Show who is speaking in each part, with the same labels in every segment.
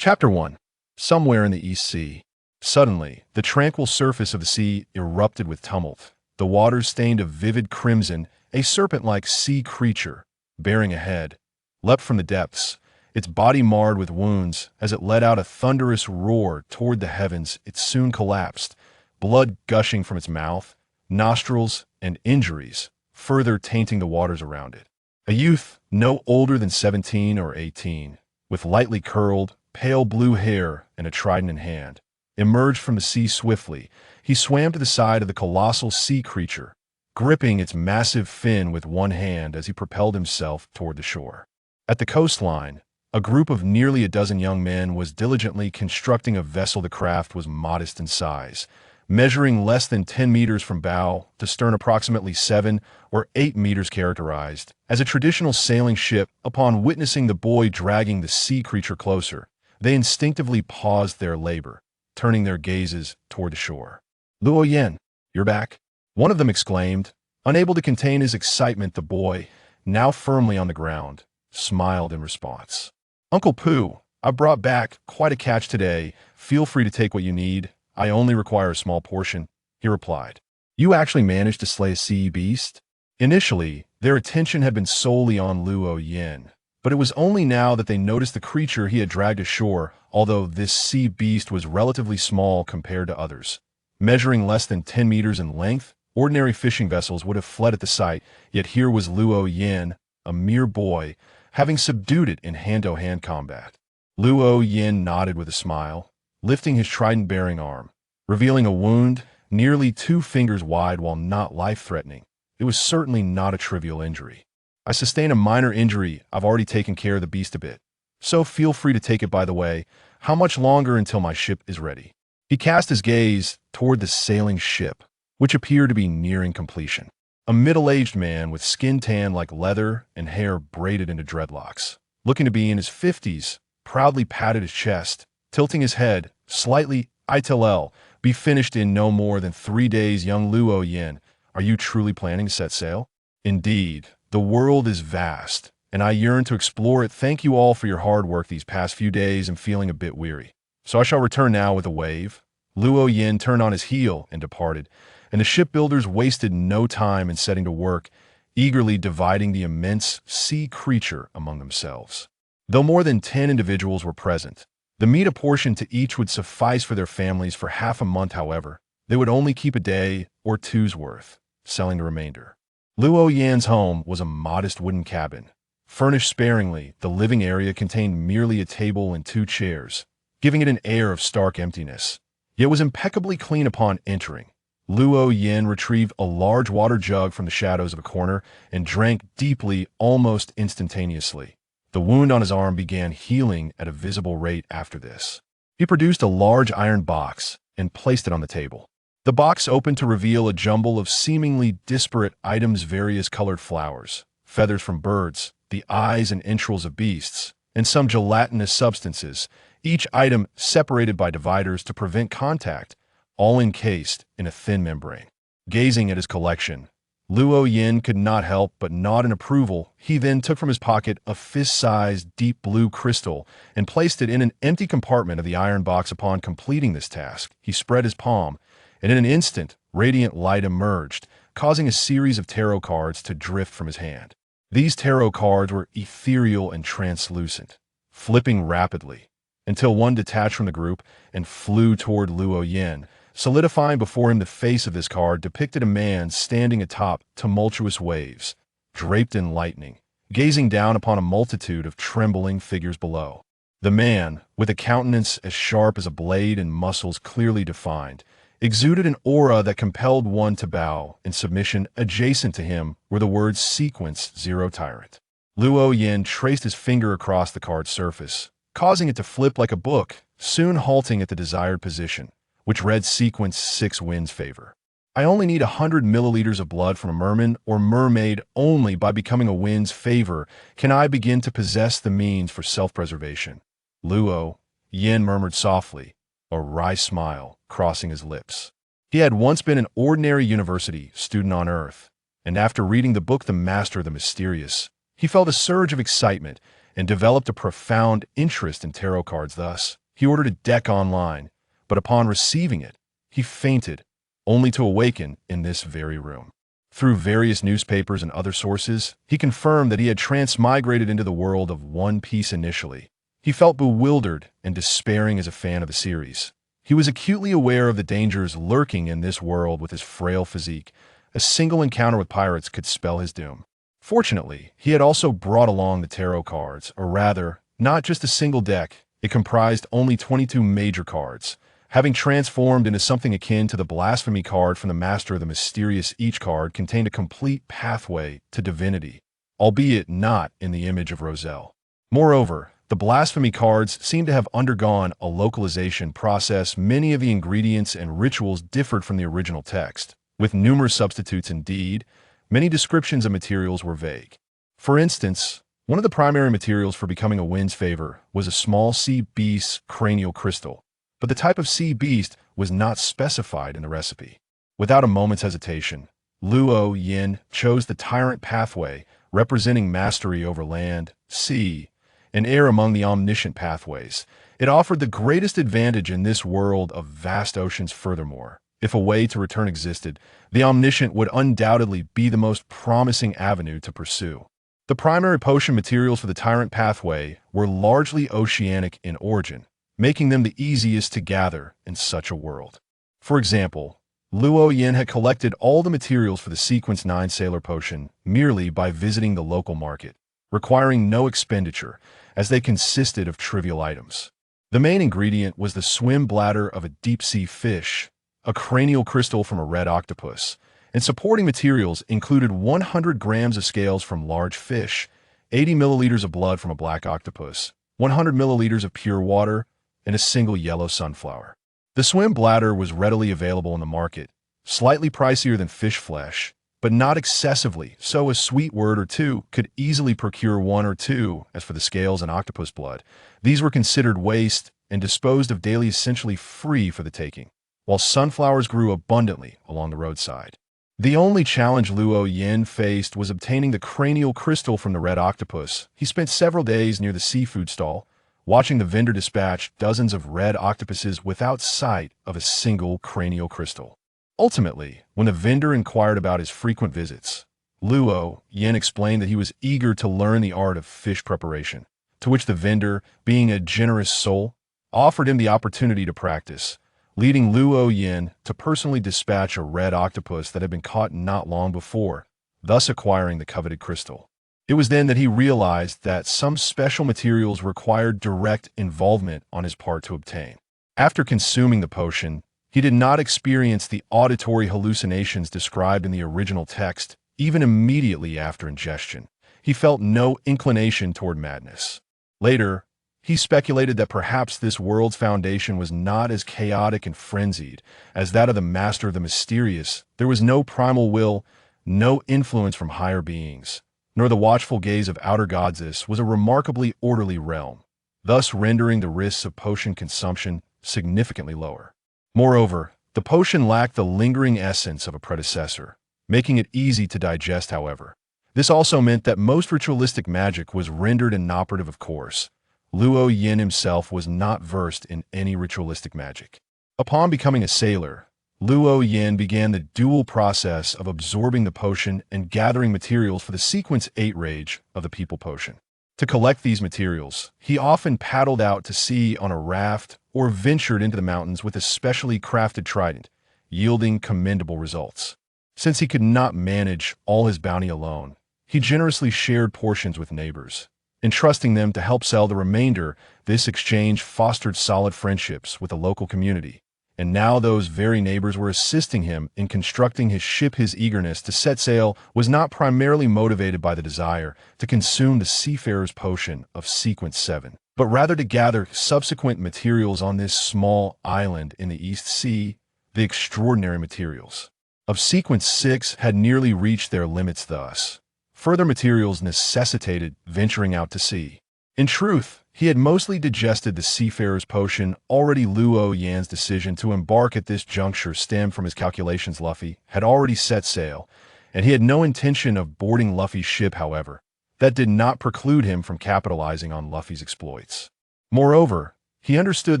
Speaker 1: Chapter 1. Somewhere in the East Sea. Suddenly, the tranquil surface of the sea erupted with tumult. The waters stained a vivid crimson. A serpent-like sea creature, bearing a head, leapt from the depths, its body marred with wounds. As it let out a thunderous roar toward the heavens, it soon collapsed, blood gushing from its mouth, nostrils, and injuries, further tainting the waters around it. A youth, no older than 17 or 18, with lightly curled, pale blue hair and a trident in hand, emerged from the sea swiftly. He swam to the side of the colossal sea creature, gripping its massive fin with one hand as he propelled himself toward the shore. At the coastline, a group of nearly a dozen young men was diligently constructing a vessel. The craft was modest in size, measuring less than 10 meters from bow to stern, approximately 7 or 8 meters, characterized as a traditional sailing ship. Upon witnessing the boy dragging the sea creature closer, they instinctively paused their labor, turning their gazes toward the shore. "Luo Yen, you're back," one of them exclaimed. Unable to contain his excitement, the boy, now firmly on the ground, smiled in response. "Uncle Pooh, I brought back quite a catch today. Feel free to take what you need. I only require a small portion," he replied. "You actually managed to slay a sea beast?" Initially, their attention had been solely on Luo Yin, but it was only now that they noticed the creature he had dragged ashore. Although this sea beast was relatively small compared to others, measuring less than 10 meters in length, ordinary fishing vessels would have fled at the sight. Yet here was Luo Yin, a mere boy, having subdued it in hand-to-hand combat. Luo Yin nodded with a smile, lifting his trident-bearing arm, revealing a wound nearly 2 fingers wide. While not life-threatening, it was certainly not a trivial injury. "I sustained a minor injury. I've already taken care of the beast a bit, so feel free to take it. By the way, how much longer until my ship is ready?" He cast his gaze toward the sailing ship, which appeared to be nearing completion. A middle-aged man with skin tan like leather and hair braided into dreadlocks, looking to be in his 50s, proudly patted his chest, tilting his head slightly. "It'll be finished in no more than 3 days, young Luo Yin. Are you truly planning to set sail?" "Indeed, the world is vast, and I yearn to explore it. Thank you all for your hard work these past few days. I'm feeling a bit weary, so I shall return now," with a wave. Luo Yin turned on his heel and departed, and the shipbuilders wasted no time in setting to work, eagerly dividing the immense sea creature among themselves. Though more than 10 individuals were present, the meat apportioned to each would suffice for their families for half a month. However, they would only keep a day or two's worth, selling the remainder. Luo Yan's home was a modest wooden cabin, furnished sparingly. The living area contained merely a table and 2 chairs, giving it an air of stark emptiness, yet was impeccably clean. Upon entering, Luo Yin retrieved a large water jug from the shadows of a corner and drank deeply almost instantaneously. The wound on his arm began healing at a visible rate after this. He produced a large iron box and placed it on the table. The box opened to reveal a jumble of seemingly disparate items: various colored flowers, feathers from birds, the eyes and entrails of beasts, and some gelatinous substances, each item separated by dividers to prevent contact, all encased in a thin membrane. Gazing at his collection, Luo Yin could not help but nod in approval. He then took from his pocket a fist-sized deep blue crystal and placed it in an empty compartment of the iron box. Upon completing this task, he spread his palm, and in an instant, radiant light emerged, causing a series of tarot cards to drift from his hand. These tarot cards were ethereal and translucent, flipping rapidly, until one detached from the group and flew toward Luo Yin, solidifying before him. The face of this card depicted a man standing atop tumultuous waves, draped in lightning, gazing down upon a multitude of trembling figures below. The man, with a countenance as sharp as a blade and muscles clearly defined, exuded an aura that compelled one to bow in submission. Adjacent to him were the words "Sequence 0 Tyrant." Luo Yin traced his finger across the card's surface, causing it to flip like a book, soon halting at the desired position, which read "Sequence 6 Wind's Favor." "I only need 100 milliliters of blood from a merman or mermaid. Only by becoming a wind's favor can I begin to possess the means for self-preservation." Luo Yin murmured softly, a wry smile crossing his lips. He had once been an ordinary university student on Earth, and after reading the book The Master of the Mysterious, he felt a surge of excitement and developed a profound interest in tarot cards. Thus, he ordered a deck online, but upon receiving it, he fainted, only to awaken in this very room. Through various newspapers and other sources, he confirmed that he had transmigrated into the world of One Piece initially. He felt bewildered and despairing as a fan of the series. He was acutely aware of the dangers lurking in this world with his frail physique. A single encounter with pirates could spell his doom. Fortunately, he had also brought along the tarot cards, or rather, not just a single deck. It comprised only 22 major cards, having transformed into something akin to the Blasphemy card from the Master of the Mysterious. Each card contained a complete pathway to divinity, albeit not in the image of Roselle. Moreover, the Blasphemy cards seemed to have undergone a localization process. Many of the ingredients and rituals differed from the original text, with numerous substitutes. Indeed, many descriptions of materials were vague. For instance, one of the primary materials for becoming a wind's favor was a small sea beast cranial crystal, but the type of sea beast was not specified in the recipe. Without a moment's hesitation, Luo Yin chose the tyrant pathway, representing mastery over land, sea, and air among the omniscient pathways. It offered the greatest advantage in this world of vast oceans. Furthermore, if a way to return existed, the omniscient would undoubtedly be the most promising avenue to pursue. The primary potion materials for the tyrant pathway were largely oceanic in origin, making them the easiest to gather in such a world. For example, Luo Yin had collected all the materials for the Sequence 9 Sailor Potion merely by visiting the local market, requiring no expenditure, as they consisted of trivial items. The main ingredient was the swim bladder of a deep-sea fish, a cranial crystal from a red octopus, and supporting materials included 100 grams of scales from large fish, 80 milliliters of blood from a black octopus, 100 milliliters of pure water, and a single yellow sunflower. The swim bladder was readily available in the market, slightly pricier than fish flesh, but not excessively, so a sweet word or two could easily procure one or two. As for the scales and octopus blood, these were considered waste and disposed of daily, essentially free for the taking, while sunflowers grew abundantly along the roadside. The only challenge Luo Yin faced was obtaining the cranial crystal from the red octopus. He spent several days near the seafood stall, watching the vendor dispatch dozens of red octopuses without sight of a single cranial crystal. Ultimately, when the vendor inquired about his frequent visits, Luo Yin explained that he was eager to learn the art of fish preparation, to which the vendor, being a generous soul, offered him the opportunity to practice, leading Luo Yin to personally dispatch a red octopus that had been caught not long before, thus acquiring the coveted crystal. It was then that he realized that some special materials required direct involvement on his part to obtain. After consuming the potion, he did not experience the auditory hallucinations described in the original text. Even immediately after ingestion, he felt no inclination toward madness. Later, he speculated that perhaps this world's foundation was not as chaotic and frenzied as that of the Master of the Mysterious. There was no primal will, no influence from higher beings, nor the watchful gaze of outer gods. This was a remarkably orderly realm, thus rendering the risks of potion consumption significantly lower. Moreover, the potion lacked the lingering essence of a predecessor, making it easy to digest. However, this also meant that most ritualistic magic was rendered inoperative. Of course, Luo Yin himself was not versed in any ritualistic magic. Upon becoming a sailor, Luo Yin began the dual process of absorbing the potion and gathering materials for the Sequence 8 Rage of the People Potion. To collect these materials, he often paddled out to sea on a raft or ventured into the mountains with a specially crafted trident, yielding commendable results. Since he could not manage all his bounty alone, he generously shared portions with neighbors, entrusting them to help sell the remainder. This exchange fostered solid friendships with the local community, and now those very neighbors were assisting him in constructing his ship. His eagerness to set sail was not primarily motivated by the desire to consume the seafarer's potion of Sequence 7, but rather to gather subsequent materials on this small island in the East Sea. The extraordinary materials of Sequence 6 had nearly reached their limits. Thus, further materials necessitated venturing out to sea. In truth, he had mostly digested the seafarer's potion already. Luo Yan's decision to embark at this juncture stemmed from his calculations. Luffy had already set sail, and he had no intention of boarding Luffy's ship. However, that did not preclude him from capitalizing on Luffy's exploits. Moreover, he understood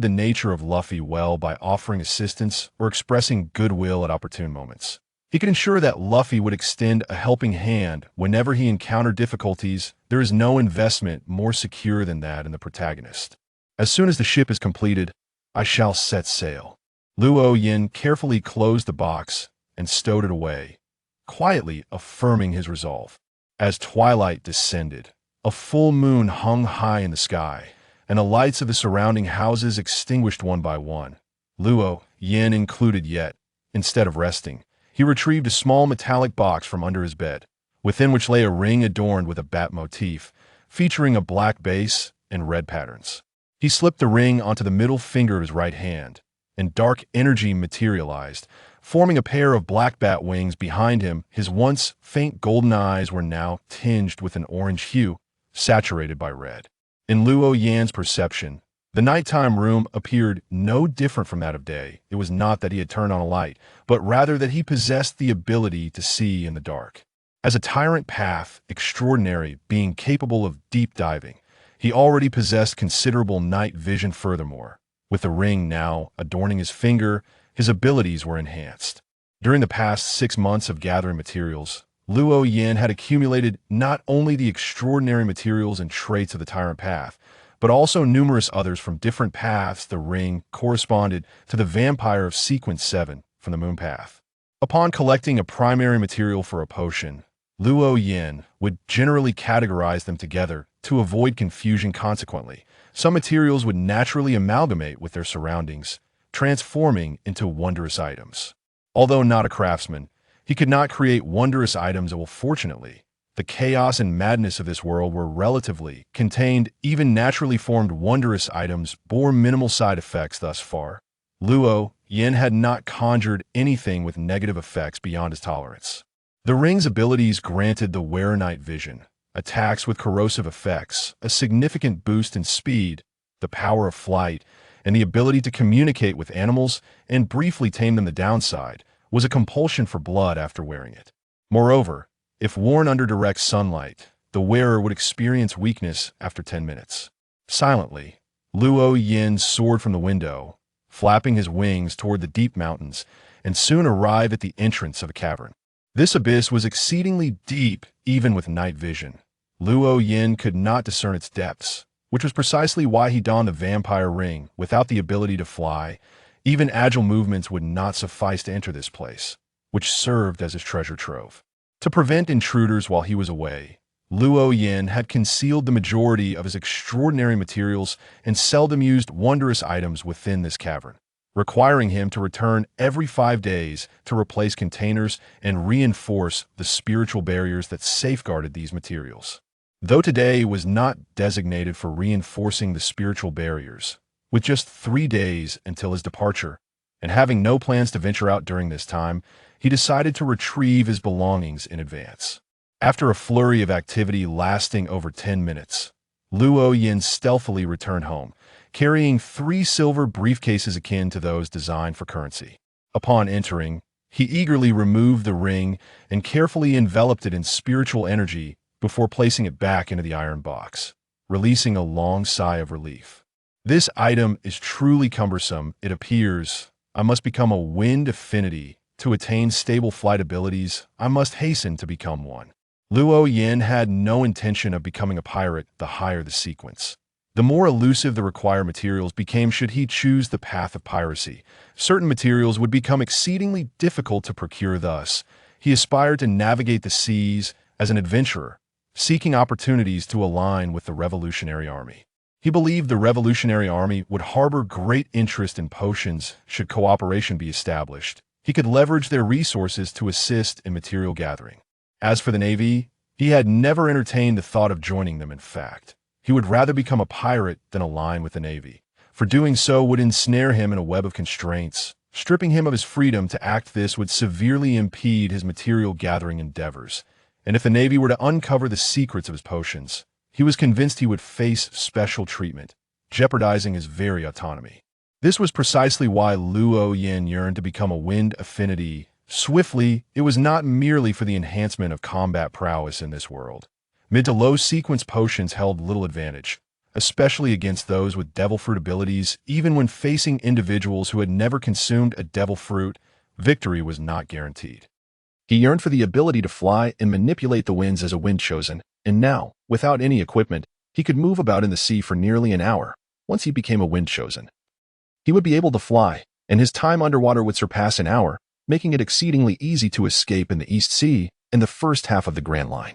Speaker 1: the nature of Luffy well by offering assistance or expressing goodwill at opportune moments. He could ensure that Luffy would extend a helping hand whenever he encountered difficulties. There is no investment more secure than that in the protagonist. As soon as the ship is completed, I shall set sail. Luo Yin carefully closed the box and stowed it away, quietly affirming his resolve. As twilight descended, a full moon hung high in the sky, and the lights of the surrounding houses extinguished one by one. Luo Yin included yet, instead of resting, he retrieved a small metallic box from under his bed, within which lay a ring adorned with a bat motif, featuring a black base and red patterns. He slipped the ring onto the middle finger of his right hand, and dark energy materialized, forming a pair of black bat wings behind him. His once faint golden eyes were now tinged with an orange hue, saturated by red. In Luo Yan's perception, the nighttime room appeared no different from that of day. It was not that he had turned on a light, but rather that he possessed the ability to see in the dark. As a tyrant path extraordinary being capable of deep diving, he already possessed considerable night vision. Furthermore, with the ring now adorning his finger, his abilities were enhanced. During the past 6 months of gathering materials, Luo Yin had accumulated not only the extraordinary materials and traits of the tyrant path, but also numerous others from different paths. The ring corresponded to the vampire of sequence 7 from the moon path. Upon collecting a primary material for a potion, Luo Yin would generally categorize them together to avoid confusion. Consequently, some materials would naturally amalgamate with their surroundings, transforming into wondrous items. Although not a craftsman, he could not create wondrous items. Well, fortunately, the chaos and madness of this world were relatively contained. Even naturally formed wondrous items bore minimal side effects. Thus far, Luo Yin had not conjured anything with negative effects beyond his tolerance. The ring's abilities granted the wearer night vision, attacks with corrosive effects, a significant boost in speed, the power of flight, and the ability to communicate with animals and briefly tame them. The downside was a compulsion for blood after wearing it. Moreover, if worn under direct sunlight, the wearer would experience weakness after 10 minutes. Silently, Luo Yin soared from the window, flapping his wings toward the deep mountains, and soon arrived at the entrance of a cavern. This abyss was exceedingly deep, even with night vision. Luo Yin could not discern its depths, which was precisely why he donned the vampire ring. Without the ability to fly, even agile movements would not suffice to enter this place, which served as his treasure trove. To prevent intruders while he was away, Luo Yin had concealed the majority of his extraordinary materials and seldom used wondrous items within this cavern, requiring him to return every 5 days to replace containers and reinforce the spiritual barriers that safeguarded these materials. Though today was not designated for reinforcing the spiritual barriers, with just 3 days until his departure, and having no plans to venture out during this time, he decided to retrieve his belongings in advance. After a flurry of activity lasting over 10 minutes, Luo Yin stealthily returned home, carrying 3 silver briefcases akin to those designed for currency. Upon entering, he eagerly removed the ring and carefully enveloped it in spiritual energy before placing it back into the iron box, releasing a long sigh of relief. This item is truly cumbersome. It appears I must become a wind affinity to attain stable flight abilities. I must hasten to become one. Luo Yin had no intention of becoming a pirate. The higher the sequence, the more elusive the required materials became. Should he choose the path of piracy, certain materials would become exceedingly difficult to procure. Thus, he aspired to navigate the seas as an adventurer, seeking opportunities to align with the Revolutionary Army. He believed the Revolutionary Army would harbor great interest in potions should cooperation be established. He could leverage their resources to assist in material gathering. As for the Navy, he had never entertained the thought of joining them. In fact, he would rather become a pirate than align with the Navy, for doing so would ensnare him in a web of constraints, stripping him of his freedom to act. This would severely impede his material gathering endeavors, and if the Navy were to uncover the secrets of his potions, he was convinced he would face special treatment, jeopardizing his very autonomy. This was precisely why Luo Yin yearned to become a wind affinity swiftly. It was not merely for the enhancement of combat prowess in this world. Mid to low sequence potions held little advantage, especially against those with devil fruit abilities. Even when facing individuals who had never consumed a devil fruit, victory was not guaranteed. He yearned for the ability to fly and manipulate the winds as a wind chosen, and now, without any equipment, he could move about in the sea for nearly an hour. Once he became a wind chosen, he would be able to fly, and his time underwater would surpass an hour, making it exceedingly easy to escape in the East Sea in the first half of the Grand Line.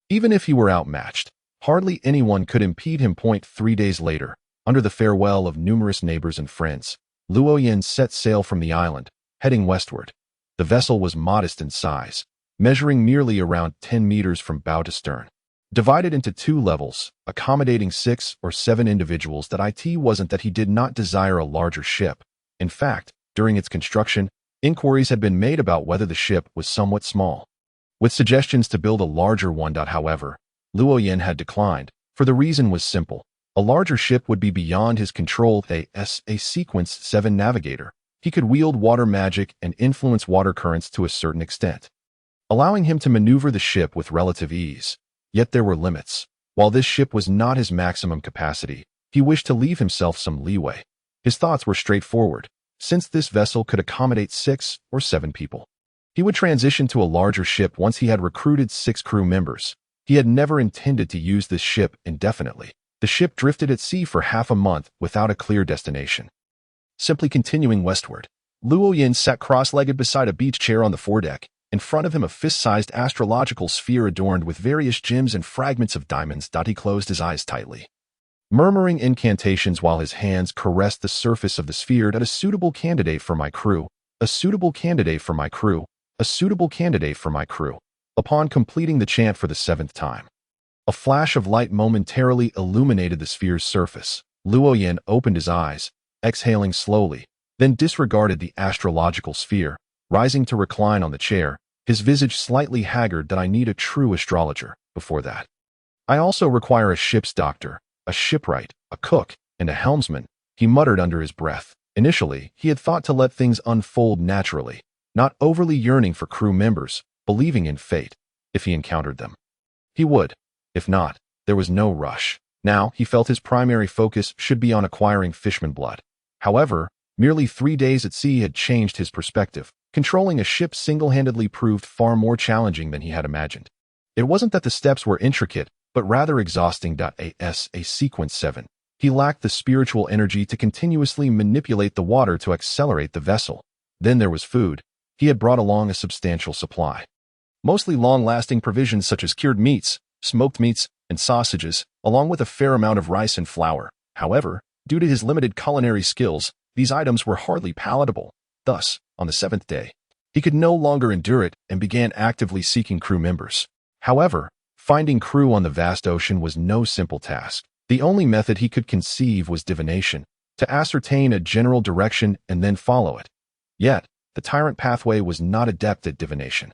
Speaker 1: Even if he were outmatched, hardly anyone could impede him. 3 days later, under the farewell of numerous neighbors and friends, Luo Yin set sail from the island, heading westward. The vessel was modest in size, measuring merely around 10 meters from bow to stern. Divided into 2 levels, accommodating 6 or 7 individuals. It wasn't that he did not desire a larger ship. In fact, during its construction, inquiries had been made about whether the ship was somewhat small, with suggestions to build a larger one. However, Luo Yin had declined, for the reason was simple. A larger ship would be beyond his control. A sequence 7 navigator. He could wield water magic and influence water currents to a certain extent, allowing him to maneuver the ship with relative ease. Yet there were limits. While this ship was not his maximum capacity, he wished to leave himself some leeway. His thoughts were straightforward. Since this vessel could accommodate 6 or 7 people, he would transition to a larger ship once he had recruited 6 crew members. He had never intended to use this ship indefinitely. The ship drifted at sea for half a month without a clear destination. Simply continuing westward, Luo Yin sat cross-legged beside a beach chair on the foredeck. In front of him, a fist-sized astrological sphere adorned with various gems and fragments of diamonds. He closed his eyes tightly, murmuring incantations while his hands caressed the surface of the sphere. A suitable candidate for my crew, a suitable candidate for my crew, a suitable candidate for my crew. Upon completing the chant for the 7th time, a flash of light momentarily illuminated the sphere's surface. Luo Yin opened his eyes, exhaling slowly, then disregarded the astrological sphere, rising to recline on the chair, his visage slightly haggard. I need a true astrologer. Before that, I also require a ship's doctor, a shipwright, a cook, and a helmsman, he muttered under his breath. Initially, he had thought to let things unfold naturally, not overly yearning for crew members, believing in fate. If he encountered them, he would. If not, there was no rush. Now, he felt his primary focus should be on acquiring fishman blood. However, merely 3 days at sea had changed his perspective. Controlling a ship single-handedly proved far more challenging than he had imagined. It wasn't that the steps were intricate, but rather exhausting. A sequence 7. He lacked the spiritual energy to continuously manipulate the water to accelerate the vessel. Then there was food. He had brought along a substantial supply, mostly long-lasting provisions such as cured meats, smoked meats, and sausages, along with a fair amount of rice and flour. However, due to his limited culinary skills, these items were hardly palatable. Thus, on the 7th day, he could no longer endure it and began actively seeking crew members. However, finding crew on the vast ocean was no simple task. The only method he could conceive was divination, to ascertain a general direction and then follow it. Yet, the tyrant pathway was not adept at divination.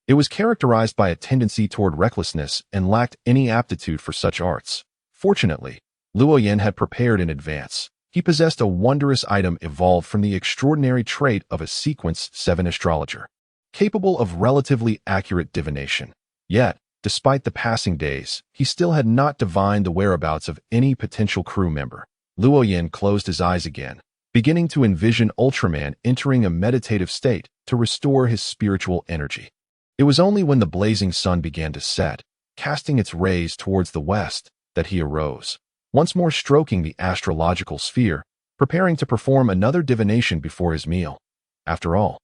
Speaker 1: It was characterized by a tendency toward recklessness and lacked any aptitude for such arts. Fortunately, Luo Yin had prepared in advance. He possessed a wondrous item evolved from the extraordinary trait of a sequence 7 astrologer, capable of relatively accurate divination. Yet, despite the passing days, he still had not divined the whereabouts of any potential crew member. Luo Yin closed his eyes again, beginning to envision Ultraman entering a meditative state to restore his spiritual energy. It was only when the blazing sun began to set, casting its rays towards the west, that he arose, once more stroking the astrological sphere, preparing to perform another divination before his meal. After all,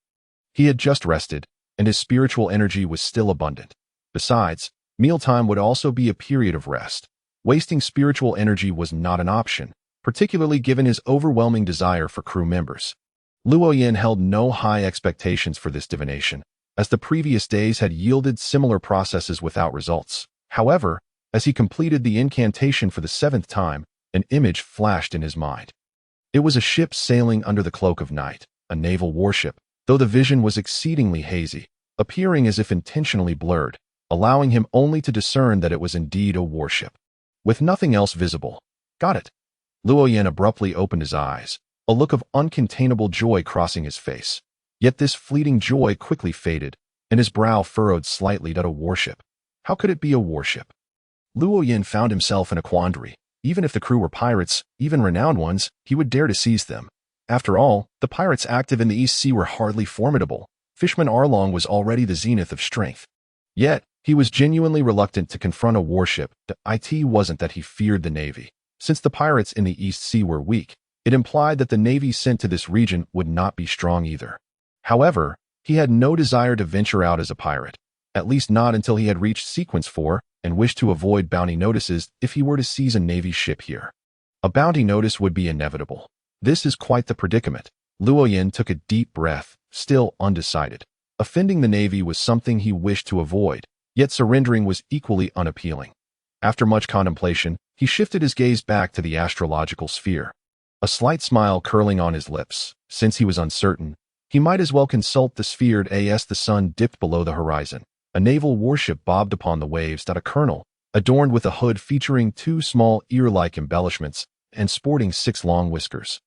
Speaker 1: he had just rested, and his spiritual energy was still abundant. Besides, mealtime would also be a period of rest. Wasting spiritual energy was not an option, particularly given his overwhelming desire for crew members. Luo Yin held no high expectations for this divination, as the previous days had yielded similar processes without results. However, as he completed the incantation for the 7th time, an image flashed in his mind. It was a ship sailing under the cloak of night, a naval warship, though the vision was exceedingly hazy, appearing as if intentionally blurred, allowing him only to discern that it was indeed a warship, with nothing else visible. Got it. Luo Yin abruptly opened his eyes, a look of uncontainable joy crossing his face. Yet this fleeting joy quickly faded, and his brow furrowed slightly. A warship. How could it be a warship? Luo Yin found himself in a quandary. Even if the crew were pirates, even renowned ones, he would dare to seize them. After all, the pirates active in the East Sea were hardly formidable. Fishman Arlong was already the zenith of strength. Yet, he was genuinely reluctant to confront a warship. It wasn't that he feared the Navy. Since the pirates in the East Sea were weak, it implied that the Navy sent to this region would not be strong either. However, he had no desire to venture out as a pirate, at least not until he had reached Sequence 4 and wished to avoid bounty notices if he were to seize a Navy ship here. A bounty notice would be inevitable. This is quite the predicament. Luo Yin took a deep breath, still undecided. Offending the Navy was something he wished to avoid, yet surrendering was equally unappealing. After much contemplation, he shifted his gaze back to the astrological sphere. A slight smile curling on his lips. Since he was uncertain, he might as well consult the sphere as the sun dipped below the horizon. A naval warship bobbed upon the waves. A colonel, adorned with a hood featuring 2 small ear-like embellishments and sporting 6 long whiskers,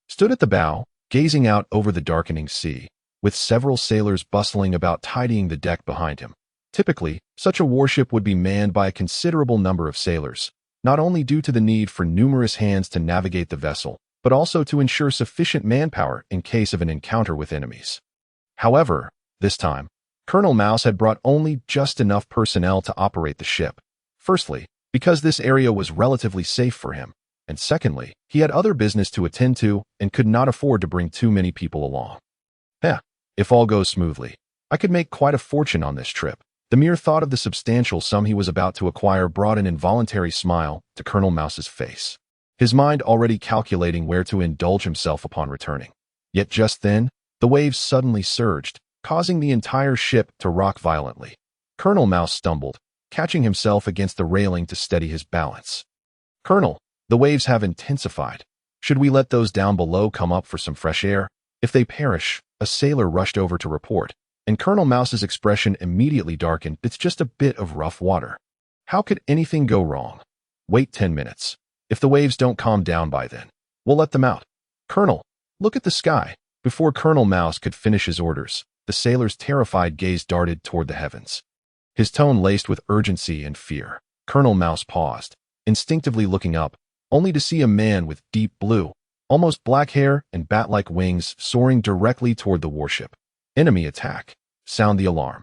Speaker 1: stood at the bow, gazing out over the darkening sea, with several sailors bustling about tidying the deck behind him. Typically, such a warship would be manned by a considerable number of sailors, not only due to the need for numerous hands to navigate the vessel, but also to ensure sufficient manpower in case of an encounter with enemies. However, this time, Colonel Mouse had brought only just enough personnel to operate the ship. Firstly, because this area was relatively safe for him, and secondly, he had other business to attend to and could not afford to bring too many people along. If all goes smoothly, I could make quite a fortune on this trip. The mere thought of the substantial sum he was about to acquire brought an involuntary smile to Colonel Mouse's face, his mind already calculating where to indulge himself upon returning. Yet just then, the waves suddenly surged, causing the entire ship to rock violently. Colonel Mouse stumbled, catching himself against the railing to steady his balance. "Colonel, the waves have intensified. Should we let those down below come up for some fresh air? If they perish," a sailor rushed over to report, and Colonel Mouse's expression immediately darkened. "It's just a bit of rough water. How could anything go wrong? Wait 10 minutes. If the waves don't calm down by then, we'll let them out. Colonel, look at the sky." Before Colonel Mouse could finish his orders, the sailor's terrified gaze darted toward the heavens, his tone laced with urgency and fear. Colonel Mouse paused, instinctively looking up, only to see a man with deep blue, almost black hair and bat-like wings soaring directly toward the warship. "Enemy attack. Sound the alarm."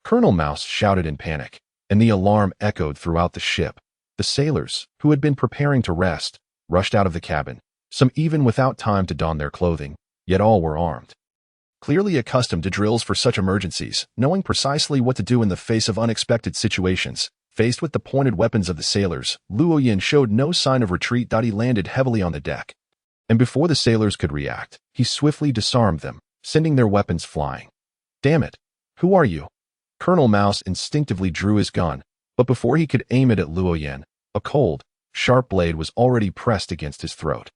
Speaker 1: Colonel Mouse shouted in panic, and the alarm echoed throughout the ship. The sailors, who had been preparing to rest, rushed out of the cabin, some even without time to don their clothing, yet all were armed. Clearly accustomed to drills for such emergencies, knowing precisely what to do in the face of unexpected situations, faced with the pointed weapons of the sailors, Luo Yin showed no sign of retreat. He landed heavily on the deck, and before the sailors could react, he swiftly disarmed them, sending their weapons flying. "Damn it! Who are you?" Colonel Mouse instinctively drew his gun, but before he could aim it at Luo Yin, a cold, sharp blade was already pressed against his throat,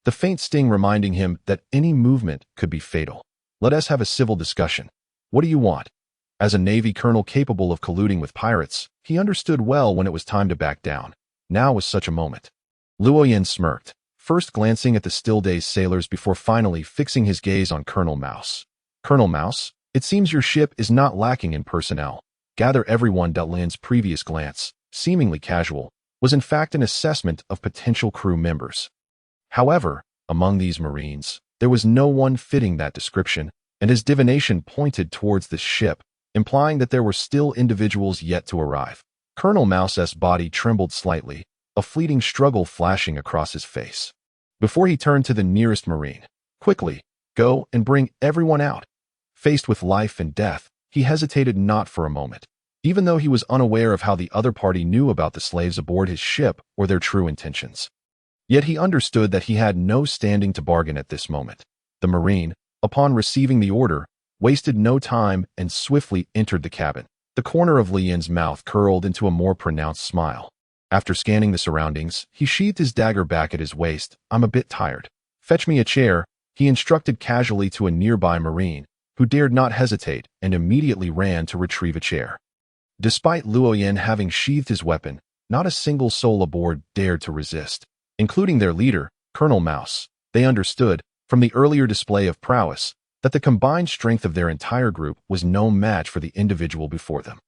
Speaker 1: the faint sting reminding him that any movement could be fatal. "Let us have a civil discussion. What do you want?" As a Navy colonel capable of colluding with pirates, he understood well when it was time to back down. Now was such a moment. Luo Yin smirked, first glancing at the still-dazed sailors before finally fixing his gaze on Colonel Mouse. "Colonel Mouse, it seems your ship is not lacking in personnel." Gather everyone. Lin's previous glance, seemingly casual, was in fact an assessment of potential crew members. However, among these Marines, there was no one fitting that description, and his divination pointed towards this ship, implying that there were still individuals yet to arrive. Colonel Mouse's body trembled slightly, a fleeting struggle flashing across his face, before he turned to the nearest Marine. "Quickly, go and bring everyone out." Faced with life and death, he hesitated not for a moment, even though he was unaware of how the other party knew about the slaves aboard his ship or their true intentions. Yet he understood that he had no standing to bargain at this moment. The Marine, upon receiving the order, wasted no time and swiftly entered the cabin. The corner of Li Yin's mouth curled into a more pronounced smile. After scanning the surroundings, he sheathed his dagger back at his waist. "I'm a bit tired. Fetch me a chair," he instructed casually to a nearby Marine, who dared not hesitate and immediately ran to retrieve a chair. Despite Luo Yin having sheathed his weapon, not a single soul aboard dared to resist, including their leader, Colonel Mouse. They understood, from the earlier display of prowess, that the combined strength of their entire group was no match for the individual before them.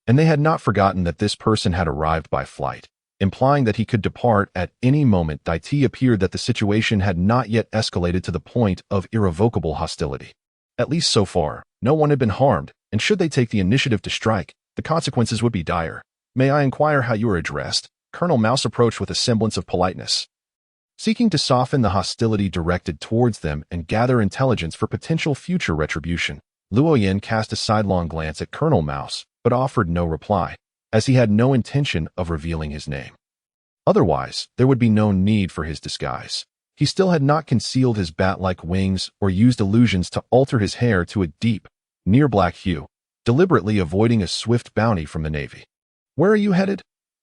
Speaker 1: And they had not forgotten that this person had arrived by flight, implying that he could depart at any moment. It appeared that the situation had not yet escalated to the point of irrevocable hostility. At least so far, no one had been harmed, and should they take the initiative to strike, the consequences would be dire. May I inquire how you are addressed? Colonel Mouse approached with a semblance of politeness, seeking to soften the hostility directed towards them and gather intelligence for potential future retribution. Luo Yin cast a sidelong glance at Colonel Mouse, but offered no reply, as he had no intention of revealing his name. Otherwise, there would be no need for his disguise. He still had not concealed his bat-like wings or used illusions to alter his hair to a deep, near-black hue, deliberately avoiding a swift bounty from the Navy. "Where are you headed?"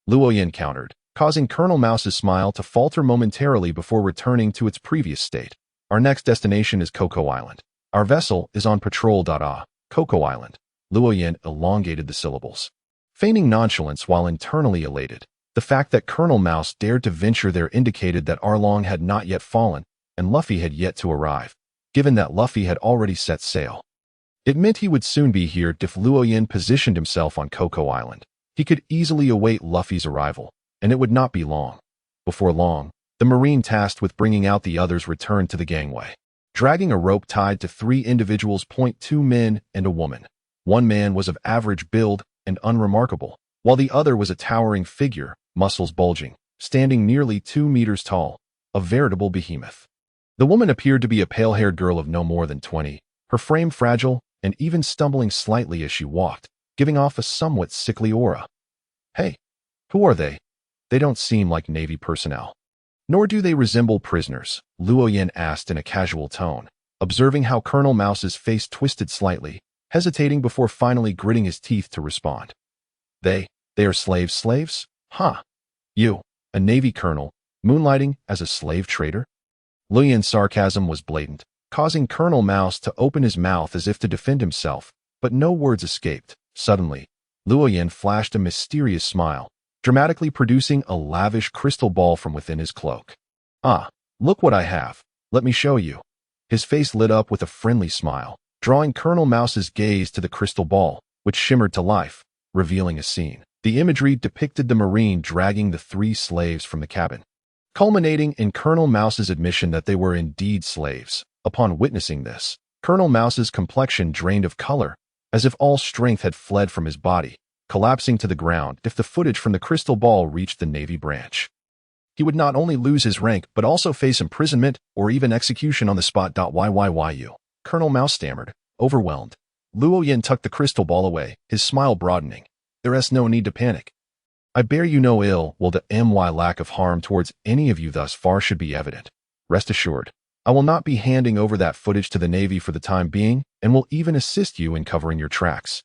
Speaker 1: Luo Yin countered, causing Colonel Mouse's smile to falter momentarily before returning to its previous state. "Our next destination is Coco Island. Our vessel is on patrol. Coco Island." Luo Yin elongated the syllables, feigning nonchalance while internally elated. The fact that Colonel Mouse dared to venture there indicated that Arlong had not yet fallen, and Luffy had yet to arrive, given that Luffy had already set sail. It meant he would soon be here. If Luo Yin positioned himself on Coco Island, he could easily await Luffy's arrival, and it would not be long. Before long, the Marine tasked with bringing out the others returned to the gangway, dragging a rope tied to 3 individuals. 2 men and a woman. One man was of average build and unremarkable, while the other was a towering figure, muscles bulging, standing nearly 2 meters tall, a veritable behemoth. The woman appeared to be a pale-haired girl of no more than 20, her frame fragile and even stumbling slightly as she walked, giving off a somewhat sickly aura. "Hey, who are they? They don't seem like Navy personnel. Nor do they resemble prisoners," Luo Yin asked in a casual tone, observing how Colonel Mouse's face twisted slightly, hesitating before finally gritting his teeth to respond. They are slaves? Huh. You, a Navy colonel, moonlighting as a slave trader?" Luo Yin's sarcasm was blatant, causing Colonel Mouse to open his mouth as if to defend himself, but no words escaped. Suddenly, Luo Yin flashed a mysterious smile, dramatically producing a lavish crystal ball from within his cloak. "Ah, look what I have. Let me show you." His face lit up with a friendly smile, drawing Colonel Mouse's gaze to the crystal ball, which shimmered to life, revealing a scene. The imagery depicted the Marine dragging the 3 slaves from the cabin, culminating in Colonel Mouse's admission that they were indeed slaves. Upon witnessing this, Colonel Mouse's complexion drained of color, as if all strength had fled from his body, collapsing to the ground. If the footage from the crystal ball reached the Navy branch, he would not only lose his rank but also face imprisonment or even execution on the spot. "Yyyu," Colonel Mouse stammered, overwhelmed. Luo Yin tucked the crystal ball away, his smile broadening. "There's no need to panic. I bear you no ill will. The lack of harm towards any of you thus far should be evident. Rest assured, I will not be handing over that footage to the Navy for the time being, and will even assist you in covering your tracks.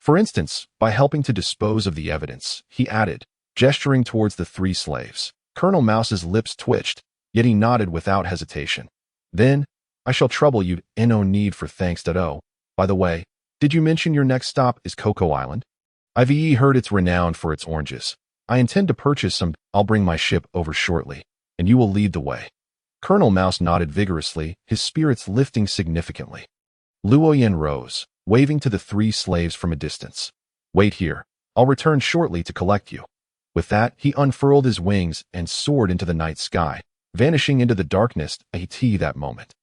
Speaker 1: For instance, by helping to dispose of the evidence," he added, gesturing towards the 3 slaves. Colonel Mouse's lips twitched, yet he nodded without hesitation. "Then, I shall trouble you. No need for thanks. By the way, did you mention your next stop is Coco Island? I've heard it's renowned for its oranges. I intend to purchase some. I'll bring my ship over shortly, and you will lead the way." Colonel Mouse nodded vigorously, his spirits lifting significantly. Luo Yin rose, waving to the 3 slaves from a distance. "Wait here. I'll return shortly to collect you." With that, he unfurled his wings and soared into the night sky, vanishing into the darkness. That moment,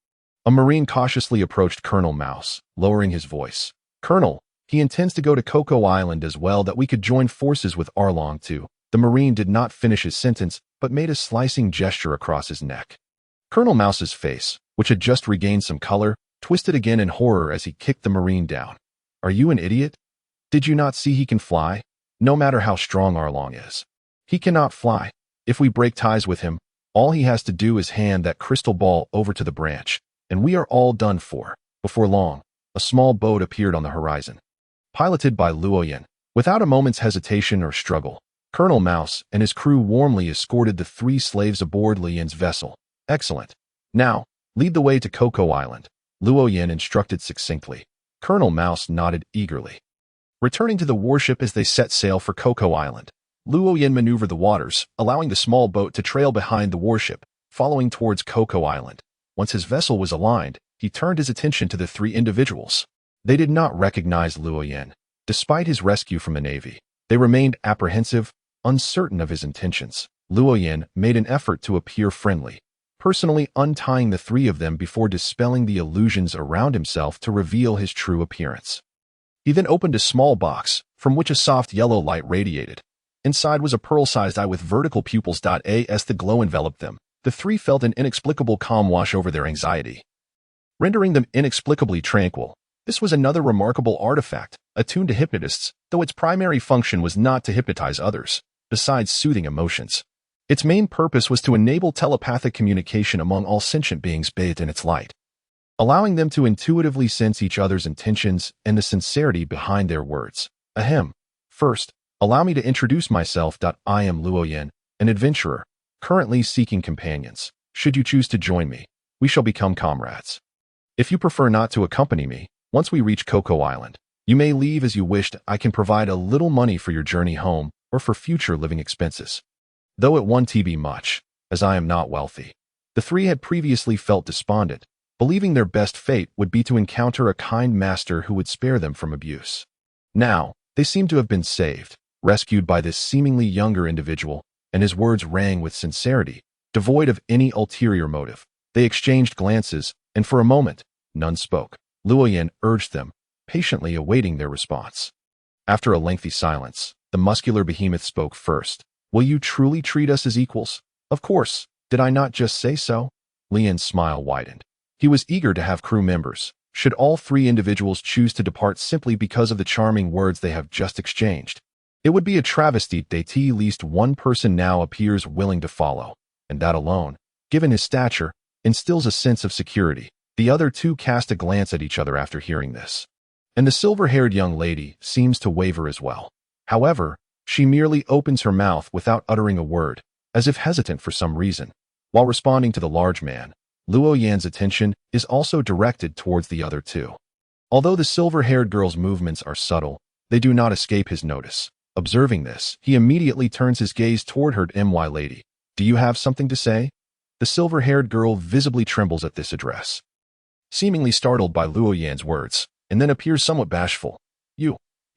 Speaker 1: a Marine cautiously approached Colonel Mouse, lowering his voice. "Colonel, he intends to go to Coco Island as well. That we could join forces with Arlong too." The Marine did not finish his sentence, but made a slicing gesture across his neck. Colonel Mouse's face, which had just regained some color, twisted again in horror as he kicked the Marine down. "Are you an idiot? Did you not see he can fly? No matter how strong Arlong is, he cannot fly. If we break ties with him, all he has to do is hand that crystal ball over to the branch, and we are all done for." Before long, a small boat appeared on the horizon, piloted by Luo Yin. Without a moment's hesitation or struggle, Colonel Mouse and his crew warmly escorted the 3 slaves aboard Luo Yin's vessel. "Excellent. Now, lead the way to Coco Island," Luo Yin instructed succinctly. Colonel Mouse nodded eagerly. Returning to the warship as they set sail for Coco Island, Luo Yin maneuvered the waters, allowing the small boat to trail behind the warship, following towards Coco Island. Once his vessel was aligned, he turned his attention to the 3 individuals. They did not recognize Luo Yin, Despite his rescue from the Navy, they remained apprehensive, uncertain of his intentions. Luo Yan made an effort to appear friendly, personally untying the three of them before dispelling the illusions around himself to reveal his true appearance. He then opened a small box, from which a soft yellow light radiated. Inside was a pearl-sized eye with vertical pupils. As the glow enveloped them, the three felt an inexplicable calm wash over their anxiety, rendering them inexplicably tranquil. This was another remarkable artifact, attuned to hypnotists, though its primary function was not to hypnotize others, besides soothing emotions. Its main purpose was to enable telepathic communication among all sentient beings bathed in its light, allowing them to intuitively sense each other's intentions and the sincerity behind their words. Ahem. First, allow me to introduce myself. I am Luo Yan, an adventurer, currently seeking companions. Should you choose to join me, we shall become comrades. If you prefer not to accompany me, once we reach Coco Island, you may leave as you wished. I can provide a little money for your journey home or for future living expenses, though it won't be much, as I am not wealthy. The three had previously felt despondent, believing their best fate would be to encounter a kind master who would spare them from abuse. Now, they seemed to have been saved, rescued by this seemingly younger individual, and his words rang with sincerity, devoid of any ulterior motive. They exchanged glances, and for a moment, none spoke. Luo Yan urged them, patiently awaiting their response. After a lengthy silence, the muscular behemoth spoke first. Will you truly treat us as equals? Of course. Did I not just say so? Lian's smile widened. He was eager to have crew members, should all three individuals choose to depart simply because of the charming words they have just exchanged. It would be a travesty that at least one person now appears willing to follow, and that alone, given his stature, instills a sense of security. The other two cast a glance at each other after hearing this, and the silver-haired young lady seems to waver as well. However, she merely opens her mouth without uttering a word, as if hesitant for some reason. While responding to the large man, Luo Yan's attention is also directed towards the other two. Although the silver-haired girl's movements are subtle, they do not escape his notice. Observing this, he immediately turns his gaze toward her. My lady, do you have something to say? The silver-haired girl visibly trembles at this address, seemingly startled by Luo Yan's words, and then appears somewhat bashful.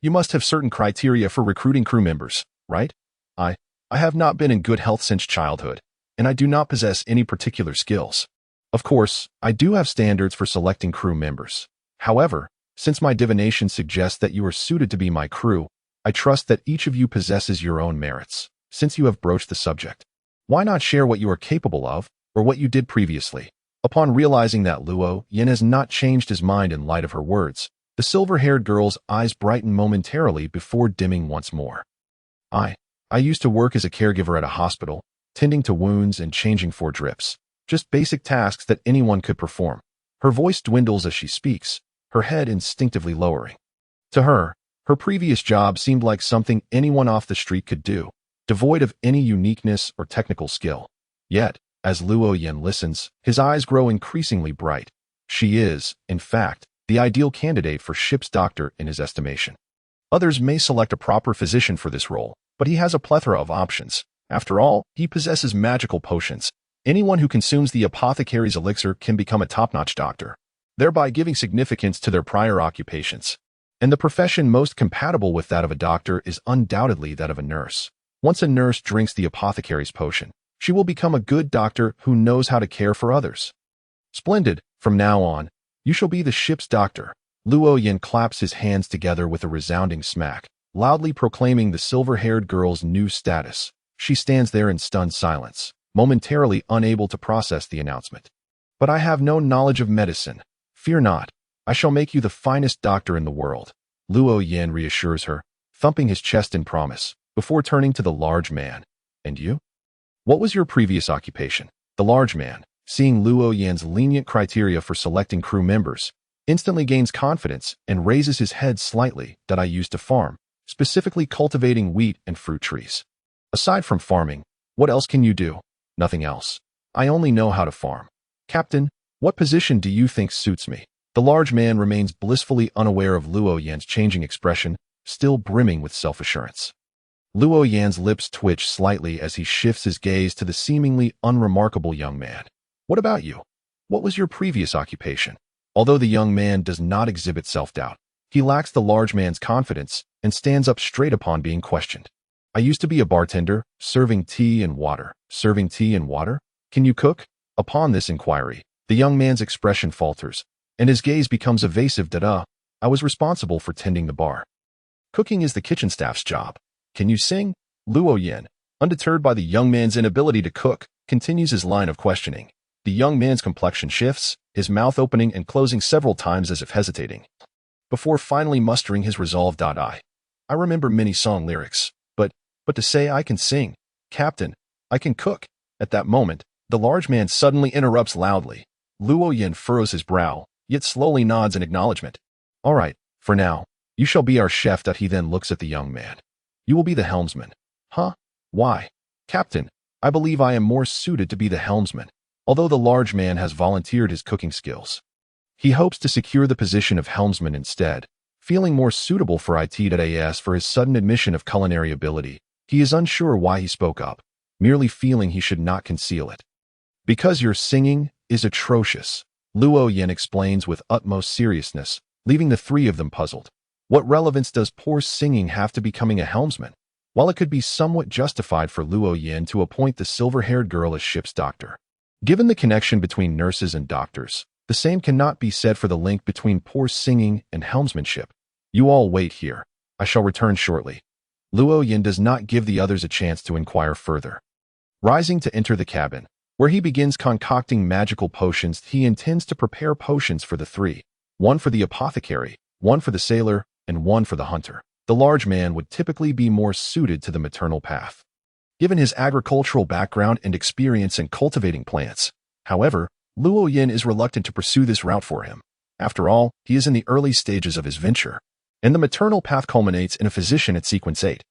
Speaker 1: You must have certain criteria for recruiting crew members, right? I have not been in good health since childhood, and I do not possess any particular skills. Of course, I do have standards for selecting crew members. However, since my divination suggests that you are suited to be my crew, I trust that each of you possesses your own merits. Since you have broached the subject, why not share what you are capable of, or what you did previously? Upon realizing that Luo Yan has not changed his mind in light of her words, the silver-haired girl's eyes brighten momentarily before dimming once more. I used to work as a caregiver at a hospital, tending to wounds and changing for drips. Just basic tasks that anyone could perform. Her voice dwindles as she speaks, her head instinctively lowering. To her, her previous job seemed like something anyone off the street could do, devoid of any uniqueness or technical skill. Yet, as Luo Yan listens, his eyes grow increasingly bright. She is, in fact, the ideal candidate for ship's doctor in his estimation. Others may select a proper physician for this role, but he has a plethora of options. After all, he possesses magical potions. Anyone who consumes the apothecary's elixir can become a top-notch doctor, thereby giving significance to their prior occupations. And the profession most compatible with that of a doctor is undoubtedly that of a nurse. Once a nurse drinks the apothecary's potion, she will become a good doctor who knows how to care for others. Splendid. From now on, you shall be the ship's doctor. Luo Yan claps his hands together with a resounding smack, loudly proclaiming the silver-haired girl's new status. She stands there in stunned silence, momentarily unable to process the announcement. But I have no knowledge of medicine. Fear not. I shall make you the finest doctor in the world. Luo Yan reassures her, thumping his chest in promise, before turning to the large man. And you? What was your previous occupation? The large man, seeing Luo Yan's lenient criteria for selecting crew members, instantly gains confidence and raises his head slightly. That I used to farm, specifically cultivating wheat and fruit trees. Aside from farming, what else can you do? Nothing else. I only know how to farm. Captain, what position do you think suits me? The large man remains blissfully unaware of Luo Yan's changing expression, still brimming with self-assurance. Luo Yan's lips twitch slightly as he shifts his gaze to the seemingly unremarkable young man. What about you? What was your previous occupation? Although the young man does not exhibit self-doubt, He lacks the large man's confidence and stands up straight upon being questioned. I used to be a bartender, serving tea and water. Serving tea and water? Can you cook? Upon this inquiry, the young man's expression falters, and his gaze becomes evasive. I was responsible for tending the bar. Cooking is the kitchen staff's job. Can you sing? Luo Yin, undeterred by the young man's inability to cook, continues his line of questioning. The young man's complexion shifts, his mouth opening and closing several times as if hesitating, before finally mustering his resolve. I remember many song lyrics, but to say I can sing, Captain, I can cook. At that moment, the large man suddenly interrupts loudly. Luo Yin furrows his brow, yet slowly nods in acknowledgement. All right, for now, you shall be our chef. He then looks at the young man. You will be the helmsman. Huh? Why? Captain, I believe I am more suited to be the helmsman, although the large man has volunteered his cooking skills. He hopes to secure the position of helmsman instead, feeling more suitable for it. For his sudden admission of culinary ability, he is unsure why he spoke up, merely feeling he should not conceal it. Because your singing is atrocious, Luo Yin explains with utmost seriousness, leaving the three of them puzzled. What relevance does poor singing have to becoming a helmsman? While it could be somewhat justified for Luo Yin to appoint the silver-haired girl as ship's doctor, given the connection between nurses and doctors, the same cannot be said for the link between poor singing and helmsmanship. You all wait here. I shall return shortly. Luo Yin does not give the others a chance to inquire further. Rising to enter the cabin, where he begins concocting magical potions, he intends to prepare potions for the three, one for the apothecary, one for the sailor, and one for the hunter. The large man would typically be more suited to the maternal path, given his agricultural background and experience in cultivating plants. However, Luo Yin is reluctant to pursue this route for him. After all, he is in the early stages of his venture, and the maternal path culminates in a physician at sequence 8,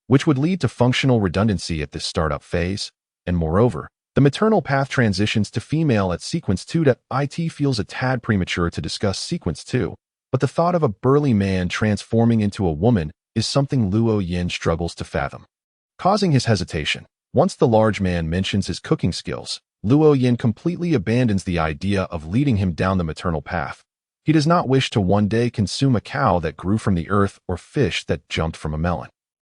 Speaker 1: which would lead to functional redundancy at this startup phase, and moreover, the maternal path transitions to female at sequence 2. It feels a tad premature to discuss sequence 2, but the thought of a burly man transforming into a woman is something Luo Yin struggles to fathom, causing his hesitation. Once the large man mentions his cooking skills, Luo Yin completely abandons the idea of leading him down the maternal path. He does not wish to one day consume a cow that grew from the earth or fish that jumped from a melon.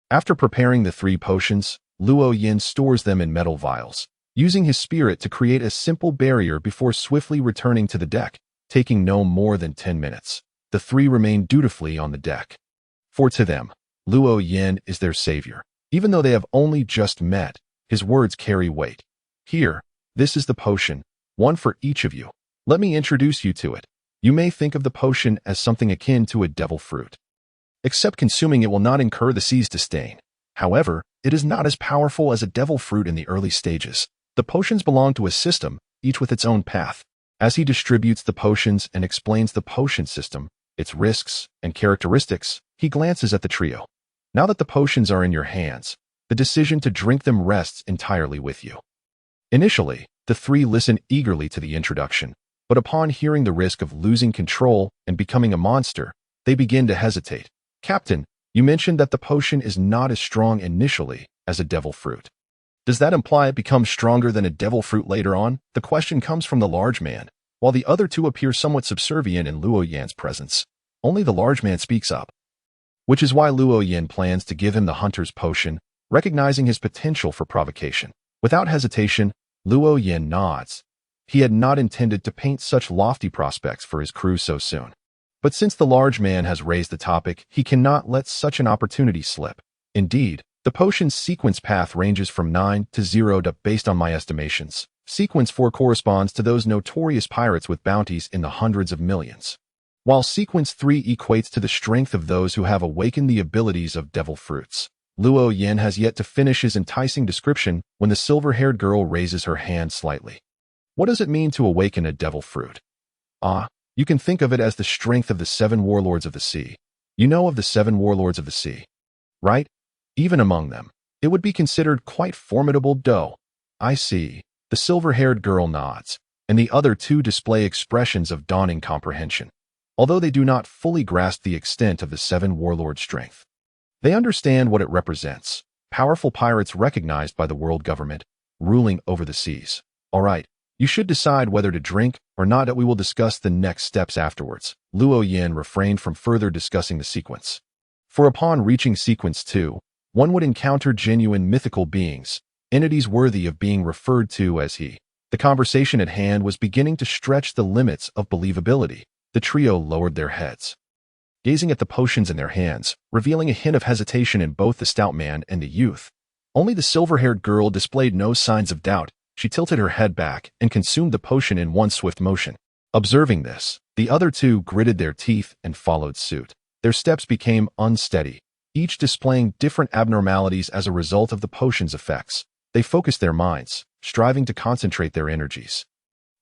Speaker 1: After preparing the three potions, Luo Yin stores them in metal vials, using his spirit to create a simple barrier before swiftly returning to the deck, taking no more than 10 minutes. The three remain dutifully on the deck. For to them, Luo Yin is their savior. Even though they have only just met, his words carry weight. Here, this is the potion, one for each of you. Let me introduce you to it. You may think of the potion as something akin to a devil fruit, except consuming it will not incur the sea's disdain. However, it is not as powerful as a devil fruit in the early stages. The potions belong to a system, each with its own path. As he distributes the potions and explains the potion system, its risks and characteristics, he glances at the trio. Now that the potions are in your hands, the decision to drink them rests entirely with you. Initially, the three listen eagerly to the introduction, but upon hearing the risk of losing control and becoming a monster, they begin to hesitate. Captain, you mentioned that the potion is not as strong initially as a devil fruit. Does that imply it becomes stronger than a devil fruit later on? The question comes from the large man, while the other two appear somewhat subservient in Luo Yin's presence. Only the large man speaks up, which is why Luo Yin plans to give him the hunter's potion, recognizing his potential for provocation. Without hesitation, Luo Yin nods. He had not intended to paint such lofty prospects for his crew so soon. But since the large man has raised the topic, he cannot let such an opportunity slip. Indeed, the potion's sequence path ranges from 9 to 0 based on my estimations. Sequence 4 corresponds to those notorious pirates with bounties in the hundreds of millions, while sequence 3 equates to the strength of those who have awakened the abilities of devil fruits. Luo Yin has yet to finish his enticing description when the silver-haired girl raises her hand slightly. What does it mean to awaken a devil fruit? You can think of it as the strength of the 7 warlords of the sea. You know of the 7 warlords of the sea, right? Even among them, it would be considered quite formidable. I see. The silver-haired girl nods, and the other two display expressions of dawning comprehension. Although they do not fully grasp the extent of the 7 warlords' strength, they understand what it represents. Powerful pirates recognized by the world government, ruling over the seas. All right, You should decide whether to drink or not, and we will discuss the next steps afterwards. Luo Yin refrained from further discussing the sequence. For upon reaching sequence 2, one would encounter genuine mythical beings, entities worthy of being referred to as he. The conversation at hand was beginning to stretch the limits of believability. The trio lowered their heads, gazing at the potions in their hands, revealing a hint of hesitation in both the stout man and the youth. Only the silver-haired girl displayed no signs of doubt. She tilted her head back and consumed the potion in one swift motion. Observing this, the other two gritted their teeth and followed suit. Their steps became unsteady, each displaying different abnormalities as a result of the potion's effects. They focused their minds, striving to concentrate their energies,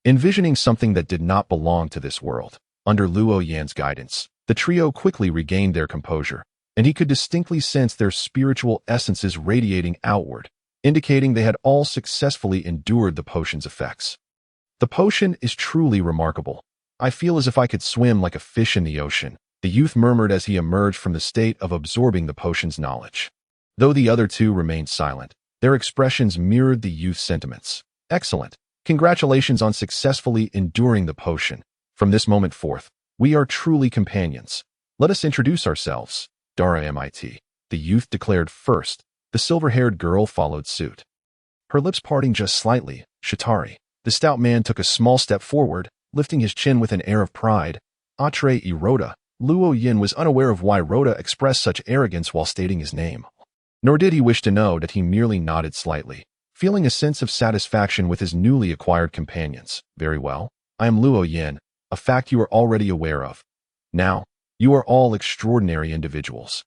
Speaker 1: envisioning something that did not belong to this world. Under Luo Yan's guidance, the trio quickly regained their composure, and he could distinctly sense their spiritual essences radiating outward, indicating they had all successfully endured the potion's effects. The potion is truly remarkable. I feel as if I could swim like a fish in the ocean, the youth murmured as he emerged from the state of absorbing the potion's knowledge. Though the other two remained silent, their expressions mirrored the youth's sentiments. Excellent. Congratulations on successfully enduring the potion. From this moment forth, we are truly companions. Let us introduce ourselves. Dara MIT. The youth declared first. The silver-haired girl followed suit, her lips parting just slightly. Shatari. The stout man took a small step forward, lifting his chin with an air of pride. Atre e Rhoda. Luo Yin was unaware of why Rhoda expressed such arrogance while stating his name. Nor did he wish to know that he merely nodded slightly, feeling a sense of satisfaction with his newly acquired companions. Very well. I am Luo Yin, a fact you are already aware of. Now, you are all extraordinary individuals.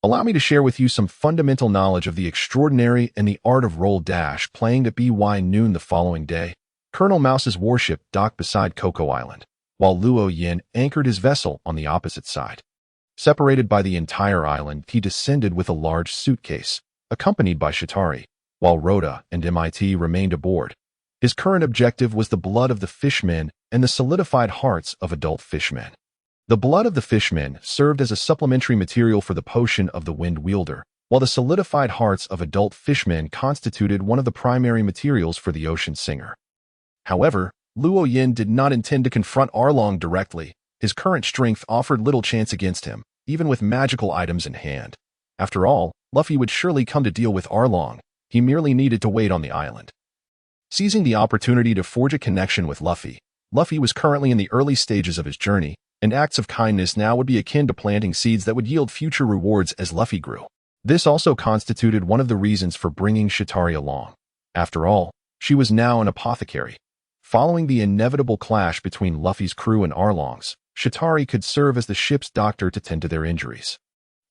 Speaker 1: Allow me to share with you some fundamental knowledge of the extraordinary and the art of roll dash playing at BY noon the following day. Colonel Mouse's warship docked beside Coco Island, while Luo Yin anchored his vessel on the opposite side. Separated by the entire island, he descended with a large suitcase, accompanied by Shatari, while Rhoda and MIT remained aboard. His current objective was the blood of the fishmen and the solidified hearts of adult fishmen. The blood of the fishmen served as a supplementary material for the potion of the Wind Wielder, while the solidified hearts of adult fishmen constituted one of the primary materials for the Ocean Singer. However, Luo Yin did not intend to confront Arlong directly. His current strength offered little chance against him, even with magical items in hand. After all, Luffy would surely come to deal with Arlong. He merely needed to wait on the island. Seizing the opportunity to forge a connection with Luffy, Luffy was currently in the early stages of his journey, and acts of kindness now would be akin to planting seeds that would yield future rewards as Luffy grew. This also constituted one of the reasons for bringing Shatari along. After all, she was now an apothecary. Following the inevitable clash between Luffy's crew and Arlong's, Shatari could serve as the ship's doctor to tend to their injuries.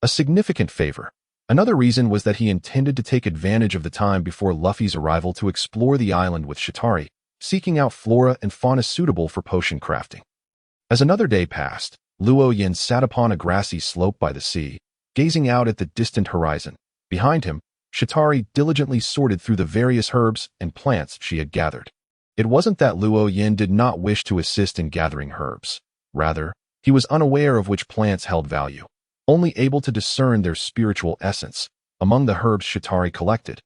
Speaker 1: A significant favor. Another reason was that he intended to take advantage of the time before Luffy's arrival to explore the island with Shatari, seeking out flora and fauna suitable for potion crafting. As another day passed, Luo Yin sat upon a grassy slope by the sea, gazing out at the distant horizon. Behind him, Shatari diligently sorted through the various herbs and plants she had gathered. It wasn't that Luo Yin did not wish to assist in gathering herbs. Rather, he was unaware of which plants held value, only able to discern their spiritual essence. Among the herbs Shatari collected,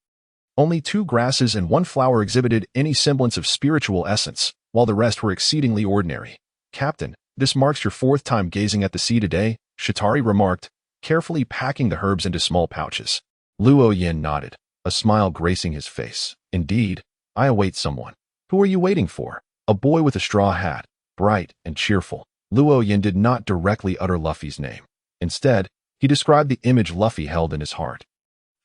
Speaker 1: only 2 grasses and 1 flower exhibited any semblance of spiritual essence, while the rest were exceedingly ordinary. Captain, this marks your 4th time gazing at the sea today, Shatari remarked, carefully packing the herbs into small pouches. Luo Yin nodded, a smile gracing his face. Indeed, I await someone. Who are you waiting for? A boy with a straw hat, bright and cheerful. Luo Yin did not directly utter Luffy's name. Instead, he described the image Luffy held in his heart.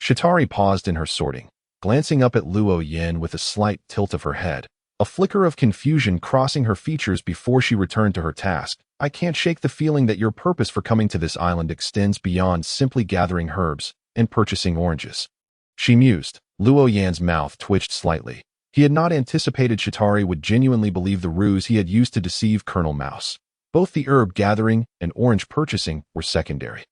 Speaker 1: Shatari paused in her sorting, glancing up at Luo Yin with a slight tilt of her head, a flicker of confusion crossing her features before she returned to her task. I can't shake the feeling that your purpose for coming to this island extends beyond simply gathering herbs and purchasing oranges. She mused. Luo Yan's mouth twitched slightly. He had not anticipated Shatari would genuinely believe the ruse he had used to deceive Colonel Mouse. Both the herb gathering and orange purchasing were secondary.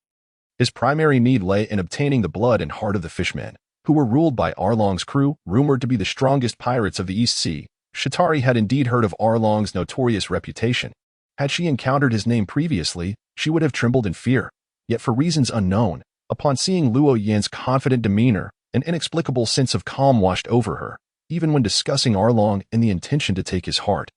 Speaker 1: His primary need lay in obtaining the blood and heart of the fishmen, who were ruled by Arlong's crew, rumored to be the strongest pirates of the East Sea. Shatari had indeed heard of Arlong's notorious reputation. Had she encountered his name previously, she would have trembled in fear. Yet for reasons unknown, upon seeing Luo Yin's confident demeanor, an inexplicable sense of calm washed over her. even when discussing Arlong and the intention to take his heart.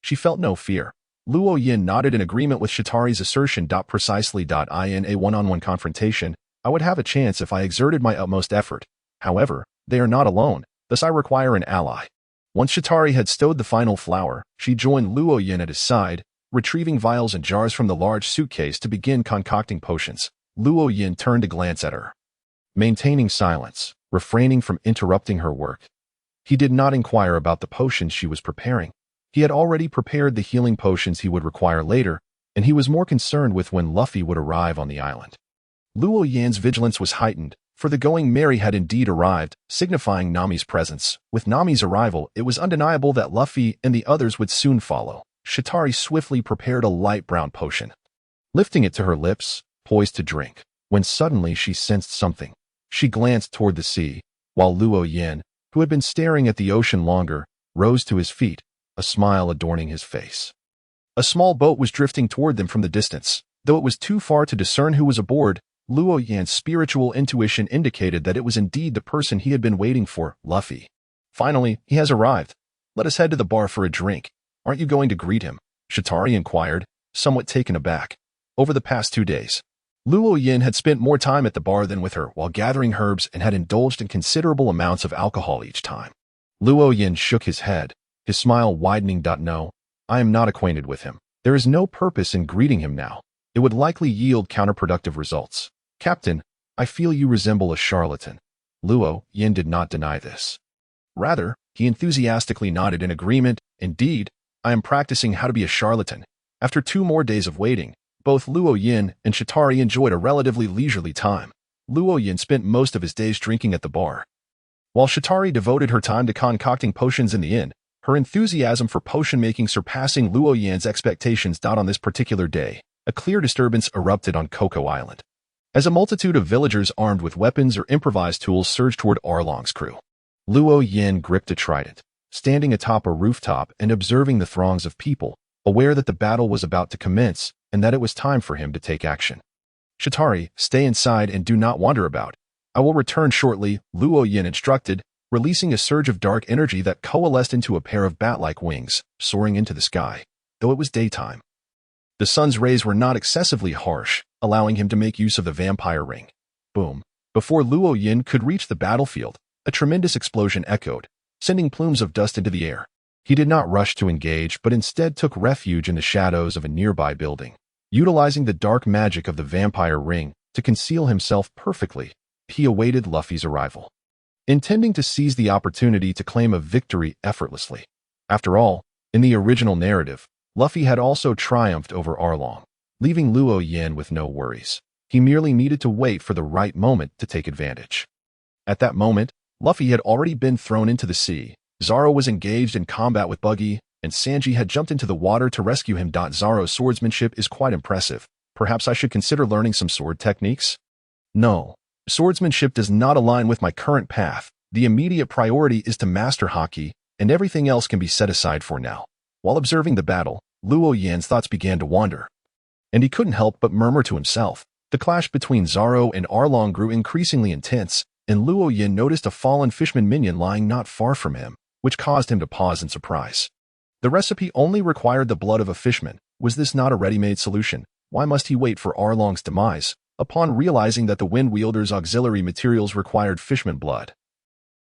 Speaker 1: She felt no fear. Luo Yin nodded in agreement with Shatari's assertion. Precisely. In a one-on-one confrontation, I would have a chance if I exerted my utmost effort. However, they are not alone, thus I require an ally. Once Shatari had stowed the final flower, she joined Luo Yin at his side, retrieving vials and jars from the large suitcase to begin concocting potions. Luo Yin turned to glance at her, maintaining silence, refraining from interrupting her work. He did not inquire about the potions she was preparing. He had already prepared the healing potions he would require later, and he was more concerned with when Luffy would arrive on the island. Luo Yin's vigilance was heightened, for the Going Merry had indeed arrived, signifying Nami's presence. With Nami's arrival, it was undeniable that Luffy and the others would soon follow. Shatari swiftly prepared a light brown potion, lifting it to her lips, poised to drink, when suddenly she sensed something. She glanced toward the sea, while Luo Yin, who had been staring at the ocean longer, rose to his feet, a smile adorning his face. A small boat was drifting toward them from the distance. Though it was too far to discern who was aboard, Luo Yan's spiritual intuition indicated that it was indeed the person he had been waiting for, Luffy. Finally, he has arrived. Let us head to the bar for a drink. Aren't you going to greet him? Shatari inquired, somewhat taken aback. Over the past 2 days, Luo Yin had spent more time at the bar than with her while gathering herbs and had indulged in considerable amounts of alcohol each time. Luo Yin shook his head, his smile widening. No, I am not acquainted with him. There is no purpose in greeting him now. It would likely yield counterproductive results. Captain, I feel you resemble a charlatan. Luo Yin did not deny this. Rather, he enthusiastically nodded in agreement. Indeed, I am practicing how to be a charlatan. After 2 more days of waiting, both Luo Yin and Shatari enjoyed a relatively leisurely time. Luo Yin spent most of his days drinking at the bar, while Shatari devoted her time to concocting potions in the inn, her enthusiasm for potion-making surpassing Luo Yan's expectations. On this particular day, a clear disturbance erupted on Cocoa Island, as a multitude of villagers armed with weapons or improvised tools surged toward Arlong's crew. Luo Yin gripped a trident, standing atop a rooftop and observing the throngs of people, aware that the battle was about to commence and that it was time for him to take action. Shatari, stay inside and do not wander about. I will return shortly, Luo Yin instructed, releasing a surge of dark energy that coalesced into a pair of bat-like wings, soaring into the sky. Though it was daytime, the sun's rays were not excessively harsh, allowing him to make use of the vampire ring. Boom. Before Luo Yin could reach the battlefield, a tremendous explosion echoed, sending plumes of dust into the air. He did not rush to engage but instead took refuge in the shadows of a nearby building, utilizing the dark magic of the vampire ring to conceal himself perfectly. He awaited Luffy's arrival, intending to seize the opportunity to claim a victory effortlessly. After all, in the original narrative, Luffy had also triumphed over Arlong, leaving Luo Yin with no worries. He merely needed to wait for the right moment to take advantage. At that moment, Luffy had already been thrown into the sea. Zoro was engaged in combat with Buggy, and Sanji had jumped into the water to rescue him. Zoro's swordsmanship is quite impressive. Perhaps I should consider learning some sword techniques? No. Swordsmanship does not align with my current path. The immediate priority is to master Haki, and everything else can be set aside for now. While observing the battle, Luo Yan's thoughts began to wander, and he couldn't help but murmur to himself. The clash between Zoro and Arlong grew increasingly intense, and Luo Yin noticed a fallen fishman minion lying not far from him, which caused him to pause in surprise. The recipe only required the blood of a fishman. Was this not a ready-made solution? Why must he wait for Arlong's demise? Upon realizing that the Wind Wielder's auxiliary materials required fishman blood,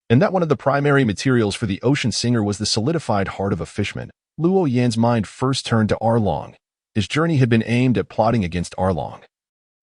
Speaker 1: and that one of the primary materials for the Ocean Singer was the solidified heart of a fishman, Luo Yan's mind first turned to Arlong. His journey had been aimed at plotting against Arlong,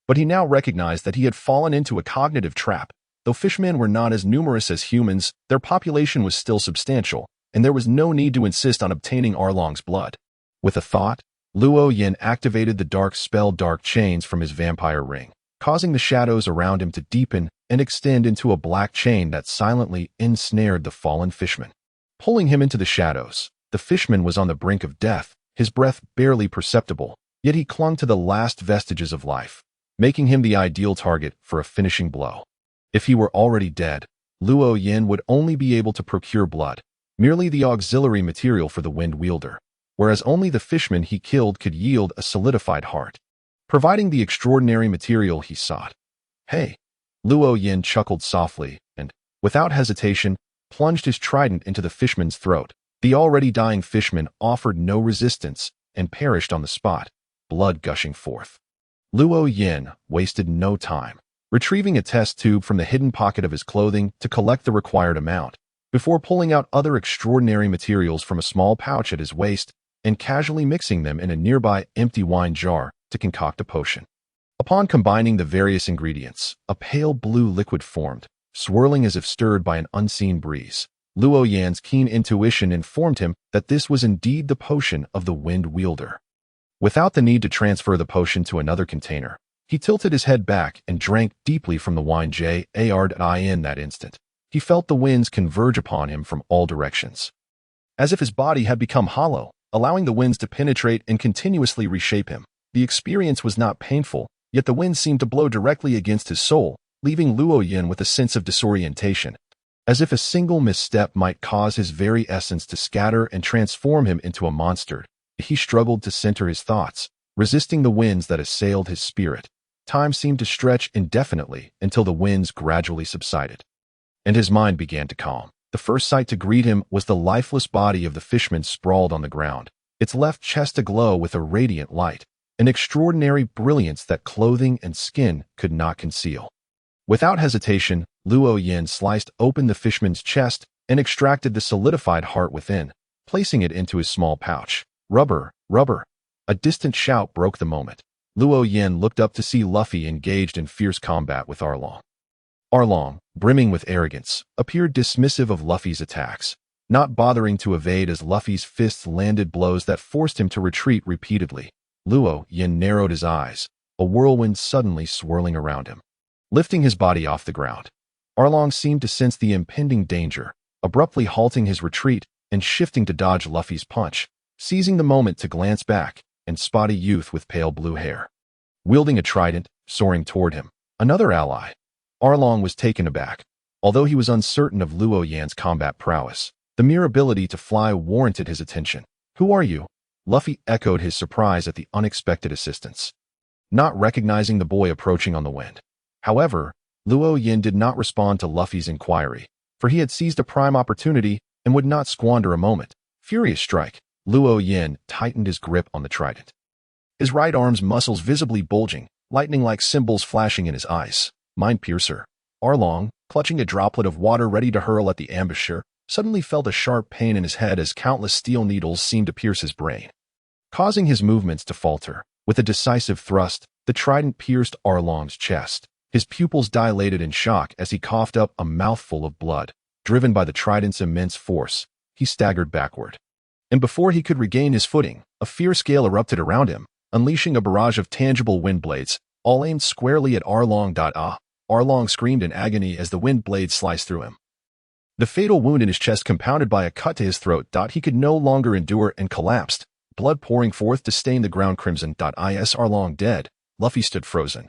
Speaker 1: but he now recognized that he had fallen into a cognitive trap. Though fishmen were not as numerous as humans, their population was still substantial, and there was no need to insist on obtaining Arlong's blood. With a thought, Luo Yin activated the dark spell Dark Chains from his vampire ring, causing the shadows around him to deepen and extend into a black chain that silently ensnared the fallen fishman. Pulling him into the shadows, the fishman was on the brink of death, his breath barely perceptible, yet he clung to the last vestiges of life, making him the ideal target for a finishing blow. If he were already dead, Luo Yin would only be able to procure blood, merely the auxiliary material for the Wind Wielder, whereas only the fishman he killed could yield a solidified heart, providing the extraordinary material he sought. Hey! Luo Yin chuckled softly and, without hesitation, plunged his trident into the fishman's throat. The already dying fishman offered no resistance and perished on the spot, blood gushing forth. Luo Yin wasted no time, retrieving a test tube from the hidden pocket of his clothing to collect the required amount, before pulling out other extraordinary materials from a small pouch at his waist and casually mixing them in a nearby empty wine jar to concoct a potion. Upon combining the various ingredients, a pale blue liquid formed, swirling as if stirred by an unseen breeze. Luo Yan's keen intuition informed him that this was indeed the potion of the Wind Wielder. Without the need to transfer the potion to another container, he tilted his head back and drank deeply from the wine jar. In that instant, he felt the winds converge upon him from all directions, as if his body had become hollow, allowing the winds to penetrate and continuously reshape him. The experience was not painful, yet the wind seemed to blow directly against his soul, leaving Luo Yin with a sense of disorientation, as if a single misstep might cause his very essence to scatter and transform him into a monster. He struggled to center his thoughts, resisting the winds that assailed his spirit. Time seemed to stretch indefinitely until the winds gradually subsided, and his mind began to calm. The first sight to greet him was the lifeless body of the fishman sprawled on the ground, its left chest aglow with a radiant light, an extraordinary brilliance that clothing and skin could not conceal. Without hesitation, Luo Yin sliced open the fishman's chest and extracted the solidified heart within, placing it into his small pouch. Rubber, rubber! A distant shout broke the moment. Luo Yin looked up to see Luffy engaged in fierce combat with Arlong. Arlong, brimming with arrogance, appeared dismissive of Luffy's attacks, not bothering to evade as Luffy's fists landed blows that forced him to retreat repeatedly. Luo Yin narrowed his eyes, a whirlwind suddenly swirling around him, lifting his body off the ground. Arlong seemed to sense the impending danger, abruptly halting his retreat and shifting to dodge Luffy's punch, seizing the moment to glance back and spot a youth with pale blue hair, wielding a trident, soaring toward him. Another ally. Arlong was taken aback. Although he was uncertain of Luo Yan's combat prowess, the mere ability to fly warranted his attention. "Who are you?" Luffy echoed his surprise at the unexpected assistance, not recognizing the boy approaching on the wind. However, Luo Yin did not respond to Luffy's inquiry, for he had seized a prime opportunity and would not squander a moment. Furious strike. Luo Yin tightened his grip on the trident, his right arm's muscles visibly bulging, lightning-like symbols flashing in his eyes. Mind piercer. Arlong, clutching a droplet of water ready to hurl at the ambusher, suddenly felt a sharp pain in his head as countless steel needles seemed to pierce his brain, causing his movements to falter. With a decisive thrust, the trident pierced Arlong's chest. His pupils dilated in shock as he coughed up a mouthful of blood. Driven by the trident's immense force, he staggered backward. And before he could regain his footing, a fierce gale erupted around him, unleashing a barrage of tangible wind blades, all aimed squarely at Arlong. Arlong screamed in agony as the wind blades sliced through him, the fatal wound in his chest compounded by a cut to his throat. He could no longer endure and collapsed, blood pouring forth to stain the ground crimson. Is Arlong dead? Luffy stood frozen,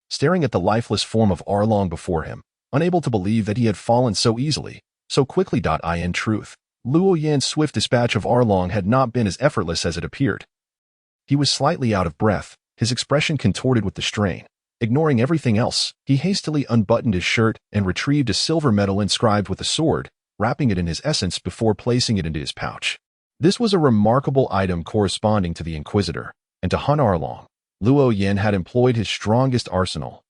Speaker 1: staring at the lifeless form of Arlong before him, unable to believe that he had fallen so easily, so quickly. In truth, Luo Yan's swift dispatch of Arlong had not been as effortless as it appeared. He was slightly out of breath, his expression contorted with the strain. Ignoring everything else, he hastily unbuttoned his shirt and retrieved a silver medal inscribed with a sword, wrapping it in his essence before placing it into his pouch. This was a remarkable item corresponding to the Inquisitor, and to hunt Arlong, Luo Yin had employed his strongest arsenal.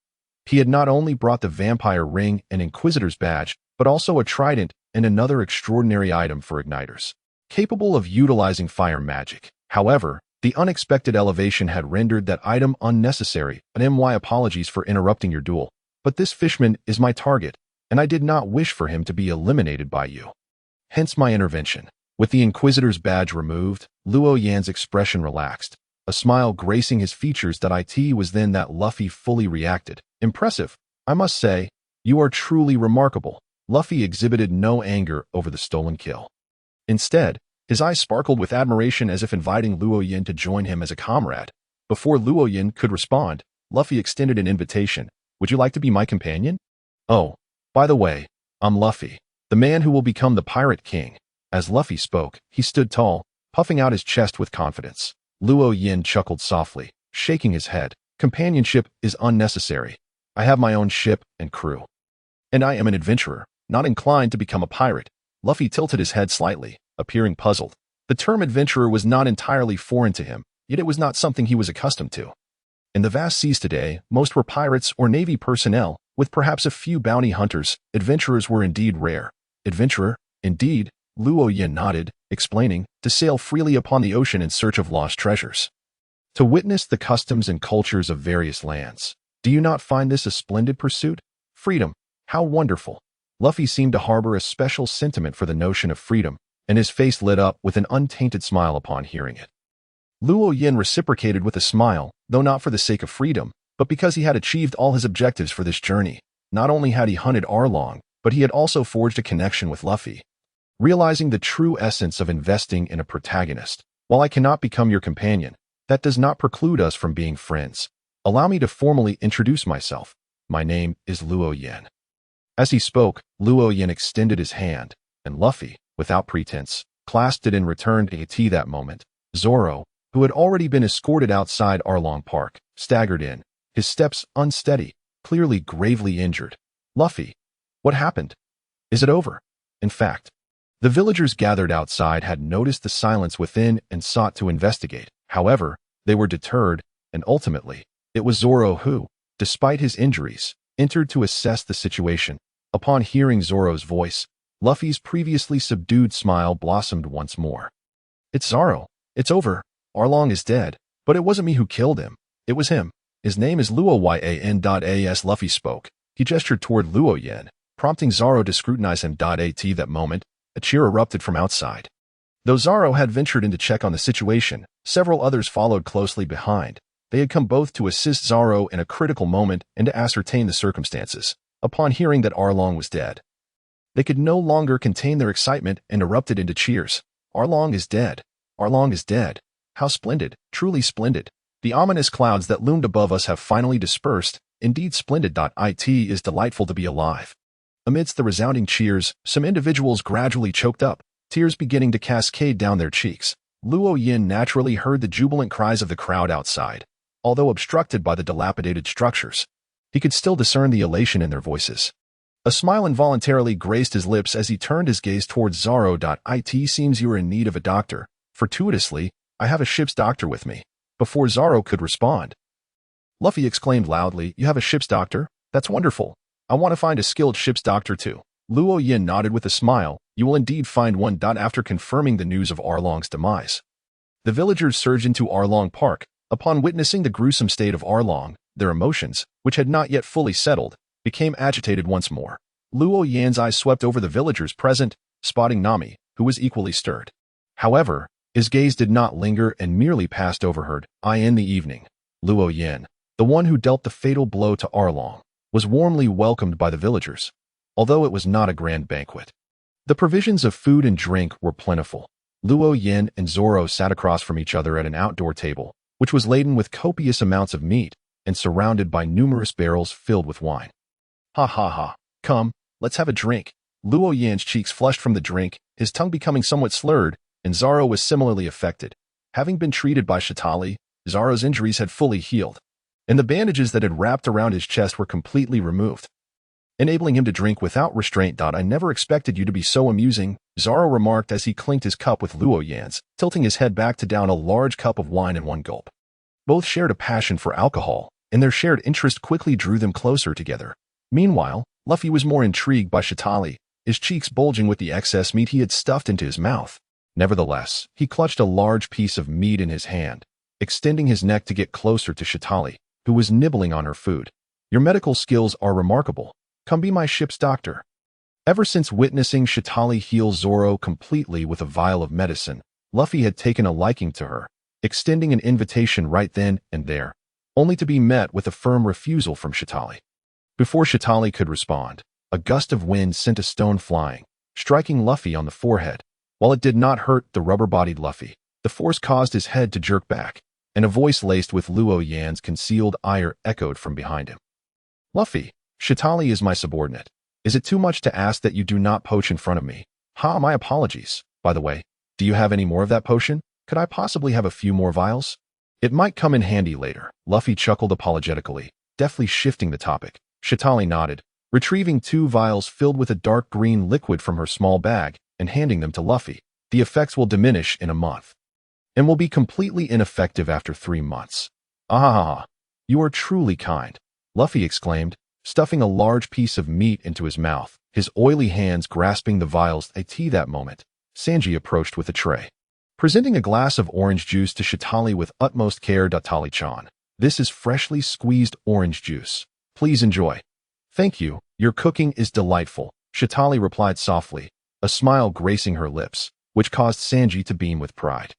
Speaker 1: He had not only brought the vampire ring and Inquisitor's badge, but also a trident and another extraordinary item for igniters, capable of utilizing fire magic. However, the unexpected elevation had rendered that item unnecessary. Apologies for interrupting your duel, but this fishman is my target, and I did not wish for him to be eliminated by you. Hence my intervention. With the Inquisitor's badge removed, Luo Yan's expression relaxed, a smile gracing his features. It was then that Luffy fully reacted. Impressive, I must say. You are truly remarkable. Luffy exhibited no anger over the stolen kill. Instead, his eyes sparkled with admiration as if inviting Luo Yin to join him as a comrade. Before Luo Yin could respond, Luffy extended an invitation. Would you like to be my companion? Oh, by the way, I'm Luffy, the man who will become the Pirate King. As Luffy spoke, he stood tall, puffing out his chest with confidence. Luo Yin chuckled softly, shaking his head. Companionship is unnecessary. I have my own ship and crew. And I am an adventurer. not inclined to become a pirate. Luffy tilted his head slightly, appearing puzzled. The term adventurer was not entirely foreign to him, yet it was not something he was accustomed to. In the vast seas today, most were pirates or navy personnel, with perhaps a few bounty hunters. Adventurers were indeed rare. Adventurer, indeed, Luo Yin nodded, explaining, to sail freely upon the ocean in search of lost treasures. To witness the customs and cultures of various lands. Do you not find this a splendid pursuit? Freedom, how wonderful. Luffy seemed to harbor a special sentiment for the notion of freedom, and his face lit up with an untainted smile upon hearing it. Luo Yin reciprocated with a smile, though not for the sake of freedom, but because he had achieved all his objectives for this journey. Not only had he hunted Arlong, but he had also forged a connection with Luffy. Realizing the true essence of investing in a protagonist. While I cannot become your companion, that does not preclude us from being friends. Allow me to formally introduce myself. My name is Luo Yin. As he spoke, Luo Yin extended his hand, and Luffy, without pretense, clasped it in return. At that moment, Zoro, who had already been escorted outside Arlong Park, staggered in, his steps unsteady, clearly gravely injured. Luffy, what happened? Is it over? In fact, the villagers gathered outside had noticed the silence within and sought to investigate. However, they were deterred, and ultimately, it was Zoro who, despite his injuries, entered to assess the situation. Upon hearing Zoro's voice, Luffy's previously subdued smile blossomed once more. It's Zoro. It's over. Arlong is dead, but it wasn't me who killed him. It was him. His name is Luo Yan. As Luffy spoke, he gestured toward Luo Yin, prompting Zoro to scrutinize him. At that moment, a cheer erupted from outside. Though Zoro had ventured in to check on the situation, several others followed closely behind. They had come both to assist Zoro in a critical moment and to ascertain the circumstances. Upon hearing that Arlong was dead, they could no longer contain their excitement and erupted into cheers. Arlong is dead. Arlong is dead. How splendid, truly splendid. The ominous clouds that loomed above us have finally dispersed. Indeed splendid. It is delightful to be alive. Amidst the resounding cheers, some individuals gradually choked up, tears beginning to cascade down their cheeks. Luo Yin naturally heard the jubilant cries of the crowd outside. Although obstructed by the dilapidated structures, he could still discern the elation in their voices. A smile involuntarily graced his lips as he turned his gaze towards Zoro. It seems you are in need of a doctor. Fortuitously, I have a ship's doctor with me. Before Zoro could respond, Luffy exclaimed loudly, You have a ship's doctor? That's wonderful. I want to find a skilled ship's doctor too. Luo Yin nodded with a smile. You will indeed find one. After confirming the news of Arlong's demise, the villagers surged into Arlong Park. Upon witnessing the gruesome state of Arlong, their emotions, which had not yet fully settled, became agitated once more. Luo Yan's eyes swept over the villagers present, spotting Nami, who was equally stirred. However, his gaze did not linger and merely passed over her. In the evening, Luo Yan, the one who dealt the fatal blow to Arlong, was warmly welcomed by the villagers, although it was not a grand banquet. The provisions of food and drink were plentiful. Luo Yan and Zoro sat across from each other at an outdoor table, which was laden with copious amounts of meat and surrounded by numerous barrels filled with wine. Ha ha ha. Come, let's have a drink. Luo Yan's cheeks flushed from the drink, his tongue becoming somewhat slurred, and Zoro was similarly affected. Having been treated by Shatali, Zoro's injuries had fully healed, and the bandages that had wrapped around his chest were completely removed, enabling him to drink without restraint. I never expected you to be so amusing, Zoro remarked as he clinked his cup with Luo Yan's, tilting his head back to down a large cup of wine in one gulp. Both shared a passion for alcohol, and their shared interest quickly drew them closer together. Meanwhile, Luffy was more intrigued by Shatali, his cheeks bulging with the excess meat he had stuffed into his mouth. Nevertheless, he clutched a large piece of meat in his hand, extending his neck to get closer to Shatali, who was nibbling on her food. Your medical skills are remarkable. Come be my ship's doctor. Ever since witnessing Shatali heal Zoro completely with a vial of medicine, Luffy had taken a liking to her, extending an invitation right then and there, only to be met with a firm refusal from Shatali. Before Shatali could respond, a gust of wind sent a stone flying, striking Luffy on the forehead. While it did not hurt the rubber-bodied Luffy, the force caused his head to jerk back, and a voice laced with Luo Yan's concealed ire echoed from behind him. Luffy, Shatali is my subordinate. Is it too much to ask that you do not poach in front of me? My apologies. By the way, do you have any more of that potion? Could I possibly have a few more vials? It might come in handy later. Luffy chuckled apologetically, deftly shifting the topic. Shatali nodded. retrieving 2 vials filled with a dark green liquid from her small bag and handing them to Luffy. The effects will diminish in a month and will be completely ineffective after 3 months. Ah, you are truly kind, Luffy exclaimed, stuffing a large piece of meat into his mouth, his oily hands grasping the vials. At that moment, Sanji approached with a tray, presenting a glass of orange juice to Shitali with utmost care. Tali-chan, this is freshly squeezed orange juice. Please enjoy. Thank you, your cooking is delightful, Shitali replied softly, a smile gracing her lips, which caused Sanji to beam with pride.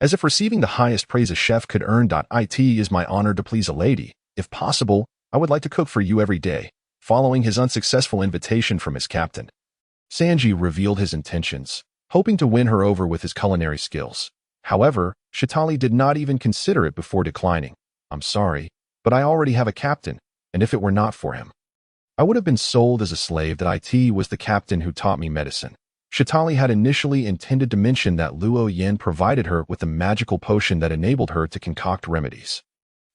Speaker 1: As if receiving the highest praise a chef could earn. It is my honor to please a lady. If possible, I would like to cook for you every day. Following his unsuccessful invitation from his captain, Sanji revealed his intentions, hoping to win her over with his culinary skills. However, Shitali did not even consider it before declining. I'm sorry, but I already have a captain, and if it were not for him, I would have been sold as a slave. It was the captain who taught me medicine. Shitali had initially intended to mention that Luo Yin provided her with a magical potion that enabled her to concoct remedies.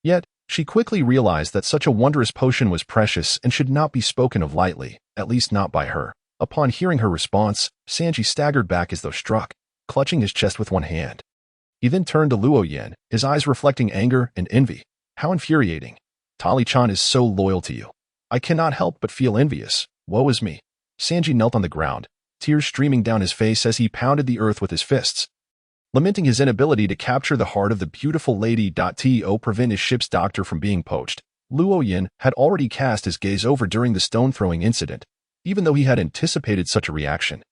Speaker 1: Yet, she quickly realized that such a wondrous potion was precious and should not be spoken of lightly, at least not by her. Upon hearing her response, Sanji staggered back as though struck, clutching his chest with one hand. He then turned to Luo Yin, his eyes reflecting anger and envy. How infuriating. Tali-chan is so loyal to you. I cannot help but feel envious. Woe is me. Sanji knelt on the ground, tears streaming down his face as he pounded the earth with his fists, lamenting his inability to capture the heart of the beautiful lady. To prevent his ship's doctor from being poached, Luo Yin had already cast his gaze over during the stone-throwing incident. Even though he had anticipated such a reaction,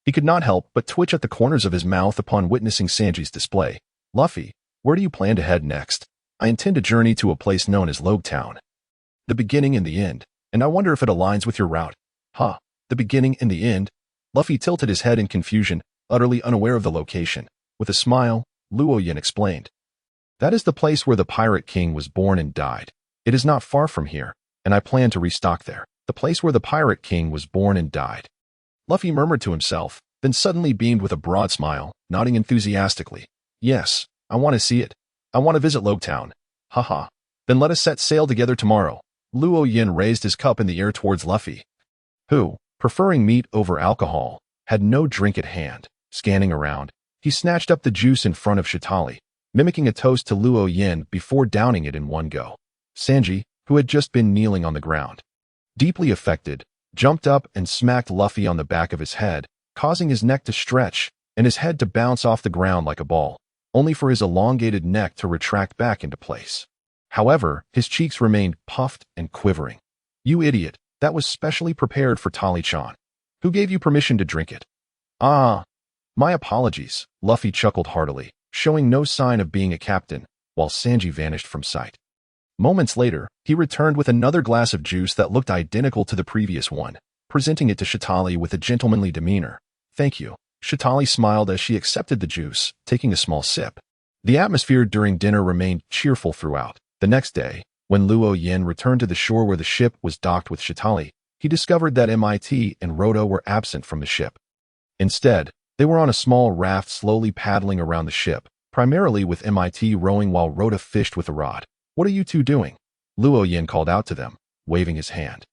Speaker 1: he could not help but twitch at the corners of his mouth upon witnessing Sanji's display. Luffy, where do you plan to head next? I intend to journey to a place known as Log Town. The beginning and the end, and I wonder if it aligns with your route. Huh, the beginning and the end? Luffy tilted his head in confusion, utterly unaware of the location. With a smile, Luo Yin explained. That is the place where the Pirate King was born and died. It is not far from here, and I plan to restock there. The place where the Pirate King was born and died. Luffy murmured to himself, then suddenly beamed with a broad smile, nodding enthusiastically. Yes, I want to see it. I want to visit Log Town. Haha. Then let us set sail together tomorrow. Luo Yin raised his cup in the air towards Luffy, who, preferring meat over alcohol, had no drink at hand. Scanning around, he snatched up the juice in front of Shitali, mimicking a toast to Luo Yin before downing it in one go. Sanji, who had just been kneeling on the ground, deeply affected, jumped up and smacked Luffy on the back of his head, causing his neck to stretch and his head to bounce off the ground like a ball, only for his elongated neck to retract back into place. However, his cheeks remained puffed and quivering. You idiot, that was specially prepared for Tali-chan. Who gave you permission to drink it? Ah, my apologies, Luffy chuckled heartily, showing no sign of being a captain, while Sanji vanished from sight. Moments later, he returned with another glass of juice that looked identical to the previous one, presenting it to Shitali with a gentlemanly demeanor. Thank you. Shitali smiled as she accepted the juice, taking a small sip. The atmosphere during dinner remained cheerful throughout. The next day, when Luo Yin returned to the shore where the ship was docked with Shitali, he discovered that MIT and Rhoda were absent from the ship. Instead, they were on a small raft slowly paddling around the ship, primarily with MIT rowing while Rhoda fished with a rod. What are you two doing? Luo Yin called out to them, waving his hand.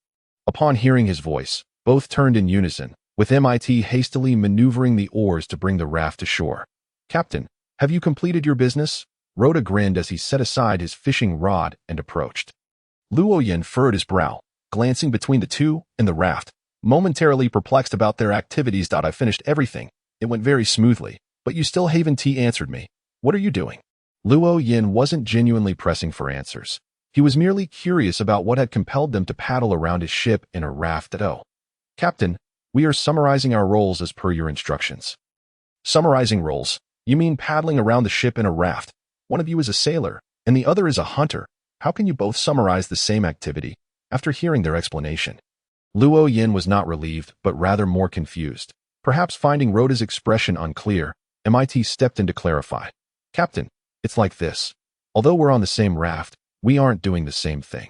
Speaker 1: Upon hearing his voice, both turned in unison, with MIT hastily maneuvering the oars to bring the raft to shore. Captain, have you completed your business? Rhoda grinned as he set aside his fishing rod and approached. Luo Yin furrowed his brow, glancing between the two and the raft, momentarily perplexed about their activities. I finished everything. It went very smoothly, but you still haven't answered me. What are you doing? Luo Yin wasn't genuinely pressing for answers. He was merely curious about what had compelled them to paddle around his ship in a raft. Captain, we are summarizing our roles as per your instructions. Summarizing roles? You mean paddling around the ship in a raft? One of you is a sailor, and the other is a hunter. How can you both summarize the same activity? After hearing their explanation, Luo Yin was not relieved, but rather more confused. Perhaps finding Rhoda's expression unclear, MIT stepped in to clarify. Captain, it's like this. Although we're on the same raft, we aren't doing the same thing.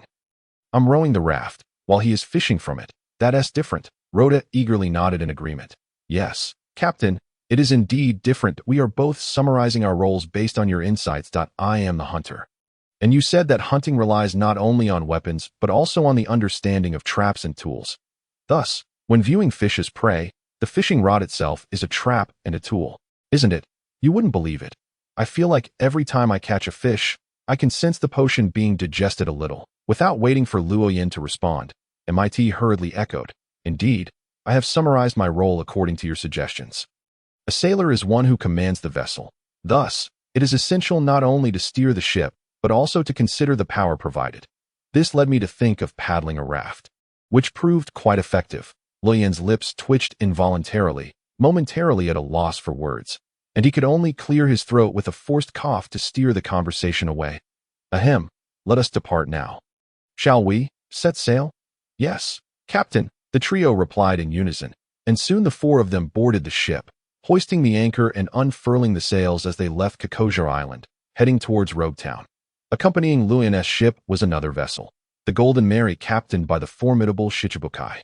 Speaker 1: I'm rowing the raft, while he is fishing from it. That's different. Rhoda eagerly nodded in agreement. Yes, Captain, it is indeed different. We are both summarizing our roles based on your insights. I am the hunter, And you said that hunting relies not only on weapons, but also on the understanding of traps and tools. Thus, when viewing fish as prey, the fishing rod itself is a trap and a tool, isn't it? You wouldn't believe it. I feel like every time I catch a fish, I can sense the potion being digested a little. Without waiting for Luo Yin to respond, MIT hurriedly echoed, "Indeed, I have summarized my role according to your suggestions. A sailor is one who commands the vessel. Thus, it is essential not only to steer the ship, but also to consider the power provided. This led me to think of paddling a raft, which proved quite effective." Luo Yin's lips twitched involuntarily, momentarily at a loss for words, and he could only clear his throat with a forced cough to steer the conversation away. "Ahem, let us depart now." "Shall we set sail?" "Yes, Captain," the trio replied in unison, and soon the four of them boarded the ship, hoisting the anchor and unfurling the sails as they left Kokoja Island, heading towards Rogue Town. Accompanying Luo Yin's ship was another vessel, the Golden Mary, captained by the formidable Shichibukai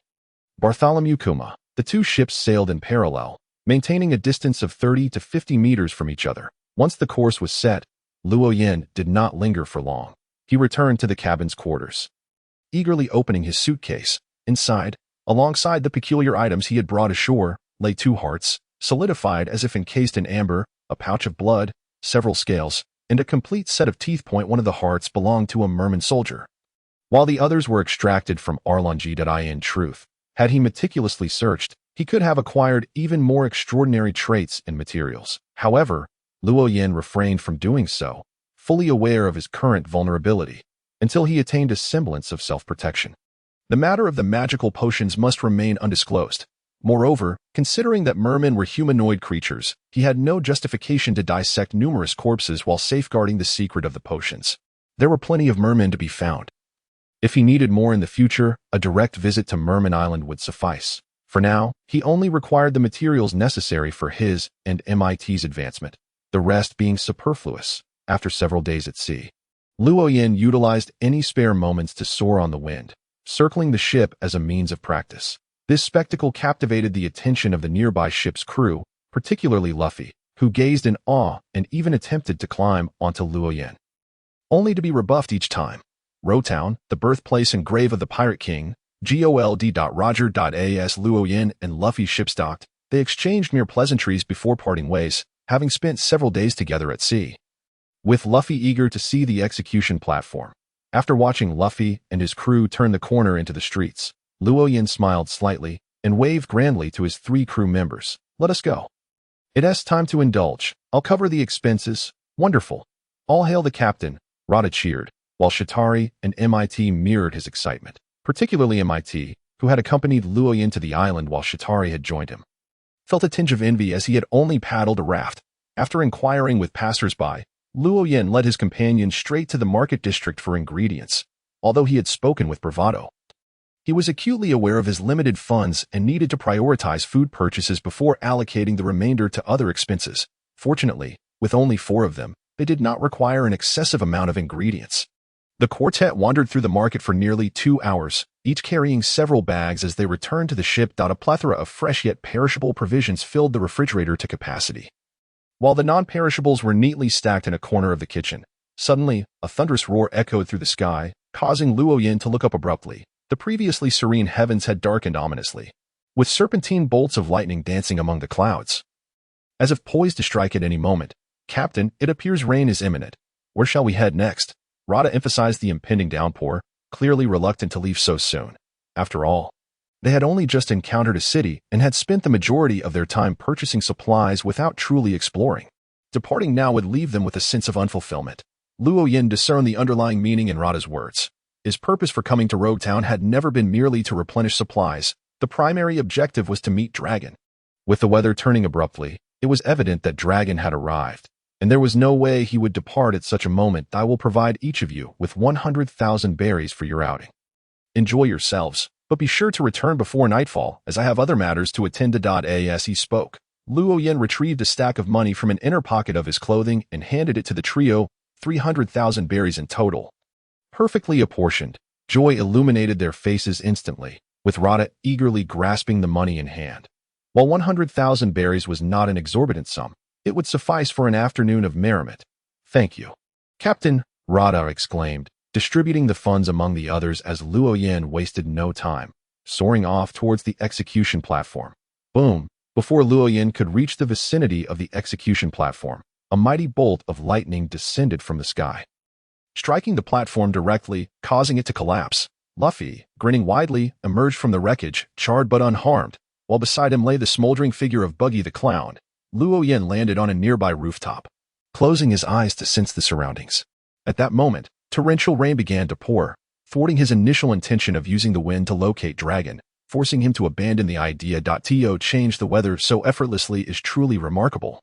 Speaker 1: Bartholomew Kuma. The two ships sailed in parallel, maintaining a distance of 30 to 50 meters from each other. Once the course was set, Luo Yin did not linger for long. He returned to the cabin's quarters, eagerly opening his suitcase. Inside, alongside the peculiar items he had brought ashore, lay 2 hearts, solidified as if encased in amber, a pouch of blood, several scales, and a complete set of teeth. One of the hearts belonged to a merman soldier, while the others were extracted from Arlonji. In truth, had he meticulously searched, he could have acquired even more extraordinary traits and materials. However, Luo Yin refrained from doing so, fully aware of his current vulnerability, until he attained a semblance of self-protection. The matter of the magical potions must remain undisclosed. Moreover, considering that mermen were humanoid creatures, he had no justification to dissect numerous corpses while safeguarding the secret of the potions. There were plenty of mermen to be found. If he needed more in the future, a direct visit to Merman Island would suffice. For now, he only required the materials necessary for his and MIT's advancement, the rest being superfluous. After several days at sea, Luo Yin utilized any spare moments to soar on the wind, circling the ship as a means of practice. This spectacle captivated the attention of the nearby ship's crew, particularly Luffy, who gazed in awe and even attempted to climb onto Luo Yin, only to be rebuffed each time. Rogue Town, the birthplace and grave of the Pirate King, Gold.Roger.as. Luo Yin and Luffy ship-stocked. They exchanged mere pleasantries before parting ways, having spent several days together at sea, with Luffy eager to see the execution platform. After watching Luffy and his crew turn the corner into the streets, Luo Yin smiled slightly and waved grandly to his 3 crew members. "Let us go. It's time to indulge. I'll cover the expenses." "Wonderful. All hail the captain," Rada cheered, while Shatari and MIT mirrored his excitement, particularly MIT, who had accompanied Luo Yin to the island while Shatari had joined him, felt a tinge of envy as he had only paddled a raft. After inquiring with passers-by, Luo Yin led his companions straight to the market district for ingredients. Although he had spoken with bravado, he was acutely aware of his limited funds and needed to prioritize food purchases before allocating the remainder to other expenses. Fortunately, with only 4 of them, they did not require an excessive amount of ingredients. The quartet wandered through the market for nearly 2 hours, each carrying several bags as they returned to the ship. A plethora of fresh yet perishable provisions filled the refrigerator to capacity, while the non-perishables were neatly stacked in a corner of the kitchen. Suddenly, a thunderous roar echoed through the sky, causing Luo Yin to look up abruptly. The previously serene heavens had darkened ominously, with serpentine bolts of lightning dancing among the clouds, as if poised to strike at any moment. "Captain, it appears rain is imminent. Where shall we head next?" Rada emphasized the impending downpour, clearly reluctant to leave so soon. After all, they had only just encountered a city and had spent the majority of their time purchasing supplies without truly exploring. Departing now would leave them with a sense of unfulfillment. Luo Yin discerned the underlying meaning in Rada's words. His purpose for coming to Rogue Town had never been merely to replenish supplies. The primary objective was to meet Dragon. With the weather turning abruptly, it was evident that Dragon had arrived, and there was no way he would depart at such a moment. "I will provide each of you with 100,000 berries for your outing. Enjoy yourselves, but be sure to return before nightfall, as I have other matters to attend to." As he spoke, Luo Yin retrieved a stack of money from an inner pocket of his clothing and handed it to the trio, 300,000 berries in total, perfectly apportioned. Joy illuminated their faces instantly, with Rada eagerly grasping the money in hand. While 100,000 berries was not an exorbitant sum, it would suffice for an afternoon of merriment. "Thank you, Captain," Rada exclaimed, distributing the funds among the others as Luo Yin wasted no time, soaring off towards the execution platform. Boom! Before Luo Yin could reach the vicinity of the execution platform, a mighty bolt of lightning descended from the sky, striking the platform directly, causing it to collapse. Luffy, grinning widely, emerged from the wreckage, charred but unharmed, while beside him lay the smoldering figure of Buggy the Clown. Luo Yin landed on a nearby rooftop, closing his eyes to sense the surroundings. At that moment, torrential rain began to pour, thwarting his initial intention of using the wind to locate Dragon, forcing him to abandon the idea. To change the weather so effortlessly is truly remarkable.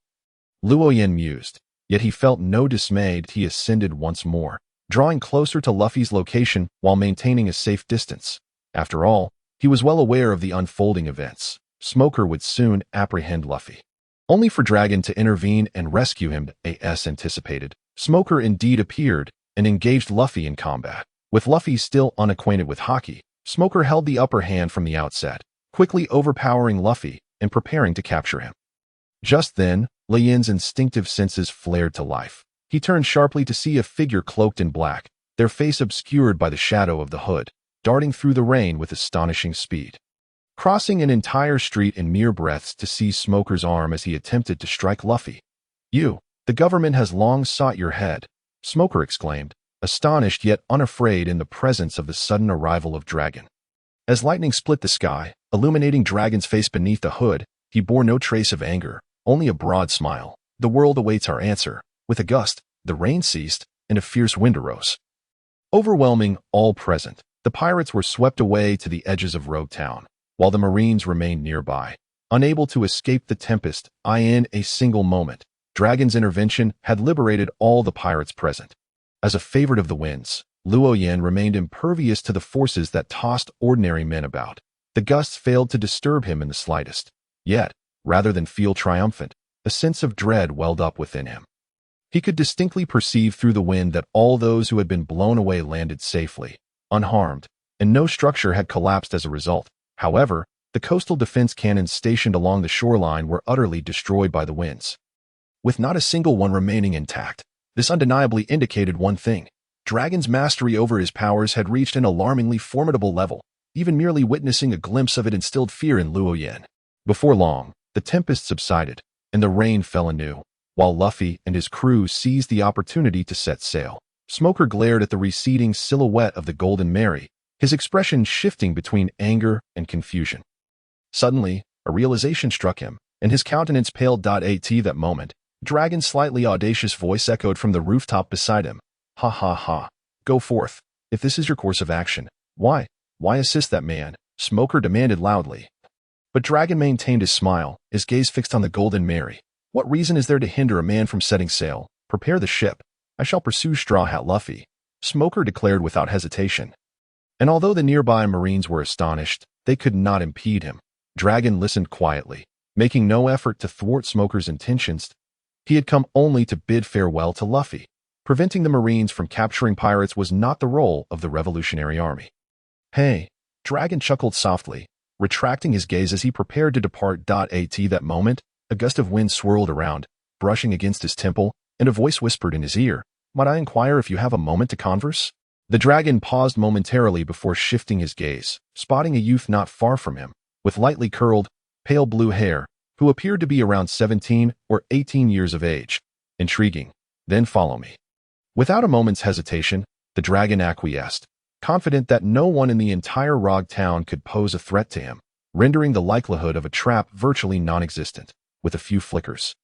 Speaker 1: Luo Yin mused, yet he felt no dismay. He ascended once more, drawing closer to Luffy's location while maintaining a safe distance. After all, he was well aware of the unfolding events. Smoker would soon apprehend Luffy, only for Dragon to intervene and rescue him. As anticipated, Smoker indeed appeared and engaged Luffy in combat. With Luffy still unacquainted with Haki, Smoker held the upper hand from the outset, quickly overpowering Luffy and preparing to capture him. Just then, Luo Yin's instinctive senses flared to life. He turned sharply to see a figure cloaked in black, their face obscured by the shadow of the hood, darting through the rain with astonishing speed, crossing an entire street in mere breaths to seize Smoker's arm as he attempted to strike Luffy. "You, the government has long sought your head," Smoker exclaimed, astonished yet unafraid in the presence of the sudden arrival of Dragon. As lightning split the sky, illuminating Dragon's face beneath the hood, he bore no trace of anger, only a broad smile. "The world awaits our answer." With a gust, the rain ceased, and a fierce wind arose, overwhelming all present. The pirates were swept away to the edges of Rogue Town, while the Marines remained nearby, unable to escape the tempest. In a single moment, Dragon's intervention had liberated all the pirates present. As a favorite of the winds, Luo Yin remained impervious to the forces that tossed ordinary men about. The gusts failed to disturb him in the slightest. Yet, rather than feel triumphant, a sense of dread welled up within him. He could distinctly perceive through the wind that all those who had been blown away landed safely, unharmed, and no structure had collapsed as a result. However, the coastal defense cannons stationed along the shoreline were utterly destroyed by the winds, with not a single one remaining intact. This undeniably indicated one thing: Dragon's mastery over his powers had reached an alarmingly formidable level. Even merely witnessing a glimpse of it instilled fear in Luo Yin. Before long, the tempest subsided, and the rain fell anew, while Luffy and his crew seized the opportunity to set sail. Smoker glared at the receding silhouette of the Golden Mary, his expression shifting between anger and confusion. Suddenly, a realization struck him, and his countenance paled. At that moment, Dragon's slightly audacious voice echoed from the rooftop beside him. "Ha ha ha. Go forth. If this is your course of action, why assist that man?" Smoker demanded loudly. But Dragon maintained his smile, his gaze fixed on the Golden Mary. "What reason is there to hinder a man from setting sail? Prepare the ship. I shall pursue Straw Hat Luffy," Smoker declared without hesitation. And although the nearby Marines were astonished, they could not impede him. Dragon listened quietly, making no effort to thwart Smoker's intentions. He had come only to bid farewell to Luffy. Preventing the Marines from capturing pirates was not the role of the Revolutionary Army. "Hey," Dragon chuckled softly, retracting his gaze as he prepared to depart. At that moment, a gust of wind swirled around, brushing against his temple, and a voice whispered in his ear, "Might I inquire if you have a moment to converse?" The Dragon paused momentarily before shifting his gaze, spotting a youth not far from him, with lightly curled, pale blue hair, who appeared to be around 17 or 18 years of age. "Intriguing. Then follow me." Without a moment's hesitation, the Dragon acquiesced, confident that no one in the entire Rogue Town could pose a threat to him, rendering the likelihood of a trap virtually non-existent, with a few flickers.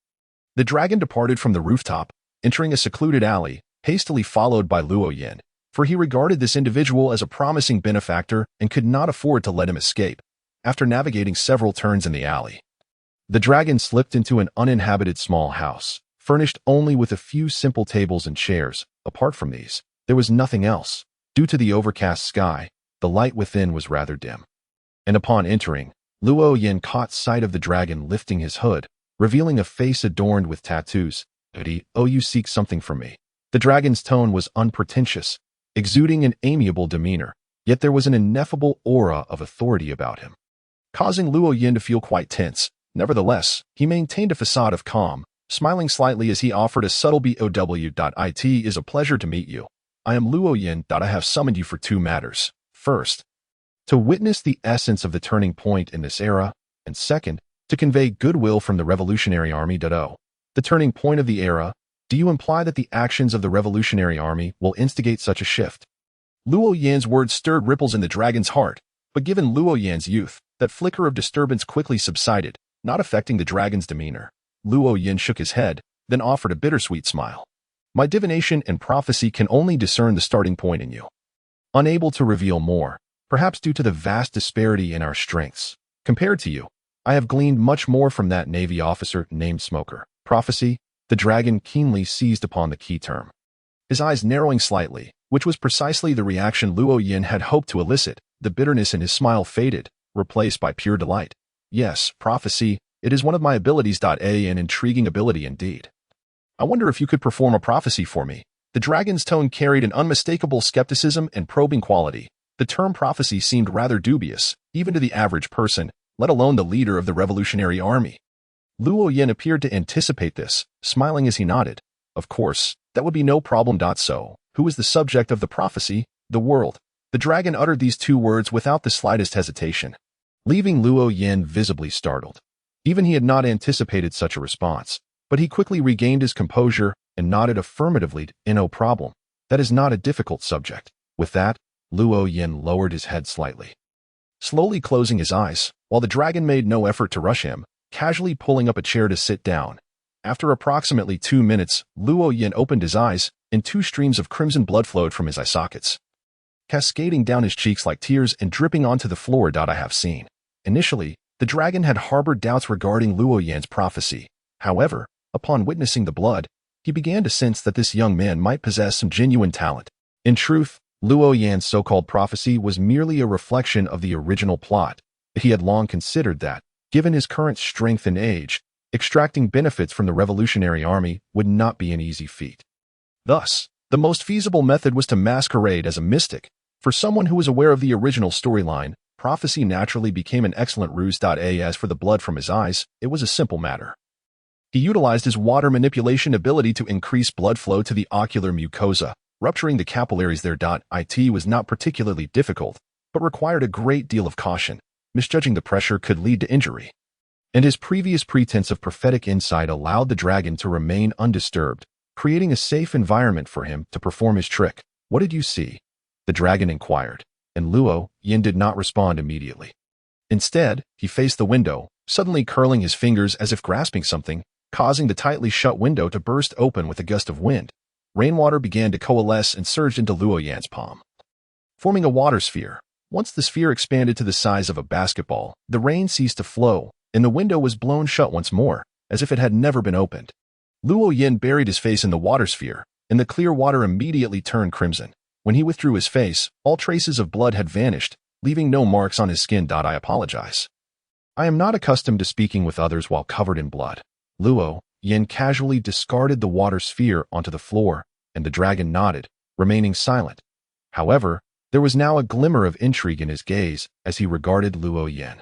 Speaker 1: The Dragon departed from the rooftop, entering a secluded alley, hastily followed by Luo Yin, for he regarded this individual as a promising benefactor and could not afford to let him escape. After navigating several turns in the alley, the Dragon slipped into an uninhabited small house, furnished only with a few simple tables and chairs. Apart from these, there was nothing else. Due to the overcast sky, the light within was rather dim. And upon entering, Luo Yin caught sight of the Dragon lifting his hood, revealing a face adorned with tattoos. "Oh, you seek something from me." The Dragon's tone was unpretentious, exuding an amiable demeanor, yet there was an ineffable aura of authority about him, causing Luo Yin to feel quite tense. Nevertheless, he maintained a facade of calm, smiling slightly as he offered a subtle "BOW. It is a pleasure to meet you." I am Luo Yin. I have summoned you for two matters. First, to witness the essence of the turning point in this era, and second, to convey goodwill from the Revolutionary Army. The turning point of the era, do you imply that the actions of the Revolutionary Army will instigate such a shift? Luo Yan's words stirred ripples in the dragon's heart, but given Luo Yan's youth, that flicker of disturbance quickly subsided, not affecting the dragon's demeanor. Luo Yan shook his head, then offered a bittersweet smile. My divination and prophecy can only discern the starting point in you. Unable to reveal more, perhaps due to the vast disparity in our strengths. Compared to you, I have gleaned much more from that Navy officer named Smoker. Prophecy, the dragon keenly seized upon the key term. His eyes narrowing slightly, which was precisely the reaction Luo Yan had hoped to elicit. The bitterness in his smile faded, replaced by pure delight. Yes, prophecy, it is one of my abilities. An intriguing ability indeed. I wonder if you could perform a prophecy for me. The dragon's tone carried an unmistakable skepticism and probing quality. The term prophecy seemed rather dubious, even to the average person, let alone the leader of the Revolutionary Army. Luo Yan appeared to anticipate this, smiling as he nodded. Of course, that would be no problem. So, who is the subject of the prophecy? The world. The dragon uttered these two words without the slightest hesitation, leaving Luo Yan visibly startled. Even he had not anticipated such a response, but he quickly regained his composure and nodded affirmatively. No problem. That is not a difficult subject. With that, Luo Yan lowered his head slightly, slowly closing his eyes, while the dragon made no effort to rush him, casually pulling up a chair to sit down. After approximately 2 minutes, Luo Yan opened his eyes, and 2 streams of crimson blood flowed from his eye sockets, cascading down his cheeks like tears and dripping onto the floor. I have seen. Initially, the dragon had harbored doubts regarding Luo Yan's prophecy. However, upon witnessing the blood, he began to sense that this young man might possess some genuine talent. In truth, Luo Yan's so-called prophecy was merely a reflection of the original plot. He had long considered that, given his current strength and age, extracting benefits from the Revolutionary Army would not be an easy feat. Thus, the most feasible method was to masquerade as a mystic. For someone who was aware of the original storyline, prophecy naturally became an excellent ruse. As for the blood from his eyes, it was a simple matter. He utilized his water manipulation ability to increase blood flow to the ocular mucosa, rupturing the capillaries there. It was not particularly difficult, but required a great deal of caution. Misjudging the pressure could lead to injury. And his previous pretense of prophetic insight allowed the dragon to remain undisturbed, creating a safe environment for him to perform his trick. What did you see? The dragon inquired, and Luo Yan did not respond immediately. Instead, he faced the window, suddenly curling his fingers as if grasping something, causing the tightly shut window to burst open with a gust of wind. Rainwater began to coalesce and surged into Luo Yan's palm, forming a water sphere. Once the sphere expanded to the size of a basketball, the rain ceased to flow, and the window was blown shut once more, as if it had never been opened. Luo Yan buried his face in the water sphere, and the clear water immediately turned crimson. When he withdrew his face, all traces of blood had vanished, leaving no marks on his skin. I apologize. I am not accustomed to speaking with others while covered in blood. Luo Yan casually discarded the water sphere onto the floor, and the dragon nodded, remaining silent. However, there was now a glimmer of intrigue in his gaze as he regarded Luo Yan.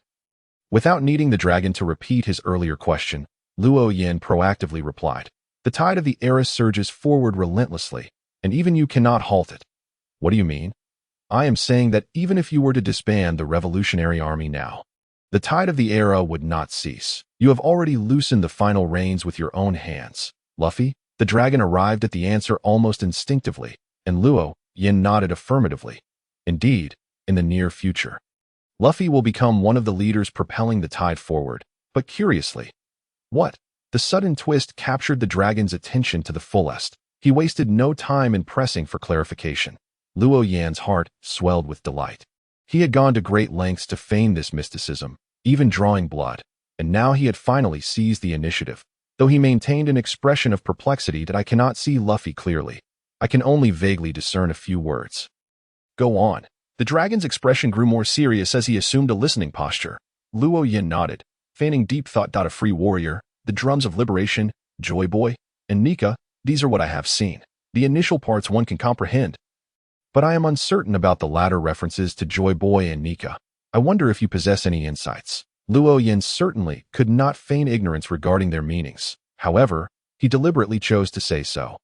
Speaker 1: Without needing the dragon to repeat his earlier question, Luo Yan proactively replied, "The tide of the era surges forward relentlessly, and even you cannot halt it." What do you mean? I am saying that even if you were to disband the Revolutionary Army now, the tide of the era would not cease. You have already loosened the final reins with your own hands. Luffy, the dragon arrived at the answer almost instinctively, and Luo Yan nodded affirmatively. Indeed, in the near future, Luffy will become one of the leaders propelling the tide forward. But curiously, what? The sudden twist captured the dragon's attention to the fullest. He wasted no time in pressing for clarification. Luo Yan's heart swelled with delight. He had gone to great lengths to feign this mysticism, even drawing blood, and now he had finally seized the initiative. Though he maintained an expression of perplexity that I cannot see Luffy clearly, I can only vaguely discern a few words. Go on. The dragon's expression grew more serious as he assumed a listening posture. Luo Yan nodded, feigning deep thought. A free warrior, the drums of liberation, Joy Boy, and Nika, these are what I have seen. The initial parts one can comprehend, but I am uncertain about the latter references to Joy Boy and Nika. I wonder if you possess any insights. Luo Yan certainly could not feign ignorance regarding their meanings. However, he deliberately chose to say so.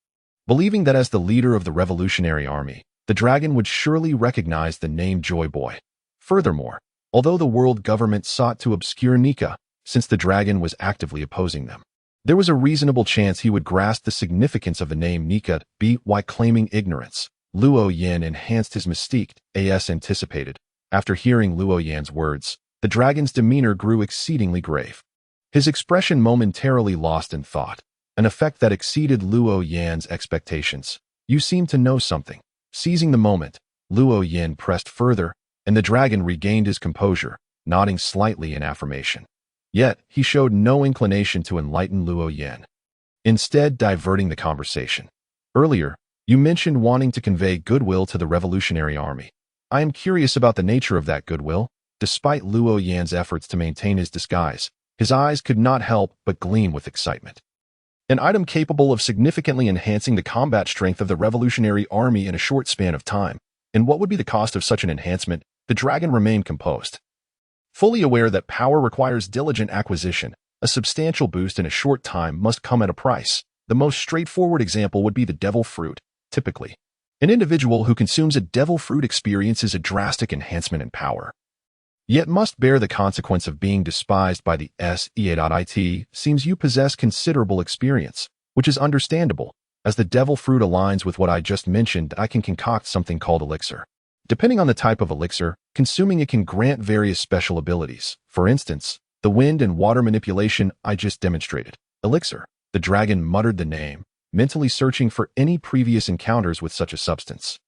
Speaker 1: believing that as the leader of the revolutionary army, the dragon would surely recognize the name Joy Boy. Furthermore, although the world government sought to obscure Nika, since the dragon was actively opposing them, there was a reasonable chance he would grasp the significance of the name Nika by claiming ignorance. Luo Yan enhanced his mystique, as anticipated. After hearing Luo Yan's words, the dragon's demeanor grew exceedingly grave. His expression momentarily lost in thought, an effect that exceeded Luo Yan's expectations. You seem to know something. Seizing the moment, Luo Yan pressed further, and the dragon regained his composure, nodding slightly in affirmation. Yet, he showed no inclination to enlighten Luo Yan, instead diverting the conversation. Earlier, you mentioned wanting to convey goodwill to the revolutionary army. I am curious about the nature of that goodwill. Despite Luo Yan's efforts to maintain his disguise, his eyes could not help but gleam with excitement. An item capable of significantly enhancing the combat strength of the revolutionary army in a short span of time. And what would be the cost of such an enhancement? The dragon remained composed. Fully aware that power requires diligent acquisition, a substantial boost in a short time must come at a price. The most straightforward example would be the devil fruit. Typically, an individual who consumes a devil fruit experiences a drastic enhancement in power, yet must bear the consequence of being despised by the SEA.IT. Seems you possess considerable experience, which is understandable, as the devil fruit aligns with what I just mentioned. I can concoct something called elixir. Depending on the type of elixir, consuming it can grant various special abilities. For instance, the wind and water manipulation I just demonstrated. Elixir. The dragon muttered the name, mentally searching for any previous encounters with such a substance.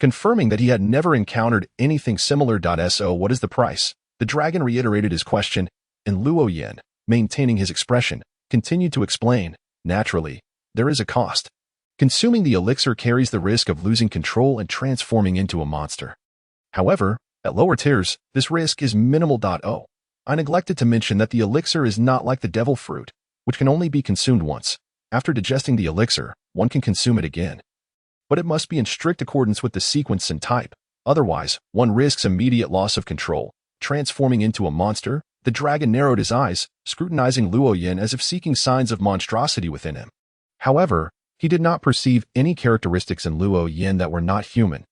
Speaker 1: Confirming that he had never encountered anything similar. So what is the price? The dragon reiterated his question, and Luo Yan, maintaining his expression, continued to explain. Naturally, there is a cost. Consuming the elixir carries the risk of losing control and transforming into a monster. However, at lower tiers, this risk is minimal. I neglected to mention that the elixir is not like the devil fruit, which can only be consumed once. After digesting the elixir, one can consume it again. But it must be in strict accordance with the sequence and type. Otherwise, one risks immediate loss of control, transforming into a monster. The dragon narrowed his eyes, scrutinizing Luo Yan as if seeking signs of monstrosity within him. However, he did not perceive any characteristics in Luo Yan that were not human.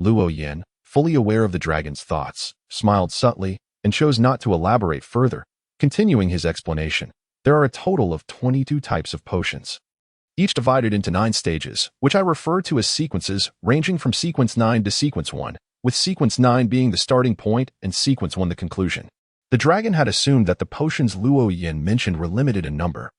Speaker 1: Luo Yan, fully aware of the dragon's thoughts, smiled subtly and chose not to elaborate further, continuing his explanation. There are a total of 22 types of potions, each divided into 9 stages, which I refer to as sequences, ranging from sequence 9 to sequence 1, with sequence 9 being the starting point and sequence 1 the conclusion. The dragon had assumed that the potions Luo Yan mentioned were limited in number,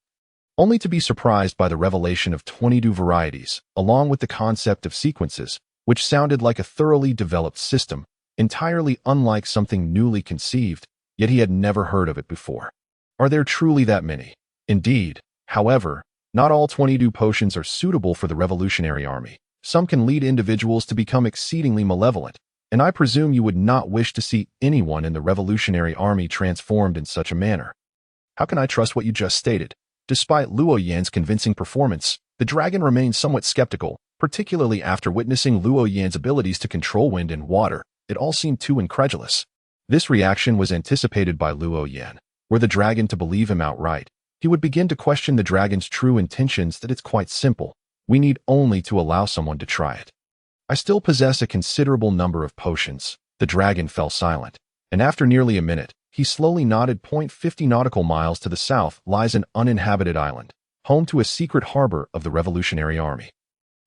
Speaker 1: only to be surprised by the revelation of 22 varieties, along with the concept of sequences, which sounded like a thoroughly developed system, entirely unlike something newly conceived, yet he had never heard of it before. Are there truly that many? Indeed. However, not all 22 potions are suitable for the revolutionary army. Some can lead individuals to become exceedingly malevolent, and I presume you would not wish to see anyone in the revolutionary army transformed in such a manner. How can I trust what you just stated? Despite Luo Yan's convincing performance, the dragon remained somewhat skeptical, particularly after witnessing Luo Yan's abilities to control wind and water. It all seemed too incredulous. This reaction was anticipated by Luo Yan. Were the dragon to believe him outright, he would begin to question the dragon's true intentions. That it's quite simple. We need only to allow someone to try it. I still possess a considerable number of potions. The dragon fell silent, and after nearly a minute, he slowly nodded. 50 nautical miles to the south lies an uninhabited island, home to a secret harbor of the revolutionary army.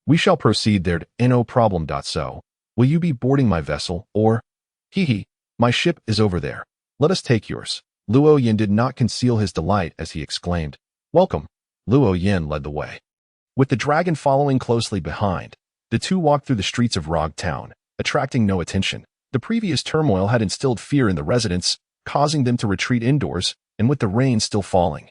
Speaker 1: We shall proceed there. No problem. So, will you be boarding my vessel, or? My ship is over there. Let us take yours. Luo Yan did not conceal his delight as he exclaimed, "Welcome." Luo Yan led the way, with the dragon following closely behind. The two walked through the streets of Rog Town, attracting no attention. The previous turmoil had instilled fear in the residents, causing them to retreat indoors, and with the rain still falling,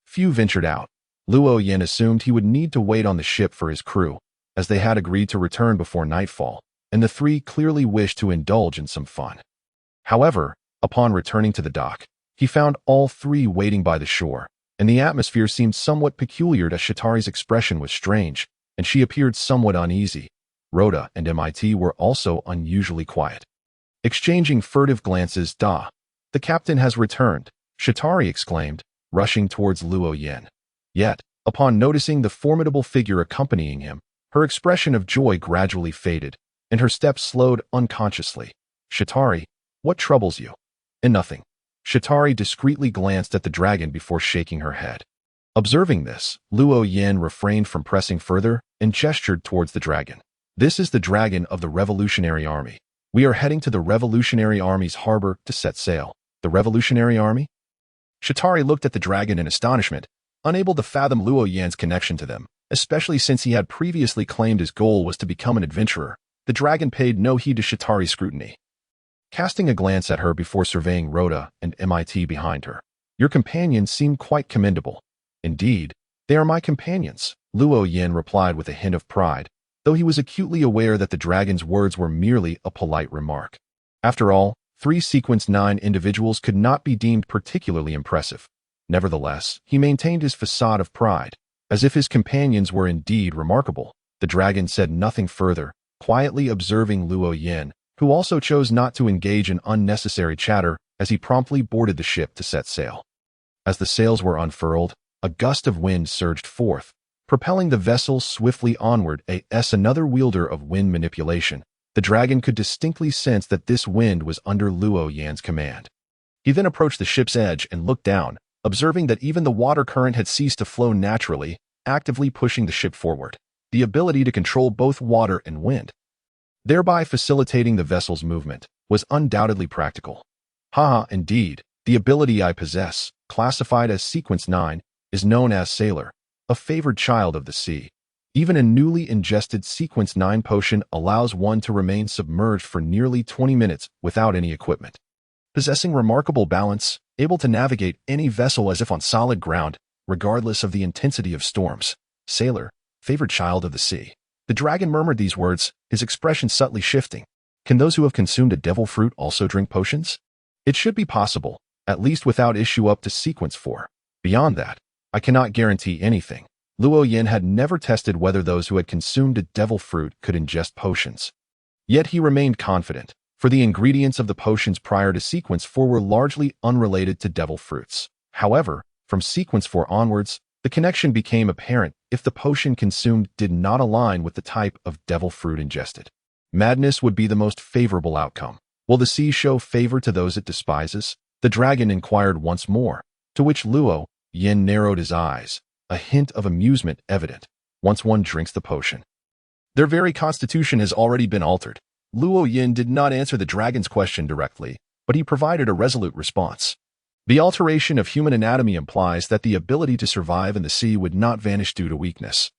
Speaker 1: few ventured out. Luo Yan assumed he would need to wait on the ship for his crew, as they had agreed to return before nightfall, and the three clearly wished to indulge in some fun. However, upon returning to the dock, he found all three waiting by the shore, and the atmosphere seemed somewhat peculiar. Shatari's expression was strange, and she appeared somewhat uneasy. Rhoda and MIT were also unusually quiet, exchanging furtive glances. The captain has returned, Shatari exclaimed, rushing towards Luo Yan. Yet, Upon noticing the formidable figure accompanying him, her expression of joy gradually faded, and her steps slowed unconsciously. "Shatari, what troubles you?" "And nothing." Shatari discreetly glanced at the dragon before shaking her head. Observing this, Luo Yin refrained from pressing further and gestured towards the dragon. "This is the dragon of the Revolutionary Army. We are heading to the Revolutionary Army's harbor to set sail." "The Revolutionary Army?" Shatari looked at the dragon in astonishment, unable to fathom Luo Yan's connection to them, especially since he had previously claimed his goal was to become an adventurer. The dragon paid no heed to Shatari's scrutiny, casting a glance at her before surveying Rhoda and MIT behind her. "Your companions seem quite commendable." "Indeed, they are my companions," Luo Yin replied with a hint of pride, though he was acutely aware that the dragon's words were merely a polite remark. After all, 3 Sequence 9 individuals could not be deemed particularly impressive. Nevertheless, he maintained his facade of pride, as if his companions were indeed remarkable. The dragon said nothing further, quietly observing Luo Yin, who also chose not to engage in unnecessary chatter as he promptly boarded the ship to set sail. As the sails were unfurled, a gust of wind surged forth, propelling the vessel swiftly onward. As another wielder of wind manipulation, the dragon could distinctly sense that this wind was under Luo Yan's command. He then approached the ship's edge and looked down, observing that even the water current had ceased to flow naturally, actively pushing the ship forward. The ability to control both water and wind, thereby facilitating the vessel's movement, was undoubtedly practical. Haha, indeed, the ability I possess, classified as Sequence 9, is known as Sailor, a favored child of the sea. Even a newly ingested Sequence 9 potion allows one to remain submerged for nearly 20 minutes without any equipment. Possessing remarkable balance, able to navigate any vessel as if on solid ground, regardless of the intensity of storms. Sailor, favored child of the sea. The dragon murmured these words, his expression subtly shifting. Can those who have consumed a devil fruit also drink potions? It should be possible, at least without issue up to Sequence 4. Beyond that, I cannot guarantee anything. Luo Yin had never tested whether those who had consumed a devil fruit could ingest potions. Yet he remained confident, for the ingredients of the potions prior to Sequence 4 were largely unrelated to devil fruits. However, from Sequence 4 onwards, the connection became apparent if the potion consumed did not align with the type of devil fruit ingested. Madness would be the most favorable outcome. Will the sea show favor to those it despises? The dragon inquired once more, to which Luo Yin narrowed his eyes, a hint of amusement evident. Once one drinks the potion, their very constitution has already been altered. Luo Yin did not answer the dragon's question directly, but he provided a resolute response. The alteration of human anatomy implies that the ability to survive in the sea would not vanish due to weakness,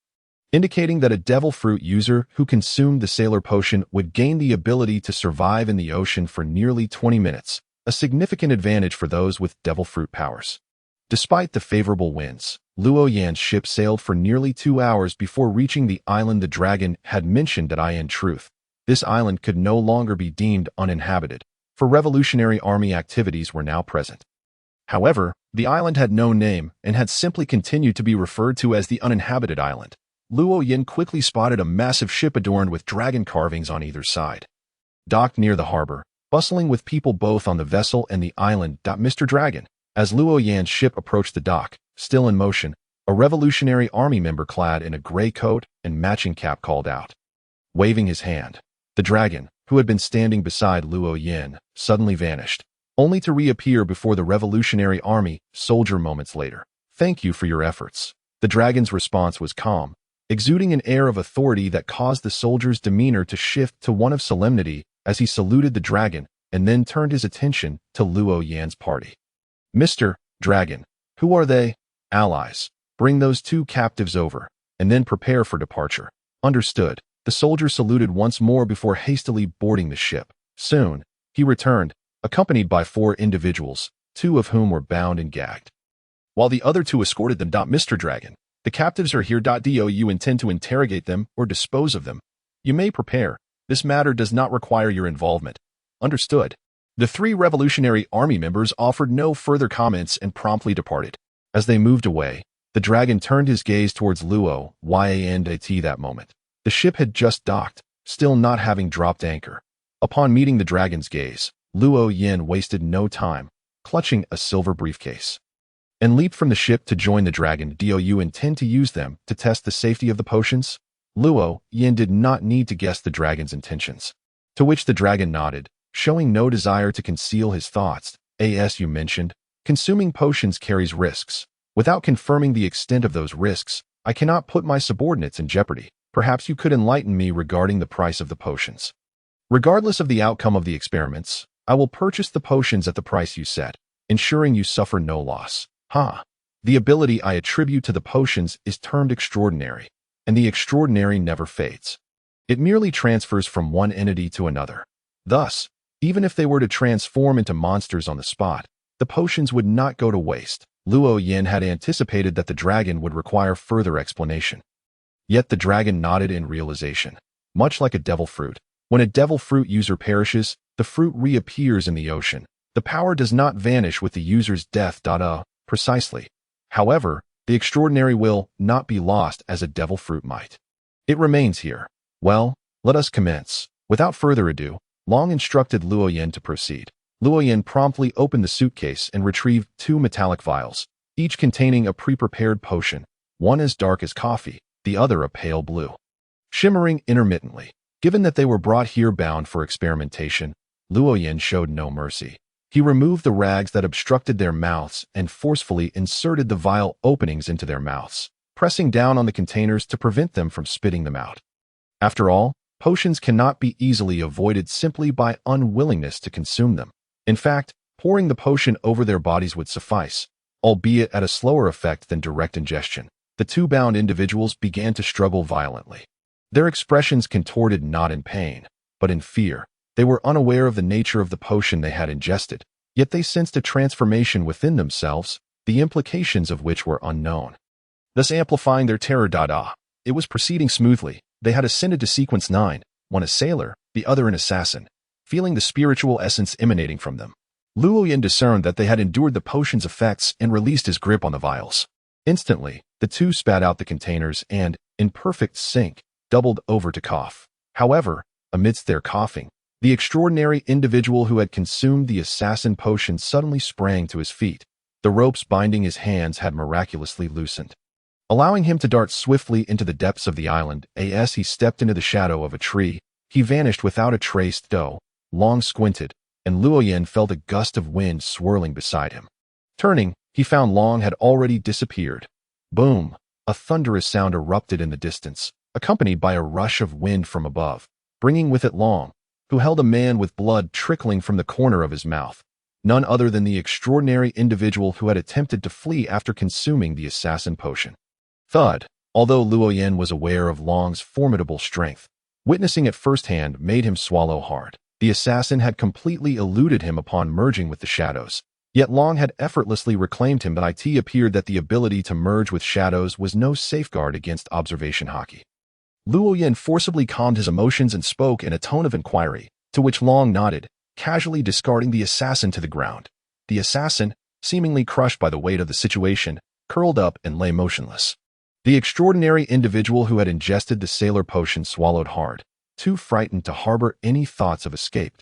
Speaker 1: indicating that a devil fruit user who consumed the sailor potion would gain the ability to survive in the ocean for nearly 20 minutes, a significant advantage for those with devil fruit powers. Despite the favorable winds, Luo Yan's ship sailed for nearly 2 hours before reaching the island the dragon had mentioned. In truth, this island could no longer be deemed uninhabited, for Revolutionary Army activities were now present. However, the island had no name and had simply continued to be referred to as the uninhabited island. Luo Yin quickly spotted a massive ship adorned with dragon carvings on either side, docked near the harbor, bustling with people both on the vessel and the island. Mr. Dragon. As Luo Yan's ship approached the dock, still in motion, a Revolutionary Army member clad in a gray coat and matching cap called out, waving his hand. The dragon, who had been standing beside Luo Yin, suddenly vanished, only to reappear before the Revolutionary Army soldier moments later. "Thank you for your efforts." The dragon's response was calm, exuding an air of authority that caused the soldier's demeanor to shift to one of solemnity as he saluted the dragon and then turned his attention to Luo Yan's party. "Mr. Dragon, who are they?" "Allies. Bring those 2 captives over, and then prepare for departure." "Understood." The soldier saluted once more before hastily boarding the ship. Soon, he returned, accompanied by 4 individuals, 2 of whom were bound and gagged, while the other 2 escorted them. "Mr. Dragon, the captives are here. Do you intend to interrogate them or dispose of them?" "You may prepare. This matter does not require your involvement." "Understood." The 3 Revolutionary Army members offered no further comments and promptly departed. As they moved away, the dragon turned his gaze towards Luo Yan. That moment, the ship had just docked, still not having dropped anchor. Upon meeting the dragon's gaze, Luo Yin wasted no time, clutching a silver briefcase. and leaped from the ship to join the dragon. Do you intend to use them to test the safety of the potions? Luo Yin did not need to guess the dragon's intentions. To which the dragon nodded, showing no desire to conceal his thoughts. As you mentioned, consuming potions carries risks. Without confirming the extent of those risks, I cannot put my subordinates in jeopardy. Perhaps you could enlighten me regarding the price of the potions. Regardless of the outcome of the experiments, I will purchase the potions at the price you set, ensuring you suffer no loss. The ability I attribute to the potions is termed extraordinary, and the extraordinary never fades. It merely transfers from one entity to another. Thus, even if they were to transform into monsters on the spot, the potions would not go to waste. Luo Yin had anticipated that the dragon would require further explanation. Yet the dragon nodded in realization. Much like a devil fruit, when a devil fruit user perishes, the fruit reappears in the ocean. The power does not vanish with the user's death. Precisely. However, the extraordinary will not be lost as a devil fruit might. It remains here. Well, let us commence. Without further ado, Long instructed Luo Yin to proceed. Luo Yin promptly opened the suitcase and retrieved 2 metallic vials, each containing a pre-prepared potion, one as dark as coffee, the other a pale blue, shimmering intermittently. Given that they were brought here bound for experimentation, Luo Yin showed no mercy. He removed the rags that obstructed their mouths and forcefully inserted the vial openings into their mouths, pressing down on the containers to prevent them from spitting them out. After all, potions cannot be easily avoided simply by unwillingness to consume them. In fact, pouring the potion over their bodies would suffice, albeit at a slower effect than direct ingestion. The 2 bound individuals began to struggle violently. Their expressions contorted not in pain, but in fear. They were unaware of the nature of the potion they had ingested, yet they sensed a transformation within themselves, the implications of which were unknown, thus amplifying their terror. It was proceeding smoothly. They had ascended to sequence 9, one a sailor, the other an assassin, feeling the spiritual essence emanating from them. Luo Yin discerned that they had endured the potion's effects and released his grip on the vials. Instantly, the 2 spat out the containers and, in perfect sync, doubled over to cough. However, amidst their coughing, the extraordinary individual who had consumed the assassin potion suddenly sprang to his feet. The ropes binding his hands had miraculously loosened, allowing him to dart swiftly into the depths of the island. As he stepped into the shadow of a tree, he vanished without a trace. Long squinted, and Luo Yin felt a gust of wind swirling beside him. Turning, he found Long had already disappeared. Boom! A thunderous sound erupted in the distance, accompanied by a rush of wind from above, bringing with it Long, who held a man with blood trickling from the corner of his mouth, none other than the extraordinary individual who had attempted to flee after consuming the assassin potion. Thud! Although Luo Yin was aware of Long's formidable strength, witnessing it firsthand made him swallow hard. The assassin had completely eluded him upon merging with the shadows, yet Long had effortlessly reclaimed him. It appeared that the ability to merge with shadows was no safeguard against observation hockey. Luo Yin forcibly calmed his emotions and spoke in a tone of inquiry, to which Long nodded, casually discarding the assassin to the ground. The assassin, seemingly crushed by the weight of the situation, curled up and lay motionless. The extraordinary individual who had ingested the sailor potion swallowed hard, too frightened to harbor any thoughts of escape.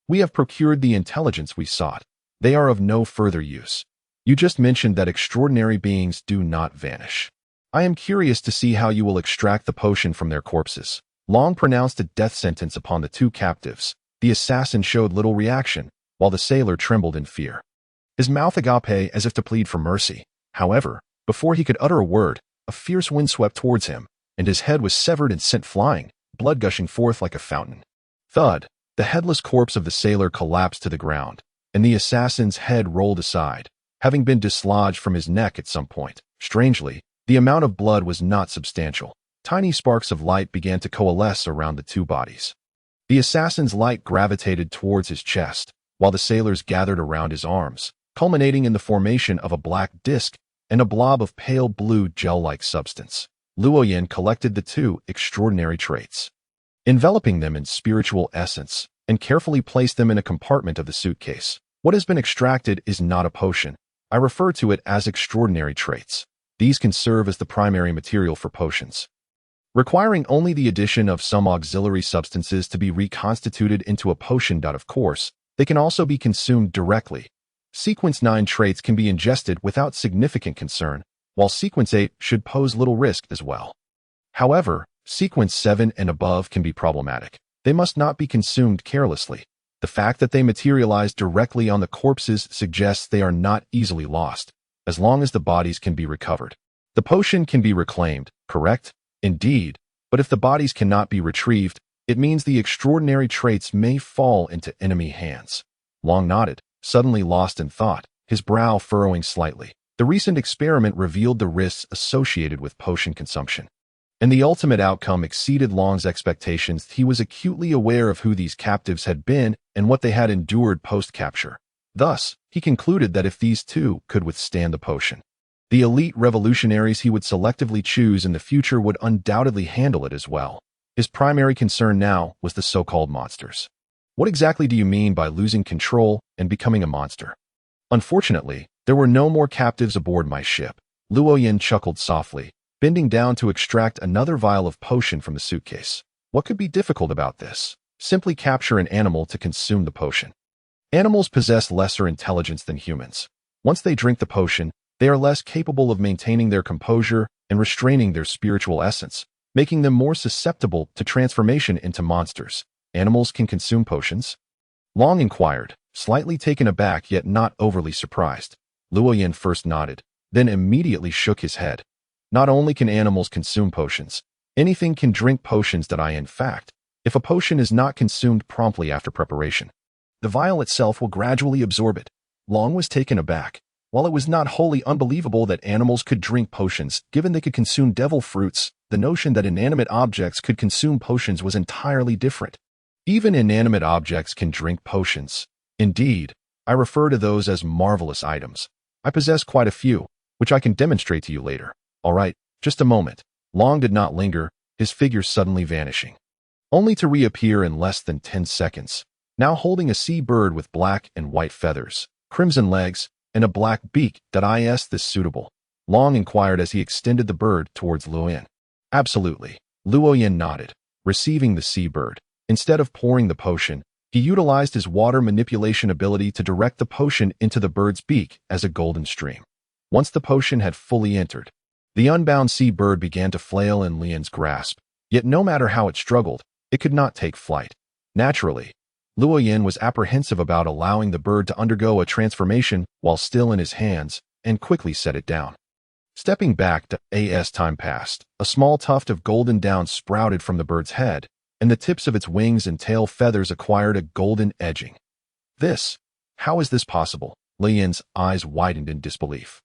Speaker 1: We have procured the intelligence we sought. They are of no further use. You just mentioned that extraordinary beings do not vanish. I am curious to see how you will extract the potion from their corpses. Long pronounced a death sentence upon the 2 captives. The assassin showed little reaction, while the sailor trembled in fear, his mouth agape as if to plead for mercy. However, before he could utter a word, a fierce wind swept towards him, and his head was severed and sent flying, blood gushing forth like a fountain. Thud! The headless corpse of the sailor collapsed to the ground, and the assassin's head rolled aside, having been dislodged from his neck at some point. Strangely, the amount of blood was not substantial. Tiny sparks of light began to coalesce around the 2 bodies. The assassin's light gravitated towards his chest, while the sailors gathered around his arms, culminating in the formation of a black disc and a blob of pale blue gel-like substance. Luo Yin collected the 2 extraordinary traits, enveloping them in spiritual essence, and carefully placed them in a compartment of the suitcase. What has been extracted is not a potion. I refer to it as extraordinary traits. These can serve as the primary material for potions, requiring only the addition of some auxiliary substances to be reconstituted into a potion. Of course, they can also be consumed directly, Sequence 9 traits can be ingested without significant concern, while Sequence 8 should pose little risk as well. However, Sequence 7 and above can be problematic. They must not be consumed carelessly. The fact that they materialize directly on the corpses suggests they are not easily lost, as long as the bodies can be recovered. The potion can be reclaimed, correct? Indeed, but if the bodies cannot be retrieved, it means the extraordinary traits may fall into enemy hands. Long nodded, suddenly lost in thought, his brow furrowing slightly. The recent experiment revealed the risks associated with potion consumption, and the ultimate outcome exceeded Long's expectations. He was acutely aware of who these captives had been and what they had endured post-capture. Thus, he concluded that if these two could withstand the potion, the elite revolutionaries he would selectively choose in the future would undoubtedly handle it as well. His primary concern now was the so-called monsters. What exactly do you mean by losing control and becoming a monster? Unfortunately, there were no more captives aboard my ship. Luo Yin chuckled softly, bending down to extract another vial of potion from the suitcase. What could be difficult about this? Simply capture an animal to consume the potion. Animals possess lesser intelligence than humans. Once they drink the potion, they are less capable of maintaining their composure and restraining their spiritual essence, making them more susceptible to transformation into monsters. Animals can consume potions? Long inquired, slightly taken aback yet not overly surprised. Luo Yin first nodded, then immediately shook his head. Not only can animals consume potions, anything can drink potions. In fact, if a potion is not consumed promptly after preparation, the vial itself will gradually absorb it. Long was taken aback. While it was not wholly unbelievable that animals could drink potions, given they could consume devil fruits, the notion that inanimate objects could consume potions was entirely different. Even inanimate objects can drink potions. Indeed, I refer to those as marvelous items. I possess quite a few, which I can demonstrate to you later. All right, just a moment. Long did not linger, his figure suddenly vanishing, only to reappear in less than 10 seconds, now holding a sea bird with black and white feathers, crimson legs, and a black beak. Is this suitable? Long inquired as he extended the bird towards Luo Yin. Absolutely. Luo Yin nodded, receiving the sea bird. Instead of pouring the potion, he utilized his water manipulation ability to direct the potion into the bird's beak as a golden stream. Once the potion had fully entered, the unbound sea bird began to flail in Lian's grasp, yet no matter how it struggled, it could not take flight. Naturally, Luo Yin was apprehensive about allowing the bird to undergo a transformation while still in his hands, and quickly set it down. Stepping back as time passed, a small tuft of golden down sprouted from the bird's head, and the tips of its wings and tail feathers acquired a golden edging. How is this possible? Lian's eyes widened in disbelief.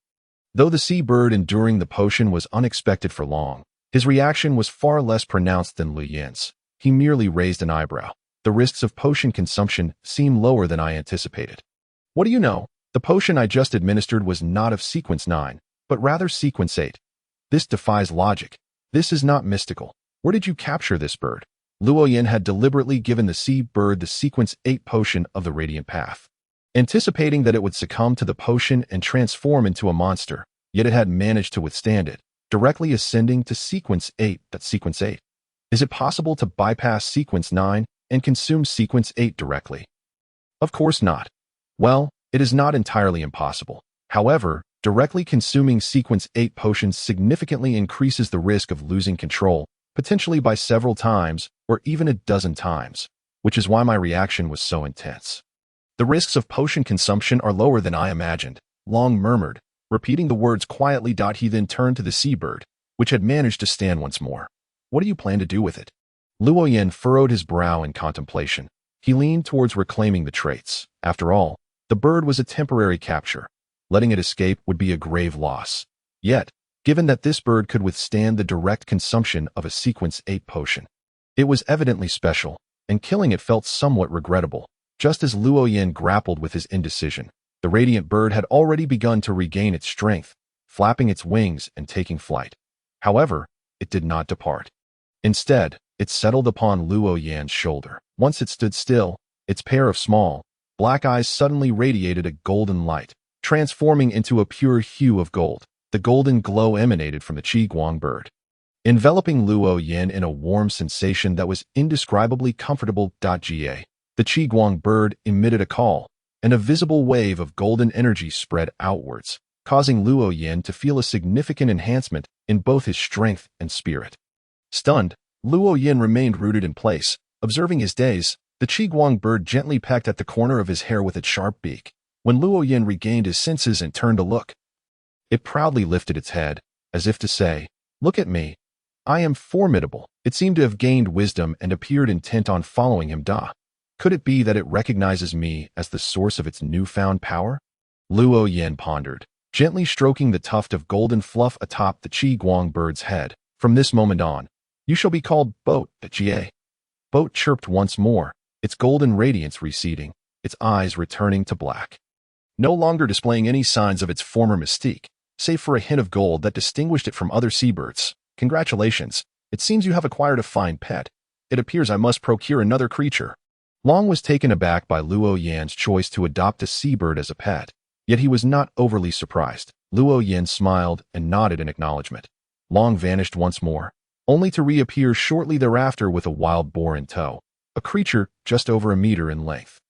Speaker 1: Though the sea bird enduring the potion was unexpected for Long, his reaction was far less pronounced than Lu Yin's. He merely raised an eyebrow. The risks of potion consumption seem lower than I anticipated. What do you know? The potion I just administered was not of Sequence 9, but rather Sequence 8. This defies logic. This is not mystical. Where did you capture this bird? Luo Yin had deliberately given the sea bird the Sequence 8 potion of the Radiant Path, anticipating that it would succumb to the potion and transform into a monster, yet it had managed to withstand it, directly ascending to Sequence 8. Sequence 8. Is it possible to bypass Sequence 9 and consume Sequence 8 directly? Of course not. Well, it is not entirely impossible. However, directly consuming Sequence 8 potions significantly increases the risk of losing control, potentially by several times or even a dozen times, which is why my reaction was so intense. The risks of potion consumption are lower than I imagined, Long murmured, repeating the words quietly. He then turned to the seabird, which had managed to stand once more. What do you plan to do with it? Luo Yin furrowed his brow in contemplation. He leaned towards reclaiming the traits. After all, the bird was a temporary capture. Letting it escape would be a grave loss. Yet, given that this bird could withstand the direct consumption of a Sequence 8 potion, it was evidently special, and killing it felt somewhat regrettable. Just as Luo Yin grappled with his indecision, the radiant bird had already begun to regain its strength, flapping its wings and taking flight. However, it did not depart. Instead, it settled upon Luo Yan's shoulder. Once it stood still, its pair of small, black eyes suddenly radiated a golden light, transforming into a pure hue of gold. The golden glow emanated from the Qiguang bird, enveloping Luo Yin in a warm sensation that was indescribably comfortable. The Qiguang bird emitted a call, and a visible wave of golden energy spread outwards, causing Luo Yin to feel a significant enhancement in both his strength and spirit. Stunned, Luo Yin remained rooted in place, observing his daze. The Qiguang bird gently pecked at the corner of his hair with its sharp beak. When Luo Yin regained his senses and turned to look, it proudly lifted its head, as if to say, "Look at me. I am formidable." It seemed to have gained wisdom and appeared intent on following him. Could it be that it recognizes me as the source of its newfound power? Luo Yin pondered, gently stroking the tuft of golden fluff atop the Qiguang bird's head. From this moment on, you shall be called Boat, Jie. Boat chirped once more, its golden radiance receding, its eyes returning to black. No longer displaying any signs of its former mystique, save for a hint of gold that distinguished it from other seabirds. Congratulations, it seems you have acquired a fine pet. It appears I must procure another creature. Long was taken aback by Luo Yan's choice to adopt a seabird as a pet, yet he was not overly surprised. Luo Yan smiled and nodded in acknowledgement. Long vanished once more, only to reappear shortly thereafter with a wild boar in tow, a creature just over a meter in length.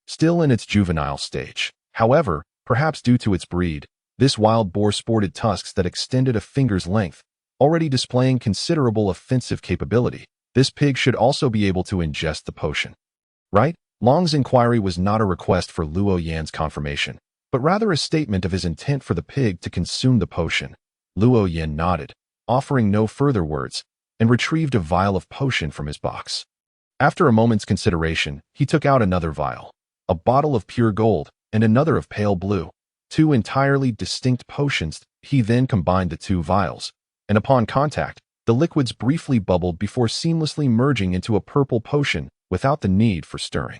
Speaker 1: Still in its juvenile stage, however, perhaps due to its breed, this wild boar sported tusks that extended a finger's length, already displaying considerable offensive capability. This pig should also be able to ingest the potion. Right? Long's inquiry was not a request for Luo Yan's confirmation, but rather a statement of his intent for the pig to consume the potion. Luo Yan nodded, offering no further words, and retrieved a vial of potion from his box. After a moment's consideration, he took out another vial, a bottle of pure gold, and another of pale blue, two entirely distinct potions. He then combined the two vials, and upon contact, the liquids briefly bubbled before seamlessly merging into a purple potion without the need for stirring.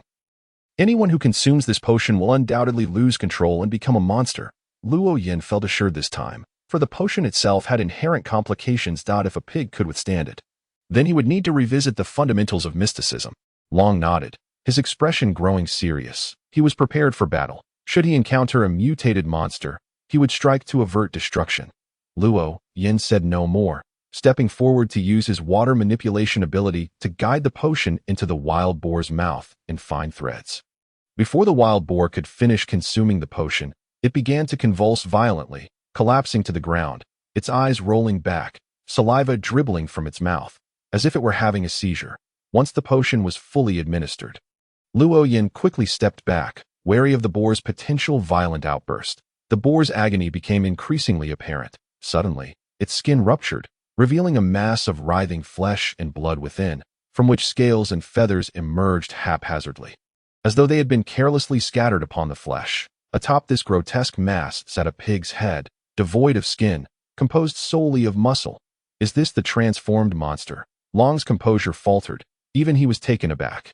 Speaker 1: Anyone who consumes this potion will undoubtedly lose control and become a monster. Luo Yin felt assured this time, for the potion itself had inherent complications. If a pig could withstand it, then he would need to revisit the fundamentals of mysticism. Long nodded, his expression growing serious. He was prepared for battle. Should he encounter a mutated monster, he would strike to avert destruction. Luo Yin said no more, stepping forward to use his water manipulation ability to guide the potion into the wild boar's mouth in fine threads. Before the wild boar could finish consuming the potion, it began to convulse violently, collapsing to the ground, its eyes rolling back, saliva dribbling from its mouth, as if it were having a seizure. Once the potion was fully administered, Luo Yin quickly stepped back, wary of the boar's potential violent outburst. The boar's agony became increasingly apparent. Suddenly, its skin ruptured, revealing a mass of writhing flesh and blood within, from which scales and feathers emerged haphazardly, as though they had been carelessly scattered upon the flesh. Atop this grotesque mass sat a pig's head, devoid of skin, composed solely of muscle. Is this the transformed monster? Long's composure faltered, even he was taken aback.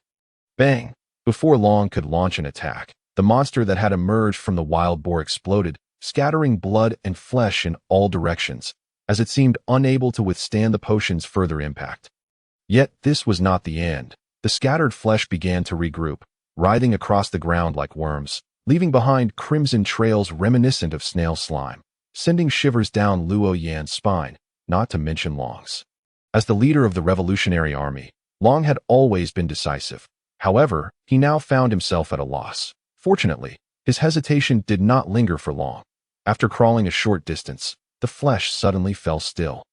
Speaker 1: Bang! Before Long could launch an attack, the monster that had emerged from the wild boar exploded, scattering blood and flesh in all directions, as it seemed unable to withstand the potion's further impact. Yet this was not the end. The scattered flesh began to regroup, writhing across the ground like worms, leaving behind crimson trails reminiscent of snail slime, sending shivers down Luo Yan's spine, not to mention Long's. As the leader of the Revolutionary Army, Long had always been decisive. However, he now found himself at a loss. Fortunately, his hesitation did not linger for long. After crawling a short distance, the flesh suddenly fell still,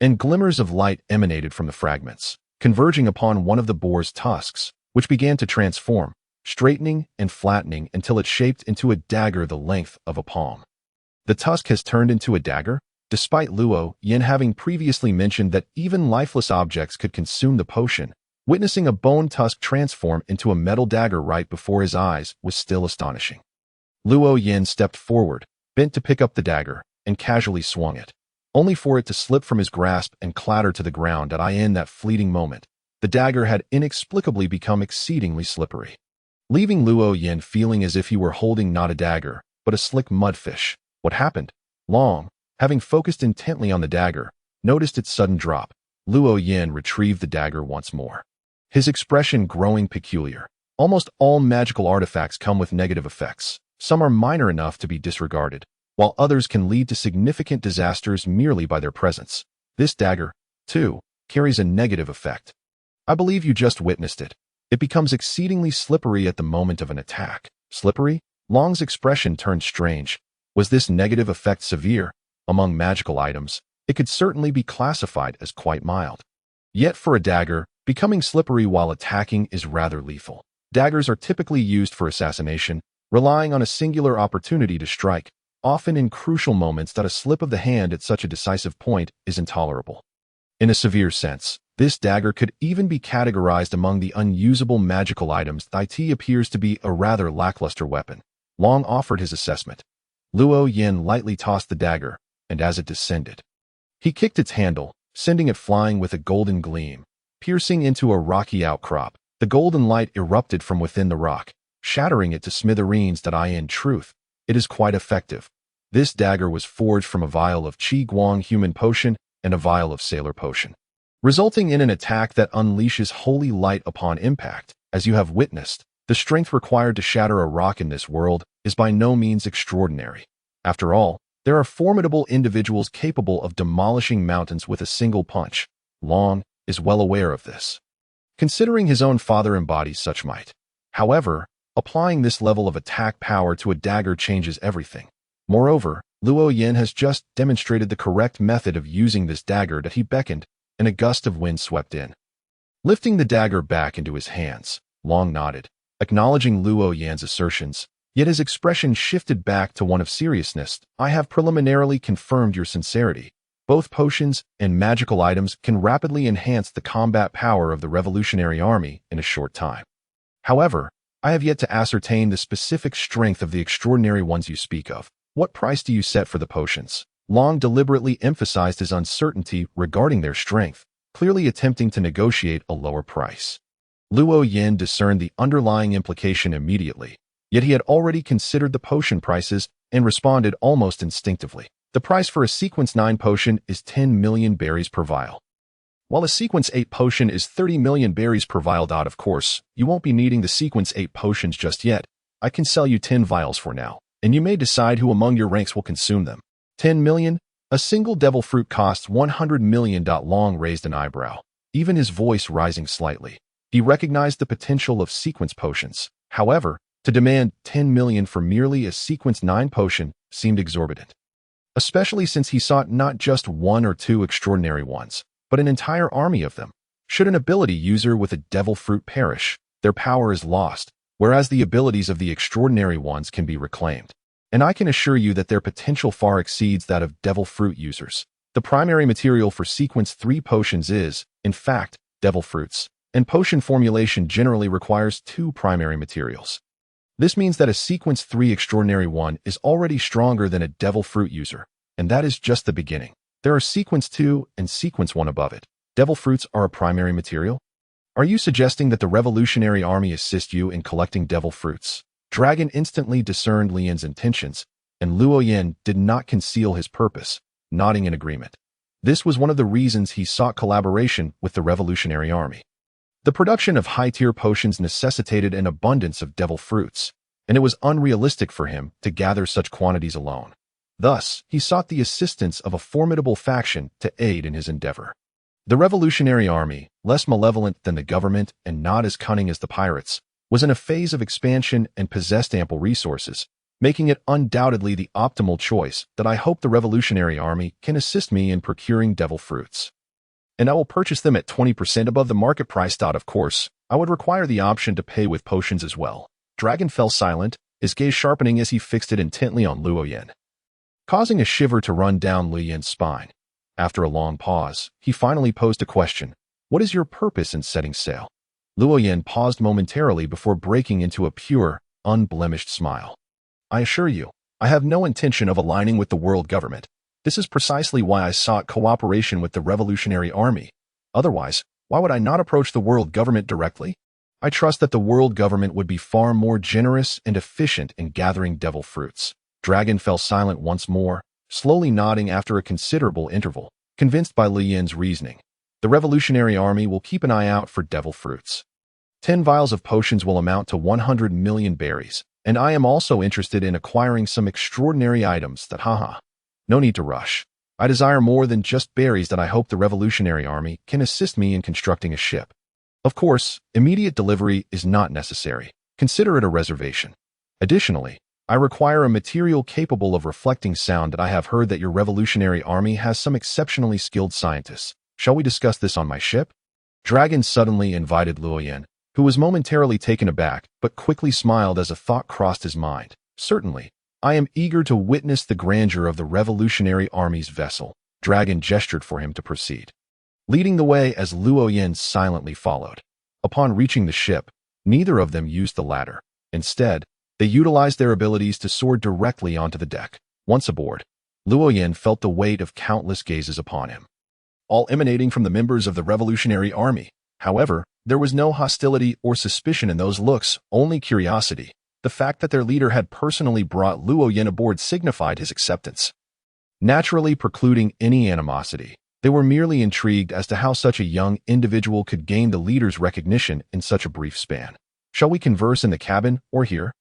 Speaker 1: and glimmers of light emanated from the fragments, converging upon one of the boar's tusks, which began to transform, straightening and flattening until it shaped into a dagger the length of a palm. The tusk has turned into a dagger? Despite Luo Yin having previously mentioned that even lifeless objects could consume the potion, witnessing a bone tusk transform into a metal dagger right before his eyes was still astonishing. Luo Yin stepped forward, bent to pick up the dagger, and casually swung it, only for it to slip from his grasp and clatter to the ground. In that fleeting moment, the dagger had inexplicably become exceedingly slippery, leaving Luo Yin feeling as if he were holding not a dagger, but a slick mudfish. What happened? Long, having focused intently on the dagger, noticed its sudden drop. Luo Yin retrieved the dagger once more, his expression growing peculiar. Almost all magical artifacts come with negative effects. Some are minor enough to be disregarded, while others can lead to significant disasters merely by their presence. This dagger, too, carries a negative effect. I believe you just witnessed it. It becomes exceedingly slippery at the moment of an attack. Slippery? Long's expression turned strange. Was this negative effect severe? Among magical items, it could certainly be classified as quite mild. Yet for a dagger, becoming slippery while attacking is rather lethal. Daggers are typically used for assassination, relying on a singular opportunity to strike, often in crucial moments that a slip of the hand at such a decisive point is intolerable. In a severe sense, this dagger could even be categorized among the unusable magical items. It appears to be a rather lackluster weapon. Long offered his assessment. Luo Yin lightly tossed the dagger, and as it descended, he kicked its handle, sending it flying with a golden gleam, piercing into a rocky outcrop. The golden light erupted from within the rock, shattering it to smithereens. In truth, it is quite effective. This dagger was forged from a vial of Qi Guang human potion and a vial of sailor potion, resulting in an attack that unleashes holy light upon impact. As you have witnessed, the strength required to shatter a rock in this world is by no means extraordinary. After all, there are formidable individuals capable of demolishing mountains with a single punch. Long is well aware of this, considering his own father embodies such might. However, applying this level of attack power to a dagger changes everything. Moreover, Luo Yin has just demonstrated the correct method of using this dagger. He beckoned, and a gust of wind swept in, lifting the dagger back into his hands. Long nodded, acknowledging Luo Yan's assertions, yet his expression shifted back to one of seriousness. I have preliminarily confirmed your sincerity. Both potions and magical items can rapidly enhance the combat power of the Revolutionary Army in a short time. However, I have yet to ascertain the specific strength of the extraordinary ones you speak of. What price do you set for the potions? Long deliberately emphasized his uncertainty regarding their strength, clearly attempting to negotiate a lower price. Luo Yin discerned the underlying implication immediately, yet he had already considered the potion prices and responded almost instinctively. The price for a Sequence 9 potion is 10 million berries per vial, while a Sequence 8 potion is 30 million berries per vial. Of course, you won't be needing the Sequence 8 potions just yet. I can sell you 10 vials for now, and you may decide who among your ranks will consume them. 10 million? A single devil fruit costs 100 million. Long raised an eyebrow, even his voice rising slightly. He recognized the potential of sequence potions. However, to demand 10 million for merely a Sequence 9 potion seemed exorbitant, especially since he sought not just one or two extraordinary ones, but an entire army of them. Should an ability user with a devil fruit perish, their power is lost, whereas the abilities of the extraordinary ones can be reclaimed. And I can assure you that their potential far exceeds that of devil fruit users. The primary material for Sequence 3 potions is, in fact, devil fruits, and potion formulation generally requires two primary materials. This means that a Sequence 3 extraordinary one is already stronger than a devil fruit user, and that is just the beginning. There are Sequence 2 and Sequence 1 above it. Devil fruits are a primary material? Are you suggesting that the Revolutionary Army assist you in collecting devil fruits? Dragon instantly discerned Lian's intentions, and Luo Yin did not conceal his purpose, nodding in agreement. This was one of the reasons he sought collaboration with the Revolutionary Army. The production of high-tier potions necessitated an abundance of devil fruits, and it was unrealistic for him to gather such quantities alone. Thus, he sought the assistance of a formidable faction to aid in his endeavor. The Revolutionary Army, less malevolent than the government and not as cunning as the pirates, was in a phase of expansion and possessed ample resources, making it undoubtedly the optimal choice. That I hope the Revolutionary Army can assist me in procuring devil fruits, and I will purchase them at 20% above the market price. Of course, I would require the option to pay with potions as well. Dragon fell silent, his gaze sharpening as he fixed it intently on Luo Yin, causing a shiver to run down Lu Yin's spine. After a long pause, he finally posed a question. What is your purpose in setting sail? Luo Yin paused momentarily before breaking into a pure, unblemished smile. I assure you, I have no intention of aligning with the world government. This is precisely why I sought cooperation with the Revolutionary Army. Otherwise, why would I not approach the world government directly? I trust that the world government would be far more generous and efficient in gathering devil fruits. Dragon fell silent once more, slowly nodding after a considerable interval, convinced by Li Yin's reasoning. The Revolutionary Army will keep an eye out for devil fruits. 10 vials of potions will amount to 100 million berries, and I am also interested in acquiring some extraordinary items that No need to rush. I desire more than just berries. I hope the Revolutionary Army can assist me in constructing a ship. Of course, immediate delivery is not necessary. Consider it a reservation. Additionally, I require a material capable of reflecting sound that I have heard that your revolutionary army has some exceptionally skilled scientists. Shall we discuss this on my ship? Dragon suddenly invited Luoyin, who was momentarily taken aback, but quickly smiled as a thought crossed his mind. Certainly. I am eager to witness the grandeur of the revolutionary army's vessel. Dragon gestured for him to proceed, leading the way as Luoyin silently followed. Upon reaching the ship, neither of them used the ladder. Instead, they utilized their abilities to soar directly onto the deck. Once aboard, Luoyin felt the weight of countless gazes upon him, all emanating from the members of the revolutionary army. However, there was no hostility or suspicion in those looks, only curiosity. The fact that their leader had personally brought Luoyin aboard signified his acceptance, naturally precluding any animosity. They were merely intrigued as to how such a young individual could gain the leader's recognition in such a brief span. Shall we converse in the cabin or here?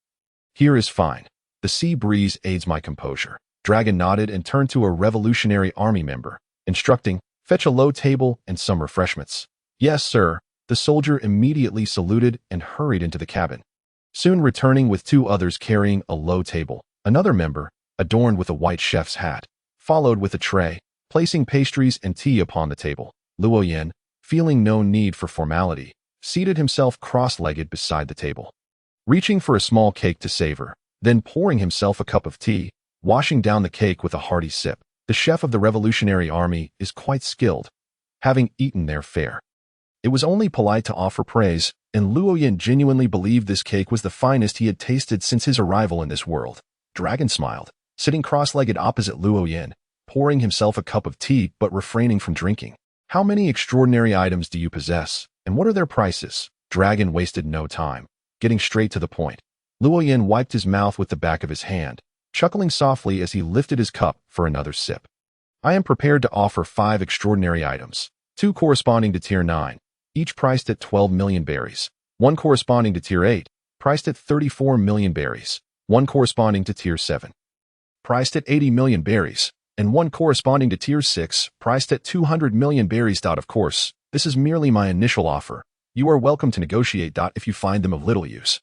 Speaker 1: Here is fine. The sea breeze aids my composure. Dragon nodded and turned to a revolutionary army member, instructing, fetch a low table and some refreshments. Yes, sir. The soldier immediately saluted and hurried into the cabin, soon returning with two others carrying a low table. Another member, adorned with a white chef's hat, followed with a tray, placing pastries and tea upon the table. Luoyin, feeling no need for formality, seated himself cross-legged beside the table, reaching for a small cake to savor, then pouring himself a cup of tea, washing down the cake with a hearty sip. The chef of the revolutionary army is quite skilled, having eaten their fare. It was only polite to offer praise, and Luoyin genuinely believed this cake was the finest he had tasted since his arrival in this world. Dragon smiled, sitting cross-legged opposite Luoyin, pouring himself a cup of tea but refraining from drinking. How many extraordinary items do you possess, and what are their prices? Dragon wasted no time, getting straight to the point. Luoyin wiped his mouth with the back of his hand, chuckling softly as he lifted his cup for another sip. I am prepared to offer 5 extraordinary items, 2 corresponding to Tier 9, each priced at 12 million berries, 1 corresponding to Tier 8, priced at 34 million berries, 1 corresponding to Tier 7, priced at 80 million berries, and 1 corresponding to Tier 6, priced at 200 million berries. Of course, this is merely my initial offer. You are welcome to negotiate. If you find them of little use,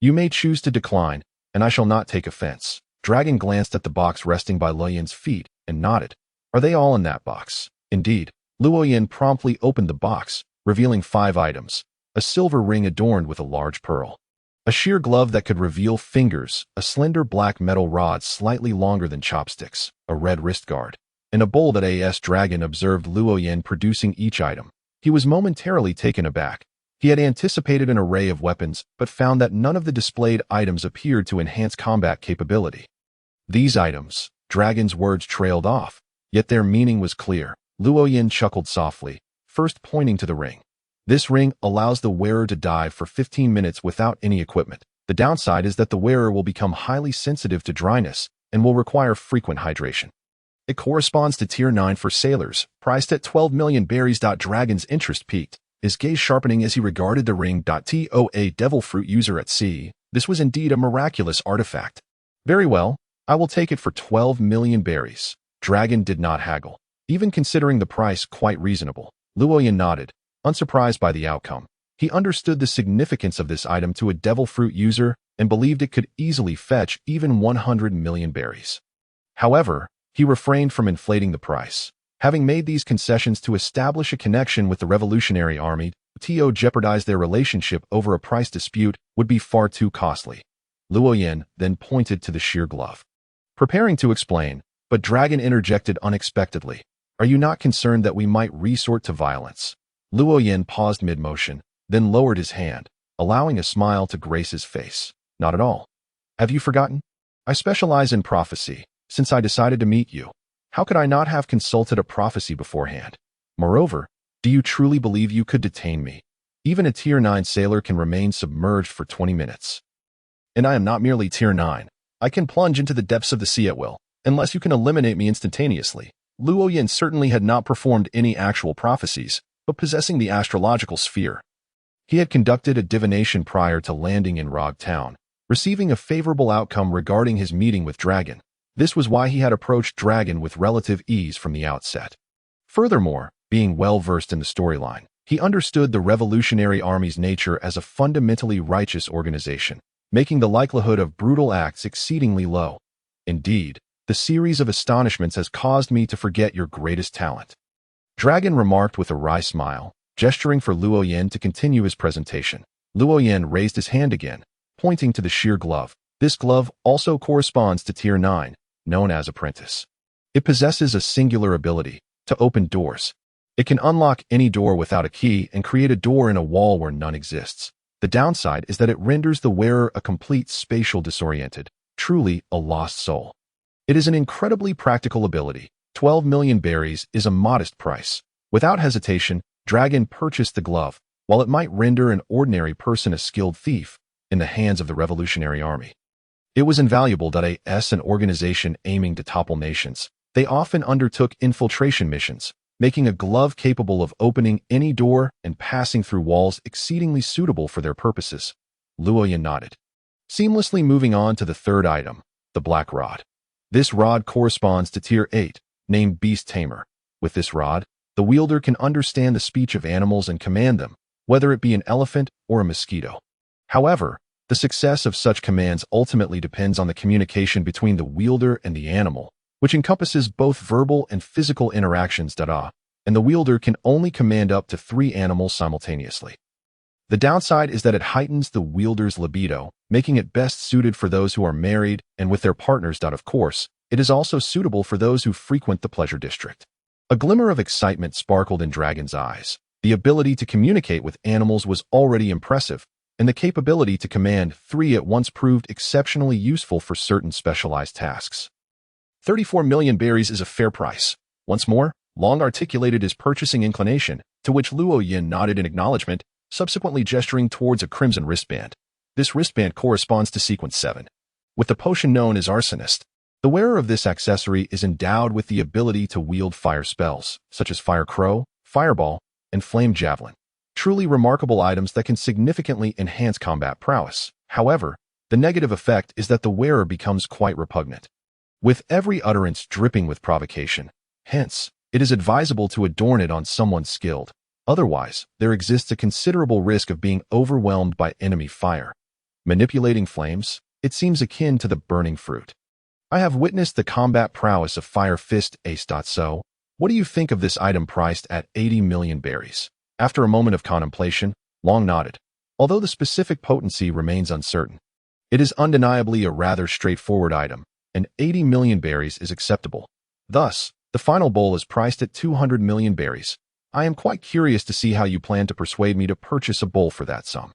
Speaker 1: you may choose to decline, and I shall not take offense. Dragon glanced at the box resting by Luoyin's feet and nodded. Are they all in that box? Indeed. Luoyin promptly opened the box, revealing 5 items: a silver ring adorned with a large pearl, a sheer glove that could reveal fingers, a slender black metal rod slightly longer than chopsticks, a red wrist guard, and a bowl that A.S. Dragon observed Luoyin producing each item. He was momentarily taken aback. He had anticipated an array of weapons, but found that none of the displayed items appeared to enhance combat capability. These items, Dragon's words trailed off, yet their meaning was clear. Luoyin chuckled softly, first pointing to the ring. This ring allows the wearer to dive for 15 minutes without any equipment. The downside is that the wearer will become highly sensitive to dryness and will require frequent hydration. It corresponds to Tier 9 for sailors, priced at 12 million berries. Dragon's interest peaked, his gaze sharpening as he regarded the ring. To a devil fruit user at sea, this was indeed a miraculous artifact. Very well, I will take it for 12 million berries. Dragon did not haggle, even considering the price quite reasonable. Luoyin nodded, unsurprised by the outcome. He understood the significance of this item to a devil fruit user and believed it could easily fetch even 100 million berries. However, he refrained from inflating the price. Having made these concessions to establish a connection with the revolutionary army, to jeopardize their relationship over a price dispute would be far too costly. Luoyin then pointed to the sheer glove, preparing to explain, but Dragon interjected unexpectedly. Are you not concerned that we might resort to violence? Luoyin paused mid-motion, then lowered his hand, allowing a smile to grace his face. Not at all. Have you forgotten? I specialize in prophecy. Since I decided to meet you, how could I not have consulted a prophecy beforehand? Moreover, do you truly believe you could detain me? Even a Tier 9 sailor can remain submerged for 20 minutes. And I am not merely Tier 9. I can plunge into the depths of the sea at will, unless you can eliminate me instantaneously. Luoyin certainly had not performed any actual prophecies, but possessing the astrological sphere. He had conducted a divination prior to landing in Rog Town, receiving a favorable outcome regarding his meeting with Dragon. This was why he had approached Dragon with relative ease from the outset. Furthermore, being well-versed in the storyline, he understood the Revolutionary Army's nature as a fundamentally righteous organization, making the likelihood of brutal acts exceedingly low. Indeed, the series of astonishments has caused me to forget your greatest talent. Dragon remarked with a wry smile, gesturing for Luo Yin to continue his presentation. Luo Yin raised his hand again, pointing to the sheer glove. This glove also corresponds to Tier 9, known as Apprentice. It possesses a singular ability to open doors. It can unlock any door without a key and create a door in a wall where none exists. The downside is that it renders the wearer a complete spatial disoriented, truly a lost soul. It is an incredibly practical ability. 12 million berries is a modest price. Without hesitation, Dragon purchased the glove, while it might render an ordinary person a skilled thief in the hands of the Revolutionary Army. It was invaluable. As an organization aiming to topple nations, they often undertook infiltration missions, making a glove capable of opening any door and passing through walls exceedingly suitable for their purposes. Luo Yin nodded, seamlessly moving on to the third item, the black rod. This rod corresponds to Tier 8, named Beast Tamer. With this rod, the wielder can understand the speech of animals and command them, whether it be an elephant or a mosquito. However, the success of such commands ultimately depends on the communication between the wielder and the animal, which encompasses both verbal and physical interactions. And the wielder can only command up to 3 animals simultaneously. The downside is that it heightens the wielder's libido, making it best suited for those who are married and with their partners. Of course, it is also suitable for those who frequent the pleasure district. A glimmer of excitement sparkled in Dragon's eyes. The ability to communicate with animals was already impressive, and the capability to command 3 at once proved exceptionally useful for certain specialized tasks. 34 million berries is a fair price. Once more, Long articulated his purchasing inclination, to which Luo Yin nodded in acknowledgement, subsequently gesturing towards a crimson wristband. This wristband corresponds to Sequence 7. With the potion known as Arsonist, the wearer of this accessory is endowed with the ability to wield fire spells, such as Fire Crow, Fireball, and Flame Javelin. Truly remarkable items that can significantly enhance combat prowess. However, the negative effect is that the wearer becomes quite repugnant, with every utterance dripping with provocation. Hence, it is advisable to adorn it on someone skilled. Otherwise, there exists a considerable risk of being overwhelmed by enemy fire. Manipulating flames, it seems akin to the burning fruit. I have witnessed the combat prowess of Fire Fist Ace. So, what do you think of this item priced at 80 million berries? After a moment of contemplation, Long nodded, although the specific potency remains uncertain. It is undeniably a rather straightforward item, and 80 million berries is acceptable. Thus, the final bowl is priced at 200 million berries. I am quite curious to see how you plan to persuade me to purchase a bowl for that sum.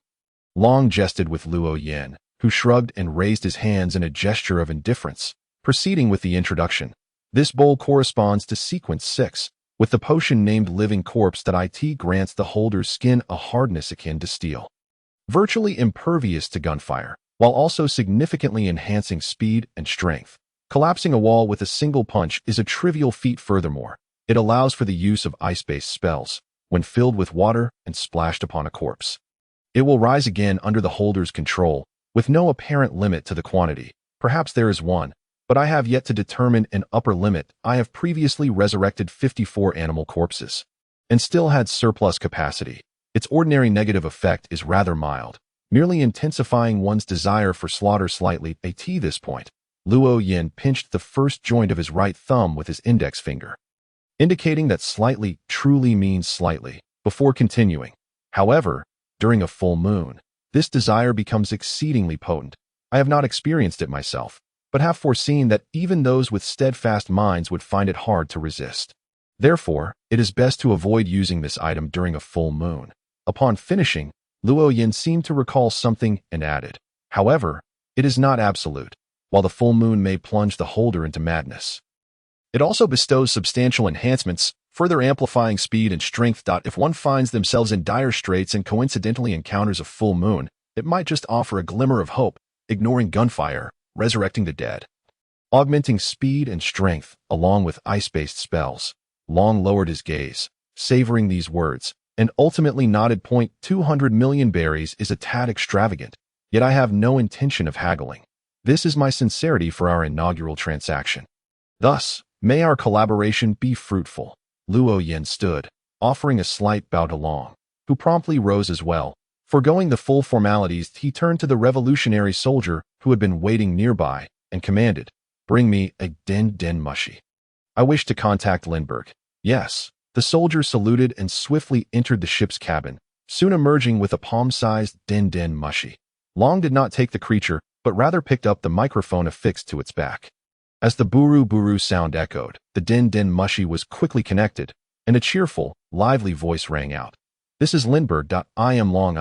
Speaker 1: Long jested with Luo Yin, who shrugged and raised his hands in a gesture of indifference, proceeding with the introduction. This bowl corresponds to Sequence 6, with the potion named Living Corpse. It grants the holder's skin a hardness akin to steel, virtually impervious to gunfire, while also significantly enhancing speed and strength. Collapsing a wall with a single punch is a trivial feat. Furthermore, it allows for the use of ice-based spells when filled with water and splashed upon a corpse. It will rise again under the holder's control, with no apparent limit to the quantity. Perhaps there is one, but I have yet to determine an upper limit. I have previously resurrected 54 animal corpses, and still had surplus capacity. Its ordinary negative effect is rather mild, merely intensifying one's desire for slaughter slightly. At this point, Luo Yin pinched the first joint of his right thumb with his index finger, indicating that slightly truly means slightly, before continuing. However, during a full moon, this desire becomes exceedingly potent. I have not experienced it myself, but have foreseen that even those with steadfast minds would find it hard to resist. Therefore, it is best to avoid using this item during a full moon. Upon finishing, Luo Yin seemed to recall something and added, however, it is not absolute. While the full moon may plunge the holder into madness, it also bestows substantial enhancements, further amplifying speed and strength. If one finds themselves in dire straits and coincidentally encounters a full moon, it might just offer a glimmer of hope, ignoring gunfire, resurrecting the dead, augmenting speed and strength, along with ice-based spells. Long lowered his gaze, savoring these words, and ultimately nodded. 200 million berries is a tad extravagant, yet I have no intention of haggling. This is my sincerity for our inaugural transaction. Thus, may our collaboration be fruitful. Luo Yin stood, offering a slight bow to Long, who promptly rose as well, Foregoing the full formalities, he turned to the revolutionary soldier who had been waiting nearby and commanded, "Bring me a den mushy." "I wish to contact Lindbergh." "Yes." The soldier saluted and swiftly entered the ship's cabin, soon emerging with a palm-sized den mushy. Long did not take the creature, but rather picked up the microphone affixed to its back. As the buru sound echoed, the den mushy was quickly connected, and a cheerful, lively voice rang out. "This is Lindbergh. I am Long.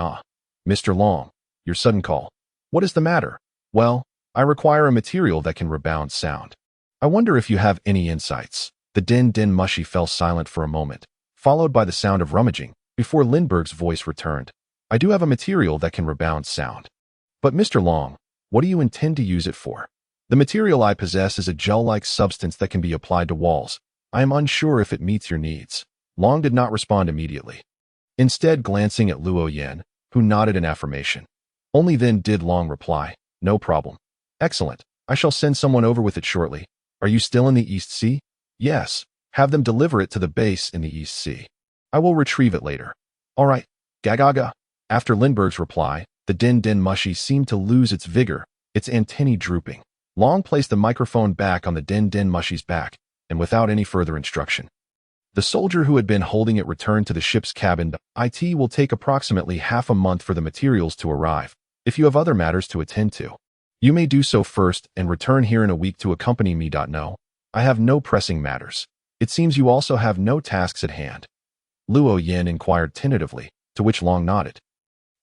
Speaker 1: Mr. Long, your sudden call. What is the matter?" "Well, I require a material that can rebound sound. I wonder if you have any insights." The den mushy fell silent for a moment, followed by the sound of rummaging, before Lindbergh's voice returned. "I do have a material that can rebound sound. But Mr. Long, what do you intend to use it for?" "The material I possess is a gel-like substance that can be applied to walls. I am unsure if it meets your needs." Long did not respond immediately, instead glancing at Luo Yan, who nodded in affirmation. Only then did Long reply, "No problem." "Excellent. I shall send someone over with it shortly. Are you still in the East Sea?" "Yes. Have them deliver it to the base in the East Sea. I will retrieve it later." "All right. Gagaga." After Lindbergh's reply, the den mushy seemed to lose its vigor, its antennae drooping. Long placed the microphone back on the den mushy's back, and without any further instruction, the soldier who had been holding it returned to the ship's cabin. "It will take approximately half a month for the materials to arrive. If you have other matters to attend to, you may do so first and return here in a week to accompany me. No, I have no pressing matters. It seems you also have no tasks at hand." Luo Yan inquired tentatively, to which Long nodded.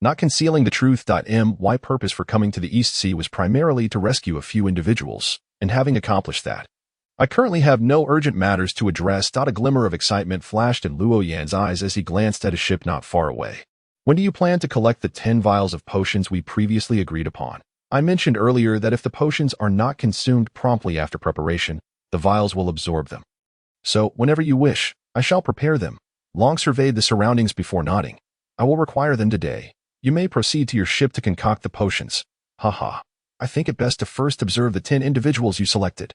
Speaker 1: Not concealing the truth. My purpose for coming to the East Sea was primarily to rescue a few individuals, and having accomplished that, I currently have no urgent matters to address. A glimmer of excitement flashed in Luo Yan's eyes as he glanced at a ship not far away. "When do you plan to collect the 10 vials of potions we previously agreed upon? I mentioned earlier that if the potions are not consumed promptly after preparation, the vials will absorb them. So, whenever you wish, I shall prepare them." Long surveyed the surroundings before nodding. "I will require them today. You may proceed to your ship to concoct the potions." "Haha. I think it best to first observe the 10 individuals you selected.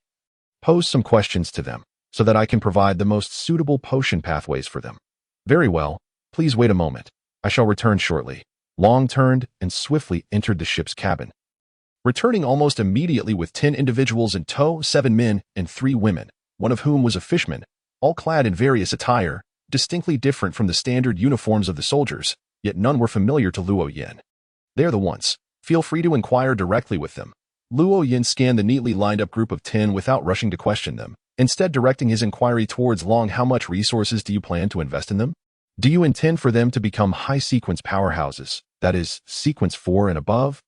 Speaker 1: Pose some questions to them, so that I can provide the most suitable potion pathways for them." "Very well. Please wait a moment. I shall return shortly." Long turned and swiftly entered the ship's cabin, returning almost immediately with 10 individuals in tow, 7 men and 3 women, one of whom was a fishman, all clad in various attire, distinctly different from the standard uniforms of the soldiers, yet none were familiar to Luo Yan. "They're the ones. Feel free to inquire directly with them." Luo Yan scanned the neatly lined-up group of 10 without rushing to question them, instead directing his inquiry towards Long. "How much resources do you plan to invest in them? Do you intend for them to become high-sequence powerhouses, that is, sequence 4 and above?"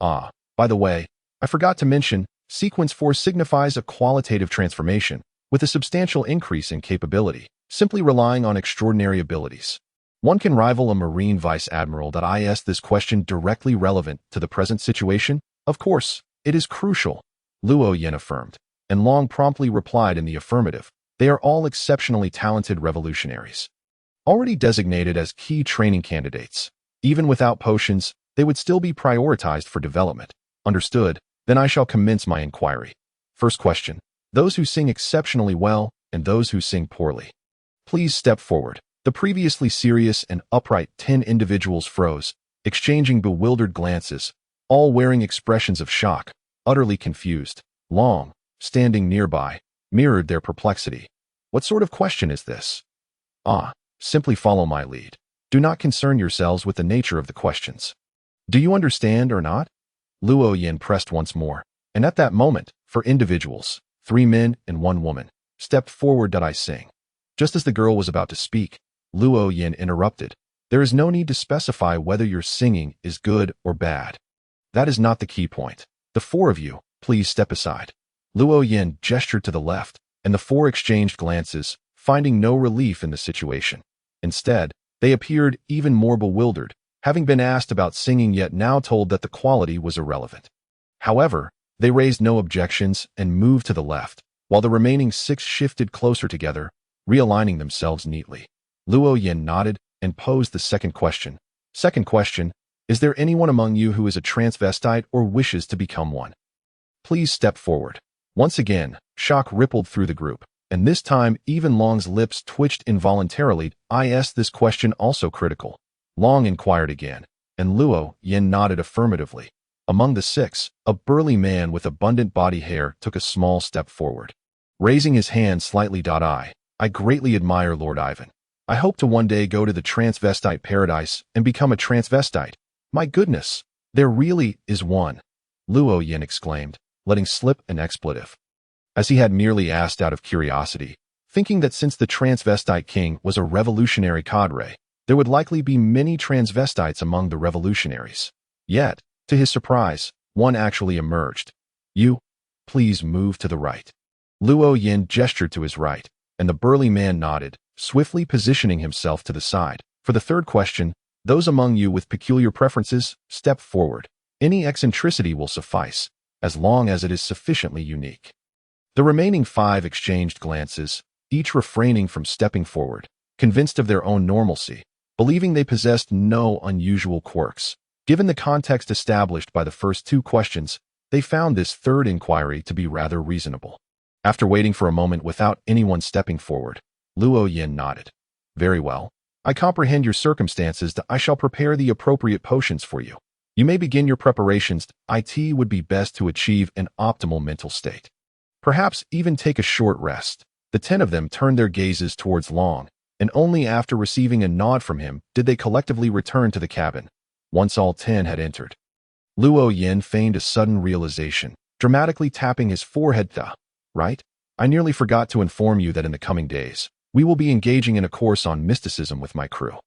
Speaker 1: "Ah, by the way, I forgot to mention, sequence 4 signifies a qualitative transformation, with a substantial increase in capability, simply relying on extraordinary abilities. One can rival a Marine Vice Admiral." "I asked this question directly relevant to the present situation? Of course, it is crucial," Luo Yan affirmed, and Long promptly replied in the affirmative. "They are all exceptionally talented revolutionaries, already designated as key training candidates. Even without potions, they would still be prioritized for development." "Understood. Then I shall commence my inquiry. First question. Those who sing exceptionally well and those who sing poorly. Please step forward." The previously serious and upright 10 individuals froze, exchanging bewildered glances, all wearing expressions of shock, utterly confused. Long, standing nearby, mirrored their perplexity. "What sort of question is this?" "Ah, simply follow my lead. Do not concern yourselves with the nature of the questions. Do you understand or not?" Luo Yan pressed once more, and at that moment, 4 individuals, 3 men and 1 woman, stepped forward. "I sing." Just as the girl was about to speak, Luo Yan interrupted. "There is no need to specify whether your singing is good or bad. That is not the key point. The 4 of you, please step aside." Luo Yan gestured to the left, and the 4 exchanged glances, finding no relief in the situation. Instead, they appeared even more bewildered, having been asked about singing yet now told that the quality was irrelevant. However, they raised no objections and moved to the left, while the remaining 6 shifted closer together, realigning themselves neatly. Luo Yan nodded and posed the second question. "Second question, is there anyone among you who is a transvestite or wishes to become one? Please step forward." Once again, shock rippled through the group, and this time even Long's lips twitched involuntarily. "I asked this question also critical." Long inquired again, and Luo Yin nodded affirmatively. Among the six, a burly man with abundant body hair took a small step forward. Raising his hand slightly, I greatly admire Lord Ivan. I hope to one day go to the transvestite paradise and become a transvestite. My goodness, there really is one, Luo Yin exclaimed, letting slip an expletive. As he had merely asked out of curiosity, thinking that since the transvestite king was a revolutionary cadre, there would likely be many transvestites among the revolutionaries. Yet, to his surprise, one actually emerged. You, please move to the right. Luo Yin gestured to his right, and the burly man nodded, swiftly positioning himself to the side. For the third question, those among you with peculiar preferences, step forward. Any eccentricity will suffice, as long as it is sufficiently unique. The remaining 5 exchanged glances, each refraining from stepping forward, convinced of their own normalcy, believing they possessed no unusual quirks. Given the context established by the first 2 questions, they found this third inquiry to be rather reasonable. After waiting for a moment without anyone stepping forward, Luo Yin nodded. Very well. I comprehend your circumstances. I shall prepare the appropriate potions for you. You may begin your preparations. It would be best to achieve an optimal mental state. Perhaps even take a short rest. The 10 of them turned their gazes towards Long, and only after receiving a nod from him did they collectively return to the cabin. Once all 10 had entered, Luo Yin feigned a sudden realization, dramatically tapping his forehead. Right? I nearly forgot to inform you that in the coming days, we will be engaging in a course on mysticism with my crew.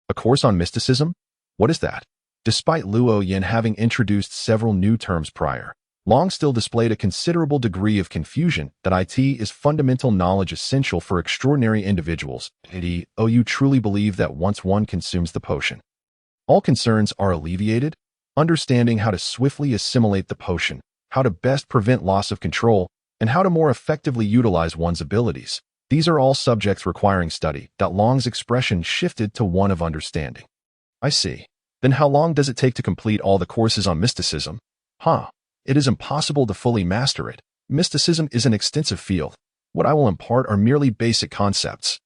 Speaker 1: A course on mysticism? What is that? Despite Luo Yin having introduced several new terms prior, Long still displayed a considerable degree of confusion that it is fundamental knowledge essential for extraordinary individuals. You truly believe that once one consumes the potion, all concerns are alleviated? Understanding how to swiftly assimilate the potion, how to best prevent loss of control, and how to more effectively utilize one's abilities. These are all subjects requiring study. Long's expression shifted to one of understanding. I see. Then how long does it take to complete all the courses on mysticism? It is impossible to fully master it. Mysticism is an extensive field. What I will impart are merely basic concepts,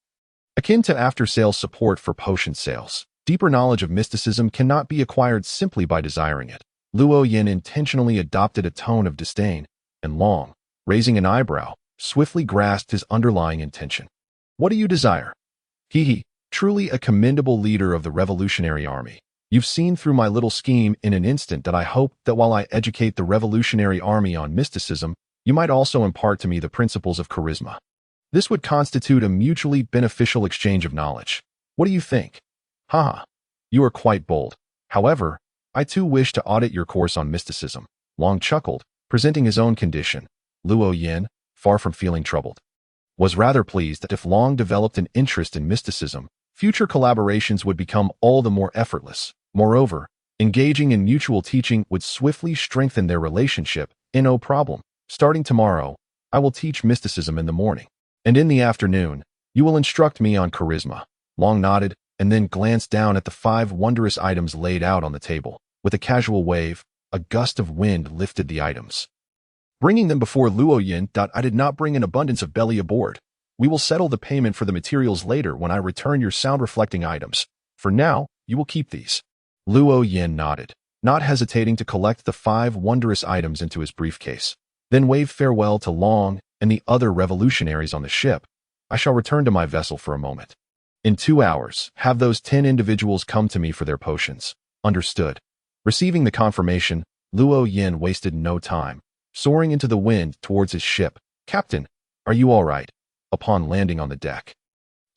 Speaker 1: akin to after-sales support for potion sales. Deeper knowledge of mysticism cannot be acquired simply by desiring it. Luo Yin intentionally adopted a tone of disdain, and Long, raising an eyebrow, swiftly grasped his underlying intention. What do you desire? Truly a commendable leader of the Revolutionary Army. You've seen through my little scheme in an instant that I hope that while I educate the Revolutionary Army on mysticism, you might also impart to me the principles of charisma. This would constitute a mutually beneficial exchange of knowledge. What do you think? You are quite bold. However, I too wish to audit your course on mysticism. Long chuckled, presenting his own condition. Luo Yin, far from feeling troubled, was rather pleased that if Long developed an interest in mysticism, future collaborations would become all the more effortless. Moreover, engaging in mutual teaching would swiftly strengthen their relationship. No problem. Starting tomorrow, I will teach mysticism in the morning, and in the afternoon, you will instruct me on charisma. Long nodded, and then glanced down at the 5 wondrous items laid out on the table. With a casual wave, a gust of wind lifted the items, bringing them before Luo Yin. I did not bring an abundance of belly aboard. We will settle the payment for the materials later when I return your sound-reflecting items. For now, you will keep these. Luo Yin nodded, not hesitating to collect the 5 wondrous items into his briefcase, then waved farewell to Long and the other revolutionaries on the ship. I shall return to my vessel for a moment. In 2 hours, have those 10 individuals come to me for their potions. Understood. Receiving the confirmation, Luo Yin wasted no time, soaring into the wind towards his ship. Captain, are you all right? Upon landing on the deck,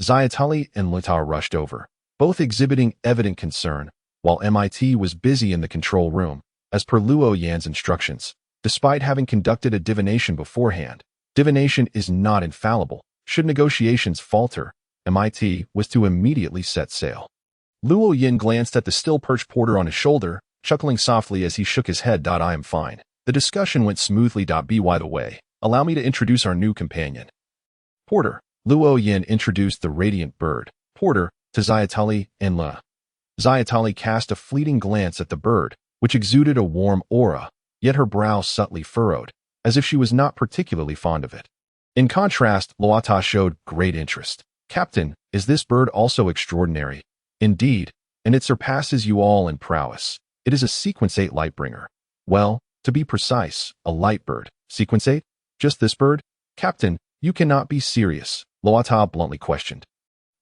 Speaker 1: Xiatali and Litar rushed over, both exhibiting evident concern, while MIT was busy in the control room, as per Luo Yan's instructions. Despite having conducted a divination beforehand, divination is not infallible. Should negotiations falter, MIT was to immediately set sail. Luo Yin glanced at the still-perched porter on his shoulder, chuckling softly as he shook his head. I am fine. The discussion went smoothly. By the way, allow me to introduce our new companion. Porter. Luo Yin introduced the radiant bird, Porter, to Xiatali and La. Xiatali cast a fleeting glance at the bird, which exuded a warm aura, yet her brow subtly furrowed, as if she was not particularly fond of it. In contrast, Loata showed great interest. Captain, is this bird also extraordinary? Indeed, and it surpasses you all in prowess. It is a Sequence 8 Lightbringer. Well, to be precise, a light bird. Sequence 8? Just this bird? Captain, you cannot be serious, Luota bluntly questioned.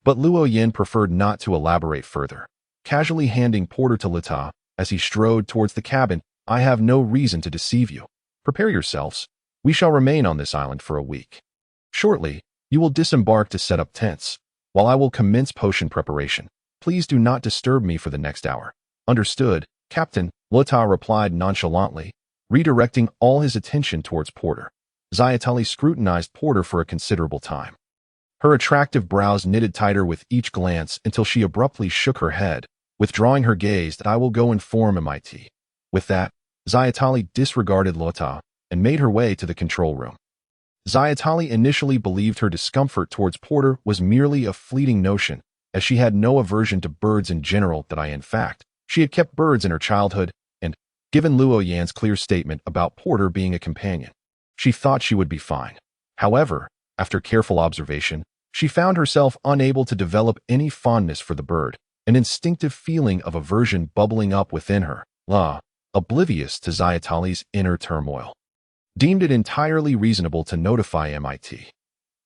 Speaker 1: But Luo Yin preferred not to elaborate further, casually handing Porter to Lita as he strode towards the cabin. I have no reason to deceive you. Prepare yourselves. We shall remain on this island for a week. Shortly, you will disembark to set up tents, while I will commence potion preparation. Please do not disturb me for the next hour. Understood, Captain, Lita replied nonchalantly, redirecting all his attention towards Porter. Zayatali scrutinized Porter for a considerable time. Her attractive brows knitted tighter with each glance until she abruptly shook her head, withdrawing her gaze. That I will go inform MIT. With that, Zayatali disregarded Lota and made her way to the control room. Zayatali initially believed her discomfort towards Porter was merely a fleeting notion, as she had no aversion to birds in general. In fact, she had kept birds in her childhood, and, given Luo Yan's clear statement about Porter being a companion, she thought she would be fine. However, after careful observation, she found herself unable to develop any fondness for the bird, an instinctive feeling of aversion bubbling up within her. Oblivious to Zayatali's inner turmoil, deemed it entirely reasonable to notify MIT.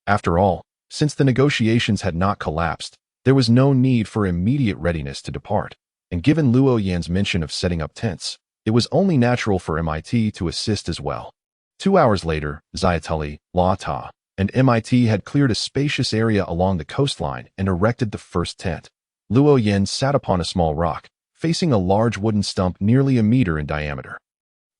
Speaker 1: After all, since the negotiations had not collapsed, there was no need for immediate readiness to depart, and given Luo Yan's mention of setting up tents, it was only natural for MIT to assist as well. 2 hours later, Zayatali, Lata, and MIT had cleared a spacious area along the coastline and erected the first tent. Luo Yan sat upon a small rock, facing a large wooden stump nearly a meter in diameter,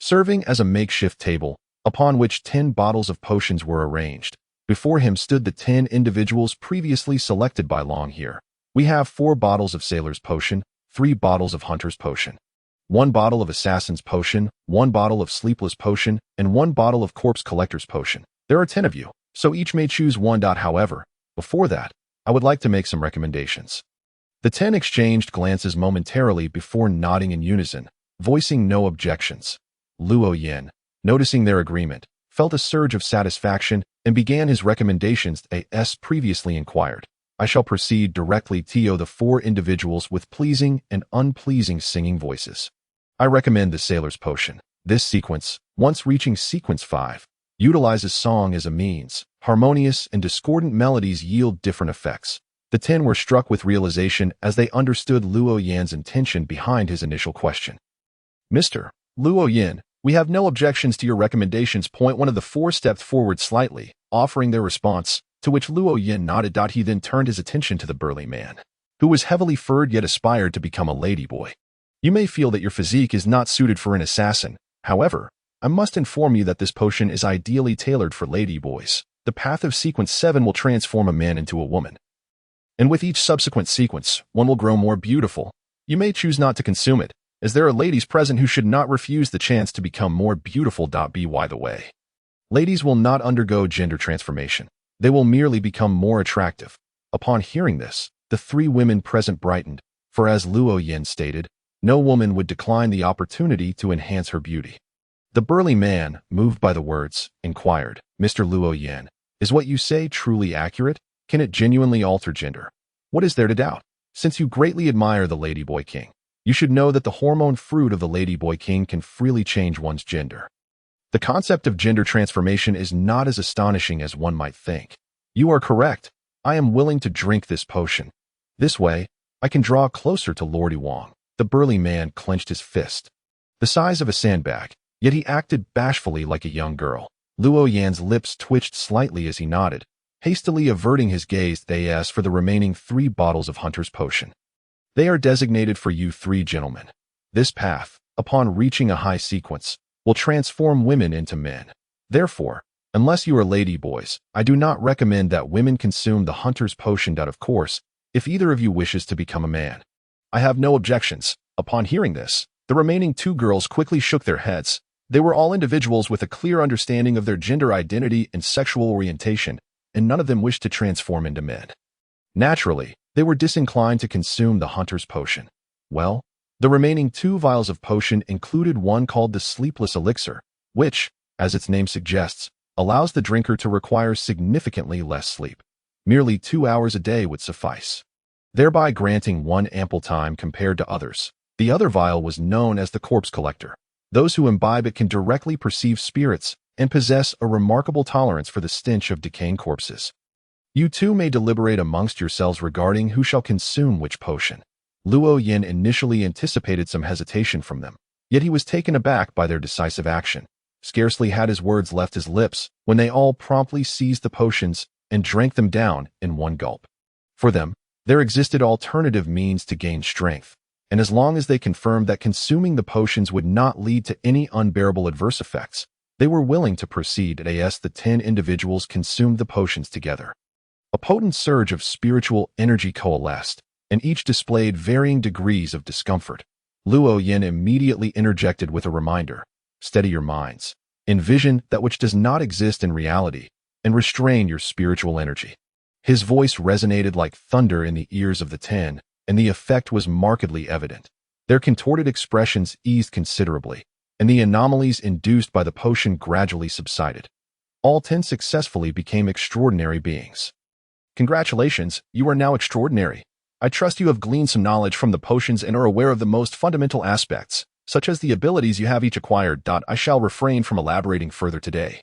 Speaker 1: serving as a makeshift table, upon which 10 bottles of potions were arranged. Before him stood the 10 individuals previously selected by Longhair. We have 4 bottles of Sailor's Potion, 3 bottles of Hunter's Potion, 1 bottle of Assassin's Potion, 1 bottle of Sleepless Potion, and 1 bottle of Corpse Collector's Potion. There are 10 of you, so each may choose one. However, before that, I would like to make some recommendations. The 10 exchanged glances momentarily before nodding in unison, voicing no objections. Luo Yin, noticing their agreement, felt a surge of satisfaction and began his recommendations as previously inquired. I shall proceed directly to the 4 individuals with pleasing and unpleasing singing voices. I recommend the Sailor's Potion. This sequence, once reaching sequence 5, utilizes song as a means. Harmonious and discordant melodies yield different effects. The 10 were struck with realization as they understood Luo Yan's intention behind his initial question. Mr. Luo Yan, we have no objections to your recommendations. One of the 4 stepped forward slightly, offering their response, to which Luo Yan nodded. He then turned his attention to the burly man, who was heavily furred yet aspired to become a ladyboy. You may feel that your physique is not suited for an assassin. However, I must inform you that this potion is ideally tailored for ladyboys. The path of sequence 7 will transform a man into a woman, and with each subsequent sequence, one will grow more beautiful. You may choose not to consume it, as there are ladies present who should not refuse the chance to become more beautiful. By the way, ladies will not undergo gender transformation. They will merely become more attractive. Upon hearing this, the 3 women present brightened, for as Luo Yin stated, no woman would decline the opportunity to enhance her beauty. The burly man, moved by the words, inquired, Mr. Luo Yin, is what you say truly accurate? Can it genuinely alter gender? What is there to doubt? Since you greatly admire the Ladyboy King, you should know that the hormone fruit of the Ladyboy King can freely change one's gender. The concept of gender transformation is not as astonishing as one might think. You are correct. I am willing to drink this potion. This way, I can draw closer to Lord Wong. The burly man clenched his fist, the size of a sandbag, yet he acted bashfully like a young girl. Luo Yan's lips twitched slightly as he nodded, hastily averting his gaze. They asked for the remaining 3 bottles of Hunter's Potion. They are designated for you 3 gentlemen. This path, upon reaching a high sequence, will transform women into men. Therefore, unless you are ladyboys, I do not recommend that women consume the Hunter's Potion. Of course, if either of you wishes to become a man, I have no objections. Upon hearing this, the remaining 2 girls quickly shook their heads. They were all individuals with a clear understanding of their gender identity and sexual orientation, and none of them wished to transform into men. Naturally, they were disinclined to consume the Hunter's Potion. Well, the remaining 2 vials of potion included one called the Sleepless Elixir, which, as its name suggests, allows the drinker to require significantly less sleep. Merely 2 hours a day would suffice. thereby granting one ample time compared to others. The other vial was known as the corpse collector. Those who imbibe it can directly perceive spirits and possess a remarkable tolerance for the stench of decaying corpses. You too may deliberate amongst yourselves regarding who shall consume which potion. Luo Yin initially anticipated some hesitation from them, yet he was taken aback by their decisive action. Scarcely had his words left his lips when they all promptly seized the potions and drank them down in one gulp. For them, there existed alternative means to gain strength, and as long as they confirmed that consuming the potions would not lead to any unbearable adverse effects, they were willing to proceed. As the 10 individuals consumed the potions together, a potent surge of spiritual energy coalesced, and each displayed varying degrees of discomfort. Luo Yin immediately interjected with a reminder: steady your minds, envision that which does not exist in reality, and restrain your spiritual energy. His voice resonated like thunder in the ears of the 10, and the effect was markedly evident. Their contorted expressions eased considerably, and the anomalies induced by the potion gradually subsided. All 10 successfully became extraordinary beings. Congratulations, you are now extraordinary. I trust you have gleaned some knowledge from the potions and are aware of the most fundamental aspects, such as the abilities you have each acquired. I shall refrain from elaborating further today.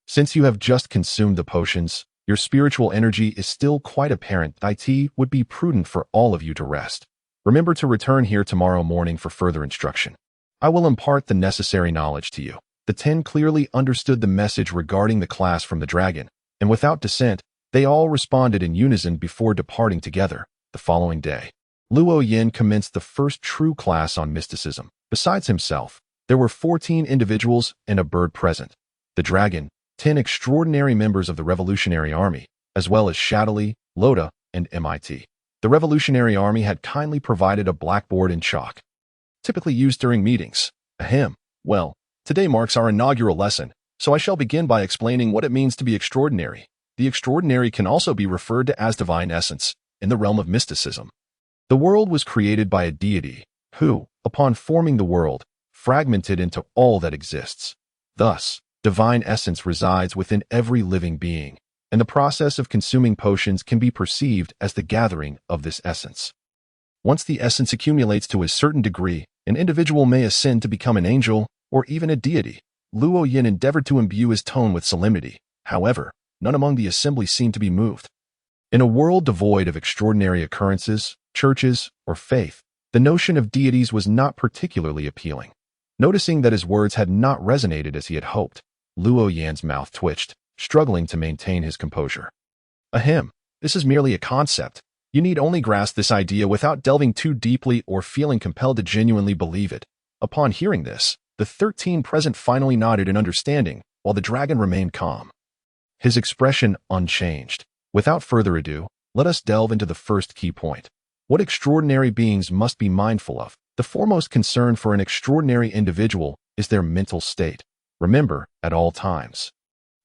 Speaker 1: Since you have just consumed the potions, your spiritual energy is still quite apparent. It would be prudent for all of you to rest. Remember to return here tomorrow morning for further instruction. I will impart the necessary knowledge to you. The 10 clearly understood the message regarding the class from the dragon, and without dissent, they all responded in unison before departing together. The following day, Luo Yin commenced the first true class on mysticism. Besides himself, there were 14 individuals and a bird present: the dragon, 10 extraordinary members of the Revolutionary Army, as well as Shadowly, Loda, and MIT. The Revolutionary Army had kindly provided a blackboard and chalk, typically used during meetings. Well, today marks our inaugural lesson, so I shall begin by explaining what it means to be extraordinary. The extraordinary can also be referred to as divine essence in the realm of mysticism. The world was created by a deity who, upon forming the world, fragmented into all that exists. Thus, divine essence resides within every living being, and the process of consuming potions can be perceived as the gathering of this essence. Once the essence accumulates to a certain degree, an individual may ascend to become an angel or even a deity. Luo Yin endeavored to imbue his tone with solemnity. However, none among the assembly seemed to be moved. In a world devoid of extraordinary occurrences, churches, or faith, the notion of deities was not particularly appealing. Noticing that his words had not resonated as he had hoped, Luo Yan's mouth twitched, struggling to maintain his composure. This is merely a concept. You need only grasp this idea without delving too deeply or feeling compelled to genuinely believe it. Upon hearing this, the 13 present finally nodded in understanding, while the dragon remained calm, his expression unchanged. Without further ado, let us delve into the first key point. What extraordinary beings must be mindful of? The foremost concern for an extraordinary individual is their mental state. Remember, at all times,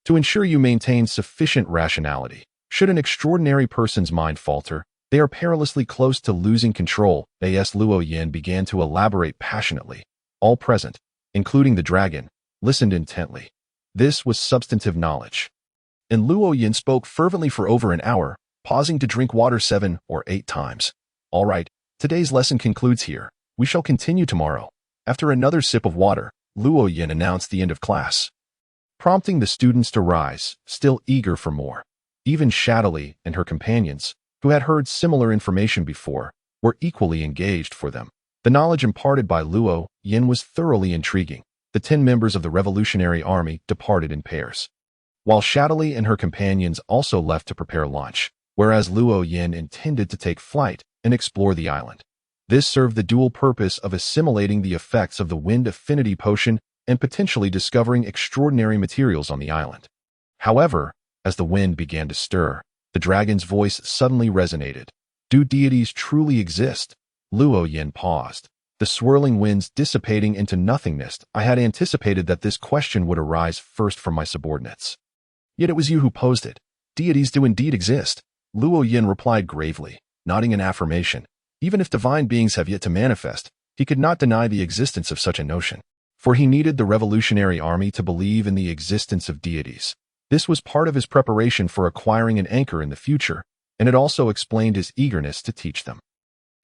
Speaker 1: to ensure you maintain sufficient rationality. Should an extraordinary person's mind falter, they are perilously close to losing control. As Luo Yin began to elaborate passionately, all present, including the dragon, listened intently. This was substantive knowledge, and Luo Yin spoke fervently for over an hour, pausing to drink water 7 or 8 times. All right, today's lesson concludes here. We shall continue tomorrow. After another sip of water, Luo Yin announced the end of class, prompting the students to rise, still eager for more. Even Shadowly and her companions, who had heard similar information before, were equally engaged for them. The knowledge imparted by Luo Yin was thoroughly intriguing. The 10 members of the Revolutionary Army departed in pairs, while Shadowly and her companions also left to prepare lunch, whereas Luo Yin intended to take flight and explore the island. This served the dual purpose of assimilating the effects of the wind affinity potion and potentially discovering extraordinary materials on the island. However, as the wind began to stir, the dragon's voice suddenly resonated. Do deities truly exist? Luo Yin paused, the swirling winds dissipating into nothingness. I had anticipated that this question would arise first from my subordinates. Yet it was you who posed it. Deities do indeed exist, Luo Yin replied gravely, nodding in affirmation. Even if divine beings have yet to manifest, he could not deny the existence of such a notion, for he needed the Revolutionary Army to believe in the existence of deities. This was part of his preparation for acquiring an anchor in the future, and it also explained his eagerness to teach them.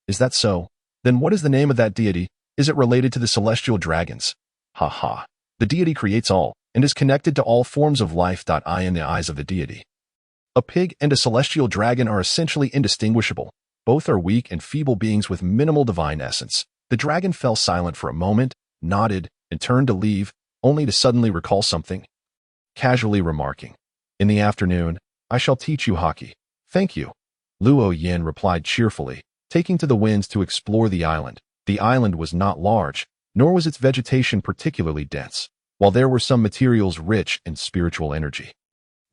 Speaker 1: Is that so? Then what is the name of that deity? Is it related to the celestial dragons? Ha ha. The deity creates all, and is connected to all forms of life. In the eyes of the deity, a pig and a celestial dragon are essentially indistinguishable. Both are weak and feeble beings with minimal divine essence. The dragon fell silent for a moment, nodded, and turned to leave, only to suddenly recall something, casually remarking, "In the afternoon, I shall teach you hockey." "Thank you," Luo Yin replied cheerfully, taking to the winds to explore the island. The island was not large, nor was its vegetation particularly dense, while there were some materials rich in spiritual energy.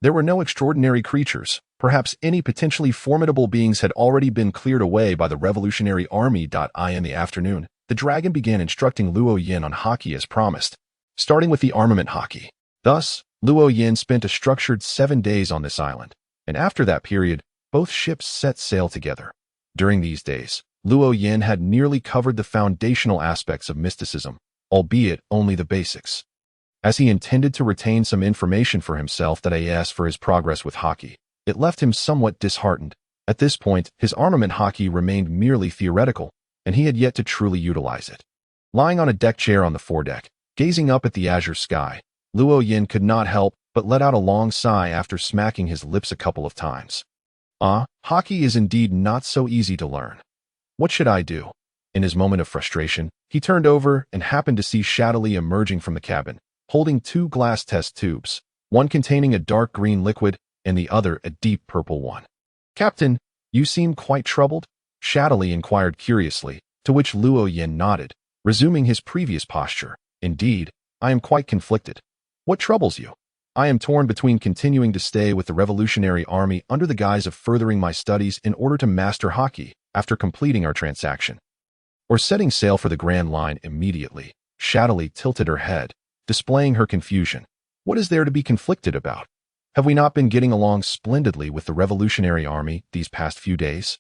Speaker 1: There were no extraordinary creatures. Perhaps any potentially formidable beings had already been cleared away by the Revolutionary Army. In the afternoon, the dragon began instructing Luo Yin on hockey as promised, starting with the armament hockey. Thus, Luo Yin spent a structured 7 days on this island, and after that period, both ships set sail together. During these days, Luo Yin had nearly covered the foundational aspects of mysticism, albeit only the basics. As he intended to retain some information for himself for his progress with hockey, it left him somewhat disheartened. At this point, his armament hockey remained merely theoretical, and he had yet to truly utilize it. Lying on a deck chair on the foredeck, gazing up at the azure sky, Luo Yin could not help but let out a long sigh after smacking his lips a couple of times. Hockey is indeed not so easy to learn. What should I do? In his moment of frustration, he turned over and happened to see shadowy emerging from the cabin, holding 2 glass test tubes, one containing a dark green liquid and the other a deep purple one. "Captain, you seem quite troubled?" Shadowy inquired curiously, to which Luo Yin nodded, resuming his previous posture. "Indeed, I am quite conflicted." "What troubles you?" "I am torn between continuing to stay with the Revolutionary Army under the guise of furthering my studies in order to master hockey after completing our transaction, or setting sail for the Grand Line immediately." Shadowy tilted her head, displaying her confusion. "What is there to be conflicted about? Have we not been getting along splendidly with the Revolutionary Army these past few days?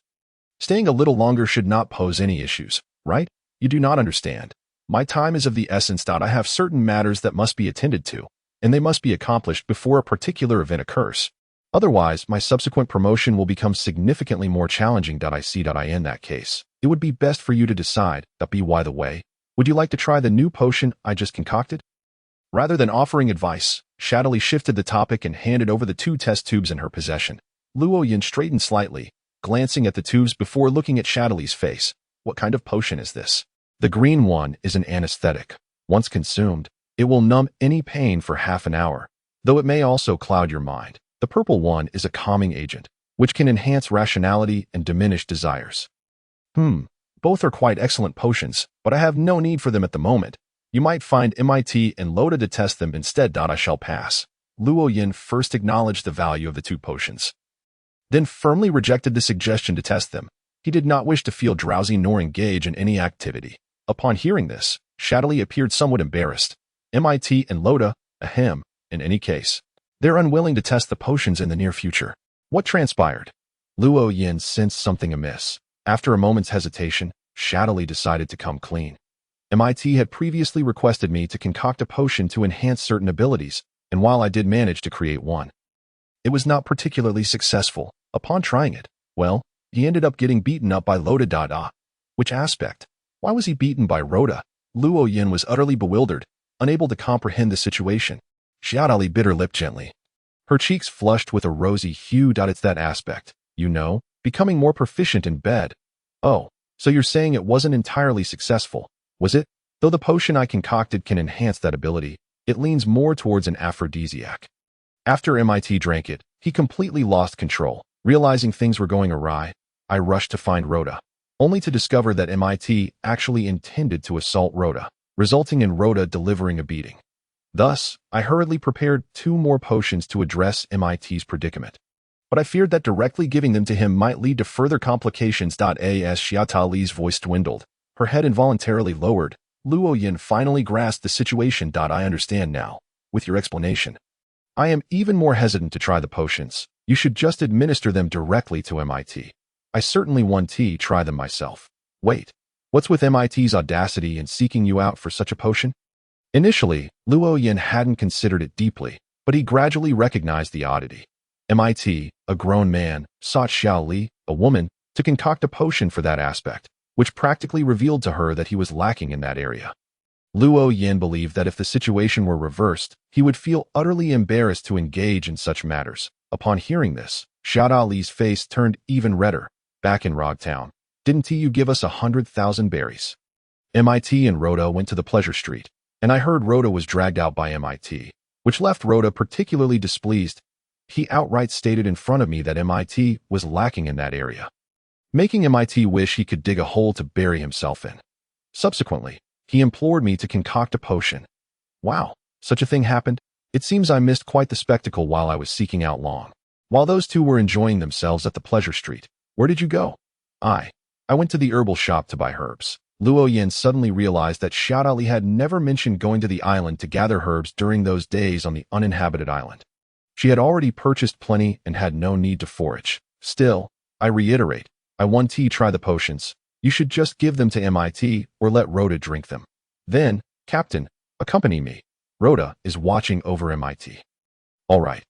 Speaker 1: Staying a little longer should not pose any issues, right? You do not understand. My time is of the essence. I have certain matters that must be attended to, and they must be accomplished before a particular event occurs. Otherwise, my subsequent promotion will become significantly more challenging. In that case, it would be best for you to decide. By the way, would you like to try the new potion I just concocted?" Rather than offering advice, Shadowy shifted the topic and handed over the 2 test tubes in her possession. Luo Yin straightened slightly, glancing at the tubes before looking at Shadowy's face. "What kind of potion is this?" "The green one is an anesthetic. Once consumed, it will numb any pain for half an hour, though it may also cloud your mind. The purple one is a calming agent, which can enhance rationality and diminish desires." Both are quite excellent potions, but I have no need for them at the moment. You might find MIT and Loda to test them instead. I shall pass." Luo Yin first acknowledged the value of the 2 potions, then firmly rejected the suggestion to test them. He did not wish to feel drowsy nor engage in any activity. Upon hearing this, Shadowy appeared somewhat embarrassed. "MIT and Loda, ahem, in any case. They're unwilling to test the potions in the near future." What transpired? Luo Yin sensed something amiss. After a moment's hesitation, Shadowy decided to come clean. "MIT had previously requested me to concoct a potion to enhance certain abilities, and while I did manage to create one, it was not particularly successful. Upon trying it, well, he ended up getting beaten up by Loda. Which aspect? Why was he beaten by Rhoda? Luo Yin was utterly bewildered, unable to comprehend the situation. Shadowy bit her lip gently. Her cheeks flushed with a rosy hue. "It's that aspect, becoming more proficient in bed." "Oh, so you're saying it wasn't entirely successful, was it? Though the potion I concocted can enhance that ability, it leans more towards an aphrodisiac." After MIT drank it, he completely lost control. Realizing things were going awry, I rushed to find Rhoda, only to discover that MIT actually intended to assault Rhoda, resulting in Rhoda delivering a beating. Thus, I hurriedly prepared 2 more potions to address MIT's predicament. But I feared that directly giving them to him might lead to further complications. As Xiaotali's voice dwindled, her head involuntarily lowered, Luo Yin finally grasped the situation. "I understand now. With your explanation, I am even more hesitant to try the potions. You should just administer them directly to MIT. I certainly want to try them myself." "Wait, what's with MIT's audacity in seeking you out for such a potion?" Initially, Luo Yin hadn't considered it deeply, but he gradually recognized the oddity. MIT, a grown man, sought Xiao Li, a woman, to concoct a potion for that aspect, which practically revealed to her that he was lacking in that area. Luo Yin believed that if the situation were reversed, he would feel utterly embarrassed to engage in such matters. Upon hearing this, Xiao Li's face turned even redder. Back in Rog Town, didn't you give us 100,000 berries? MIT and Rhoda went to the pleasure street, and I heard Rhoda was dragged out by MIT, which left Rhoda particularly displeased. He outright stated in front of me that MIT was lacking in that area, making MIT wish he could dig a hole to bury himself in. Subsequently, he implored me to concoct a potion. Wow, such a thing happened? It seems I missed quite the spectacle while I was seeking out Long. While those two were enjoying themselves at the pleasure street, where did you go? I went to the herbal shop to buy herbs. Luo Yin suddenly realized that Xiao Li had never mentioned going to the island to gather herbs during those days on the uninhabited island. She had already purchased plenty and had no need to forage. Still, I reiterate, I want to try the potions. You should just give them to MIT or let Rhoda drink them. Then, Captain, accompany me. Rhoda is watching over MIT. All right.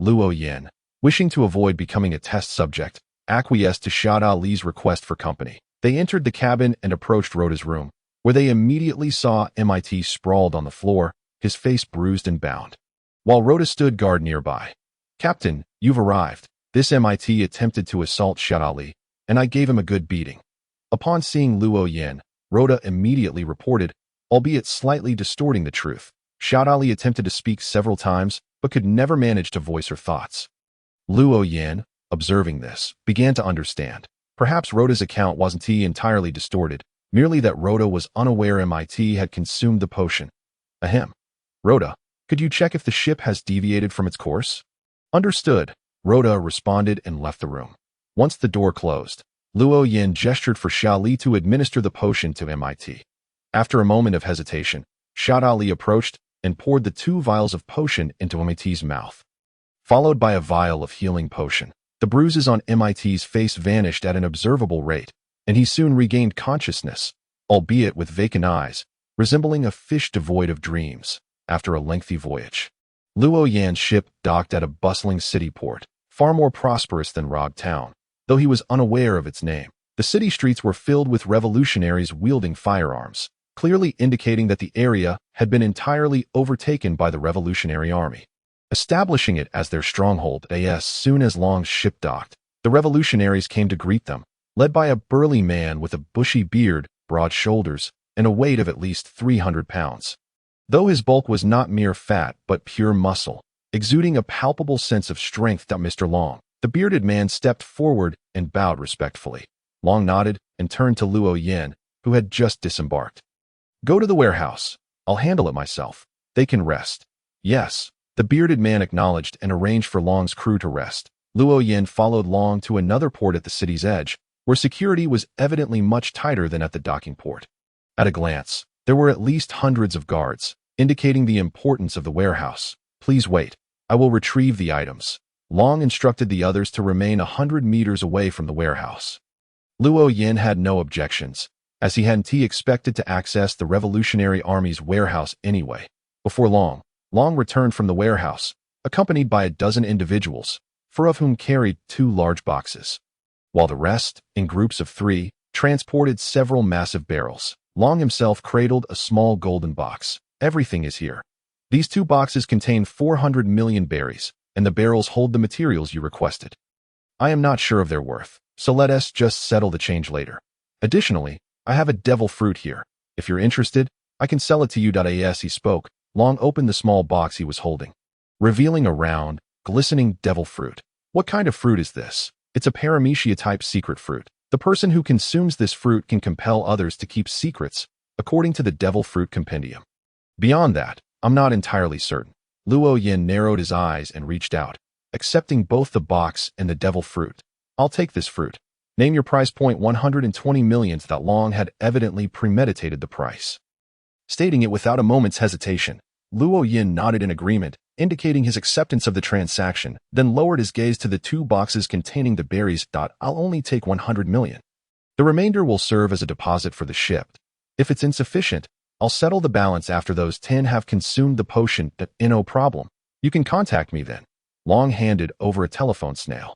Speaker 1: Luo Yin, wishing to avoid becoming a test subject, acquiesced to Xiao Li's request for company. They entered the cabin and approached Rhoda's room, where they immediately saw MIT sprawled on the floor, his face bruised and bound, while Rhoda stood guard nearby. Captain, you've arrived. This MIT attempted to assault Xiao Li, and I gave him a good beating. Upon seeing Luo Yin, Rhoda immediately reported, albeit slightly distorting the truth. Xiao Li attempted to speak several times, but could never manage to voice her thoughts. Luo Yin, observing this, began to understand. Perhaps Rhoda's account wasn't entirely distorted, merely that Rhoda was unaware MIT had consumed the potion. Ahem. Rhoda, could you check if the ship has deviated from its course? Understood. Rhoda responded and left the room. Once the door closed, Luo Yin gestured for Xiao Li to administer the potion to MIT. After a moment of hesitation, Xiao Li approached and poured the 2 vials of potion into MIT's mouth, followed by a vial of healing potion. The bruises on MIT's face vanished at an observable rate, and he soon regained consciousness, albeit with vacant eyes, resembling a fish devoid of dreams, after a lengthy voyage. Luo Yan's ship docked at a bustling city port, far more prosperous than Rog Town, though he was unaware of its name. The city streets were filled with revolutionaries wielding firearms, clearly indicating that the area had been entirely overtaken by the Revolutionary Army, establishing it as their stronghold. As soon as Long's ship docked, the revolutionaries came to greet them, led by a burly man with a bushy beard, broad shoulders, and a weight of at least 300 pounds. Though his bulk was not mere fat but pure muscle, exuding a palpable sense of strength, Mr. Long, the bearded man stepped forward and bowed respectfully. Long nodded and turned to Luo Yin, who had just disembarked. Go to the warehouse. I'll handle it myself. They can rest. Yes. The bearded man acknowledged and arranged for Long's crew to rest. Luo Yin followed Long to another port at the city's edge, where security was evidently much tighter than at the docking port. At a glance, there were at least hundreds of guards, indicating the importance of the warehouse. Please wait. I will retrieve the items. Long instructed the others to remain 100 meters away from the warehouse. Luo Yin had no objections, as he hadn't expected to access the Revolutionary Army's warehouse anyway. Before long, Long returned from the warehouse, accompanied by a dozen individuals, 4 of whom carried 2 large boxes, while the rest, in groups of 3, transported several massive barrels. Long himself cradled a small golden box. Everything is here. These 2 boxes contain 400 million berries, and the barrels hold the materials you requested. I am not sure of their worth, so let us just settle the change later. Additionally, I have a devil fruit here. If you're interested, I can sell it to you. As he spoke, Long opened the small box he was holding, revealing a round, glistening devil fruit. What kind of fruit is this? It's a paramecia-type secret fruit. The person who consumes this fruit can compel others to keep secrets, according to the devil fruit compendium. Beyond that, I'm not entirely certain. Luo Yin narrowed his eyes and reached out, accepting both the box and the devil fruit. I'll take this fruit. Name your price. 120 million. That Long had evidently premeditated the price, stating it without a moment's hesitation. Luo Yin nodded in agreement, indicating his acceptance of the transaction, then lowered his gaze to the 2 boxes containing the berries. I'll only take 100 million. The remainder will serve as a deposit for the ship. If it's insufficient, I'll settle the balance after those 10 have consumed the potion. No problem. You can contact me then. long handed over a telephone snail,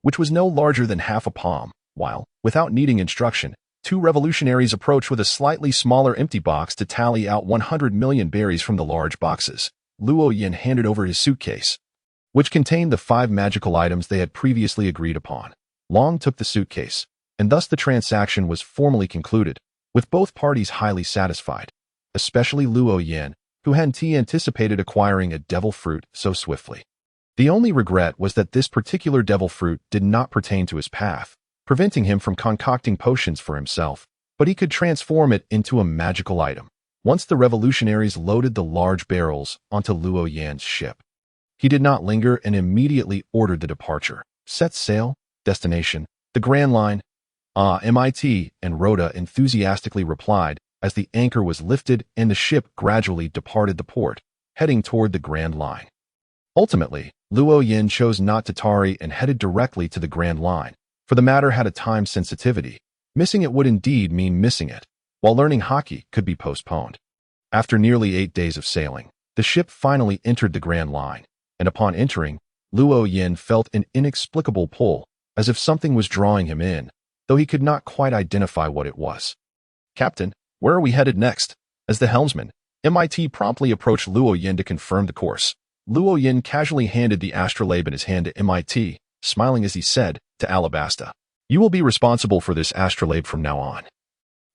Speaker 1: which was no larger than half a palm, while, without needing instruction, two revolutionaries approached with a slightly smaller empty box to tally out 100 million berries from the large boxes. Luo Yin handed over his suitcase, which contained the 5 magical items they had previously agreed upon. Long took the suitcase, and thus the transaction was formally concluded, with both parties highly satisfied, especially Luo Yin, who hadn't anticipated acquiring a devil fruit so swiftly. The only regret was that this particular devil fruit did not pertain to his path, preventing him from concocting potions for himself, but he could transform it into a magical item. Once the revolutionaries loaded the large barrels onto Luo Yan's ship, he did not linger and immediately ordered the departure. Set sail, destination, the Grand Line. MIT, and Rhoda enthusiastically replied as the anchor was lifted and the ship gradually departed the port, heading toward the Grand Line. Ultimately, Luo Yin chose not to tarry and headed directly to the Grand Line, for the matter had a time sensitivity. Missing it would indeed mean missing it, while learning hockey could be postponed. After nearly 8 days of sailing, the ship finally entered the Grand Line, and upon entering, Luo Yin felt an inexplicable pull, as if something was drawing him in, though he could not quite identify what it was. "Captain, where are we headed next?" As the helmsman, MIT promptly approached Luo Yin to confirm the course. Luo Yin casually handed the astrolabe in his hand to MIT, smiling as he said to Alabasta, "You will be responsible for this astrolabe from now on."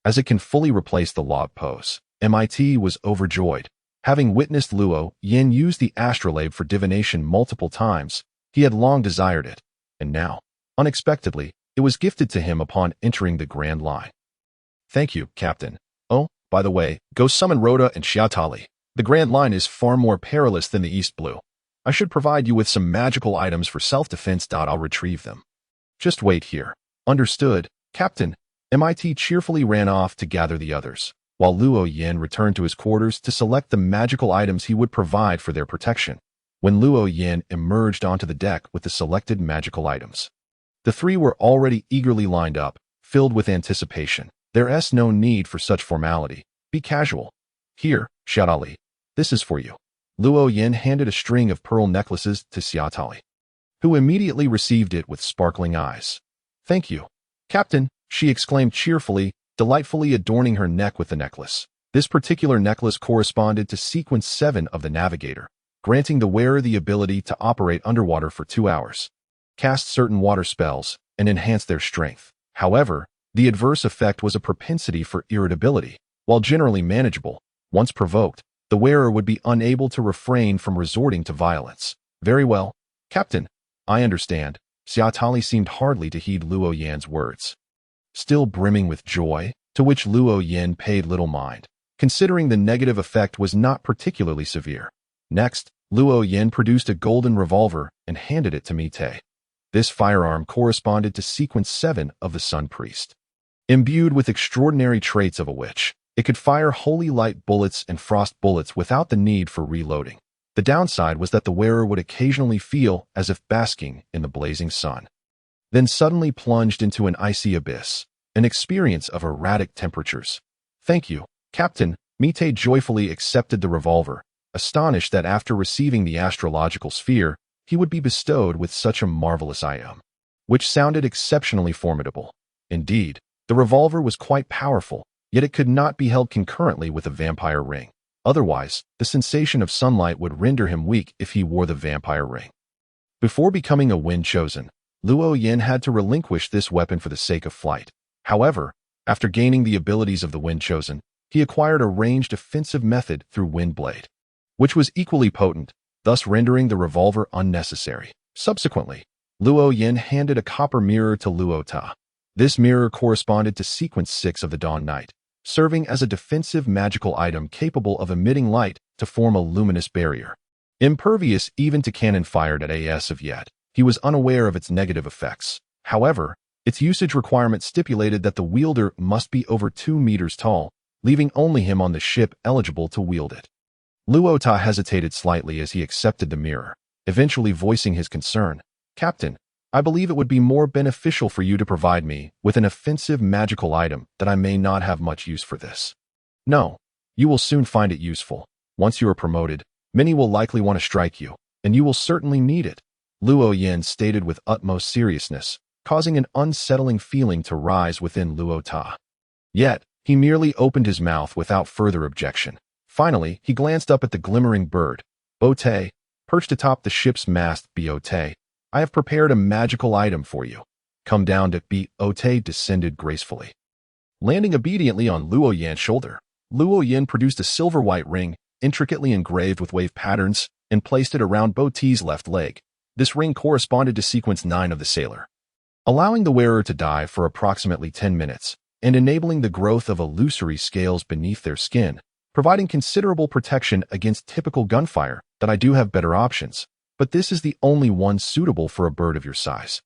Speaker 1: As it can fully replace the log pose, MIT was overjoyed. Having witnessed Luo Yin use the astrolabe for divination multiple times, he had long desired it, and now, unexpectedly, it was gifted to him upon entering the Grand Line. "Thank you, Captain. Oh, by the way, go summon Rhoda and Xiaotali. The Grand Line is far more perilous than the East Blue. I should provide you with some magical items for self-defense. I'll retrieve them. Just wait here." "Understood, Captain." MIT cheerfully ran off to gather the others, while Luo Yin returned to his quarters to select the magical items he would provide for their protection. When Luo Yin emerged onto the deck with the selected magical items, the three were already eagerly lined up, filled with anticipation. There's no need for such formality. Be casual. "Here, Xiaotali, this is for you." Luo Yin handed a string of pearl necklaces to Xiaotali, who immediately received it with sparkling eyes. "Thank you, Captain," she exclaimed cheerfully, delightfully adorning her neck with the necklace. This particular necklace corresponded to sequence 7 of the Navigator, granting the wearer the ability to operate underwater for 2 hours, cast certain water spells, and enhance their strength. However, the adverse effect was a propensity for irritability. While generally manageable, once provoked, the wearer would be unable to refrain from resorting to violence. "Very well, Captain. I understand." Xiaotali seemed hardly to heed Luo Yan's words, still brimming with joy, to which Luo Yin paid little mind, considering the negative effect was not particularly severe. Next, Luo Yin produced a golden revolver and handed it to Mite. This firearm corresponded to sequence 7 of the Sun Priest. Imbued with extraordinary traits of a witch, it could fire holy light bullets and frost bullets without the need for reloading. The downside was that the wearer would occasionally feel as if basking in the blazing sun, then suddenly plunged into an icy abyss, an experience of erratic temperatures. "Thank you, Captain." Mite joyfully accepted the revolver, astonished that after receiving the astrological sphere, he would be bestowed with such a marvelous item, which sounded exceptionally formidable. Indeed, the revolver was quite powerful, yet it could not be held concurrently with a vampire ring. Otherwise, the sensation of sunlight would render him weak if he wore the vampire ring. Before becoming a Wind Chosen, Luo Yin had to relinquish this weapon for the sake of flight. However, after gaining the abilities of the Wind Chosen, he acquired a ranged offensive method through Wind Blade, which was equally potent, thus rendering the revolver unnecessary. Subsequently, Luo Yin handed a copper mirror to Luo Ta. This mirror corresponded to sequence 6 of the Dawn Night, serving as a defensive magical item capable of emitting light to form a luminous barrier. Impervious even to cannon fired at as of yet, he was unaware of its negative effects. However, its usage requirement stipulated that the wielder must be over 2 meters tall, leaving only him on the ship eligible to wield it. Luo Ta hesitated slightly as he accepted the mirror, eventually voicing his concern. "Captain, I believe it would be more beneficial for you to provide me with an offensive magical item that I may not have much use for this." "No, you will soon find it useful. Once you are promoted, many will likely want to strike you. and you will certainly need it, Luo Yin stated with utmost seriousness, causing an unsettling feeling to rise within Luo Ta. Yet, he merely opened his mouth without further objection. Finally, he glanced up at the glimmering bird. Bote, perched atop the ship's mast. Bote, I have prepared a magical item for you. Come down to Bote descended gracefully. Landing obediently on Luo Yan's shoulder, Luo Yan produced a silver-white ring, intricately engraved with wave patterns, and placed it around Bote's left leg. This ring corresponded to sequence 9 of the sailor, allowing the wearer to dive for approximately 10 minutes, and enabling the growth of illusory scales beneath their skin, providing considerable protection against typical gunfire. That I do have better options, but this is the only one suitable for a bird of your size,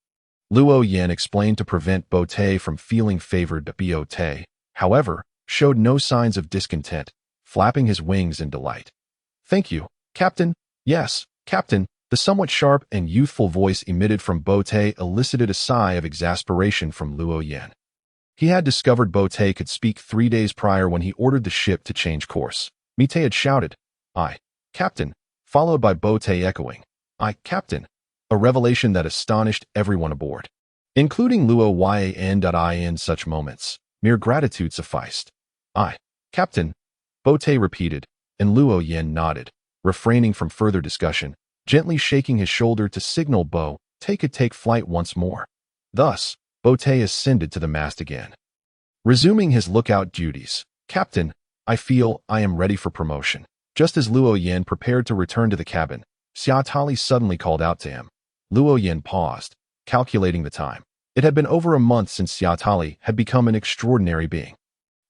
Speaker 1: Luo Yan explained to prevent Bote from feeling favored. Bote, however, showed no signs of discontent, flapping his wings in delight. Thank you, Captain. Yes, Captain. The somewhat sharp and youthful voice emitted from Bote elicited a sigh of exasperation from Luo Yan. He had discovered Bote could speak 3 days prior when he ordered the ship to change course. Mite had shouted, "Aye, Captain," followed by Bote echoing, "Aye, Captain," a revelation that astonished everyone aboard, including Luo Yan. In such moments, mere gratitude sufficed. "Aye, Captain," Bote repeated, and Luo Yan nodded, refraining from further discussion, gently shaking his shoulder to signal Bote could take flight once more. Thus, Bote ascended to the mast again. Resuming his lookout duties, "Captain, I feel I am ready for promotion." Just as Luo Yan prepared to return to the cabin, Xia Tali suddenly called out to him. Luo Yan paused, calculating the time. It had been over a month since Xia Tali had become an extraordinary being.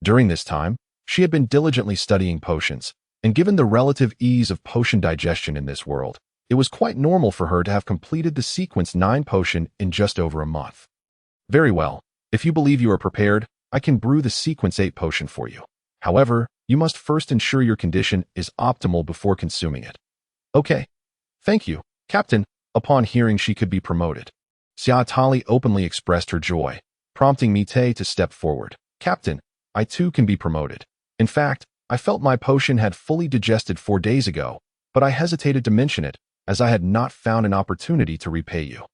Speaker 1: During this time, she had been diligently studying potions, and given the relative ease of potion digestion in this world, it was quite normal for her to have completed the sequence 9 potion in just over a month. "Very well. If you believe you are prepared, I can brew the sequence 8 potion for you. However, you must first ensure your condition is optimal before consuming it." "Okay. Thank you, Captain." Upon hearing she could be promoted, Xia Tali openly expressed her joy, prompting Mite to step forward. "Captain, I too can be promoted. In fact, I felt my potion had fully digested 4 days ago, but I hesitated to mention it, as I had not found an opportunity to repay you."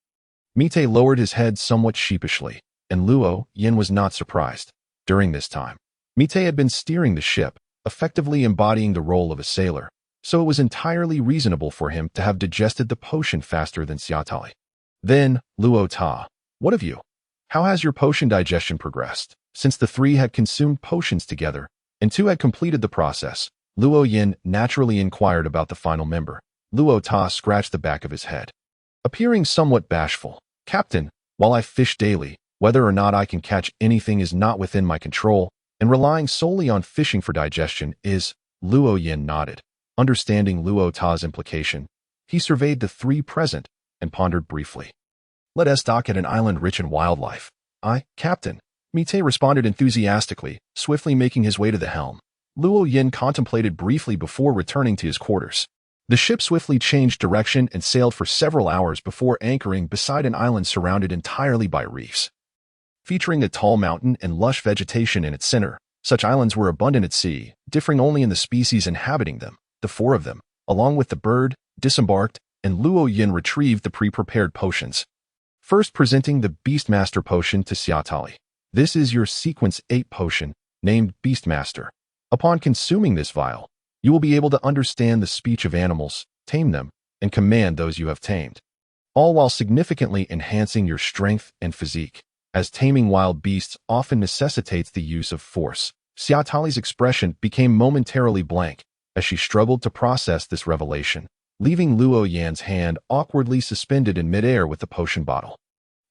Speaker 1: Mite lowered his head somewhat sheepishly, and Luo Yan was not surprised. During this time, Mite had been steering the ship, effectively embodying the role of a sailor, so it was entirely reasonable for him to have digested the potion faster than Xia Tali. "Then, Luo Ta, what of you? How has your potion digestion progressed?" Since the 3 had consumed potions together, and 2 had completed the process, Luo Yan naturally inquired about the final member. Luo Ta scratched the back of his head, appearing somewhat bashful. "Captain, while I fish daily, whether or not I can catch anything is not within my control, and relying solely on fishing for digestion is." Luo Yan nodded. Understanding Luo Ta's implication, he surveyed the 3 present and pondered briefly. "Let us dock at an island rich in wildlife." "Aye, Captain," Mite responded enthusiastically, swiftly making his way to the helm. Luo Yan contemplated briefly before returning to his quarters. The ship swiftly changed direction and sailed for several hours before anchoring beside an island surrounded entirely by reefs, featuring a tall mountain and lush vegetation in its center. Such islands were abundant at sea, differing only in the species inhabiting them. The 4 of them, along with the bird, disembarked, and Luo Yan retrieved the pre-prepared potions. First presenting the Beastmaster potion to Xia Tali. "This is your sequence 8 potion, named Beastmaster. Upon consuming this vial, you will be able to understand the speech of animals, tame them, and command those you have tamed, all while significantly enhancing your strength and physique, as taming wild beasts often necessitates the use of force." Xia Tali's expression became momentarily blank as she struggled to process this revelation, leaving Luo Yan's hand awkwardly suspended in midair with the potion bottle.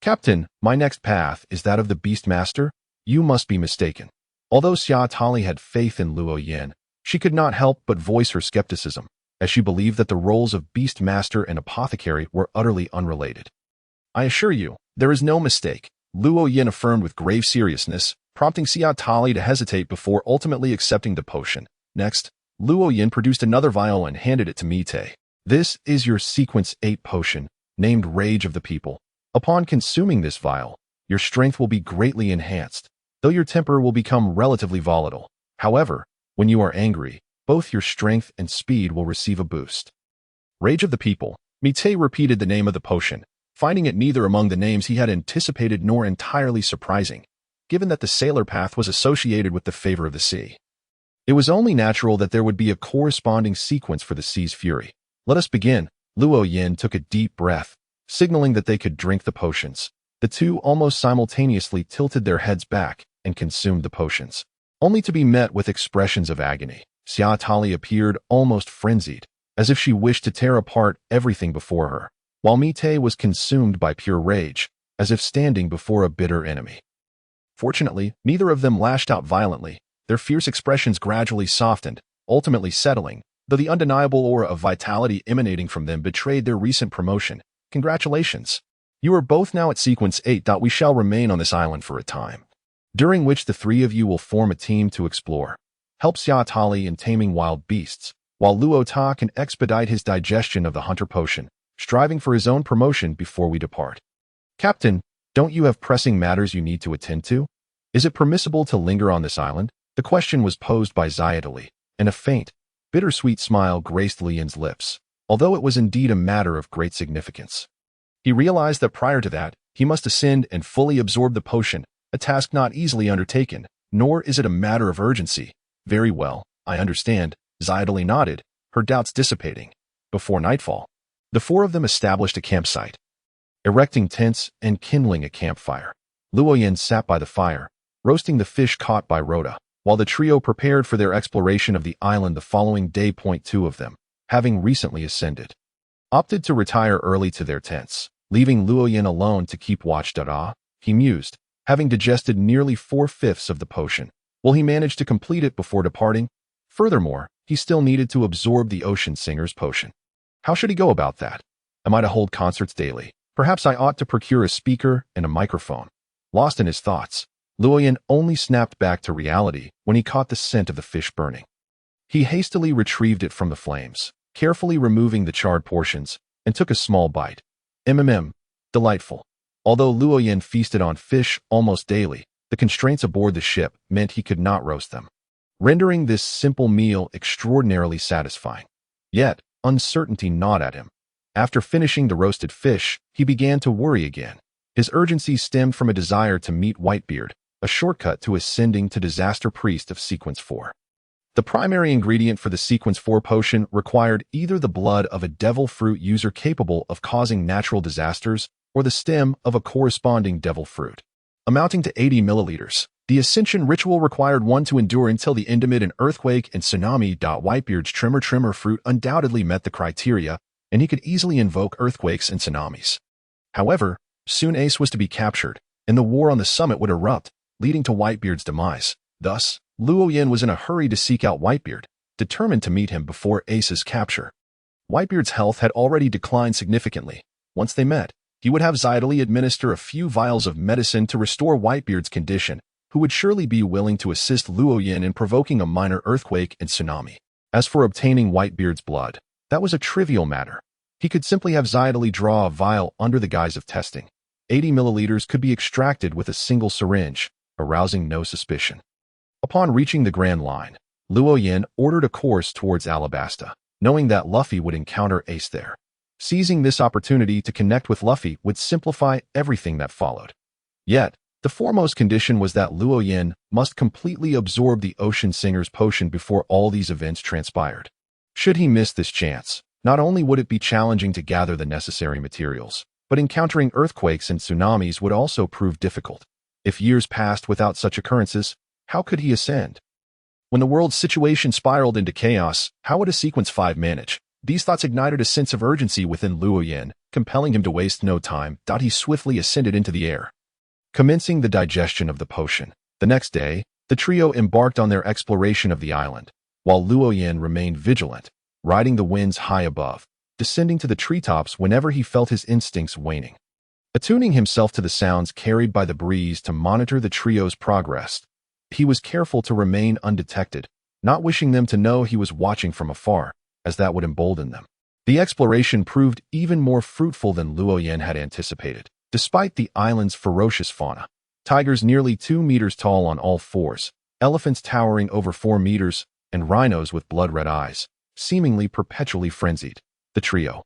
Speaker 1: "Captain, my next path is that of the Beastmaster? You must be mistaken." Although Xia Tali had faith in Luo Yan, she could not help but voice her skepticism, as she believed that the roles of Beastmaster and Apothecary were utterly unrelated. "I assure you, there is no mistake," Luo Yan affirmed with grave seriousness, prompting Xia Tali to hesitate before ultimately accepting the potion. Next, Luo Yan produced another vial and handed it to Mite. "This is your sequence 8 potion, named Rage of the People. Upon consuming this vial, your strength will be greatly enhanced, though your temper will become relatively volatile. However, when you are angry, both your strength and speed will receive a boost." Rage of the People, Mite repeated the name of the potion, finding it neither among the names he had anticipated nor entirely surprising, given that the sailor path was associated with the favor of the sea. It was only natural that there would be a corresponding sequence for the sea's fury. Let us begin. Luo Yin took a deep breath, signaling that they could drink the potions. The two almost simultaneously tilted their heads back and consumed the potions, only to be met with expressions of agony. Xia Tali appeared almost frenzied, as if she wished to tear apart everything before her, while Mite was consumed by pure rage, as if standing before a bitter enemy. Fortunately, neither of them lashed out violently. Their fierce expressions gradually softened, ultimately settling, though the undeniable aura of vitality emanating from them betrayed their recent promotion. Congratulations! You are both now at Sequence 8. We shall remain on this island for a time, during which the three of you will form a team to explore. Help Xia Tali in taming wild beasts, while Luo Ta can expedite his digestion of the hunter potion, striving for his own promotion before we depart. Captain, don't you have pressing matters you need to attend to? Is it permissible to linger on this island? The question was posed by Xiatali, and a faint, bittersweet smile graced Lian's lips, although it was indeed a matter of great significance. He realized that prior to that, he must ascend and fully absorb the potion, a task not easily undertaken, nor is it a matter of urgency. Very well, I understand, Xiatali nodded, her doubts dissipating. Before nightfall, the four of them established a campsite, erecting tents and kindling a campfire. Luo Yin sat by the fire, roasting the fish caught by Rhoda, while the trio prepared for their exploration of the island the following day. Two of them, having recently ascended, opted to retire early to their tents, leaving Luo Yin alone to keep watch. He mused, having digested nearly 4/5 of the potion. Will he manage to complete it before departing? Furthermore, he still needed to absorb the Ocean Singer's potion. How should he go about that? Am I to hold concerts daily? Perhaps I ought to procure a speaker and a microphone. Lost in his thoughts, Luo Yin only snapped back to reality when he caught the scent of the fish burning. He hastily retrieved it from the flames, carefully removing the charred portions, and took a small bite. Delightful. Although Luo Yin feasted on fish almost daily, the constraints aboard the ship meant he could not roast them, rendering this simple meal extraordinarily satisfying. Yet, uncertainty gnawed at him. After finishing the roasted fish, he began to worry again. His urgency stemmed from a desire to meet Whitebeard, a shortcut to ascending to Disaster Priest of Sequence 4. The primary ingredient for the Sequence 4 potion required either the blood of a devil fruit user capable of causing natural disasters or the stem of a corresponding devil fruit, amounting to 80 milliliters. The ascension ritual required one to endure until the end amid an earthquake and tsunami. Whitebeard's tremor fruit undoubtedly met the criteria, and he could easily invoke earthquakes and tsunamis. However, soon Ace was to be captured, and the war on the summit would erupt, leading to Whitebeard's demise. Thus, Luo Yin was in a hurry to seek out Whitebeard, determined to meet him before Ace's capture. Whitebeard's health had already declined significantly. Once they met, he would have Xiatali administer a few vials of medicine to restore Whitebeard's condition, who would surely be willing to assist Luo Yin in provoking a minor earthquake and tsunami. As for obtaining Whitebeard's blood, that was a trivial matter. He could simply have Xiatali draw a vial under the guise of testing. 80 milliliters could be extracted with a single syringe, arousing no suspicion. Upon reaching the Grand Line, Luo Yin ordered a course towards Alabasta, knowing that Luffy would encounter Ace there. Seizing this opportunity to connect with Luffy would simplify everything that followed. Yet, the foremost condition was that Luo Yin must completely absorb the Ocean Singer's potion before all these events transpired. Should he miss this chance, not only would it be challenging to gather the necessary materials, but encountering earthquakes and tsunamis would also prove difficult. If years passed without such occurrences, how could he ascend? When the world's situation spiraled into chaos, how would a Sequence 5 manage? These thoughts ignited a sense of urgency within Luo Yin, compelling him to waste no time. He swiftly ascended into the air, commencing the digestion of the potion. The next day, the trio embarked on their exploration of the island, while Luo Yin remained vigilant, riding the winds high above, descending to the treetops whenever he felt his instincts waning. Attuning himself to the sounds carried by the breeze to monitor the trio's progress, he was careful to remain undetected, not wishing them to know he was watching from afar, as that would embolden them. The exploration proved even more fruitful than Luo Yin had anticipated. Despite the island's ferocious fauna, tigers nearly 2 meters tall on all fours, elephants towering over 4 meters, and rhinos with blood-red eyes, seemingly perpetually frenzied, the trio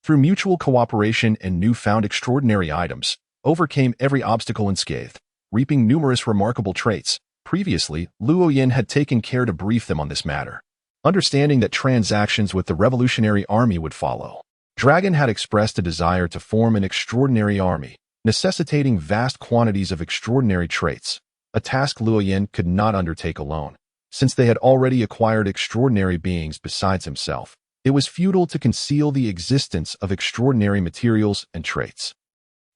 Speaker 1: Through mutual cooperation and newfound extraordinary items, overcame every obstacle unscathed, reaping numerous remarkable traits. Previously, Luo Yin had taken care to brief them on this matter. Understanding that transactions with the Revolutionary Army would follow, Dragon had expressed a desire to form an extraordinary army, necessitating vast quantities of extraordinary traits, a task Luo Yin could not undertake alone. Since they had already acquired extraordinary beings besides himself, it was futile to conceal the existence of extraordinary materials and traits.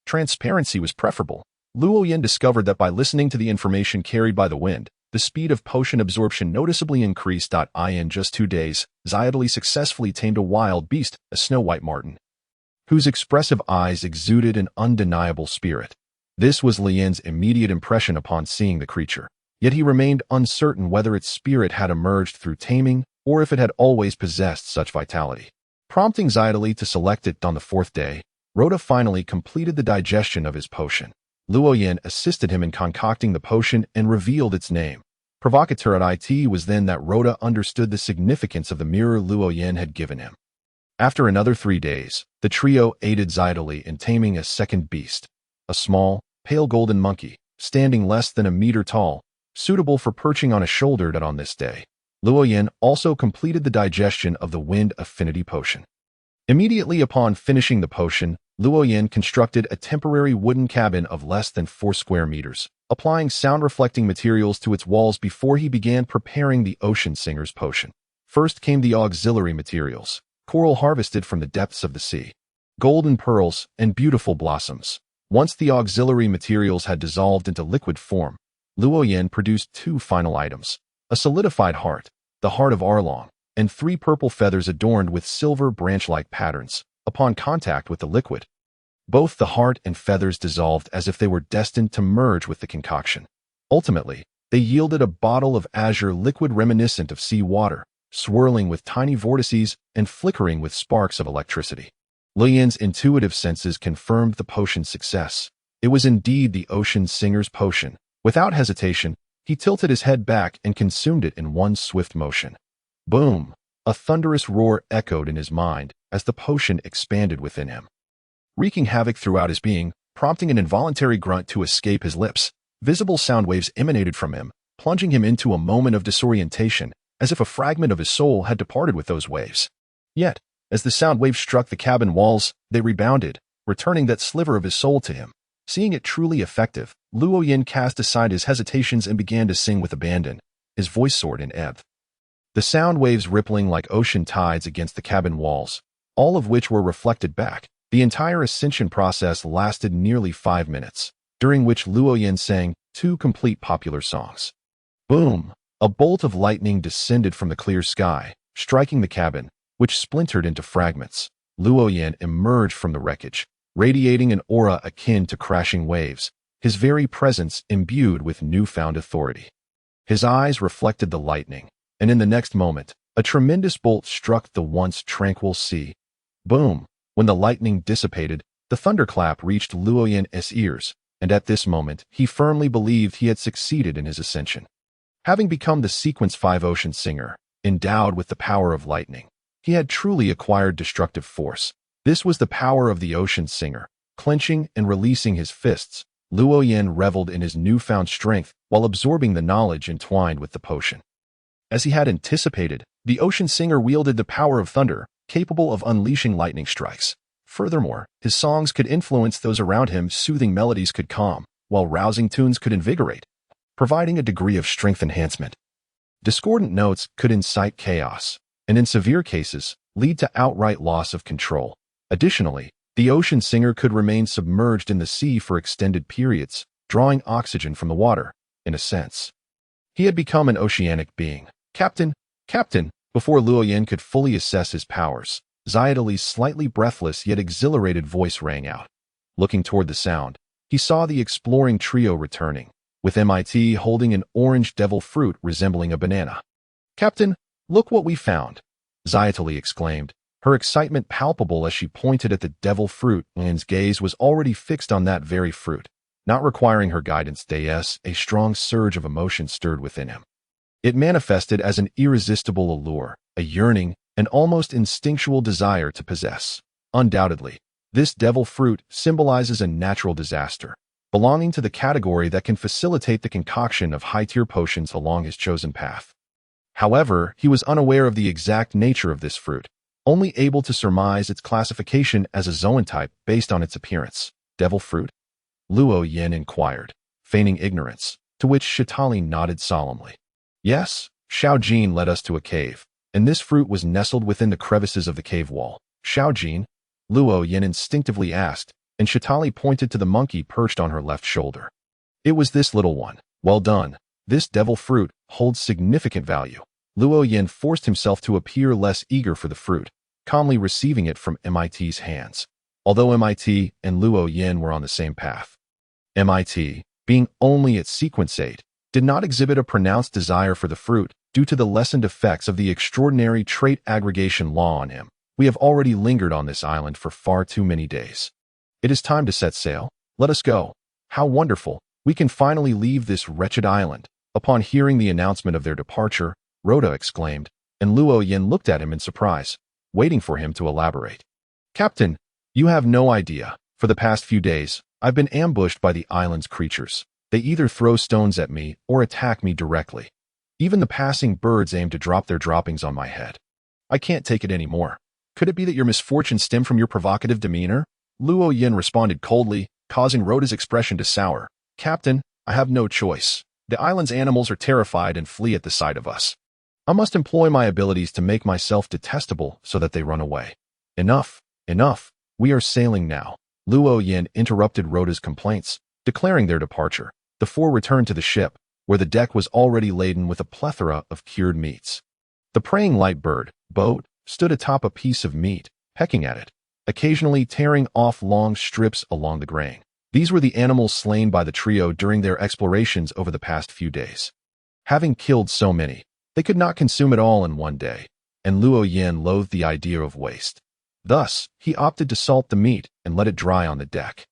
Speaker 1: Transparency was preferable. Luo Yin discovered that by listening to the information carried by the wind, the speed of potion absorption noticeably increased. In just 2 days, Xiaotli successfully tamed a wild beast, a snow-white marten, whose expressive eyes exuded an undeniable spirit. This was Li Yin's immediate impression upon seeing the creature, yet he remained uncertain whether its spirit had emerged through taming or if it had always possessed such vitality. Prompting Xiaotli to select it on the 4th day, Rhoda finally completed the digestion of his potion. Luo Yin assisted him in concocting the potion and revealed its name. Provocateur at it was then that Rhoda understood the significance of the mirror Luo Yin had given him. After another 3 days, the trio aided Xiaotli in taming a second beast, a small, pale golden monkey, standing less than a meter tall, suitable for perching on a shoulder. On this day, Luo Yin also completed the digestion of the wind affinity potion. Immediately upon finishing the potion, Luo Yin constructed a temporary wooden cabin of less than 4 square meters, applying sound-reflecting materials to its walls before he began preparing the Ocean Singer's potion. First came the auxiliary materials, coral harvested from the depths of the sea, golden pearls, and beautiful blossoms. Once the auxiliary materials had dissolved into liquid form, Luo Yin produced 2 final items, a solidified heart, the heart of Arlong, and 3 purple feathers adorned with silver branch-like patterns. Upon contact with the liquid, both the heart and feathers dissolved as if they were destined to merge with the concoction. Ultimately, they yielded a bottle of azure liquid reminiscent of sea water, swirling with tiny vortices and flickering with sparks of electricity. Li Yin's intuitive senses confirmed the potion's success. It was indeed the Ocean Singer's potion. Without hesitation, he tilted his head back and consumed it in one swift motion. Boom! A thunderous roar echoed in his mind as the potion expanded within him, wreaking havoc throughout his being, prompting an involuntary grunt to escape his lips. Visible sound waves emanated from him, plunging him into a moment of disorientation, as if a fragment of his soul had departed with those waves. Yet, as the sound waves struck the cabin walls, they rebounded, returning that sliver of his soul to him. Seeing it truly effective, Luo Yin cast aside his hesitations and began to sing with abandon. His voice soared in ebb, the sound waves rippling like ocean tides against the cabin walls, all of which were reflected back. The entire ascension process lasted nearly 5 minutes, during which Luo Yin sang 2 complete popular songs. Boom! A bolt of lightning descended from the clear sky, striking the cabin, which splintered into fragments. Luo Yin emerged from the wreckage, radiating an aura akin to crashing waves, his very presence imbued with newfound authority. His eyes reflected the lightning, and in the next moment, a tremendous bolt struck the once tranquil sea. Boom! When the lightning dissipated, the thunderclap reached Luo Yin's ears, and at this moment, he firmly believed he had succeeded in his ascension. Having become the Sequence 5 Ocean Singer, endowed with the power of lightning, he had truly acquired destructive force. This was the power of the Ocean Singer. Clenching and releasing his fists, Luo Yin reveled in his newfound strength while absorbing the knowledge entwined with the potion. As he had anticipated, the Ocean Singer wielded the power of thunder, capable of unleashing lightning strikes. Furthermore, his songs could influence those around him, soothing melodies could calm, while rousing tunes could invigorate, providing a degree of strength enhancement. Discordant notes could incite chaos, and in severe cases, lead to outright loss of control. Additionally, the Ocean Singer could remain submerged in the sea for extended periods, drawing oxygen from the water, in a sense. He had become an oceanic being. Captain! Before Luo Yin could fully assess his powers, Xiaotli's slightly breathless yet exhilarated voice rang out. Looking toward the sound, he saw the exploring trio returning, with MIT holding an orange devil fruit resembling a banana. Captain, look what we found! Xiaotli exclaimed, her excitement palpable as she pointed at the devil fruit. Yin's gaze was already fixed on that very fruit. Not requiring her guidance, a strong surge of emotion stirred within him. It manifested as an irresistible allure, a yearning, an almost instinctual desire to possess. Undoubtedly, this devil fruit symbolizes a natural disaster, belonging to the category that can facilitate the concoction of high-tier potions along his chosen path. However, he was unaware of the exact nature of this fruit, only able to surmise its classification as a zootype based on its appearance. Devil fruit? Luo Yin inquired, feigning ignorance, to which Shitali nodded solemnly. Yes, Xiao Jin led us to a cave, and this fruit was nestled within the crevices of the cave wall. Xiao Jin? Luo Yin instinctively asked, and Shitali pointed to the monkey perched on her left shoulder. It was this little one. Well done. This devil fruit holds significant value. Luo Yin forced himself to appear less eager for the fruit, calmly receiving it from MIT's hands, although MIT and Luo Yin were on the same path. MIT, being only at sequence 8, did not exhibit a pronounced desire for the fruit due to the lessened effects of the extraordinary trait aggregation law on him. We have already lingered on this island for far too many days. It is time to set sail. Let us go. How wonderful. We can finally leave this wretched island. Upon hearing the announcement of their departure, Rhoda exclaimed, and Luo Yin looked at him in surprise, waiting for him to elaborate. Captain, you have no idea. For the past few days, I've been ambushed by the island's creatures. They either throw stones at me or attack me directly. Even the passing birds aim to drop their droppings on my head. I can't take it anymore. Could it be that your misfortune stemmed from your provocative demeanor? Luo Yin responded coldly, causing Rhoda's expression to sour. Captain, I have no choice. The island's animals are terrified and flee at the sight of us. I must employ my abilities to make myself detestable so that they run away. Enough, enough. We are sailing now. Luo Yin interrupted Rhoda's complaints, declaring their departure. The four returned to the ship, where the deck was already laden with a plethora of cured meats. The praying light bird, boat, stood atop a piece of meat, pecking at it, occasionally tearing off long strips along the grain. These were the animals slain by the trio during their explorations over the past few days. Having killed so many, they could not consume it all in one day, and Luo Yin loathed the idea of waste. Thus, he opted to salt the meat and let it dry on the deck,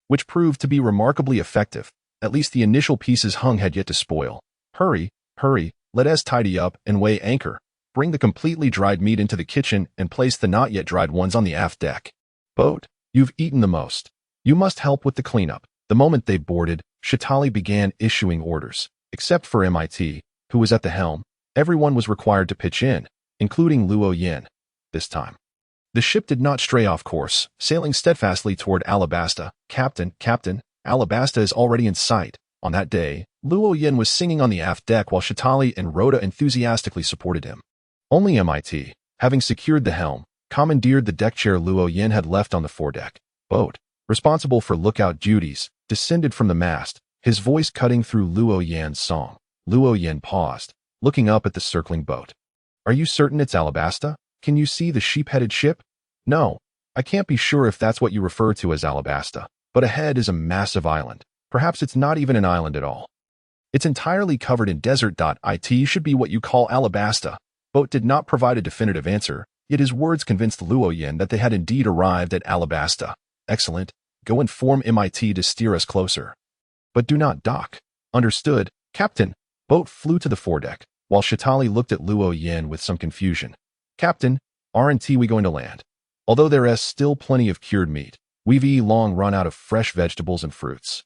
Speaker 1: which proved to be remarkably effective. At least the initial pieces hung had yet to spoil. Hurry, hurry, let us tidy up and weigh anchor. Bring the completely dried meat into the kitchen and place the not yet dried ones on the aft deck. Boat, you've eaten the most. You must help with the cleanup. The moment they boarded, Shitali began issuing orders. Except for MIT, who was at the helm, everyone was required to pitch in, including Luo Yin. This time, the ship did not stray off course, sailing steadfastly toward Alabasta. Captain, Alabasta is already in sight. On that day, Luo Yin was singing on the aft deck while Shitali and Rhoda enthusiastically supported him. Only MIT, having secured the helm, commandeered the deck chair Luo Yin had left on the foredeck. Boat, responsible for lookout duties, descended from the mast, his voice cutting through Luo Yin's song. Luo Yin paused, looking up at the circling boat. Are you certain it's Alabasta? Can you see the sheep-headed ship? No, I can't be sure if that's what you refer to as Alabasta, but ahead is a massive island. Perhaps it's not even an island at all. It's entirely covered in desert. It should be what you call Alabasta. Boat did not provide a definitive answer, yet his words convinced Luo Yin that they had indeed arrived at Alabasta. Excellent. Go inform MIT to steer us closer. But do not dock. Understood, Captain. Boat flew to the foredeck, while Shitali looked at Luo Yin with some confusion. Captain, aren't we going to land? Although there is still plenty of cured meat, we've long run out of fresh vegetables and fruits.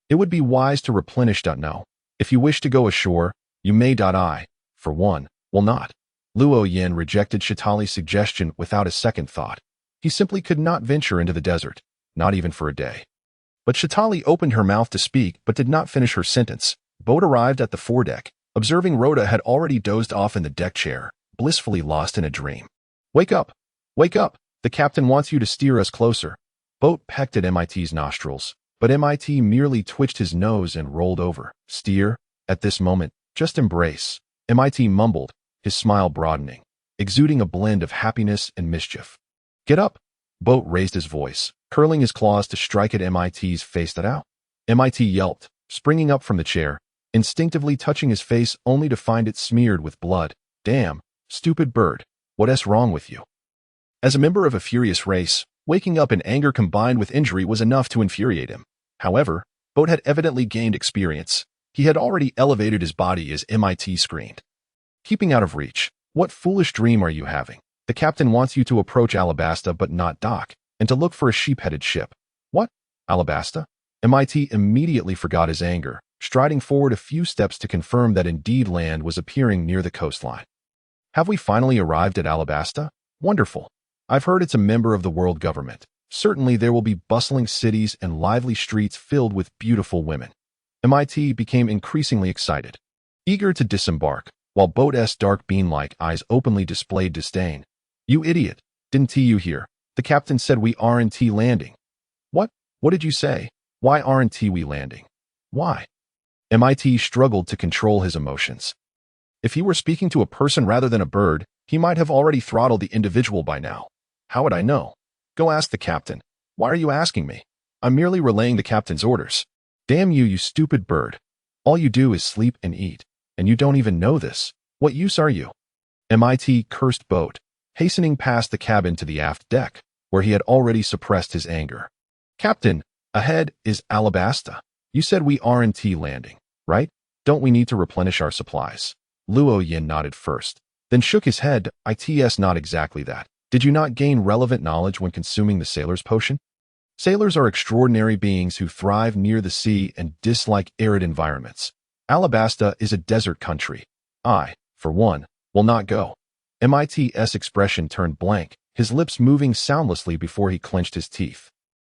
Speaker 1: It would be wise to replenish. No. If you wish to go ashore, you may. I, for one, will not. Luo Yin rejected Shitali's suggestion without a second thought. He simply could not venture into the desert, not even for a day. But Shitali opened her mouth to speak but did not finish her sentence. Boat arrived at the foredeck, observing Rhoda had already dozed off in the deck chair, blissfully lost in a dream. Wake up! Wake up! The captain wants you to steer us closer. Boat pecked at MIT's nostrils, but MIT merely twitched his nose and rolled over. Steer? At this moment, just embrace. MIT mumbled, his smile broadening, exuding a blend of happiness and mischief. Get up! Boat raised his voice, curling his claws to strike at MIT's face. MIT yelped, springing up from the chair, instinctively touching his face only to find it smeared with blood. Damn, stupid bird, what's wrong with you? As a member of a furious race, waking up in anger combined with injury was enough to infuriate him. However, Boat had evidently gained experience. He had already elevated his body as MIT screamed. Keeping out of reach, what foolish dream are you having? The captain wants you to approach Alabasta but not dock, and to look for a sheep-headed ship. What? Alabasta? MIT immediately forgot his anger, striding forward a few steps to confirm that indeed land was appearing near the coastline. Have we finally arrived at Alabasta? Wonderful. I've heard it's a member of the world government. Certainly there will be bustling cities and lively streets filled with beautiful women. MIT became increasingly excited, eager to disembark, while Boat S' dark bean-like eyes openly displayed disdain. You idiot, didn't you hear? The captain said we aren't landing. What? What did you say? Why aren't we landing? Why? MIT struggled to control his emotions. If he were speaking to a person rather than a bird, he might have already throttled the individual by now. How would I know? Go ask the captain. Why are you asking me? I'm merely relaying the captain's orders. Damn you, you stupid bird. All you do is sleep and eat, and you don't even know this. What use are you? MIT cursed Boat, hastening past the cabin to the aft deck, where he had already suppressed his anger. Captain, ahead is Alabasta. You said we aren't landing, right? Don't we need to replenish our supplies? Luo Yin nodded first, then shook his head. It's not exactly that. Did you not gain relevant knowledge when consuming the sailor's potion? Sailors are extraordinary beings who thrive near the sea and dislike arid environments. Alabasta is a desert country. I, for one, will not go. MIT's expression turned blank, his lips moving soundlessly before he clenched his teeth.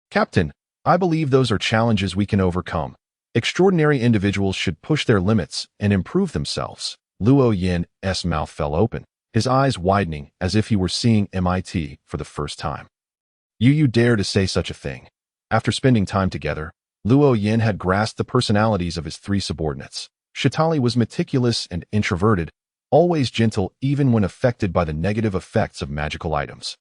Speaker 1: Captain, I believe those are challenges we can overcome. Extraordinary individuals should push their limits and improve themselves. Luo Yin's mouth fell open, his eyes widening as if he were seeing MIT for the first time. You dare to say such a thing? After spending time together, Luo Yin had grasped the personalities of his three subordinates. Shitali was meticulous and introverted, always gentle even when affected by the negative effects of magical items.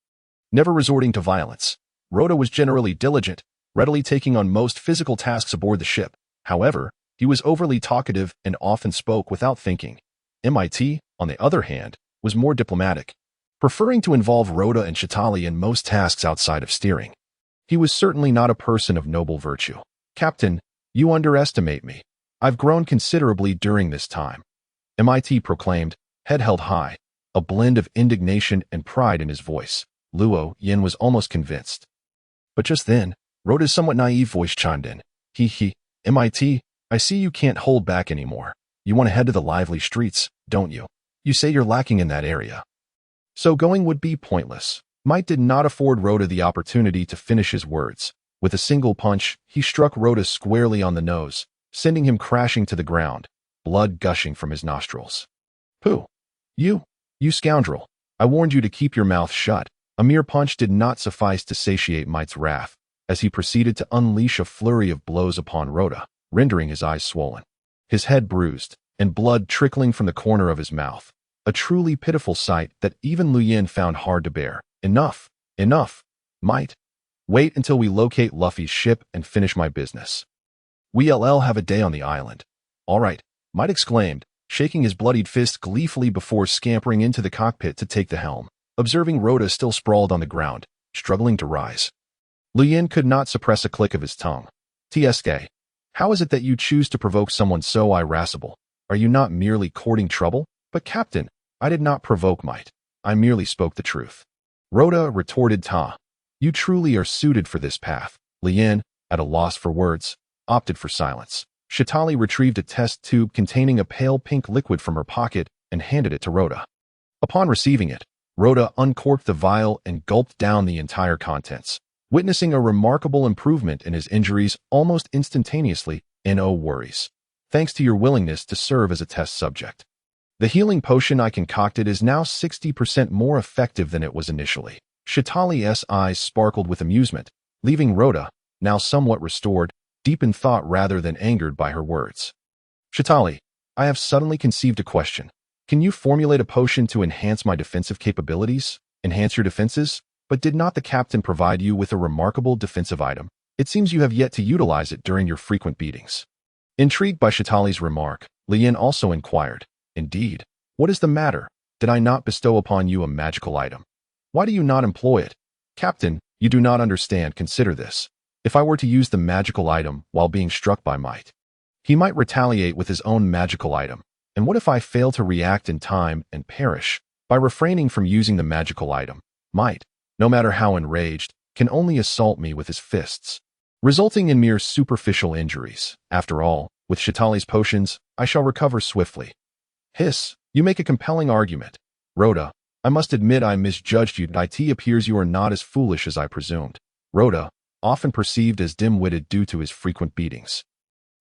Speaker 1: Never resorting to violence, Rhoda was generally diligent, readily taking on most physical tasks aboard the ship. However, he was overly talkative and often spoke without thinking. MIT, on the other hand, was more diplomatic, preferring to involve Rhoda and Shitali in most tasks outside of steering. He was certainly not a person of noble virtue. Captain, you underestimate me. I've grown considerably during this time. MIT proclaimed, head held high, a blend of indignation and pride in his voice. Luo Yin was almost convinced. But just then, Rhoda's somewhat naive voice chimed in. MIT, I see you can't hold back anymore. You want to head to the lively streets, don't you? You say you're lacking in that area. So going would be pointless. Might did not afford Rhoda the opportunity to finish his words. With a single punch, he struck Rhoda squarely on the nose, sending him crashing to the ground, blood gushing from his nostrils. Pooh! You scoundrel! I warned you to keep your mouth shut. A mere punch did not suffice to satiate Might's wrath, as he proceeded to unleash a flurry of blows upon Rhoda, rendering his eyes swollen, his head bruised, and blood trickling from the corner of his mouth. A truly pitiful sight that even Lu Yin found hard to bear. Enough! Might. Wait until we locate Luffy's ship and finish my business. We'll have a day on the island. All right, Might exclaimed, shaking his bloodied fist gleefully before scampering into the cockpit to take the helm, observing Rhoda still sprawled on the ground, struggling to rise. Lu Yin could not suppress a click of his tongue. TSK, how is it that you choose to provoke someone so irascible? Are you not merely courting trouble? But Captain, I did not provoke Might. I merely spoke the truth. Rhoda retorted. You truly are suited for this path. Lu Yin, at a loss for words, opted for silence. Shitali retrieved a test tube containing a pale pink liquid from her pocket and handed it to Rhoda. Upon receiving it, Rhoda uncorked the vial and gulped down the entire contents, witnessing a remarkable improvement in his injuries almost instantaneously. No worries. Thanks to your willingness to serve as a test subject. The healing potion I concocted is now 60% more effective than it was initially. Shitali's eyes sparkled with amusement, leaving Rhoda, now somewhat restored, deep in thought rather than angered by her words. Shitali, I have suddenly conceived a question. Can you formulate a potion to enhance my defensive capabilities? Enhance your defenses? But did not the captain provide you with a remarkable defensive item? It seems you have yet to utilize it during your frequent beatings. Intrigued by Shitali's remark, Lu Yin also inquired, Indeed, what is the matter? Did I not bestow upon you a magical item? Why do you not employ it? Captain, you do not understand. Consider this. If I were to use the magical item while being struck by Might, he might retaliate with his own magical item. And what if I fail to react in time and perish? by refraining from using the magical item, might, no matter how enraged, can only assault me with his fists, resulting in mere superficial injuries. After all, with Shitali's potions, I shall recover swiftly. Hiss, you make a compelling argument. Rhoda, I must admit I misjudged you. It appears you are not as foolish as I presumed. Rhoda, often perceived as dim-witted due to his frequent beatings,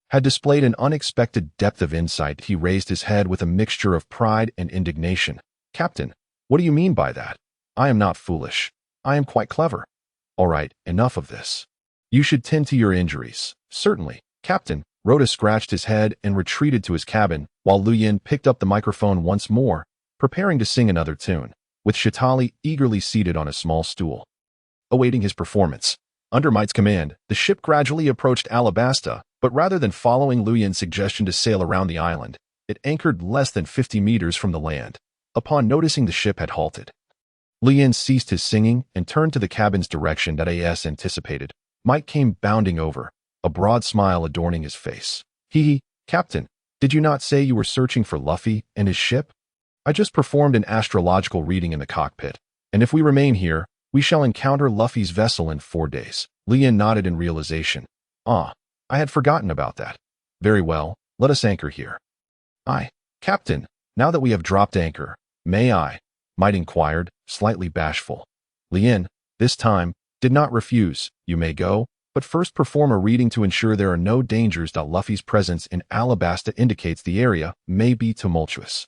Speaker 1: had displayed an unexpected depth of insight. He raised his head with a mixture of pride and indignation. Captain, what do you mean by that? I am not foolish. I am quite clever. All right, enough of this. You should tend to your injuries. Certainly, Captain. Rhoda scratched his head and retreated to his cabin, while Lu Yin picked up the microphone once more, preparing to sing another tune, with Shitali eagerly seated on a small stool, awaiting his performance. Under Might's command, the ship gradually approached Alabasta, but rather than following Lu Yin's suggestion to sail around the island, it anchored less than 50 meters from the land. Upon noticing the ship had halted, Lu Yin ceased his singing and turned to the cabin's direction that AS anticipated. Might came bounding over, a broad smile adorning his face. Captain, did you not say you were searching for Luffy and his ship? I just performed an astrological reading in the cockpit, and if we remain here, we shall encounter Luffy's vessel in 4 days. Lu Yin nodded in realization. I had forgotten about that. Very well, let us anchor here. Captain, now that we have dropped anchor, may I? Might inquired, slightly bashful. Lu Yin, this time, did not refuse. You may go, but first perform a reading to ensure there are no dangers. Luffy's presence in Alabasta indicates the area may be tumultuous,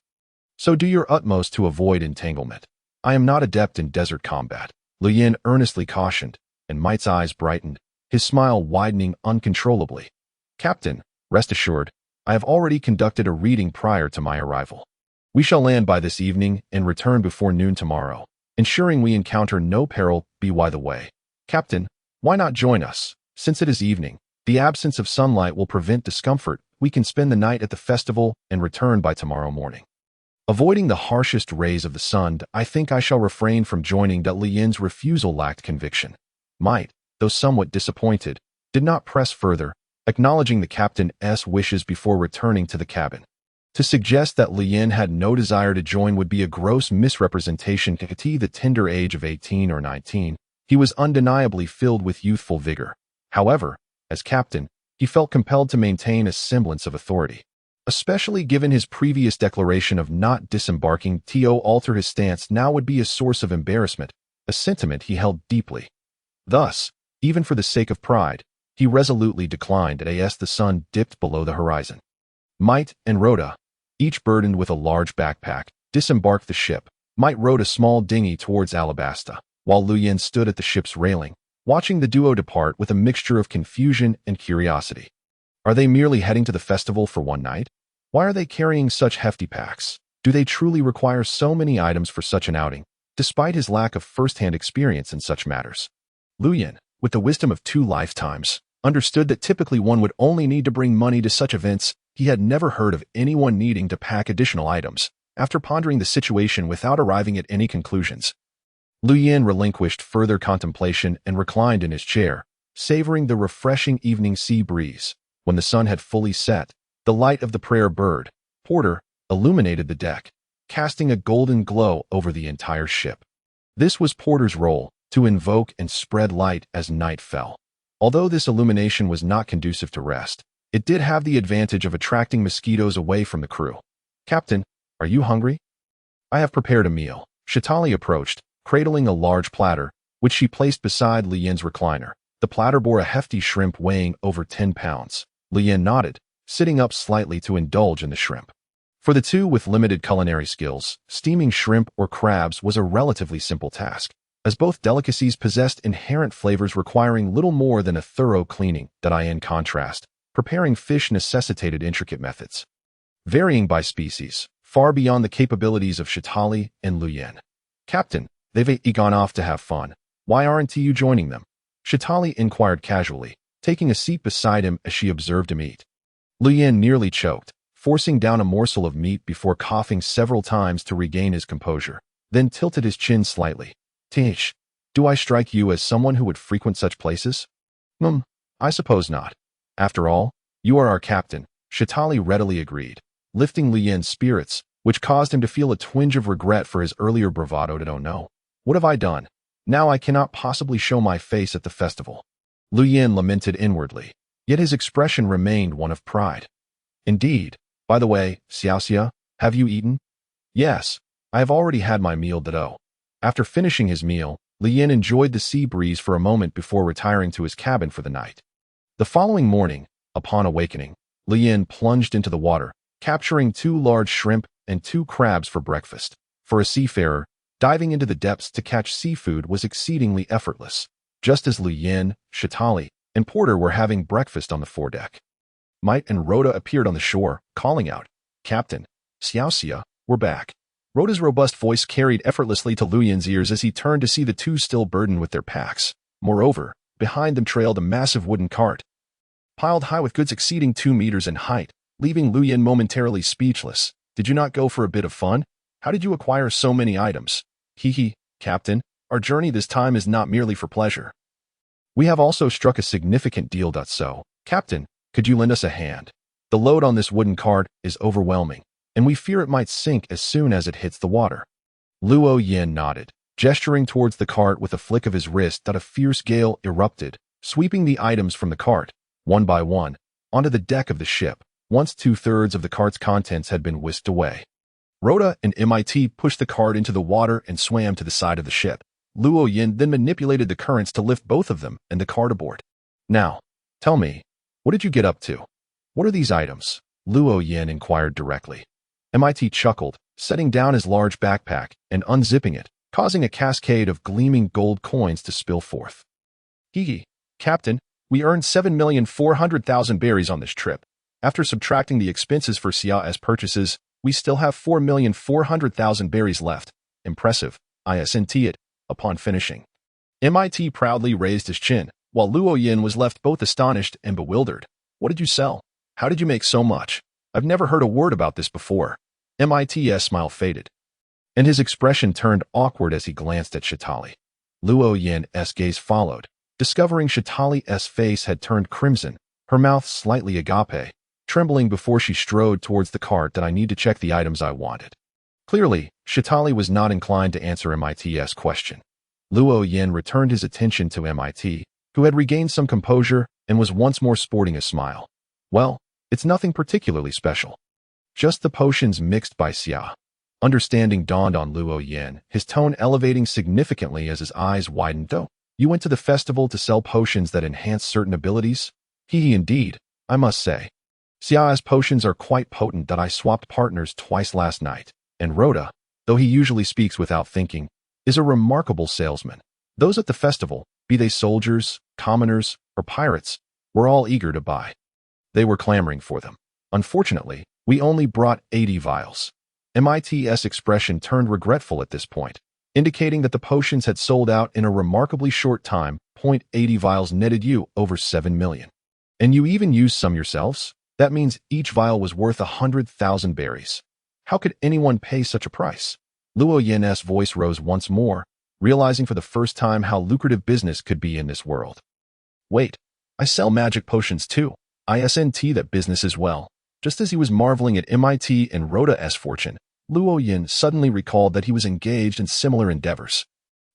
Speaker 1: so do your utmost to avoid entanglement. I am not adept in desert combat, Lu Yin earnestly cautioned, and Might's eyes brightened, his smile widening uncontrollably. Captain, rest assured, I have already conducted a reading prior to my arrival. We shall land by this evening and return before noon tomorrow, ensuring we encounter no peril. By the way, Captain, why not join us? Since it is evening, the absence of sunlight will prevent discomfort. We can spend the night at the festival and return by tomorrow morning. Avoiding the harshest rays of the sun, I think I shall refrain from joining. Lu Yin's refusal lacked conviction. Might, though somewhat disappointed, did not press further, acknowledging the captain's wishes before returning to the cabin. To suggest that Lu Yin had no desire to join would be a gross misrepresentation. At the tender age of 18 or 19, he was undeniably filled with youthful vigor. However, as captain, he felt compelled to maintain a semblance of authority, especially given his previous declaration of not disembarking. To alter his stance now would be a source of embarrassment, a sentiment he held deeply. Thus, even for the sake of pride, he resolutely declined. As the sun dipped below the horizon, Might and Rhoda, each burdened with a large backpack, disembarked the ship. Might rowed a small dinghy towards Alabasta, while Lu Yin stood at the ship's railing, watching the duo depart with a mixture of confusion and curiosity. Are they merely heading to the festival for one night? Why are they carrying such hefty packs? Do they truly require so many items for such an outing, despite his lack of first-hand experience in such matters? Lu Yin, with the wisdom of 2 lifetimes, understood that typically one would only need to bring money to such events. He had never heard of anyone needing to pack additional items. After pondering the situation without arriving at any conclusions, Lu Yin relinquished further contemplation and reclined in his chair, savoring the refreshing evening sea breeze. When the sun had fully set, the light of the prayer bird, Porter, illuminated the deck, casting a golden glow over the entire ship. This was Porter's role, to invoke and spread light as night fell. Although this illumination was not conducive to rest, it did have the advantage of attracting mosquitoes away from the crew. Captain, are you hungry? I have prepared a meal. Shitali approached, cradling a large platter, which she placed beside Lu Yin's recliner. The platter bore a hefty shrimp weighing over 10 pounds. Lu Yin nodded, sitting up slightly to indulge in the shrimp. For the two with limited culinary skills, steaming shrimp or crabs was a relatively simple task, as both delicacies possessed inherent flavors requiring little more than a thorough cleaning. In contrast, preparing fish necessitated intricate methods, varying by species, far beyond the capabilities of Shitali and Lu Yin. Captain, they've gone off to have fun. Why aren't you joining them? Shitali inquired casually, taking a seat beside him as she observed him eat. Lu Yin nearly choked, forcing down a morsel of meat before coughing several times to regain his composure, then tilted his chin slightly. Tish, do I strike you as someone who would frequent such places? I suppose not. After all, you are our captain, Shitali readily agreed, lifting Lu Yin's spirits. which caused him to feel a twinge of regret for his earlier bravado. Oh no, what have I done? Now I cannot possibly show my face at the festival. Lu Yin lamented inwardly, yet his expression remained one of pride. Indeed. By the way, Xiaoxia, have you eaten? Yes, I have already had my meal. After finishing his meal, Lu Yin enjoyed the sea breeze for a moment before retiring to his cabin for the night. The following morning, upon awakening, Lu Yin plunged into the water, capturing 2 large shrimp and 2 crabs for breakfast. For a seafarer, diving into the depths to catch seafood was exceedingly effortless, just as Lu Yin, Shitali, and Porter were having breakfast on the foredeck. Might and Rhoda appeared on the shore, calling out, "Captain, Xiaoxia, we're back." Rhoda's robust voice carried effortlessly to Lu Yin's ears as he turned to see the 2 still burdened with their packs. Moreover, behind them trailed a massive wooden cart, piled high with goods exceeding 2 meters in height, leaving Lu Yin momentarily speechless. "Did you not go for a bit of fun? How did you acquire so many items?" "Hee, Captain, our journey this time is not merely for pleasure. We have also struck a significant deal. So, Captain, could you lend us a hand? The load on this wooden cart is overwhelming, and we fear it might sink as soon as it hits the water." Luo Yin nodded, gesturing towards the cart with a flick of his wrist. A fierce gale erupted, sweeping the items from the cart, one by one, onto the deck of the ship. Once 2/3 of the cart's contents had been whisked away, Rhoda and MIT pushed the cart into the water and swam to the side of the ship. Luo Yin then manipulated the currents to lift both of them and the cart aboard. "Now, tell me, what did you get up to? What are these items?" Luo Yin inquired directly. MIT chuckled, setting down his large backpack and unzipping it, causing a cascade of gleaming gold coins to spill forth. "Hee, Captain, we earned 7,400,000 berries on this trip. After subtracting the expenses for Xia's purchases, we still have 4,400,000 berries left. Impressive, isn't it?" Upon finishing, MIT proudly raised his chin, while Luo Yin was left both astonished and bewildered. "What did you sell? How did you make so much? I've never heard a word about this before." MIT's smile faded, and his expression turned awkward as he glanced at Shitali. Luo Yin's gaze followed, discovering Shitali's face had turned crimson, her mouth slightly agape, trembling before she strode towards the cart. "I need to check the items I wanted." Clearly, Shitali was not inclined to answer MIT's question. Luo Yin returned his attention to MIT, who had regained some composure and was once more sporting a smile. "Well, it's nothing particularly special. Just the potions mixed by Xia." Understanding dawned on Luo Yin, his tone elevating significantly as his eyes widened. "Oh, you went to the festival to sell potions that enhance certain abilities?" "Hee, indeed, I must say. Xia's potions are quite potent. I swapped partners twice last night, and Rhoda, though he usually speaks without thinking, is a remarkable salesman. Those at the festival, be they soldiers, commoners, or pirates, were all eager to buy. They were clamoring for them. Unfortunately, we only brought 80 vials." MIT's expression turned regretful at this point, indicating that the potions had sold out in a remarkably short time. 80 vials netted you over 7 million. "And you even used some yourselves? That means each vial was worth 100,000 berries. How could anyone pay such a price?" Luo Yin's voice rose once more, realizing for the first time how lucrative business could be in this world. "Wait, I sell magic potions too. Isn't that business as well?" Just as he was marveling at MIT and Rhoda's fortune, Luo Yin suddenly recalled that he was engaged in similar endeavors.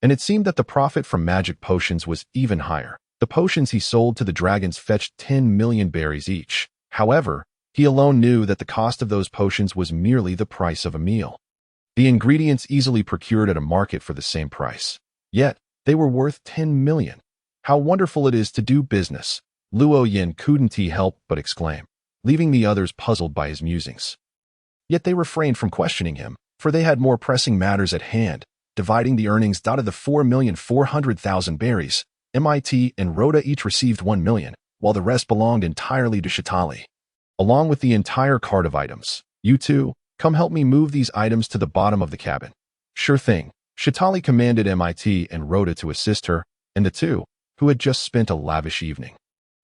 Speaker 1: And it seemed that the profit from magic potions was even higher. The potions he sold to the dragons fetched 10 million berries each. However, he alone knew that the cost of those potions was merely the price of a meal. The ingredients easily procured at a market for the same price. Yet, they were worth 10 million. How wonderful it is to do business, Luo Yin couldn't help but exclaim, leaving the others puzzled by his musings. Yet they refrained from questioning him, for they had more pressing matters at hand, dividing the earnings. Of the 4,400,000 berries, MIT and Rhoda each received 1 million, while the rest belonged entirely to Shitali. Along with the entire cart of items. "You two, come help me move these items to the bottom of the cabin." "Sure thing." Shitali commanded MIT and Rhoda to assist her, and the two, who had just spent a lavish evening,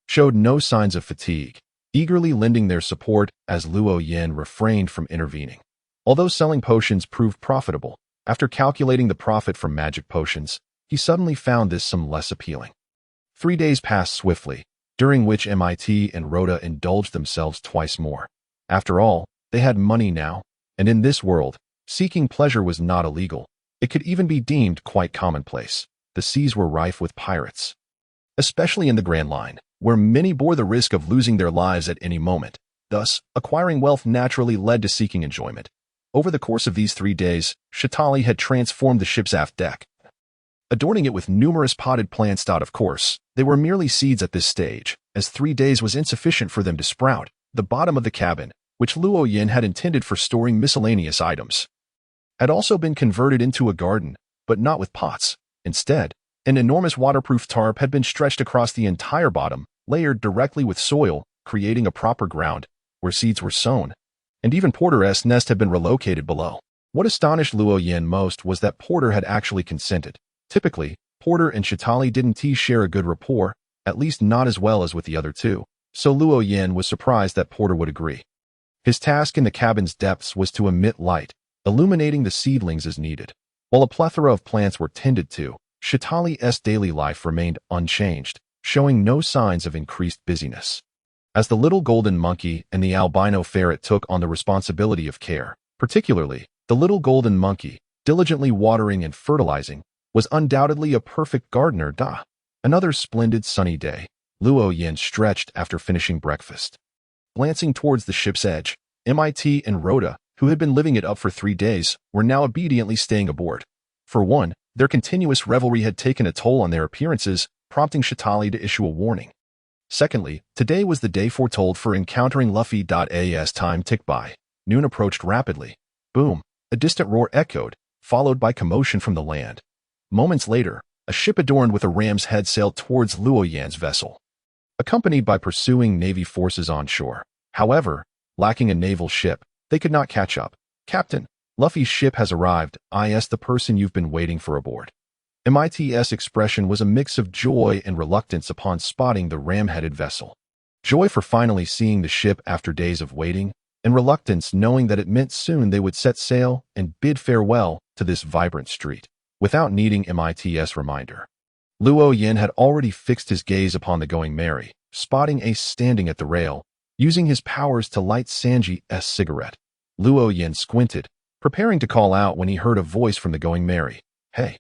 Speaker 1: showed no signs of fatigue, eagerly lending their support as Luo Yin refrained from intervening. Although selling potions proved profitable, after calculating the profit from magic potions, he suddenly found this some less appealing. 3 days passed swiftly, during which MIT and Rhoda indulged themselves twice more. After all, they had money now, And in this world, seeking pleasure was not illegal. It could even be deemed quite commonplace. The seas were rife with pirates, especially in the Grand Line, where many bore the risk of losing their lives at any moment. Thus, acquiring wealth naturally led to seeking enjoyment. Over the course of these 3 days, Shatali had transformed the ship's aft deck, adorning it with numerous potted plants. Of course, they were merely seeds at this stage, as 3 days was insufficient for them to sprout. The bottom of the cabin, which Luo Yin had intended for storing miscellaneous items, had also been converted into a garden, but not with pots. Instead, an enormous waterproof tarp had been stretched across the entire bottom, layered directly with soil, creating a proper ground where seeds were sown. And even Porter's nest had been relocated below. What astonished Luo Yin most was that Porter had actually consented. Typically, Porter and Shatali didn't share a good rapport, at least not as well as with the other two, so Luo Yin was surprised that Porter would agree. His task in the cabin's depths was to emit light, illuminating the seedlings as needed. While a plethora of plants were tended to, Shatali's daily life remained unchanged, showing no signs of increased busyness. As the little golden monkey and the albino ferret took on the responsibility of care, particularly the little golden monkey, diligently watering and fertilizing, was undoubtedly a perfect gardener. Another splendid sunny day. Luo Yin stretched after finishing breakfast. Glancing towards the ship's edge, MIT and Rhoda, who had been living it up for 3 days, were now obediently staying aboard. For one, their continuous revelry had taken a toll on their appearances, prompting Shatali to issue a warning. Secondly, today was the day foretold for encountering Luffy. As time ticked by, noon approached rapidly. Boom! A distant roar echoed, followed by commotion from the land. Moments later, a ship adorned with a ram's head sailed towards Luo Yan's vessel, accompanied by pursuing Navy forces on shore. However, lacking a naval ship, they could not catch up. Captain, Luffy's ship has arrived. Is the person you've been waiting for aboard. MIT's expression was a mix of joy and reluctance upon spotting the ram-headed vessel. Joy for finally seeing the ship after days of waiting, and reluctance knowing that it meant soon they would set sail and bid farewell to this vibrant street, without needing MIT's reminder. Luo Yin had already fixed his gaze upon the Going Merry, spotting Ace standing at the rail, using his powers to light Sanji's cigarette. Luo Yin squinted, preparing to call out when he heard a voice from the Going Merry. Hey,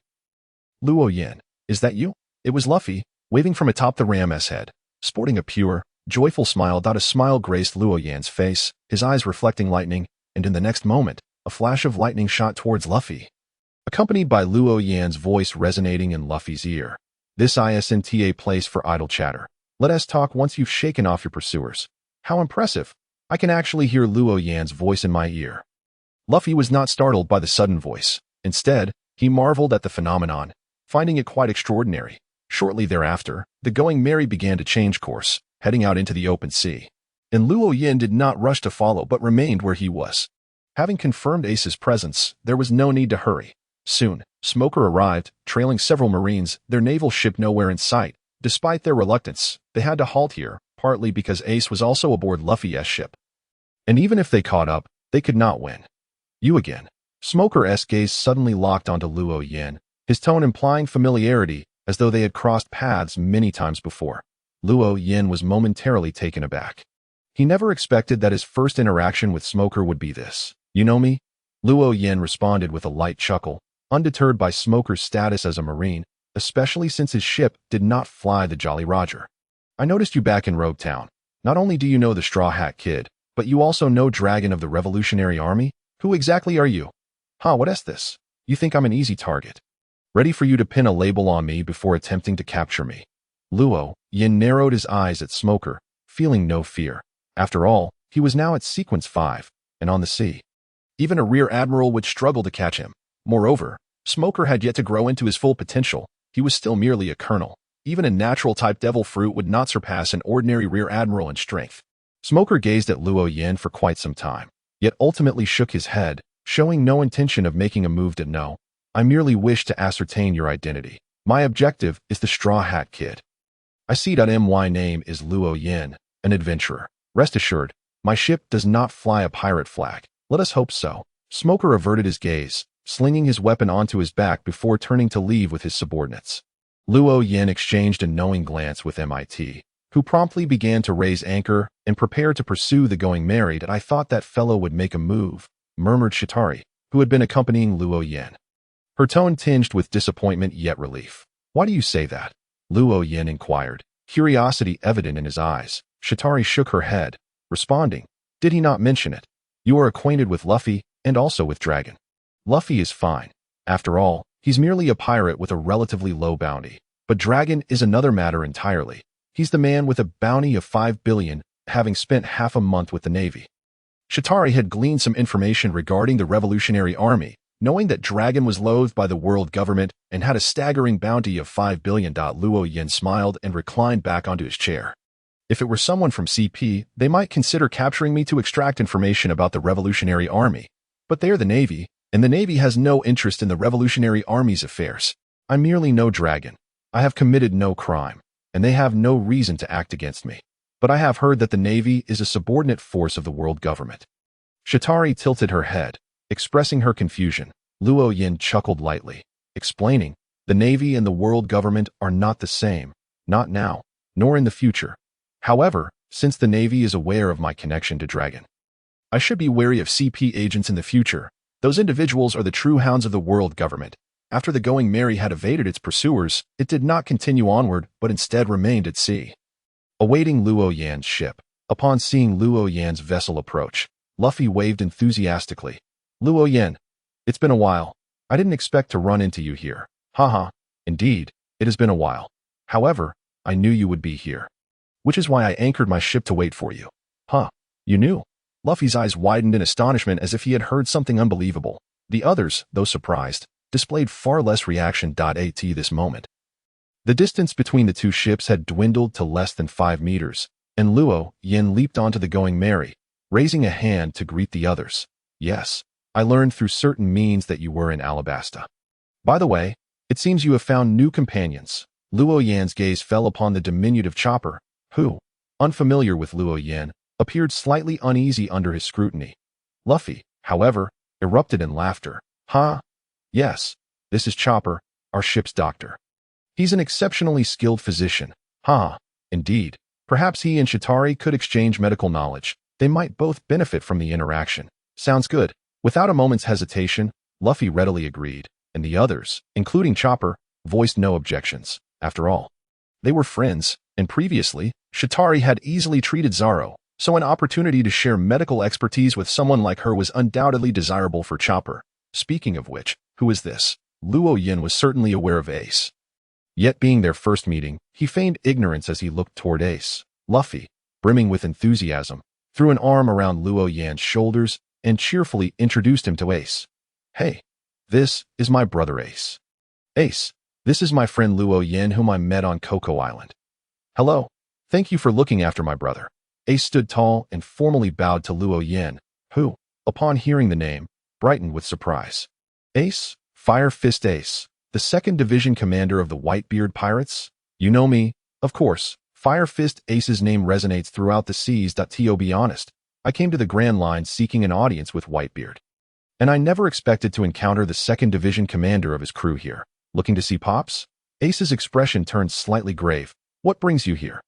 Speaker 1: Luo Yin, is that you? It was Luffy, waving from atop the ram's head, sporting a pure, joyful smile. A smile graced Luo Yan's face, his eyes reflecting lightning, and in the next moment, a flash of lightning shot towards Luffy, accompanied by Luo Yan's voice resonating in Luffy's ear. This isn't a place for idle chatter. Let us talk once you've shaken off your pursuers. How impressive! I can actually hear Luo Yan's voice in my ear. Luffy was not startled by the sudden voice. Instead, he marveled at the phenomenon, finding it quite extraordinary. Shortly thereafter, the Going Merry began to change course, heading out into the open sea. And Luo Yin did not rush to follow but remained where he was. Having confirmed Ace's presence, there was no need to hurry. Soon, Smoker arrived, trailing several Marines, their naval ship nowhere in sight. Despite their reluctance, they had to halt here, partly because Ace was also aboard Luffy's ship. And even if they caught up, they could not win. You again. Smoker's gaze suddenly locked onto Luo Yin, his tone implying familiarity, as though they had crossed paths many times before. Luo Yin was momentarily taken aback. He never expected that his first interaction with Smoker would be this. You know me? Luo Yin responded with a light chuckle, undeterred by Smoker's status as a Marine, especially since his ship did not fly the Jolly Roger. I noticed you back in Rogue Town. Not only do you know the Straw Hat Kid, but you also know Dragon of the Revolutionary Army? Who exactly are you? What is this? You think I'm an easy target? Ready for you to pin a label on me before attempting to capture me. Luo Yin narrowed his eyes at Smoker, feeling no fear. After all, he was now at Sequence 5, and on the sea. Even a rear admiral would struggle to catch him. Moreover, Smoker had yet to grow into his full potential. He was still merely a colonel. Even a natural-type devil fruit would not surpass an ordinary rear admiral in strength. Smoker gazed at Luo Yin for quite some time, yet ultimately shook his head, showing no intention of making a move. No, I merely wish to ascertain your identity. My objective is the Straw Hat Kid. I see. My name is Luo Yin, an adventurer. Rest assured, my ship does not fly a pirate flag. Let us hope so. Smoker averted his gaze, slinging his weapon onto his back before turning to leave with his subordinates. Luo Yin exchanged a knowing glance with MIT, who promptly began to raise anchor and prepare to pursue the Going Merry. I thought that fellow would make a move, murmured Shatari, who had been accompanying Luo Yan. Her tone tinged with disappointment yet relief. Why do you say that? Luo Yan inquired, curiosity evident in his eyes. Shatari shook her head, responding, did he not mention it? You are acquainted with Luffy and also with Dragon. Luffy is fine. After all, he's merely a pirate with a relatively low bounty. But Dragon is another matter entirely. He's the man with a bounty of 5 billion, having spent half a month with the Navy. Shatari had gleaned some information regarding the Revolutionary Army, knowing that Dragon was loathed by the world government and had a staggering bounty of 5 billion. Luo Yan smiled and reclined back onto his chair. If it were someone from CP, they might consider capturing me to extract information about the Revolutionary Army. But they are the Navy, and the Navy has no interest in the Revolutionary Army's affairs. I merely know Dragon. I have committed no crime, and they have no reason to act against me. But I have heard that the Navy is a subordinate force of the world government. Shatari tilted her head, expressing her confusion. Luo Yan chuckled lightly, explaining, the Navy and the world government are not the same, not now, nor in the future. However, since the Navy is aware of my connection to Dragon, I should be wary of CP agents in the future. Those individuals are the true hounds of the world government. After the Going Merry had evaded its pursuers, it did not continue onward, but instead remained at sea, awaiting Luo Yan's ship. Upon seeing Luo Yan's vessel approach, Luffy waved enthusiastically. Luo Yan, it's been a while. I didn't expect to run into you here. Haha, indeed, it has been a while. However, I knew you would be here, which is why I anchored my ship to wait for you. Huh, you knew? Luffy's eyes widened in astonishment as if he had heard something unbelievable. The others, though surprised, displayed far less reaction. At this moment, the distance between the two ships had dwindled to less than 5 meters, and Luo Yan leaped onto the Going Merry, raising a hand to greet the others. Yes, I learned through certain means that you were in Alabasta. By the way, it seems you have found new companions. Luo Yan's gaze fell upon the diminutive Chopper, who, unfamiliar with Luo Yan, appeared slightly uneasy under his scrutiny. Luffy, however, erupted in laughter. Huh? Yes, this is Chopper, our ship's doctor. He's an exceptionally skilled physician. Huh, indeed. Perhaps he and Shatari could exchange medical knowledge. They might both benefit from the interaction. Sounds good. Without a moment's hesitation, Luffy readily agreed, and the others, including Chopper, voiced no objections. After all, they were friends, and previously, Shatari had easily treated Zoro, so an opportunity to share medical expertise with someone like her was undoubtedly desirable for Chopper. Speaking of which, who is this? Luo Yan was certainly aware of Ace. Yet being their first meeting, he feigned ignorance as he looked toward Ace. Luffy, brimming with enthusiasm, threw an arm around Luo Yan's shoulders and cheerfully introduced him to Ace. Hey, this is my brother Ace. Ace, this is my friend Luo Yan whom I met on Coco Island. Hello, thank you for looking after my brother. Ace stood tall and formally bowed to Luo Yan, who, upon hearing the name, brightened with surprise. Ace, Fire Fist Ace, the 2nd Division commander of the Whitebeard Pirates? You know me, of course. Fire Fist Ace's name resonates throughout the seas. To be honest, I came to the Grand Line seeking an audience with Whitebeard, and I never expected to encounter the 2nd Division commander of his crew here. Looking to see Pops? Ace's expression turned slightly grave. What brings you here?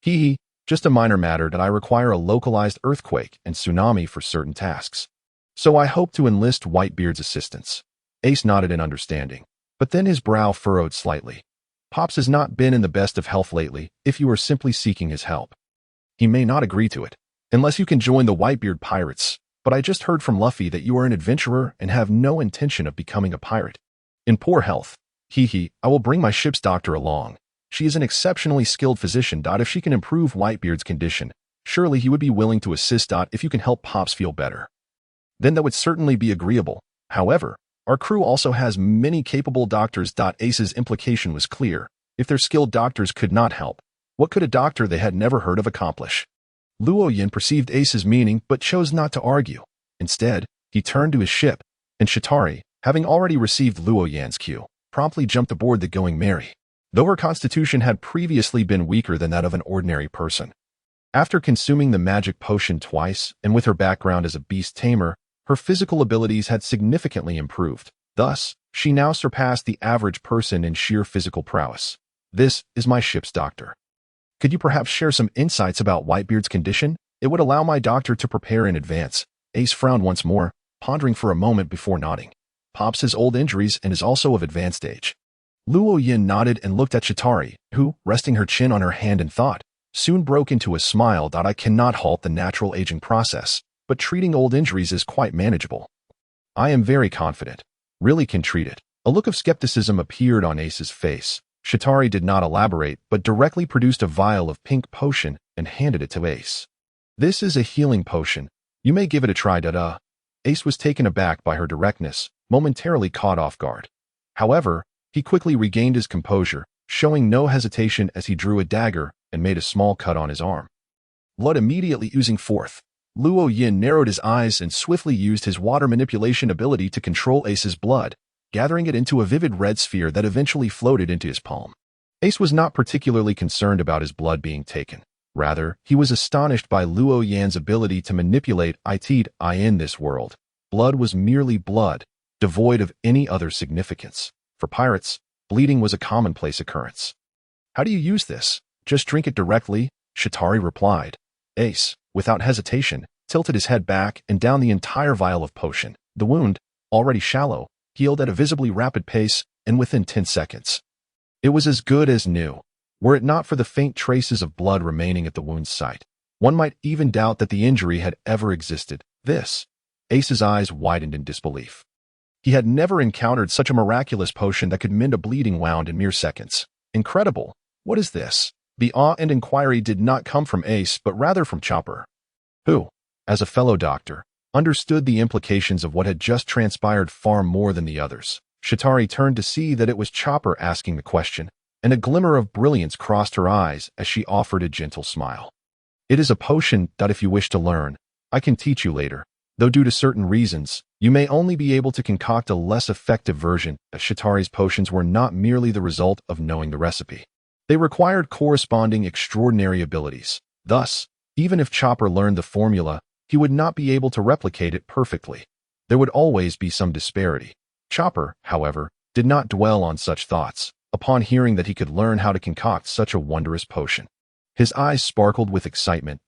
Speaker 1: Hee hee, just a minor matter that I require a localized earthquake and tsunami for certain tasks. So I hope to enlist Whitebeard's assistance. Ace nodded in understanding, but then his brow furrowed slightly. Pops has not been in the best of health lately if you are simply seeking his help. He may not agree to it, unless you can join the Whitebeard Pirates, but I just heard from Luffy that you are an adventurer and have no intention of becoming a pirate. In poor health. Hee hee, I will bring my ship's doctor along. She is an exceptionally skilled physician. If she can improve Whitebeard's condition, surely he would be willing to assist. If you can help Pops feel better, then that would certainly be agreeable. However, our crew also has many capable doctors. Ace's implication was clear. If their skilled doctors could not help, what could a doctor they had never heard of accomplish? Luo Yan perceived Ace's meaning but chose not to argue. Instead, he turned to his ship, and Shatari, having already received Luo Yan's cue, promptly jumped aboard the Going Merry, though her constitution had previously been weaker than that of an ordinary person. After consuming the magic potion twice, and with her background as a beast tamer, her physical abilities had significantly improved. Thus, she now surpassed the average person in sheer physical prowess. This is my ship's doctor. Could you perhaps share some insights about Whitebeard's condition? It would allow my doctor to prepare in advance. Ace frowned once more, pondering for a moment before nodding. Pops has old injuries and is also of advanced age. Luo Yin nodded and looked at Chitari, who, resting her chin on her hand in thought, soon broke into a smile. I cannot halt the natural aging process, but treating old injuries is quite manageable. I am very confident. Really can treat it. A look of skepticism appeared on Ace's face. Chitari did not elaborate, but directly produced a vial of pink potion and handed it to Ace. This is a healing potion. You may give it a try. Ace was taken aback by her directness, momentarily caught off guard. However, he quickly regained his composure, showing no hesitation as he drew a dagger and made a small cut on his arm. Blood immediately oozing forth. Luo Yin narrowed his eyes and swiftly used his water manipulation ability to control Ace's blood, gathering it into a vivid red sphere that eventually floated into his palm. Ace was not particularly concerned about his blood being taken. Rather, he was astonished by Luo Yan's ability to manipulate it in this world. Blood was merely blood, devoid of any other significance. For pirates, bleeding was a commonplace occurrence. How do you use this? Just drink it directly, Chitari replied. Ace, without hesitation, tilted his head back and down the entire vial of potion. The wound, already shallow, healed at a visibly rapid pace and within 10 seconds. It was as good as new. Were it not for the faint traces of blood remaining at the wound's site, one might even doubt that the injury had ever existed. Ace's eyes widened in disbelief. He had never encountered such a miraculous potion that could mend a bleeding wound in mere seconds. Incredible. What is this? The awe and inquiry did not come from Ace, but rather from Chopper, who, as a fellow doctor, understood the implications of what had just transpired far more than the others. Chitari turned to see that it was Chopper asking the question, and a glimmer of brilliance crossed her eyes as she offered a gentle smile. It is a potion that if you wish to learn, I can teach you later, though due to certain reasons, you may only be able to concoct a less effective version, as Chitari's potions were not merely the result of knowing the recipe. They required corresponding extraordinary abilities. Thus, even if Chopper learned the formula, he would not be able to replicate it perfectly. There would always be some disparity. Chopper, however, did not dwell on such thoughts, upon hearing that he could learn how to concoct such a wondrous potion. His eyes sparkled with excitement.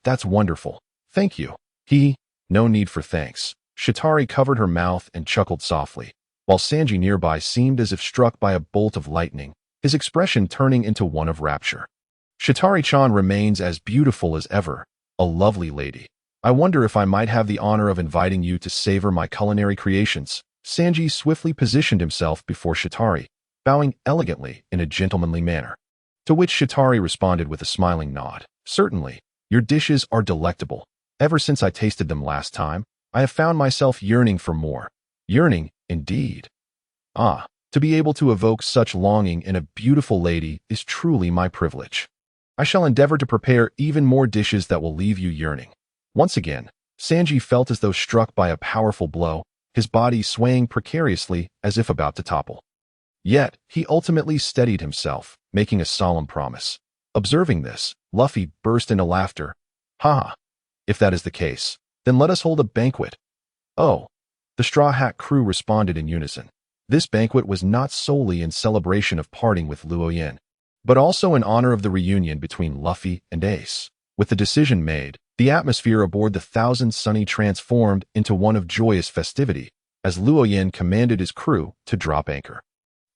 Speaker 1: That's wonderful. Thank you. No need for thanks. Chitari covered her mouth and chuckled softly, while Sanji nearby seemed as if struck by a bolt of lightning, his expression turning into one of rapture. Chitari-chan remains as beautiful as ever, a lovely lady. I wonder if I might have the honor of inviting you to savor my culinary creations. Sanji swiftly positioned himself before Chitari, bowing elegantly in a gentlemanly manner. To which Chitari responded with a smiling nod. Certainly, your dishes are delectable. Ever since I tasted them last time, I have found myself yearning for more. Yearning, indeed. To be able to evoke such longing in a beautiful lady is truly my privilege. I shall endeavor to prepare even more dishes that will leave you yearning. Once again, Sanji felt as though struck by a powerful blow, his body swaying precariously as if about to topple. Yet, he ultimately steadied himself, making a solemn promise. Observing this, Luffy burst into laughter. If that is the case, then let us hold a banquet. Oh, the Straw Hat crew responded in unison. This banquet was not solely in celebration of parting with Luo Yin, but also in honor of the reunion between Luffy and Ace. With the decision made, the atmosphere aboard the Thousand Sunny transformed into one of joyous festivity, as Luo Yin commanded his crew to drop anchor.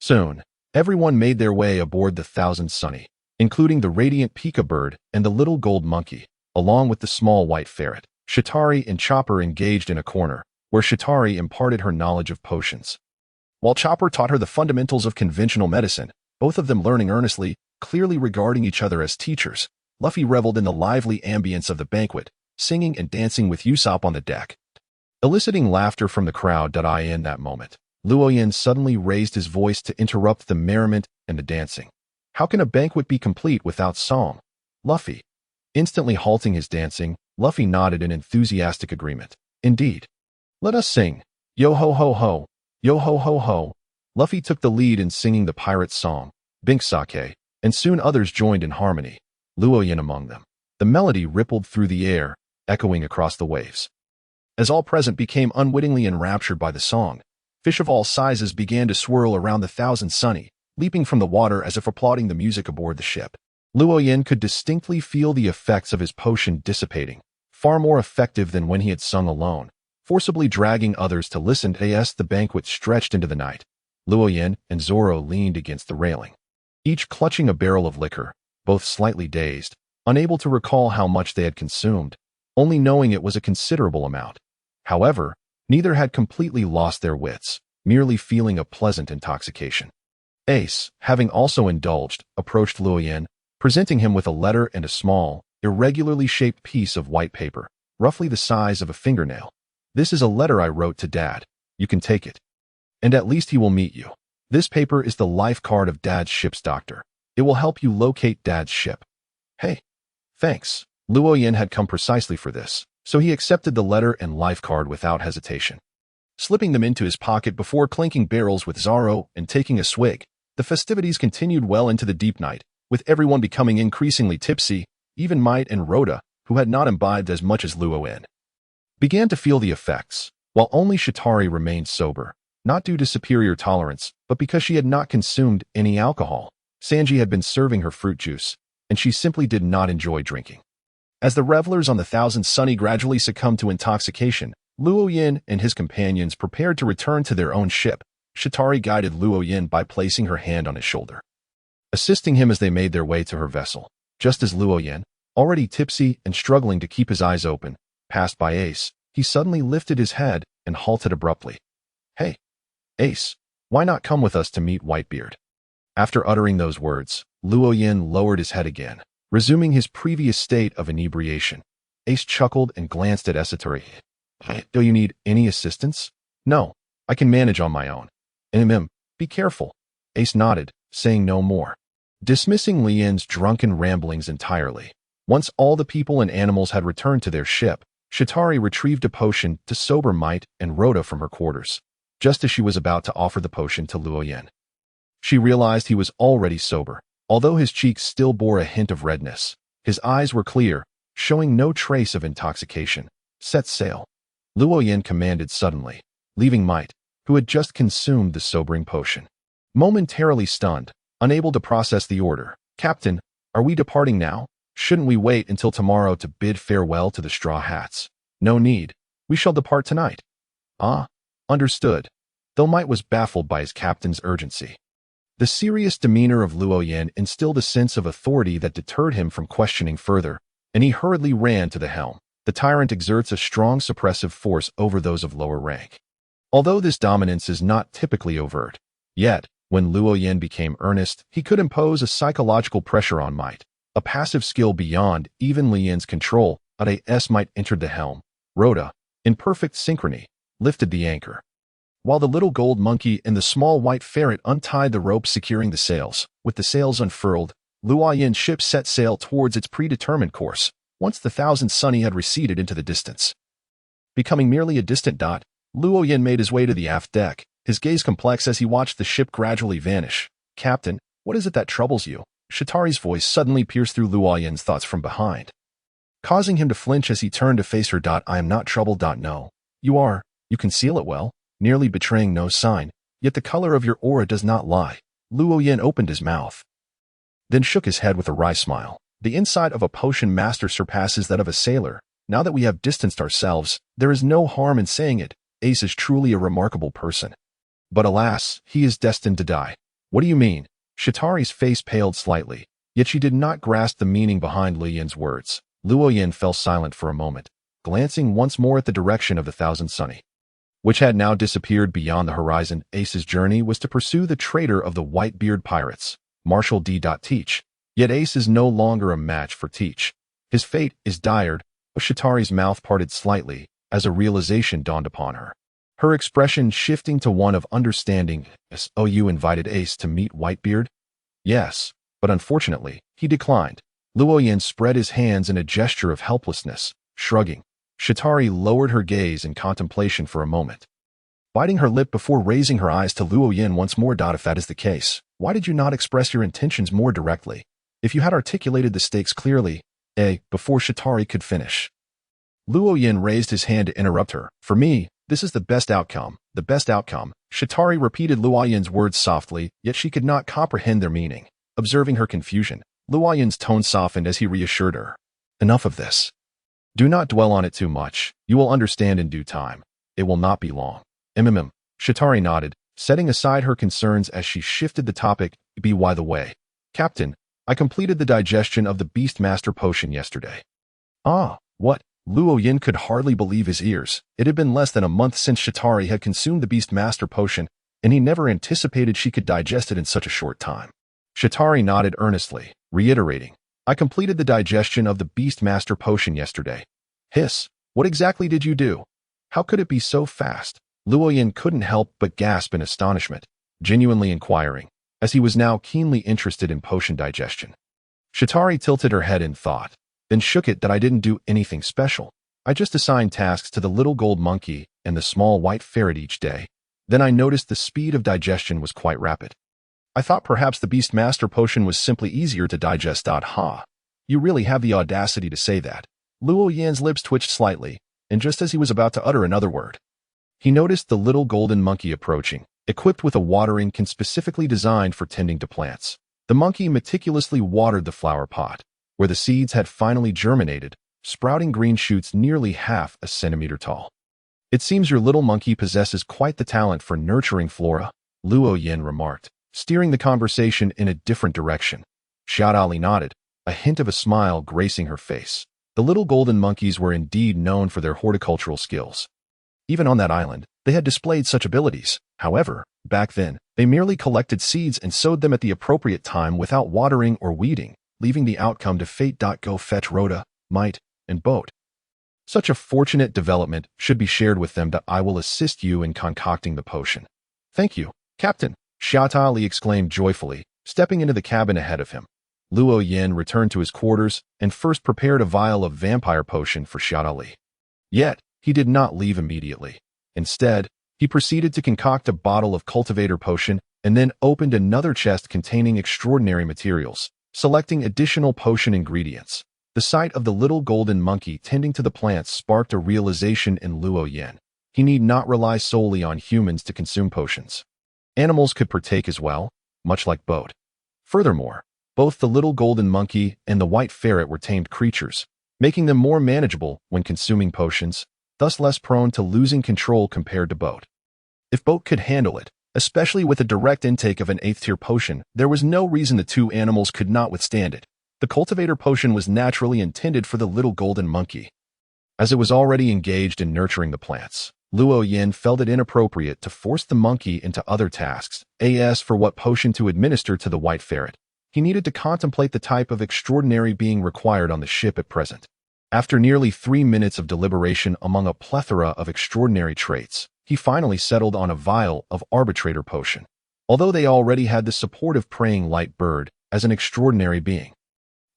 Speaker 1: Soon, everyone made their way aboard the Thousand Sunny, including the radiant Pika bird and the little gold monkey, along with the small white ferret. Chitari and Chopper engaged in a corner, where Chitari imparted her knowledge of potions, while Chopper taught her the fundamentals of conventional medicine, both of them learning earnestly, clearly regarding each other as teachers. Luffy reveled in the lively ambience of the banquet, singing and dancing with Usopp on the deck, eliciting laughter from the crowd. In that moment, Luo Yin suddenly raised his voice to interrupt the merriment and the dancing. How can a banquet be complete without song? Luffy. Instantly halting his dancing, Luffy nodded in enthusiastic agreement. Indeed. Let us sing. Yo ho ho ho. Yo ho ho ho. Luffy took the lead in singing the pirate's song, Bink Sake, and soon others joined in harmony, Luo Yin among them. The melody rippled through the air, echoing across the waves. As all present became unwittingly enraptured by the song, fish of all sizes began to swirl around the Thousand Sunny, leaping from the water as if applauding the music aboard the ship. Luo Yin could distinctly feel the effects of his potion dissipating, far more effective than when he had sung alone. forcibly dragging others to listen as the banquet stretched into the night. Luoyin and Zoro leaned against the railing, each clutching a barrel of liquor, both slightly dazed, unable to recall how much they had consumed, only knowing it was a considerable amount. However, neither had completely lost their wits, merely feeling a pleasant intoxication. Ace, having also indulged, approached Luoyin, presenting him with a letter and a small, irregularly shaped piece of white paper, roughly the size of a fingernail. "This is a letter I wrote to Dad. You can take it. And at least he will meet you. This paper is the life card of Dad's ship's doctor. It will help you locate Dad's ship." "Hey, thanks." Luoyin had come precisely for this, so he accepted the letter and life card without hesitation. Slipping them into his pocket before clinking barrels with Zoro and taking a swig, the festivities continued well into the deep night, with everyone becoming increasingly tipsy. Even Might and Rhoda, who had not imbibed as much as Luoyin, began to feel the effects, while only Chitauri remained sober, not due to superior tolerance, but because she had not consumed any alcohol. Sanji had been serving her fruit juice, and she simply did not enjoy drinking. As the revelers on the Thousand Sunny gradually succumbed to intoxication, Luoyin and his companions prepared to return to their own ship. Chitauri guided Luoyin by placing her hand on his shoulder, assisting him as they made their way to her vessel. Just as Luoyin, already tipsy and struggling to keep his eyes open, passed by Ace, he suddenly lifted his head and halted abruptly. "Hey, Ace, why not come with us to meet Whitebeard?" After uttering those words, Luoyin lowered his head again, resuming his previous state of inebriation. Ace chuckled and glanced at Chitauri. "Do you need any assistance?" "No, I can manage on my own." Be careful." Ace nodded, saying no more, dismissing Lian's drunken ramblings entirely. Once all the people and animals had returned to their ship, Chitauri retrieved a potion to sober Might and Rhoda from her quarters, just as she was about to offer the potion to Luoyin. She realized he was already sober, although his cheeks still bore a hint of redness. His eyes were clear, showing no trace of intoxication. "Set sail," Luoyin commanded suddenly, leaving Might, who had just consumed the sobering potion, momentarily stunned, unable to process the order. "Captain, are we departing now? Shouldn't we wait until tomorrow to bid farewell to the Straw Hats?" "No need. We shall depart tonight." "Ah, understood." Though Might was baffled by his captain's urgency, the serious demeanor of Luoyin instilled a sense of authority that deterred him from questioning further, and he hurriedly ran to the helm. The tyrant exerts a strong suppressive force over those of lower rank. Although this dominance is not typically overt, yet, when Luoyin became earnest, he could impose a psychological pressure on Might, a passive skill beyond even Lian's control. As Might entered the helm, Rhoda, in perfect synchrony, lifted the anchor, while the little gold monkey and the small white ferret untied the ropes securing the sails. With the sails unfurled, Luoyin's ship set sail towards its predetermined course, once the Thousand Sunny had receded into the distance. Becoming merely a distant dot, Luoyin made his way to the aft deck, his gaze complex as he watched the ship gradually vanish. "Captain, what is it that troubles you?" Chitauri's voice suddenly pierced through Luoyin's thoughts from behind, causing him to flinch as he turned to face her. "I am not troubled. No. You are. You conceal it well, nearly betraying no sign, yet the color of your aura does not lie." Luoyin opened his mouth, then shook his head with a wry smile. "The insight of a potion master surpasses that of a sailor. Now that we have distanced ourselves, there is no harm in saying it. Ace is truly a remarkable person. But alas, he is destined to die." "What do you mean?" Chitauri's face paled slightly, yet she did not grasp the meaning behind Lian's words. Luoyin fell silent for a moment, glancing once more at the direction of the Thousand Sunny, which had now disappeared beyond the horizon. Ace's journey was to pursue the traitor of the Whitebeard pirates, Marshal D. Teach. Yet Ace is no longer a match for Teach. His fate is dire. Chitauri's mouth parted slightly as a realization dawned upon her, her expression shifting to one of understanding. "Oh, you invited Ace to meet Whitebeard?" "Yes, but unfortunately, he declined." Luoyin spread his hands in a gesture of helplessness, shrugging. Chitauri lowered her gaze in contemplation for a moment, biting her lip before raising her eyes to Luoyin once more. "If that is the case, why did you not express your intentions more directly? If you had articulated the stakes clearly." Before Chitauri could finish, Luoyin raised his hand to interrupt her. "For me, this is the best outcome. The best outcome." Chitauri repeated Luoyin's words softly, yet she could not comprehend their meaning. Observing her confusion, Luoyin's tone softened as he reassured her. "Enough of this. Do not dwell on it too much. You will understand in due time." It will not be long. Shatari nodded, setting aside her concerns as she shifted the topic. By the way, Captain, I completed the digestion of the Beastmaster potion yesterday. Ah, what? Luo Yin could hardly believe his ears. It had been less than a month since Shatari had consumed the Beastmaster potion, and he never anticipated she could digest it in such a short time. Shatari nodded earnestly, reiterating, I completed the digestion of the Beastmaster potion yesterday. Hiss, what exactly did you do? How could it be so fast? Luo Yin couldn't help but gasp in astonishment, genuinely inquiring, as he was now keenly interested in potion digestion. Shatari tilted her head in thought, then shook it that I didn't do anything special. I just assigned tasks to the little gold monkey and the small white ferret each day. Then I noticed the speed of digestion was quite rapid. I thought perhaps the Beastmaster potion was simply easier to digest. Ha! You really have the audacity to say that. Luo Yan's lips twitched slightly, and just as he was about to utter another word, he noticed the little golden monkey approaching, equipped with a watering can specifically designed for tending to plants. The monkey meticulously watered the flower pot, where the seeds had finally germinated, sprouting green shoots nearly half a centimeter tall. It seems your little monkey possesses quite the talent for nurturing flora, Luo Yin remarked, steering the conversation in a different direction. Xiaodali nodded, a hint of a smile gracing her face. The little golden monkeys were indeed known for their horticultural skills. Even on that island, they had displayed such abilities. However, back then, they merely collected seeds and sowed them at the appropriate time without watering or weeding, leaving the outcome to fate. Go fetch Rhoda, Might, and Boat. Such a fortunate development should be shared with them. I will assist you in concocting the potion. Thank you, Captain, Xiaotali exclaimed joyfully, stepping into the cabin ahead of him. Luo Yin returned to his quarters and first prepared a vial of vampire potion for Xiaotali. Yet, he did not leave immediately. Instead, he proceeded to concoct a bottle of cultivator potion and then opened another chest containing extraordinary materials, selecting additional potion ingredients. The sight of the little golden monkey tending to the plants sparked a realization in Luo Yin. He need not rely solely on humans to consume potions. Animals could partake as well, much like Boat. Furthermore, both the little golden monkey and the white ferret were tamed creatures, making them more manageable when consuming potions, thus less prone to losing control compared to Boat. If Boat could handle it, especially with a direct intake of an 8th-tier potion, there was no reason the two animals could not withstand it. The cultivator potion was naturally intended for the little golden monkey. As it was already engaged in nurturing the plants, Luo Yin felt it inappropriate to force the monkey into other tasks. As for what potion to administer to the white ferret, he needed to contemplate the type of extraordinary being required on the ship at present. After nearly 3 minutes of deliberation among a plethora of extraordinary traits, he finally settled on a vial of arbitrator potion. Although they already had the supportive praying light bird as an extraordinary being,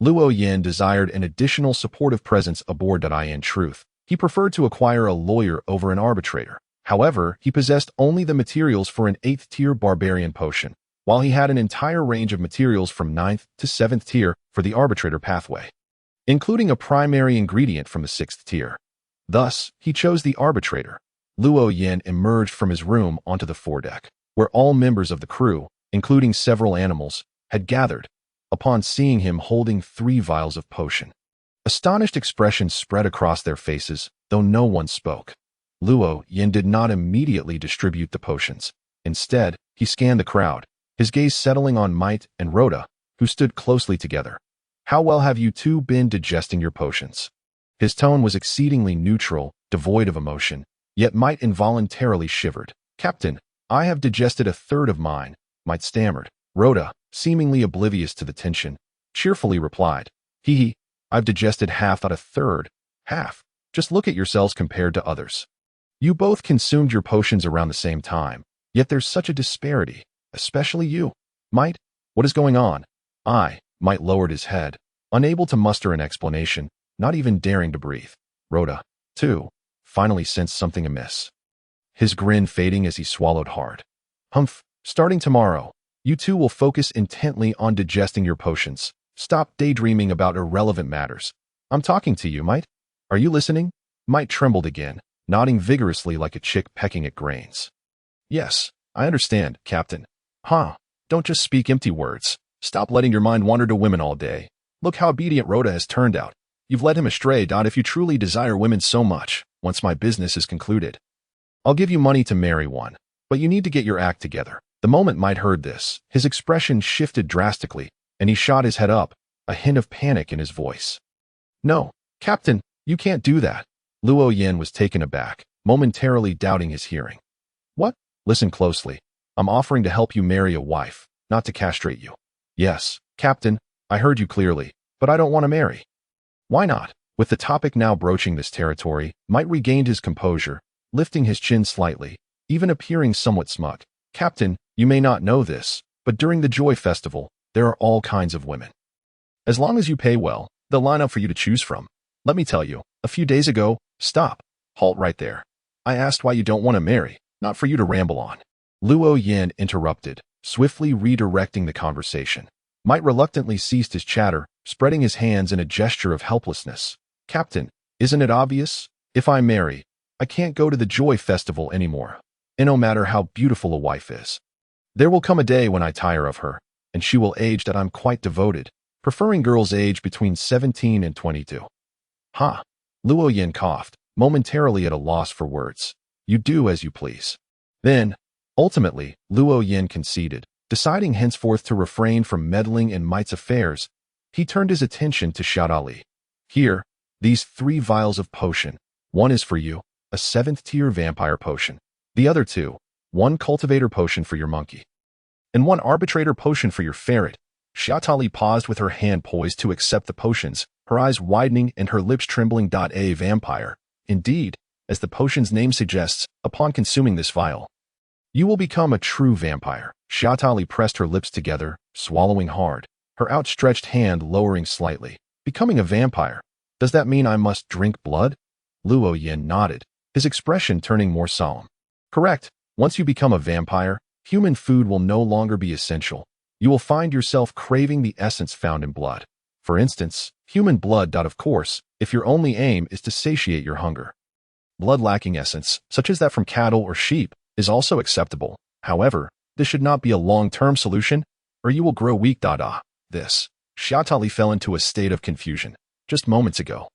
Speaker 1: Luo Yin desired an additional supportive presence aboard. In truth, he preferred to acquire a lawyer over an arbitrator. However, he possessed only the materials for an 8th-tier barbarian potion, while he had an entire range of materials from 9th to 7th tier for the arbitrator pathway, including a primary ingredient from the 6th tier. Thus, he chose the arbitrator. Luo Yin emerged from his room onto the foredeck, where all members of the crew, including several animals, had gathered, upon seeing him holding 3 vials of potion. Astonished expressions spread across their faces, though no one spoke. Luo Yin did not immediately distribute the potions. Instead, he scanned the crowd, his gaze settling on Might and Rhoda, who stood closely together. How well have you two been digesting your potions? His tone was exceedingly neutral, devoid of emotion, yet Might involuntarily shivered. Captain, I have digested 1/3 of mine, Might stammered. Rhoda, seemingly oblivious to the tension, cheerfully replied, Hee, I've digested half out of 1/3. Half. Just look at yourselves compared to others. You both consumed your potions around the same time, yet there's such a disparity, especially you. Might, what is going on? Might lowered his head, unable to muster an explanation, not even daring to breathe. Rhoda, too, finally sensed something amiss, his grin fading as he swallowed hard. Humph, starting tomorrow, you two will focus intently on digesting your potions. Stop daydreaming about irrelevant matters. I'm talking to you, Might. Are you listening? Might trembled again, nodding vigorously like a chick pecking at grains. Yes, I understand, Captain. Don't just speak empty words. Stop letting your mind wander to women all day. Look how obedient Rhoda has turned out. You've led him astray. If you truly desire women so much, once my business is concluded, I'll give you money to marry one, but you need to get your act together. The moment Might heard this, his expression shifted drastically, and he shot his head up, a hint of panic in his voice. No, Captain, you can't do that. Luo Yin was taken aback, momentarily doubting his hearing. What? Listen closely. I'm offering to help you marry a wife, not to castrate you. Yes, Captain, I heard you clearly, but I don't want to marry. Why not? With the topic now broaching this territory, Might regained his composure, lifting his chin slightly, even appearing somewhat smug. Captain, you may not know this, but during the Joy Festival, there are all kinds of women. As long as you pay well, they'll line up for you to choose from. Let me tell you, a few days ago, stop. Halt right there. I asked why you don't want to marry, not for you to ramble on. Luo Yin interrupted, swiftly redirecting the conversation. Might reluctantly ceased his chatter, spreading his hands in a gesture of helplessness. Captain, isn't it obvious? If I marry, I can't go to the Joy Festival anymore. And no matter how beautiful a wife is, there will come a day when I tire of her, and she will age that I'm quite devoted, preferring girls aged between 17 and 22. Ha! Luo Yin coughed, momentarily at a loss for words. You do as you please. Then, ultimately, Luo Yin conceded, deciding henceforth to refrain from meddling in Might's affairs. He turned his attention to Xiao Ali. Here, these 3 vials of potion. One is for you, a 7th-tier vampire potion. The other 2, 1 cultivator potion for your monkey, and 1 arbitrator potion for your ferret. Xiao Ali paused with her hand poised to accept the potions, her eyes widening and her lips trembling. A vampire. Indeed, as the potion's name suggests, upon consuming this vial, you will become a true vampire. Xiao Ali pressed her lips together, swallowing hard, her outstretched hand lowering slightly. Becoming a vampire. Does that mean I must drink blood? Luo Yin nodded, his expression turning more solemn. Correct. Once you become a vampire, human food will no longer be essential. You will find yourself craving the essence found in blood. For instance, human blood. Of course, if your only aim is to satiate your hunger. Blood-lacking essence, such as that from cattle or sheep, is also acceptable. However, this should not be a long-term solution, or you will grow weak. This. Xiao Ali fell into a state of confusion. Just moments ago,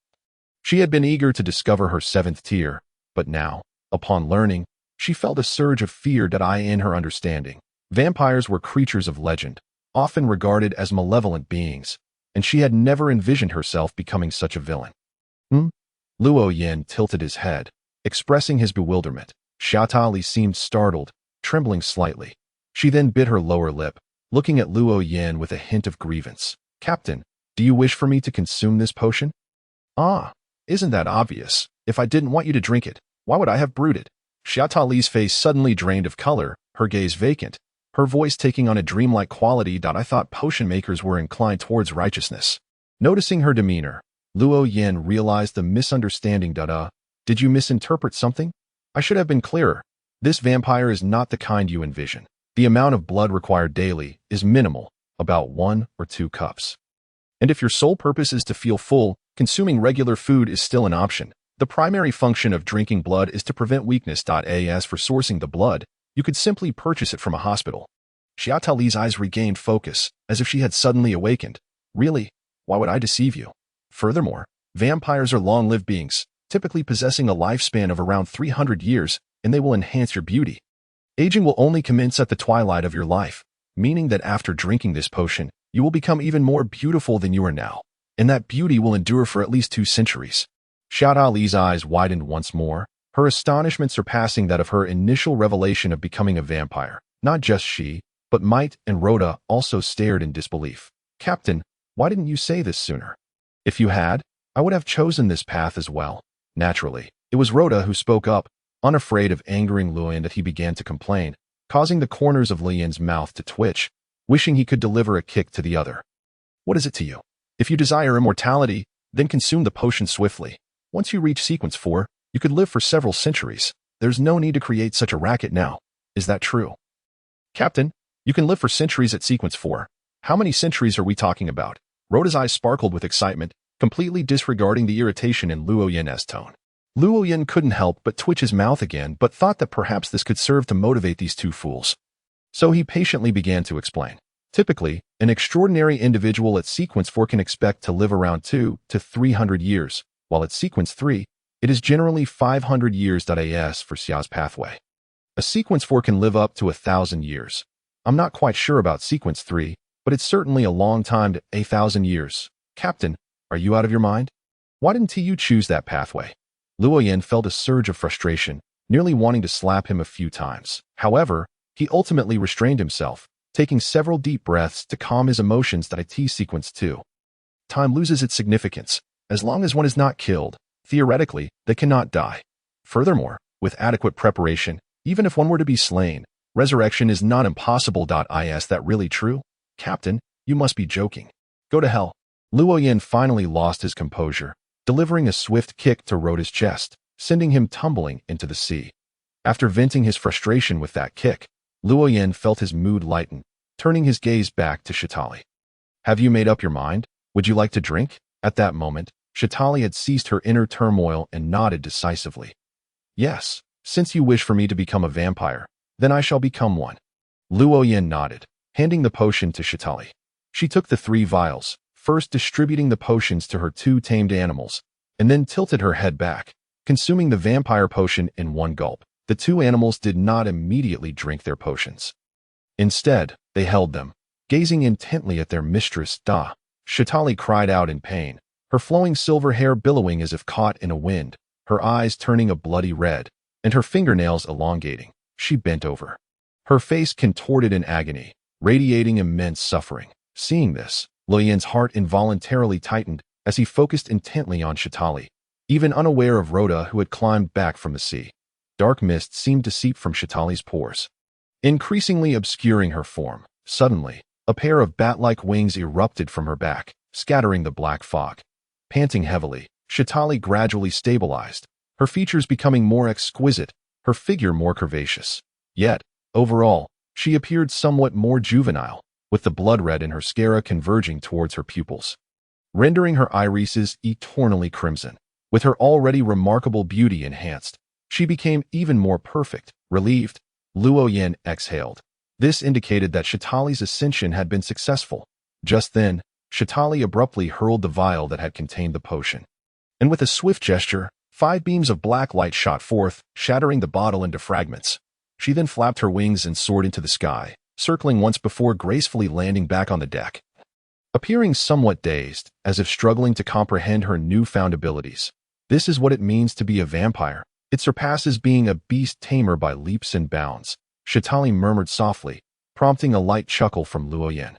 Speaker 1: she had been eager to discover her 7th tier, but now, upon learning, she felt a surge of fear. In her understanding, vampires were creatures of legend, often regarded as malevolent beings, and she had never envisioned herself becoming such a villain. Luo Yin tilted his head, expressing his bewilderment. Xiao Ali seemed startled, trembling slightly. She then bit her lower lip, looking at Luo Yin with a hint of grievance. Captain, do you wish for me to consume this potion? Ah, isn't that obvious? If I didn't want you to drink it, why would I have brewed it? Xiao Ali's face suddenly drained of color, her gaze vacant, her voice taking on a dreamlike quality. I thought potion makers were inclined towards righteousness. Noticing her demeanor, Luo Yin realized the misunderstanding. Did you misinterpret something? I should have been clearer. This vampire is not the kind you envision. The amount of blood required daily is minimal, about 1 or 2 cups. And if your sole purpose is to feel full, consuming regular food is still an option. The primary function of drinking blood is to prevent weakness. As for sourcing the blood, you could simply purchase it from a hospital. Xiao Ali's eyes regained focus, as if she had suddenly awakened. Really? Why would I deceive you? Furthermore, vampires are long-lived beings, typically possessing a lifespan of around 300 years, and they will enhance your beauty. Aging will only commence at the twilight of your life, meaning that after drinking this potion, you will become even more beautiful than you are now, and that beauty will endure for at least 2 centuries. Xiao Ali's eyes widened once more, her astonishment surpassing that of her initial revelation of becoming a vampire. Not just she, but Might and Rhoda also stared in disbelief. Captain, why didn't you say this sooner? If you had, I would have chosen this path as well. Naturally, it was Rhoda who spoke up, unafraid of angering Luoyin. That he began to complain, causing the corners of Liyin's mouth to twitch, wishing he could deliver a kick to the other. What is it to you? If you desire immortality, then consume the potion swiftly. Once you reach sequence 4, you could live for several centuries. There's no need to create such a racket now. Is that true? Captain, you can live for centuries at sequence 4. How many centuries are we talking about? Rhoda's eyes sparkled with excitement, completely disregarding the irritation in Luo Yin's tone. Luo Yin couldn't help but twitch his mouth again, but thought that perhaps this could serve to motivate these 2 fools. So he patiently began to explain. Typically, an extraordinary individual at sequence 4 can expect to live around 2 to 300 years, while at sequence 3, It is generally 500 years. As for Xia's pathway, a sequence 4 can live up to 1,000 years. I'm not quite sure about sequence 3, but it's certainly a long time to 1,000 years. Captain, are you out of your mind? Why didn't you choose that pathway? Luo Yan felt a surge of frustration, nearly wanting to slap him a few times. However, he ultimately restrained himself, taking several deep breaths to calm his emotions. Sequence 2. Time loses its significance. As long as one is not killed, theoretically, they cannot die. Furthermore, with adequate preparation, even if one were to be slain, resurrection is not impossible. Is that really true? Captain, you must be joking. Go to hell. Luo Yan finally lost his composure, delivering a swift kick to Rhoda's chest, sending him tumbling into the sea. After venting his frustration with that kick, Luo Yan felt his mood lighten, turning his gaze back to Shitali. Have you made up your mind? Would you like to drink? At that moment, Shitali had ceased her inner turmoil and nodded decisively. Yes, since you wish for me to become a vampire, then I shall become one. Luo Yan nodded, handing the potion to Shitali. She took the 3 vials, first distributing the potions to her 2 tamed animals, and then tilted her head back, consuming the vampire potion in one gulp. The 2 animals did not immediately drink their potions. Instead, they held them, gazing intently at their mistress. Shitali cried out in pain, her flowing silver hair billowing as if caught in a wind, her eyes turning a bloody red, and her fingernails elongating. She bent over, her face contorted in agony, radiating immense suffering. Seeing this, Luo Yan's heart involuntarily tightened as he focused intently on Shitali, even unaware of Rhoda who had climbed back from the sea. Dark mist seemed to seep from Shitali's pores, increasingly obscuring her form. Suddenly, a pair of bat-like wings erupted from her back, scattering the black fog. Panting heavily, Shitali gradually stabilized, her features becoming more exquisite, her figure more curvaceous. Yet, overall, she appeared somewhat more juvenile, with the blood red in her sclera converging towards her pupils, rendering her irises eternally crimson. With her already remarkable beauty enhanced, she became even more perfect. Relieved, Luo Yan exhaled. This indicated that Shitali's ascension had been successful. Just then, Shitali abruptly hurled the vial that had contained the potion. And with a swift gesture, 5 beams of black light shot forth, shattering the bottle into fragments. She then flapped her wings and soared into the sky, circling once before gracefully landing back on the deck. Appearing somewhat dazed, as if struggling to comprehend her newfound abilities. This is what it means to be a vampire. It surpasses being a beast tamer by leaps and bounds, Shitali murmured softly, prompting a light chuckle from Luo Yan.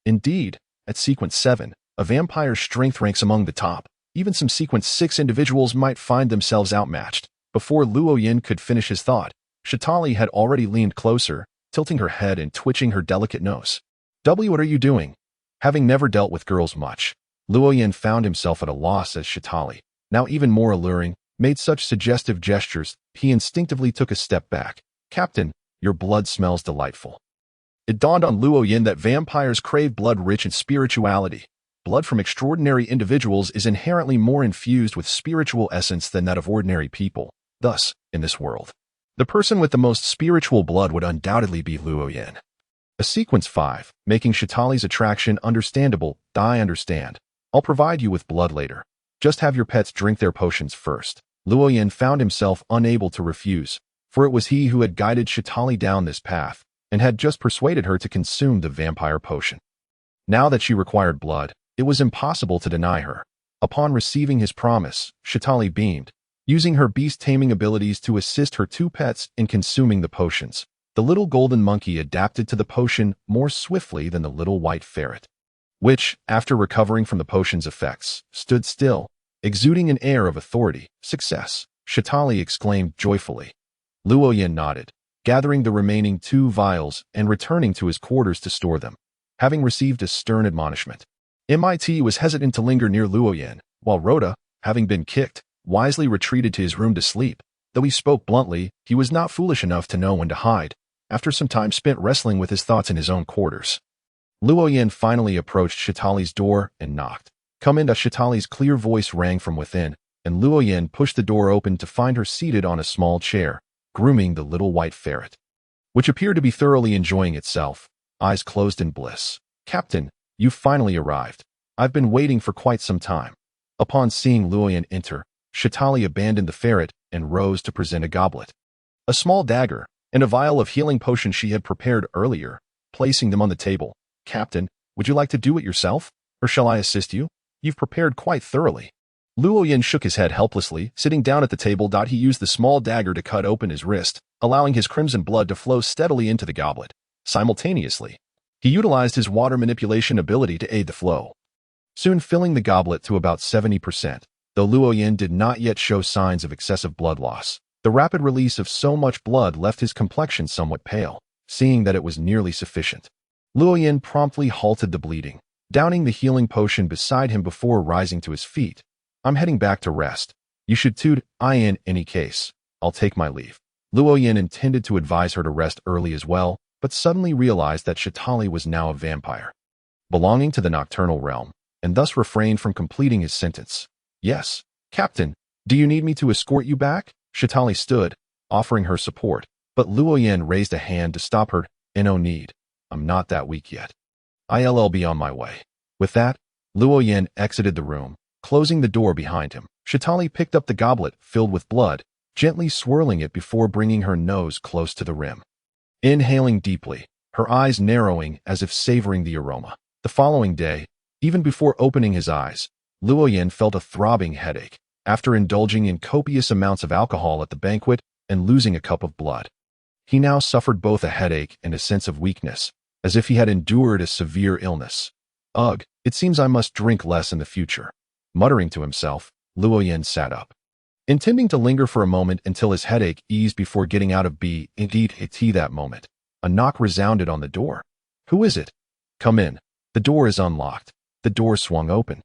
Speaker 1: Indeed, at sequence 7, a vampire's strength ranks among the top. Even some sequence 6 individuals might find themselves outmatched. Before Luo Yan could finish his thought, Shitali had already leaned closer, tilting her head and twitching her delicate nose. What are you doing? Having never dealt with girls much, Luo Yan found himself at a loss as Shitali, now even more alluring, made such suggestive gestures. He instinctively took a step back. Captain, your blood smells delightful. It dawned on Luo Yan that vampires crave blood rich in spirituality. Blood from extraordinary individuals is inherently more infused with spiritual essence than that of ordinary people. Thus, in this world, the person with the most spiritual blood would undoubtedly be Luo Yan. A sequence 5, making Shitali's attraction understandable. I understand. I'll provide you with blood later. Just have your pets drink their potions first. Luo Yan found himself unable to refuse, for it was he who had guided Shitali down this path, and had just persuaded her to consume the vampire potion. Now that she required blood, it was impossible to deny her. Upon receiving his promise, Shitali beamed, using her beast-taming abilities to assist her 2 pets in consuming the potions. The little golden monkey adapted to the potion more swiftly than the little white ferret, which, after recovering from the potion's effects, stood still, exuding an air of authority. Success, Shitali exclaimed joyfully. Luo Yan nodded, gathering the remaining 2 vials and returning to his quarters to store them, having received a stern admonishment. MIT was hesitant to linger near Luo Yan, while Rhoda, having been kicked, wisely retreated to his room to sleep. Though he spoke bluntly, he was not foolish enough to know when to hide, after some time spent wrestling with his thoughts in his own quarters. Luo Yan finally approached Shitali's door and knocked. Come in. Shitali's clear voice rang from within, and Luo Yan pushed the door open to find her seated on a small chair, grooming the little white ferret, which appeared to be thoroughly enjoying itself, eyes closed in bliss. Captain, you finally arrived. I've been waiting for quite some time. Upon seeing Luo Yan enter, Shatali abandoned the ferret and rose to present a goblet, a small dagger, and a vial of healing potion she had prepared earlier, placing them on the table. "Captain, would you like to do it yourself, or shall I assist you? You've prepared quite thoroughly." Luo Yin shook his head helplessly, sitting down at the table. He used the small dagger to cut open his wrist, allowing his crimson blood to flow steadily into the goblet. Simultaneously, he utilized his water manipulation ability to aid the flow, soon filling the goblet to about 70%. Though Luo Yin did not yet show signs of excessive blood loss, the rapid release of so much blood left his complexion somewhat pale. Seeing that it was nearly sufficient, Luo Yin promptly halted the bleeding, downing the healing potion beside him before rising to his feet. "I'm heading back to rest. You should too. In any case, I'll take my leave." Luo Yin intended to advise her to rest early as well, but suddenly realized that Shatali was now a vampire, belonging to the nocturnal realm, and thus refrained from completing his sentence. "Yes, Captain, do you need me to escort you back?" Shatali stood, offering her support, but Luo Yin raised a hand to stop her. "No need. I'm not that weak yet. I'll be on my way." With that, Luo Yin exited the room, closing the door behind him. Shatali picked up the goblet filled with blood, gently swirling it before bringing her nose close to the rim. Inhaling deeply, her eyes narrowing as if savoring the aroma. The following day, even before opening his eyes, Luo Yin felt a throbbing headache after indulging in copious amounts of alcohol at the banquet and losing a cup of blood. He now suffered both a headache and a sense of weakness, as if he had endured a severe illness. "Ugh, it seems I must drink less in the future." Muttering to himself, Luo Yin sat up, intending to linger for a moment until his headache eased before getting out of bed. Indeed, that moment, a knock resounded on the door. "Who is it?" "Come in. The door is unlocked." The door swung open,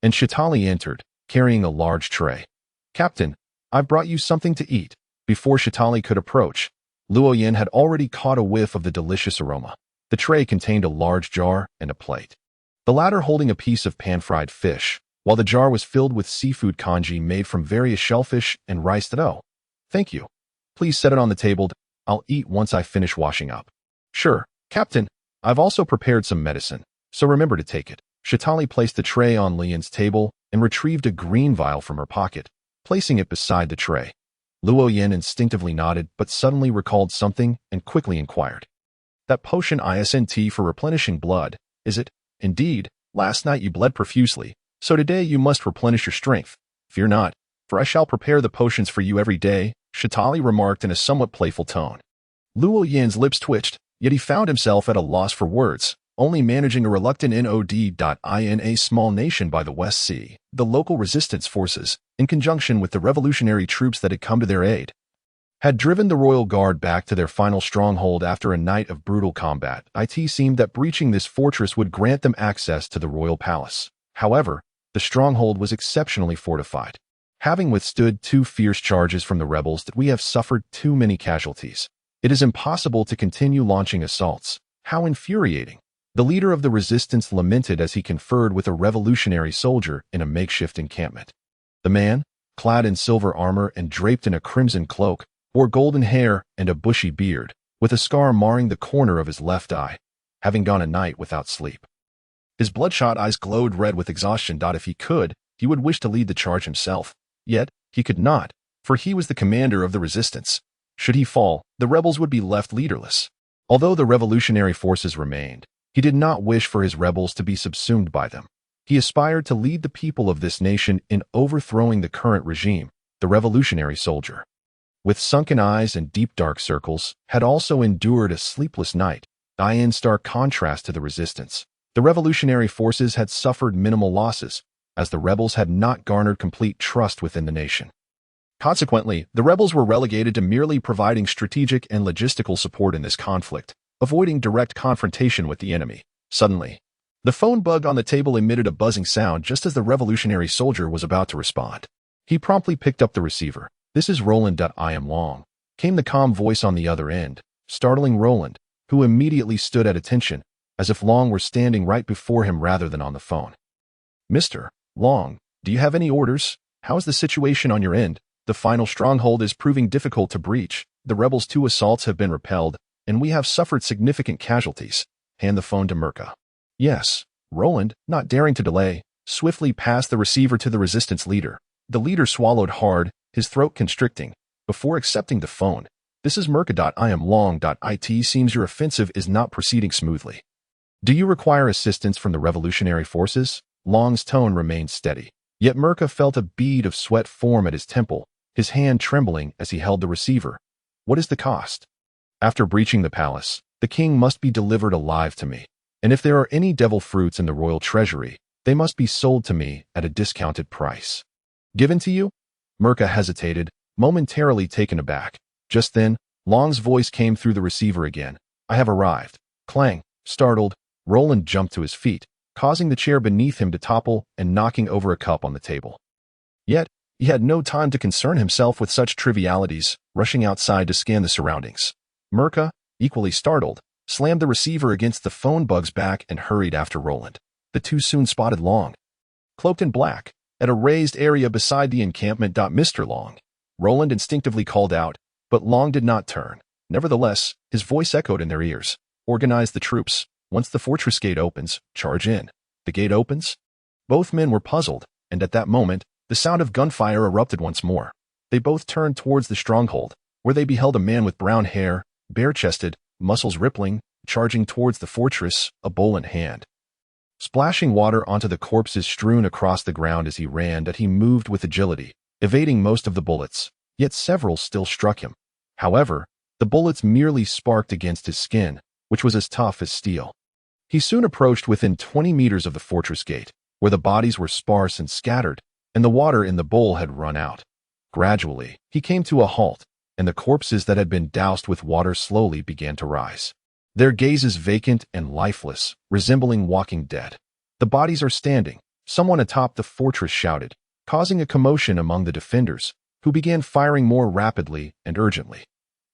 Speaker 1: and Shatali entered, carrying a large tray. "Captain, I've brought you something to eat." Before Shatali could approach, Luo Yin had already caught a whiff of the delicious aroma. The tray contained a large jar and a plate, the latter holding a piece of pan-fried fish, while the jar was filled with seafood congee made from various shellfish and rice. "Oh, thank you. Please set it on the table. I'll eat once I finish washing up." "Sure, Captain. I've also prepared some medicine, so remember to take it." Shatali placed the tray on Lian's table and retrieved a green vial from her pocket, placing it beside the tray. Luo Yin instinctively nodded but suddenly recalled something and quickly inquired. "That potion isn't for replenishing blood, is it?" "Indeed, last night you bled profusely, so today you must replenish your strength. Fear not, for I shall prepare the potions for you every day," Shatali remarked in a somewhat playful tone. Luo Yin's lips twitched, yet he found himself at a loss for words, only managing a reluctant nod. In a small nation by the West Sea, the local resistance forces, in conjunction with the revolutionary troops that had come to their aid, had driven the royal guard back to their final stronghold after a night of brutal combat. It seemed that breaching this fortress would grant them access to the royal palace. However, the stronghold was exceptionally fortified, having withstood 2 fierce charges from the rebels. "That we have suffered too many casualties. It is impossible to continue launching assaults." "How infuriating!" The leader of the resistance lamented as he conferred with a revolutionary soldier in a makeshift encampment. The man, clad in silver armor and draped in a crimson cloak, wore golden hair and a bushy beard, with a scar marring the corner of his left eye, having gone a night without sleep. His bloodshot eyes glowed red with exhaustion. If he could, he would wish to lead the charge himself. Yet, he could not, for he was the commander of the resistance. Should he fall, the rebels would be left leaderless. Although the revolutionary forces remained, he did not wish for his rebels to be subsumed by them. He aspired to lead the people of this nation in overthrowing the current regime. The revolutionary soldier, with sunken eyes and deep dark circles, had also endured a sleepless night. In stark contrast to the resistance, the revolutionary forces had suffered minimal losses, as the rebels had not garnered complete trust within the nation. Consequently, the rebels were relegated to merely providing strategic and logistical support in this conflict, avoiding direct confrontation with the enemy. Suddenly, the phone bug on the table emitted a buzzing sound just as the revolutionary soldier was about to respond. He promptly picked up the receiver. "This is Roland. I am Long," came the calm voice on the other end, startling Roland, who immediately stood at attention, as if Long were standing right before him rather than on the phone. "Mr. Long, do you have any orders? How is the situation on your end?" "The final stronghold is proving difficult to breach. The rebels' 2 assaults have been repelled, and we have suffered significant casualties." Hand the phone to Mirka. "Yes." Roland, not daring to delay, swiftly passed the receiver to the resistance leader. The leader swallowed hard, his throat constricting, before accepting the phone. This is Merca. I am Long.it. Seems your offensive is not proceeding smoothly. Do you require assistance from the revolutionary forces? Long's tone remained steady. Yet Merca felt a bead of sweat form at his temple, his hand trembling as he held the receiver. What is the cost? After breaching the palace, the king must be delivered alive to me. And if there are any devil fruits in the royal treasury, they must be sold to me at a discounted price. Given to you? Merca hesitated, momentarily taken aback. Just then, Long's voice came through the receiver again. I have arrived. Clang. Startled, Roland jumped to his feet, causing the chair beneath him to topple and knocking over a cup on the table. Yet, he had no time to concern himself with such trivialities, rushing outside to scan the surroundings. Merca, equally startled, slammed the receiver against the phone bug's back and hurried after Roland. The two soon spotted Long, cloaked in black, at a raised area beside the encampment. Mr. Long, Roland instinctively called out, but Long did not turn. Nevertheless, his voice echoed in their ears. Organize the troops. Once the fortress gate opens, charge in. The gate opens? Both men were puzzled, and at that moment, the sound of gunfire erupted once more. They both turned towards the stronghold, where they beheld a man with brown hair, bare-chested, muscles rippling, charging towards the fortress, a bowl in hand. Splashing water onto the corpses strewn across the ground as he ran, that he moved with agility, evading most of the bullets, yet several still struck him. However, the bullets merely sparked against his skin, which was as tough as steel. He soon approached within 20 meters of the fortress gate, where the bodies were sparse and scattered, and the water in the bowl had run out. Gradually, he came to a halt, and the corpses that had been doused with water slowly began to rise. Their gazes vacant and lifeless, resembling walking dead. The bodies are standing, someone atop the fortress shouted, causing a commotion among the defenders, who began firing more rapidly and urgently.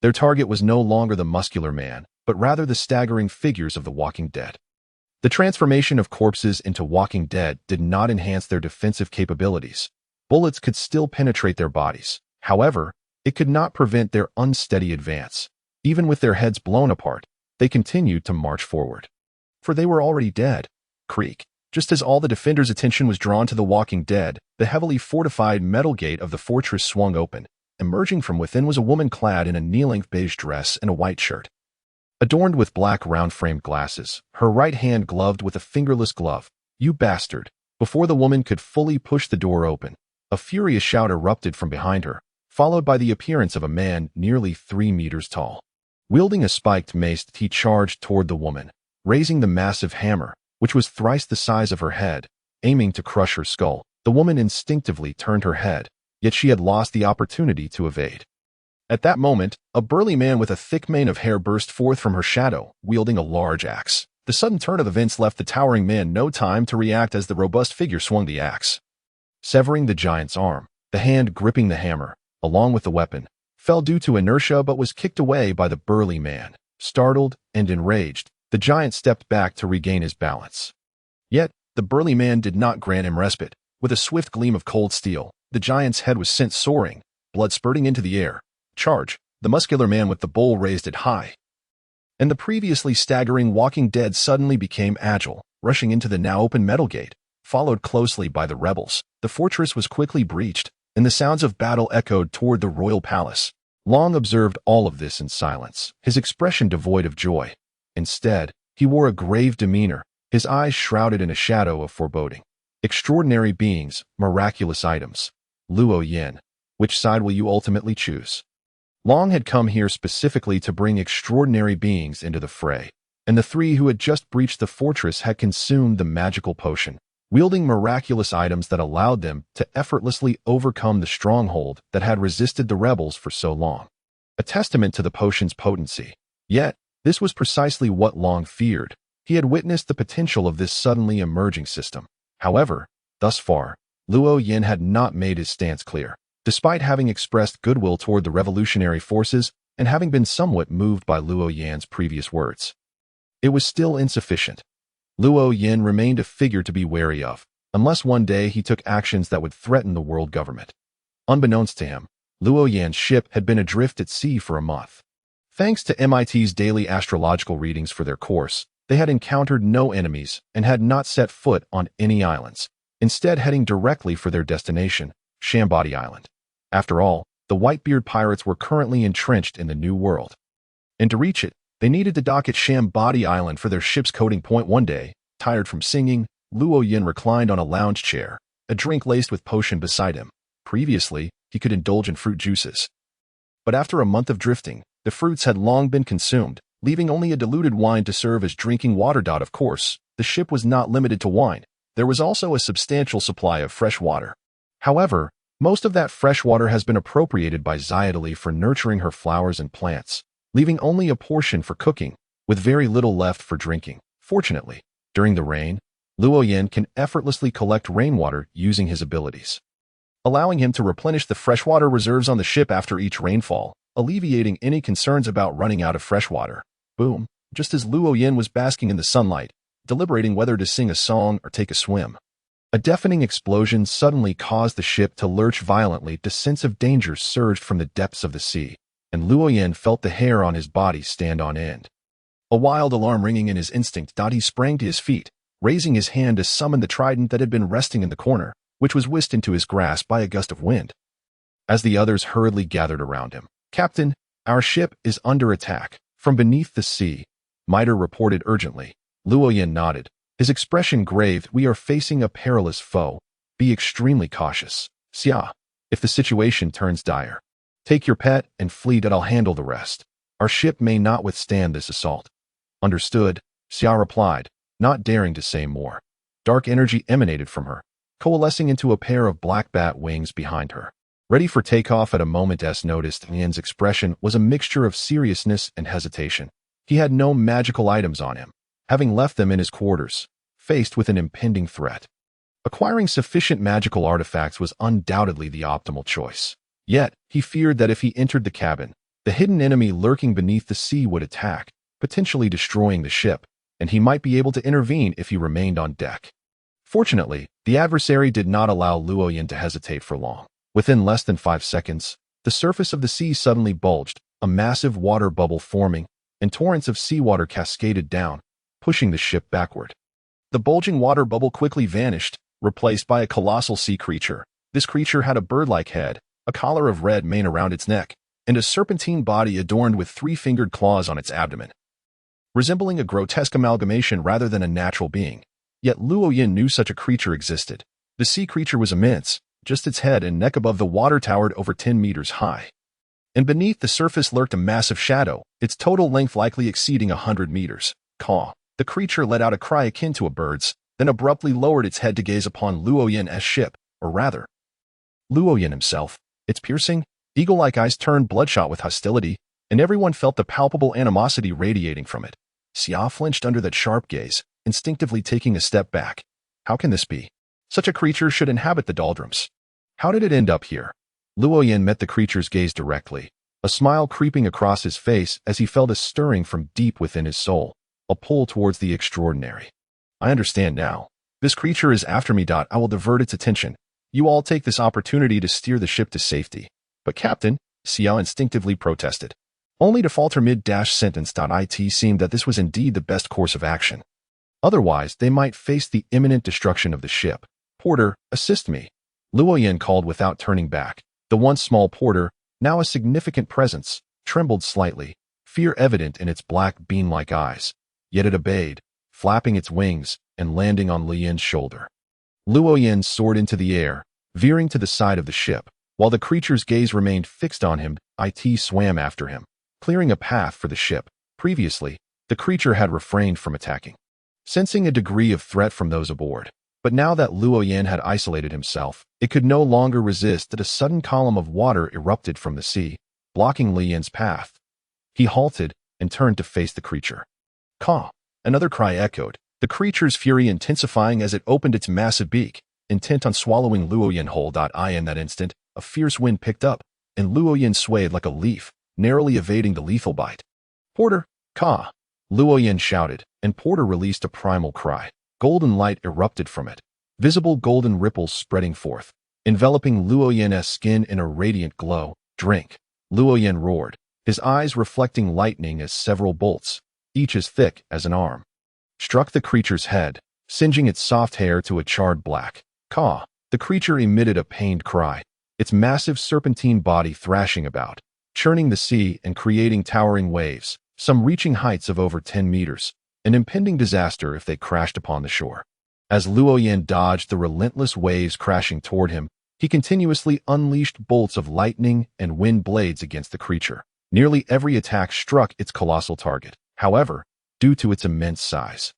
Speaker 1: Their target was no longer the muscular man, but rather the staggering figures of the walking dead. The transformation of corpses into walking dead did not enhance their defensive capabilities. Bullets could still penetrate their bodies. However, it could not prevent their unsteady advance. Even with their heads blown apart, they continued to march forward. For they were already dead. Creak. Just as all the defenders' attention was drawn to the walking dead, the heavily fortified metal gate of the fortress swung open. Emerging from within was a woman clad in a knee-length beige dress and a white shirt, adorned with black round-framed glasses, her right hand gloved with a fingerless glove. You bastard! Before the woman could fully push the door open, a furious shout erupted from behind her, followed by the appearance of a man nearly 3 meters tall. Wielding a spiked mace, he charged toward the woman, raising the massive hammer, which was thrice the size of her head, aiming to crush her skull. The woman instinctively turned her head, yet she had lost the opportunity to evade. At that moment, a burly man with a thick mane of hair burst forth from her shadow, wielding a large axe. The sudden turn of events left the towering man no time to react as the robust figure swung the axe, severing the giant's arm. The hand gripping the hammer, along with the weapon, fell due to inertia but was kicked away by the burly man. Startled and enraged, the giant stepped back to regain his balance. Yet, the burly man did not grant him respite. With a swift gleam of cold steel, the giant's head was sent soaring, blood spurting into the air. Charge! The muscular man with the bowl raised it high, and the previously staggering walking dead suddenly became agile, rushing into the now open metal gate, followed closely by the rebels. The fortress was quickly breached, and the sounds of battle echoed toward the royal palace. Long observed all of this in silence, his expression devoid of joy. Instead, he wore a grave demeanor, his eyes shrouded in a shadow of foreboding. Extraordinary beings, miraculous items. Luo Yin, which side will you ultimately choose? Long had come here specifically to bring extraordinary beings into the fray, and the three who had just breached the fortress had consumed the magical potion, wielding miraculous items that allowed them to effortlessly overcome the stronghold that had resisted the rebels for so long. A testament to the potion's potency. Yet, this was precisely what Long feared. He had witnessed the potential of this suddenly emerging system. However, thus far, Luo Yin had not made his stance clear. Despite having expressed goodwill toward the revolutionary forces and having been somewhat moved by Luo Yan's previous words, it was still insufficient. Luo Yin remained a figure to be wary of, unless one day he took actions that would threaten the world government. Unbeknownst to him, Luo Yan's ship had been adrift at sea for a month. Thanks to MIT's daily astrological readings for their course, they had encountered no enemies and had not set foot on any islands, instead heading directly for their destination, Shambody Island. After all, the Whitebeard pirates were currently entrenched in the New World. And to reach it, they needed to dock at Shambody Island for their ship's coding point. One day, tired from singing, Luo Yin reclined on a lounge chair, a drink laced with potion beside him. Previously, he could indulge in fruit juices. But after a month of drifting, the fruits had long been consumed, leaving only a diluted wine to serve as drinking water. Of course, the ship was not limited to wine. There was also a substantial supply of fresh water. However, most of that fresh water has been appropriated by Xiaodali for nurturing her flowers and plants, leaving only a portion for cooking, with very little left for drinking. Fortunately, during the rain, Luo Yin can effortlessly collect rainwater using his abilities, allowing him to replenish the freshwater reserves on the ship after each rainfall, alleviating any concerns about running out of fresh water. Boom! Just as Luo Yin was basking in the sunlight, deliberating whether to sing a song or take a swim, a deafening explosion suddenly caused the ship to lurch violently. The sense of danger surged from the depths of the sea, and Luo Yin felt the hair on his body stand on end. A wild alarm ringing in his instinct, he sprang to his feet, raising his hand to summon the trident that had been resting in the corner, which was whisked into his grasp by a gust of wind. As the others hurriedly gathered around him, "Captain, our ship is under attack from beneath the sea," Miter reported urgently. Luo Yin nodded, his expression grave. "We are facing a perilous foe. Be extremely cautious, Xia. If the situation turns dire, take your pet and flee. I'll handle the rest. Our ship may not withstand this assault." "Understood," Xia replied, not daring to say more. Dark energy emanated from her, coalescing into a pair of black bat wings behind her, ready for takeoff at a moment's notice. Yin's expression was a mixture of seriousness and hesitation. He had no magical items on him, having left them in his quarters, faced with an impending threat. Acquiring sufficient magical artifacts was undoubtedly the optimal choice. Yet, he feared that if he entered the cabin, the hidden enemy lurking beneath the sea would attack, potentially destroying the ship, and he might be able to intervene if he remained on deck. Fortunately, the adversary did not allow Luo Yin to hesitate for long. Within less than 5 seconds, the surface of the sea suddenly bulged, a massive water bubble forming, and torrents of seawater cascaded down, pushing the ship backward. The bulging water bubble quickly vanished, replaced by a colossal sea creature. This creature had a bird-like head, a collar of red mane around its neck, and a serpentine body adorned with 3-fingered claws on its abdomen, resembling a grotesque amalgamation rather than a natural being. Yet Luo Yin knew such a creature existed. The sea creature was immense, just its head and neck above the water towered over 10 meters high. And beneath the surface lurked a massive shadow, its total length likely exceeding 100 meters. Caw. The creature let out a cry akin to a bird's, then abruptly lowered its head to gaze upon Luo Yin's ship, or rather, Luo Yin himself. Its piercing, eagle-like eyes turned bloodshot with hostility, and everyone felt the palpable animosity radiating from it. Xia flinched under that sharp gaze, instinctively taking a step back. How can this be? Such a creature should inhabit the doldrums. How did it end up here? Luo Yin met the creature's gaze directly, a smile creeping across his face as he felt a stirring from deep within his soul, a pull towards the extraordinary. "I understand now. This creature is after me. I will divert its attention. You all take this opportunity to steer the ship to safety." "But Captain," Xia instinctively protested, only to falter mid-sentence. It seemed that this was indeed the best course of action. Otherwise, they might face the imminent destruction of the ship. "Porter, assist me," Luo Yin called without turning back. The once small porter, now a significant presence, trembled slightly, fear evident in its black bean-like eyes. Yet it obeyed, flapping its wings and landing on Li Yin's shoulder. Luo Yin soared into the air, veering to the side of the ship. While the creature's gaze remained fixed on him, It swam after him, clearing a path for the ship. Previously, the creature had refrained from attacking, sensing a degree of threat from those aboard. But now that Luo Yin had isolated himself, it could no longer resist that a sudden column of water erupted from the sea, blocking Li Yin's path. He halted and turned to face the creature. "Caw!" Another cry echoed, the creature's fury intensifying as it opened its massive beak, intent on swallowing Luo Yin whole. In that instant, a fierce wind picked up, and Luo Yin swayed like a leaf, narrowly evading the lethal bite. "Porter, caw!" Luo Yin shouted, and Porter released a primal cry. Golden light erupted from it, visible golden ripples spreading forth, enveloping Luo Yin's skin in a radiant glow. "Drink!" Luo Yin roared, his eyes reflecting lightning as several bolts, each as thick as an arm, struck the creature's head, singeing its soft hair to a charred black. "Caw!" The creature emitted a pained cry, its massive serpentine body thrashing about, churning the sea and creating towering waves, some reaching heights of over 10 meters, an impending disaster if they crashed upon the shore. As Luo Yan dodged the relentless waves crashing toward him, he continuously unleashed bolts of lightning and wind blades against the creature. Nearly every attack struck its colossal target, however, due to its immense size.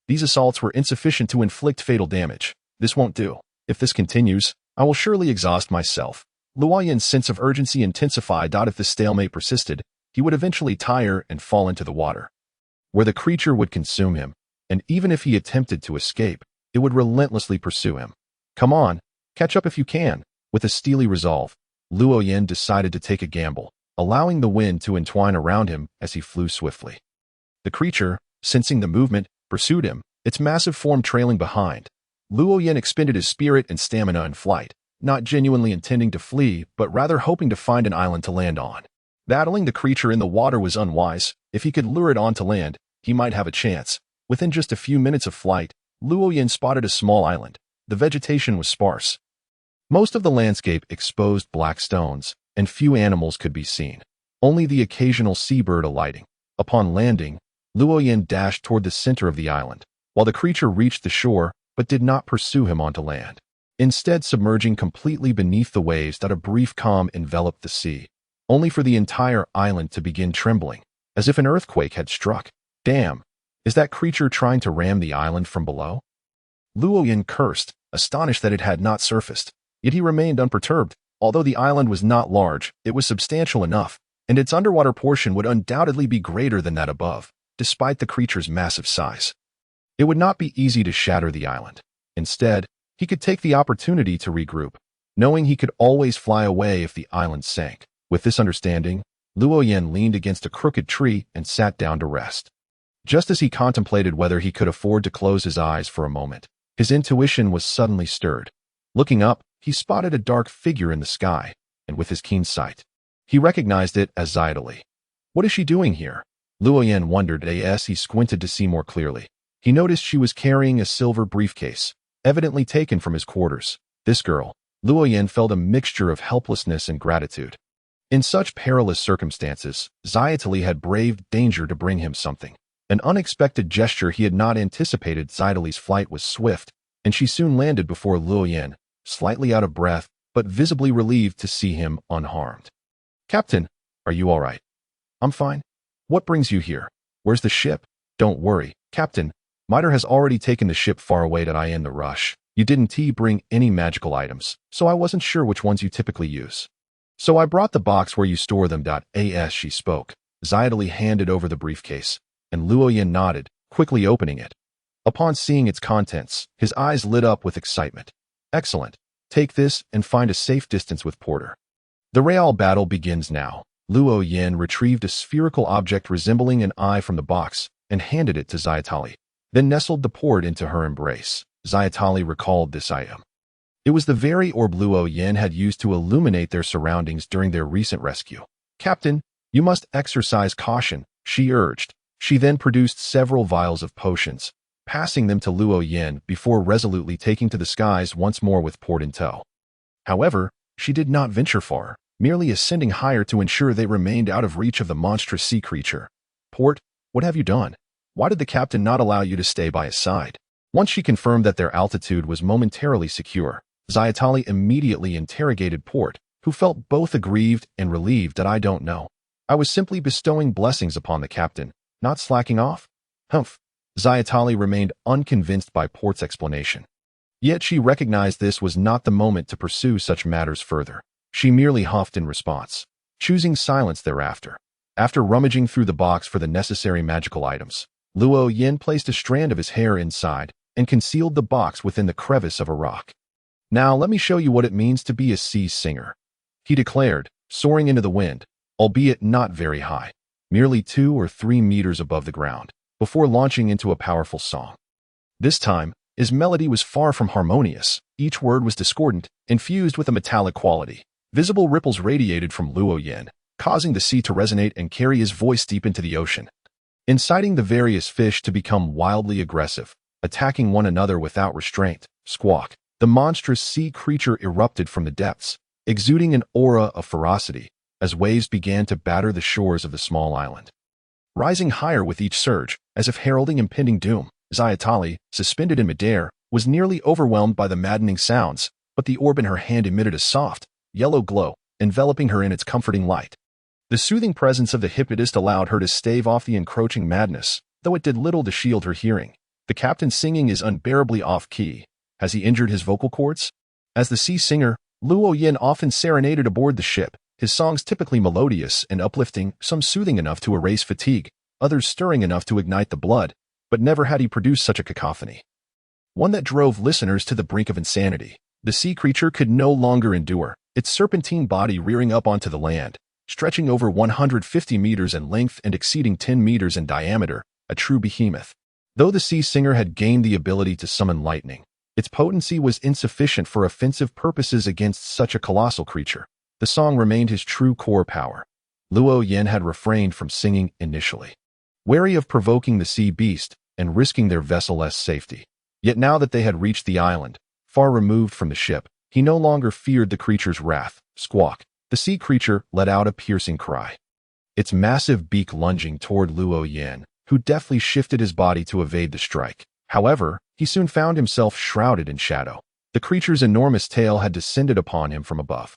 Speaker 1: These assaults were insufficient to inflict fatal damage. This won't do. If this continues, I will surely exhaust myself. Luo Yan's sense of urgency intensified. If the stalemate persisted, he would eventually tire and fall into the water, where the creature would consume him, and even if he attempted to escape, it would relentlessly pursue him. Come on, catch up if you can. With a steely resolve, Luo Yan decided to take a gamble, allowing the wind to entwine around him as he flew swiftly. The creature, sensing the movement, pursued him, its massive form trailing behind. Luo Yan expended his spirit and stamina in flight, not genuinely intending to flee, but rather hoping to find an island to land on. Battling the creature in the water was unwise. If he could lure it onto land, he might have a chance. Within just a few minutes of flight, Luo Yan spotted a small island. The vegetation was sparse. Most of the landscape exposed black stones, and few animals could be seen. Only the occasional seabird alighting. Upon landing, Luo Yan dashed toward the center of the island, while the creature reached the shore but did not pursue him onto land. Instead, submerging completely beneath the waves, a brief calm enveloped the sea, only for the entire island to begin trembling, as if an earthquake had struck. Damn, is that creature trying to ram the island from below? Luo Yan cursed, astonished that it had not surfaced. Yet he remained unperturbed. Although the island was not large, it was substantial enough, and its underwater portion would undoubtedly be greater than that above, despite the creature's massive size. It would not be easy to shatter the island. Instead, he could take the opportunity to regroup, knowing he could always fly away if the island sank. With this understanding, Luo Yan leaned against a crooked tree and sat down to rest. Just as he contemplated whether he could afford to close his eyes for a moment, his intuition was suddenly stirred. Looking up, he spotted a dark figure in the sky, and with his keen sight, he recognized it as Xiaotali. What is she doing here? Luo Yan wondered as he squinted to see more clearly. He noticed she was carrying a silver briefcase, evidently taken from his quarters. This girl, Luo Yan felt a mixture of helplessness and gratitude. In such perilous circumstances, Xiaotali had braved danger to bring him something. An unexpected gesture he had not anticipated. Xiaotali's flight was swift, and she soon landed before Luo Yan, slightly out of breath, but visibly relieved to see him unharmed. Captain, are you all right? I'm fine. What brings you here? Where's the ship? Don't worry, Captain. Miter has already taken the ship far away. I in the rush. You didn't bring any magical items, so I wasn't sure which ones you typically use. So I brought the box where you store them. As she spoke, Xiaotali handed over the briefcase, and Luo Yan nodded, quickly opening it. Upon seeing its contents, his eyes lit up with excitement. Excellent. Take this and find a safe distance with Porter. The real battle begins now. Luo Yan retrieved a spherical object resembling an eye from the box and handed it to Xiaotali, then nestled the port into her embrace. Xiaotali recalled this item. It was the very orb Luo Yan had used to illuminate their surroundings during their recent rescue. Captain, you must exercise caution, she urged. She then produced several vials of potions, passing them to Luo Yan before resolutely taking to the skies once more with port in tow. However, she did not venture far, merely ascending higher to ensure they remained out of reach of the monstrous sea creature. Port, what have you done? Why did the captain not allow you to stay by his side? Once she confirmed that their altitude was momentarily secure, Xiaotali immediately interrogated Port, who felt both aggrieved and relieved. I don't know. I was simply bestowing blessings upon the captain, not slacking off. Humph. Xiaotali remained unconvinced by Port's explanation. Yet she recognized this was not the moment to pursue such matters further. She merely huffed in response, choosing silence thereafter. After rummaging through the box for the necessary magical items, Luo Yan placed a strand of his hair inside and concealed the box within the crevice of a rock. Now let me show you what it means to be a sea singer, he declared, soaring into the wind, albeit not very high, merely 2 or 3 meters above the ground, before launching into a powerful song. This time, his melody was far from harmonious. Each word was discordant, infused with a metallic quality. Visible ripples radiated from Luo Yan, causing the sea to resonate and carry his voice deep into the ocean, inciting the various fish to become wildly aggressive, attacking one another without restraint. Squawk. The monstrous sea creature erupted from the depths, exuding an aura of ferocity as waves began to batter the shores of the small island. Rising higher with each surge, as if heralding impending doom, Zayatali, suspended in midair, was nearly overwhelmed by the maddening sounds, but the orb in her hand emitted a soft, yellow glow, enveloping her in its comforting light. The soothing presence of the hypnotist allowed her to stave off the encroaching madness, though it did little to shield her hearing. The captain's singing is unbearably off-key. Has he injured his vocal cords? As the sea singer, Luo Yin often serenaded aboard the ship, his songs typically melodious and uplifting, some soothing enough to erase fatigue, others stirring enough to ignite the blood, but never had he produced such a cacophony. One that drove listeners to the brink of insanity. The sea creature could no longer endure, its serpentine body rearing up onto the land, stretching over 150 meters in length and exceeding 10 meters in diameter, a true behemoth. Though the sea singer had gained the ability to summon lightning, its potency was insufficient for offensive purposes against such a colossal creature. The song remained his true core power. Luo Yin had refrained from singing initially, wary of provoking the sea beast and risking their vessel's safety. Yet now that they had reached the island, far removed from the ship, he no longer feared the creature's wrath. Squawk! The sea creature let out a piercing cry, its massive beak lunging toward Luo Yin, who deftly shifted his body to evade the strike. However, he soon found himself shrouded in shadow. The creature's enormous tail had descended upon him from above.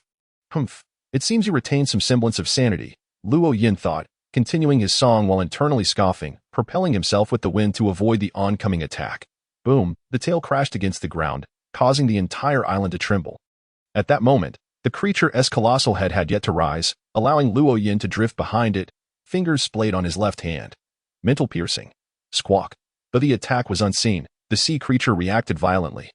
Speaker 1: Humph! It seems you retained some semblance of sanity, Luo Yin thought, continuing his song while internally scoffing, propelling himself with the wind to avoid the oncoming attack. Boom! The tail crashed against the ground, causing the entire island to tremble. At that moment, the creature's colossal head had yet to rise, allowing Luo Yin to drift behind it, fingers splayed on his left hand. Mental piercing. Squawk! Though the attack was unseen, the sea creature reacted violently,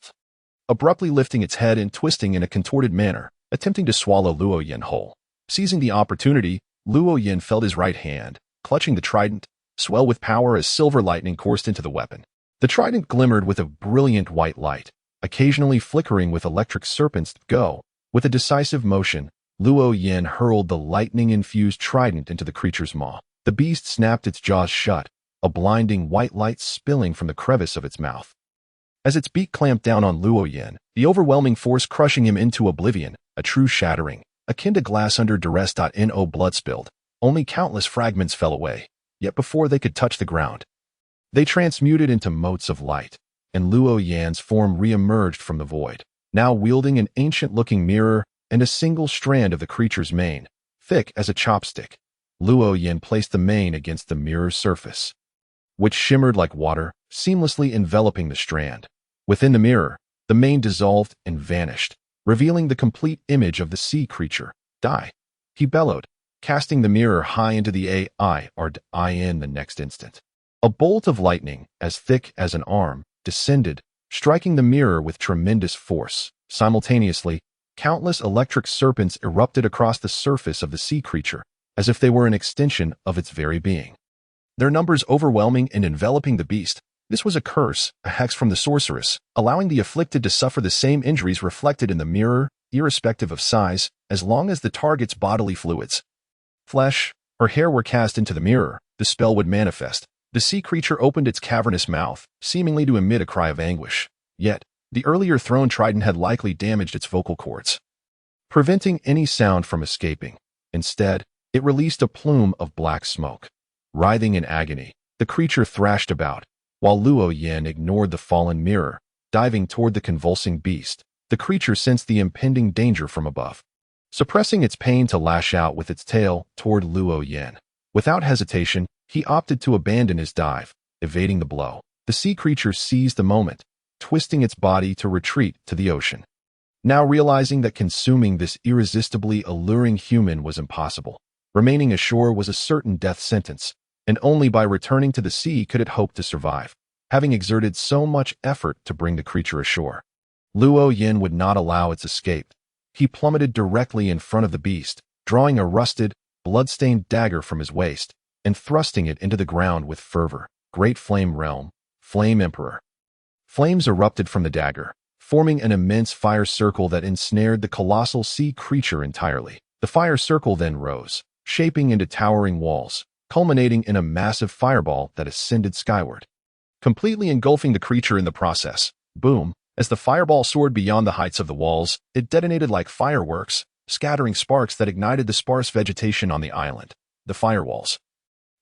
Speaker 1: abruptly lifting its head and twisting in a contorted manner, attempting to swallow Luo Yin whole. Seizing the opportunity, Luo Yin felt his right hand, clutching the trident, swell with power as silver lightning coursed into the weapon. The trident glimmered with a brilliant white light, occasionally flickering with electric serpents. Go! With a decisive motion, Luo Yin hurled the lightning-infused trident into the creature's maw. The beast snapped its jaws shut, a blinding white light spilling from the crevice of its mouth. As its beak clamped down on Luo Yin, the overwhelming force crushing him into oblivion, a true shattering, akin to glass under duress. No blood spilled, only countless fragments fell away, yet before they could touch the ground, they transmuted into motes of light, and Luo Yin's form re-emerged from the void, now wielding an ancient-looking mirror and a single strand of the creature's mane, thick as a chopstick. Luo Yin placed the mane against the mirror's surface, which shimmered like water, seamlessly enveloping the strand. Within the mirror, the mane dissolved and vanished, revealing the complete image of the sea creature. Die! He bellowed, casting the mirror high into the in the next instant. A bolt of lightning, as thick as an arm, descended, striking the mirror with tremendous force. Simultaneously, countless electric serpents erupted across the surface of the sea creature, as if they were an extension of its very being, their numbers overwhelming and enveloping the beast. This was a curse, a hex from the sorceress, allowing the afflicted to suffer the same injuries reflected in the mirror, irrespective of size, as long as the target's bodily fluids, flesh, or hair were cast into the mirror, the spell would manifest. The sea creature opened its cavernous mouth, seemingly to emit a cry of anguish. Yet, the earlier thrown trident had likely damaged its vocal cords, preventing any sound from escaping. Instead, it released a plume of black smoke. Writhing in agony, the creature thrashed about, while Luo Yin ignored the fallen mirror, diving toward the convulsing beast. The creature sensed the impending danger from above, suppressing its pain to lash out with its tail toward Luo Yin. Without hesitation, he opted to abandon his dive, evading the blow. The sea creature seized the moment, twisting its body to retreat to the ocean. Now realizing that consuming this irresistibly alluring human was impossible, remaining ashore was a certain death sentence, and only by returning to the sea could it hope to survive. Having exerted so much effort to bring the creature ashore, Luo Yin would not allow its escape. He plummeted directly in front of the beast, drawing a rusted, blood-stained dagger from his waist, and thrusting it into the ground with fervor. Great Flame Realm, Flame Emperor. Flames erupted from the dagger, forming an immense fire circle that ensnared the colossal sea creature entirely. The fire circle then rose, shaping into towering walls, culminating in a massive fireball that ascended skyward, completely engulfing the creature in the process. Boom! As the fireball soared beyond the heights of the walls, it detonated like fireworks, scattering sparks that ignited the sparse vegetation on the island. The firewalls,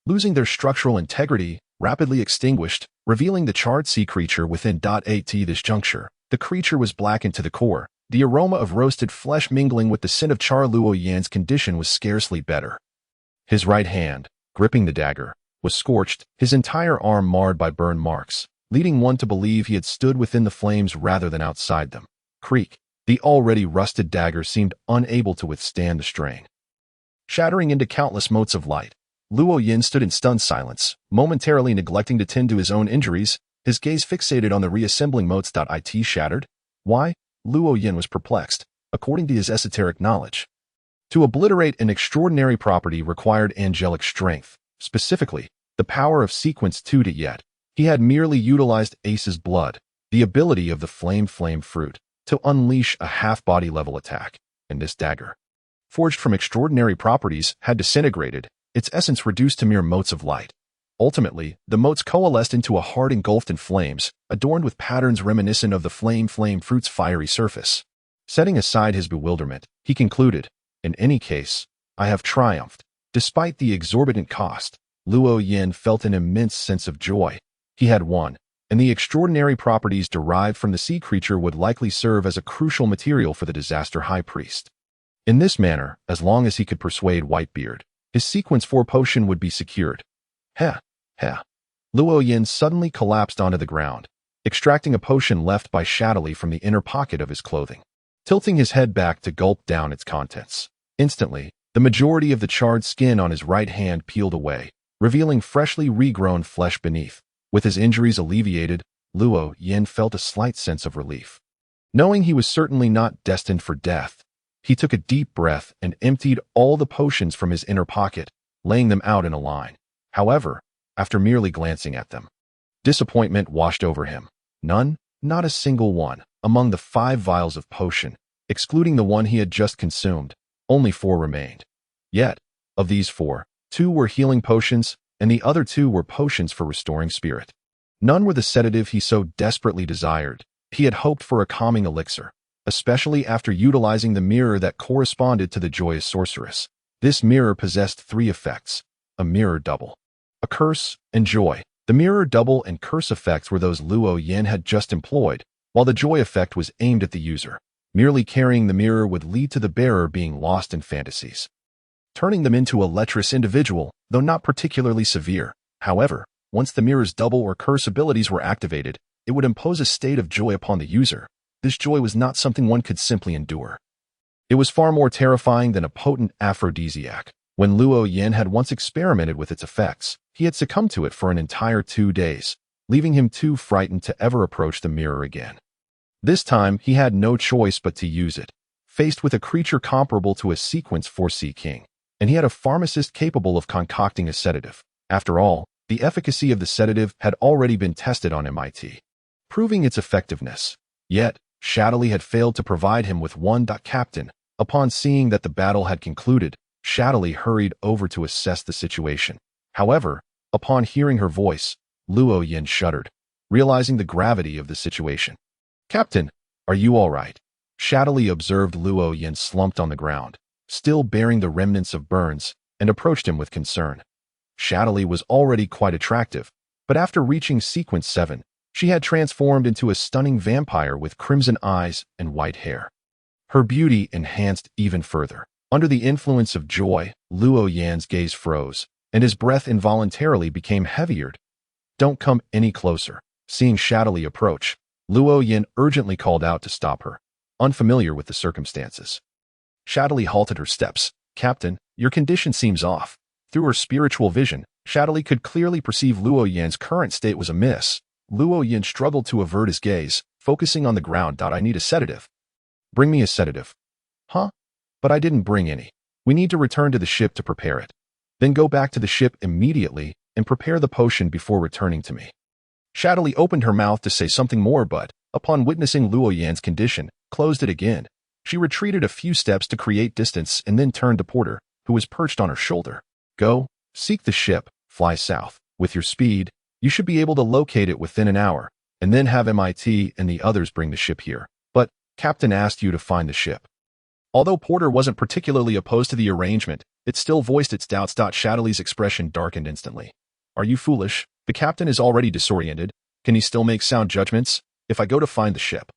Speaker 1: losing their structural integrity, rapidly extinguished, revealing the charred sea creature within. At this juncture, the creature was blackened to the core. The aroma of roasted flesh mingling with the scent of char. Luo Yan's condition was scarcely better. His right hand, gripping the dagger, was scorched, his entire arm marred by burn marks, leading one to believe he had stood within the flames rather than outside them. Creak. The already rusted dagger seemed unable to withstand the strain. Shattering into countless motes of light, Luo Yan stood in stunned silence, momentarily neglecting to tend to his own injuries, his gaze fixated on the reassembling motes. It shattered? Why? Luo Yan was perplexed. According to his esoteric knowledge, to obliterate an extraordinary property required angelic strength, specifically, the power of sequence 2. Yet, he had merely utilized Ace's blood, the ability of the flame fruit, to unleash a half-body level attack, and this dagger, forged from extraordinary properties, had disintegrated, its essence reduced to mere motes of light. Ultimately, the motes coalesced into a heart engulfed in flames, adorned with patterns reminiscent of the flame fruit's fiery surface. Setting aside his bewilderment, he concluded, in any case, I have triumphed. Despite the exorbitant cost, Luo Yan felt an immense sense of joy. He had won, and the extraordinary properties derived from the sea creature would likely serve as a crucial material for the disaster high priest. In this manner, as long as he could persuade Whitebeard, his sequence 4 potion would be secured. Heh. Luo Yan suddenly collapsed onto the ground, extracting a potion left by Shadowy from the inner pocket of his clothing. Tilting his head back to gulp down its contents. Instantly, the majority of the charred skin on his right hand peeled away, revealing freshly regrown flesh beneath. With his injuries alleviated, Luo Yan felt a slight sense of relief. Knowing he was certainly not destined for death, he took a deep breath and emptied all the potions from his inner pocket, laying them out in a line. However, after merely glancing at them, disappointment washed over him. None, not a single one, among the 5 vials of potion, excluding the one he had just consumed, only 4 remained. Yet, of these 4, 2 were healing potions, and the other 2 were potions for restoring spirit. None were the sedative he so desperately desired. He had hoped for a calming elixir, especially after utilizing the mirror that corresponded to the joyous sorceress. This mirror possessed 3 effects: a mirror double, a curse, and joy. The mirror double and curse effects were those Luo Yan had just employed, while the joy effect was aimed at the user. Merely carrying the mirror would lead to the bearer being lost in fantasies, turning them into a lecherous individual, though not particularly severe. However, once the mirror's double or curse abilities were activated, it would impose a state of joy upon the user. This joy was not something one could simply endure. It was far more terrifying than a potent aphrodisiac. When Luo Yan had once experimented with its effects, he had succumbed to it for an entire 2 days, leaving him too frightened to ever approach the mirror again. This time, he had no choice but to use it, faced with a creature comparable to a sequence 4 sea king, and he had a pharmacist capable of concocting a sedative. After all, the efficacy of the sedative had already been tested on MIT, proving its effectiveness. Yet, Shadowy had failed to provide him with one. Captain, upon seeing that the battle had concluded, Shadowy hurried over to assess the situation. However, upon hearing her voice, Luo Yan shuddered, realizing the gravity of the situation. Captain, are you all right? Shadowy observed Luo Yan slumped on the ground, still bearing the remnants of burns, and approached him with concern. Shadowy was already quite attractive, but after reaching sequence 7, she had transformed into a stunning vampire with crimson eyes and white hair. Her beauty enhanced even further. Under the influence of joy, Luo Yan's gaze froze, and his breath involuntarily became heavier. Don't come any closer. Seeing Shadowy approach, Luo Yan urgently called out to stop her, unfamiliar with the circumstances. Shadowy halted her steps. Captain, your condition seems off. Through her spiritual vision, Shadowy could clearly perceive Luo Yan's current state was amiss. Luo Yan struggled to avert his gaze, focusing on the ground. I need a sedative. Bring me a sedative. Huh? But I didn't bring any. We need to return to the ship to prepare it. Then go back to the ship immediately and prepare the potion before returning to me. Shadowy opened her mouth to say something more, but, upon witnessing Luo Yan's condition, closed it again. She retreated a few steps to create distance and then turned to Porter, who was perched on her shoulder. Go, seek the ship, fly south. With your speed, you should be able to locate it within an hour, and then have MIT and the others bring the ship here. But, Captain asked you to find the ship. Although Porter wasn't particularly opposed to the arrangement, it still voiced its doubts. Shadowly's expression darkened instantly. Are you foolish? The captain is already disoriented. Can he still make sound judgments? If I go to find the ship?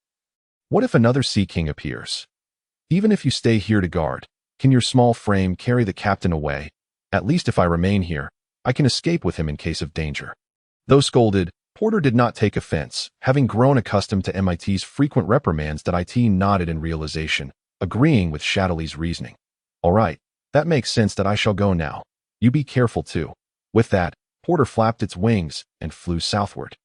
Speaker 1: What if another Sea King appears? Even if you stay here to guard, can your small frame carry the captain away? At least if I remain here, I can escape with him in case of danger. Though scolded, Porter did not take offense, having grown accustomed to MIT's frequent reprimands. IT nodded in realization, agreeing with Shadowly's reasoning. All right, that makes sense. I shall go now. You be careful too. With that, Porter flapped its wings and flew southward.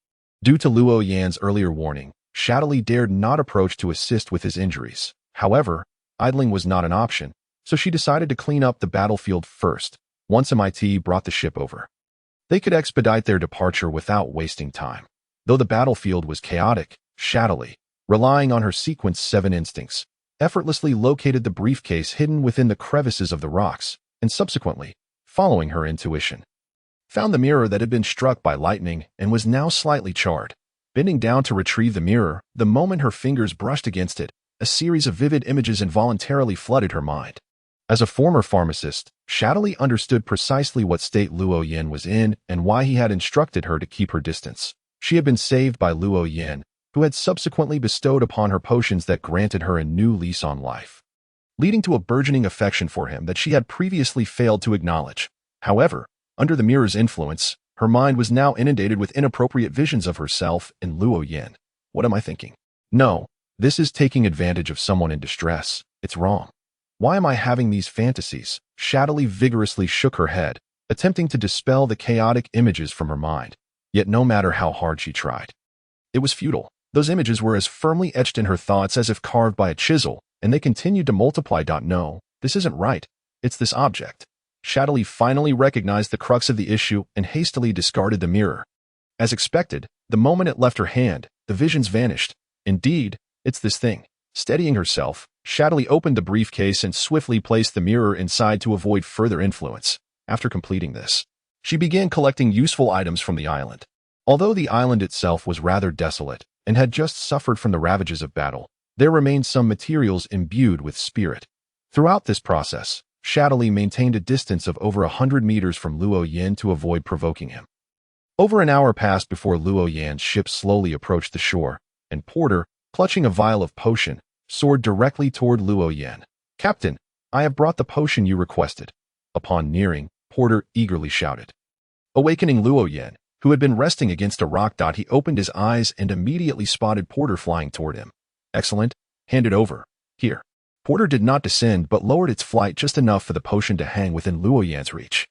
Speaker 1: Due to Luo Yan's earlier warning, Shadowly dared not approach to assist with his injuries. However, idling was not an option, so she decided to clean up the battlefield first, once MIT brought the ship over. They could expedite their departure without wasting time. Though the battlefield was chaotic, Shadowly, relying on her Sequence 7 instincts, effortlessly located the briefcase hidden within the crevices of the rocks, and subsequently, following her intuition, found the mirror that had been struck by lightning and was now slightly charred. Bending down to retrieve the mirror, the moment her fingers brushed against it, a series of vivid images involuntarily flooded her mind. As a former pharmacist, Shadowly understood precisely what state Luo Yan was in and why he had instructed her to keep her distance. She had been saved by Luo Yan, who had subsequently bestowed upon her potions that granted her a new lease on life, leading to a burgeoning affection for him that she had previously failed to acknowledge. However, under the mirror's influence, her mind was now inundated with inappropriate visions of herself and Luo Yan. What am I thinking? No, this is taking advantage of someone in distress. It's wrong. Why am I having these fantasies? Shadowly vigorously shook her head, attempting to dispel the chaotic images from her mind. Yet no matter how hard she tried, it was futile. Those images were as firmly etched in her thoughts as if carved by a chisel, and they continued to multiply. No, this isn't right. It's this object. Shadowly finally recognized the crux of the issue and hastily discarded the mirror. As expected, the moment it left her hand, the visions vanished. Indeed, it's this thing. Steadying herself, Shadowly opened the briefcase and swiftly placed the mirror inside to avoid further influence. After completing this, she began collecting useful items from the island. Although the island itself was rather desolate and had just suffered from the ravages of battle, there remained some materials imbued with spirit. Throughout this process, Shadowly maintained a distance of over 100 meters from Luo Yan to avoid provoking him. Over an hour passed before Luo Yan's ship slowly approached the shore, and Porter, clutching a vial of potion, soared directly toward Luo Yan. Captain, I have brought the potion you requested. Upon nearing, Porter eagerly shouted. Awakening Luo Yan, who had been resting against a rock. He opened his eyes and immediately spotted Porter flying toward him. Excellent. Hand it over. Here. Porter did not descend but lowered its flight just enough for the potion to hang within Luo Yan's reach.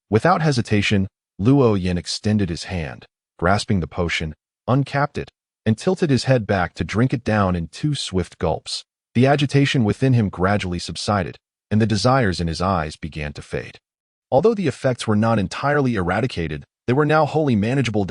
Speaker 1: Without hesitation, Luo Yan extended his hand, grasping the potion, uncapped it, and tilted his head back to drink it down in 2 swift gulps. The agitation within him gradually subsided, and the desires in his eyes began to fade. Although the effects were not entirely eradicated, they were now wholly manageable.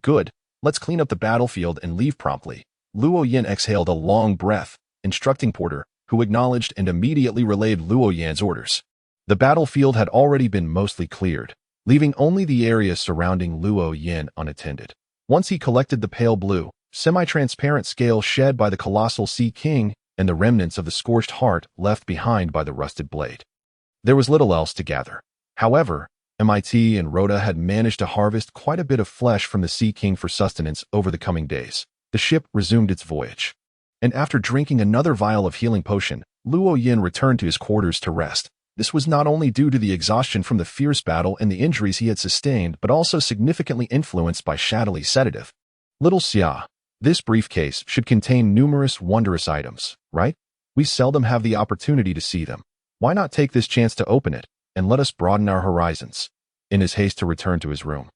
Speaker 1: Good, let's clean up the battlefield and leave promptly. Luo Yan exhaled a long breath, instructing Porter, who acknowledged and immediately relayed Luo Yan's orders. The battlefield had already been mostly cleared, leaving only the area surrounding Luo Yan unattended. Once he collected the pale blue, semi-transparent scale shed by the colossal Sea King and the remnants of the scorched heart left behind by the rusted blade, there was little else to gather. However, MIT and Rhoda had managed to harvest quite a bit of flesh from the Sea King for sustenance over the coming days. The ship resumed its voyage, and after drinking another vial of healing potion, Luo Yan returned to his quarters to rest. This was not only due to the exhaustion from the fierce battle and the injuries he had sustained, but also significantly influenced by Shadowly's sedative. Little Xia, this briefcase should contain numerous wondrous items, right? We seldom have the opportunity to see them. Why not take this chance to open it, and let us broaden our horizons? In his haste to return to his room,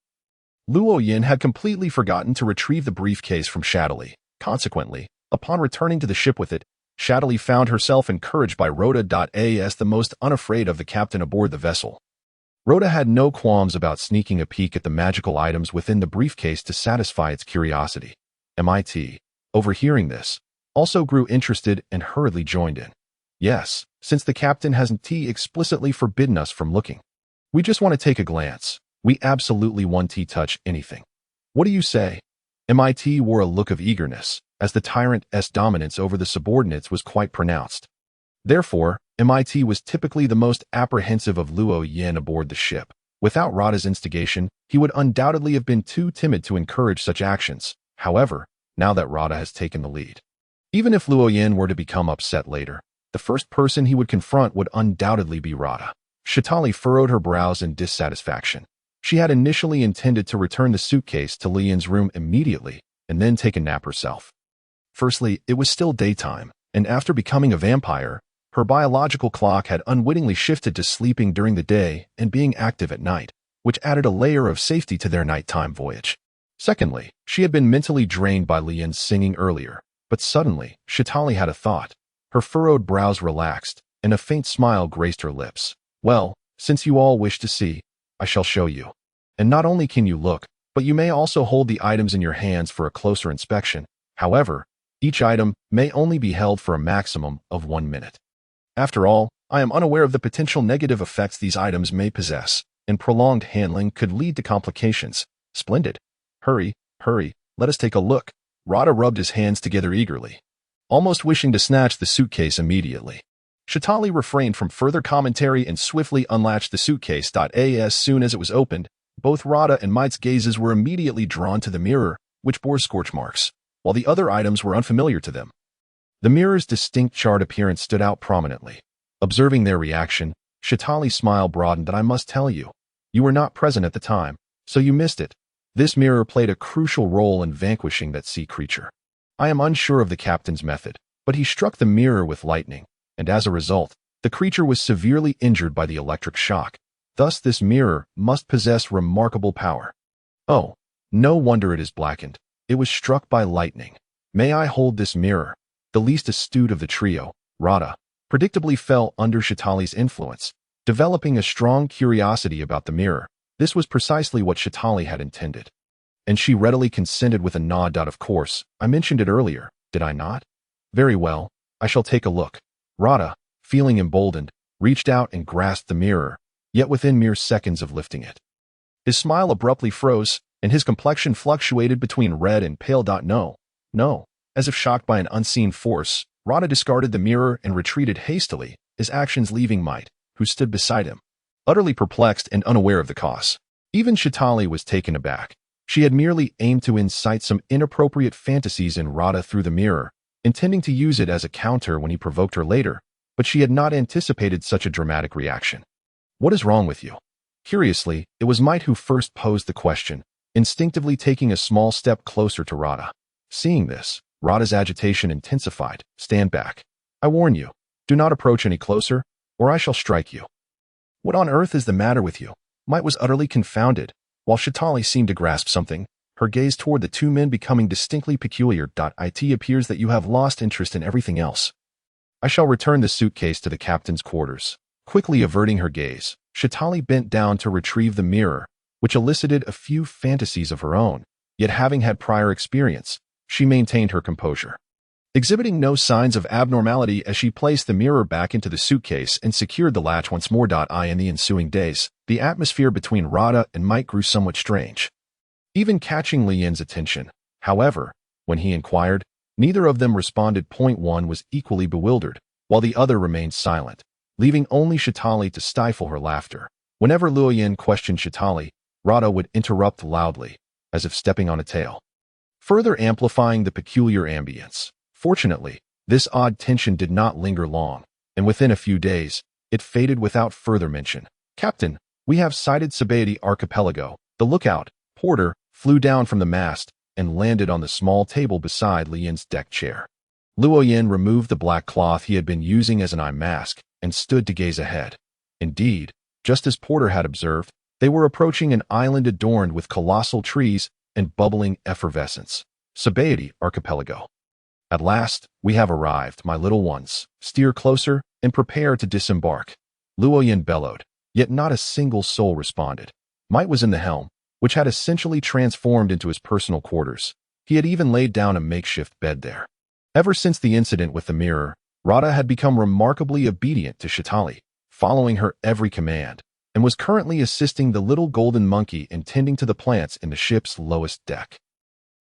Speaker 1: Luo Yan had completely forgotten to retrieve the briefcase from Shadowly. Consequently, upon returning to the ship with it, Shadowly found herself encouraged by Rhoda as the most unafraid of the captain aboard the vessel. Rhoda had no qualms about sneaking a peek at the magical items within the briefcase to satisfy its curiosity. MIT, overhearing this, also grew interested and hurriedly joined in. Yes, since the captain hasn't explicitly forbidden us from looking. We just want to take a glance. We absolutely want to touch anything. What do you say? MIT wore a look of eagerness, as the tyrant's dominance over the subordinates was quite pronounced. Therefore, MIT was typically the most apprehensive of Luo Yin aboard the ship. Without Rada's instigation, he would undoubtedly have been too timid to encourage such actions. However, now that Rada has taken the lead, even if Luo Yin were to become upset later, the first person he would confront would undoubtedly be Rada. Shitali furrowed her brows in dissatisfaction. She had initially intended to return the suitcase to Liyin's room immediately and then take a nap herself. Firstly, it was still daytime, and after becoming a vampire, her biological clock had unwittingly shifted to sleeping during the day and being active at night, which added a layer of safety to their nighttime voyage. Secondly, she had been mentally drained by Liyin's singing earlier, but suddenly, Shitali had a thought. Her furrowed brows relaxed, and a faint smile graced her lips. Well, since you all wish to see, I shall show you. And not only can you look, but you may also hold the items in your hands for a closer inspection. However, each item may only be held for a maximum of 1 minute. After all, I am unaware of the potential negative effects these items may possess, and prolonged handling could lead to complications. Splendid. Hurry, let us take a look. Rada rubbed his hands together eagerly, almost wishing to snatch the suitcase immediately. Shitali refrained from further commentary and swiftly unlatched the suitcase. As soon as it was opened, both Rada and Mite's gazes were immediately drawn to the mirror, which bore scorch marks, while the other items were unfamiliar to them. The mirror's distinct charred appearance stood out prominently. Observing their reaction, Shitali's smile broadened. I must tell you, you were not present at the time, so you missed it. This mirror played a crucial role in vanquishing that sea creature. I am unsure of the captain's method, but he struck the mirror with lightning, and as a result, the creature was severely injured by the electric shock. Thus this mirror must possess remarkable power. Oh, no wonder it is blackened. It was struck by lightning. May I hold this mirror? The least astute of the trio, Rada, predictably fell under Shitali's influence, developing a strong curiosity about the mirror. This was precisely what Shitali had intended. And she readily consented with a nod. Of course, I mentioned it earlier, did I not? Very well, I shall take a look. Rada, feeling emboldened, reached out and grasped the mirror, yet within mere seconds of lifting it, his smile abruptly froze, and his complexion fluctuated between red and pale. No. As if shocked by an unseen force, Rada discarded the mirror and retreated hastily, his actions leaving Mite, who stood beside him, utterly perplexed and unaware of the cause. Even Shitali was taken aback. She had merely aimed to incite some inappropriate fantasies in Rada through the mirror, intending to use it as a counter when he provoked her later, but she had not anticipated such a dramatic reaction. What is wrong with you? Curiously, it was Mite who first posed the question, instinctively taking a small step closer to Rada. Seeing this, Rada's agitation intensified. Stand back. I warn you, do not approach any closer, or I shall strike you. What on earth is the matter with you? Mite was utterly confounded, while Shitali seemed to grasp something, her gaze toward the two men becoming distinctly peculiar. It appears that you have lost interest in everything else. I shall return the suitcase to the captain's quarters. Quickly averting her gaze, Shitali bent down to retrieve the mirror, which elicited a few fantasies of her own, yet having had prior experience, she maintained her composure, exhibiting no signs of abnormality as she placed the mirror back into the suitcase and secured the latch once more. In the ensuing days, the atmosphere between Rada and Mite grew somewhat strange, even catching Liyin's attention. However, when he inquired, neither of them responded. One was equally bewildered, while the other remained silent, leaving only Shitali to stifle her laughter. Whenever Luo Yin questioned Shitali, Rada would interrupt loudly, as if stepping on a tail, further amplifying the peculiar ambience. Fortunately, this odd tension did not linger long, and within a few days, it faded without further mention. Captain, we have sighted Sabaody Archipelago. The lookout, Porter, flew down from the mast and landed on the small table beside Liyin's deck chair. Luo Yin removed the black cloth he had been using as an eye mask and stood to gaze ahead. Indeed, just as Porter had observed, they were approaching an island adorned with colossal trees and bubbling effervescence. Sabaody Archipelago. At last, we have arrived, my little ones. Steer closer and prepare to disembark. Luo Yin bellowed, yet not a single soul responded. Mite was in the helm, which had essentially transformed into his personal quarters. He had even laid down a makeshift bed there. Ever since the incident with the mirror, Rada had become remarkably obedient to Shitali, following her every command, and was currently assisting the little golden monkey in tending to the plants in the ship's lowest deck.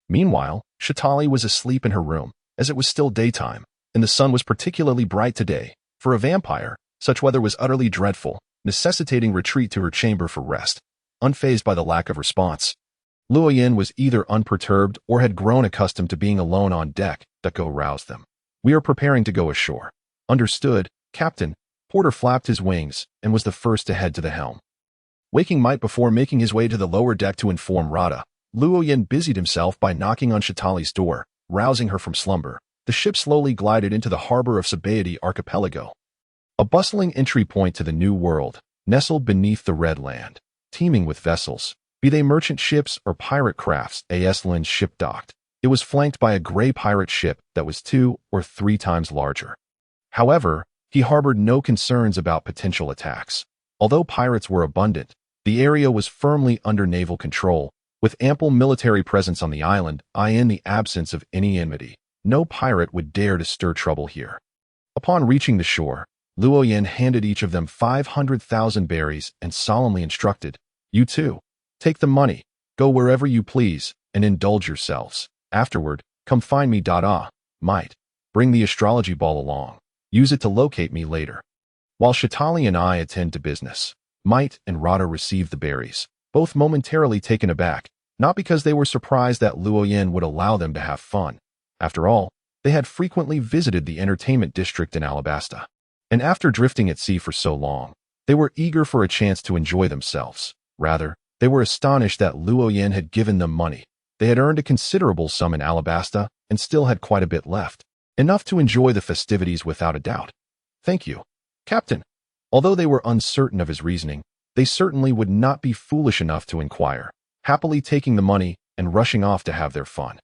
Speaker 1: Meanwhile, Shitali was asleep in her room, as it was still daytime, and the sun was particularly bright today. For a vampire, such weather was utterly dreadful, necessitating retreat to her chamber for rest. Unfazed by the lack of response, Luo Yin was either unperturbed or had grown accustomed to being alone on deck. Ducko roused them. "We are preparing to go ashore." "Understood, Captain." Porter flapped his wings and was the first to head to the helm. Waking Might before making his way to the lower deck to inform Rada, Luo Yin busied himself by knocking on Shatali's door, rousing her from slumber. The ship slowly glided into the harbor of Sabaody Archipelago, a bustling entry point to the New World, nestled beneath the Red Land, teeming with vessels, be they merchant ships or pirate crafts. A.S. Lynn's ship docked. It was flanked by a gray pirate ship that was 2 or 3 times larger. However, he harbored no concerns about potential attacks. Although pirates were abundant, the area was firmly under naval control, with ample military presence on the island. In the absence of any enmity, no pirate would dare to stir trouble here. Upon reaching the shore, Luo Yin handed each of them 500,000 berries and solemnly instructed, "You too, take the money, go wherever you please, and indulge yourselves. Afterward, come find me. Might. Bring the astrology ball along. Use it to locate me later." While Shatali and I attend to business, Might and Rada received the berries, both momentarily taken aback, not because they were surprised that Luo Yin would allow them to have fun. After all, they had frequently visited the entertainment district in Alabasta, and after drifting at sea for so long, they were eager for a chance to enjoy themselves. Rather, they were astonished that Luo Yin had given them money. They had earned a considerable sum in Alabasta and still had quite a bit left, enough to enjoy the festivities without a doubt. "Thank you, Captain." Although they were uncertain of his reasoning, they certainly would not be foolish enough to inquire, happily taking the money and rushing off to have their fun.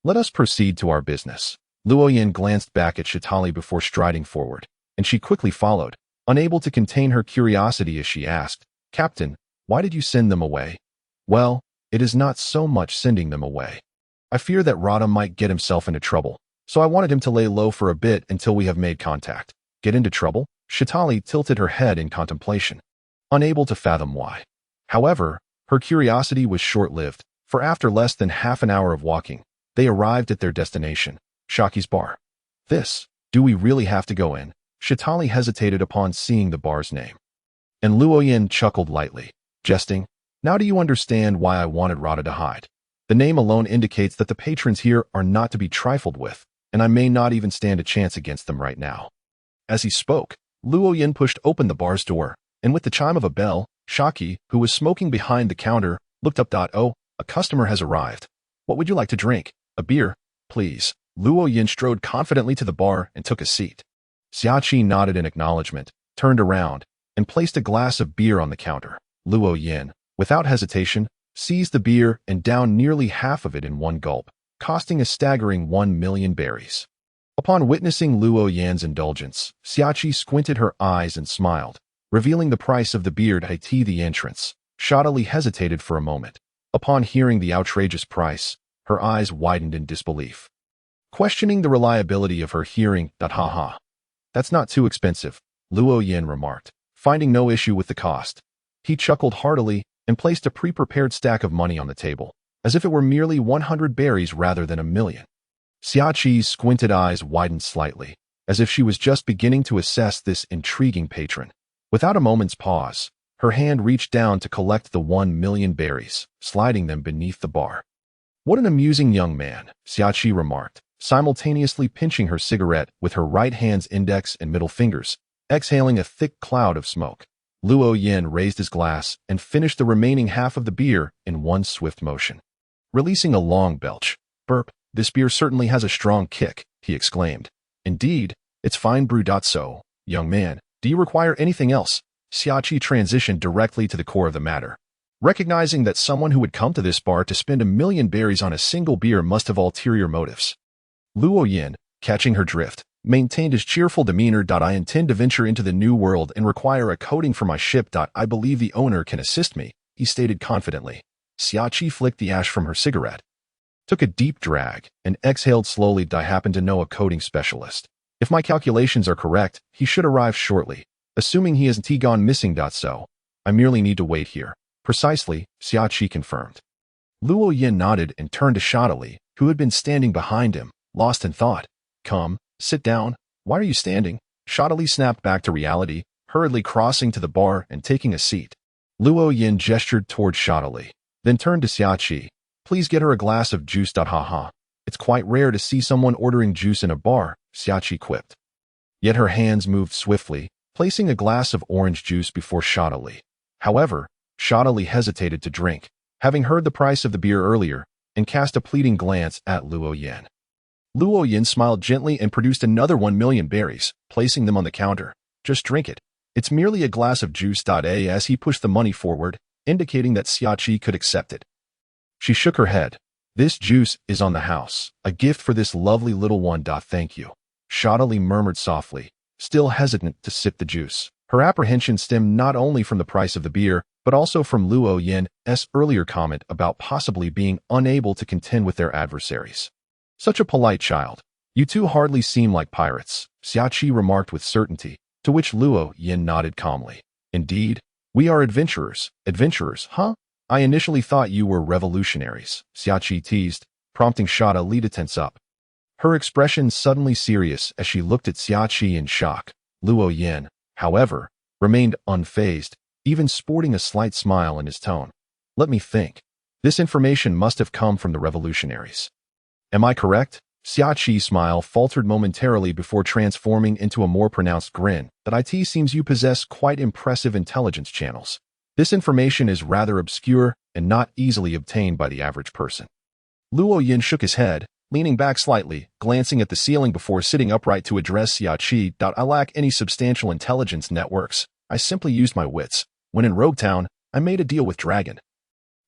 Speaker 1: "Let us proceed to our business." Luo Yin glanced back at Shatali before striding forward, and she quickly followed, unable to contain her curiosity as she asked, "Captain, why did you send them away?" "Well, it is not so much sending them away. I fear that Rada might get himself into trouble, so I wanted him to lay low for a bit until we have made contact." "Get into trouble?" Shatali tilted her head in contemplation, unable to fathom why. However, her curiosity was short-lived, for after less than half an hour of walking, they arrived at their destination, Shaki's bar. Do we really have to go in?" Shatali hesitated upon seeing the bar's name. And Luo Yin chuckled lightly, jesting, "Now do you understand why I wanted Rada to hide? The name alone indicates that the patrons here are not to be trifled with, and I may not even stand a chance against them right now." As he spoke, Luo Yin pushed open the bar's door, and with the chime of a bell, Shaki, who was smoking behind the counter, looked up. "Oh, a customer has arrived. What would you like to drink?" "A beer, please." Luo Yin strode confidently to the bar and took a seat. Xiachi nodded in acknowledgement, turned around, and placed a glass of beer on the counter. Luo Yin, without hesitation, seized the beer and downed nearly half of it in one gulp, costing a staggering 1,000,000 berries. Upon witnessing Luo Yin's indulgence, Xiachi squinted her eyes and smiled, revealing the price of the beer to the entrance. Shatali hesitated for a moment. Upon hearing the outrageous price, her eyes widened in disbelief, questioning the reliability of her hearing. "Ha. That's not too expensive," Luo Yin remarked, finding no issue with the cost. He chuckled heartily and placed a pre-prepared stack of money on the table, as if it were merely 100 berries rather than 1,000,000. Xiachi's squinted eyes widened slightly, as if she was just beginning to assess this intriguing patron. Without a moment's pause, her hand reached down to collect the 1,000,000 berries, sliding them beneath the bar. "What an amusing young man," Xiachi remarked, simultaneously pinching her cigarette with her right hand's index and middle fingers, exhaling a thick cloud of smoke. Luo Yin raised his glass and finished the remaining half of the beer in one swift motion, releasing a long belch. "Burp, this beer certainly has a strong kick," he exclaimed. "Indeed, it's fine brew. So, young man, do you require anything else?" Xiachi transitioned directly to the core of the matter, recognizing that someone who would come to this bar to spend 1,000,000 berries on a single beer must have ulterior motives. Luo Yin, catching her drift, maintained his cheerful demeanor. "I intend to venture into the New World and require a coating for my ship. I believe the owner can assist me," he stated confidently. Xiachi flicked the ash from her cigarette, took a deep drag, and exhaled slowly. "I happen to know a coating specialist. If my calculations are correct, he should arrive shortly, assuming he hasn't gone missing. So, I merely need to wait here." "Precisely," Xiachi confirmed. Luo Yin nodded and turned to Shatali, who had been standing behind him, lost in thought. "Come, sit down. Why are you standing?" Shoddily snapped back to reality, hurriedly crossing to the bar and taking a seat. Luo Yin gestured toward Shoddily, then turned to Xiaoqi. Please get her a glass of juice. Haha. It's quite rare to see someone ordering juice in a bar, Xiaoqi quipped. Yet her hands moved swiftly, placing a glass of orange juice before Shoddily. However, Shoddily hesitated to drink, having heard the price of the beer earlier, and cast a pleading glance at Luo Yin. Luo Yin smiled gently and produced another 1,000,000 berries, placing them on the counter. Just drink it. It's merely a glass of juice. As he pushed the money forward, indicating that Xiaoqi could accept it. She shook her head. This juice is on the house. A gift for this lovely little one. Thank you. Shoddily murmured softly, still hesitant to sip the juice. Her apprehension stemmed not only from the price of the beer, but also from Luo Yin's earlier comment about possibly being unable to contend with their adversaries. Such a polite child. You two hardly seem like pirates, Xiaoqi remarked with certainty, to which Luo Yin nodded calmly. Indeed, we are adventurers. Adventurers, huh? I initially thought you were revolutionaries, Xiaoqi teased, prompting Shoddily to tense up. Her expression suddenly serious as she looked at Xiaoqi in shock. Luo Yin, however, remained unfazed, even sporting a slight smile in his tone. Let me think. This information must have come from the revolutionaries. Am I correct? Xiaoqi's smile faltered momentarily before transforming into a more pronounced grin. That it seems you possess quite impressive intelligence channels. This information is rather obscure and not easily obtained by the average person. Luo Yin shook his head, leaning back slightly, glancing at the ceiling before sitting upright to address Xiaoqi. I lack any substantial intelligence networks. I simply used my wits. When in Rogue Town, I made a deal with Dragon.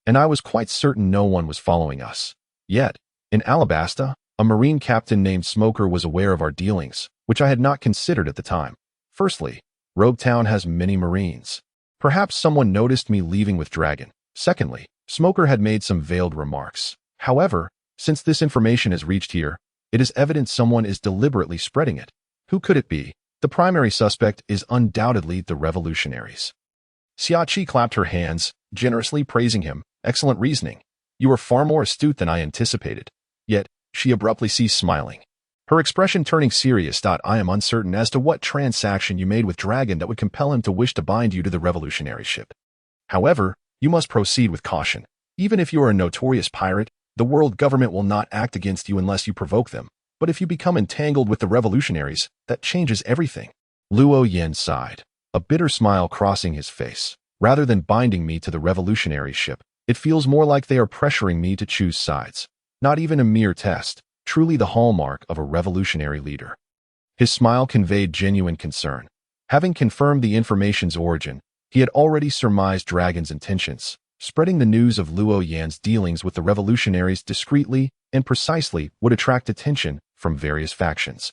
Speaker 1: And I was quite certain no one was following us. Yet, in Alabasta, a Marine captain named Smoker was aware of our dealings, which I had not considered at the time. Firstly, Rogue Town has many Marines. Perhaps someone noticed me leaving with Dragon. Secondly, Smoker had made some veiled remarks. However, since this information has reached here, it is evident someone is deliberately spreading it. Who could it be? The primary suspect is undoubtedly the revolutionaries. Xiaoqi clapped her hands, generously praising him. Excellent reasoning. You are far more astute than I anticipated. Yet, she abruptly ceased smiling, her expression turning serious. I am uncertain as to what transaction you made with Dragon that would compel him to wish to bind you to the revolutionary ship. However, you must proceed with caution. Even if you are a notorious pirate, the world government will not act against you unless you provoke them. But if you become entangled with the revolutionaries, that changes everything. Luo Yin sighed, a bitter smile crossing his face. Rather than binding me to the revolutionary ship, it feels more like they are pressuring me to choose sides. Not even a mere test, truly the hallmark of a revolutionary leader. His smile conveyed genuine concern. Having confirmed the information's origin, he had already surmised Dragon's intentions. Spreading the news of Luo Yin's dealings with the revolutionaries discreetly and precisely would attract attention from various factions,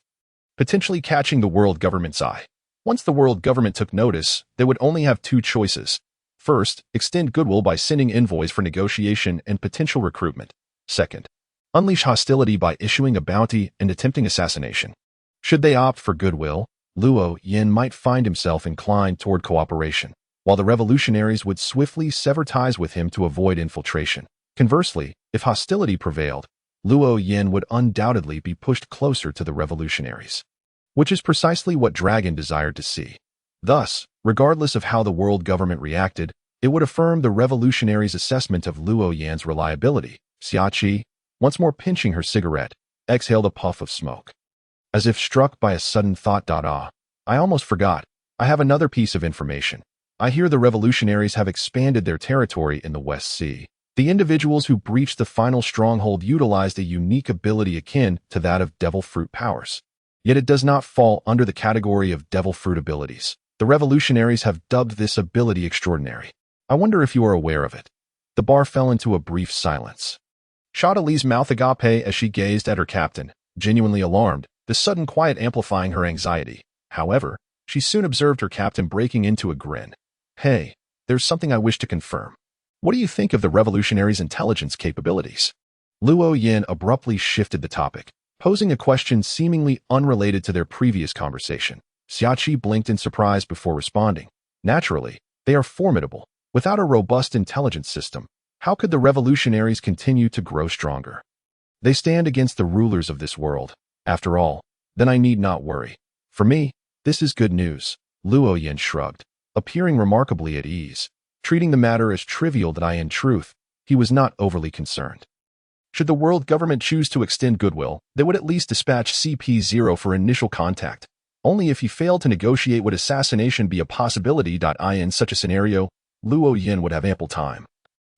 Speaker 1: potentially catching the world government's eye. Once the world government took notice, they would only have two choices. First, extend goodwill by sending envoys for negotiation and potential recruitment. Second, unleash hostility by issuing a bounty and attempting assassination. Should they opt for goodwill, Luo Yin might find himself inclined toward cooperation, while the revolutionaries would swiftly sever ties with him to avoid infiltration. Conversely, if hostility prevailed, Luo Yin would undoubtedly be pushed closer to the revolutionaries, which is precisely what Dragon desired to see. Thus, regardless of how the world government reacted, it would affirm the revolutionaries' assessment of Luo Yin's reliability. Xiaoqi, once more pinching her cigarette, exhaled a puff of smoke. As if struck by a sudden thought. I almost forgot. I have another piece of information. I hear the revolutionaries have expanded their territory in the West Sea. The individuals who breached the final stronghold utilized a unique ability akin to that of devil fruit powers. Yet it does not fall under the category of devil fruit abilities. The revolutionaries have dubbed this ability extraordinary. I wonder if you are aware of it. The bar fell into a brief silence. Shoddely's mouth agape as she gazed at her captain, genuinely alarmed, the sudden quiet amplifying her anxiety. However, she soon observed her captain breaking into a grin. Hey, there's something I wish to confirm. What do you think of the revolutionaries' intelligence capabilities? Luo Yin abruptly shifted the topic, posing a question seemingly unrelated to their previous conversation. Xiaoqi blinked in surprise before responding. Naturally, they are formidable. Without a robust intelligence system, how could the revolutionaries continue to grow stronger? They stand against the rulers of this world. After all, then I need not worry. For me, This is good news, Luo Yin shrugged, appearing remarkably at ease. Treating the matter as trivial that in truth, he was not overly concerned. Should the world government choose to extend goodwill, they would at least dispatch CP0 for initial contact. Only if he failed to negotiate would assassination be a possibility. In such a scenario, Luo Yin would have ample time.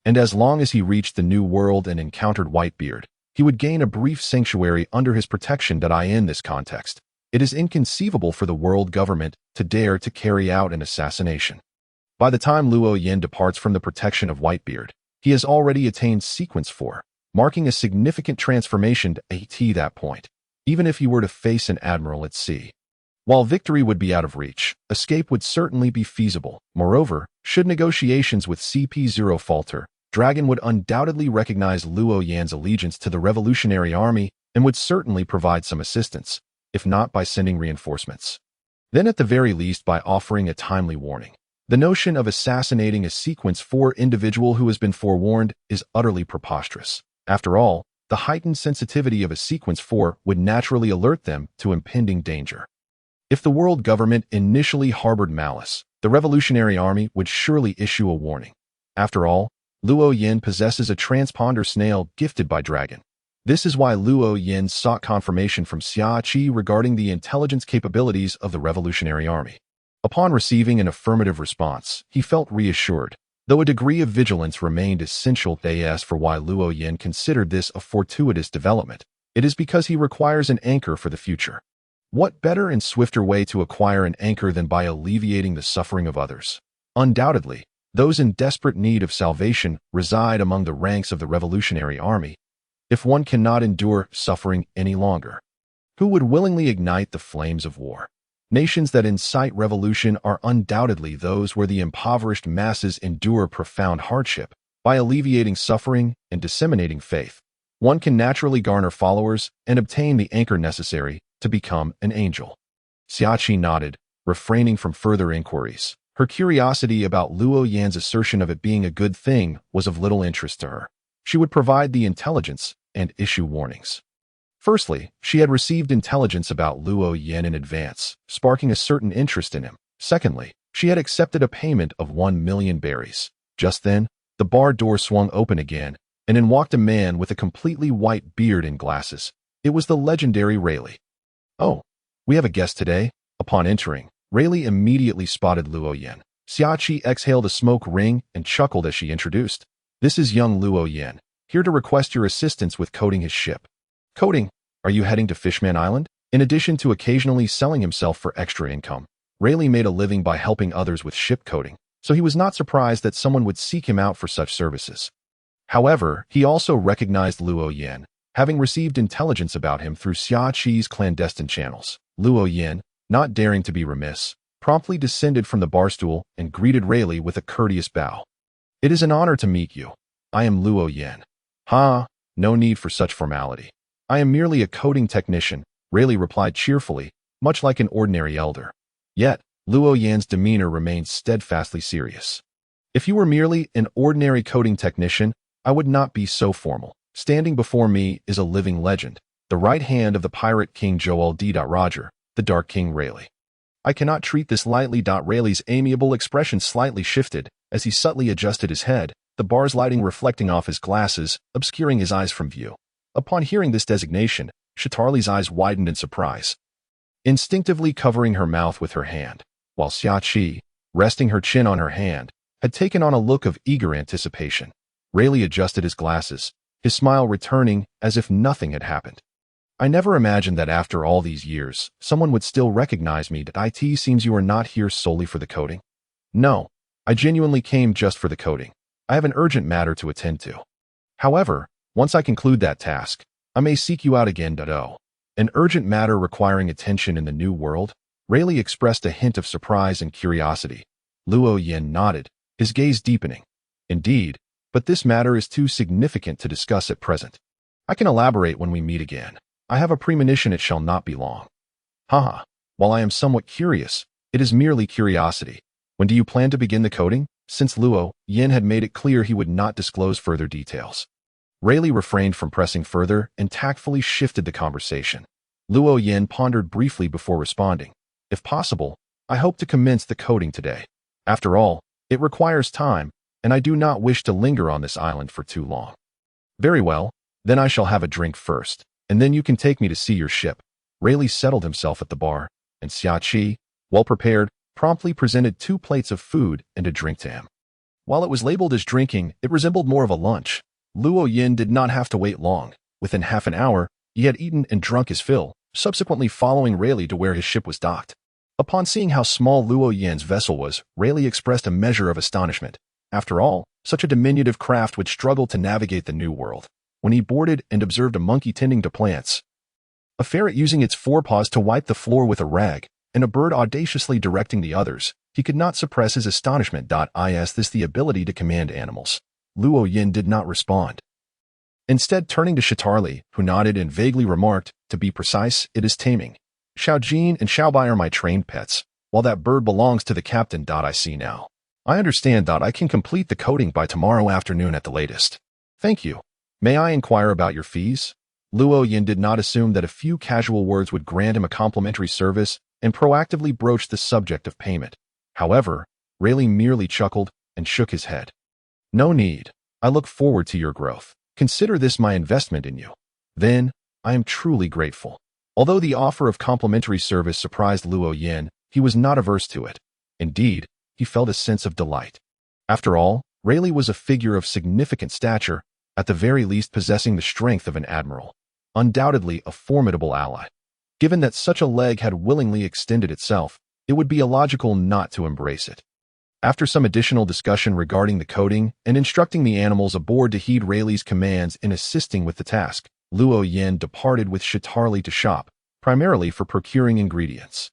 Speaker 1: And as long as he reached the New World and encountered Whitebeard, he would gain a brief sanctuary under his protection. In this context, it is inconceivable for the world government to dare to carry out an assassination. By the time Luo Yin departs from the protection of Whitebeard, he has already attained Sequence 4, marking a significant transformation to that point, even if he were to face an admiral at sea. While victory would be out of reach, escape would certainly be feasible. Moreover, should negotiations with CP0 falter, Dragon would undoubtedly recognize Luo Yan's allegiance to the Revolutionary Army and would certainly provide some assistance, if not by sending reinforcements, then at the very least by offering a timely warning. The notion of assassinating a Sequence 4 individual who has been forewarned is utterly preposterous. After all, the heightened sensitivity of a Sequence 4 would naturally alert them to impending danger. If the world government initially harbored malice, the Revolutionary Army would surely issue a warning. After all, Luo Yin possesses a transponder snail gifted by Dragon. This is why Luo Yin sought confirmation from Xia Qi regarding the intelligence capabilities of the Revolutionary Army. Upon receiving an affirmative response, he felt reassured, though a degree of vigilance remained essential. As for why Luo Yin considered this a fortuitous development, it is because he requires an anchor for the future. What better and swifter way to acquire an anchor than by alleviating the suffering of others? Undoubtedly, those in desperate need of salvation reside among the ranks of the Revolutionary Army. If one cannot endure suffering any longer, who would willingly ignite the flames of war? Nations that incite revolution are undoubtedly those where the impoverished masses endure profound hardship. By alleviating suffering and disseminating faith, one can naturally garner followers and obtain the anchor necessary to become an angel. Xia Qi nodded, refraining from further inquiries. Her curiosity about Luo Yan's assertion of it being a good thing was of little interest to her. She would provide the intelligence and issue warnings. Firstly, she had received intelligence about Luo Yan in advance, sparking a certain interest in him. Secondly, she had accepted a payment of 1 million berries. Just then, the bar door swung open again, and in walked a man with a completely white beard and glasses. It was the legendary Rayleigh. "Oh, we have a guest today." Upon entering, Rayleigh immediately spotted Luo Yan. Xia Qi exhaled a smoke ring and chuckled as she introduced. "This is young Luo Yan, here to request your assistance with coating his ship." "Coating? Are you heading to Fishman Island?" In addition to occasionally selling himself for extra income, Rayleigh made a living by helping others with ship coating, so he was not surprised that someone would seek him out for such services. However, he also recognized Luo Yan, having received intelligence about him through Xia Qi's clandestine channels. Luo Yan, not daring to be remiss, promptly descended from the barstool and greeted Rayleigh with a courteous bow. "It is an honor to meet you. I am Luo Yan." "Ha, no need for such formality. I am merely a coding technician," Rayleigh replied cheerfully, much like an ordinary elder. Yet, Luo Yan's demeanor remained steadfastly serious. "If you were merely an ordinary coding technician, I would not be so formal. Standing before me is a living legend, the right hand of the pirate king Joel D. Roger, the Dark King Rayleigh. I cannot treat this lightly." Rayleigh's amiable expression slightly shifted as he subtly adjusted his head, the bar's lighting reflecting off his glasses, obscuring his eyes from view. Upon hearing this designation, Shatarli's eyes widened in surprise, instinctively covering her mouth with her hand, while Xia Qi, resting her chin on her hand, had taken on a look of eager anticipation. Rayleigh adjusted his glasses, his smile returning as if nothing had happened. "I never imagined that after all these years, someone would still recognize me. It seems you are not here solely for the coding." "No, I genuinely came just for the coding. I have an urgent matter to attend to. However, once I conclude that task, I may seek you out again." "An urgent matter requiring attention in the New World?" Rayleigh expressed a hint of surprise and curiosity. Luo Yan nodded, his gaze deepening. "Indeed, but this matter is too significant to discuss at present. I can elaborate when we meet again. I have a premonition it shall not be long." "Haha, while I am somewhat curious, it is merely curiosity. When do you plan to begin the coding?" Since Luo Yan had made it clear he would not disclose further details, Rayleigh refrained from pressing further and tactfully shifted the conversation. Luo Yan pondered briefly before responding. If possible, I hope to commence the coding today. After all, it requires time, and I do not wish to linger on this island for too long. Very well, then I shall have a drink first, and then you can take me to see your ship. Rayleigh settled himself at the bar, and Xiaoqi, well prepared, promptly presented 2 plates of food and a drink to him. While it was labeled as drinking, it resembled more of a lunch. Luo Yin did not have to wait long. Within half an hour, he had eaten and drunk his fill, subsequently following Rayleigh to where his ship was docked. Upon seeing how small Luo Yin's vessel was, Rayleigh expressed a measure of astonishment. After all, such a diminutive craft would struggle to navigate the new world. When he boarded and observed a monkey tending to plants, a ferret using its forepaws to wipe the floor with a rag, and a bird audaciously directing the others, he could not suppress his astonishment. Is this the ability to command animals? Luo Yin did not respond. Instead, turning to Shitarli, who nodded and vaguely remarked, to be precise, it is taming. Xiao Jin and Xiao Bai are my trained pets, while that bird belongs to the captain. I see now. I understand. I can complete the coding by tomorrow afternoon at the latest. Thank you. May I inquire about your fees? Luo Yin did not assume that a few casual words would grant him a complimentary service and proactively broached the subject of payment. However, Rayleigh merely chuckled and shook his head. No need. I look forward to your growth. Consider this my investment in you. Then, I am truly grateful. Although the offer of complimentary service surprised Luo Yin, he was not averse to it. Indeed, he felt a sense of delight. After all, Rayleigh was a figure of significant stature, at the very least possessing the strength of an admiral. Undoubtedly a formidable ally. Given that such a leg had willingly extended itself, it would be illogical not to embrace it. After some additional discussion regarding the coding and instructing the animals aboard to heed Rayleigh's commands in assisting with the task, Luo Yin departed with Shitarli to shop, primarily for procuring ingredients.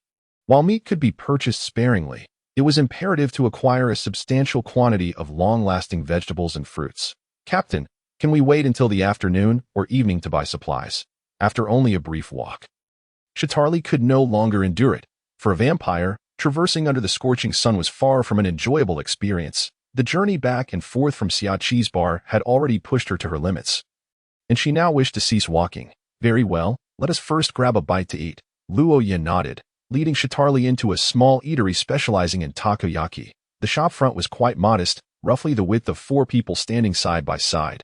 Speaker 1: While meat could be purchased sparingly, it was imperative to acquire a substantial quantity of long-lasting vegetables and fruits. Captain, can we wait until the afternoon or evening to buy supplies? After only a brief walk, Shitarli could no longer endure it. For a vampire, traversing under the scorching sun was far from an enjoyable experience. The journey back and forth from Xiaoqi's bar had already pushed her to her limits, and she now wished to cease walking. Very well, let us first grab a bite to eat. Luo Yin nodded, leading Shitarli into a small eatery specializing in takoyaki. The shop front was quite modest, roughly the width of 4 people standing side by side,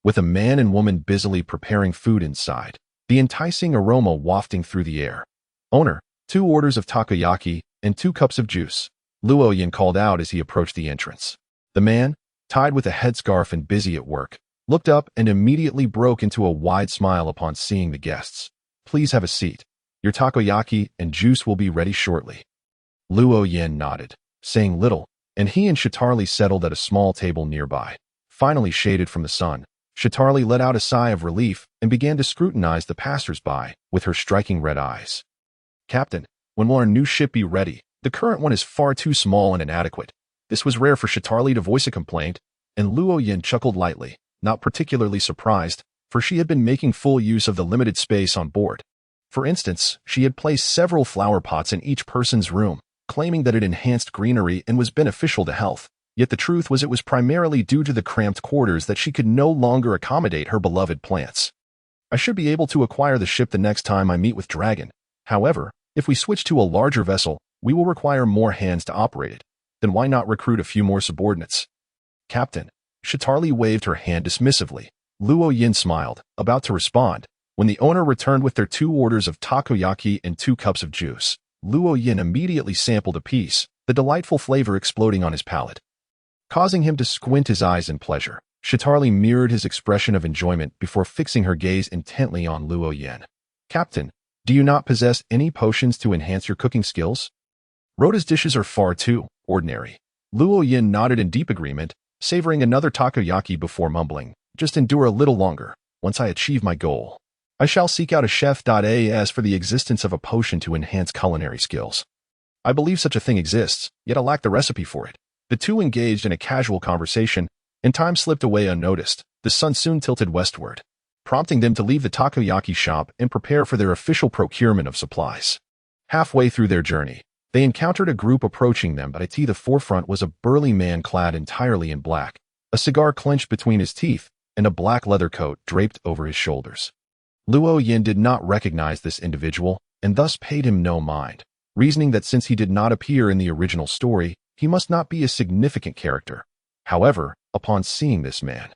Speaker 1: with a man and woman busily preparing food inside, the enticing aroma wafting through the air. Owner, 2 orders of takoyaki and 2 cups of juice, Luo Yin called out as he approached the entrance. The man, tied with a headscarf and busy at work, looked up and immediately broke into a wide smile upon seeing the guests. Please have a seat. Your takoyaki and juice will be ready shortly. Luo Yin nodded, saying little, and he and Shitarli settled at a small table nearby. Finally shaded from the sun, Shitarli let out a sigh of relief and began to scrutinize the passers-by with her striking red eyes. Captain, when will our new ship be ready? The current one is far too small and inadequate. This was rare for Shitarli to voice a complaint, and Luo Yin chuckled lightly, not particularly surprised, for she had been making full use of the limited space on board. For instance, she had placed several flower pots in each person's room, claiming that it enhanced greenery and was beneficial to health. Yet the truth was it was primarily due to the cramped quarters that she could no longer accommodate her beloved plants. I should be able to acquire the ship the next time I meet with Dragon. However, if we switch to a larger vessel, we will require more hands to operate it. Then why not recruit a few more subordinates? Captain, Shitarli waved her hand dismissively. Luo Yin smiled, about to respond, when the owner returned with their 2 orders of takoyaki and 2 cups of juice. Luo Yin immediately sampled a piece, the delightful flavor exploding on his palate, causing him to squint his eyes in pleasure. Shitarli mirrored his expression of enjoyment before fixing her gaze intently on Luo Yin. Captain, do you not possess any potions to enhance your cooking skills? Rhoda's dishes are far too ordinary. Luo Yin nodded in deep agreement, savoring another takoyaki before mumbling, just endure a little longer. Once I achieve my goal, I shall seek out a chef. As for the existence of a potion to enhance culinary skills, I believe such a thing exists, yet I lack the recipe for it. The two engaged in a casual conversation, and time slipped away unnoticed. The sun soon tilted westward, prompting them to leave the takoyaki shop and prepare for their official procurement of supplies. Halfway through their journey, they encountered a group approaching them, but at the forefront was a burly man clad entirely in black, a cigar clenched between his teeth, and a black leather coat draped over his shoulders. Luo Yin did not recognize this individual, and thus paid him no mind. reasoning that since he did not appear in the original story, he must not be a significant character. However, upon seeing this man,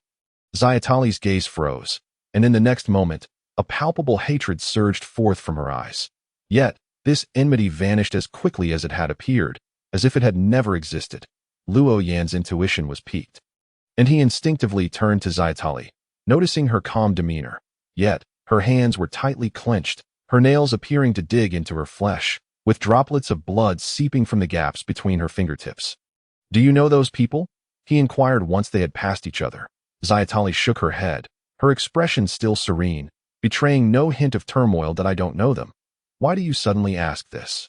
Speaker 1: Zayatali's gaze froze, and in the next moment, a palpable hatred surged forth from her eyes. Yet, this enmity vanished as quickly as it had appeared, as if it had never existed. Luo Yan's intuition was piqued, and he instinctively turned to Zayatali, noticing her calm demeanor. Yet, her hands were tightly clenched, her nails appearing to dig into her flesh, with droplets of blood seeping from the gaps between her fingertips. "Do you know those people?" he inquired once they had passed each other. Zayatali shook her head, her expression still serene, betraying no hint of turmoil. "That I don't know them. Why do you suddenly ask this?"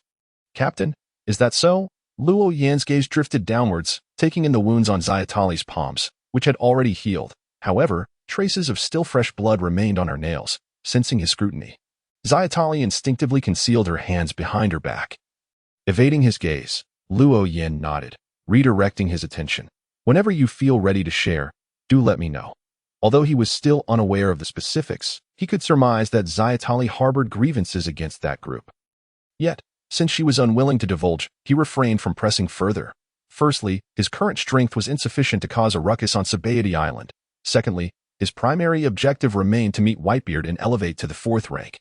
Speaker 1: "Captain, is that so?" Luo Yan's gaze drifted downwards, taking in the wounds on Zayatali's palms, which had already healed. However, traces of still fresh blood remained on her nails. Sensing his scrutiny, Zayatali instinctively concealed her hands behind her back. Evading his gaze, Luo Yan nodded, redirecting his attention. "Whenever you feel ready to share, do let me know." Although he was still unaware of the specifics, he could surmise that Zayatali harbored grievances against that group. Yet, since she was unwilling to divulge, he refrained from pressing further. Firstly, his current strength was insufficient to cause a ruckus on Sabaody Island. Secondly, his primary objective remained to meet Whitebeard and elevate to the 4th rank.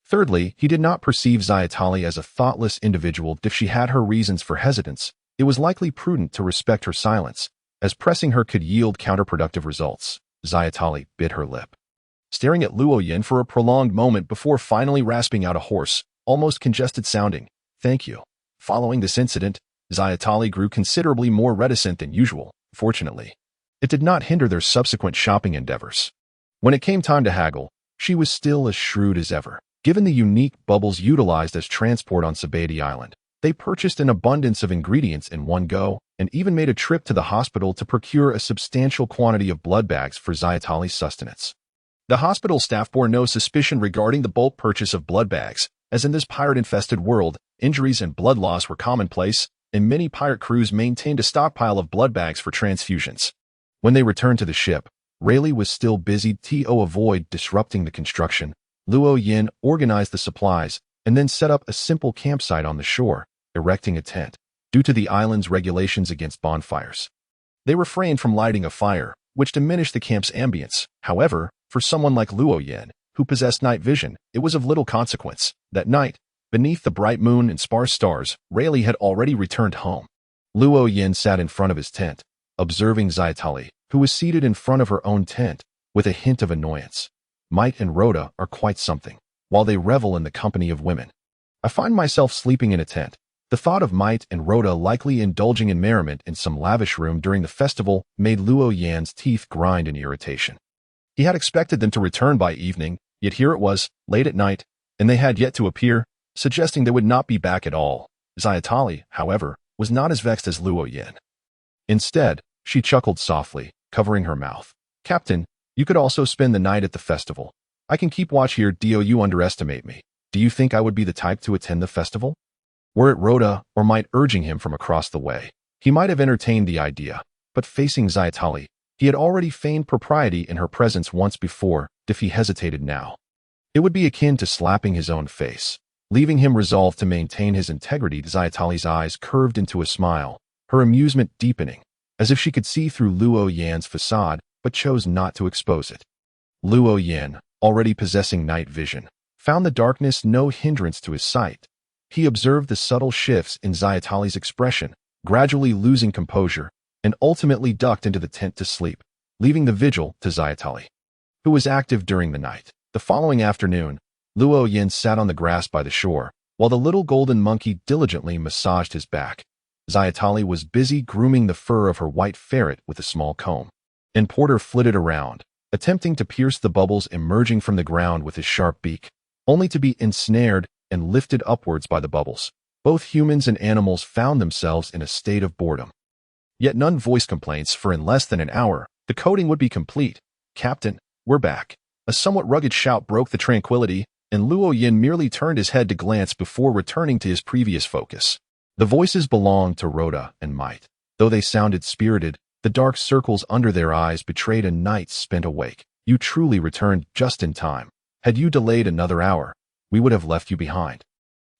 Speaker 1: Thirdly, he did not perceive Zayatali as a thoughtless individual. If she had her reasons for hesitance, it was likely prudent to respect her silence, as pressing her could yield counterproductive results. Zayatali bit her lip, staring at Luo Yan for a prolonged moment before finally rasping out a hoarse, almost congested sounding, "Thank you." Following this incident, Zayatali grew considerably more reticent than usual. Fortunately, it did not hinder their subsequent shopping endeavors. When it came time to haggle, she was still as shrewd as ever. Given the unique bubbles utilized as transport on Sabaody Island, they purchased an abundance of ingredients in one go, and even made a trip to the hospital to procure a substantial quantity of blood bags for Zayatali's sustenance. The hospital staff bore no suspicion regarding the bulk purchase of blood bags, as in this pirate-infested world, injuries and blood loss were commonplace, and many pirate crews maintained a stockpile of blood bags for transfusions. When they returned to the ship, Rayleigh was still busy to avoid disrupting the construction. Luo Yan organized the supplies and then set up a simple campsite on the shore, erecting a tent. Due to the island's regulations against bonfires, they refrained from lighting a fire, which diminished the camp's ambience. However, for someone like Luo Yan, who possessed night vision, it was of little consequence. That night, beneath the bright moon and sparse stars, Rayleigh had already returned home. Luo Yan sat in front of his tent, observing Zayatali, who was seated in front of her own tent, with a hint of annoyance. "Might and Rhoda are quite something, while they revel in the company of women. I find myself sleeping in a tent." The thought of Might and Rhoda likely indulging in merriment in some lavish room during the festival made Luo Yan's teeth grind in irritation. He had expected them to return by evening, yet here it was, late at night, and they had yet to appear, suggesting they would not be back at all. Zayatali, however, was not as vexed as Luo Yan. Instead, she chuckled softly, covering her mouth. "Captain, you could also spend the night at the festival. I can keep watch here. Do you underestimate me? Do you think I would be the type to attend the festival?" Were it Rhoda or Might urging him from across the way, he might have entertained the idea, but facing Zayatali, he had already feigned propriety in her presence once before. If he hesitated now, it would be akin to slapping his own face. Leaving him resolved to maintain his integrity, Zayatali's eyes curved into a smile, her amusement deepening, as if she could see through Luo Yan's facade, but chose not to expose it. Luo Yan, already possessing night vision, found the darkness no hindrance to his sight. He observed the subtle shifts in Zayatali's expression, gradually losing composure, and ultimately ducked into the tent to sleep, leaving the vigil to Zayatali, who was active during the night. The following afternoon, Luo Yan sat on the grass by the shore, while the little golden monkey diligently massaged his back. Zayatali was busy grooming the fur of her white ferret with a small comb, and Porter flitted around, attempting to pierce the bubbles emerging from the ground with his sharp beak, only to be ensnared and lifted upwards by the bubbles. Both humans and animals found themselves in a state of boredom. Yet none voiced complaints, for in less than an hour, the coating would be complete. "Captain, we're back." A somewhat rugged shout broke the tranquility, and Luo Yan merely turned his head to glance before returning to his previous focus. The voices belonged to Rhoda and Might. Though they sounded spirited, the dark circles under their eyes betrayed a night spent awake. "You truly returned just in time. Had you delayed another hour, we would have left you behind,"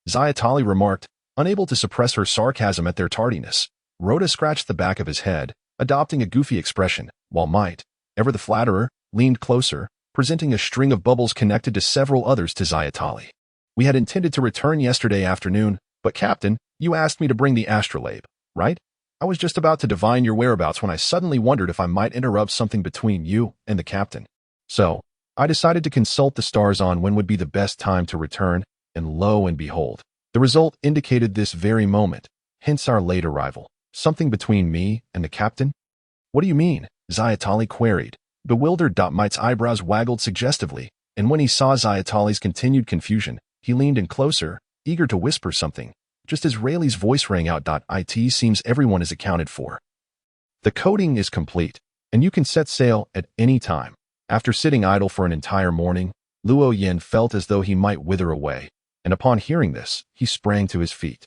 Speaker 1: Zayatali remarked, Unable to suppress her sarcasm at their tardiness, Rhoda scratched the back of his head, adopting a goofy expression, while Might, ever the flatterer, leaned closer, presenting a string of bubbles connected to several others to Zayatali. We had intended to return yesterday afternoon, but Captain, you asked me to bring the astrolabe, right? I was just about to divine your whereabouts when I suddenly wondered if I might interrupt something between you and the captain. So, I decided to consult the stars on when would be the best time to return, and lo and behold, the result indicated this very moment, hence our late arrival. Something between me and the captain? What do you mean? Zayatali queried. Bewildered. Might's eyebrows waggled suggestively, and when he saw Zayatali's continued confusion, he leaned in closer, eager to whisper something, just as Rayleigh's voice rang out. It seems everyone is accounted for. The coding is complete, and you can set sail at any time. After sitting idle for an entire morning, Luo Yin felt as though he might wither away, and upon hearing this, he sprang to his feet.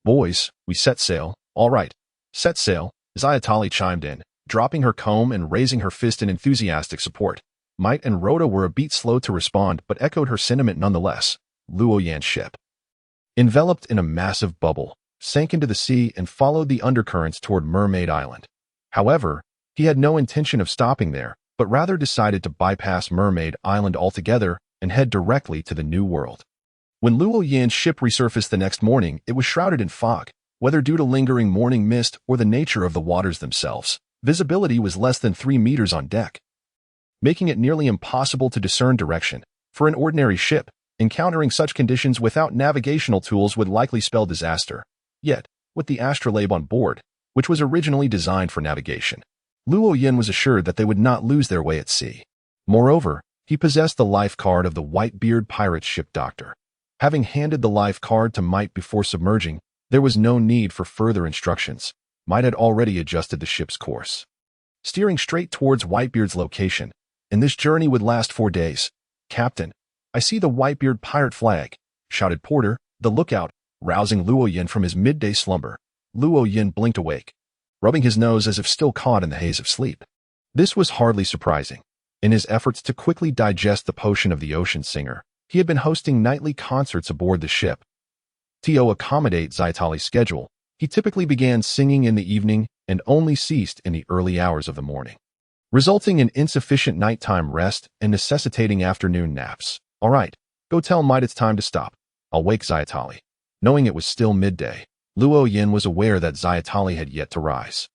Speaker 1: Boys, we set sail, all right. Set sail, Zayatali chimed in, dropping her comb and raising her fist in enthusiastic support. Might and Rhoda were a beat slow to respond but echoed her sentiment nonetheless. Luo Yan's ship, enveloped in a massive bubble, sank into the sea and followed the undercurrents toward Mermaid Island. However, he had no intention of stopping there, but rather decided to bypass Mermaid Island altogether and head directly to the New World. When Luo Yan's ship resurfaced the next morning, it was shrouded in fog. Whether due to lingering morning mist or the nature of the waters themselves, visibility was less than 3 meters on deck, making it nearly impossible to discern direction. For an ordinary ship, encountering such conditions without navigational tools would likely spell disaster. Yet, with the astrolabe on board, which was originally designed for navigation, Luo Yin was assured that they would not lose their way at sea. Moreover, he possessed the life card of the Whitebeard pirate ship doctor. Having handed the life card to Might before submerging, there was no need for further instructions. Might had already adjusted the ship's course, steering straight towards Whitebeard's location, and this journey would last 4 days. Captain, I see the Whitebeard pirate flag, shouted Porter, the lookout, rousing Luo Yin from his midday slumber. Luo Yin blinked awake, rubbing his nose as if still caught in the haze of sleep. This was hardly surprising. In his efforts to quickly digest the potion of the ocean singer, he had been hosting nightly concerts aboard the ship. To accommodate Zayatali's schedule, he typically began singing in the evening and only ceased in the early hours of the morning, resulting in insufficient nighttime rest and necessitating afternoon naps. All right, go tell Might it's time to stop. I'll wake Zayatali. Knowing it was still midday, Luo Yin was aware that Zayatali had yet to rise.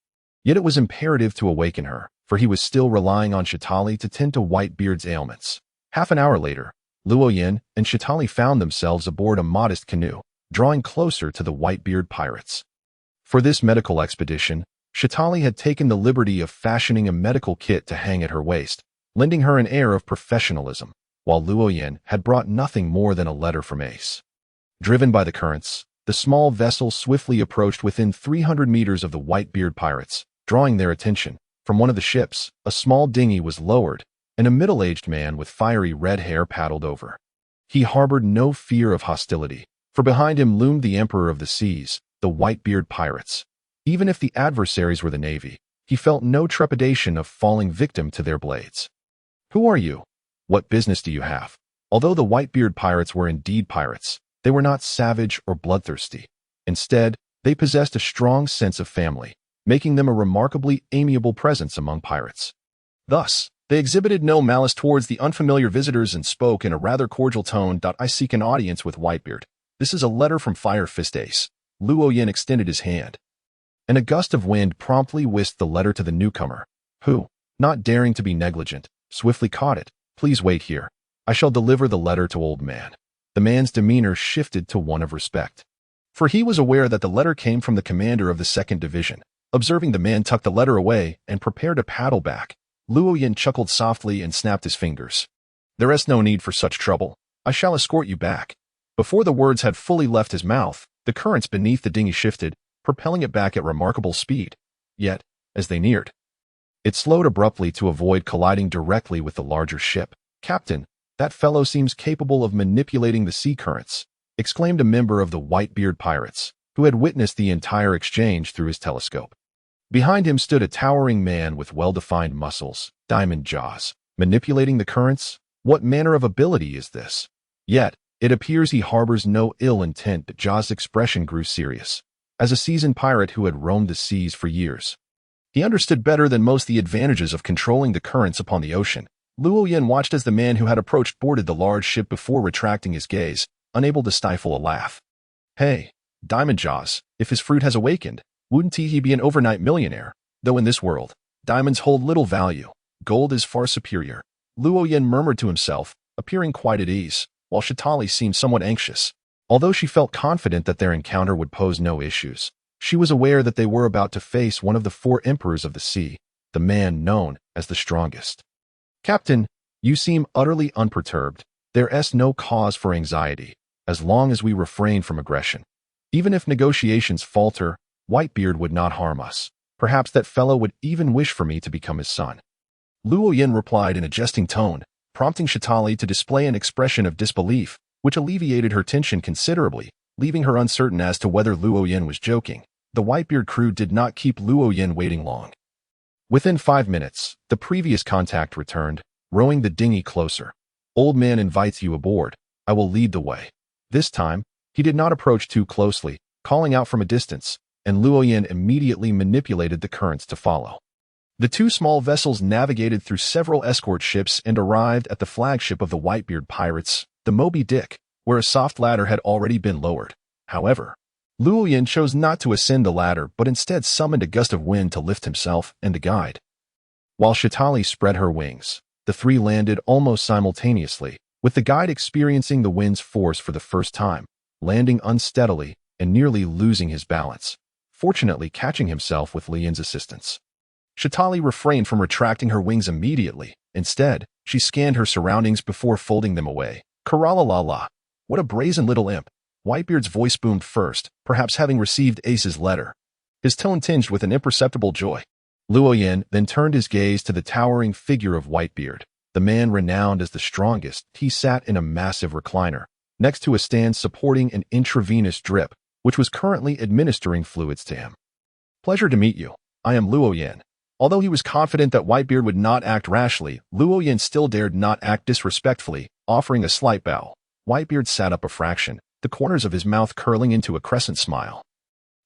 Speaker 1: Yet it was imperative to awaken her, for he was still relying on Shitali to tend to Whitebeard's ailments. Half an hour later, Luo Yin and Shitali found themselves aboard a modest canoe, drawing closer to the Whitebeard pirates. For this medical expedition, Shitali had taken the liberty of fashioning a medical kit to hang at her waist, lending her an air of professionalism, while Luo Yin had brought nothing more than a letter from Ace. Driven by the currents, the small vessel swiftly approached within 300 meters of the Whitebeard pirates, drawing their attention. From one of the ships, a small dinghy was lowered, and a middle-aged man with fiery red hair paddled over. He harbored no fear of hostility, for behind him loomed the Emperor of the Seas, the Whitebeard pirates. Even if the adversaries were the Navy, he felt no trepidation of falling victim to their blades. Who are you? What business do you have? Although the Whitebeard pirates were indeed pirates, they were not savage or bloodthirsty. Instead, they possessed a strong sense of family, making them a remarkably amiable presence among pirates. Thus, they exhibited no malice towards the unfamiliar visitors and spoke in a rather cordial tone. I seek an audience with Whitebeard. This is a letter from Fire Fist Ace. Luo Yin extended his hand, and a gust of wind promptly whisked the letter to the newcomer, who, not daring to be negligent, swiftly caught it. Please wait here. I shall deliver the letter to old man. The man's demeanor shifted to one of respect, for he was aware that the letter came from the commander of the 2nd Division. Observing the man tuck the letter away and prepare to paddle back, Luo Yin chuckled softly and snapped his fingers. There is no need for such trouble. I shall escort you back. Before the words had fully left his mouth, the currents beneath the dinghy shifted, propelling it back at remarkable speed. Yet, as they neared, it slowed abruptly to avoid colliding directly with the larger ship. Captain, that fellow seems capable of manipulating the sea currents, exclaimed a member of the Whitebeard pirates, who had witnessed the entire exchange through his telescope. Behind him stood a towering man with well-defined muscles, diamond jaws. Manipulating the currents? What manner of ability is this? Yet, It appears he harbors no ill intent. Jaw's expression grew serious. As a seasoned pirate who had roamed the seas for years, he understood better than most the advantages of controlling the currents upon the ocean. Luo Yin watched as the man who had approached boarded the large ship before retracting his gaze, unable to stifle a laugh. Hey, Diamond Jaws, if his fruit has awakened, wouldn't he be an overnight millionaire? Though in this world, diamonds hold little value. Gold is far superior. Luo Yin murmured to himself, appearing quite at ease, while Shatali seemed somewhat anxious. Although she felt confident that their encounter would pose no issues, she was aware that they were about to face one of the 4 emperors of the sea, the man known as the strongest. Captain, you seem utterly unperturbed. There's no cause for anxiety, as long as we refrain from aggression. Even if negotiations falter, Whitebeard would not harm us. Perhaps that fellow would even wish for me to become his son. Luo Yin replied in a jesting tone, prompting Shatali to display an expression of disbelief, which alleviated her tension considerably, leaving her uncertain as to whether Luo Yin was joking. The Whitebeard crew did not keep Luo Yin waiting long. Within 5 minutes, the previous contact returned, rowing the dinghy closer. Old man invites you aboard. I will lead the way. This time, he did not approach too closely, calling out from a distance, and Luo Yin immediately manipulated the currents to follow. The 2 small vessels navigated through several escort ships and arrived at the flagship of the Whitebeard pirates, the Moby Dick, where a soft ladder had already been lowered. However, Luo Yin chose not to ascend the ladder but instead summoned a gust of wind to lift himself and the guide. While Shatali spread her wings, the 3 landed almost simultaneously, with the guide experiencing the wind's force for the first time, landing unsteadily and nearly losing his balance, fortunately catching himself with Li Yin's assistance. Shatali refrained from retracting her wings immediately. Instead, she scanned her surroundings before folding them away. Karala-la-la. What a brazen little imp. Whitebeard's voice boomed first, perhaps having received Ace's letter, his tone tinged with an imperceptible joy. Luo Yin then turned his gaze to the towering figure of Whitebeard, the man renowned as the strongest. He sat in a massive recliner, next to a stand supporting an intravenous drip, which was currently administering fluids to him. Pleasure to meet you. I am Luo Yin. Although he was confident that Whitebeard would not act rashly, Luo Yin still dared not act disrespectfully, offering a slight bow. Whitebeard sat up a fraction, the corners of his mouth curling into a crescent smile,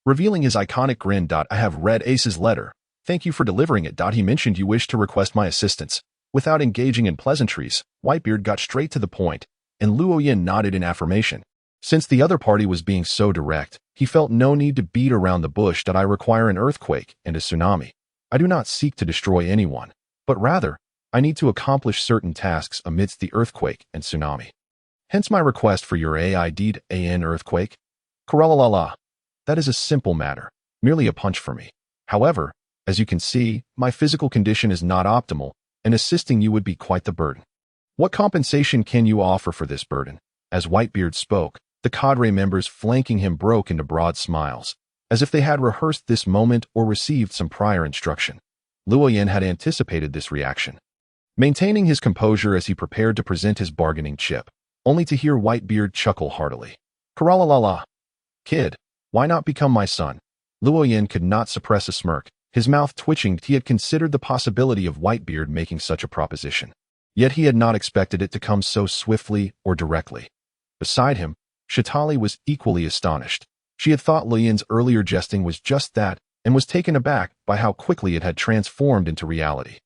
Speaker 1: revealing his iconic grin. I have read Ace's letter. Thank you for delivering it. He mentioned you wished to request my assistance. Without engaging in pleasantries, Whitebeard got straight to the point, and Luo Yin nodded in affirmation. Since the other party was being so direct, he felt no need to beat around the bush. I require an earthquake and a tsunami. I do not seek to destroy anyone, but rather, I need to accomplish certain tasks amidst the earthquake and tsunami. Hence my request for your aid an earthquake. Karala-la-la. That is a simple matter, merely a punch for me. However, as you can see, my physical condition is not optimal, and assisting you would be quite the burden. What compensation can you offer for this burden? As Whitebeard spoke, the cadre members flanking him broke into broad smiles, as if they had rehearsed this moment or received some prior instruction. Luo Yin had anticipated this reaction, maintaining his composure as he prepared to present his bargaining chip, only to hear Whitebeard chuckle heartily. Karala-la-la. Kid, why not become my son? Luo Yin could not suppress a smirk, his mouth twitching. He had considered the possibility of Whitebeard making such a proposition, yet he had not expected it to come so swiftly or directly. Beside him, Shatali was equally astonished. She had thought Li Yin's earlier jesting was just that, and was taken aback by how quickly it had transformed into reality.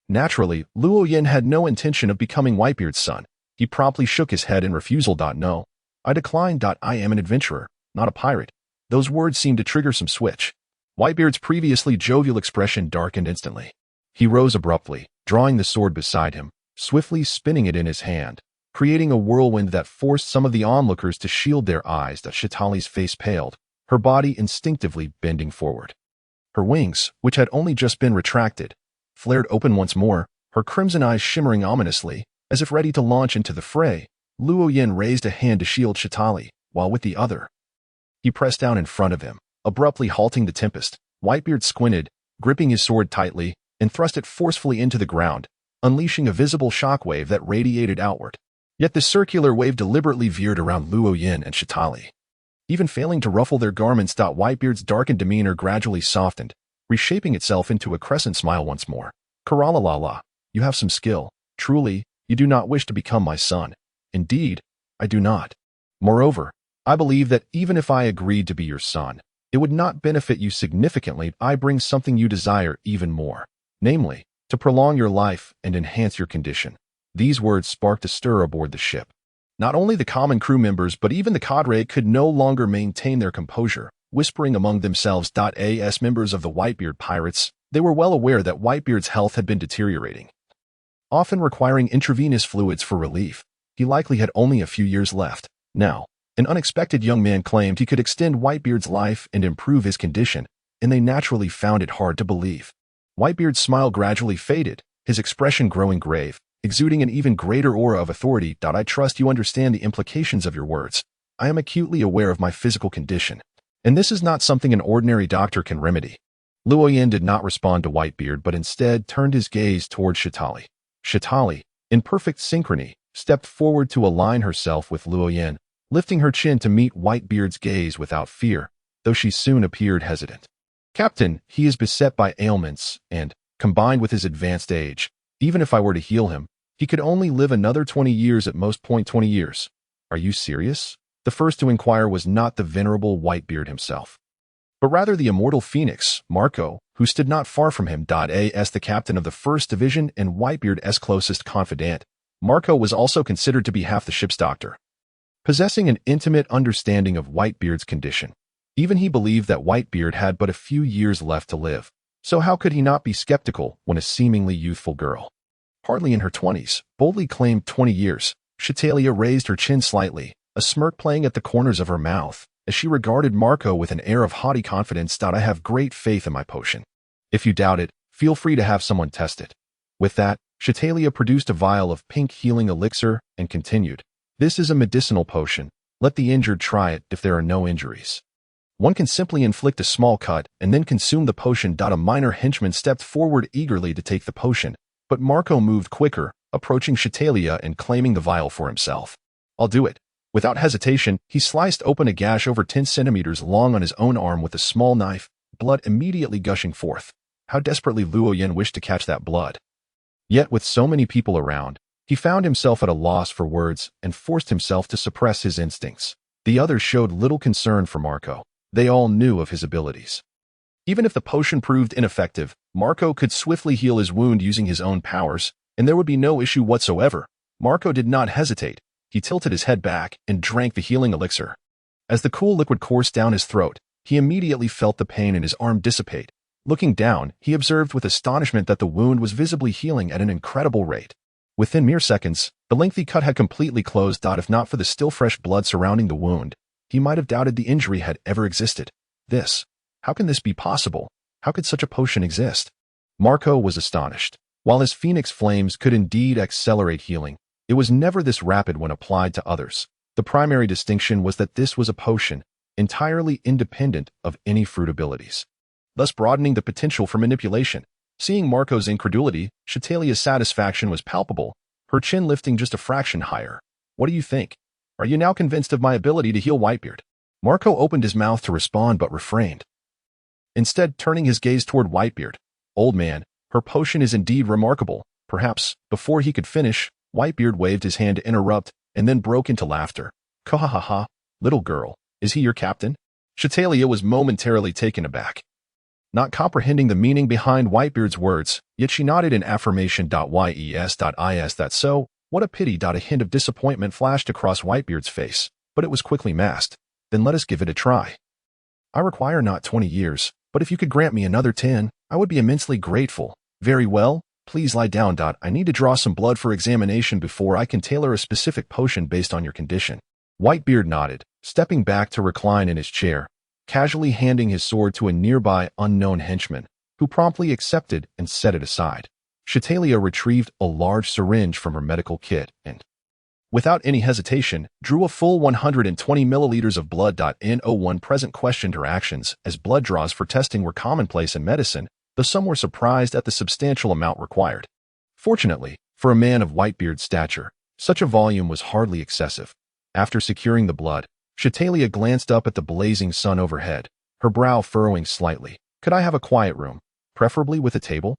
Speaker 1: Naturally, Luo Yin had no intention of becoming Whitebeard's son. He promptly shook his head in refusal. No. I decline. I am an adventurer, not a pirate. Those words seemed to trigger some switch. Whitebeard's previously jovial expression darkened instantly. He rose abruptly, drawing the sword beside him, swiftly spinning it in his hand, creating a whirlwind that forced some of the onlookers to shield their eyes. Shatali's face paled, her body instinctively bending forward. Her wings, which had only just been retracted, flared open once more, her crimson eyes shimmering ominously, as if ready to launch into the fray. Luo Yin raised a hand to shield Shatali, while with the other, he pressed down in front of him, abruptly halting the tempest. Whitebeard squinted, gripping his sword tightly, and thrust it forcefully into the ground, unleashing a visible shockwave that radiated outward. Yet the circular wave deliberately veered around Luo Yin and Shatali, even failing to ruffle their garments. Whitebeard's darkened demeanor gradually softened, reshaping itself into a crescent smile once more. Karala-la-la. You have some skill. Truly, you do not wish to become my son. Indeed, I do not. Moreover, I believe that even if I agreed to be your son, it would not benefit you significantly. I bring something you desire even more, namely, to prolong your life and enhance your condition. These words sparked a stir aboard the ship. Not only the common crew members but even the cadre could no longer maintain their composure, whispering among themselves. As members of the Whitebeard pirates, they were well aware that Whitebeard's health had been deteriorating, often requiring intravenous fluids for relief. He likely had only a few years left. Now, an unexpected young man claimed he could extend Whitebeard's life and improve his condition, and they naturally found it hard to believe. Whitebeard's smile gradually faded, his expression growing grave, exuding an even greater aura of authority. I trust you understand the implications of your words. I am acutely aware of my physical condition, and this is not something an ordinary doctor can remedy. Luoyin did not respond to Whitebeard but instead turned his gaze toward Shatali. Shatali, in perfect synchrony, stepped forward to align herself with Luoyin, lifting her chin to meet Whitebeard's gaze without fear, though she soon appeared hesitant. Captain, he is beset by ailments, and, combined with his advanced age, even if I were to heal him, he could only live another 20 years at most. 20 years. Are you serious? The first to inquire was not the venerable Whitebeard himself, but rather the immortal phoenix, Marco, who stood not far from him. As the captain of the 1st Division and Whitebeard's closest confidant, Marco was also considered to be half the ship's doctor. Possessing an intimate understanding of Whitebeard's condition, even he believed that Whitebeard had but a few years left to live. So how could he not be skeptical when a seemingly youthful girl, hardly in her 20s, boldly claimed 20 years? Chatalia raised her chin slightly, a smirk playing at the corners of her mouth, as she regarded Marco with an air of haughty confidence. I have great faith in my potion. If you doubt it, feel free to have someone test it. With that, Chatalia produced a vial of pink healing elixir and continued. This is a medicinal potion. Let the injured try it if there are no injuries. One can simply inflict a small cut and then consume the potion. A minor henchman stepped forward eagerly to take the potion, but Marco moved quicker, approaching Chatalia and claiming the vial for himself. I'll do it. Without hesitation, he sliced open a gash over 10 centimeters long on his own arm with a small knife, blood immediately gushing forth. How desperately Luoyin wished to catch that blood. Yet with so many people around, he found himself at a loss for words and forced himself to suppress his instincts. The others showed little concern for Marco. They all knew of his abilities. Even if the potion proved ineffective, Marco could swiftly heal his wound using his own powers, and there would be no issue whatsoever. Marco did not hesitate. He tilted his head back and drank the healing elixir. As the cool liquid coursed down his throat, he immediately felt the pain in his arm dissipate. Looking down, he observed with astonishment that the wound was visibly healing at an incredible rate. Within mere seconds, the lengthy cut had completely closed. If not for the still fresh blood surrounding the wound, he might have doubted the injury had ever existed. How can this be possible? How could such a potion exist? Marco was astonished. While his phoenix flames could indeed accelerate healing, it was never this rapid when applied to others. The primary distinction was that this was a potion, entirely independent of any fruit abilities, thus broadening the potential for manipulation. Seeing Marco's incredulity, Chatalia's satisfaction was palpable, her chin lifting just a fraction higher. What do you think? Are you now convinced of my ability to heal Whitebeard? Marco opened his mouth to respond but refrained, instead turning his gaze toward Whitebeard. Old man, her potion is indeed remarkable. Perhaps, before he could finish, Whitebeard waved his hand to interrupt and then broke into laughter. Ha, little girl, is he your captain? Chatalia was momentarily taken aback, not comprehending the meaning behind Whitebeard's words, yet she nodded in affirmation. Is that so? What a pity. A hint of disappointment flashed across Whitebeard's face, but it was quickly masked. Then let us give it a try. I require not 20 years, but if you could grant me another 10, I would be immensely grateful. Very well, please lie down. I need to draw some blood for examination before I can tailor a specific potion based on your condition. Whitebeard nodded, stepping back to recline in his chair, casually handing his sword to a nearby unknown henchman, who promptly accepted and set it aside. Chatalia retrieved a large syringe from her medical kit and, without any hesitation, drew a full 120 milliliters of blood. No one present questioned her actions, as blood draws for testing were commonplace in medicine, though some were surprised at the substantial amount required. Fortunately, for a man of Whitebeard's stature, such a volume was hardly excessive. After securing the blood, Chatalia glanced up at the blazing sun overhead, her brow furrowing slightly. Could I have a quiet room, preferably with a table?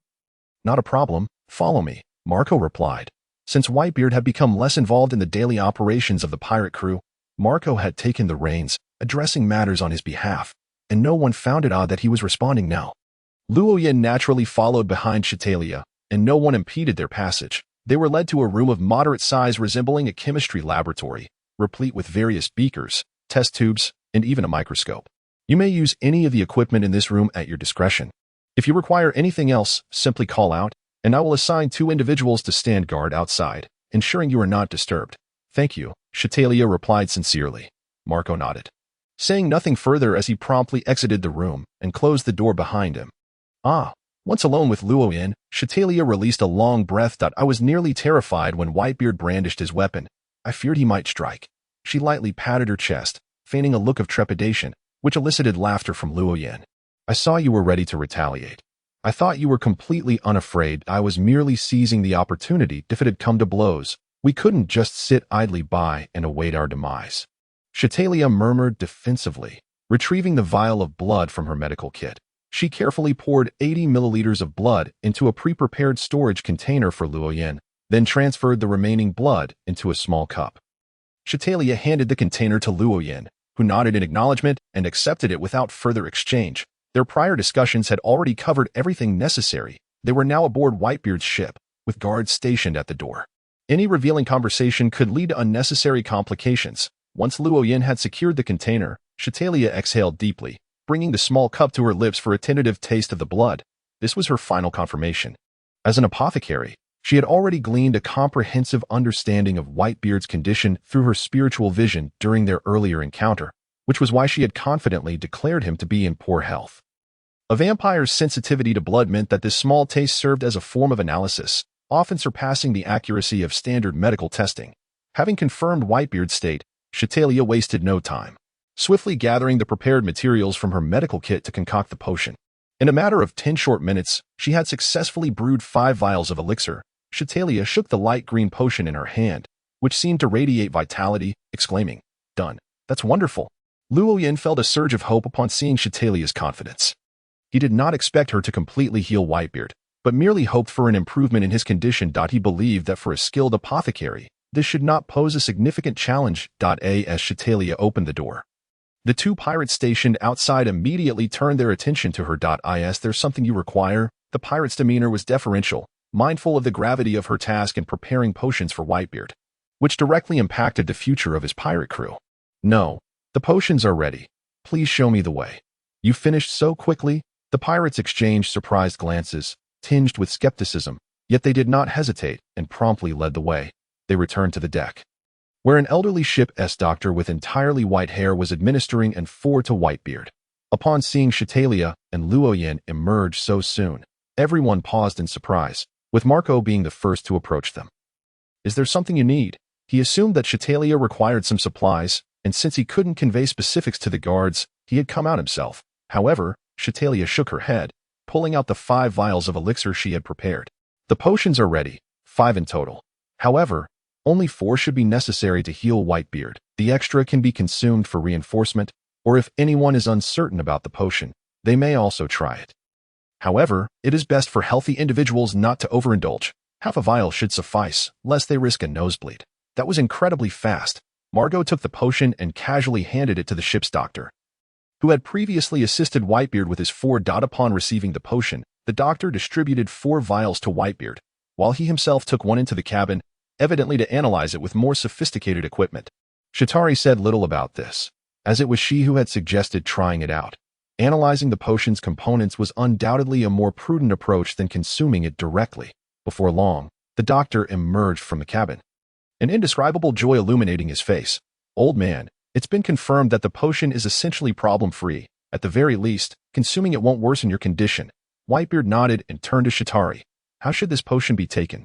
Speaker 1: Not a problem, follow me, Marco replied. Since Whitebeard had become less involved in the daily operations of the pirate crew, Marco had taken the reins, addressing matters on his behalf, and no one found it odd that he was responding now. Luoyin naturally followed behind Chitalia, and no one impeded their passage. They were led to a room of moderate size resembling a chemistry laboratory, replete with various beakers, test tubes, and even a microscope. You may use any of the equipment in this room at your discretion. If you require anything else, simply call out, and I will assign 2 individuals to stand guard outside, ensuring you are not disturbed. Thank you, Chitalia replied sincerely. Marco nodded, saying nothing further as he promptly exited the room and closed the door behind him. Once alone with Luoyin, Chitalia released a long breath. I was nearly terrified when Whitebeard brandished his weapon. I feared he might strike. She lightly patted her chest, feigning a look of trepidation, which elicited laughter from Luoyin. I saw you were ready to retaliate. I thought you were completely unafraid. I was merely seizing the opportunity if it had come to blows. We couldn't just sit idly by and await our demise. Chitalia murmured defensively, retrieving the vial of blood from her medical kit. She carefully poured 80 milliliters of blood into a pre-prepared storage container for Luoyin, then transferred the remaining blood into a small cup. Chitalia handed the container to Luoyin, who nodded in acknowledgement and accepted it without further exchange. Their prior discussions had already covered everything necessary. They were now aboard Whitebeard's ship, with guards stationed at the door. Any revealing conversation could lead to unnecessary complications. Once Luoyin had secured the container, Chitalia exhaled deeply, bringing the small cup to her lips for a tentative taste of the blood. This was her final confirmation. As an apothecary, she had already gleaned a comprehensive understanding of Whitebeard's condition through her spiritual vision during their earlier encounter, which was why she had confidently declared him to be in poor health. A vampire's sensitivity to blood meant that this small taste served as a form of analysis, often surpassing the accuracy of standard medical testing. Having confirmed Whitebeard's state, Chitalia wasted no time, swiftly gathering the prepared materials from her medical kit to concoct the potion. In a matter of 10 short minutes, she had successfully brewed 5 vials of elixir. Chitalia shook the light green potion in her hand, which seemed to radiate vitality, exclaiming, "Done. That's wonderful." Luoyin felt a surge of hope upon seeing Chitalia's confidence. He did not expect her to completely heal Whitebeard, but merely hoped for an improvement in his condition. He believed that for a skilled apothecary, this should not pose a significant challenge. As Chitalia opened the door, the 2 pirates stationed outside immediately turned their attention to her. Is there something you require? The pirate's demeanor was deferential, mindful of the gravity of her task in preparing potions for Whitebeard, which directly impacted the future of his pirate crew. No, the potions are ready. Please show me the way. You finished so quickly? The pirates exchanged surprised glances, tinged with skepticism, yet they did not hesitate and promptly led the way. They returned to the deck, where an elderly ship's doctor with entirely white hair was administering an for to Whitebeard. Upon seeing Chitalia and Luoyin emerge so soon, everyone paused in surprise, with Marco being the first to approach them. Is there something you need? He assumed that Chitalia required some supplies, and since he couldn't convey specifics to the guards, he had come out himself. However, Chitalia shook her head, pulling out the 5 vials of elixir she had prepared. The potions are ready, 5 in total. However, only 4 should be necessary to heal Whitebeard. The extra can be consumed for reinforcement, or if anyone is uncertain about the potion, they may also try it. However, it is best for healthy individuals not to overindulge. Half a vial should suffice, lest they risk a nosebleed. That was incredibly fast. Margot took the potion and casually handed it to the ship's doctor, who had previously assisted Whitebeard with his 4. Upon receiving the potion, the doctor distributed 4 vials to Whitebeard, while he himself took one into the cabin, evidently to analyze it with more sophisticated equipment. Chitaria said little about this, as it was she who had suggested trying it out. Analyzing the potion's components was undoubtedly a more prudent approach than consuming it directly. Before long, the doctor emerged from the cabin, an indescribable joy illuminating his face. "Old man, it's been confirmed that the potion is essentially problem-free. At the very least, consuming it won't worsen your condition." Whitebeard nodded and turned to Chitaria. "How should this potion be taken?"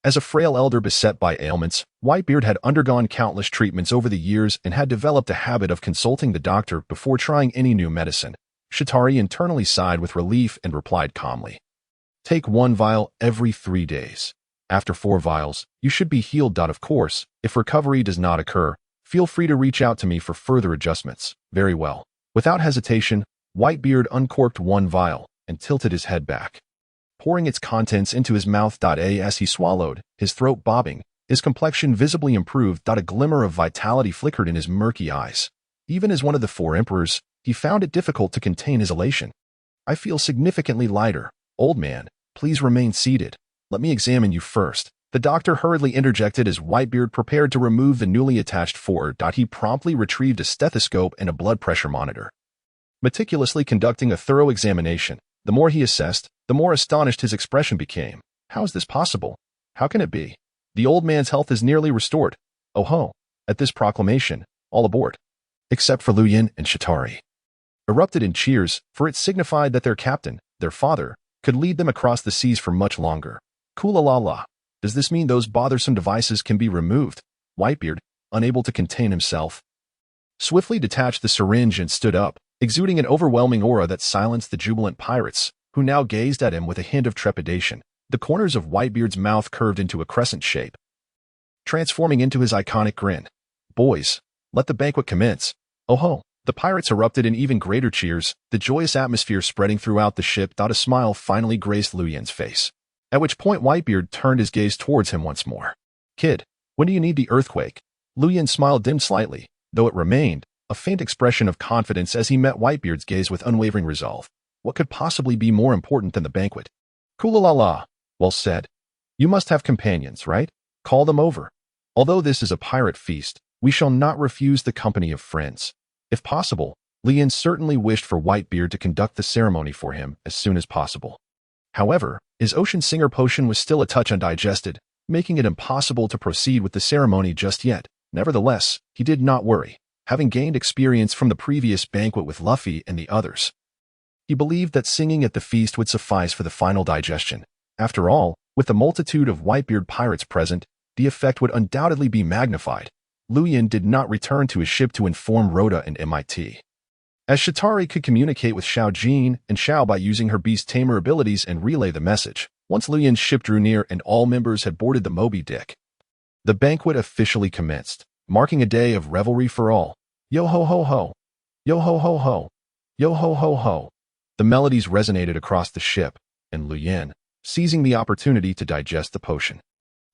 Speaker 1: As a frail elder beset by ailments, Whitebeard had undergone countless treatments over the years and had developed a habit of consulting the doctor before trying any new medicine. Chitaria internally sighed with relief and replied calmly, "Take 1 vial every 3 days. After 4 vials, you should be healed. Of course, if recovery does not occur, feel free to reach out to me for further adjustments." "Very well." Without hesitation, Whitebeard uncorked 1 vial and tilted his head back, pouring its contents into his mouth. As he swallowed, his throat bobbing, his complexion visibly improved. A glimmer of vitality flickered in his murky eyes. Even as one of the four emperors, he found it difficult to contain his elation. I feel significantly lighter. Old man, please remain seated. Let me examine you first. The doctor hurriedly interjected as Whitebeard prepared to remove the newly attached four. He promptly retrieved a stethoscope and a blood pressure monitor. Meticulously conducting a thorough examination, the more he assessed, the more astonished his expression became. How is this possible? How can it be? The old man's health is nearly restored. Oh ho! At this proclamation, all aboard. Except for Luyin and Shatari. Erupted in cheers, for it signified that their captain, their father, could lead them across the seas for much longer. Koolalala. Does this mean those bothersome devices can be removed? Whitebeard, unable to contain himself, swiftly detached the syringe and stood up, exuding an overwhelming aura that silenced the jubilant pirates, who now gazed at him with a hint of trepidation. The corners of Whitebeard's mouth curved into a crescent shape, transforming into his iconic grin. Boys, let the banquet commence. Oh ho! The pirates erupted in even greater cheers, the joyous atmosphere spreading throughout the ship. A smile finally graced Luyin's face, at which point Whitebeard turned his gaze towards him once more. Kid, when do you need the earthquake? Luyin smiled dimmed slightly, though it remained a faint expression of confidence as he met Whitebeard's gaze with unwavering resolve. What could possibly be more important than the banquet? Koolalala. Well said. You must have companions, right? Call them over. Although this is a pirate feast, we shall not refuse the company of friends. If possible, Luyin certainly wished for Whitebeard to conduct the ceremony for him as soon as possible. However, his ocean singer potion was still a touch undigested, making it impossible to proceed with the ceremony just yet. Nevertheless, he did not worry, having gained experience from the previous banquet with Luffy and the others. He believed that singing at the feast would suffice for the final digestion. After all, with the multitude of Whitebeard pirates present, the effect would undoubtedly be magnified. Luyin did not return to his ship to inform Rhoda and MIT, as Shatari could communicate with Xiao Jin and Xiao by using her beast tamer abilities and relay the message. Once Luyin's ship drew near and all members had boarded the Moby Dick, the banquet officially commenced, marking a day of revelry for all. Yo ho ho ho! Yo ho ho ho! Yo ho ho ho! The melodies resonated across the ship, and Luyin, seizing the opportunity to digest the potion,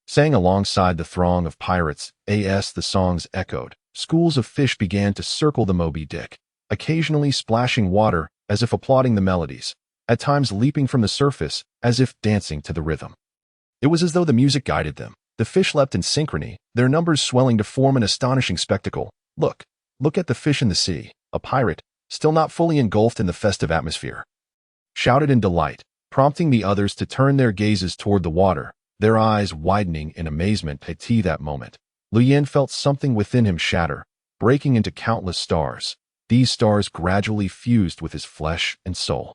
Speaker 1: sang alongside the throng of pirates. As the songs echoed, schools of fish began to circle the Moby Dick, occasionally splashing water as if applauding the melodies, at times leaping from the surface as if dancing to the rhythm. It was as though the music guided them. The fish leapt in synchrony, their numbers swelling to form an astonishing spectacle. Look at the fish in the sea. A pirate, still not fully engulfed in the festive atmosphere, shouted in delight, prompting the others to turn their gazes toward the water, their eyes widening in amazement. At that moment, Luyin felt something within him shatter, breaking into countless stars. These stars gradually fused with his flesh and soul,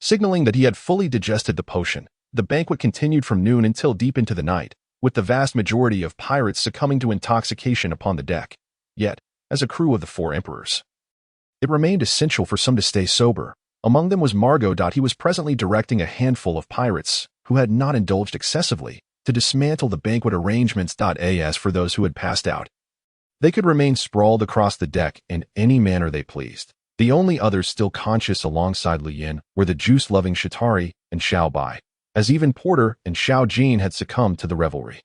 Speaker 1: signaling that he had fully digested the potion. The banquet continued from noon until deep into the night, with the vast majority of pirates succumbing to intoxication upon the deck. Yet, as a crew of the four emperors, it remained essential for some to stay sober. Among them was Margot. He was presently directing a handful of pirates, who had not indulged excessively, to dismantle the banquet arrangements. As for those who had passed out, they could remain sprawled across the deck in any manner they pleased. The only others still conscious alongside Luyin were the juice-loving Shatari and Xiao Bai, as even Porter and Xiao Jin had succumbed to the revelry.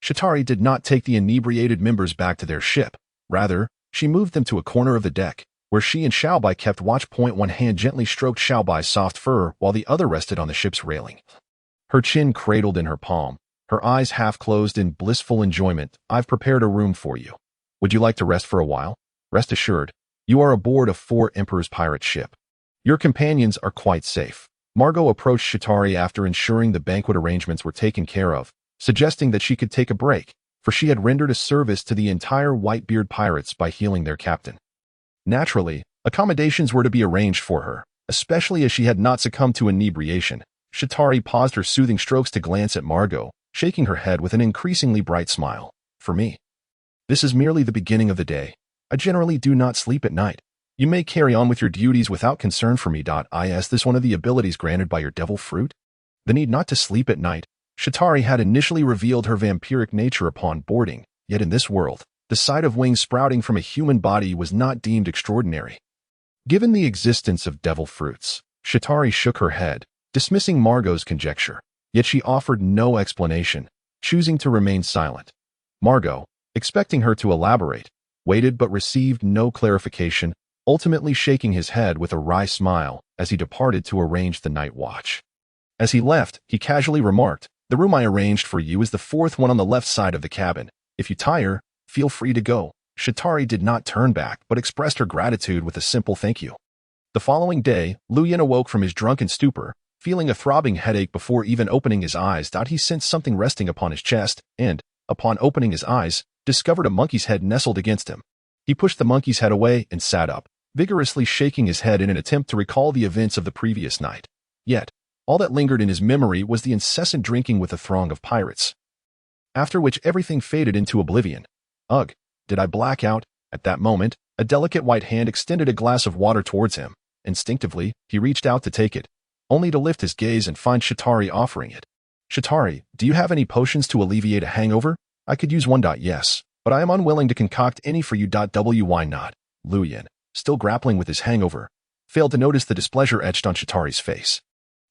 Speaker 1: Shatari did not take the inebriated members back to their ship. Rather, she moved them to a corner of the deck, where she and Xiao Bai kept watch. One hand gently stroked Xiao Bai's soft fur while the other rested on the ship's railing, her chin cradled in her palm, her eyes half closed in blissful enjoyment. I've prepared a room for you. Would you like to rest for a while? Rest assured, you are aboard a four Emperor's pirate ship. Your companions are quite safe. Margot approached Shatari after ensuring the banquet arrangements were taken care of, suggesting that she could take a break, for she had rendered a service to the entire Whitebeard pirates by healing their captain. Naturally, accommodations were to be arranged for her, especially as she had not succumbed to inebriation. Shatari paused her soothing strokes to glance at Margot, shaking her head with an increasingly bright smile. For me, this is merely the beginning of the day. I generally do not sleep at night. You may carry on with your duties without concern for me. Is this one of the abilities granted by your devil fruit? The need not to sleep at night. Shatari had initially revealed her vampiric nature upon boarding, yet in this world, the sight of wings sprouting from a human body was not deemed extraordinary. Given the existence of devil fruits, Shatari shook her head, dismissing Margot's conjecture. Yet she offered no explanation, choosing to remain silent. Margot, expecting her to elaborate, waited but received no clarification, ultimately shaking his head with a wry smile as he departed to arrange the night watch. As he left, he casually remarked, "The room I arranged for you is the fourth one on the left side of the cabin. If you tire, feel free to go." Shatari did not turn back but expressed her gratitude with a simple thank you. The following day, Lu Yin awoke from his drunken stupor, feeling a throbbing headache before even opening his eyes. He sensed something resting upon his chest and, upon opening his eyes, discovered a monkey's head nestled against him. He pushed the monkey's head away and sat up, vigorously shaking his head in an attempt to recall the events of the previous night. Yet, all that lingered in his memory was the incessant drinking with a throng of pirates. After which everything faded into oblivion. Ugh, did I black out? At that moment, a delicate white hand extended a glass of water towards him. Instinctively, he reached out to take it, only to lift his gaze and find Shatari offering it. "Shatari, do you have any potions to alleviate a hangover? I could use one. Yes, but I am unwilling to concoct any for you. Why not?" Lu Yin, still grappling with his hangover, failed to notice the displeasure etched on Shatari's face.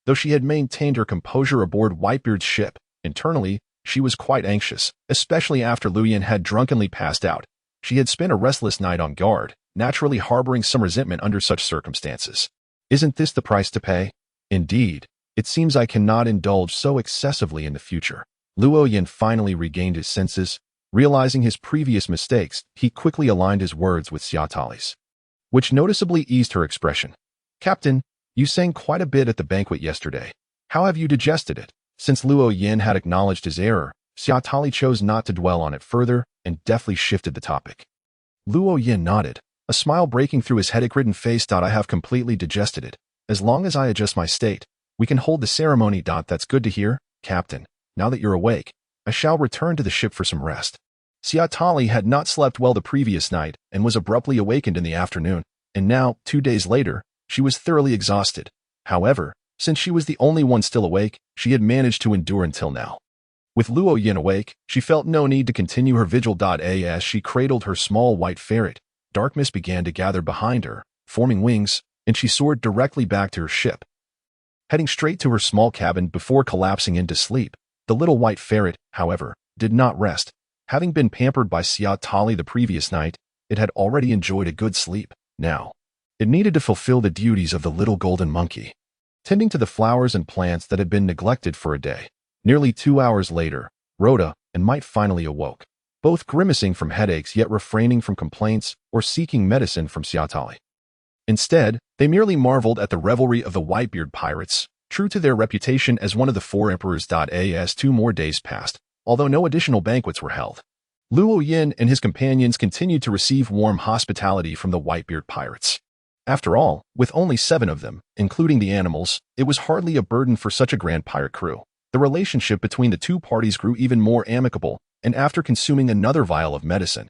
Speaker 1: Though she had maintained her composure aboard Whitebeard's ship, internally, she was quite anxious, especially after Lu Yin had drunkenly passed out. She had spent a restless night on guard, naturally harboring some resentment under such circumstances. Isn't this the price to pay? Indeed, it seems I cannot indulge so excessively in the future. Luo Yin finally regained his senses. Realizing his previous mistakes, he quickly aligned his words with Xiatali's, which noticeably eased her expression. "Captain, you sang quite a bit at the banquet yesterday. How have you digested it?" Since Luo Yin had acknowledged his error, Xiatali chose not to dwell on it further and deftly shifted the topic. Luo Yin nodded, a smile breaking through his headache-ridden face. "I have completely digested it. As long as I adjust my state, we can hold the ceremony. That's good to hear, Captain. Now that you're awake, I shall return to the ship for some rest." Xiatali had not slept well the previous night and was abruptly awakened in the afternoon, and now, 2 days later, she was thoroughly exhausted. However, since she was the only one still awake, she had managed to endure until now. With Luo Yin awake, she felt no need to continue her vigil. As she cradled her small white ferret, dark mist began to gather behind her, forming wings, and she soared directly back to her ship. Heading straight to her small cabin before collapsing into sleep, the little white ferret, however, did not rest. Having been pampered by Xiatali the previous night, it had already enjoyed a good sleep. Now, it needed to fulfill the duties of the little golden monkey, tending to the flowers and plants that had been neglected for a day. Nearly 2 hours later, Rhoda and Might finally awoke, both grimacing from headaches yet refraining from complaints or seeking medicine from Xiatali. Instead, they merely marveled at the revelry of the Whitebeard pirates, true to their reputation as one of the 4 emperors. As 2 more days passed, although no additional banquets were held, Luo Yin and his companions continued to receive warm hospitality from the Whitebeard pirates. After all, with only 7 of them, including the animals, it was hardly a burden for such a grand pirate crew. The relationship between the 2 parties grew even more amicable, and after consuming another vial of medicine,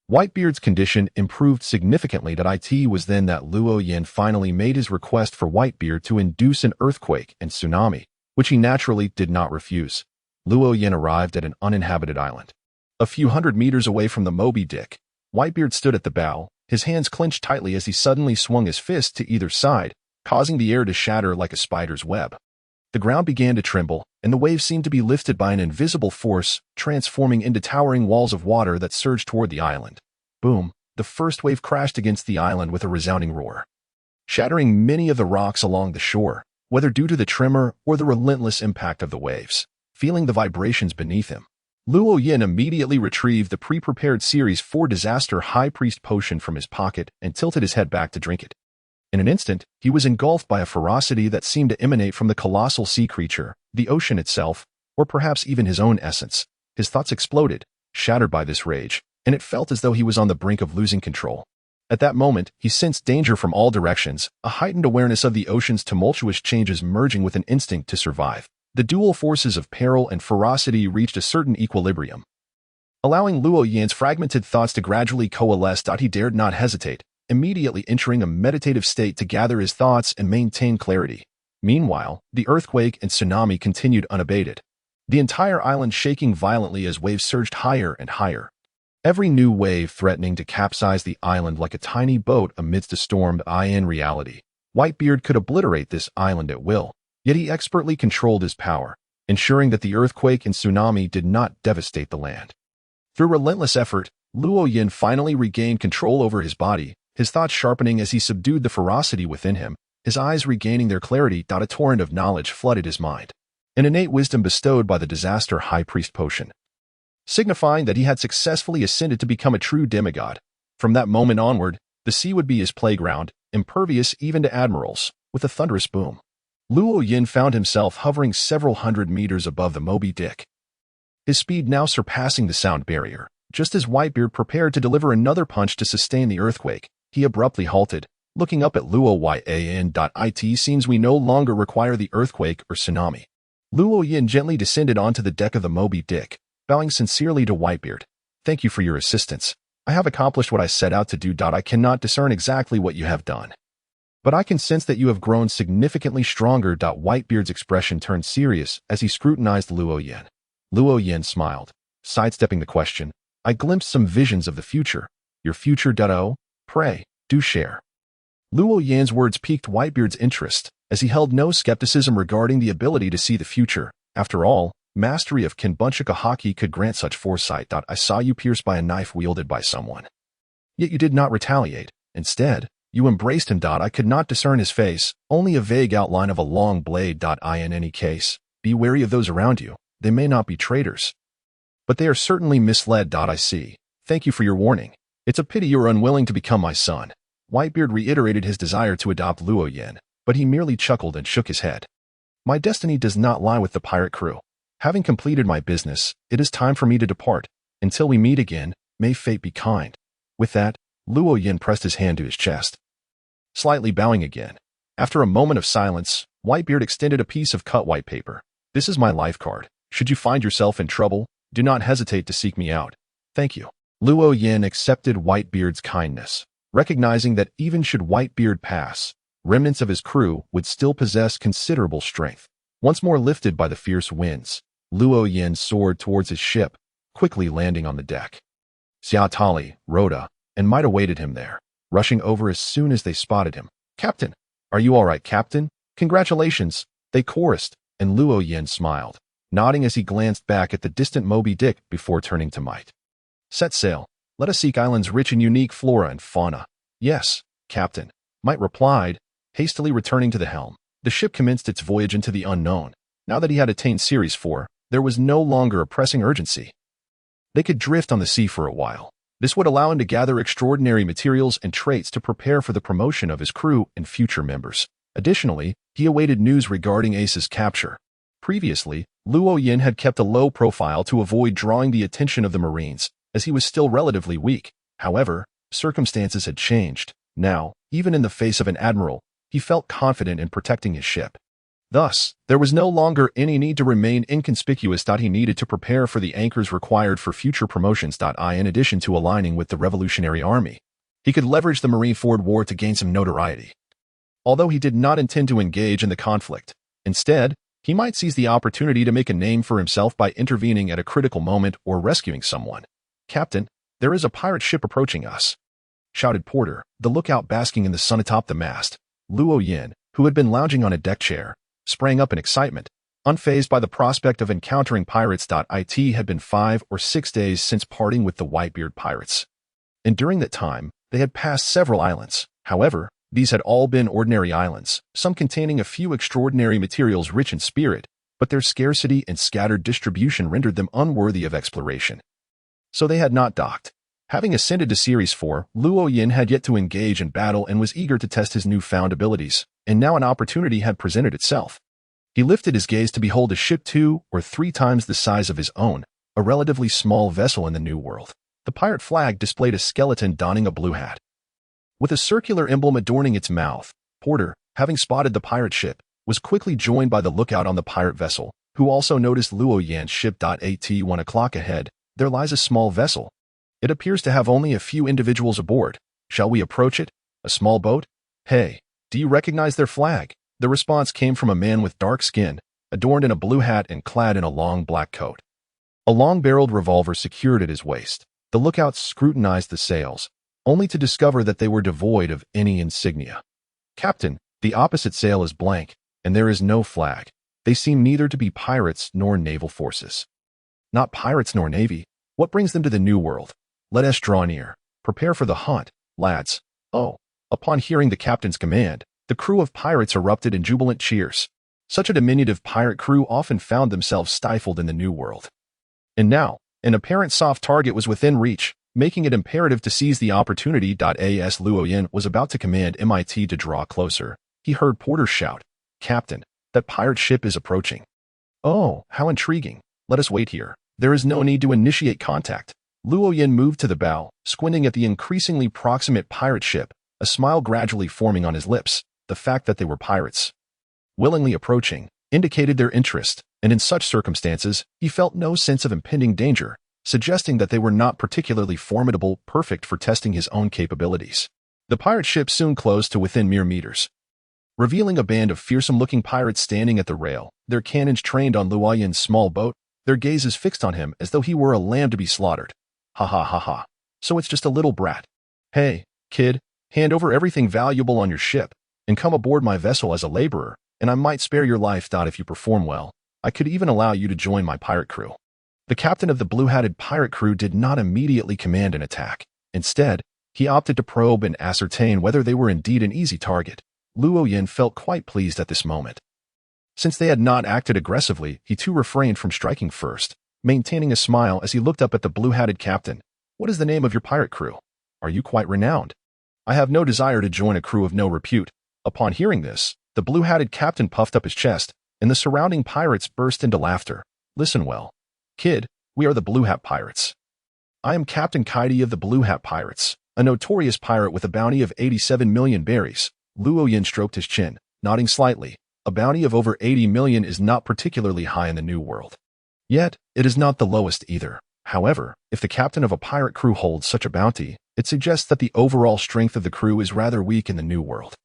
Speaker 1: Whitebeard's condition improved significantly. It was then that Luo Yin finally made his request for Whitebeard to induce an earthquake and tsunami, which he naturally did not refuse. Luo Yin arrived at an uninhabited island. A few hundred meters away from the Moby Dick, Whitebeard stood at the bow, his hands clenched tightly as he suddenly swung his fist to either side, causing the air to shatter like a spider's web. The ground began to tremble, and the waves seemed to be lifted by an invisible force, transforming into towering walls of water that surged toward the island. Boom! The first wave crashed against the island with a resounding roar, shattering many of the rocks along the shore, whether due to the tremor or the relentless impact of the waves. Feeling the vibrations beneath him, Luo Yin immediately retrieved the pre-prepared Series 4 Disaster High Priest potion from his pocket and tilted his head back to drink it. In an instant, he was engulfed by a ferocity that seemed to emanate from the colossal sea creature, the ocean itself, or perhaps even his own essence. His thoughts exploded, shattered by this rage, and it felt as though he was on the brink of losing control. At that moment, he sensed danger from all directions, a heightened awareness of the ocean's tumultuous changes merging with an instinct to survive. The dual forces of peril and ferocity reached a certain equilibrium, allowing Luo Yin's fragmented thoughts to gradually coalesce. He dared not hesitate, immediately entering a meditative state to gather his thoughts and maintain clarity. Meanwhile, the earthquake and tsunami continued unabated, the entire island shaking violently as waves surged higher and higher, every new wave threatening to capsize the island like a tiny boat amidst a storm. In reality, Whitebeard could obliterate this island at will. Yet he expertly controlled his power, ensuring that the earthquake and tsunami did not devastate the land. Through relentless effort, Luo Yin finally regained control over his body, his thoughts sharpening as he subdued the ferocity within him, his eyes regaining their clarity. A torrent of knowledge flooded his mind, an innate wisdom bestowed by the disaster high priest potion, signifying that he had successfully ascended to become a true demigod. From that moment onward, the sea would be his playground, impervious even to admirals. With a thunderous boom, Luo Yin found himself hovering several hundred meters above the Moby Dick, his speed now surpassing the sound barrier. Just as Whitebeard prepared to deliver another punch to sustain the earthquake, he abruptly halted, looking up at Luo Yin. It seems we no longer require the earthquake or tsunami. Luo Yin gently descended onto the deck of the Moby Dick, bowing sincerely to Whitebeard. Thank you for your assistance. I have accomplished what I set out to do. I cannot discern exactly what you have done, but I can sense that you have grown significantly stronger. Whitebeard's expression turned serious as he scrutinized Luo Yin. Luo Yin smiled, sidestepping the question. I glimpsed some visions of the future. Your future? Oh, pray, do share. Luo Yin's words piqued Whitebeard's interest, as he held no skepticism regarding the ability to see the future. After all, mastery of Kinbunchika Haki could grant such foresight. I saw you pierced by a knife wielded by someone. Yet you did not retaliate. Instead, you embraced him. I could not discern his face, only a vague outline of a long blade. In any case, be wary of those around you. They may not be traitors, but they are certainly misled. I see. Thank you for your warning. It's a pity you are unwilling to become my son. Whitebeard reiterated his desire to adopt Luo Yin, but he merely chuckled and shook his head. My destiny does not lie with the pirate crew. Having completed my business, it is time for me to depart. Until we meet again, may fate be kind. With that, Luo Yin pressed his hand to his chest, slightly bowing again. After a moment of silence, Whitebeard extended a piece of cut white paper. This is my life card. Should you find yourself in trouble, do not hesitate to seek me out. Thank you. Luo Yin accepted Whitebeard's kindness, recognizing that even should Whitebeard pass, remnants of his crew would still possess considerable strength. Once more lifted by the fierce winds, Luo Yin soared towards his ship, quickly landing on the deck. Xia Tali, Rhoda, and Might awaited him there, rushing over as soon as they spotted him. Captain! Are you all right, Captain? Congratulations! They chorused, and Luo Yin smiled, nodding as he glanced back at the distant Moby Dick before turning to Might. Set sail. Let us seek islands rich in unique flora and fauna. Yes, Captain, Might replied, hastily returning to the helm. The ship commenced its voyage into the unknown. Now that he had attained Series 4, there was no longer a pressing urgency. They could drift on the sea for a while. This would allow him to gather extraordinary materials and traits to prepare for the promotion of his crew and future members. Additionally, he awaited news regarding Ace's capture. Previously, Luo Yin had kept a low profile to avoid drawing the attention of the Marines, as he was still relatively weak. However, circumstances had changed. Now, even in the face of an admiral, he felt confident in protecting his ship. Thus, there was no longer any need to remain inconspicuous. He needed to prepare for the anchors required for future promotions. In addition to aligning with the Revolutionary Army, he could leverage the Marineford War to gain some notoriety. Although he did not intend to engage in the conflict, instead, he might seize the opportunity to make a name for himself by intervening at a critical moment or rescuing someone. Captain, there is a pirate ship approaching us, shouted Porter, the lookout basking in the sun atop the mast. Luo Yin, who had been lounging on a deck chair, sprang up in excitement, unfazed by the prospect of encountering pirates. It had been 5 or 6 days since parting with the Whitebeard pirates, and during that time, they had passed several islands. However, these had all been ordinary islands, some containing a few extraordinary materials rich in spirit, but their scarcity and scattered distribution rendered them unworthy of exploration. So they had not docked. Having ascended to Series 4, Luo Yin had yet to engage in battle and was eager to test his newfound abilities, and now an opportunity had presented itself. He lifted his gaze to behold a ship 2 or 3 times the size of his own, a relatively small vessel in the New World. The pirate flag displayed a skeleton donning a blue hat, with a circular emblem adorning its mouth. Porter, having spotted the pirate ship, was quickly joined by the lookout on the pirate vessel, who also noticed Luo Yan's ship. At 1 o'clock ahead, there lies a small vessel. It appears to have only a few individuals aboard. Shall we approach it? A small boat? Hey, do you recognize their flag? The response came from a man with dark skin, adorned in a blue hat and clad in a long black coat. A long-barreled revolver secured at his waist. The lookout scrutinized the sails, only to discover that they were devoid of any insignia. Captain, the opposite sail is blank, and there is no flag. They seem neither to be pirates nor naval forces. Not pirates nor navy. What brings them to the New World? Let us draw near. Prepare for the hunt, lads. Oh! Upon hearing the captain's command, the crew of pirates erupted in jubilant cheers. Such a diminutive pirate crew often found themselves stifled in the New World. And now, an apparent soft target was within reach, making it imperative to seize the opportunity. As Luo Yin was about to command MIT to draw closer, he heard porters shout, "Captain, that pirate ship is approaching." "Oh, how intriguing. Let us wait here. There is no need to initiate contact." Luo Yin moved to the bow, squinting at the increasingly proximate pirate ship, a smile gradually forming on his lips. The fact that they were pirates, willingly approaching, indicated their interest, and in such circumstances, he felt no sense of impending danger, suggesting that they were not particularly formidable, perfect for testing his own capabilities. The pirate ship soon closed to within mere meters, revealing a band of fearsome-looking pirates standing at the rail, their cannons trained on Luo Yin's small boat, their gazes fixed on him as though he were a lamb to be slaughtered. Ha ha ha ha. So it's just a little brat. Hey, kid, hand over everything valuable on your ship, and come aboard my vessel as a laborer, and I might spare your life. If you perform well, I could even allow you to join my pirate crew. The captain of the blue-hatted pirate crew did not immediately command an attack. Instead, he opted to probe and ascertain whether they were indeed an easy target. Luo Yin felt quite pleased at this moment. Since they had not acted aggressively, he too refrained from striking first, maintaining a smile as he looked up at the blue-hatted captain. "What is the name of your pirate crew? Are you quite renowned?" "I have no desire to join a crew of no repute." Upon hearing this, the blue-hatted captain puffed up his chest, and the surrounding pirates burst into laughter. "Listen well, kid, we are the Blue Hat Pirates. I am Captain Kaidi of the Blue Hat Pirates, a notorious pirate with a bounty of 87 million berries." Luo Yin stroked his chin, nodding slightly. A bounty of over 80 million is not particularly high in the New World. Yet, it is not the lowest either. However, if the captain of a pirate crew holds such a bounty, it suggests that the overall strength of the crew is rather weak in the New World.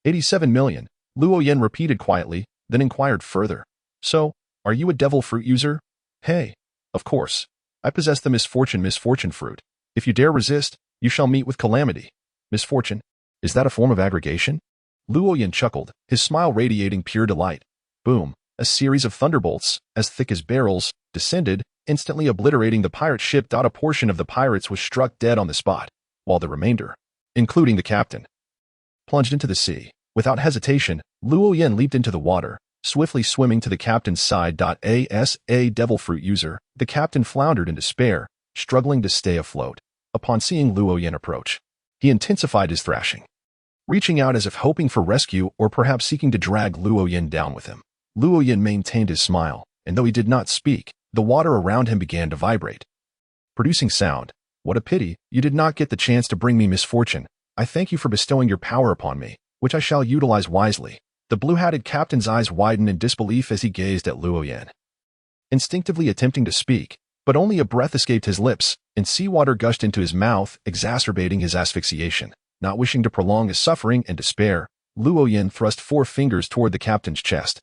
Speaker 1: 87 million, Luo Yin repeated quietly, then inquired further. "So, are you a devil fruit user?" "Hey, of course. I possess the misfortune fruit. If you dare resist, you shall meet with calamity." "Misfortune? Is that a form of aggregation?" Luo Yin chuckled, his smile radiating pure delight. Boom! A series of thunderbolts, as thick as barrels, descended, instantly obliterating the pirate ship. A portion of the pirates was struck dead on the spot, while the remainder, including the captain, plunged into the sea. Without hesitation, Luo Yin leaped into the water, swiftly swimming to the captain's side. As a devil fruit user, the captain floundered in despair, struggling to stay afloat. Upon seeing Luo Yin approach, he intensified his thrashing, reaching out as if hoping for rescue or perhaps seeking to drag Luo Yin down with him. Luo Yin maintained his smile, and though he did not speak, the water around him began to vibrate, producing sound. "What a pity, you did not get the chance to bring me misfortune. I thank you for bestowing your power upon me, which I shall utilize wisely." The blue-hatted captain's eyes widened in disbelief as he gazed at Luo Yin, instinctively attempting to speak, but only a breath escaped his lips, and seawater gushed into his mouth, exacerbating his asphyxiation. Not wishing to prolong his suffering and despair, Luo Yin thrust 4 fingers toward the captain's chest,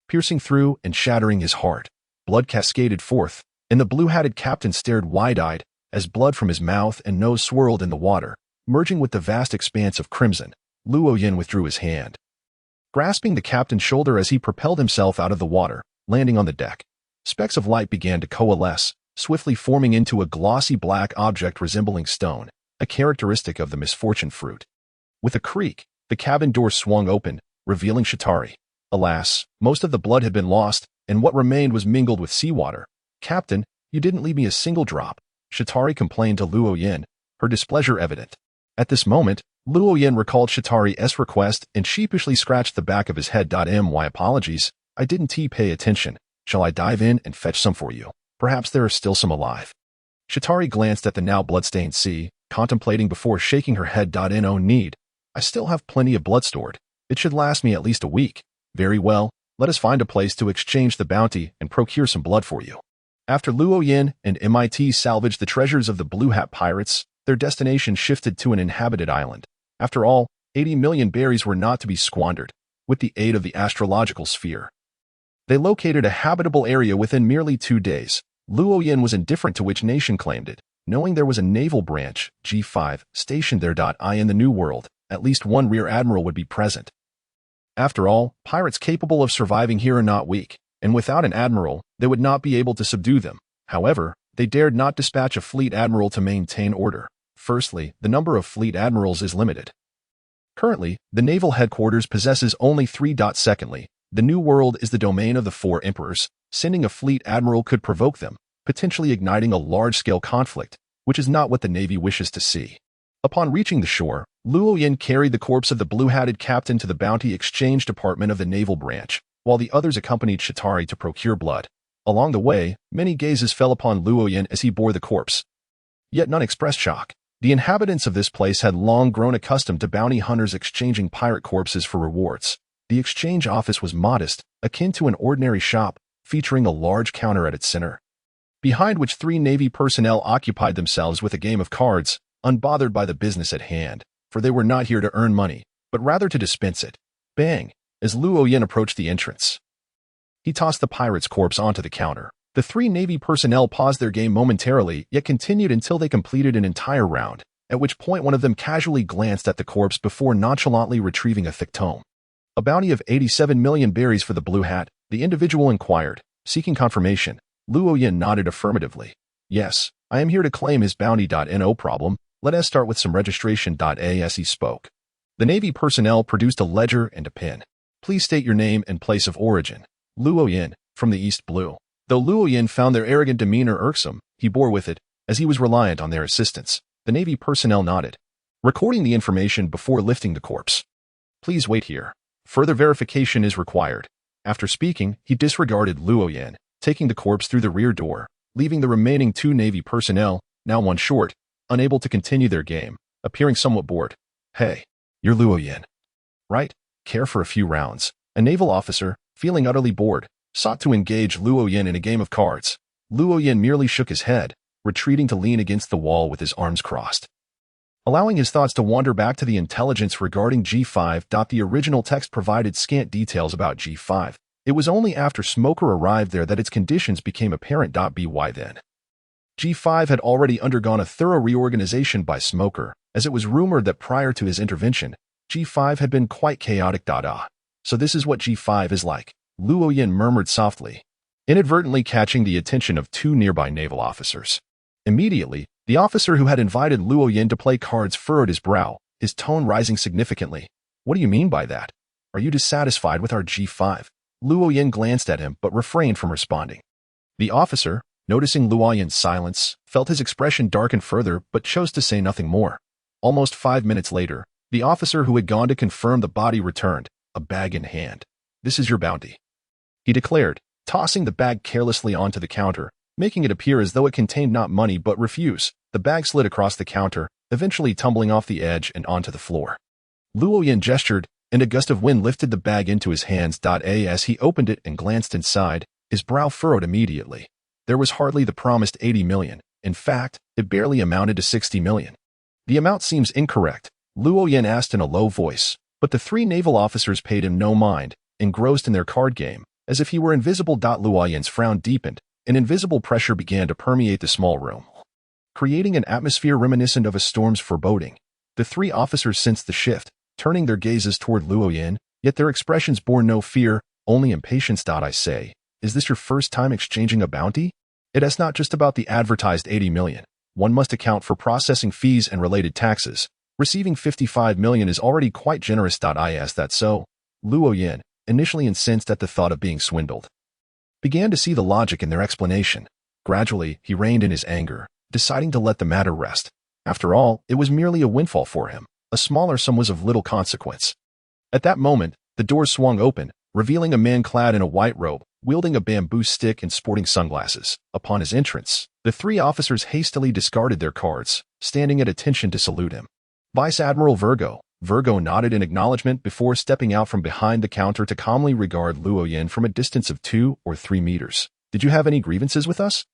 Speaker 1: piercing through and shattering his heart. Blood cascaded forth, and the blue-hatted captain stared wide-eyed as blood from his mouth and nose swirled in the water, merging with the vast expanse of crimson. Luo Yin withdrew his hand, grasping the captain's shoulder as he propelled himself out of the water, landing on the deck. Specks of light began to coalesce, swiftly forming into a glossy black object resembling stone, a characteristic of the misfortune fruit. With a creak, the cabin door swung open, revealing Shatari. Alas, most of the blood had been lost, and what remained was mingled with seawater. "Captain, you didn't leave me a single drop," Shatari complained to Luo Yin, her displeasure evident. At this moment, Luo Yin recalled Shatari's request and sheepishly scratched the back of his head. "My apologies, I didn't pay attention. Shall I dive in and fetch some for you? Perhaps there are still some alive." Shatari glanced at the now blood-stained sea, contemplating before shaking her head. "No need. I still have plenty of blood stored. It should last me at least a week." "Very well, let us find a place to exchange the bounty and procure some blood for you." After Luo Yin and MIT salvaged the treasures of the Blue Hat Pirates, their destination shifted to an inhabited island. After all, 80 million berries were not to be squandered. With the aid of the astrological sphere, they located a habitable area within merely 2 days. Luo Yin was indifferent to which nation claimed it, knowing there was a naval branch, G5, stationed there. In the New World, at least one rear admiral would be present. After all, pirates capable of surviving here are not weak, and without an admiral, they would not be able to subdue them. However, they dared not dispatch a fleet admiral to maintain order. Firstly, the number of fleet admirals is limited. Currently, the naval headquarters possesses only 3. Secondly, the New World is the domain of the 4 emperors. Sending a fleet admiral could provoke them, potentially igniting a large-scale conflict, which is not what the Navy wishes to see. Upon reaching the shore, Luo Yin carried the corpse of the blue-hatted captain to the Bounty Exchange Department of the Naval Branch, while the others accompanied Shatari to procure blood. Along the way, many gazes fell upon Luo Yin as he bore the corpse. Yet none expressed shock. The inhabitants of this place had long grown accustomed to bounty hunters exchanging pirate corpses for rewards. The exchange office was modest, akin to an ordinary shop, featuring a large counter at its center, behind which 3 Navy personnel occupied themselves with a game of cards, unbothered by the business at hand, for they were not here to earn money, but rather to dispense it. Bang! As Luo Yin approached the entrance, he tossed the pirate's corpse onto the counter. The 3 Navy personnel paused their game momentarily, yet continued until they completed an entire round, at which point one of them casually glanced at the corpse before nonchalantly retrieving a thick tome. A bounty of 87 million berries for the blue hat, the individual inquired, seeking confirmation. Luo Yin nodded affirmatively. Yes, I am here to claim his bounty. No problem. Let us start with some registration. As he spoke, the Navy personnel produced a ledger and a pen. Please state your name and place of origin. Luo Yin, from the East Blue. Though Luo Yin found their arrogant demeanor irksome, he bore with it, as he was reliant on their assistance. The Navy personnel nodded, recording the information before lifting the corpse. Please wait here. Further verification is required. After speaking, he disregarded Luo Yin, taking the corpse through the rear door, leaving the remaining 2 Navy personnel, now 1 short, unable to continue their game, appearing somewhat bored. Hey, you're Luo Yin, right? Care for a few rounds? A naval officer, feeling utterly bored, sought to engage Luo Yin in a game of cards. Luo Yin merely shook his head, retreating to lean against the wall with his arms crossed, allowing his thoughts to wander back to the intelligence regarding G5. The original text provided scant details about G5. It was only after Smoker arrived there that its conditions became apparent. By then, G5 had already undergone a thorough reorganization by Smoker, as it was rumored that prior to his intervention, G5 had been quite chaotic. So this is what G5 is like, Luo Yin murmured softly, inadvertently catching the attention of 2 nearby naval officers. Immediately, the officer who had invited Luo Yin to play cards furrowed his brow, his tone rising significantly. What do you mean by that? Are you dissatisfied with our G5? Luo Yin glanced at him but refrained from responding. The officer, noticing Luo Yin's silence, felt his expression darken further but chose to say nothing more. Almost 5 minutes later, the officer who had gone to confirm the body returned, a bag in hand. This is your bounty, he declared, tossing the bag carelessly onto the counter, making it appear as though it contained not money but refuse. The bag slid across the counter, eventually tumbling off the edge and onto the floor. Luo Yin gestured, and a gust of wind lifted the bag into his hands. As he opened it and glanced inside, his brow furrowed immediately. There was hardly the promised 80 million. In fact, it barely amounted to 60 million. The amount seems incorrect, Luo Yin asked in a low voice, but the 3 naval officers paid him no mind, engrossed in their card game, as if he were invisible. Luo Yin's frown deepened, and invisible pressure began to permeate the small room, creating an atmosphere reminiscent of a storm's foreboding. The 3 officers sensed the shift, turning their gazes toward Luo Yin, yet their expressions bore no fear, only impatience. I say, is this your first time exchanging a bounty? It is not just about the advertised 80 million. One must account for processing fees and related taxes. Receiving 55 million is already quite generous. Is that so? Luo Yin, initially incensed at the thought of being swindled, began to see the logic in their explanation. Gradually, he reined in his anger, deciding to let the matter rest. After all, it was merely a windfall for him. A smaller sum was of little consequence. At that moment, the doors swung open, revealing a man clad in a white robe, wielding a bamboo stick and sporting sunglasses. Upon his entrance, the 3 officers hastily discarded their cards, standing at attention to salute him. Vice Admiral Virgo. Virgo nodded in acknowledgement before stepping out from behind the counter to calmly regard Luo Yin from a distance of 2 or 3 meters. Did you have any grievances with us?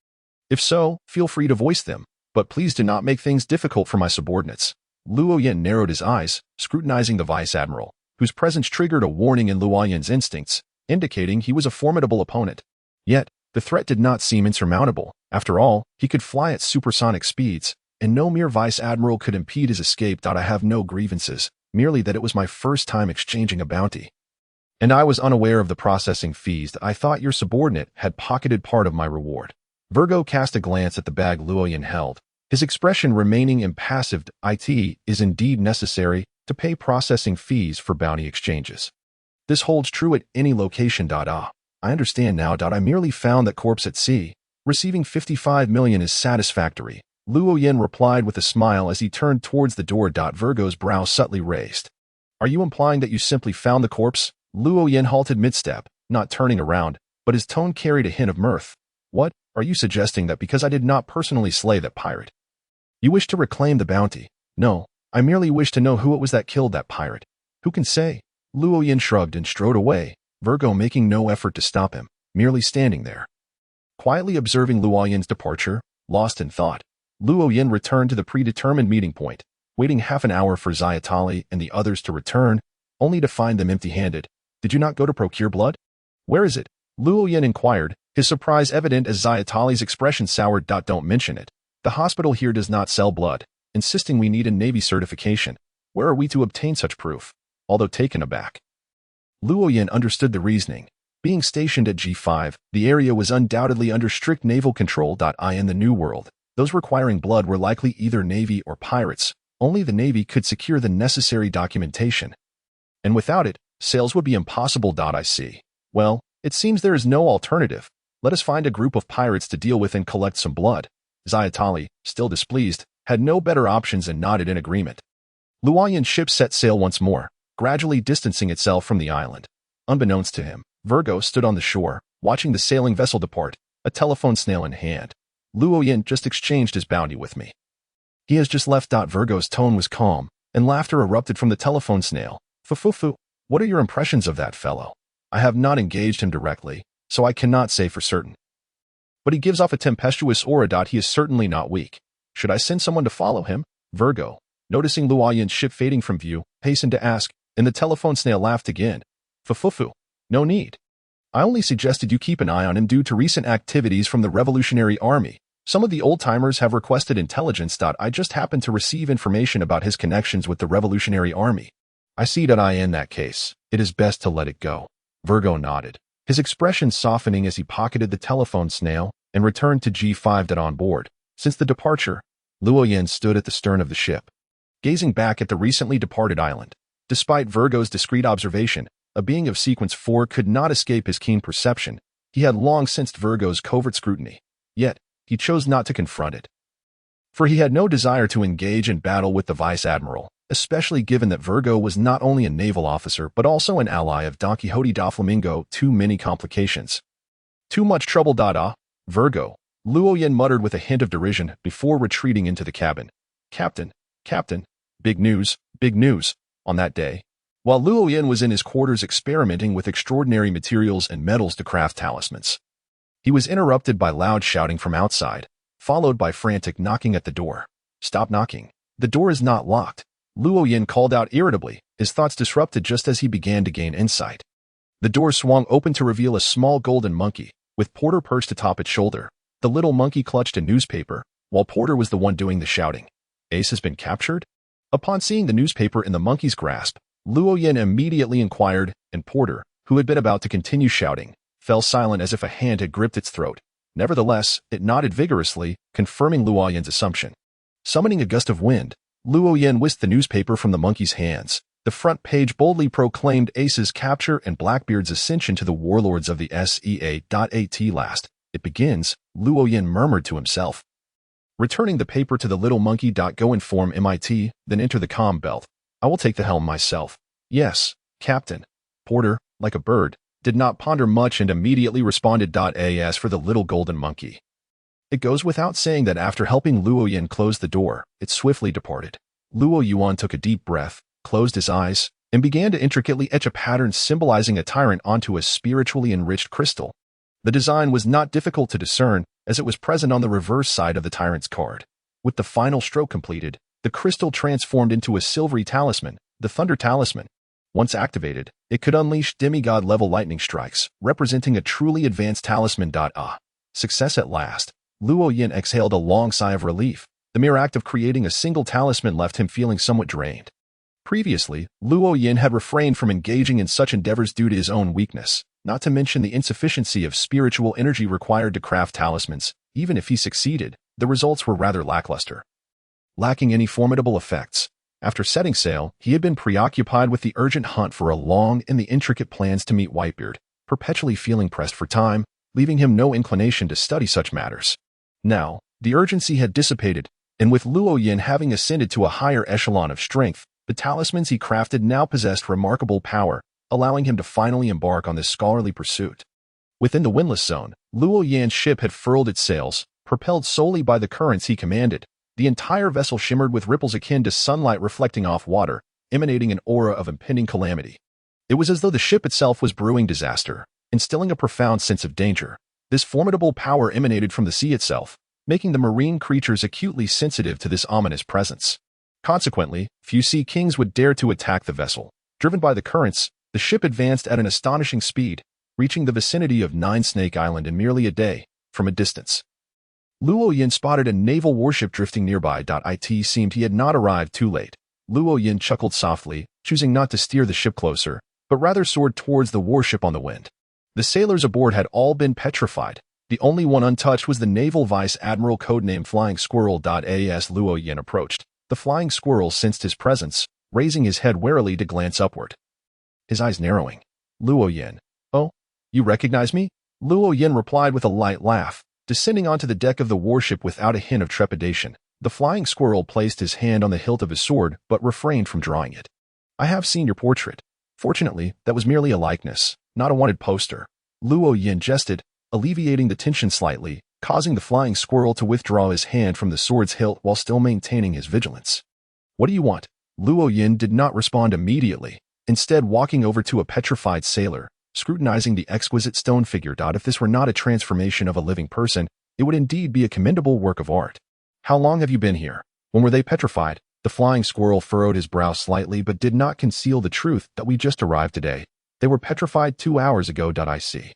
Speaker 1: If so, feel free to voice them, but please do not make things difficult for my subordinates. Luo Yin narrowed his eyes, scrutinizing the Vice Admiral, whose presence triggered a warning in Luo Yin's instincts, indicating he was a formidable opponent. Yet, the threat did not seem insurmountable. After all, he could fly at supersonic speeds, and no mere Vice Admiral could impede his escape. I have no grievances, merely that it was my first time exchanging a bounty. And I was unaware of the processing fees that I thought your subordinate had pocketed part of my reward. Virgo cast a glance at the bag Luoyin held, his expression remaining impassive. It is indeed necessary to pay processing fees for bounty exchanges. This holds true at any location. I understand now. I merely found that corpse at sea. Receiving 55 million is satisfactory, Luoyin replied with a smile as he turned towards the door. Virgo's brow subtly raised. Are you implying that you simply found the corpse? Luoyin halted mid-step, not turning around, but his tone carried a hint of mirth. What? Are you suggesting that because I did not personally slay that pirate, you wish to reclaim the bounty? No, I merely wish to know who it was that killed that pirate. Who can say? Luoyin shrugged and strode away, Virgo making no effort to stop him, merely standing there. Quietly observing Luoyin's departure, lost in thought, Luoyin returned to the predetermined meeting point, waiting half an hour for Zayatali and the others to return, only to find them empty-handed. Did you not go to procure blood? Where is it? Luoyin inquired, his surprise evident as Zayatali's expression soured. Don't mention it. The hospital here does not sell blood, insisting we need a Navy certification. Where are we to obtain such proof? Although taken aback, Luoyin understood the reasoning. Being stationed at G5, the area was undoubtedly under strict naval control. In the New World, those requiring blood were likely either Navy or pirates. Only the Navy could secure the necessary documentation. And without it, sales would be impossible. I see. Well, it seems there is no alternative. Let us find a group of pirates to deal with and collect some blood. Zayatali, still displeased, had no better options and nodded in agreement. Luoyin's ship set sail once more, gradually distancing itself from the island. Unbeknownst to him, Virgo stood on the shore, watching the sailing vessel depart, a telephone snail in hand. Luoyin just exchanged his bounty with me. He has just left. Virgo's tone was calm, and laughter erupted from the telephone snail. Fufufu, what are your impressions of that fellow? I have not engaged him directly, so I cannot say for certain. But he gives off a tempestuous aura. He is certainly not weak. Should I send someone to follow him? Virgo, noticing Luoyin's ship fading from view, hastened to ask, and the telephone snail laughed again. Fufufu, no need. I only suggested you keep an eye on him due to recent activities from the Revolutionary Army. Some of the old-timers have requested intelligence. I just happened to receive information about his connections with the Revolutionary Army. I see. In that case, it is best to let it go. Virgo nodded, his expression softening as he pocketed the telephone snail and returned to G5. On board. Since the departure, Luoyin stood at the stern of the ship, gazing back at the recently departed island. Despite Virgo's discreet observation, a being of sequence 4 could not escape his keen perception. He had long sensed Virgo's covert scrutiny, yet he chose not to confront it. For he had no desire to engage in battle with the vice-admiral, especially given that Virgo was not only a naval officer but also an ally of Don Quixote da Flamingo. Too many complications. Too much trouble. Virgo, Luoyin muttered with a hint of derision before retreating into the cabin. Captain, big news. On that day, while Luoyin was in his quarters experimenting with extraordinary materials and metals to craft talismans, he was interrupted by loud shouting from outside, followed by frantic knocking at the door. Stop knocking. The door is not locked. Luoyin called out irritably, his thoughts disrupted just as he began to gain insight. The door swung open to reveal a small golden monkey, with Porter perched atop its shoulder. The little monkey clutched a newspaper, while Porter was the one doing the shouting. Ace has been captured? Upon seeing the newspaper in the monkey's grasp, Luoyin immediately inquired, and Porter, who had been about to continue shouting, fell silent as if a hand had gripped its throat. Nevertheless, it nodded vigorously, confirming Luoyin's assumption. Summoning a gust of wind, Luoyin whisked the newspaper from the monkey's hands. The front page boldly proclaimed Ace's capture and Blackbeard's ascension to the warlords of the SEA. At last, it begins, Luoyin murmured to himself. Returning the paper to the little monkey. Go inform MIT, then enter the comm belt. I will take the helm myself. Yes, Captain. Porter, like a bird, did not ponder much and immediately responded. As for the little golden monkey, it goes without saying that after helping Luoyin close the door, it swiftly departed. Luoyin took a deep breath, closed his eyes, and began to intricately etch a pattern symbolizing a tyrant onto a spiritually enriched crystal. The design was not difficult to discern, as it was present on the reverse side of the tyrant's card. With the final stroke completed, the crystal transformed into a silvery talisman, the Thunder Talisman. Once activated, it could unleash demigod-level lightning strikes, representing a truly advanced talisman. Success at last. Luoyin exhaled a long sigh of relief. The mere act of creating a single talisman left him feeling somewhat drained. Previously, Luo Yin had refrained from engaging in such endeavors due to his own weakness, not to mention the insufficiency of spiritual energy required to craft talismans. Even if he succeeded, the results were rather lackluster. Lacking any formidable effects, after setting sail, he had been preoccupied with the urgent hunt for a long and the intricate plans to meet Whitebeard, perpetually feeling pressed for time, leaving him no inclination to study such matters. Now, the urgency had dissipated, and with Luo Yin having ascended to a higher echelon of strength, the talismans he crafted now possessed remarkable power, allowing him to finally embark on this scholarly pursuit. Within the windless zone, Luo Yan's ship had furled its sails, propelled solely by the currents he commanded. The entire vessel shimmered with ripples akin to sunlight reflecting off water, emanating an aura of impending calamity. It was as though the ship itself was brewing disaster, instilling a profound sense of danger. This formidable power emanated from the sea itself, making the marine creatures acutely sensitive to this ominous presence. Consequently, few sea kings would dare to attack the vessel. Driven by the currents, the ship advanced at an astonishing speed, reaching the vicinity of Nine Snake Island in merely a day, from a distance. Luo Yin spotted a naval warship drifting nearby. It seemed he had not arrived too late. Luo Yin chuckled softly, choosing not to steer the ship closer, but rather soared towards the warship on the wind. The sailors aboard had all been petrified. The only one untouched was the naval vice admiral codenamed Flying Squirrel. As Luo Yin approached, the Flying Squirrel sensed his presence, raising his head warily to glance upward. His eyes narrowing. Luo Yin. Oh, you recognize me? Luo Yin replied with a light laugh. Descending onto the deck of the warship without a hint of trepidation, the Flying Squirrel placed his hand on the hilt of his sword but refrained from drawing it. I have seen your portrait. Fortunately, that was merely a likeness, not a wanted poster. Luo Yin jested, alleviating the tension slightly, causing the Flying Squirrel to withdraw his hand from the sword's hilt while still maintaining his vigilance. What do you want? Luo Yin did not respond immediately, instead walking over to a petrified sailor, scrutinizing the exquisite stone figure. If this were not a transformation of a living person, it would indeed be a commendable work of art. How long have you been here? When were they petrified? The Flying Squirrel furrowed his brow slightly but did not conceal the truth that we just arrived today. They were petrified 2 hours ago. I see.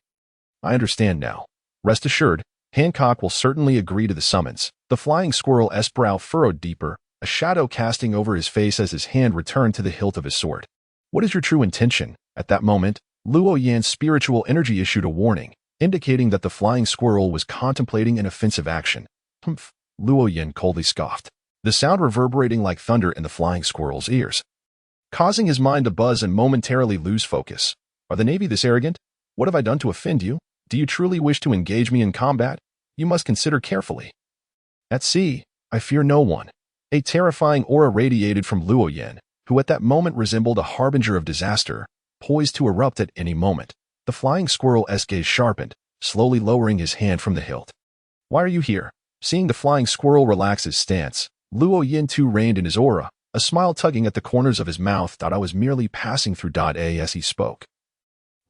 Speaker 1: I understand now. Rest assured, Hancock will certainly agree to the summons. The Flying Squirrel's brow furrowed deeper, a shadow casting over his face as his hand returned to the hilt of his sword. What is your true intention? At that moment, Luo Yan's spiritual energy issued a warning, indicating that the Flying Squirrel was contemplating an offensive action. Humph, Luo Yan coldly scoffed, the sound reverberating like thunder in the Flying Squirrel's ears, causing his mind to buzz and momentarily lose focus. Are the Navy this arrogant? What have I done to offend you? Do you truly wish to engage me in combat? You must consider carefully. At sea, I fear no one. A terrifying aura radiated from Luo Yan, who at that moment resembled a harbinger of disaster, poised to erupt at any moment. The Flying Squirrel's gaze sharpened, slowly lowering his hand from the hilt. Why are you here? Seeing the Flying Squirrel relax his stance, Luo Yin too reined in his aura, a smile tugging at the corners of his mouth. I was merely passing through. As he spoke,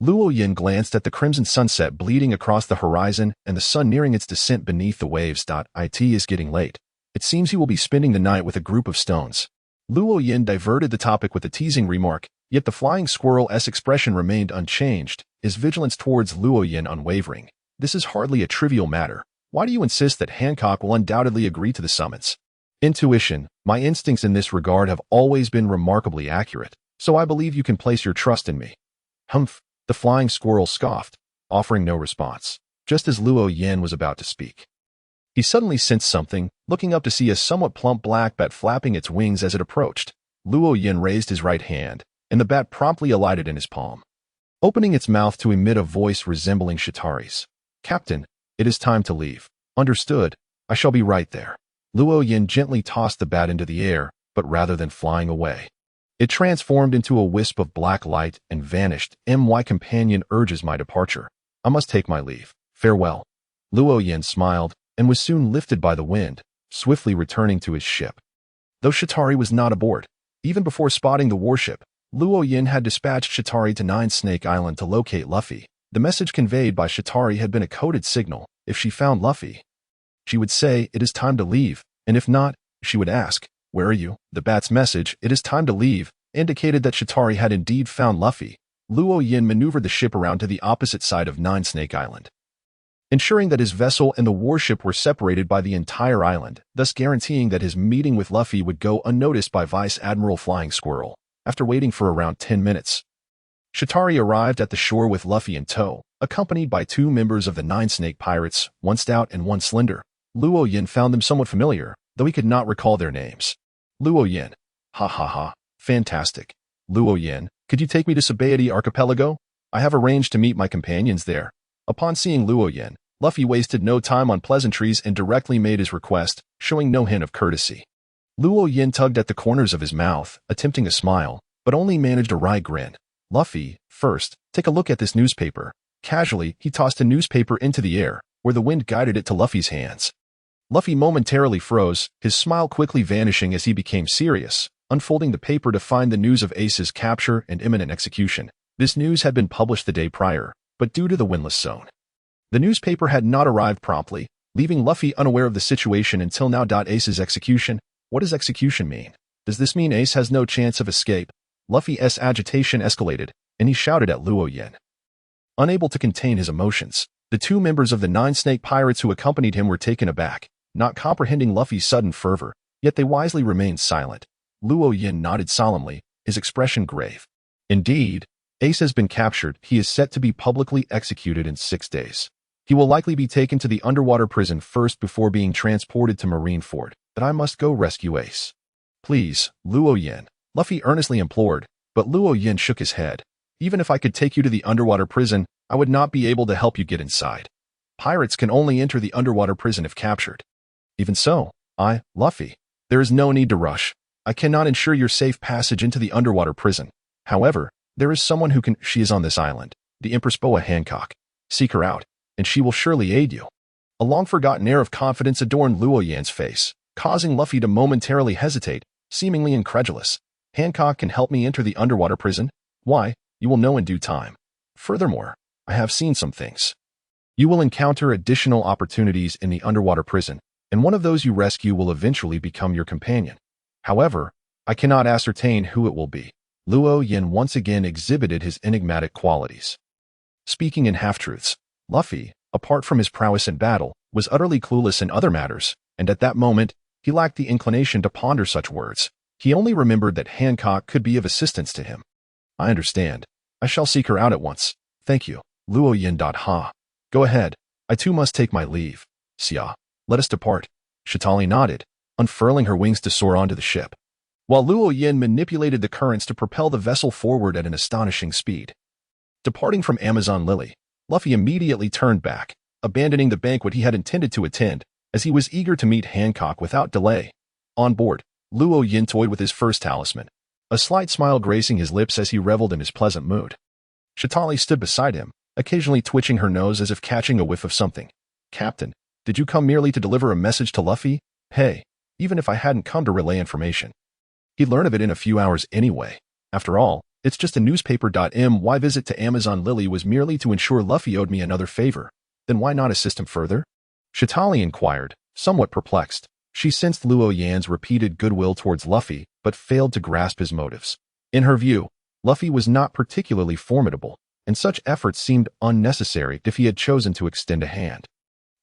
Speaker 1: Luo Yin glanced at the crimson sunset bleeding across the horizon and the sun nearing its descent beneath the waves. It is getting late. It seems he will be spending the night with a group of stones. Luo Yin diverted the topic with a teasing remark, yet the Flying Squirrel's expression remained unchanged, his vigilance towards Luo Yin unwavering. This is hardly a trivial matter. Why do you insist that Hancock will undoubtedly agree to the summons? Intuition, my instincts in this regard have always been remarkably accurate, so I believe you can place your trust in me. Humph. The Flying Squirrel scoffed, offering no response, just as Luo Yin was about to speak. He suddenly sensed something, looking up to see a somewhat plump black bat flapping its wings as it approached. Luo Yin raised his right hand, and the bat promptly alighted in his palm, opening its mouth to emit a voice resembling Shatari's. Captain, it is time to leave. Understood. I shall be right there. Luo Yin gently tossed the bat into the air, but rather than flying away, it transformed into a wisp of black light and vanished. My companion urges my departure. I must take my leave. Farewell. Luo Yin smiled and was soon lifted by the wind, swiftly returning to his ship. Though Shatari was not aboard, even before spotting the warship, Luo Yin had dispatched Shatari to Nine Snake Island to locate Luffy. The message conveyed by Shatari had been a coded signal. If she found Luffy, she would say, "It is time to leave," and if not, she would ask, "Where are you?" The bat's message, "It is time to leave," indicated that Shatari had indeed found Luffy. Luo Yin maneuvered the ship around to the opposite side of Nine Snake Island, ensuring that his vessel and the warship were separated by the entire island, thus guaranteeing that his meeting with Luffy would go unnoticed by Vice Admiral Flying Squirrel. After waiting for around 10 minutes, Shatari arrived at the shore with Luffy in tow, accompanied by 2 members of the Nine-Snake Pirates, one stout and one slender. Luo Yin found them somewhat familiar, though he could not recall their names. Luo Yin. Ha ha ha. Fantastic. Luo Yin, could you take me to Sabaody Archipelago? I have arranged to meet my companions there. Upon seeing Luo Yin, Luffy wasted no time on pleasantries and directly made his request, showing no hint of courtesy. Luo Yin tugged at the corners of his mouth, attempting a smile, but only managed a wry grin. Luffy, first, take a look at this newspaper. Casually, he tossed a newspaper into the air, where the wind guided it to Luffy's hands. Luffy momentarily froze, his smile quickly vanishing as he became serious, unfolding the paper to find the news of Ace's capture and imminent execution. This news had been published the day prior, but due to the windless zone, the newspaper had not arrived promptly, leaving Luffy unaware of the situation until now. Ace's execution? What does execution mean? Does this mean Ace has no chance of escape? Luffy's agitation escalated, and he shouted at Luo Yin. Unable to contain his emotions, the 2 members of the Nine-Snake Pirates who accompanied him were taken aback, not comprehending Luffy's sudden fervor, yet they wisely remained silent. Luo Yin nodded solemnly, his expression grave. Indeed, Ace has been captured. He is set to be publicly executed in 6 days. He will likely be taken to the underwater prison first before being transported to Marineford, but I must go rescue Ace. Please, Luo Yin, Luffy earnestly implored, but Luo Yin shook his head. Even if I could take you to the underwater prison, I would not be able to help you get inside. Pirates can only enter the underwater prison if captured. Even so, Luffy, there is no need to rush. I cannot ensure your safe passage into the underwater prison. However, there is someone who can. She is on this island, the Empress Boa Hancock. Seek her out, and she will surely aid you. A long-forgotten air of confidence adorned Luo Yin's face, causing Luffy to momentarily hesitate, seemingly incredulous. Hancock can help me enter the underwater prison? Why, you will know in due time. Furthermore, I have seen some things. You will encounter additional opportunities in the underwater prison, and one of those you rescue will eventually become your companion. However, I cannot ascertain who it will be. Luo Yin once again exhibited his enigmatic qualities. Speaking in half-truths, Luffy, apart from his prowess in battle, was utterly clueless in other matters, and at that moment, he lacked the inclination to ponder such words. He only remembered that Hancock could be of assistance to him. I understand. I shall seek her out at once. Thank you, Luo Yin. Ha. Go ahead. I too must take my leave. Xia, let us depart. Shatali nodded, unfurling her wings to soar onto the ship, while Luo Yin manipulated the currents to propel the vessel forward at an astonishing speed. Departing from Amazon Lily, Luffy immediately turned back, abandoning the banquet he had intended to attend, as he was eager to meet Hancock without delay. On board, Luo Yin toyed with his first talisman, a slight smile gracing his lips as he reveled in his pleasant mood. Shatali stood beside him, occasionally twitching her nose as if catching a whiff of something. Captain, did you come merely to deliver a message to Luffy? Hey, even if I hadn't come to relay information, he'd learn of it in a few hours anyway. After all, it's just a newspaper. My visit to Amazon Lily was merely to ensure Luffy owed me another favor. Then why not assist him further? Shatali inquired, somewhat perplexed. She sensed Luo Yin's repeated goodwill towards Luffy, but failed to grasp his motives. In her view, Luffy was not particularly formidable, and such efforts seemed unnecessary if he had chosen to extend a hand.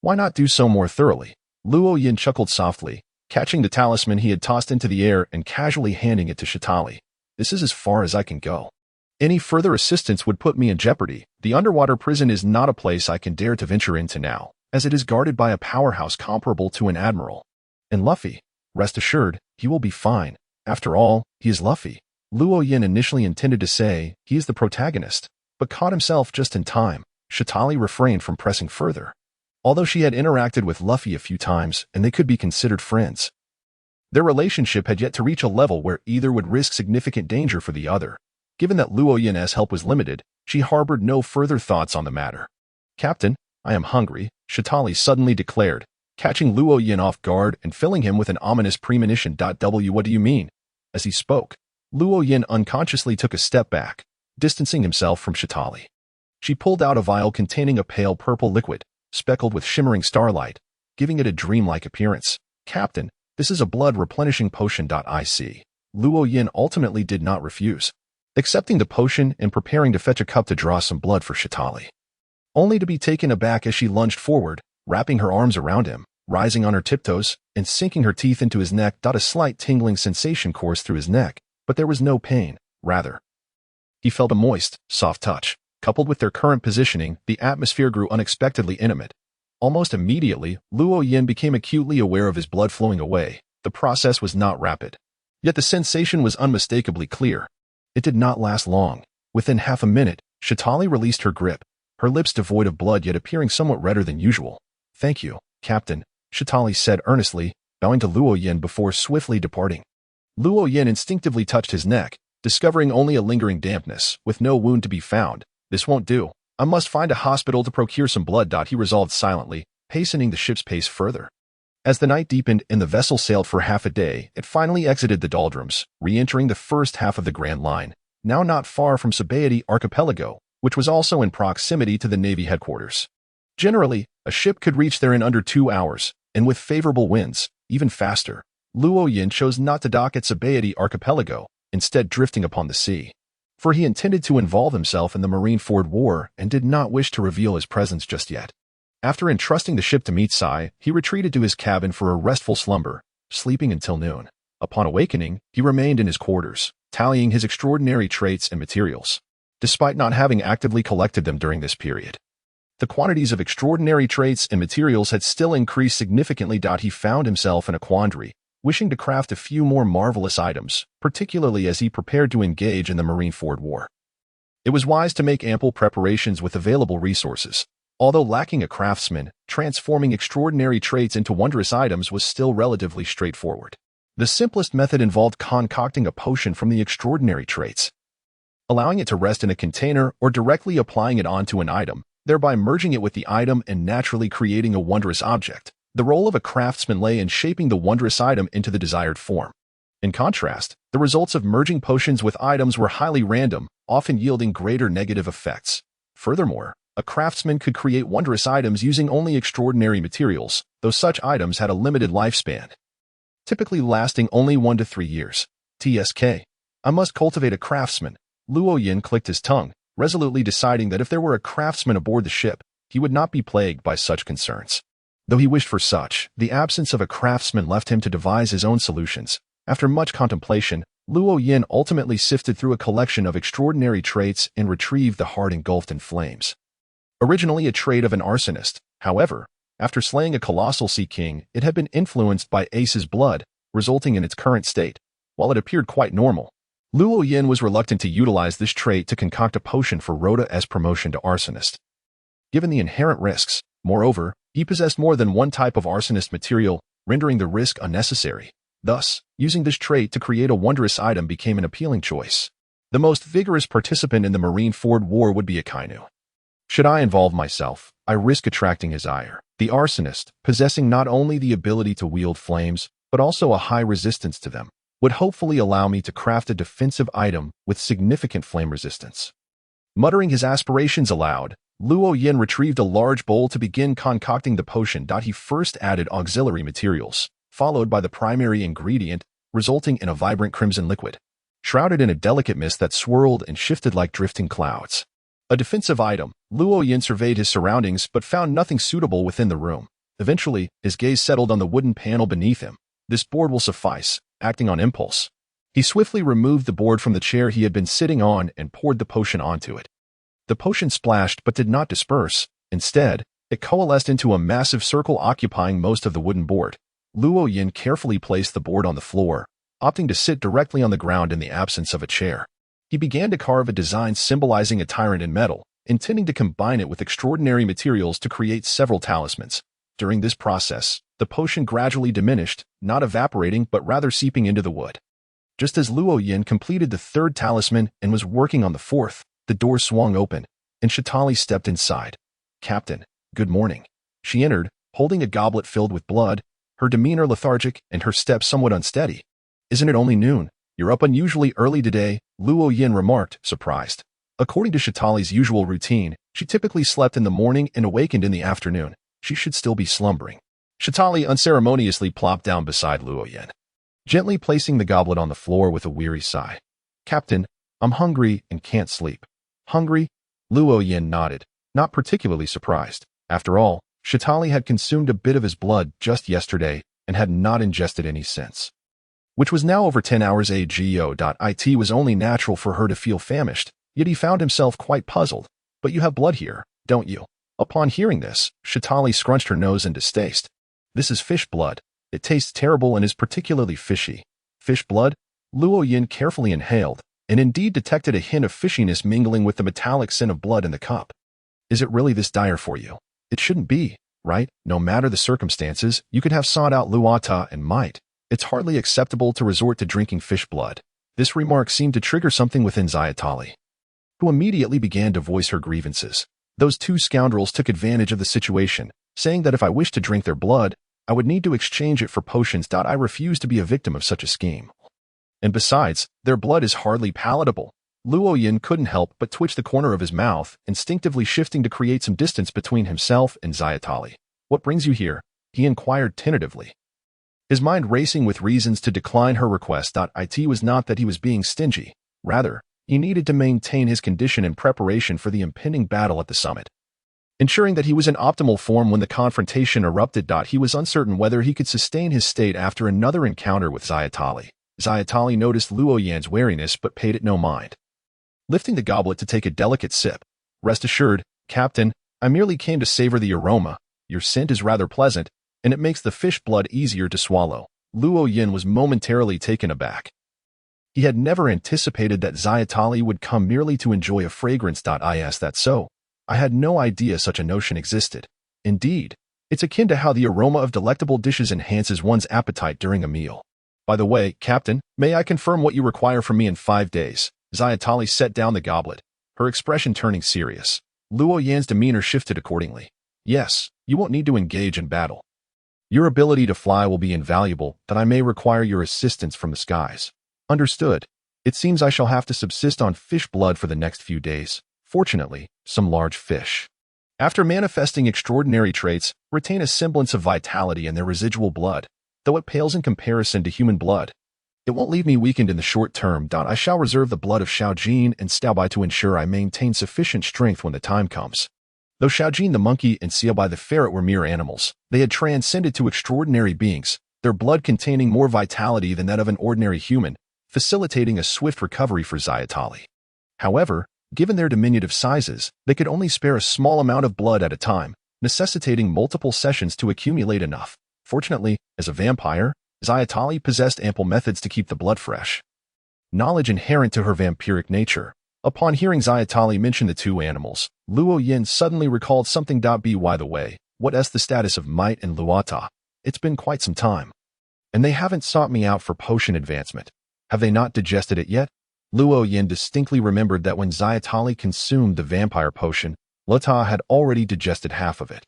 Speaker 1: Why not do so more thoroughly? Luo Yin chuckled softly, catching the talisman he had tossed into the air and casually handing it to Shatali. This is as far as I can go. Any further assistance would put me in jeopardy. The underwater prison is not a place I can dare to venture into now, as it is guarded by a powerhouse comparable to an admiral. And Luffy, rest assured, he will be fine. After all, he is Luffy. Luo Yin initially intended to say, he is the protagonist, but caught himself just in time. Shatali refrained from pressing further. Although she had interacted with Luffy a few times and they could be considered friends, their relationship had yet to reach a level where either would risk significant danger for the other. Given that Luo Yin's help was limited, she harbored no further thoughts on the matter. Captain, I am hungry, Shatali suddenly declared, catching Luo Yin off guard and filling him with an ominous premonition. What do you mean? As he spoke, Luo Yin unconsciously took a step back, distancing himself from Shatali. She pulled out a vial containing a pale purple liquid, speckled with shimmering starlight, giving it a dreamlike appearance. Captain, this is a blood-replenishing potion. Luo Yin ultimately did not refuse, accepting the potion and preparing to fetch a cup to draw some blood for Shatali, only to be taken aback as she lunged forward, wrapping her arms around him, rising on her tiptoes, and sinking her teeth into his neck. A slight tingling sensation coursed through his neck, but there was no pain. rather. He felt a moist, soft touch. Coupled with their current positioning, the atmosphere grew unexpectedly intimate. Almost immediately, Luo Yin became acutely aware of his blood flowing away. The process was not rapid. Yet the sensation was unmistakably clear. It did not last long. Within half a minute, Shatali released her grip, her lips devoid of blood yet appearing somewhat redder than usual. "Thank you, Captain," Shatali said earnestly, bowing to Luo Yin before swiftly departing. Luo Yin instinctively touched his neck, discovering only a lingering dampness, with no wound to be found. "This won't do. I must find a hospital to procure some blood." He resolved silently, hastening the ship's pace further. As the night deepened and the vessel sailed for half a day, it finally exited the doldrums, re-entering the first half of the Grand Line, now not far from Sabaody Archipelago, which was also in proximity to the Navy headquarters. Generally, a ship could reach there in under 2 hours, and with favorable winds, even faster. Luo Yin chose not to dock at Sabaody Archipelago, instead drifting upon the sea. For he intended to involve himself in the Marineford War and did not wish to reveal his presence just yet. After entrusting the ship to meet Sai, he retreated to his cabin for a restful slumber, sleeping until noon. Upon awakening, he remained in his quarters, tallying his extraordinary traits and materials, despite not having actively collected them during this period. The quantities of extraordinary traits and materials had still increased significantly. He found himself in a quandary, wishing to craft a few more marvelous items, particularly as he prepared to engage in the Marineford War. It was wise to make ample preparations with available resources. Although lacking a craftsman, transforming extraordinary traits into wondrous items was still relatively straightforward. The simplest method involved concocting a potion from the extraordinary traits, allowing it to rest in a container or directly applying it onto an item, thereby merging it with the item and naturally creating a wondrous object. The role of a craftsman lay in shaping the wondrous item into the desired form. In contrast, the results of merging potions with items were highly random, often yielding greater negative effects. Furthermore, a craftsman could create wondrous items using only extraordinary materials, though such items had a limited lifespan, typically lasting only 1 to 3 years. TSK. I must cultivate a craftsman. Luo Yin clicked his tongue, resolutely deciding that if there were a craftsman aboard the ship, he would not be plagued by such concerns. Though he wished for such, the absence of a craftsman left him to devise his own solutions. After much contemplation, Luo Yin ultimately sifted through a collection of extraordinary traits and retrieved the heart engulfed in flames. Originally a trait of an arsonist, however, after slaying a colossal sea king, it had been influenced by Ace's blood, resulting in its current state. While it appeared quite normal, Luo Yin was reluctant to utilize this trait to concoct a potion for Rhoda's promotion to arsonist. Given the inherent risks, moreover, he possessed more than one type of arsonist material, rendering the risk unnecessary. Thus, using this trait to create a wondrous item became an appealing choice. The most vigorous participant in the Marineford War would be Akainu. Should I involve myself, I risk attracting his ire. The arsonist, possessing not only the ability to wield flames, but also a high resistance to them, would hopefully allow me to craft a defensive item with significant flame resistance. Muttering his aspirations aloud, Luo Yin retrieved a large bowl to begin concocting the potion. He first added auxiliary materials, followed by the primary ingredient, resulting in a vibrant crimson liquid, shrouded in a delicate mist that swirled and shifted like drifting clouds. A defensive item, Luo Yin surveyed his surroundings but found nothing suitable within the room. Eventually, his gaze settled on the wooden panel beneath him. This board will suffice, acting on impulse. He swiftly removed the board from the chair he had been sitting on and poured the potion onto it. The potion splashed but did not disperse. Instead, it coalesced into a massive circle occupying most of the wooden board. Luo Yin carefully placed the board on the floor, opting to sit directly on the ground in the absence of a chair. He began to carve a design symbolizing a tyrant in metal, intending to combine it with extraordinary materials to create several talismans. During this process, the potion gradually diminished, not evaporating but rather seeping into the wood. Just as Luo Yin completed the third talisman and was working on the fourth, the door swung open, and Shatali stepped inside. "Captain, good morning." She entered, holding a goblet filled with blood, her demeanor lethargic and her steps somewhat unsteady. "Isn't it only noon? You're up unusually early today," Luo Yin remarked, surprised. According to Shatali's usual routine, she typically slept in the morning and awakened in the afternoon. She should still be slumbering. Shatali unceremoniously plopped down beside Luo Yin, gently placing the goblet on the floor with a weary sigh. "Captain, I'm hungry and can't sleep." "Hungry?" Luo Yin nodded, not particularly surprised. After all, Shatali had consumed a bit of his blood just yesterday and had not ingested any since. which was now over 10 hours ago. It was only natural for her to feel famished, yet he found himself quite puzzled. But you have blood here, don't you? Upon hearing this, Shatali scrunched her nose in distaste. This is fish blood. It tastes terrible and is particularly fishy. Fish blood? Luo Yin carefully inhaled, and indeed detected a hint of fishiness mingling with the metallic scent of blood in the cup. Is it really this dire for you? It shouldn't be, right? No matter the circumstances, you could have sought out Luata and might. It's hardly acceptable to resort to drinking fish blood. This remark seemed to trigger something within Zayatali, who immediately began to voice her grievances. Those two scoundrels took advantage of the situation, saying that if I wished to drink their blood, I would need to exchange it for potions. I refuse to be a victim of such a scheme. And besides, their blood is hardly palatable. Luo Yin couldn't help but twitch the corner of his mouth, instinctively shifting to create some distance between himself and Zayatali. What brings you here? He inquired tentatively, his mind racing with reasons to decline her request. It was not that he was being stingy. Rather, he needed to maintain his condition in preparation for the impending battle at the summit. Ensuring that he was in optimal form when the confrontation erupted. He was uncertain whether he could sustain his state after another encounter with Zayatali. Zayatali noticed Luo Yan's wariness but paid it no mind. Lifting the goblet to take a delicate sip, "Rest assured, Captain, I merely came to savor the aroma. Your scent is rather pleasant, and it makes the fish blood easier to swallow." Luo Yin was momentarily taken aback. He had never anticipated that Zayatali would come merely to enjoy a fragrance. Is that so? I had no idea such a notion existed. Indeed, it's akin to how the aroma of delectable dishes enhances one's appetite during a meal. By the way, Captain, may I confirm what you require from me in 5 days? Zayatali set down the goblet, her expression turning serious. Luo Yan's demeanor shifted accordingly. Yes, you won't need to engage in battle. Your ability to fly will be invaluable, but I may require your assistance from the skies. Understood. It seems I shall have to subsist on fish blood for the next few days. Fortunately, some large fish, after manifesting extraordinary traits, retain a semblance of vitality in their residual blood, though it pales in comparison to human blood. It won't leave me weakened in the short term. I shall reserve the blood of Xiaojin and Xiaobai to ensure I maintain sufficient strength when the time comes. Though Xiaojin the monkey and Xiaobai the ferret were mere animals, they had transcended to extraordinary beings, their blood containing more vitality than that of an ordinary human, facilitating a swift recovery for Zayatali. However, given their diminutive sizes, they could only spare a small amount of blood at a time, necessitating multiple sessions to accumulate enough. Fortunately, as a vampire, Zayatali possessed ample methods to keep the blood fresh. Knowledge inherent to her vampiric nature. Upon hearing Zayatali mention the two animals, Luo Yin suddenly recalled something. By the way, what's the status of Might and Luata? It's been quite some time. And they haven't sought me out for potion advancement. Have they not digested it yet? Luo Yin distinctly remembered that when Zayatali consumed the vampire potion, Luata had already digested half of it,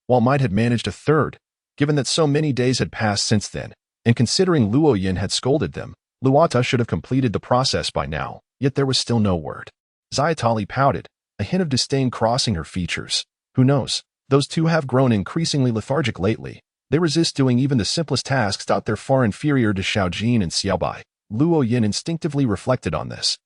Speaker 1: while Might had managed a third. Given that so many days had passed since then, and considering Luo Yin had scolded them, Luata should have completed the process by now, yet there was still no word. Zayatali pouted, a hint of disdain crossing her features. Who knows? Those two have grown increasingly lethargic lately. They resist doing even the simplest tasks. They're far inferior to Xiaojin and Xiaobai. Luo Yin instinctively reflected on this.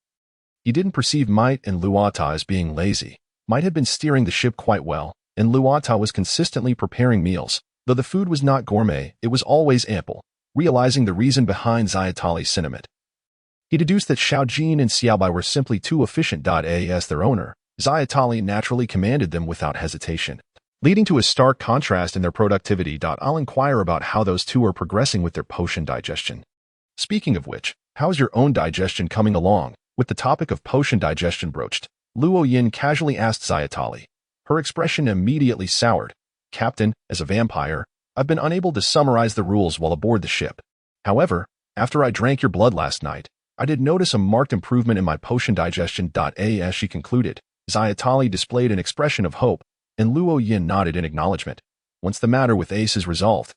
Speaker 1: He didn't perceive Might and Luata as being lazy. Might had been steering the ship quite well, and Luata was consistently preparing meals. Though the food was not gourmet, it was always ample. Realizing the reason behind Zayatali's sentiment, he deduced that Xiaojin and Xiaobai were simply too efficient. As their owner, Zayatali naturally commanded them without hesitation, leading to a stark contrast in their productivity. I'll inquire about how those two are progressing with their potion digestion. Speaking of which, how's your own digestion coming along? With the topic of potion digestion broached, Luo Yin casually asked Zayatali. Her expression immediately soured. Captain, as a vampire, I've been unable to summarize the rules while aboard the ship. However, after I drank your blood last night, I did notice a marked improvement in my potion digestion. As she concluded, Zayatali displayed an expression of hope, and Luo Yin nodded in acknowledgement. Once the matter with Ace is resolved,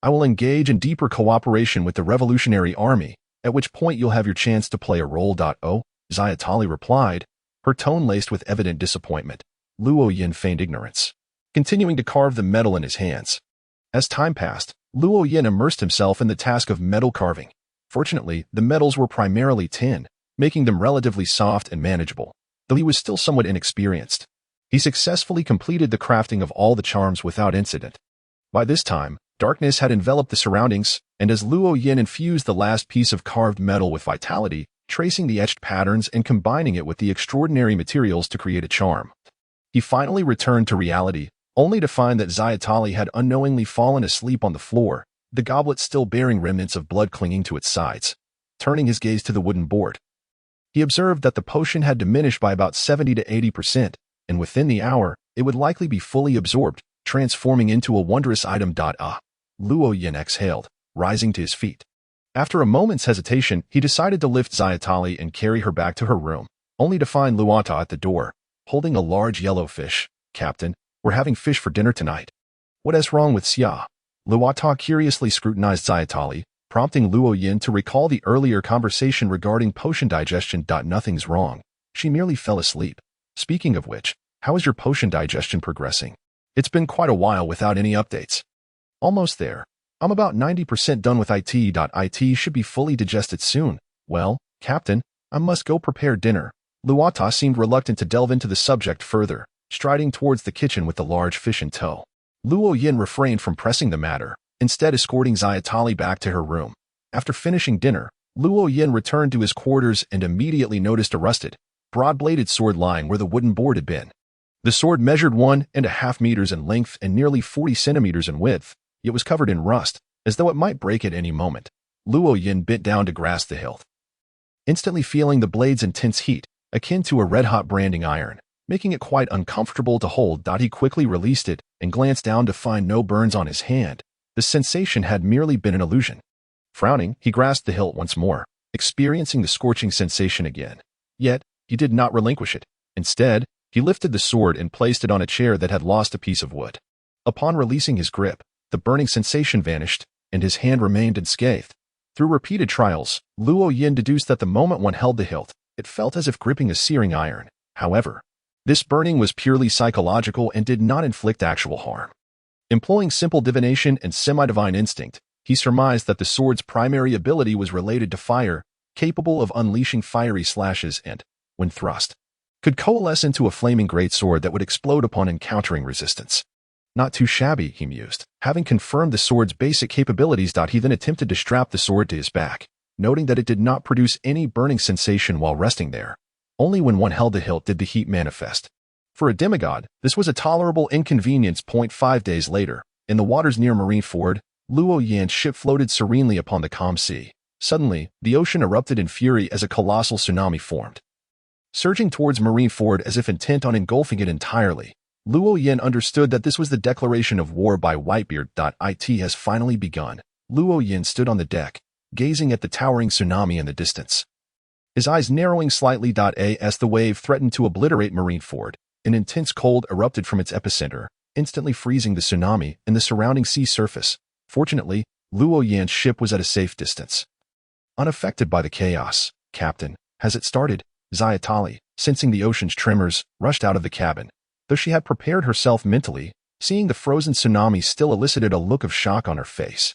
Speaker 1: I will engage in deeper cooperation with the Revolutionary Army, at which point you'll have your chance to play a role. Oh, Zayatali replied, her tone laced with evident disappointment. Luo Yin feigned ignorance, continuing to carve the metal in his hands. As time passed, Luo Yin immersed himself in the task of metal carving. Fortunately, the metals were primarily tin, making them relatively soft and manageable, though he was still somewhat inexperienced. He successfully completed the crafting of all the charms without incident. By this time, Darkness had enveloped the surroundings, and as Luo Yin infused the last piece of carved metal with vitality, tracing the etched patterns and combining it with the extraordinary materials to create a charm, he finally returned to reality, only to find that Xiatali had unknowingly fallen asleep on the floor, the goblet still bearing remnants of blood clinging to its sides. Turning his gaze to the wooden board, he observed that the potion had diminished by about 70 to 80%, and within the hour, it would likely be fully absorbed, transforming into a wondrous item. Luo Yin exhaled, rising to his feet. After a moment's hesitation, he decided to lift Xiatali and carry her back to her room, only to find Luata at the door, holding a large yellow fish. "Captain, we're having fish for dinner tonight. What is wrong with Xia?" Luata curiously scrutinized Xiatali, prompting Luo Yin to recall the earlier conversation regarding potion digestion. "Nothing's wrong. She merely fell asleep. Speaking of which, how is your potion digestion progressing? It's been quite a while without any updates." "Almost there. I'm about 90% done with it. It should be fully digested soon. Well, Captain, I must go prepare dinner." Luata seemed reluctant to delve into the subject further, striding towards the kitchen with the large fish in tow. Luo Yin refrained from pressing the matter, instead escorting Xiatali back to her room. After finishing dinner, Luo Yin returned to his quarters and immediately noticed a rusted, broad-bladed sword lying where the wooden board had been. The sword measured 1.5 meters in length and nearly 40 centimeters in width. It was covered in rust, as though it might break at any moment. Luo Yin bent down to grasp the hilt, instantly feeling the blade's intense heat, akin to a red-hot branding iron, making it quite uncomfortable to hold. He quickly released it and glanced down to find no burns on his hand. The sensation had merely been an illusion. Frowning, he grasped the hilt once more, experiencing the scorching sensation again. Yet, he did not relinquish it. Instead, he lifted the sword and placed it on a chair that had lost a piece of wood. Upon releasing his grip, the burning sensation vanished, and his hand remained unscathed. Through repeated trials, Luo Yin deduced that the moment one held the hilt, it felt as if gripping a searing iron. However, this burning was purely psychological and did not inflict actual harm. Employing simple divination and semi-divine instinct, he surmised that the sword's primary ability was related to fire, capable of unleashing fiery slashes and, when thrust, could coalesce into a flaming greatsword that would explode upon encountering resistance. Not too shabby, he mused. Having confirmed the sword's basic capabilities, he then attempted to strap the sword to his back, noting that it did not produce any burning sensation while resting there. Only when one held the hilt did the heat manifest. For a demigod, this was a tolerable inconvenience. 5 days later, in the waters near Marineford, Luo Yin's ship floated serenely upon the calm sea. Suddenly, the ocean erupted in fury as a colossal tsunami formed. Surging towards Marineford as if intent on engulfing it entirely, Luo Yin understood that this was the declaration of war by Whitebeard. It has finally begun. Luo Yin stood on the deck, gazing at the towering tsunami in the distance, his eyes narrowing slightly. As the wave threatened to obliterate Marineford, an intense cold erupted from its epicenter, instantly freezing the tsunami and the surrounding sea surface. Fortunately, Luo Yin's ship was at a safe distance, unaffected by the chaos. "Captain, has it started?" Xiatali, sensing the ocean's tremors, rushed out of the cabin. Though she had prepared herself mentally, seeing the frozen tsunami still elicited a look of shock on her face.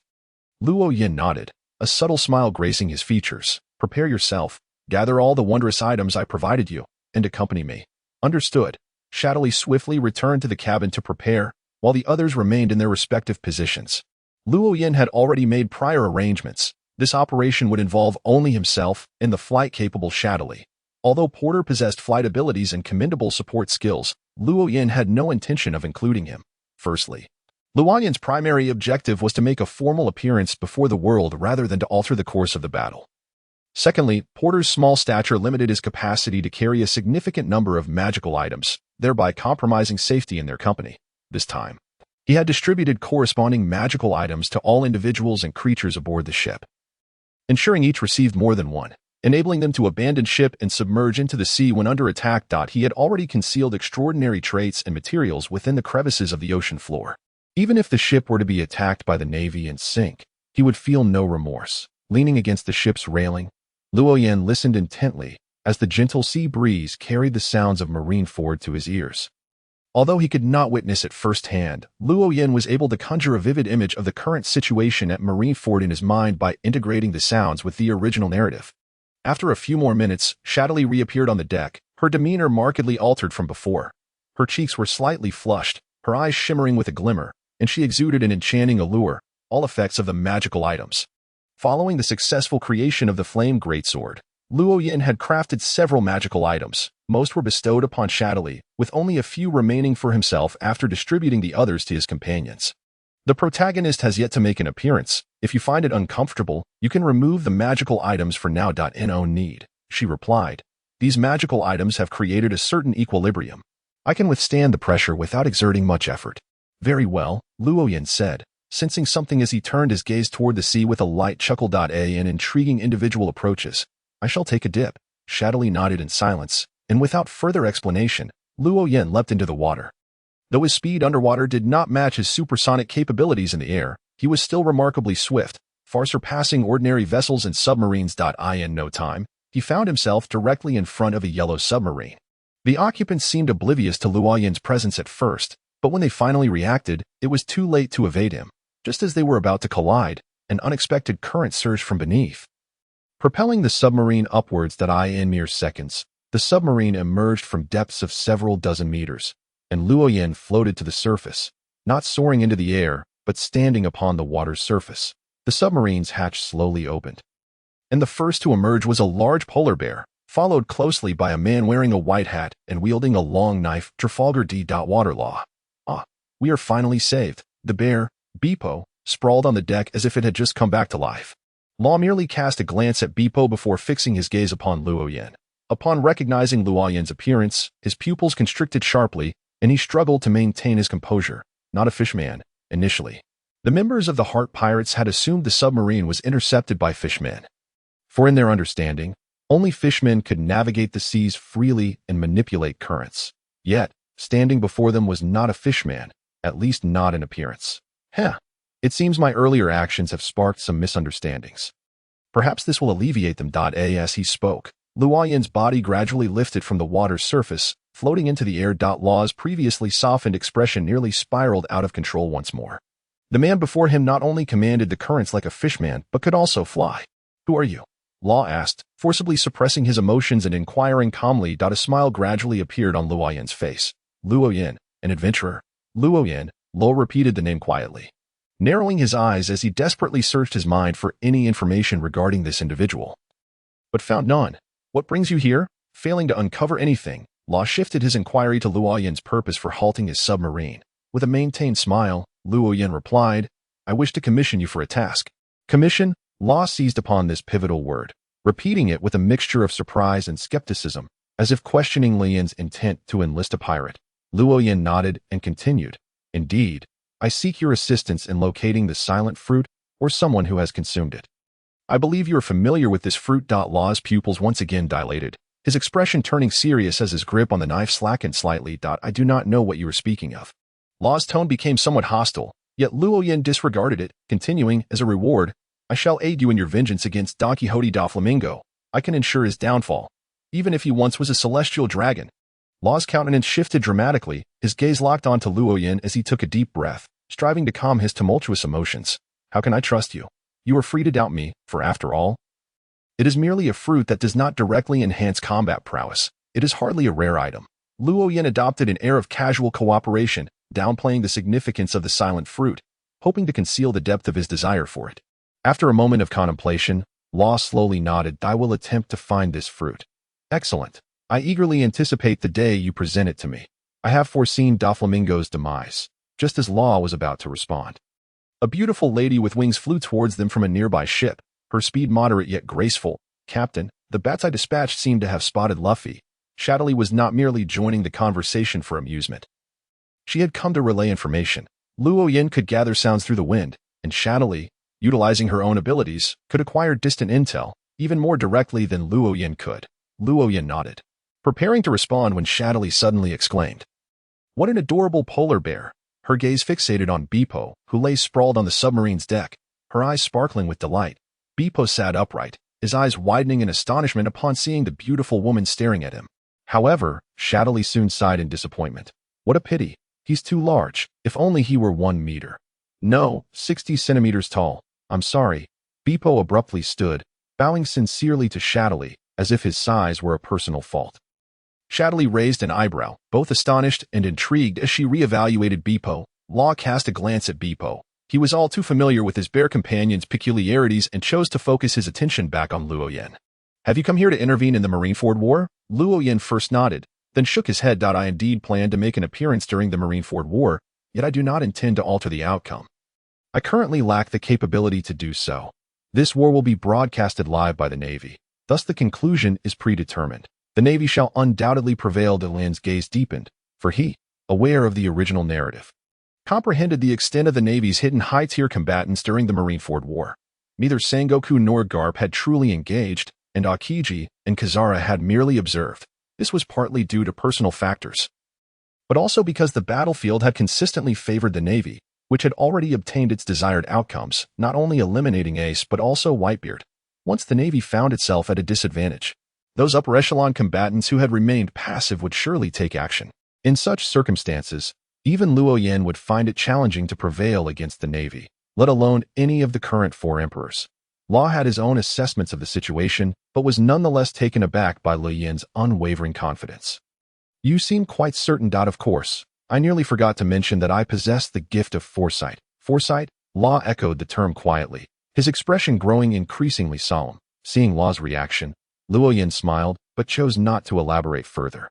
Speaker 1: Luo Yin nodded, a subtle smile gracing his features. "Prepare yourself, gather all the wondrous items I provided you, and accompany me." "Understood." Xiatali swiftly returned to the cabin to prepare, while the others remained in their respective positions. Luo Yin had already made prior arrangements. This operation would involve only himself and the flight-capable Xiatali. Although Porter possessed flight abilities and commendable support skills, Luo Yin had no intention of including him. Firstly, Luo Yin's primary objective was to make a formal appearance before the world rather than to alter the course of the battle. Secondly, Porter's small stature limited his capacity to carry a significant number of magical items, thereby compromising safety in their company. This time, he had distributed corresponding magical items to all individuals and creatures aboard the ship, ensuring each received more than one, enabling them to abandon ship and submerge into the sea when under attack. He had already concealed extraordinary traits and materials within the crevices of the ocean floor. Even if the ship were to be attacked by the Navy and sink, he would feel no remorse. Leaning against the ship's railing, Luo Yin listened intently as the gentle sea breeze carried the sounds of Marineford to his ears. Although he could not witness it firsthand, Luo Yin was able to conjure a vivid image of the current situation at Marineford in his mind by integrating the sounds with the original narrative. After a few more minutes, Xiatali reappeared on the deck, her demeanor markedly altered from before. Her cheeks were slightly flushed, her eyes shimmering with a glimmer, and she exuded an enchanting allure. all effects of the magical items. Following the successful creation of the Flame Greatsword, Luo Yin had crafted several magical items. Most were bestowed upon Shadowly, with only a few remaining for himself after distributing the others to his companions. The protagonist has yet to make an appearance. If you find it uncomfortable, you can remove the magical items for now. No need, she replied. These magical items have created a certain equilibrium. I can withstand the pressure without exerting much effort. Very well, Luo Yin said, sensing something as he turned his gaze toward the sea with a light chuckle. An intriguing individual approaches. I shall take a dip. Shadowly nodded in silence, and without further explanation, Luo Yin leapt into the water. Though his speed underwater did not match his supersonic capabilities in the air, he was still remarkably swift, far surpassing ordinary vessels and submarines. In no time, he found himself directly in front of a yellow submarine. The occupants seemed oblivious to Luo Yin's presence at first, but when they finally reacted, it was too late to evade him. Just as they were about to collide, an unexpected current surged from beneath, propelling the submarine upwards. In mere seconds, the submarine emerged from depths of several dozen meters, and Luo Yin floated to the surface, not soaring into the air, but standing upon the water's surface. The submarine's hatch slowly opened, and the first to emerge was a large polar bear, followed closely by a man wearing a white hat and wielding a long knife. Trafalgar D. Waterlaw. Ah, we are finally saved. The bear, Beepo, sprawled on the deck as if it had just come back to life. Law merely cast a glance at Beepo before fixing his gaze upon Luo Yin. Upon recognizing Luo Yin's appearance, his pupils constricted sharply, and he struggled to maintain his composure. Not a fishman, initially. The members of the Heart Pirates had assumed the submarine was intercepted by fishmen. For in their understanding, only fishmen could navigate the seas freely and manipulate currents. Yet, standing before them was not a fishman, at least not in appearance. It seems my earlier actions have sparked some misunderstandings. Perhaps this will alleviate them. As he spoke, Luo Yin's body gradually lifted from the water's surface, floating into the air. Law's previously softened expression nearly spiraled out of control once more. The man before him not only commanded the currents like a fishman, but could also fly. Who are you? Law asked, forcibly suppressing his emotions and inquiring calmly. A smile gradually appeared on Luo Yin's face. Luo Yin, an adventurer. Luo Yin, Lo repeated the name quietly, narrowing his eyes as he desperately searched his mind for any information regarding this individual, but found none. What brings you here? Failing to uncover anything, Law shifted his inquiry to Luo Yin's purpose for halting his submarine. With a maintained smile, Luo Yin replied, I wish to commission you for a task. Commission? Law seized upon this pivotal word, repeating it with a mixture of surprise and skepticism, as if questioning Luo Yin's intent to enlist a pirate. Luo Yin nodded and continued, Indeed, I seek your assistance in locating the silent fruit or someone who has consumed it. I believe you are familiar with this fruit. Law's pupils once again dilated, his expression turning serious as his grip on the knife slackened slightly. I do not know what you are speaking of. Law's tone became somewhat hostile, yet Luo Yin disregarded it, continuing, as a reward, I shall aid you in your vengeance against Don Quixote da Flamingo. I can ensure his downfall, even if he once was a celestial dragon. Law's countenance shifted dramatically, his gaze locked onto Luo Yin as he took a deep breath, striving to calm his tumultuous emotions. How can I trust you? You are free to doubt me, for after all, it is merely a fruit that does not directly enhance combat prowess. It is hardly a rare item. Luo Yin adopted an air of casual cooperation, downplaying the significance of the silent fruit, hoping to conceal the depth of his desire for it. After a moment of contemplation, Law slowly nodded. I will attempt to find this fruit. Excellent. I eagerly anticipate the day you present it to me. I have foreseen Doflamingo's demise, just as Law was about to respond. A beautiful lady with wings flew towards them from a nearby ship, her speed moderate yet graceful. Captain, the bats I dispatched seemed to have spotted Luffy. Shadowly was not merely joining the conversation for amusement. She had come to relay information. Luo Yin could gather sounds through the wind, and Shadowly, utilizing her own abilities, could acquire distant intel, even more directly than Luo Yin could. Luo Yin nodded, preparing to respond when Shadowly suddenly exclaimed, What an adorable polar bear! Her gaze fixated on Beepo, who lay sprawled on the submarine's deck, her eyes sparkling with delight. Beepo sat upright, his eyes widening in astonishment upon seeing the beautiful woman staring at him. However, Shadowly soon sighed in disappointment. What a pity. He's too large. If only he were 1 meter. No, 60 centimeters tall. I'm sorry. Beepo abruptly stood, bowing sincerely to Shadowly, as if his size were a personal fault. Shadowly raised an eyebrow, both astonished and intrigued as she reevaluated Beepo. Law cast a glance at Beepo, He was all too familiar with his bear companion's peculiarities and chose to focus his attention back on Luo Yin. "Have you come here to intervene in the Marineford War?" Luo Yin first nodded, then shook his head. "I indeed plan to make an appearance during the Marineford War, yet I do not intend to alter the outcome. I currently lack the capability to do so. This war will be broadcasted live by the Navy, thus the conclusion is predetermined. The Navy shall undoubtedly prevail." De Lin's gaze deepened, for he, aware of the original narrative, comprehended the extent of the Navy's hidden high-tier combatants during the Marineford War. Neither Sengoku nor Garp had truly engaged, and Aokiji and Kazara had merely observed. This was partly due to personal factors, but also because the battlefield had consistently favored the Navy, which had already obtained its desired outcomes, not only eliminating Ace but also Whitebeard. Once the Navy found itself at a disadvantage, those upper echelon combatants who had remained passive would surely take action. In such circumstances, even Luo Yin would find it challenging to prevail against the Navy, let alone any of the current 4 emperors. Law had his own assessments of the situation, but was nonetheless taken aback by Luo Yin's unwavering confidence. "You seem quite certain. Of course, I nearly forgot to mention that I possess the gift of foresight." "Foresight?" Law echoed the term quietly, his expression growing increasingly solemn. Seeing Law's reaction, Luo Yin smiled, but chose not to elaborate further.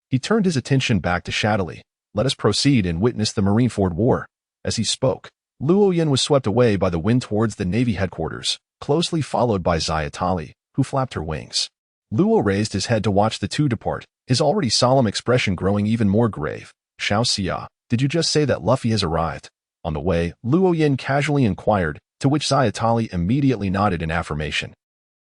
Speaker 1: He turned his attention back to Shadowly. "Let us proceed and witness the Marineford War." As he spoke, Luo Yin was swept away by the wind towards the Navy headquarters, closely followed by Zayatali, who flapped her wings. Luo raised his head to watch the two depart, his already solemn expression growing even more grave. "Xiao Xia, did you just say that Luffy has arrived?" On the way, Luo Yin casually inquired, to which Zayatali immediately nodded in affirmation.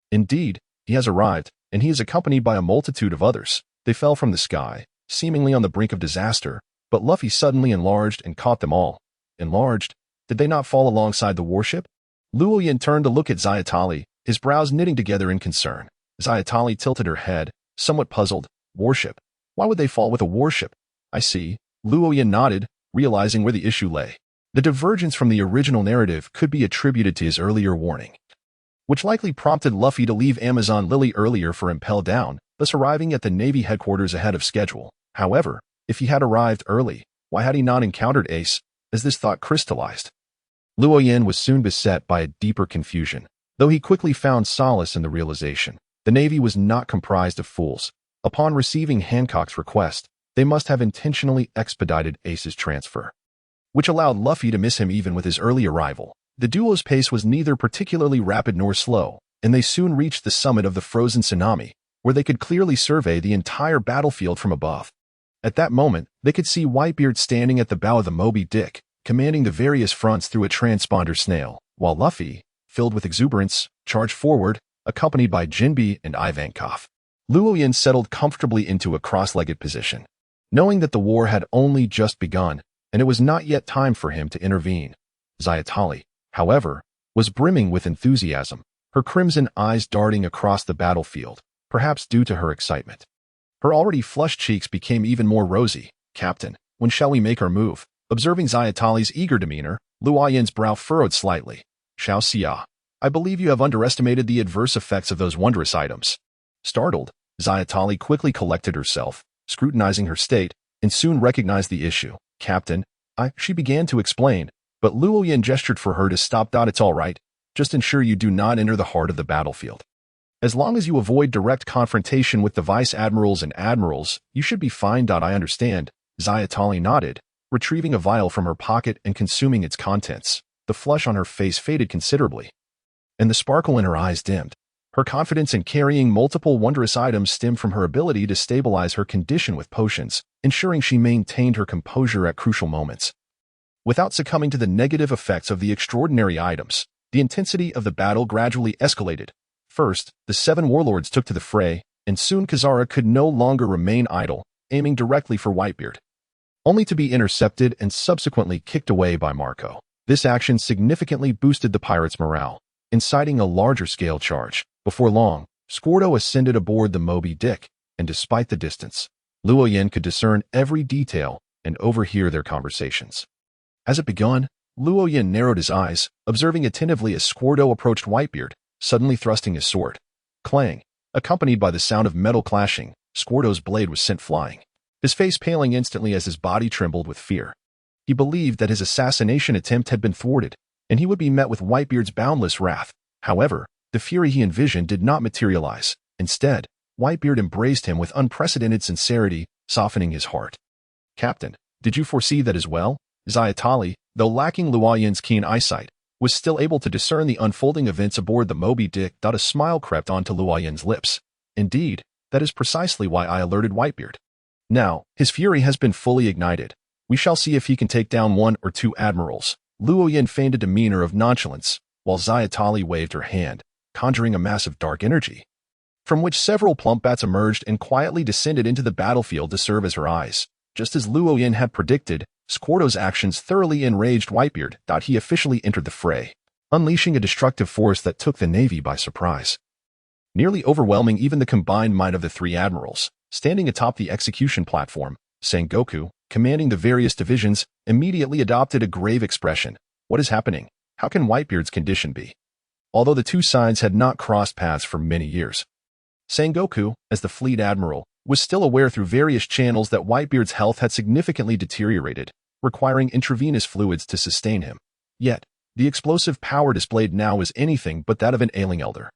Speaker 1: "Indeed, he has arrived, and he is accompanied by a multitude of others. They fell from the sky, seemingly on the brink of disaster, but Luffy suddenly enlarged and caught them all." "Enlarged? Did they not fall alongside the warship?" Luo Yin turned to look at Zayatali, his brows knitting together in concern. Zayatali tilted her head, somewhat puzzled. "Warship? Why would they fall with a warship?" "I see." Luo Yin nodded, realizing where the issue lay. The divergence from the original narrative could be attributed to his earlier warning, which likely prompted Luffy to leave Amazon Lily earlier for Impel Down, thus arriving at the Navy headquarters ahead of schedule. However, if he had arrived early, why had he not encountered Ace? As this thought crystallized, Luo Yin was soon beset by a deeper confusion, though he quickly found solace in the realization. The Navy was not comprised of fools. Upon receiving Hancock's request, they must have intentionally expedited Ace's transfer, which allowed Luffy to miss him even with his early arrival. The duo's pace was neither particularly rapid nor slow, and they soon reached the summit of the frozen tsunami, where they could clearly survey the entire battlefield from above. At that moment, they could see Whitebeard standing at the bow of the Moby Dick, commanding the various fronts through a transponder snail, while Luffy, filled with exuberance, charged forward, accompanied by Jinbe and Ivankov. Luo Yin settled comfortably into a cross-legged position, knowing that the war had only just begun, and it was not yet time for him to intervene. Zayatali, however, was brimming with enthusiasm, her crimson eyes darting across the battlefield, perhaps due to her excitement. Her already flushed cheeks became even more rosy. "Captain, when shall we make our move?" Observing Zayatali's eager demeanor, Luo Yin's brow furrowed slightly. "Xiao Xia, I believe you have underestimated the adverse effects of those wondrous items." Startled, Zayatali quickly collected herself, scrutinizing her state, and soon recognized the issue. "Captain, she began to explain, but Luo Yin gestured for her to stop. "It's all right. Just ensure you do not enter the heart of the battlefield. As long as you avoid direct confrontation with the vice admirals and admirals, you should be fine. I understand." Zayatali nodded, retrieving a vial from her pocket and consuming its contents. The flush on her face faded considerably, and the sparkle in her eyes dimmed. Her confidence in carrying multiple wondrous items stemmed from her ability to stabilize her condition with potions, ensuring she maintained her composure at crucial moments. Without succumbing to the negative effects of the extraordinary items, the intensity of the battle gradually escalated. First, the 7 warlords took to the fray, and soon Kazara could no longer remain idle, aiming directly for Whitebeard, only to be intercepted and subsequently kicked away by Marco. This action significantly boosted the pirates' morale, inciting a larger-scale charge. Before long, Squardo ascended aboard the Moby Dick, and despite the distance, Luo Yin could discern every detail and overhear their conversations. As it begun, Luo Yin narrowed his eyes, observing attentively as Squardo approached Whitebeard, suddenly thrusting his sword. Clang! Accompanied by the sound of metal clashing, Squardo's blade was sent flying, his face paling instantly as his body trembled with fear. He believed that his assassination attempt had been thwarted, and he would be met with Whitebeard's boundless wrath. However, the fury he envisioned did not materialize. Instead, Whitebeard embraced him with unprecedented sincerity, softening his heart. "Captain, did you foresee that as well?" Zayatali, though lacking Luoyin's keen eyesight, was still able to discern the unfolding events aboard the Moby Dick. A smile crept onto Luoyin's lips. "Indeed, that is precisely why I alerted Whitebeard. Now, his fury has been fully ignited. We shall see if he can take down 1 or 2 admirals." Luoyin feigned a demeanor of nonchalance, while Zayatali waved her hand, conjuring a mass of dark energy, from which several plump bats emerged and quietly descended into the battlefield to serve as her eyes. Just as Luoyin had predicted, Squarto's actions thoroughly enraged Whitebeard. He officially entered the fray, unleashing a destructive force that took the Navy by surprise, nearly overwhelming even the combined might of the 3 admirals. Standing atop the execution platform, Sengoku, commanding the various divisions, immediately adopted a grave expression. "What is happening? How can Whitebeard's condition be?" Although the two sides had not crossed paths for many years, Sengoku, as the fleet admiral, was still aware through various channels that Whitebeard's health had significantly deteriorated, requiring intravenous fluids to sustain him. Yet, the explosive power displayed now was anything but that of an ailing elder.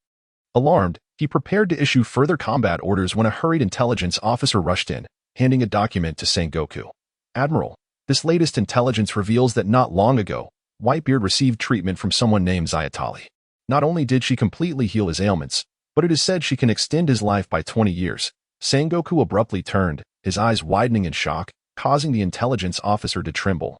Speaker 1: Alarmed, he prepared to issue further combat orders when a hurried intelligence officer rushed in, handing a document to Sengoku. "Admiral, this latest intelligence reveals that not long ago, Whitebeard received treatment from someone named Zayatali. Not only did she completely heal his ailments, but it is said she can extend his life by 20 years. Sengoku abruptly turned, his eyes widening in shock, causing the intelligence officer to tremble,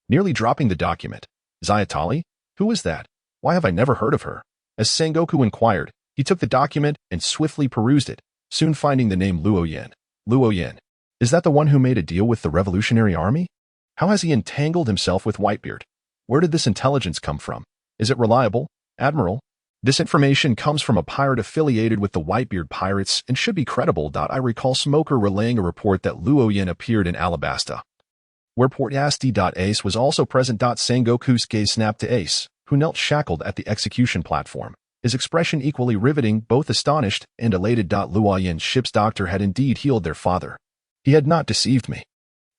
Speaker 1: nearly dropping the document. "Zayatali? Who is that? Why have I never heard of her?" As Sengoku inquired, he took the document and swiftly perused it, soon finding the name Luoyin. "Luoyin? Is that the one who made a deal with the Revolutionary Army? How has he entangled himself with Whitebeard? Where did this intelligence come from? Is it reliable, Admiral?" "This information comes from a pirate affiliated with the Whitebeard pirates and should be credible. I recall Smoker relaying a report that Luoyin appeared in Alabasta, where Port Yasti. Ace was also present. Sengoku's gaze snapped to Ace, who knelt shackled at the execution platform, his expression equally riveting, both astonished and elated. Luoyin's ship's doctor had indeed healed their father. He had not deceived me.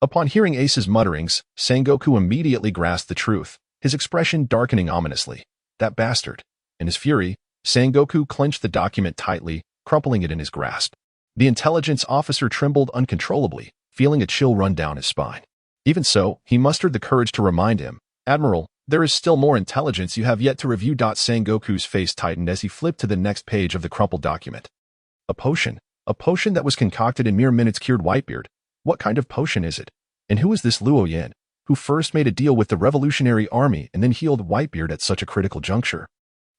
Speaker 1: Upon hearing Ace's mutterings, Sengoku immediately grasped the truth, his expression darkening ominously. That bastard. In his fury, Sengoku clenched the document tightly, crumpling it in his grasp. The intelligence officer trembled uncontrollably, feeling a chill run down his spine. Even so, he mustered the courage to remind him, "Admiral, there is still more intelligence you have yet to review." Sengoku's face tightened as he flipped to the next page of the crumpled document. A potion that was concocted in mere minutes cured Whitebeard. What kind of potion is it? And who is this Luoyin, who first made a deal with the Revolutionary Army and then healed Whitebeard at such a critical juncture?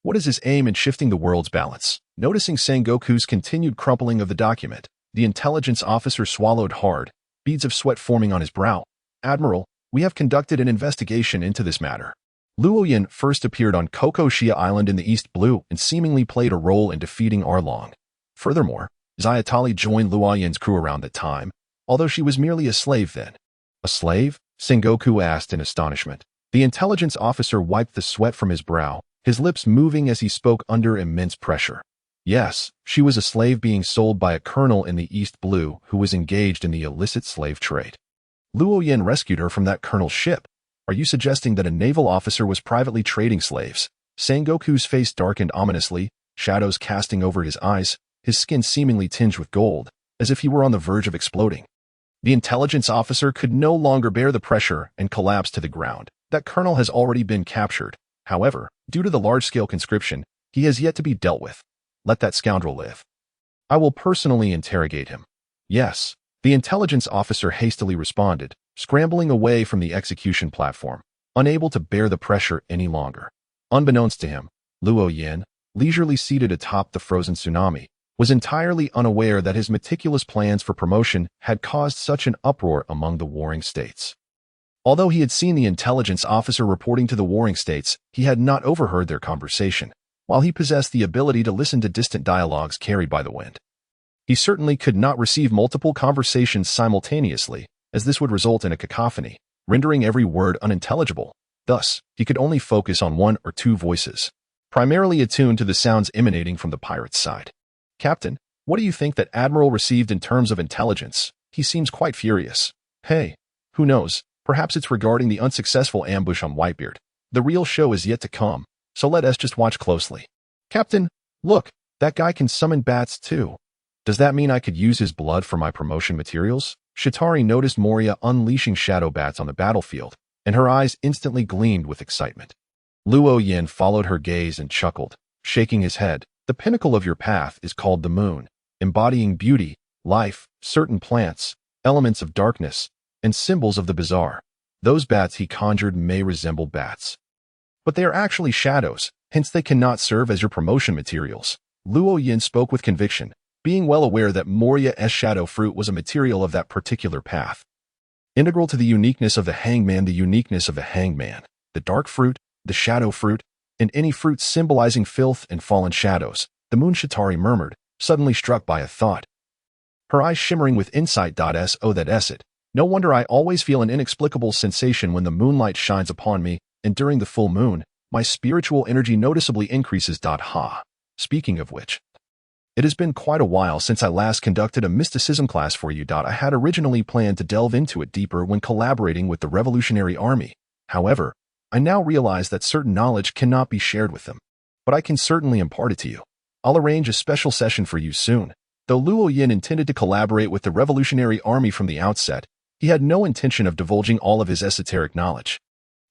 Speaker 1: What is his aim in shifting the world's balance? Noticing Sengoku's continued crumpling of the document, the intelligence officer swallowed hard, beads of sweat forming on his brow. "Admiral, we have conducted an investigation into this matter. Luoyin first appeared on Kokoshia Island in the East Blue and seemingly played a role in defeating Arlong. Furthermore, Zayatali joined Luoyin's crew around that time, although she was merely a slave then." "A slave?" Sengoku asked in astonishment. The intelligence officer wiped the sweat from his brow, his lips moving as he spoke under immense pressure. "Yes, she was a slave being sold by a colonel in the East Blue who was engaged in the illicit slave trade. Luoyin rescued her from that colonel's ship. Are you suggesting that a naval officer was privately trading slaves?" Sengoku's face darkened ominously, shadows casting over his eyes, his skin seemingly tinged with gold, as if he were on the verge of exploding. The intelligence officer could no longer bear the pressure and collapsed to the ground. "That colonel has already been captured. However, due to the large-scale conscription, he has yet to be dealt with. Let that scoundrel live. I will personally interrogate him." "Yes," the intelligence officer hastily responded, scrambling away from the execution platform, unable to bear the pressure any longer. Unbeknownst to him, Luoyin, leisurely seated atop the frozen tsunami, was entirely unaware that his meticulous plans for promotion had caused such an uproar among the warring states. Although he had seen the intelligence officer reporting to the warring states, he had not overheard their conversation, while he possessed the ability to listen to distant dialogues carried by the wind. He certainly could not receive multiple conversations simultaneously, as this would result in a cacophony, rendering every word unintelligible. Thus, he could only focus on 1 or 2 voices, primarily attuned to the sounds emanating from the pirate's side. "Captain, what do you think that Admiral received in terms of intelligence? He seems quite furious." "Hey, who knows? Perhaps it's regarding the unsuccessful ambush on Whitebeard. The real show is yet to come, so let us just watch closely. Captain, look, that guy can summon bats too. Does that mean I could use his blood for my promotion materials? Shatari noticed Moria unleashing shadow bats on the battlefield, and her eyes instantly gleamed with excitement. Luo Yin followed her gaze and chuckled, shaking his head. The pinnacle of your path is called the moon, embodying beauty, life, certain plants, elements of darkness, and symbols of the bizarre. Those bats he conjured may resemble bats, but they are actually shadows, hence they cannot serve as your promotion materials. Luo Yin spoke with conviction, being well aware that Moria's shadow fruit was a material of that particular path. Integral to the uniqueness of the hangman, the dark fruit, the shadow fruit, and any fruit symbolizing filth and fallen shadows, the moon. Shatari murmured, suddenly struck by a thought. Her eyes shimmering with insight. So that's it. No wonder I always feel an inexplicable sensation when the moonlight shines upon me, and during the full moon, my spiritual energy noticeably increases. Speaking of which, it has been quite a while since I last conducted a mysticism class for you. I had originally planned to delve into it deeper when collaborating with the Revolutionary Army. However, I now realize that certain knowledge cannot be shared with them, but I can certainly impart it to you. I'll arrange a special session for you soon. Though Luo Yin intended to collaborate with the Revolutionary Army from the outset, he had no intention of divulging all of his esoteric knowledge.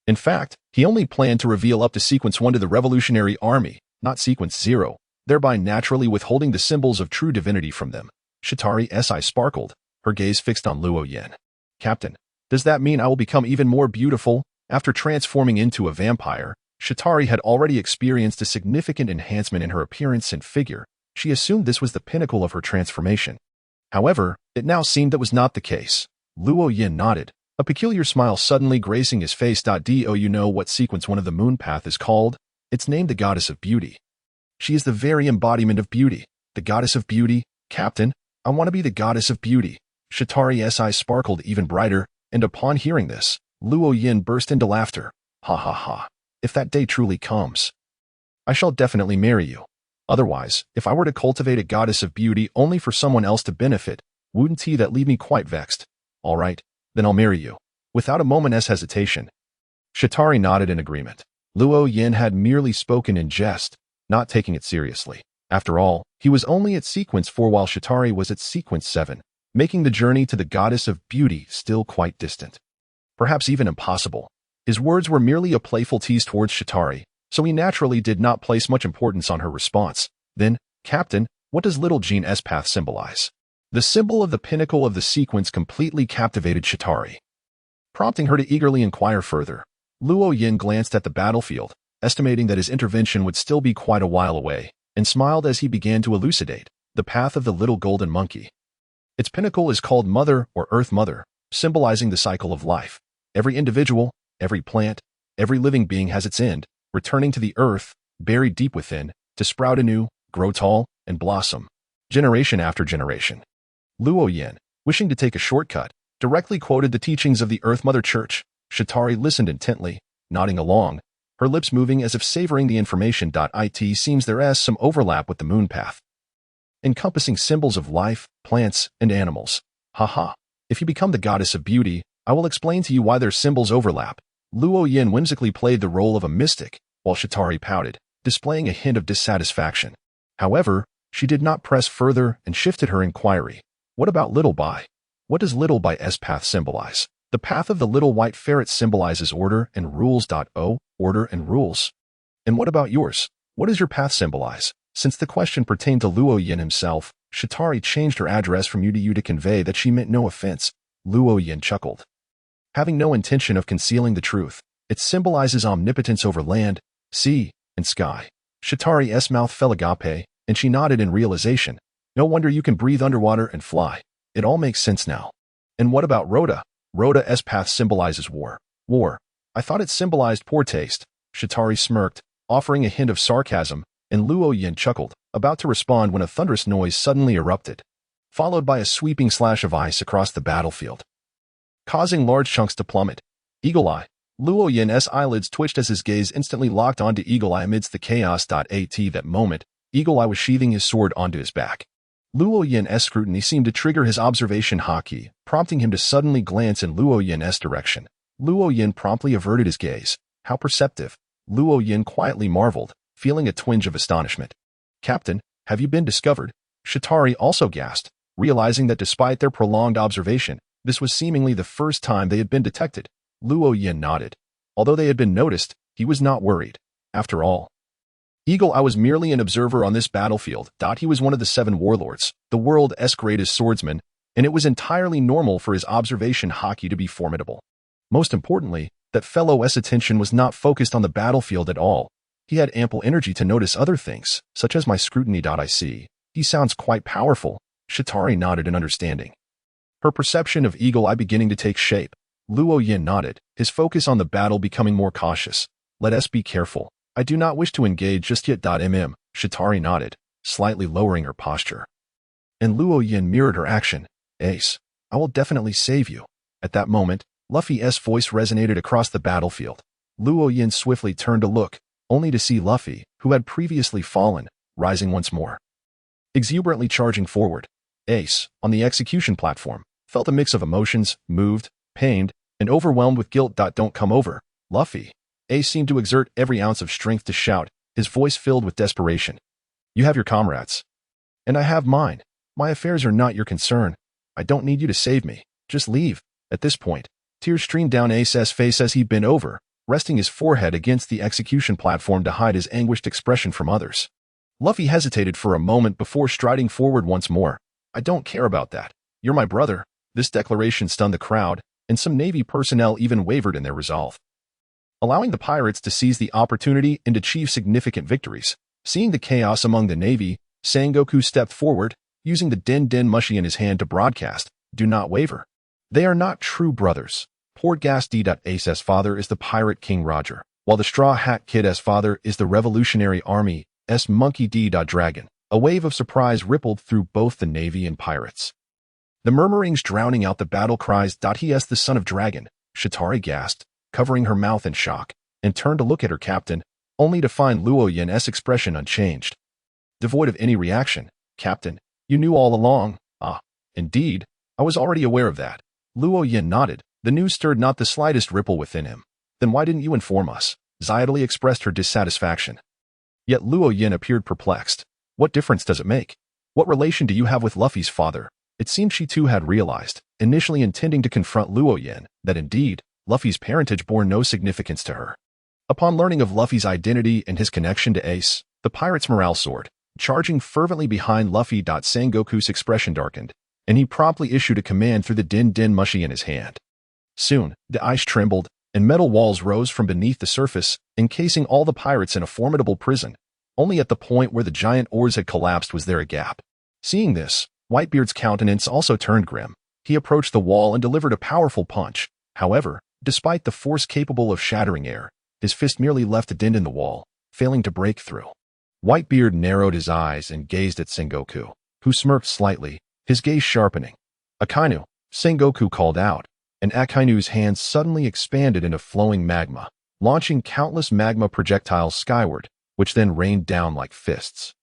Speaker 1: In fact, he only planned to reveal up to Sequence 1 to the Revolutionary Army, not Sequence 0, thereby naturally withholding the symbols of true divinity from them. Shatari's eye sparkled, her gaze fixed on Luo Yin. Captain, does that mean I will become even more beautiful? After transforming into a vampire, Shatari had already experienced a significant enhancement in her appearance and figure. She assumed this was the pinnacle of her transformation. However, it now seemed that was not the case. Luo Yin nodded, a peculiar smile suddenly gracing his face. Do you know what Sequence 1 of the moon path is called? It's named the Goddess of Beauty. She is the very embodiment of beauty. The Goddess of Beauty? Captain, I want to be the Goddess of Beauty. Shatari's eyes sparkled even brighter, and upon hearing this, Luo Yin burst into laughter. Ha ha ha. If that day truly comes, I shall definitely marry you. Otherwise, if I were to cultivate a goddess of beauty only for someone else to benefit, wouldn't that leave me quite vexed? All right, then I'll marry you. Without a moment's hesitation, Shatari nodded in agreement. Luo Yin had merely spoken in jest, not taking it seriously. After all, he was only at Sequence 4 while Shatari was at Sequence 7, making the journey to the goddess of beauty still quite distant. Perhaps even impossible. His words were merely a playful tease towards Shatari, so he naturally did not place much importance on her response. Then, Captain, what does Little Jean's path symbolize? The symbol of the pinnacle of the sequence completely captivated Shatari, prompting her to eagerly inquire further. Luo Yin glanced at the battlefield, estimating that his intervention would still be quite a while away, and smiled as he began to elucidate the path of the little golden monkey. Its pinnacle is called Mother or Earth Mother, symbolizing the cycle of life. Every individual, every plant, every living being has its end, returning to the earth, buried deep within, to sprout anew, grow tall, and blossom, generation after generation. Luo Yin, wishing to take a shortcut, directly quoted the teachings of the Earth Mother Church. Shatari listened intently, nodding along, her lips moving as if savoring the information. It seems there is some overlap with the moon path, encompassing symbols of life, plants, and animals. Haha. If you become the goddess of beauty, I will explain to you why their symbols overlap. Luo Yin whimsically played the role of a mystic, while Shatari pouted, displaying a hint of dissatisfaction. However, she did not press further and shifted her inquiry. What about Little Bai? What does Little Bai's path symbolize? The path of the little white ferret symbolizes order and rules. Order and rules. And what about yours? What does your path symbolize? Since the question pertained to Luo Yin himself, Shatari changed her address from you to you to convey that she meant no offense. Luo Yin chuckled, having no intention of concealing the truth. It symbolizes omnipotence over land, sea, and sky. Shatari's mouth fell agape, and she nodded in realization. No wonder you can breathe underwater and fly. It all makes sense now. And what about Rhoda? Rhoda's path symbolizes war. War. I thought it symbolized poor taste. Shatari smirked, offering a hint of sarcasm, and Luo Yin chuckled, about to respond when a thunderous noise suddenly erupted, followed by a sweeping slash of ice across the battlefield, causing large chunks to plummet. Eagle Eye. Luo Yin's eyelids twitched as his gaze instantly locked onto Eagle Eye amidst the chaos. At that moment, Eagle Eye was sheathing his sword onto his back. Luo Yin's scrutiny seemed to trigger his observation haki, prompting him to suddenly glance in Luo Yin's direction. Luo Yin promptly averted his gaze. How perceptive. Luo Yin quietly marveled, feeling a twinge of astonishment. Captain, have you been discovered? Shatari also gasped, realizing that despite their prolonged observation, this was seemingly the first time they had been detected. Luo Yin nodded. Although they had been noticed, he was not worried. After all, Eagle, I was merely an observer on this battlefield. He was one of the 7 warlords, the world's greatest swordsman, and it was entirely normal for his observation haki to be formidable. Most importantly, that fellow's attention was not focused on the battlefield at all. He had ample energy to notice other things, such as my scrutiny. I see. He sounds quite powerful. Shatari nodded in understanding. Her perception of Eagle Eye beginning to take shape. Luo Yin nodded, his focus on the battle becoming more cautious. Let us be careful. I do not wish to engage just yet. Shatari nodded, slightly lowering her posture. And Luo Yin mirrored her action. Ace, I will definitely save you. At that moment, Luffy's voice resonated across the battlefield. Luo Yin swiftly turned to look, only to see Luffy, who had previously fallen, rising once more. Exuberantly charging forward. Ace, on the execution platform, felt a mix of emotions, moved, pained, and overwhelmed with guilt. Don't come over, Luffy. Ace seemed to exert every ounce of strength to shout, his voice filled with desperation. You have your comrades. And I have mine. My affairs are not your concern. I don't need you to save me. Just leave. At this point, tears streamed down Ace's face as he bent over, resting his forehead against the execution platform to hide his anguished expression from others. Luffy hesitated for a moment before striding forward once more. I don't care about that. You're my brother. This declaration stunned the crowd, and some Navy personnel even wavered in their resolve. Allowing the pirates to seize the opportunity and achieve significant victories. Seeing the chaos among the Navy, Sengoku stepped forward, using the Den Mushi in his hand to broadcast, do not waver. They are not true brothers. Poor Gas Ace's father is the pirate King Roger, while the Straw Hat Kid's father is the Revolutionary Army's Monkey Dragon. A wave of surprise rippled through both the Navy and pirates. The murmurings drowning out the battle cries. He is the son of Dragon, Shatari gasped, covering her mouth in shock, and turned to look at her captain, only to find Luo Yin's expression unchanged. Devoid of any reaction. Captain, you knew all along. Ah, indeed, I was already aware of that. Luo Yin nodded. The news stirred not the slightest ripple within him. Then why didn't you inform us? Xiatli expressed her dissatisfaction. Yet Luo Yin appeared perplexed. What difference does it make? What relation do you have with Luffy's father? It seemed she too had realized, initially intending to confront Luo Yin, that indeed, Luffy's parentage bore no significance to her. Upon learning of Luffy's identity and his connection to Ace, the pirate's morale soared, charging fervently behind Luffy. Sengoku's expression darkened, and he promptly issued a command through the Den Mushi in his hand. Soon, the ice trembled, and metal walls rose from beneath the surface, encasing all the pirates in a formidable prison. Only at the point where the giant oars had collapsed was there a gap. Seeing this, Whitebeard's countenance also turned grim. He approached the wall and delivered a powerful punch. However, despite the force capable of shattering air, his fist merely left a dent in the wall, failing to break through. Whitebeard narrowed his eyes and gazed at Sengoku, who smirked slightly, his gaze sharpening. Akainu, Sengoku called out, and Akainu's hands suddenly expanded into flowing magma, launching countless magma projectiles skyward, which then rained down like fists,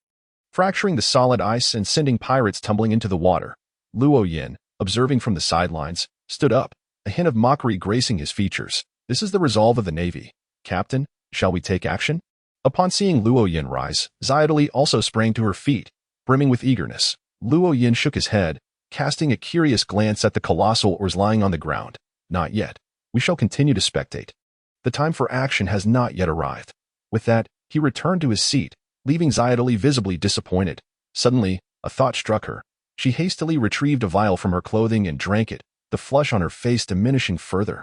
Speaker 1: fracturing the solid ice and sending pirates tumbling into the water. Luo Yin, observing from the sidelines, stood up, a hint of mockery gracing his features. This is the resolve of the Navy. Captain, shall we take action? Upon seeing Luo Yin rise, Xiatli also sprang to her feet, brimming with eagerness. Luo Yin shook his head, casting a curious glance at the colossal oars lying on the ground. Not yet. We shall continue to spectate. The time for action has not yet arrived. With that, he returned to his seat, leaving Xiatli visibly disappointed. Suddenly, a thought struck her. She hastily retrieved a vial from her clothing and drank it, the flush on her face diminishing further.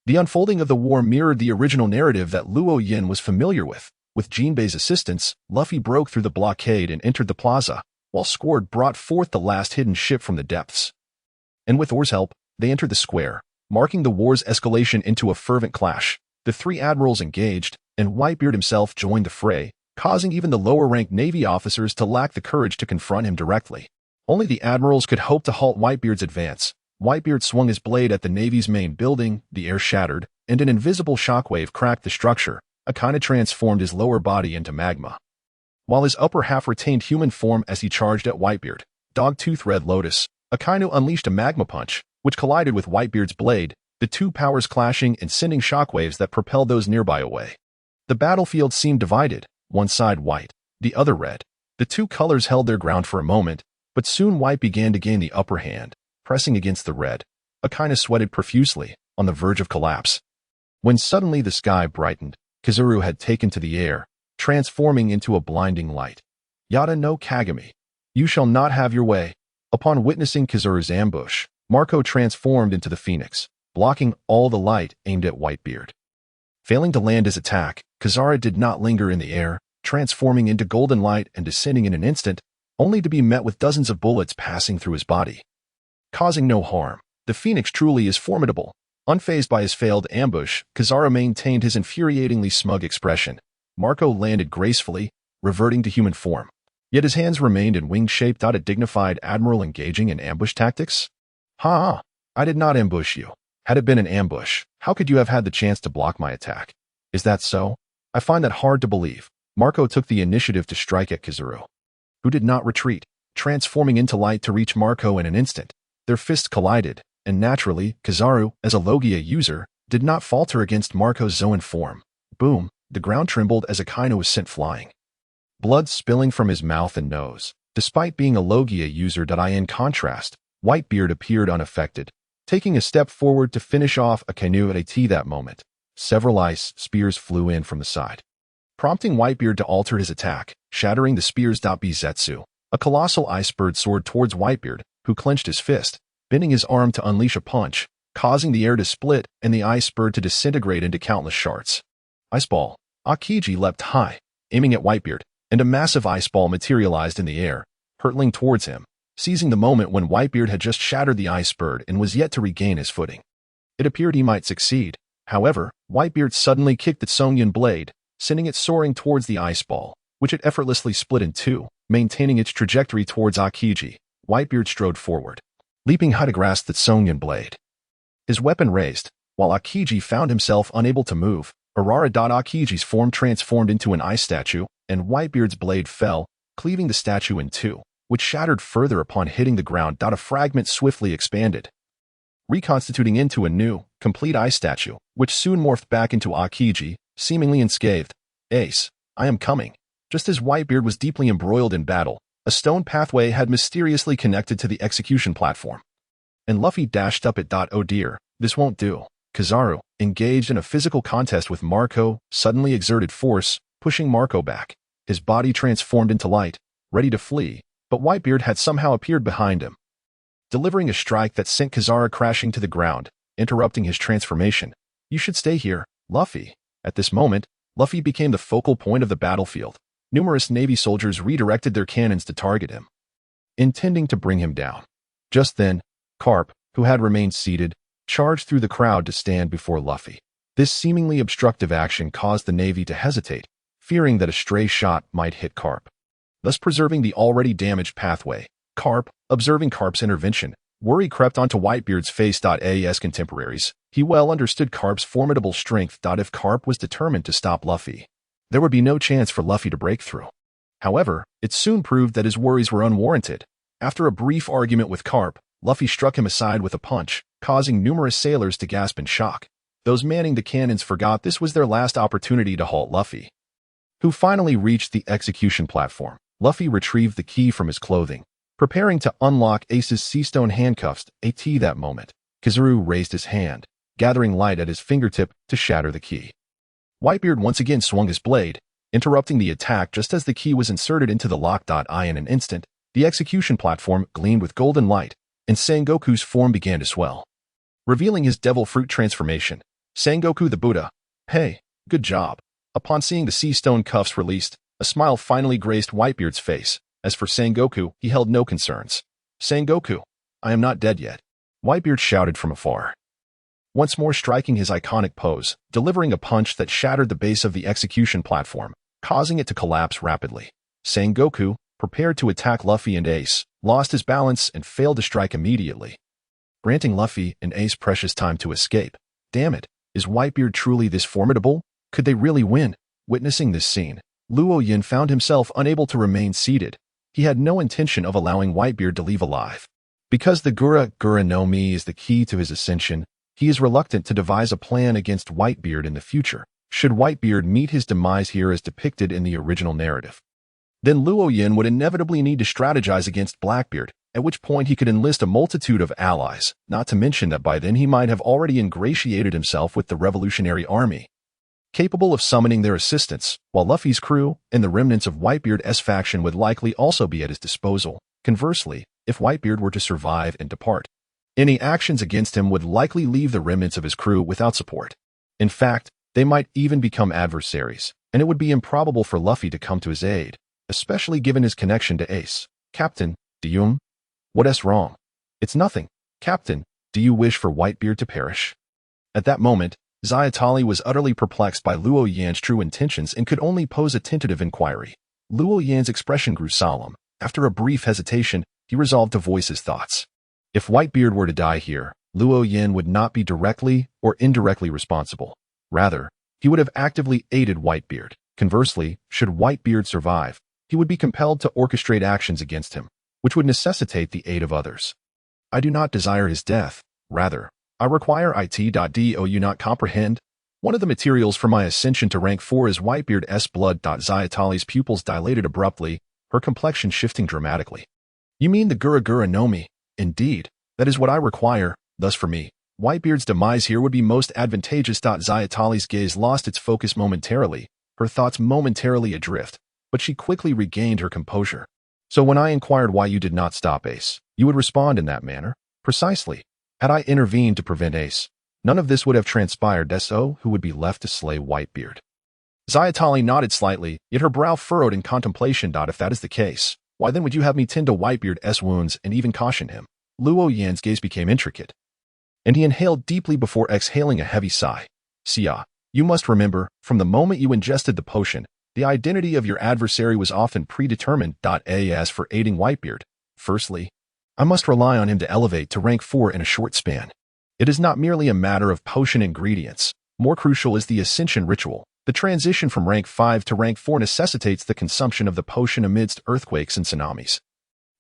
Speaker 1: The unfolding of the war mirrored the original narrative that Luo Yin was familiar with. With Jinbei's assistance, Luffy broke through the blockade and entered the plaza, while Squard brought forth the last hidden ship from the depths. And with Or's help, they entered the square, marking the war's escalation into a fervent clash. The 3 admirals engaged, and Whitebeard himself joined the fray, causing even the lower-ranked Navy officers to lack the courage to confront him directly. Only the admirals could hope to halt Whitebeard's advance. Whitebeard swung his blade at the Navy's main building, the air shattered, and an invisible shockwave cracked the structure. Akainu transformed his lower body into magma, while his upper half retained human form as he charged at Whitebeard. Dogtooth Red Lotus, Akainu unleashed a magma punch, which collided with Whitebeard's blade, the two powers clashing and sending shockwaves that propelled those nearby away. The battlefield seemed divided, one side white, the other red. The two colors held their ground for a moment, but soon white began to gain the upper hand, pressing against the red. Akina sweated profusely, on the verge of collapse. When suddenly the sky brightened, Kizaru had taken to the air, transforming into a blinding light. Yada no Kagami. You shall not have your way. Upon witnessing Kizaru's ambush, Marco transformed into the phoenix, blocking all the light aimed at Whitebeard. Failing to land his attack, Kizaru did not linger in the air, transforming into golden light and descending in an instant, only to be met with dozens of bullets passing through his body. Causing no harm, the phoenix truly is formidable. Unfazed by his failed ambush, Kizaru maintained his infuriatingly smug expression. Marco landed gracefully, reverting to human form. Yet his hands remained in wing shape. A dignified admiral engaging in ambush tactics? Ha! I did not ambush you. Had it been an ambush, how could you have had the chance to block my attack? Is that so? I find that hard to believe. Marco took the initiative to strike at Kizaru, who did not retreat, transforming into light to reach Marco in an instant. Their fists collided, and naturally, Kizaru, as a Logia user, did not falter against Marco's Zoan form. Boom, the ground trembled as Akina was sent flying. Blood spilling from his mouth and nose. Despite being a Logia user, in contrast, Whitebeard appeared unaffected, taking a step forward to finish off Akinu at that moment. Several ice spears flew in from the side, prompting Whitebeard to alter his attack, shattering the spears. Bizetsu, a colossal ice bird soared towards Whitebeard, who clenched his fist, bending his arm to unleash a punch, causing the air to split and the ice bird to disintegrate into countless shards. Ice ball. Akiji leapt high, aiming at Whitebeard, and a massive ice ball materialized in the air, hurtling towards him, seizing the moment when Whitebeard had just shattered the ice bird and was yet to regain his footing. It appeared he might succeed. However, Whitebeard suddenly kicked the Songyun blade, sending it soaring towards the ice ball, which it effortlessly split in two, maintaining its trajectory towards Akiji. Whitebeard strode forward, leaping high to grasp the Songyun blade. His weapon raised, while Akiji found himself unable to move. Arara. Akiji's form transformed into an ice statue, and Whitebeard's blade fell, cleaving the statue in two, which shattered further upon hitting the ground. A fragment swiftly expanded, reconstituting into a new, complete ice statue, which soon morphed back into Akiji, seemingly unscathed. Ace, I am coming. Just as Whitebeard was deeply embroiled in battle, a stone pathway had mysteriously connected to the execution platform. And Luffy dashed up it. Oh dear, this won't do. Kizaru, engaged in a physical contest with Marco, suddenly exerted force, pushing Marco back. His body transformed into light, ready to flee, but Whitebeard had somehow appeared behind him, delivering a strike that sent Kizaru crashing to the ground, interrupting his transformation. You should stay here, Luffy. At this moment, Luffy became the focal point of the battlefield. Numerous Navy soldiers redirected their cannons to target him, intending to bring him down. Just then, Carp, who had remained seated, charged through the crowd to stand before Luffy. This seemingly obstructive action caused the Navy to hesitate, fearing that a stray shot might hit Carp, thus preserving the already damaged pathway. Carp, observing Carp's intervention, worry crept onto Whitebeard's face. As contemporaries, he well understood Carp's formidable strength. If Carp was determined to stop Luffy, there would be no chance for Luffy to break through. However, it soon proved that his worries were unwarranted. After a brief argument with Carp, Luffy struck him aside with a punch, causing numerous sailors to gasp in shock. Those manning the cannons forgot this was their last opportunity to halt Luffy, who finally reached the execution platform. Luffy retrieved the key from his clothing, preparing to unlock Ace's sea-stone handcuffs. That moment, Kizaru raised his hand, gathering light at his fingertip to shatter the key. Whitebeard once again swung his blade, interrupting the attack just as the key was inserted into the lock. In an instant, the execution platform gleamed with golden light, and Sengoku's form began to swell, revealing his devil fruit transformation. Sengoku the Buddha. Hey, good job. Upon seeing the sea stone cuffs released, a smile finally graced Whitebeard's face. As for Sengoku, he held no concerns. Sengoku, I am not dead yet, Whitebeard shouted from afar, once more striking his iconic pose, delivering a punch that shattered the base of the execution platform, causing it to collapse rapidly. Sengoku, prepared to attack Luffy and Ace, lost his balance and failed to strike immediately, granting Luffy and Ace precious time to escape. Damn it, is Whitebeard truly this formidable? Could they really win? Witnessing this scene, Luo Yin found himself unable to remain seated. He had no intention of allowing Whitebeard to leave alive. Because the Gura no Mi is the key to his ascension, He is reluctant to devise a plan against Whitebeard in the future, should Whitebeard meet his demise here as depicted in the original narrative. Then Luo Yin would inevitably need to strategize against Blackbeard, at which point he could enlist a multitude of allies, not to mention that by then he might have already ingratiated himself with the Revolutionary Army, capable of summoning their assistance, while Luffy's crew and the remnants of Whitebeard's faction would likely also be at his disposal. Conversely, if Whitebeard were to survive and depart, any actions against him would likely leave the remnants of his crew without support. In fact, they might even become adversaries, and it would be improbable for Luffy to come to his aid, especially given his connection to Ace. Captain, do you? What's wrong? It's nothing. Captain, do you wish for Whitebeard to perish? At that moment, Zayatali was utterly perplexed by Luo Yan's true intentions and could only pose a tentative inquiry. Luo Yan's expression grew solemn. After a brief hesitation, he resolved to voice his thoughts. If Whitebeard were to die here, Luo Yan would not be directly or indirectly responsible. Rather, he would have actively aided Whitebeard. Conversely, should Whitebeard survive, he would be compelled to orchestrate actions against him, which would necessitate the aid of others. I do not desire his death. Rather, I require it. Do you not comprehend? One of the materials for my ascension to rank 4 is Whitebeard's blood. Zayatali's pupils dilated abruptly, her complexion shifting dramatically. You mean the Gura Gura no Mi? Indeed, that is what I require. Thus for me, Whitebeard's demise here would be most advantageous. Zayatali's gaze lost its focus momentarily, her thoughts momentarily adrift, but she quickly regained her composure. So when I inquired why you did not stop Ace, you would respond in that manner? Precisely. Had I intervened to prevent Ace, none of this would have transpired. So who would be left to slay Whitebeard? Zayatali nodded slightly, yet her brow furrowed in contemplation. If that is the case, why then would you have me tend to Whitebeard's wounds and even caution him? Luo Yan's gaze became intricate, and he inhaled deeply before exhaling a heavy sigh. Xia, you must remember, from the moment you ingested the potion, the identity of your adversary was often predetermined. As for aiding Whitebeard, firstly, I must rely on him to elevate to rank 4 in a short span. It is not merely a matter of potion ingredients. More crucial is the ascension ritual. The transition from rank 5 to rank 4 necessitates the consumption of the potion amidst earthquakes and tsunamis.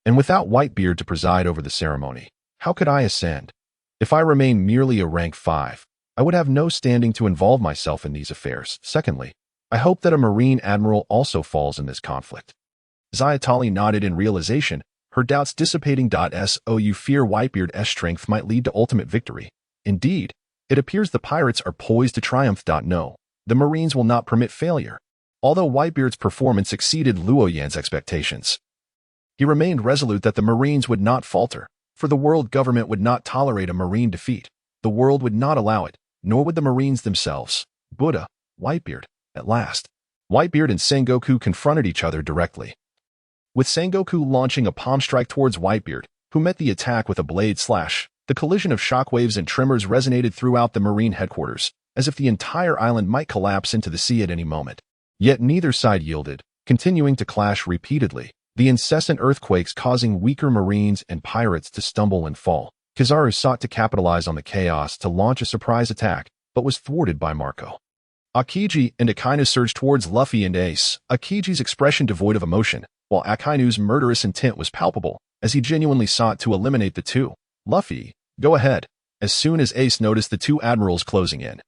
Speaker 1: And without Whitebeard to preside over the ceremony, how could I ascend? If I remain merely a rank 5, I would have no standing to involve myself in these affairs. Secondly, I hope that a Marine Admiral also falls in this conflict. Zayatali nodded in realization, her doubts dissipating. So you fear Whitebeard's strength might lead to ultimate victory. Indeed, it appears the pirates are poised to triumph. No, the Marines will not permit failure. Although Whitebeard's performance exceeded Luo Yan's expectations, he remained resolute that the Marines would not falter, for the world government would not tolerate a Marine defeat. The world would not allow it, nor would the Marines themselves. Buddha, Whitebeard, at last. Whitebeard and Sengoku confronted each other directly, with Sengoku launching a palm strike towards Whitebeard, who met the attack with a blade slash. The collision of shockwaves and tremors resonated throughout the Marine headquarters, as if the entire island might collapse into the sea at any moment. Yet neither side yielded, continuing to clash repeatedly, the incessant earthquakes causing weaker Marines and pirates to stumble and fall. Kizaru sought to capitalize on the chaos to launch a surprise attack, but was thwarted by Marco. Akiji and Akainu surged towards Luffy and Ace, Akiji's expression devoid of emotion, while Akainu's murderous intent was palpable, as he genuinely sought to eliminate the two. Luffy, go ahead. As soon as Ace noticed the two admirals closing in,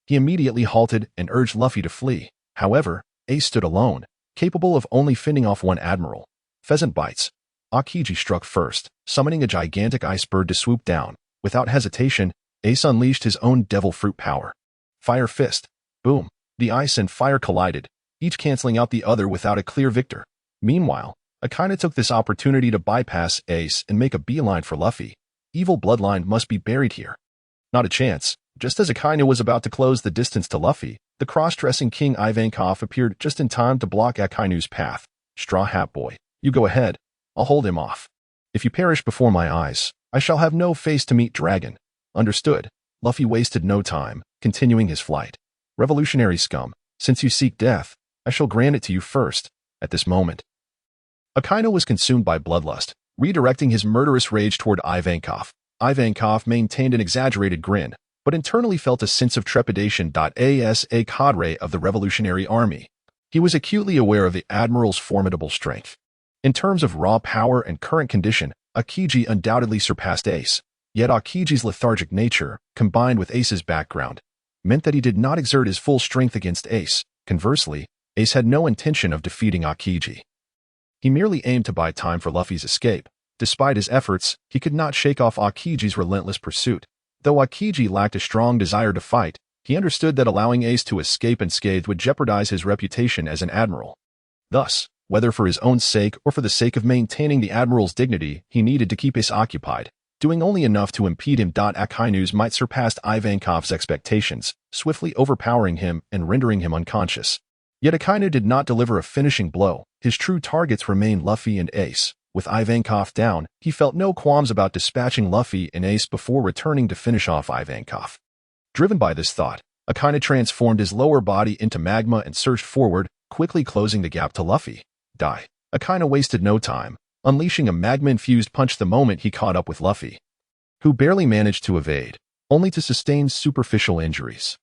Speaker 1: he immediately halted and urged Luffy to flee. However, Ace stood alone, capable of only fending off one admiral. Pheasant bites. Akiji struck first, summoning a gigantic ice bird to swoop down. Without hesitation, Ace unleashed his own devil fruit power. Fire fist. Boom. The ice and fire collided, each canceling out the other without a clear victor. Meanwhile, Akainu took this opportunity to bypass Ace and make a beeline for Luffy. Evil bloodline must be buried here. Not a chance. Just as Akainu was about to close the distance to Luffy, the cross-dressing King Ivankov appeared just in time to block Akainu's path. Straw Hat Boy, you go ahead. I'll hold him off. If you perish before my eyes, I shall have no face to meet Dragon. Understood. Luffy wasted no time, continuing his flight. Revolutionary scum, since you seek death, I shall grant it to you first. At this moment, Akainu was consumed by bloodlust, redirecting his murderous rage toward Ivankov. Ivankov maintained an exaggerated grin, but internally felt a sense of trepidation. As a cadre of the Revolutionary Army, he was acutely aware of the Admiral's formidable strength. In terms of raw power and current condition, Akiji undoubtedly surpassed Ace. Yet Akiji's lethargic nature, combined with Ace's background, meant that he did not exert his full strength against Ace. Conversely, Ace had no intention of defeating Akiji. He merely aimed to buy time for Luffy's escape. Despite his efforts, he could not shake off Akiji's relentless pursuit. Though Akiji lacked a strong desire to fight, he understood that allowing Ace to escape unscathed would jeopardize his reputation as an admiral. Thus, whether for his own sake or for the sake of maintaining the admiral's dignity, he needed to keep Ace occupied, doing only enough to impede him. Akainu's might surpassed Ivankov's expectations, swiftly overpowering him and rendering him unconscious. Yet Akainu did not deliver a finishing blow. His true targets remained Luffy and Ace. With Ivankov down, he felt no qualms about dispatching Luffy and Ace before returning to finish off Ivankov. Driven by this thought, Akainu transformed his lower body into magma and surged forward, quickly closing the gap to Luffy. Akainu wasted no time, unleashing a magma-infused punch the moment he caught up with Luffy, who barely managed to evade, only to sustain superficial injuries.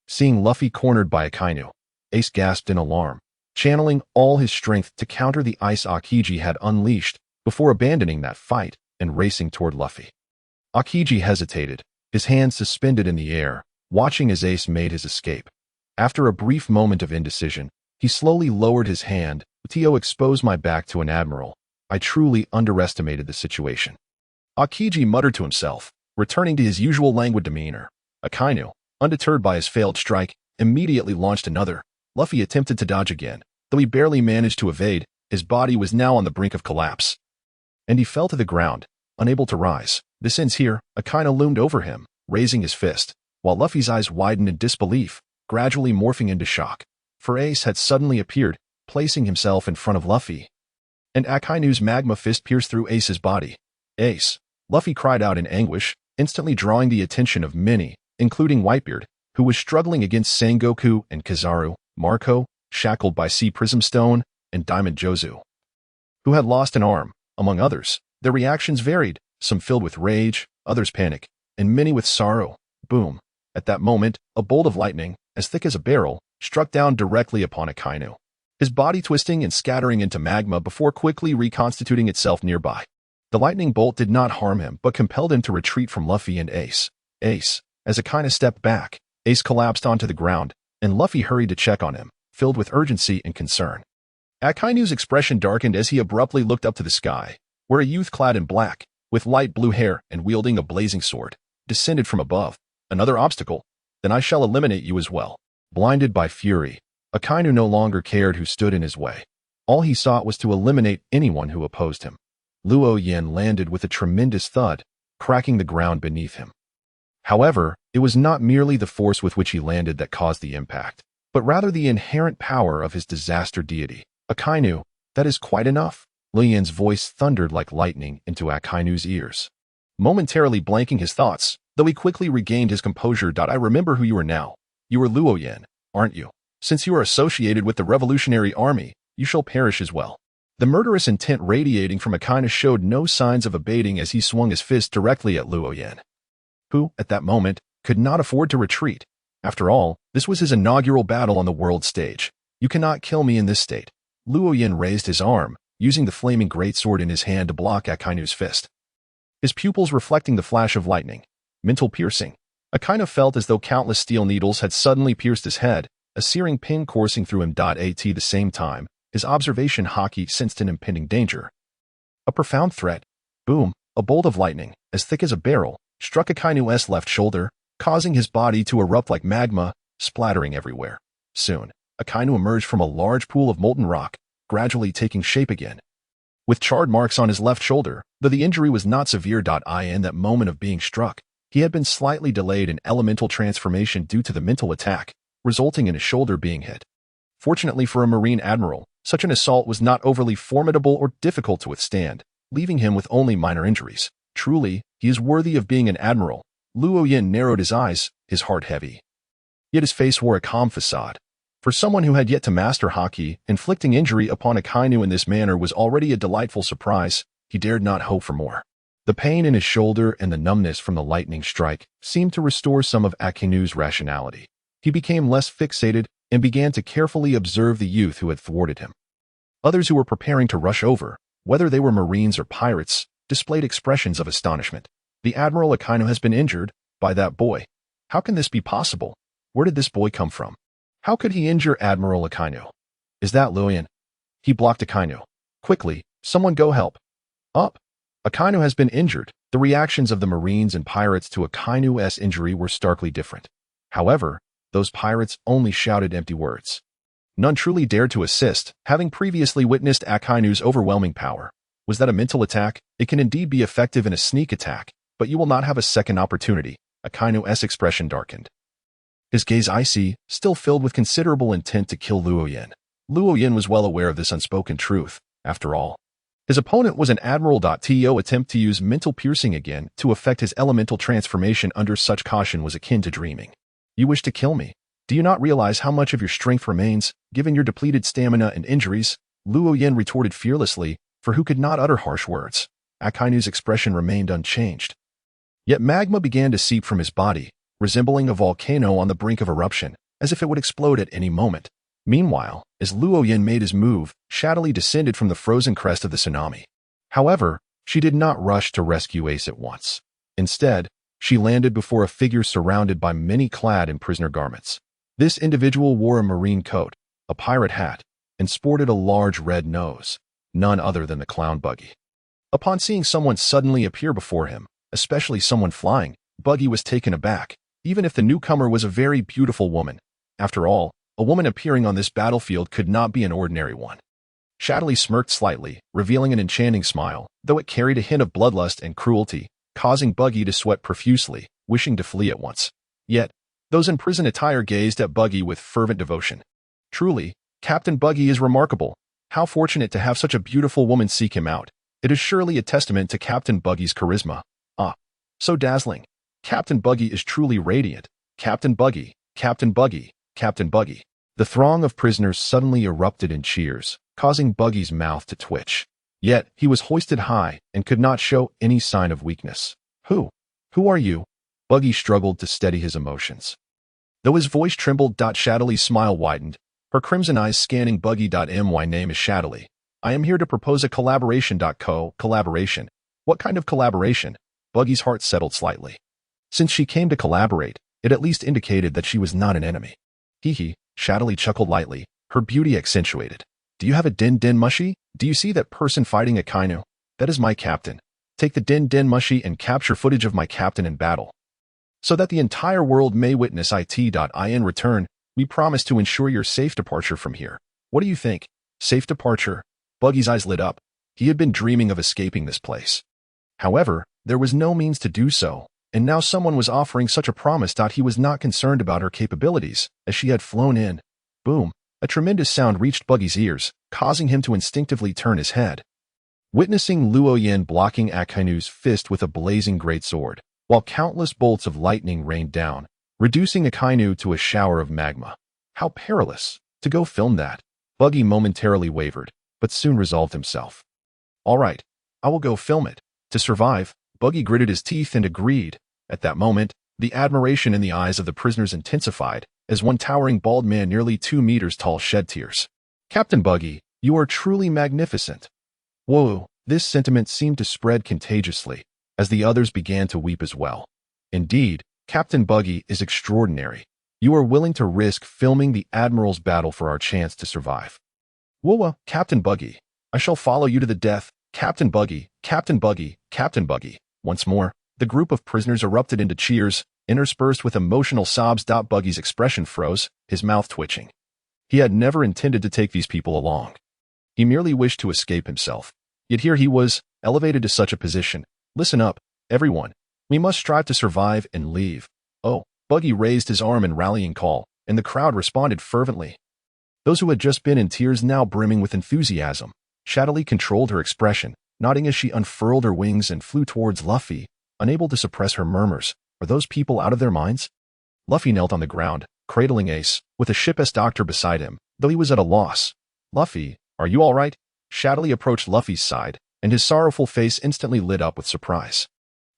Speaker 1: Seeing Luffy cornered by Akainu, Ace gasped in alarm, channeling all his strength to counter the ice Akiji had unleashed before abandoning that fight and racing toward Luffy. Akiji hesitated, his hands suspended in the air, watching as Ace made his escape. After a brief moment of indecision, he slowly lowered his hand. "To expose my back to an admiral. I truly underestimated the situation," Akiji muttered to himself, returning to his usual languid demeanor. Akainu, undeterred by his failed strike, immediately launched another. Luffy attempted to dodge again. Though he barely managed to evade, his body was now on the brink of collapse, and he fell to the ground, unable to rise. "This ends here," Akainu loomed over him, raising his fist, while Luffy's eyes widened in disbelief, gradually morphing into shock. For Ace had suddenly appeared, placing himself in front of Luffy, and Akainu's magma fist pierced through Ace's body. "Ace!" Luffy cried out in anguish, instantly drawing the attention of many, including Whitebeard, who was struggling against Sengoku and Kizaru, Marco, shackled by Sea Prism Stone, and Diamond Jozu, who had lost an arm, among others. Their reactions varied, some filled with rage, others panic, and many with sorrow. Boom! At that moment, a bolt of lightning, as thick as a barrel, struck down directly upon Akainu, his body twisting and scattering into magma before quickly reconstituting itself nearby. The lightning bolt did not harm him but compelled him to retreat from Luffy and Ace. As Akainu stepped back, Ace collapsed onto the ground, and Luffy hurried to check on him, filled with urgency and concern. Akainu's expression darkened as he abruptly looked up to the sky, where a youth clad in black, with light blue hair and wielding a blazing sword, descended from above. "Another obstacle? Then I shall eliminate you as well." Blinded by fury, Akainu no longer cared who stood in his way. All he sought was to eliminate anyone who opposed him. Luo Yin landed with a tremendous thud, cracking the ground beneath him. However, it was not merely the force with which he landed that caused the impact, but rather the inherent power of his disaster deity. "Akainu, that is quite enough." Luo Yin's voice thundered like lightning into Akainu's ears, momentarily blanking his thoughts, though he quickly regained his composure. "I remember who you are now. You are Luo Yin, aren't you? Since you are associated with the Revolutionary Army, you shall perish as well." The murderous intent radiating from Akainu showed no signs of abating as he swung his fist directly at Luo Yin, who, at that moment, could not afford to retreat. After all, this was his inaugural battle on the world stage. "You cannot kill me in this state." Luo Yin raised his arm, using the flaming greatsword in his hand to block Akainu's fist, his pupils reflecting the flash of lightning. Mental piercing. Akainu felt as though countless steel needles had suddenly pierced his head, a searing pin coursing through him. At the same time, his observation haki sensed an impending danger. A profound threat. Boom! A bolt of lightning, as thick as a barrel, struck Akainu's left shoulder, causing his body to erupt like magma, splattering everywhere. Soon, Akainu emerged from a large pool of molten rock, gradually taking shape again, with charred marks on his left shoulder. Though the injury was not severe. In that moment of being struck, he had been slightly delayed in elemental transformation due to the mental attack, resulting in his shoulder being hit. Fortunately for a Marine admiral, such an assault was not overly formidable or difficult to withstand, leaving him with only minor injuries. Truly, he is worthy of being an admiral. Luo Yin narrowed his eyes, his heart heavy. Yet his face wore a calm facade. For someone who had yet to master haki, inflicting injury upon Akainu in this manner was already a delightful surprise. He dared not hope for more. The pain in his shoulder and the numbness from the lightning strike seemed to restore some of Akainu's rationality. He became less fixated and began to carefully observe the youth who had thwarted him. Others who were preparing to rush over, whether they were Marines or pirates, displayed expressions of astonishment. The Admiral Akainu has been injured by that boy. How can this be possible? Where did this boy come from? How could he injure Admiral Akainu? Is that Luoyan? He blocked Akainu. Quickly, someone go help. Up. Akainu has been injured. The reactions of the Marines and pirates to Akainu's injury were starkly different. However, those pirates only shouted empty words. None truly dared to assist, having previously witnessed Akainu's overwhelming power. Was that a mental attack? It can indeed be effective in a sneak attack, but you will not have a second opportunity. Akainu's expression darkened. His gaze icy, still filled with considerable intent to kill Luoyan. Luoyan was well aware of this unspoken truth, after all. His opponent was an Admiral.to attempt to use mental piercing again to effect his elemental transformation under such caution was akin to dreaming. You wish to kill me? Do you not realize how much of your strength remains, given your depleted stamina and injuries? Luoyan retorted fearlessly, for who could not utter harsh words? Akainu's expression remained unchanged. Yet magma began to seep from his body, resembling a volcano on the brink of eruption, as if it would explode at any moment. Meanwhile, as Luoyan made his move, shadowy descended from the frozen crest of the tsunami. However, she did not rush to rescue Ace at once. Instead, she landed before a figure surrounded by many clad in prisoner garments. This individual wore a marine coat, a pirate hat, and sported a large red nose, none other than the clown Buggy. Upon seeing someone suddenly appear before him, especially someone flying, Buggy was taken aback, even if the newcomer was a very beautiful woman. After all, a woman appearing on this battlefield could not be an ordinary one. Shadowy smirked slightly, revealing an enchanting smile, though it carried a hint of bloodlust and cruelty, causing Buggy to sweat profusely, wishing to flee at once. Yet, those in prison attire gazed at Buggy with fervent devotion. Truly, Captain Buggy is remarkable. How fortunate to have such a beautiful woman seek him out. It is surely a testament to Captain Buggy's charisma. Ah, so dazzling. Captain Buggy is truly radiant. Captain Buggy, Captain Buggy, Captain Buggy. The throng of prisoners suddenly erupted in cheers, causing Buggy's mouth to twitch. Yet, he was hoisted high and could not show any sign of weakness. Who are you? Buggy struggled to steady his emotions. Though his voice trembled, Shadowy's smile widened, her crimson eyes scanning Buggy.my name is Shadowy. I am here to propose a collaboration. Collaboration? What kind of collaboration? Buggy's heart settled slightly. Since she came to collaborate, it at least indicated that she was not an enemy. Hee. Shadowy chuckled lightly, her beauty accentuated. Do you have a din mushy? Do you see that person fighting Akainu? That is my captain. Take the din mushy and capture footage of my captain in battle. So that the entire world may witness it. In return, we promise to ensure your safe departure from here. What do you think? Safe departure? Buggy's eyes lit up. He had been dreaming of escaping this place. However, there was no means to do so, and now someone was offering such a promise. He was not concerned about her capabilities, as she had flown in. Boom! A tremendous sound reached Buggy's ears, causing him to instinctively turn his head. Witnessing Luoyan blocking Akainu's fist with a blazing greatsword, while countless bolts of lightning rained down, reducing Akainu to a shower of magma. How perilous! To go film that. Buggy momentarily wavered, but soon resolved himself. All right, I will go film it. To survive, Buggy gritted his teeth and agreed. At that moment, the admiration in the eyes of the prisoners intensified, as one towering bald man nearly 2 meters tall shed tears. Captain Buggy, you are truly magnificent. Whoa, this sentiment seemed to spread contagiously, as the others began to weep as well. Indeed, Captain Buggy is extraordinary. You are willing to risk filming the Admiral's battle for our chance to survive. Whoa, Captain Buggy, I shall follow you to the death. Captain Buggy, Captain Buggy, Captain Buggy. Once more, the group of prisoners erupted into cheers, interspersed with emotional sobs. Buggy's expression froze, his mouth twitching. He had never intended to take these people along. He merely wished to escape himself. Yet here he was, elevated to such a position. Listen up, everyone. We must strive to survive and leave. Oh, Buggy raised his arm in rallying call, and the crowd responded fervently. Those who had just been in tears now brimming with enthusiasm. Shadowy controlled her expression, nodding as she unfurled her wings and flew towards Luffy, unable to suppress her murmurs. Are those people out of their minds? Luffy knelt on the ground, cradling Ace, with a ship's doctor beside him, though he was at a loss. Luffy, are you all right? Shadowy approached Luffy's side, and his sorrowful face instantly lit up with surprise.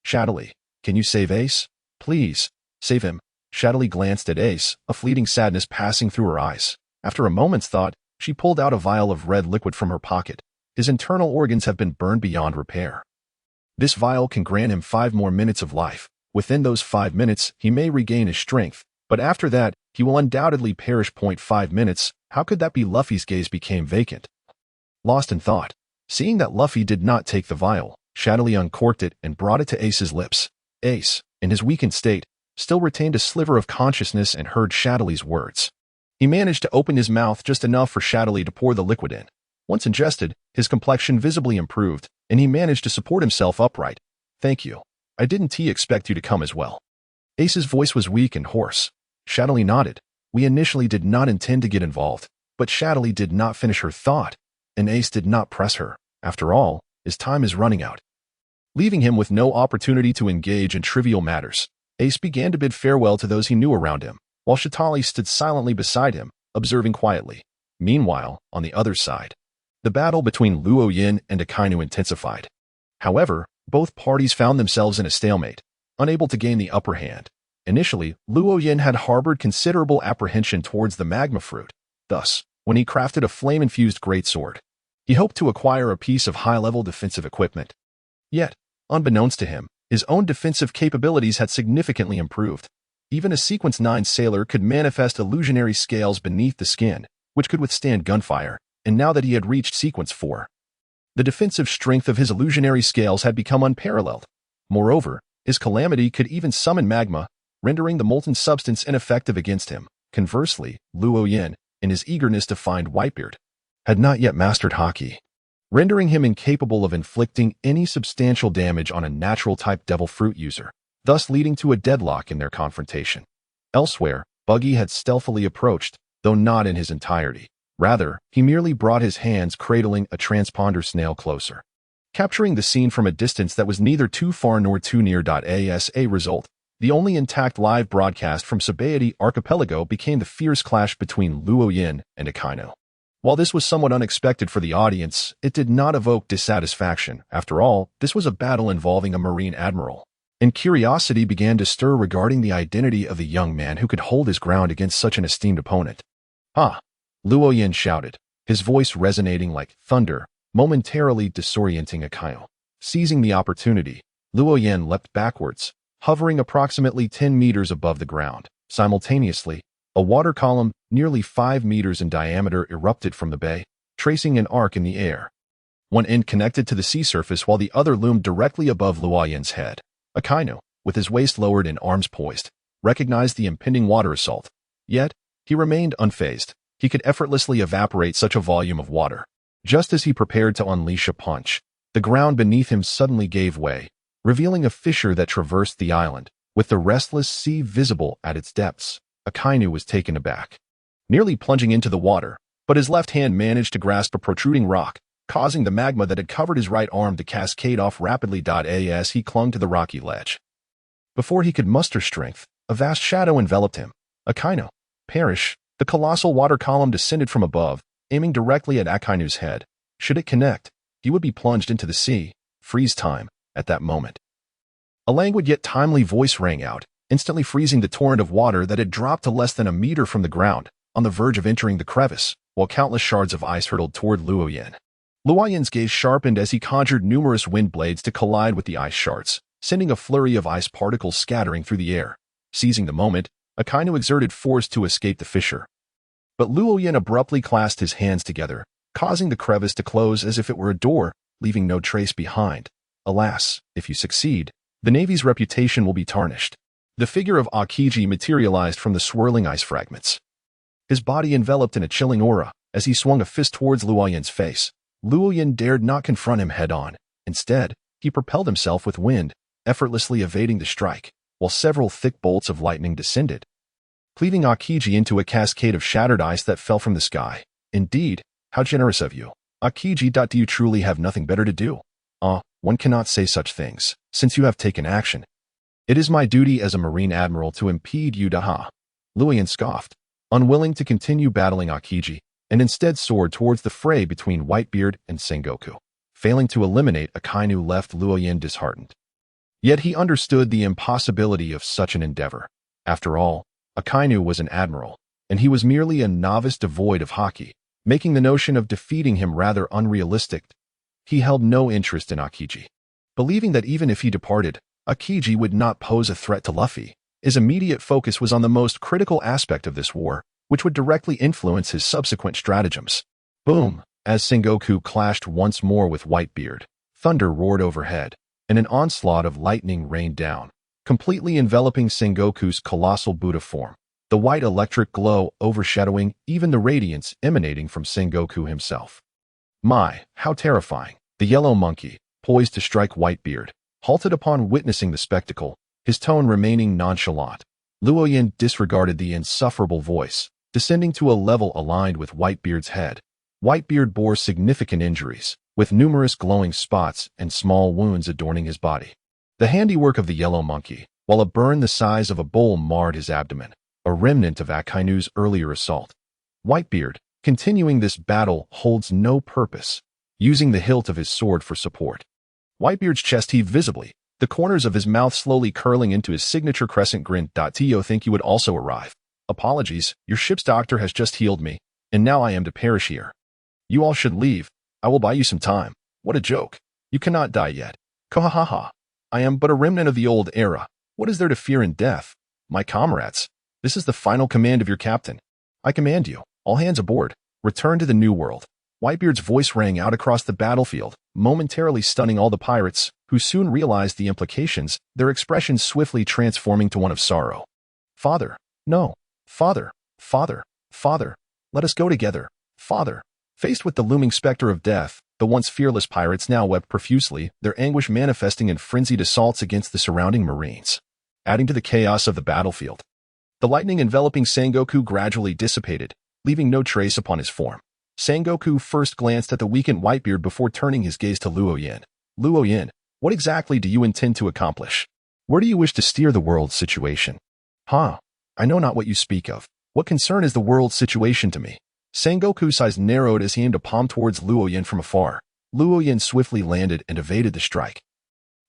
Speaker 1: Shadowy, can you save Ace? Please, save him. Shadowy glanced at Ace, a fleeting sadness passing through her eyes. After a moment's thought, she pulled out a vial of red liquid from her pocket. His internal organs have been burned beyond repair. This vial can grant him 5 more minutes of life. Within those 5 minutes, he may regain his strength, but after that, he will undoubtedly perish. 5 minutes, how could that be? Luffy's gaze became vacant. Lost in thought. Seeing that Luffy did not take the vial, Shadowly uncorked it and brought it to Ace's lips. Ace, in his weakened state, still retained a sliver of consciousness and heard Shadowly's words. He managed to open his mouth just enough for Shadowly to pour the liquid in. Once ingested, his complexion visibly improved, and he managed to support himself upright. Thank you. I didn't expect you to come as well. Ace's voice was weak and hoarse. Shadowly nodded. We initially did not intend to get involved, but Shadowly did not finish her thought, and Ace did not press her. After all, his time is running out. Leaving him with no opportunity to engage in trivial matters, Ace began to bid farewell to those he knew around him, while Shadowly stood silently beside him, observing quietly. Meanwhile, on the other side, the battle between Luo Yin and Akainu intensified. However, both parties found themselves in a stalemate, unable to gain the upper hand. Initially, Luo Yin had harbored considerable apprehension towards the magma fruit. Thus, when he crafted a flame-infused greatsword, he hoped to acquire a piece of high-level defensive equipment. Yet, unbeknownst to him, his own defensive capabilities had significantly improved. Even a Sequence 9 sailor could manifest illusionary scales beneath the skin, which could withstand gunfire, and now that he had reached Sequence 4, the defensive strength of his illusionary scales had become unparalleled. Moreover, his calamity could even summon magma, rendering the molten substance ineffective against him. Conversely, Luo Yin, in his eagerness to find Whitebeard, had not yet mastered Haki, rendering him incapable of inflicting any substantial damage on a natural-type devil fruit user, thus leading to a deadlock in their confrontation. Elsewhere, Buggy had stealthily approached, though not in his entirety. Rather, he merely brought his hands cradling a transponder snail closer, capturing the scene from a distance that was neither too far nor too near. As a result, the only intact live broadcast from Sabaody Archipelago became the fierce clash between Luo Yin and Akainu. While this was somewhat unexpected for the audience, it did not evoke dissatisfaction. After all, this was a battle involving a Marine admiral, and curiosity began to stir regarding the identity of the young man who could hold his ground against such an esteemed opponent. "Ha!" Luo Yin shouted, his voice resonating like thunder, momentarily disorienting Akainu. Seizing the opportunity, Luo Yin leapt backwards, hovering approximately 10 meters above the ground. Simultaneously, a water column nearly 5 meters in diameter erupted from the bay, tracing an arc in the air. One end connected to the sea surface while the other loomed directly above Luo Yin's head. Akainu, with his waist lowered and arms poised, recognized the impending water assault. Yet, he remained unfazed. He could effortlessly evaporate such a volume of water. Just as he prepared to unleash a punch, the ground beneath him suddenly gave way, revealing a fissure that traversed the island, with the restless sea visible at its depths. Akainu was taken aback, nearly plunging into the water, but his left hand managed to grasp a protruding rock, causing the magma that had covered his right arm to cascade off rapidly. As he clung to the rocky ledge, before he could muster strength, a vast shadow enveloped him. Akainu, perish! The colossal water column descended from above, aiming directly at Akainu's head. Should it connect, he would be plunged into the sea. Freeze time, at that moment. A languid yet timely voice rang out, instantly freezing the torrent of water that had dropped to less than a meter from the ground, on the verge of entering the crevice, while countless shards of ice hurtled toward Luo Yin. Luo Yin's gaze sharpened as he conjured numerous wind blades to collide with the ice shards, sending a flurry of ice particles scattering through the air. Seizing the moment, Akainu exerted force to escape the fissure. But Luo Yin abruptly clasped his hands together, causing the crevice to close as if it were a door, leaving no trace behind. Alas, if you succeed, the Navy's reputation will be tarnished. The figure of Akiji materialized from the swirling ice fragments, his body enveloped in a chilling aura. As he swung a fist towards Luo Yin's face, Luo Yin dared not confront him head-on. Instead, he propelled himself with wind, effortlessly evading the strike, while several thick bolts of lightning descended, cleaving Akiji into a cascade of shattered ice that fell from the sky. Indeed, how generous of you, Akiji. Do you truly have nothing better to do? One cannot say such things, since you have taken action. It is my duty as a Marine Admiral to impede you. Luo Yin scoffed, unwilling to continue battling Akiji, and instead soared towards the fray between Whitebeard and Sengoku. Failing to eliminate Akainu left Luo Yin disheartened. Yet he understood the impossibility of such an endeavor. After all, Akainu was an admiral, and he was merely a novice devoid of Haki, making the notion of defeating him rather unrealistic. He held no interest in Akiji. Believing that even if he departed, Akiji would not pose a threat to Luffy, his immediate focus was on the most critical aspect of this war, which would directly influence his subsequent stratagems. Boom! As Sengoku clashed once more with Whitebeard, thunder roared overhead, and an onslaught of lightning rained down, completely enveloping Sengoku's colossal Buddha form, the white electric glow overshadowing even the radiance emanating from Sengoku himself. My, how terrifying! The yellow monkey, poised to strike Whitebeard, halted upon witnessing the spectacle, his tone remaining nonchalant. Luoyin disregarded the insufferable voice, descending to a level aligned with Whitebeard's head. Whitebeard bore significant injuries, with numerous glowing spots and small wounds adorning his body. The handiwork of the yellow monkey, while a burn the size of a bowl marred his abdomen, a remnant of Akainu's earlier assault. Whitebeard, continuing this battle, holds no purpose, using the hilt of his sword for support. Whitebeard's chest heaved visibly, the corners of his mouth slowly curling into his signature crescent grin. To think you would also arrive. Apologies, your ship's doctor has just healed me, and now I am to perish here. You all should leave. I will buy you some time. What a joke. You cannot die yet. Kohahaha. I am but a remnant of the old era. What is there to fear in death? My comrades, this is the final command of your captain. I command you, all hands aboard, return to the New World. Whitebeard's voice rang out across the battlefield, momentarily stunning all the pirates, who soon realized the implications, their expressions swiftly transforming to one of sorrow. Father, no. Father, father, father, let us go together. Father. Faced with the looming specter of death, the once fearless pirates now wept profusely, their anguish manifesting in frenzied assaults against the surrounding marines, adding to the chaos of the battlefield. The lightning enveloping Sengoku gradually dissipated, leaving no trace upon his form. Sengoku first glanced at the weakened Whitebeard before turning his gaze to Luoyin. Luoyin, what exactly do you intend to accomplish? Where do you wish to steer the world's situation? I know not what you speak of. What concern is the world's situation to me? Sengoku's eyes narrowed as he aimed a palm towards Luoyin from afar. Luoyin swiftly landed and evaded the strike,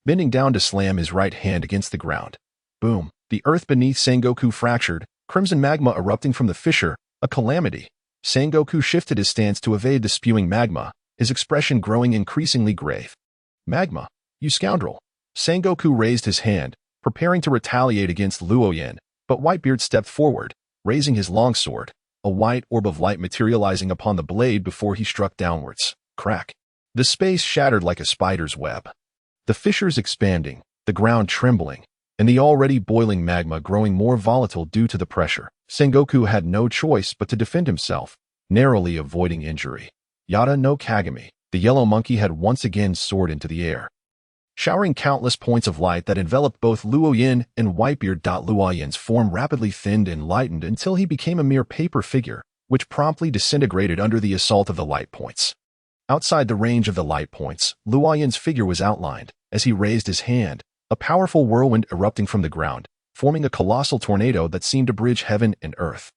Speaker 1: bending down to slam his right hand against the ground. Boom! The earth beneath Sengoku fractured, crimson magma erupting from the fissure, a calamity. Sengoku shifted his stance to evade the spewing magma, his expression growing increasingly grave. Magma, you scoundrel! Sengoku raised his hand, preparing to retaliate against Luoyin, but Whitebeard stepped forward, raising his longsword, a white orb of light materializing upon the blade before he struck downwards. Crack! The space shattered like a spider's web. The fissures expanding, the ground trembling, and the already boiling magma growing more volatile due to the pressure. Sengoku had no choice but to defend himself, narrowly avoiding injury. Yada no Kagami, the yellow monkey had once again soared into the air, showering countless points of light that enveloped both Luoyin and Whitebeard. Luoyin's form rapidly thinned and lightened until he became a mere paper figure, which promptly disintegrated under the assault of the light points. Outside the range of the light points, Luoyin's figure was outlined. As he raised his hand, a powerful whirlwind erupting from the ground, forming a colossal tornado that seemed to bridge heaven and earth,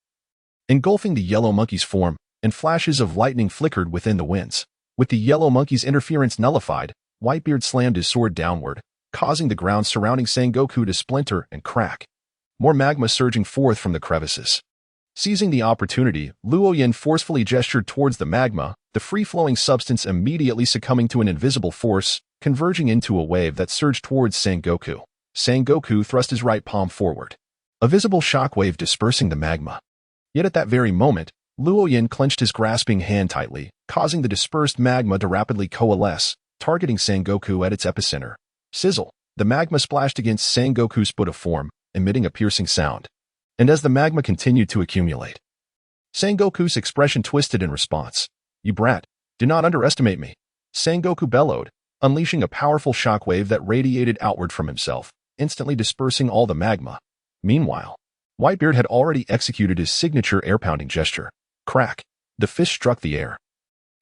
Speaker 1: engulfing the yellow monkey's form, and flashes of lightning flickered within the winds. With the yellow monkey's interference nullified, Whitebeard slammed his sword downward, causing the ground surrounding Sengoku to splinter and crack, more magma surging forth from the crevices. Seizing the opportunity, Luoyin forcefully gestured towards the magma, the free-flowing substance immediately succumbing to an invisible force, converging into a wave that surged towards Sengoku. Sengoku thrust his right palm forward, a visible shockwave dispersing the magma. Yet at that very moment, Luoyin clenched his grasping hand tightly, causing the dispersed magma to rapidly coalesce, targeting Sengoku at its epicenter. Sizzle! The magma splashed against Sengoku's Buddha form, emitting a piercing sound. And as the magma continued to accumulate, Sengoku's expression twisted in response. You brat, do not underestimate me. Sengoku bellowed, unleashing a powerful shockwave that radiated outward from himself, instantly dispersing all the magma. Meanwhile, Whitebeard had already executed his signature air-pounding gesture. Crack! The fist struck the air,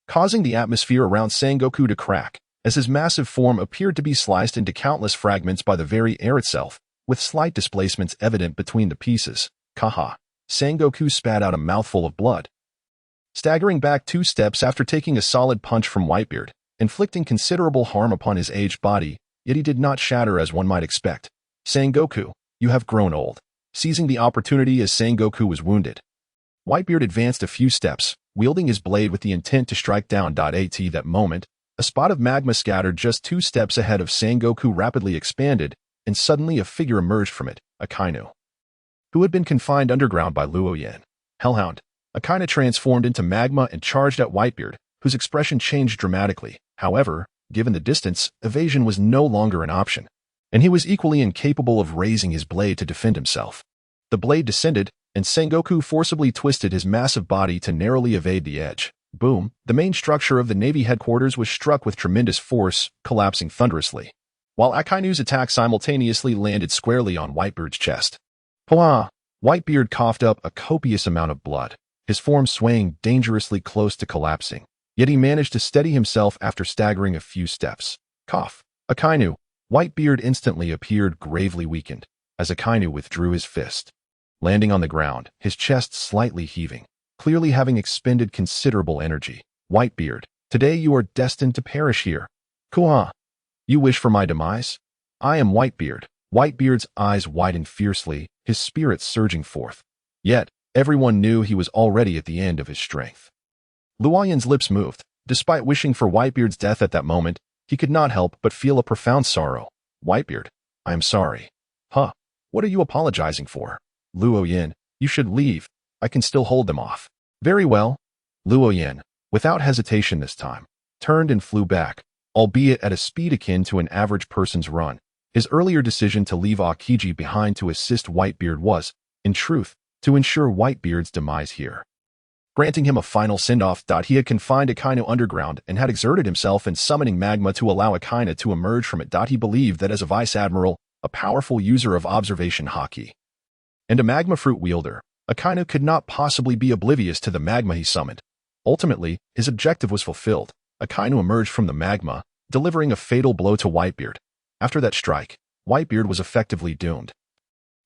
Speaker 1: causing the atmosphere around Sengoku to crack, as his massive form appeared to be sliced into countless fragments by the very air itself, with slight displacements evident between the pieces. Kaha! Sengoku spat out a mouthful of blood, staggering back 2 steps after taking a solid punch from Whitebeard, inflicting considerable harm upon his aged body, yet he did not shatter as one might expect. Sengoku, you have grown old. Seizing the opportunity as Sengoku was wounded, Whitebeard advanced a few steps, wielding his blade with the intent to strike down. At that moment, A spot of magma scattered just 2 steps ahead of Sengoku rapidly expanded, and suddenly a figure emerged from it, Akainu, who had been confined underground by Luoyin. Hellhound. Akainu transformed into magma and charged at Whitebeard, whose expression changed dramatically. However, given the distance, evasion was no longer an option, and he was equally incapable of raising his blade to defend himself. The blade descended, and Sengoku forcibly twisted his massive body to narrowly evade the edge. Boom! The main structure of the Navy headquarters was struck with tremendous force, collapsing thunderously, while Akainu's attack simultaneously landed squarely on Whitebeard's chest. Pwah! Whitebeard coughed up a copious amount of blood, his form swaying dangerously close to collapsing. Yet he managed to steady himself after staggering a few steps. Cough. Akainu. Whitebeard instantly appeared gravely weakened, as Akainu withdrew his fist, landing on the ground, his chest slightly heaving, clearly having expended considerable energy. Whitebeard, today you are destined to perish here. Kuah. You wish for my demise? I am Whitebeard. Whitebeard's eyes widened fiercely, his spirit surging forth. Yet, everyone knew he was already at the end of his strength. Luoyin's lips moved. Despite wishing for Whitebeard's death at that moment, he could not help but feel a profound sorrow. Whitebeard, I am sorry. Huh? What are you apologizing for? Luoyin, you should leave. I can still hold them off. Very well. Luoyin, without hesitation this time, turned and flew back, albeit at a speed akin to an average person's run. His earlier decision to leave Aokiji behind to assist Whitebeard was, in truth, to ensure Whitebeard's demise here. Granting him a final send-off. He had confined Akainu underground and had exerted himself in summoning magma to allow Akainu to emerge from it. He believed that as a vice-admiral, a powerful user of observation haki, and a magma fruit wielder, Akainu could not possibly be oblivious to the magma he summoned. Ultimately, his objective was fulfilled. Akainu emerged from the magma, delivering a fatal blow to Whitebeard. After that strike, Whitebeard was effectively doomed.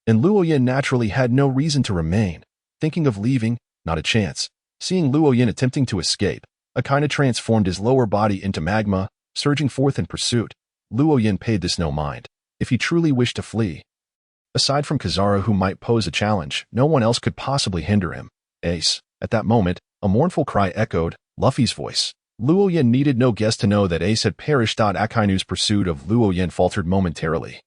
Speaker 1: And Luoyin naturally had no reason to remain. Thinking of leaving, not a chance. Seeing Luoyin attempting to escape, Akainu transformed his lower body into magma, surging forth in pursuit. Luoyin paid this no mind. If he truly wished to flee, aside from Kizaru, who might pose a challenge, no one else could possibly hinder him. Ace. At that moment, a mournful cry echoed, Luffy's voice. Luoyin needed no guess to know that Ace had perished. Akainu's pursuit of Luoyin faltered momentarily,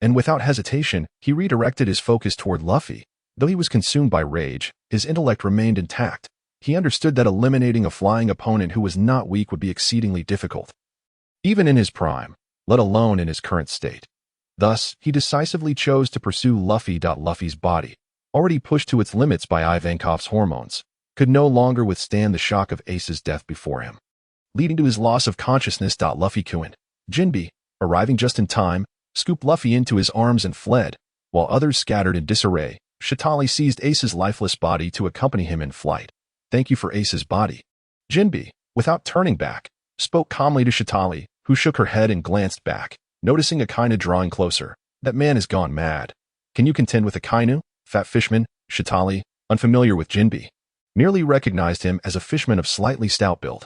Speaker 1: and without hesitation, he redirected his focus toward Luffy. Though he was consumed by rage, his intellect remained intact. He understood that eliminating a flying opponent who was not weak would be exceedingly difficult, even in his prime, let alone in his current state. Thus, he decisively chose to pursue Luffy. Luffy's body, already pushed to its limits by Ivankov's hormones, could no longer withstand the shock of Ace's death before him, leading to his loss of consciousness. Luffy-kun. Jinbe, arriving just in time, scooped Luffy into his arms and fled, while others scattered in disarray. Shitali seized Ace's lifeless body to accompany him in flight. Thank you for Ace's body. Jinbe, without turning back, spoke calmly to Shitali, who shook her head and glanced back, noticing Akainu drawing closer. That man has gone mad. Can you contend with Akainu? Fat fishman. Shitali, unfamiliar with Jinbe, merely recognized him as a fishman of slightly stout build,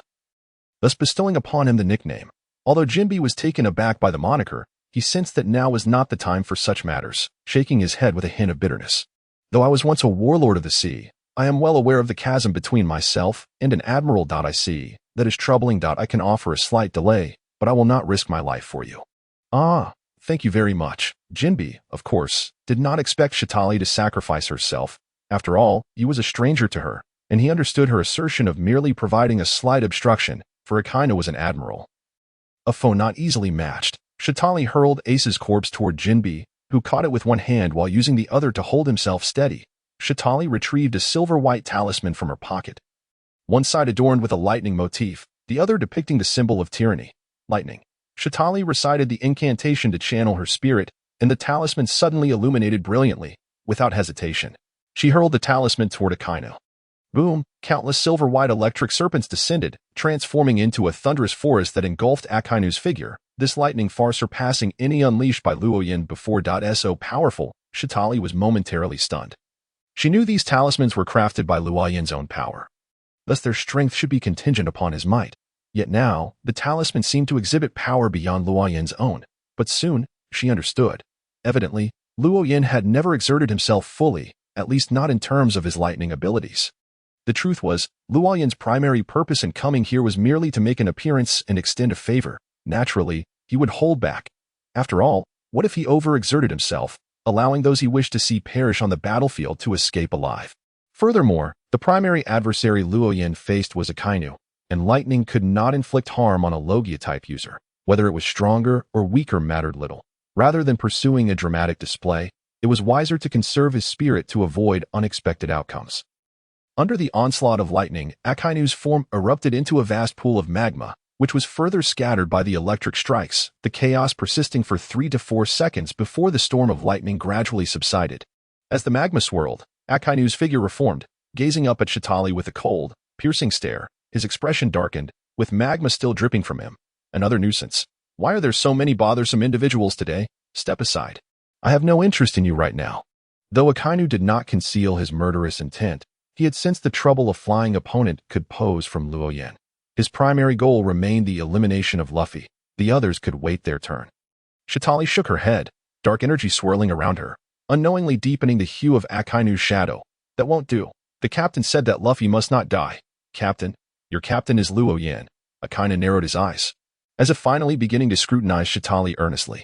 Speaker 1: thus bestowing upon him the nickname. Although Jinbe was taken aback by the moniker, he sensed that now was not the time for such matters, shaking his head with a hint of bitterness. Though I was once a warlord of the sea, I am well aware of the chasm between myself and an admiral. I see. That is troubling. I can offer a slight delay, but I will not risk my life for you. Ah, thank you very much. Jinbe, of course, did not expect Shitali to sacrifice herself. After all, he was a stranger to her, and he understood her assertion of merely providing a slight obstruction, for Akainu was an admiral, a foe not easily matched. Shitali hurled Ace's corpse toward Jinbe, who caught it with one hand while using the other to hold himself steady. Shitali retrieved a silver-white talisman from her pocket, one side adorned with a lightning motif, the other depicting the symbol of tyranny, lightning. Shitali recited the incantation to channel her spirit, and the talisman suddenly illuminated brilliantly. Without hesitation, she hurled the talisman toward Akainu. Boom! Countless silver-white electric serpents descended, transforming into a thunderous forest that engulfed Akainu's figure, this lightning far surpassing any unleashed by Luoyin before. So powerful, Shitali was momentarily stunned. She knew these talismans were crafted by Luoyin's own power, thus their strength should be contingent upon his might. Yet now, the talisman seemed to exhibit power beyond Luoyin's own. But soon, she understood. Evidently, Luoyin had never exerted himself fully, at least not in terms of his lightning abilities. The truth was, Luo Yan's primary purpose in coming here was merely to make an appearance and extend a favor. Naturally, he would hold back. After all, what if he overexerted himself, allowing those he wished to see perish on the battlefield to escape alive? Furthermore, the primary adversary Luo Yan faced was Akainu, and lightning could not inflict harm on a Logia-type user. Whether it was stronger or weaker mattered little. Rather than pursuing a dramatic display, it was wiser to conserve his spirit to avoid unexpected outcomes. Under the onslaught of lightning, Akainu's form erupted into a vast pool of magma, which was further scattered by the electric strikes, the chaos persisting for 3 to 4 seconds before the storm of lightning gradually subsided. As the magma swirled, Akainu's figure reformed, gazing up at Chitali with a cold, piercing stare. His expression darkened, with magma still dripping from him. Another nuisance. Why are there so many bothersome individuals today? Step aside. I have no interest in you right now. Though Akainu did not conceal his murderous intent, he had sensed the trouble a flying opponent could pose from Luo Yan. His primary goal remained the elimination of Luffy. The others could wait their turn. Chitali shook her head, dark energy swirling around her, unknowingly deepening the hue of Akainu's shadow. That won't do. The captain said that Luffy must not die. Captain, your captain is Luo Yan. Akainu narrowed his eyes, as if finally beginning to scrutinize Chitali earnestly.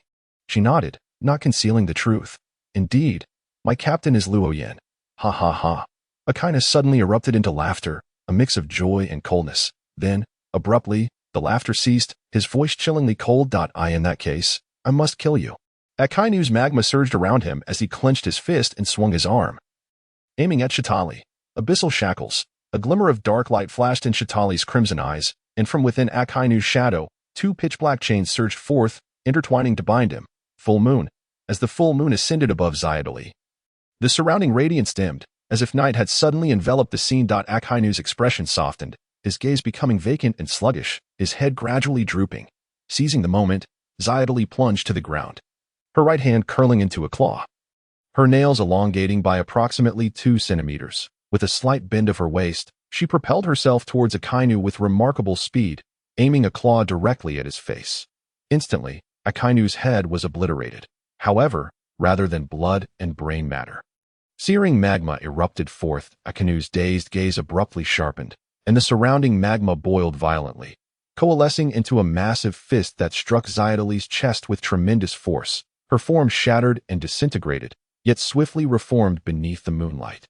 Speaker 1: She nodded, not concealing the truth. Indeed, my captain is Luo Yan. Ha ha ha. Akainu suddenly erupted into laughter, a mix of joy and coldness. Then, abruptly, the laughter ceased, his voice chillingly cold. In that case, I must kill you. Akainu's magma surged around him as he clenched his fist and swung his arm, aiming at Chitali. Abyssal shackles. A glimmer of dark light flashed in Chitali's crimson eyes, and from within Akainu's shadow, 2 pitch-black chains surged forth, intertwining to bind him. Full moon. As the full moon ascended above Xiatali, the surrounding radiance dimmed, as if night had suddenly enveloped the scene. Akainu's expression softened, his gaze becoming vacant and sluggish, his head gradually drooping. Seizing the moment, Xiatali plunged to the ground, her right hand curling into a claw, her nails elongating by approximately 2 centimeters. With a slight bend of her waist, she propelled herself towards Akainu with remarkable speed, aiming a claw directly at his face. Instantly, Akainu's head was obliterated. However, rather than blood and brain matter, searing magma erupted forth. Akainu's dazed gaze abruptly sharpened, and the surrounding magma boiled violently, coalescing into a massive fist that struck Xiatali's chest with tremendous force. Her form shattered and disintegrated, yet swiftly reformed beneath the moonlight,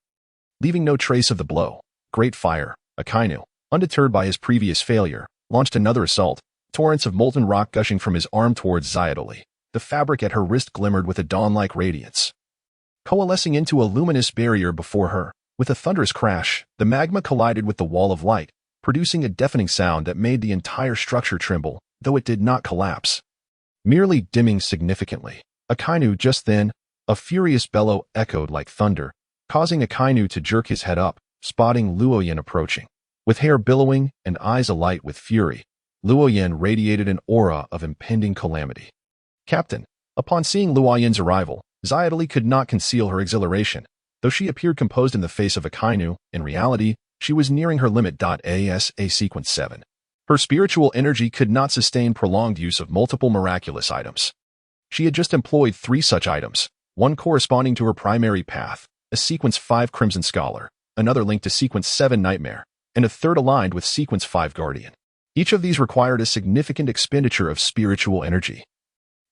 Speaker 1: leaving no trace of the blow. Great fire. Akainu, undeterred by his previous failure, launched another assault, torrents of molten rock gushing from his arm towards Xiatali. The fabric at her wrist glimmered with a dawn-like radiance, coalescing into a luminous barrier before her. With a thunderous crash, the magma collided with the wall of light, producing a deafening sound that made the entire structure tremble, though it did not collapse, merely dimming significantly. Akainu just then, a furious bellow echoed like thunder, causing Akainu to jerk his head up, spotting Luo Yan approaching. With hair billowing and eyes alight with fury, Luo Yan radiated an aura of impending calamity. Captain, upon seeing Luo Yan's arrival, Xiatali could not conceal her exhilaration. Though she appeared composed in the face of Akainu, in reality, she was nearing her limit. ASA Sequence 7. Her spiritual energy could not sustain prolonged use of multiple miraculous items. She had just employed 3 such items, one corresponding to her primary path, a Sequence 5 Crimson Scholar, another linked to Sequence 7 Nightmare, and a third aligned with Sequence 5 Guardian. Each of these required a significant expenditure of spiritual energy,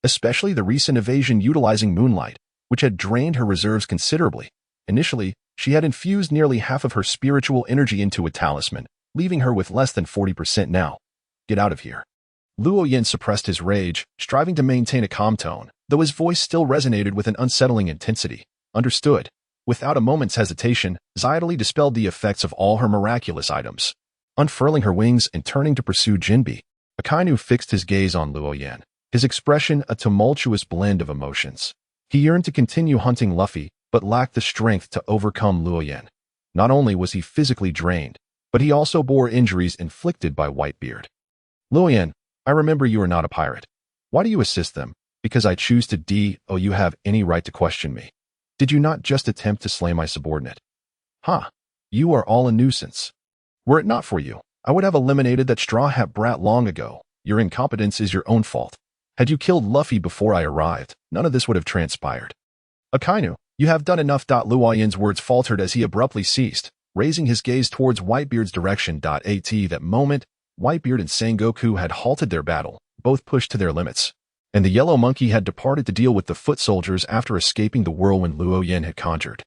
Speaker 1: especially the recent evasion utilizing moonlight, which had drained her reserves considerably. Initially, she had infused nearly half of her spiritual energy into a talisman, leaving her with less than 40% now. Get out of here. Luo Yan suppressed his rage, striving to maintain a calm tone, though his voice still resonated with an unsettling intensity. Understood. Without a moment's hesitation, Xiatali dispelled the effects of all her miraculous items, unfurling her wings and turning to pursue Jinbe. Akainu fixed his gaze on Luo Yan, his expression a tumultuous blend of emotions. He yearned to continue hunting Luffy, but lacked the strength to overcome Luo Yan. Not only was he physically drained, but he also bore injuries inflicted by Whitebeard. Luo Yan, I remember you are not a pirate. Why do you assist them? Because I choose to do you have any right to question me? Did you not just attempt to slay my subordinate? You are all a nuisance. Were it not for you, I would have eliminated that straw hat brat long ago. Your incompetence is your own fault. Had you killed Luffy before I arrived, none of this would have transpired. Akainu, you have done enough. Luo Yan's words faltered as he abruptly ceased, raising his gaze towards Whitebeard's direction. At that moment, Whitebeard and Sengoku had halted their battle, both pushed to their limits, and the yellow monkey had departed to deal with the foot soldiers after escaping the whirlwind Luo Yin had conjured.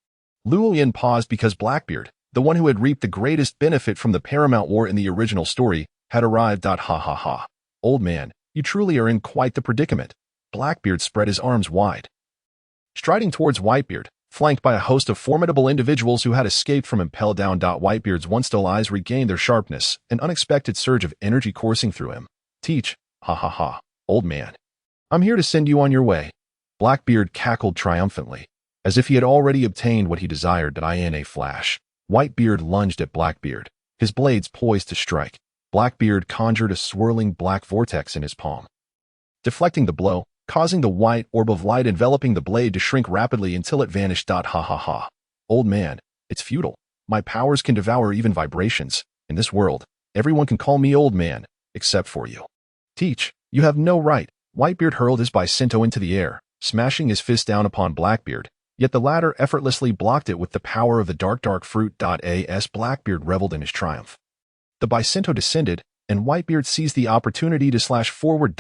Speaker 1: Luo Yin paused because Blackbeard, the one who had reaped the greatest benefit from the Paramount War in the original story, had arrived. Ha ha ha. Old man, you truly are in quite the predicament. Blackbeard spread his arms wide. Striding towards Whitebeard, flanked by a host of formidable individuals who had escaped from Impel Down. Whitebeard's once dull eyes regained their sharpness, an unexpected surge of energy coursing through him. Teach, ha ha ha, old man. I'm here to send you on your way. Blackbeard cackled triumphantly, as if he had already obtained what he desired. In a flash, Whitebeard lunged at Blackbeard, his blades poised to strike. Blackbeard conjured a swirling black vortex in his palm, deflecting the blow, causing the white orb of light enveloping the blade to shrink rapidly until it vanished. Ha ha ha. Old man, it's futile. My powers can devour even vibrations. In this world, everyone can call me old man, except for you. Teach, you have no right. Whitebeard hurled his Bicinto into the air, smashing his fist down upon Blackbeard, yet the latter effortlessly blocked it with the power of the dark fruit. As Blackbeard reveled in his triumph, the Bicinto descended, and Whitebeard seized the opportunity to slash forward.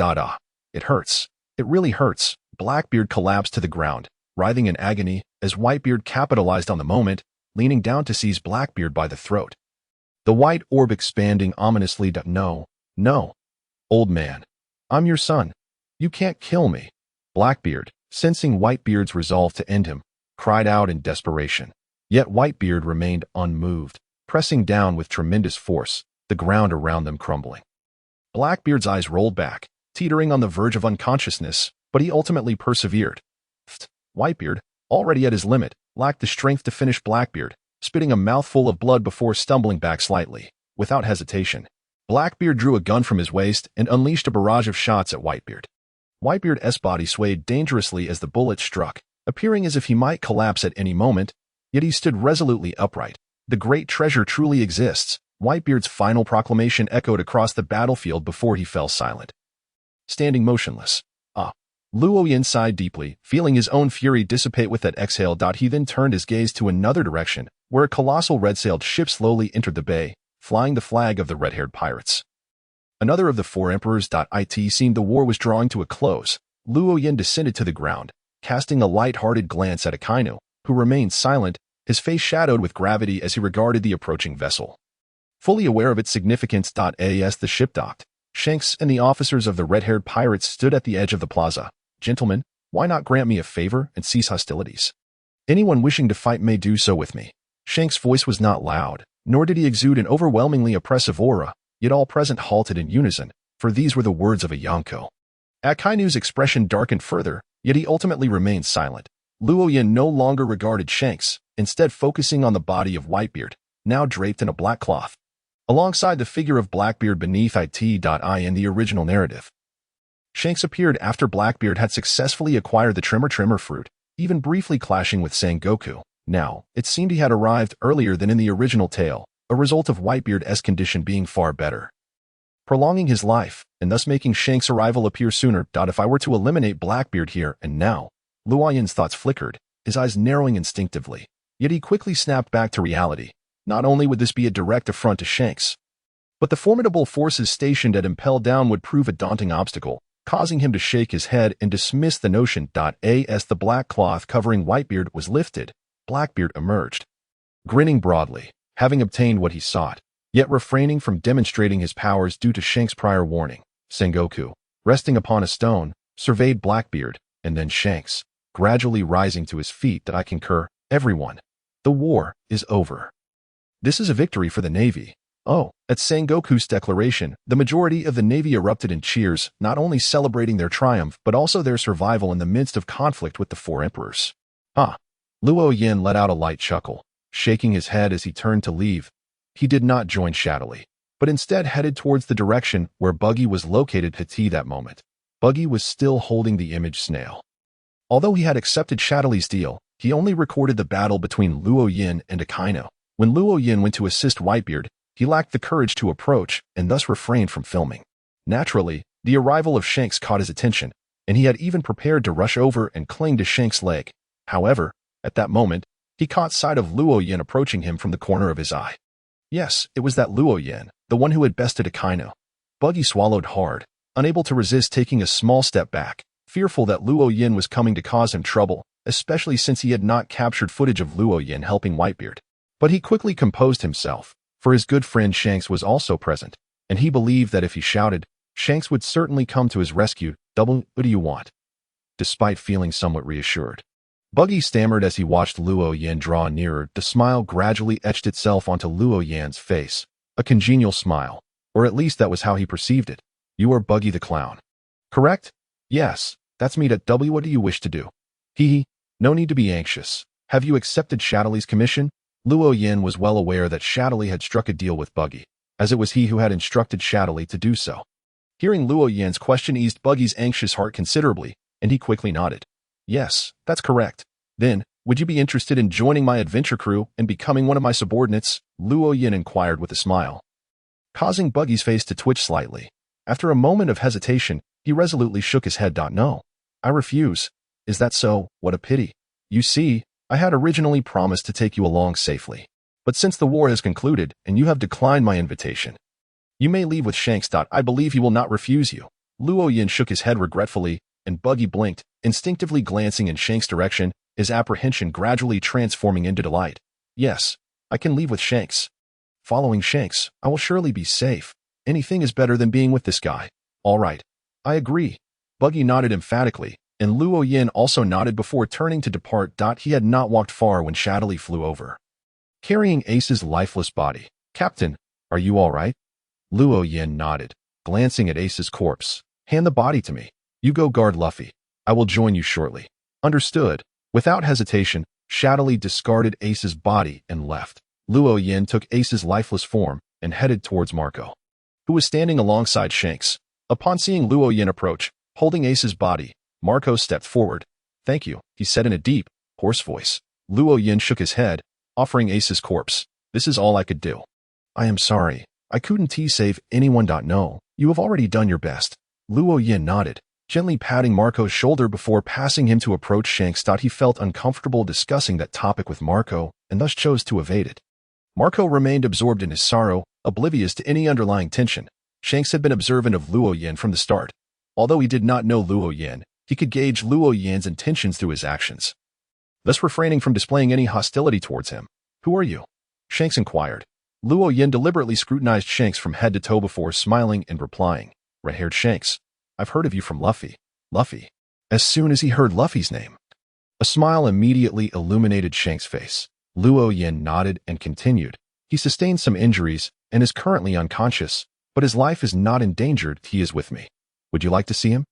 Speaker 1: It hurts. It really hurts. Blackbeard collapsed to the ground, writhing in agony, as Whitebeard capitalized on the moment, leaning down to seize Blackbeard by the throat. The white orb expanding ominously. No. Old man. I'm your son. You can't kill me. Blackbeard, sensing Whitebeard's resolve to end him, cried out in desperation. Yet Whitebeard remained unmoved, pressing down with tremendous force, the ground around them crumbling. Blackbeard's eyes rolled back, teetering on the verge of unconsciousness, but he ultimately persevered. Whitebeard, already at his limit, lacked the strength to finish Blackbeard, spitting a mouthful of blood before stumbling back slightly. Without hesitation, Blackbeard drew a gun from his waist and unleashed a barrage of shots at Whitebeard. Whitebeard's body swayed dangerously as the bullet struck, appearing as if he might collapse at any moment, yet he stood resolutely upright. The great treasure truly exists. Whitebeard's final proclamation echoed across the battlefield before he fell silent. Standing motionless. Luo Yin sighed deeply, feeling his own fury dissipate with that exhale. He then turned his gaze to another direction, where a colossal red-sailed ship slowly entered the bay, flying the flag of the red-haired pirates. Another of the four emperors. It seemed the war was drawing to a close. Luo Yin descended to the ground, casting a light-hearted glance at Akainu, who remained silent, his face shadowed with gravity as he regarded the approaching vessel. Fully aware of its significance. As the ship docked, Shanks and the officers of the red-haired pirates stood at the edge of the plaza. Gentlemen, why not grant me a favor and cease hostilities? Anyone wishing to fight may do so with me. Shanks' voice was not loud, nor did he exude an overwhelmingly oppressive aura, yet all present halted in unison, for these were the words of a Yonko. Akainu's expression darkened further, yet he ultimately remained silent. Luo Yin no longer regarded Shanks, instead focusing on the body of Whitebeard, now draped in a black cloth, alongside the figure of Blackbeard beneath it. In the original narrative, Shanks appeared after Blackbeard had successfully acquired the tremor fruit, even briefly clashing with Sengoku. Now, it seemed he had arrived earlier than in the original tale, a result of Whitebeard's condition being far better, prolonging his life, and thus making Shanks' arrival appear sooner. If I were to eliminate Blackbeard here and now, Luo Yin's thoughts flickered, his eyes narrowing instinctively, yet he quickly snapped back to reality. Not only would this be a direct affront to Shanks, but the formidable forces stationed at Impel Down would prove a daunting obstacle, causing him to shake his head and dismiss the notion. As the black cloth covering Whitebeard was lifted, Blackbeard emerged, grinning broadly, having obtained what he sought, yet refraining from demonstrating his powers due to Shanks' prior warning. Sengoku, resting upon a stone, surveyed Blackbeard, and then Shanks, gradually rising to his feet. I concur, everyone. The war is over. This is a victory for the Navy. At Sengoku's declaration, the majority of the Navy erupted in cheers, not only celebrating their triumph but also their survival in the midst of conflict with the four emperors. Luo Yin let out a light chuckle, shaking his head as he turned to leave. He did not join Shadowly, but instead headed towards the direction where Buggy was located. At that moment, Buggy was still holding the image snail. Although he had accepted Shadowly's deal, he only recorded the battle between Luo Yin and Akainu. When Luo Yin went to assist Whitebeard, he lacked the courage to approach and thus refrained from filming. Naturally, the arrival of Shanks caught his attention, and he had even prepared to rush over and cling to Shanks' leg. However, at that moment, He caught sight of Luo Yin approaching him from the corner of his eye. Yes, it was that Luo Yin, the one who had bested Akainu. Buggy swallowed hard, unable to resist taking a small step back, fearful that Luo Yin was coming to cause him trouble, especially since he had not captured footage of Luo Yin helping Whitebeard. But he quickly composed himself, for his good friend Shanks was also present, and he believed that if he shouted, Shanks would certainly come to his rescue. What do you want? Despite feeling somewhat reassured, Buggy stammered as he watched Luo Yin draw nearer. The smile gradually etched itself onto Luo Yan's face, a congenial smile, or at least that was how he perceived it. You are Buggy the Clown, correct? Yes, that's me. What do you wish to do? Hee. No need to be anxious. Have you accepted Shadowly's commission? Luo Yin was well aware that Shadowly had struck a deal with Buggy, as it was he who had instructed Shadowly to do so. Hearing Luo Yin's question eased Buggy's anxious heart considerably, and he quickly nodded. Yes, that's correct. Then, would you be interested in joining my adventure crew and becoming one of my subordinates? Luo Yin inquired with a smile, causing Buggy's face to twitch slightly. After a moment of hesitation, he resolutely shook his head. No, I refuse. Is that so? What a pity. You see, I had originally promised to take you along safely. But since the war has concluded and you have declined my invitation, you may leave with Shanks. I believe he will not refuse you. Luo Yin shook his head regretfully, and Buggy blinked, instinctively glancing in Shanks' direction, his apprehension gradually transforming into delight. Yes, I can leave with Shanks. Following Shanks, I will surely be safe. Anything is better than being with this guy. All right. I agree. Buggy nodded emphatically, and Luo Yin also nodded before turning to depart. He had not walked far when Shadowly flew over, carrying Ace's lifeless body. Captain, are you all right? Luo Yin nodded, glancing at Ace's corpse. Hand the body to me. You go guard Luffy. I will join you shortly. Understood. Without hesitation, Shadowly discarded Ace's body and left. Luo Yin took Ace's lifeless form and headed towards Marco, who was standing alongside Shanks. Upon seeing Luo Yin approach, holding Ace's body, Marco stepped forward. Thank you, he said in a deep, hoarse voice. Luo Yin shook his head, offering Ace's corpse. This is all I could do. I am sorry. I couldn't save anyone. No, you have already done your best. Luo Yin nodded, gently patting Marco's shoulder before passing him to approach Shanks. He felt uncomfortable discussing that topic with Marco and thus chose to evade it. Marco remained absorbed in his sorrow, oblivious to any underlying tension. Shanks had been observant of Luo Yin from the start. Although he did not know Luo Yin, he could gauge Luo Yin's intentions through his actions, thus refraining from displaying any hostility towards him. Who are you? Shanks inquired. Luo Yin deliberately scrutinized Shanks from head to toe before smiling and replying. Red-haired Shanks, I've heard of you from Luffy. Luffy. As soon as he heard Luffy's name, a smile immediately illuminated Shanks' face. Luo Yin nodded and continued. He sustained some injuries and is currently unconscious, but his life is not endangered. He is with me. Would you like to see him?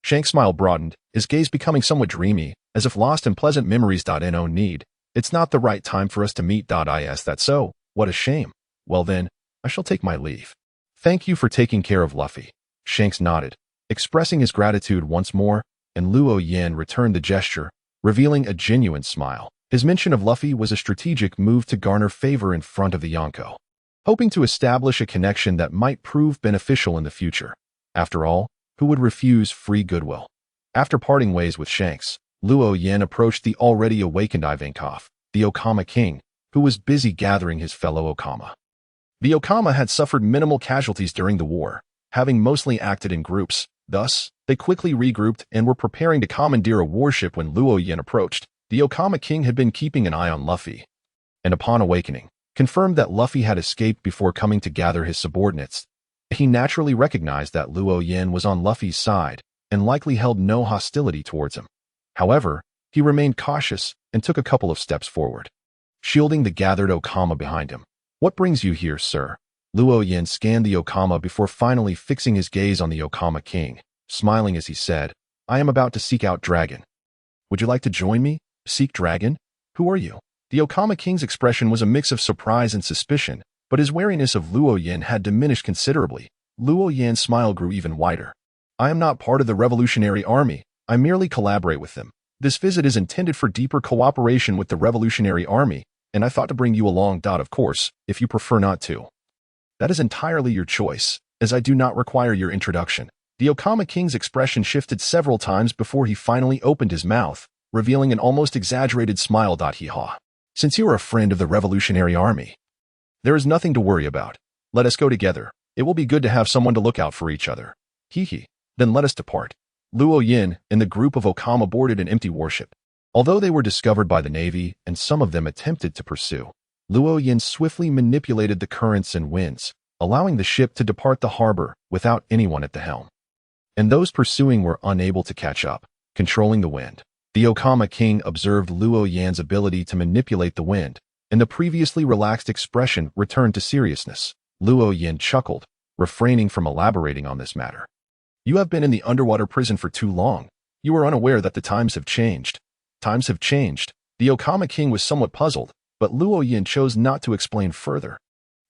Speaker 1: Shanks' smile broadened, his gaze becoming somewhat dreamy, as if lost in pleasant memories. No need. It's not the right time for us to meet. Is that so? What a shame. Well then, I shall take my leave. Thank you for taking care of Luffy. Shanks nodded, expressing his gratitude once more, and Luo Yin returned the gesture, revealing a genuine smile. His mention of Luffy was a strategic move to garner favor in front of the Yonko, hoping to establish a connection that might prove beneficial in the future. After all, who would refuse free goodwill? After parting ways with Shanks, Luo Yin approached the already awakened Ivankov, the Okama king, who was busy gathering his fellow Okama. The Okama had suffered minimal casualties during the war, having mostly acted in groups. Thus, they quickly regrouped and were preparing to commandeer a warship when Luo Yin approached. The Okama king had been keeping an eye on Luffy, and upon awakening, confirmed that Luffy had escaped before coming to gather his subordinates. He naturally recognized that Luo Yin was on Luffy's side and likely held no hostility towards him. However, he remained cautious and took a couple of steps forward, shielding the gathered Okama behind him. What brings you here, sir? Luo Yin scanned the Okama before finally fixing his gaze on the Okama king, smiling as he said, I am about to seek out Dragon. Would you like to join me? Seek Dragon? Who are you? The Okama king's expression was a mix of surprise and suspicion, but his wariness of Luo Yin had diminished considerably. Luo Yin's smile grew even wider. I am not part of the Revolutionary Army. I merely collaborate with them. This visit is intended for deeper cooperation with the Revolutionary Army, and I thought to bring you along. Of course, if you prefer not to. That is entirely your choice, as I do not require your introduction. The Okama king's expression shifted several times before he finally opened his mouth, revealing an almost exaggerated smile. Hee haw. Since you are a friend of the Revolutionary Army, there is nothing to worry about. Let us go together. It will be good to have someone to look out for each other. Hee hee. Then let us depart. Luo Yin and the group of Okama boarded an empty warship. Although they were discovered by the Navy and some of them attempted to pursue, Luo Yin swiftly manipulated the currents and winds, allowing the ship to depart the harbor without anyone at the helm. And those pursuing were unable to catch up, controlling the wind. The Okama king observed Luo Yan's ability to manipulate the wind, and the previously relaxed expression returned to seriousness. Luo Yan chuckled, refraining from elaborating on this matter. You have been in the underwater prison for too long. You are unaware that the times have changed. Times have changed. The Okama king was somewhat puzzled, but Luo Yan chose not to explain further.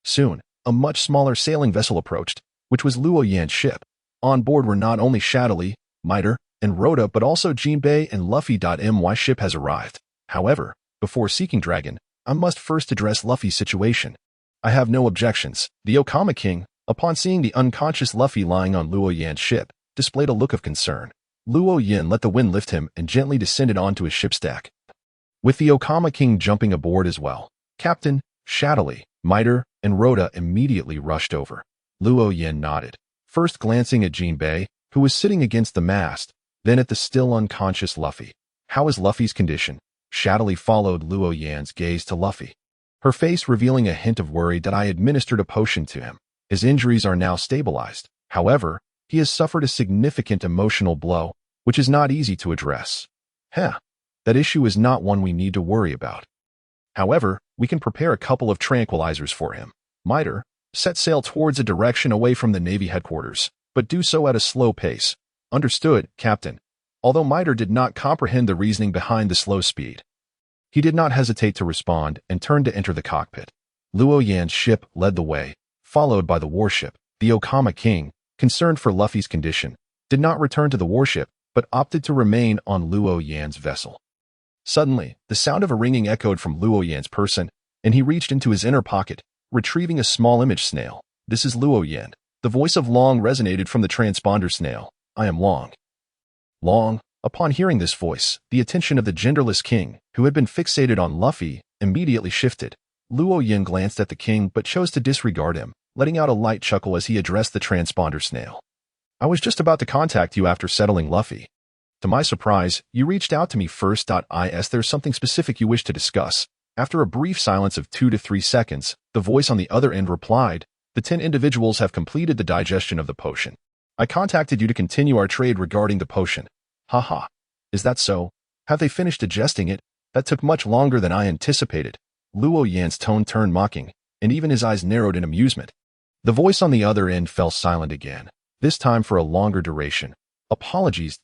Speaker 1: Soon, a much smaller sailing vessel approached, which was Luo Yan's ship. On board were not only Shadowly, Miter, and Rhoda, but also Jinbei and Luffy. My ship has arrived. However, before seeking Dragon, I must first address Luffy's situation. I have no objections. The Okama king, upon seeing the unconscious Luffy lying on Luo Yan's ship, displayed a look of concern. Luo Yan let the wind lift him and gently descended onto his ship's deck, with the Okama king jumping aboard as well. Captain, Shadowly, Miter, and Rhoda immediately rushed over. Luo Yan nodded, first glancing at Jinbei, who was sitting against the mast, then at the still unconscious Luffy. How is Luffy's condition? Shadowly followed Luo Yan's gaze to Luffy, her face revealing a hint of worry that I administered a potion to him. His injuries are now stabilized. However, he has suffered a significant emotional blow, which is not easy to address. That issue is not one we need to worry about. However, we can prepare a couple of tranquilizers for him. Miter, set sail towards a direction away from the Navy headquarters, but do so at a slow pace. Understood, Captain. Although Miter did not comprehend the reasoning behind the slow speed, he did not hesitate to respond and turned to enter the cockpit. Luo Yan's ship led the way, followed by the warship. The Okama king, concerned for Luffy's condition, did not return to the warship, but opted to remain on Luo Yan's vessel. Suddenly, the sound of a ringing echoed from Luo Yan's person, and he reached into his inner pocket, retrieving a small image snail. This is Luo Yan. The voice of Long resonated from the transponder snail. I am Long. Long. Upon hearing this voice, the attention of the genderless king, who had been fixated on Luffy, immediately shifted. Luo Yan glanced at the king but chose to disregard him, letting out a light chuckle as he addressed the transponder snail. I was just about to contact you after settling Luffy. To my surprise, you reached out to me first. Is there something specific you wish to discuss? After a brief silence of 2 to 3 seconds, the voice on the other end replied, the 10 individuals have completed the digestion of the potion. I contacted you to continue our trade regarding the potion. Haha. Is that so? Have they finished digesting it? That took much longer than I anticipated. Luo Yan's tone turned mocking, and even his eyes narrowed in amusement. The voice on the other end fell silent again, this time for a longer duration. Apologies,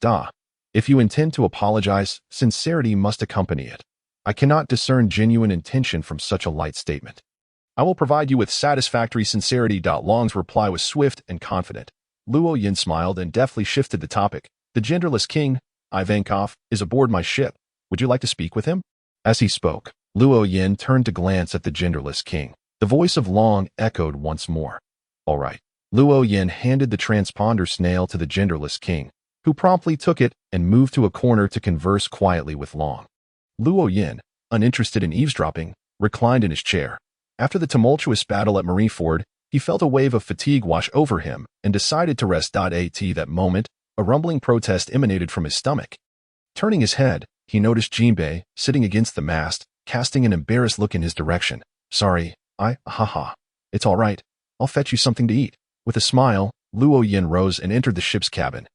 Speaker 1: If you intend to apologize, sincerity must accompany it. I cannot discern genuine intention from such a light statement. I will provide you with satisfactory sincerity. Long's reply was swift and confident. Luo Yan smiled and deftly shifted the topic. The genderless king, Ivankov, is aboard my ship. Would you like to speak with him? As he spoke, Luo Yan turned to glance at the genderless king. The voice of Long echoed once more. All right. Luo Yan handed the transponder snail to the genderless king, who promptly took it and moved to a corner to converse quietly with Long. Luo Yan, uninterested in eavesdropping, reclined in his chair. After the tumultuous battle at Marineford, he felt a wave of fatigue wash over him and decided to rest. At that moment, a rumbling protest emanated from his stomach. Turning his head, he noticed Jinbei, sitting against the mast, casting an embarrassed look in his direction. Sorry, it's all right. I'll fetch you something to eat. With a smile, Luo Yan rose and entered the ship's cabin,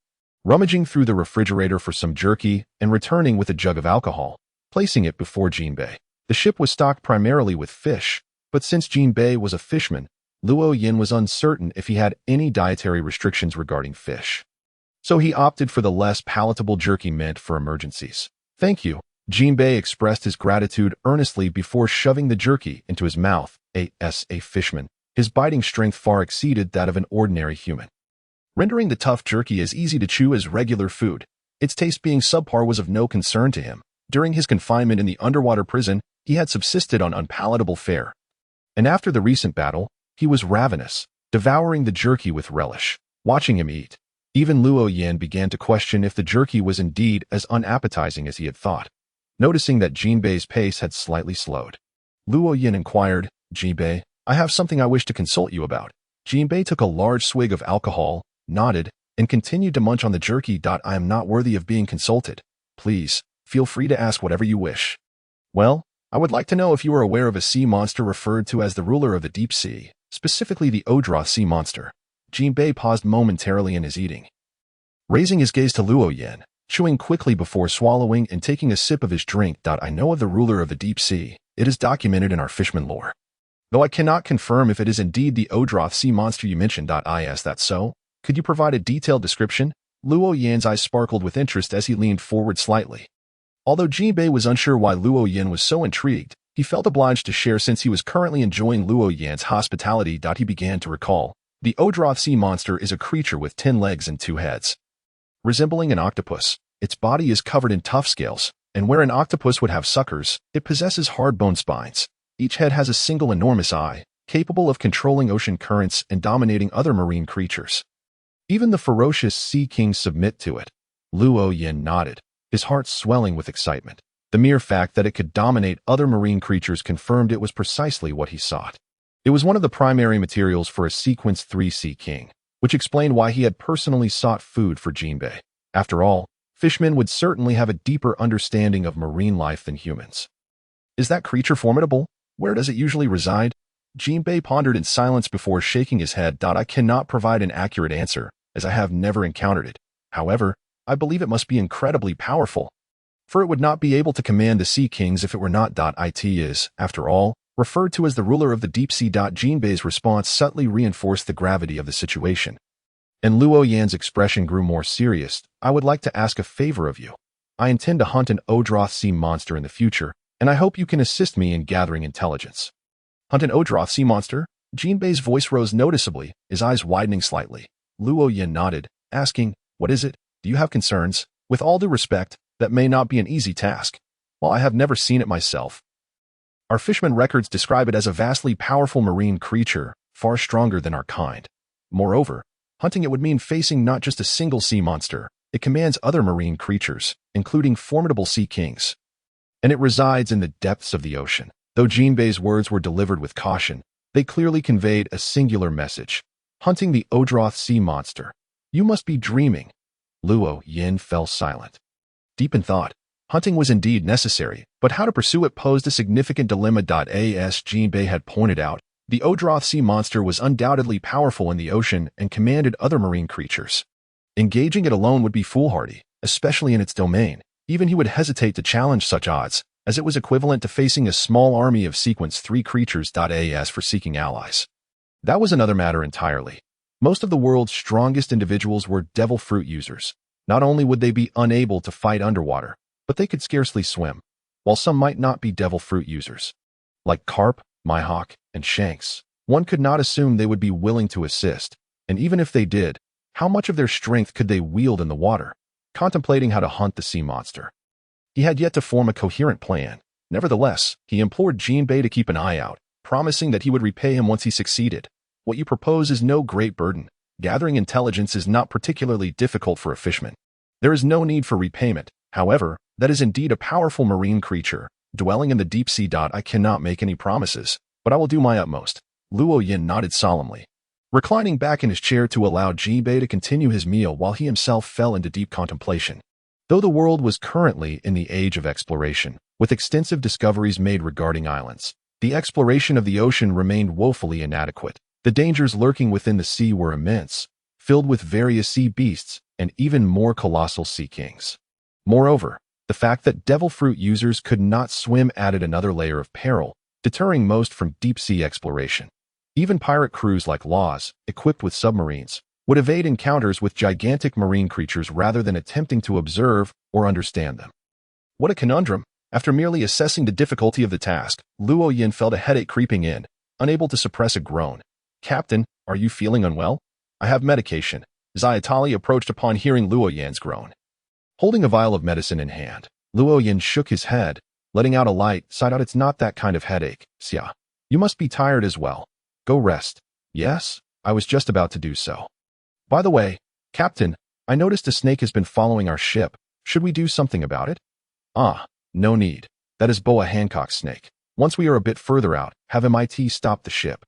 Speaker 1: rummaging through the refrigerator for some jerky and returning with a jug of alcohol, placing it before Jinbei. The ship was stocked primarily with fish, but since Jinbei was a fishman, Luo Yan was uncertain if he had any dietary restrictions regarding fish. So he opted for the less palatable jerky meant for emergencies. Thank you. Jinbei expressed his gratitude earnestly before shoving the jerky into his mouth. As a fishman, his biting strength far exceeded that of an ordinary human, rendering the tough jerky as easy to chew as regular food. Its taste being subpar was of no concern to him. During his confinement in the underwater prison, he had subsisted on unpalatable fare. And after the recent battle, he was ravenous, devouring the jerky with relish. Watching him eat, even Luo Yan began to question if the jerky was indeed as unappetizing as he had thought. noticing that Jinbei's pace had slightly slowed. Luo Yin inquired, "Jinbei, I have something I wish to consult you about." Jinbei took a large swig of alcohol, nodded, and continued to munch on the jerky. "I am not worthy of being consulted. Please, feel free to ask whatever you wish." "Well, I would like to know if you are aware of a sea monster referred to as the ruler of the deep sea, specifically the Odroth sea monster." Jinbei paused momentarily in his eating, raising his gaze to Luo Yin, chewing quickly before swallowing and taking a sip of his drink. "I know of the ruler of the deep sea. It is documented in our fisherman lore. Though I cannot confirm if it is indeed the Odroth sea monster you mentioned. Is that so? Could you provide a detailed description?" Luo Yin's eyes sparkled with interest as he leaned forward slightly. Although Jinbei was unsure why Luo Yin was so intrigued, he felt obliged to share since he was currently enjoying Luo Yin's hospitality. He began to recall. "The Odroth sea monster is a creature with 10 legs and 2 heads. Resembling an octopus, its body is covered in tough scales, and where an octopus would have suckers, it possesses hard bone spines. Each head has a single enormous eye, capable of controlling ocean currents and dominating other marine creatures. Even the ferocious sea kings submit to it." Luo Yin nodded, his heart swelling with excitement. The mere fact that it could dominate other marine creatures confirmed it was precisely what he sought. It was one of the primary materials for a Sequence 3 Sea King, which explained why he had personally sought food for Jinbei. After all, fishmen would certainly have a deeper understanding of marine life than humans. "Is that creature formidable? Where does it usually reside?" Jinbei pondered in silence before shaking his head. "I cannot provide an accurate answer, as I have never encountered it. However, I believe it must be incredibly powerful, for it would not be able to command the Sea Kings if it were not. It is, after all, referred to as the ruler of the deep sea. Jinbei's response subtly reinforced the gravity of the situation, and Luo Yan's expression grew more serious. "I would like to ask a favor of you. I intend to hunt an Odroth sea monster in the future, and I hope you can assist me in gathering intelligence." "Hunt an Odroth sea monster?" Jinbei's voice rose noticeably, his eyes widening slightly. Luo Yan nodded, asking, "What is it? Do you have concerns?" "With all due respect, that may not be an easy task. While I have never seen it myself, our fisherman records describe it as a vastly powerful marine creature, far stronger than our kind. Moreover, hunting it would mean facing not just a single sea monster, it commands other marine creatures, including formidable sea kings. And it resides in the depths of the ocean." Though Jinbei's words were delivered with caution, they clearly conveyed a singular message. "Hunting the Odroth sea monster. You must be dreaming." Luo Yin fell silent, deep in thought. Hunting was indeed necessary, but how to pursue it posed a significant dilemma. As Jinbei had pointed out, the Odroth sea monster was undoubtedly powerful in the ocean and commanded other marine creatures. Engaging it alone would be foolhardy, especially in its domain. Even he would hesitate to challenge such odds, as it was equivalent to facing a small army of Sequence 3 creatures. As for seeking allies, that was another matter entirely. Most of the world's strongest individuals were devil fruit users. Not only would they be unable to fight underwater, but they could scarcely swim, while some might not be devil fruit users. Like Carp, Mihawk, and Shanks, one could not assume they would be willing to assist, and even if they did, how much of their strength could they wield in the water? Contemplating how to hunt the sea monster, he had yet to form a coherent plan. Nevertheless, he implored Jinbei to keep an eye out, promising that he would repay him once he succeeded. "What you propose is no great burden. Gathering intelligence is not particularly difficult for a fisherman. There is no need for repayment. However, that is indeed a powerful marine creature, dwelling in the deep sea. I cannot make any promises, but I will do my utmost." Luo Yin nodded solemnly, reclining back in his chair to allow Jinbei to continue his meal while he himself fell into deep contemplation. Though the world was currently in the age of exploration, with extensive discoveries made regarding islands, the exploration of the ocean remained woefully inadequate. The dangers lurking within the sea were immense, filled with various sea beasts and even more colossal sea kings. Moreover, the fact that devil fruit users could not swim added another layer of peril, deterring most from deep-sea exploration. Even pirate crews like Laws, equipped with submarines, would evade encounters with gigantic marine creatures rather than attempting to observe or understand them. What a conundrum! After merely assessing the difficulty of the task, Luo Yin felt a headache creeping in, unable to suppress a groan. "Captain, are you feeling unwell?" "I have medication." Zayatali approached upon hearing Luo Yan's groan. Holding a vial of medicine in hand, Luo Yin shook his head, letting out a light sigh. "It's not that kind of headache, Xia. You must be tired as well. Go rest." "Yes, I was just about to do so." "By the way, Captain, I noticed a snake has been following our ship. Should we do something about it?" "Ah, No need. That is Boa Hancock's snake. Once we are a bit further out, have MIT stop the ship.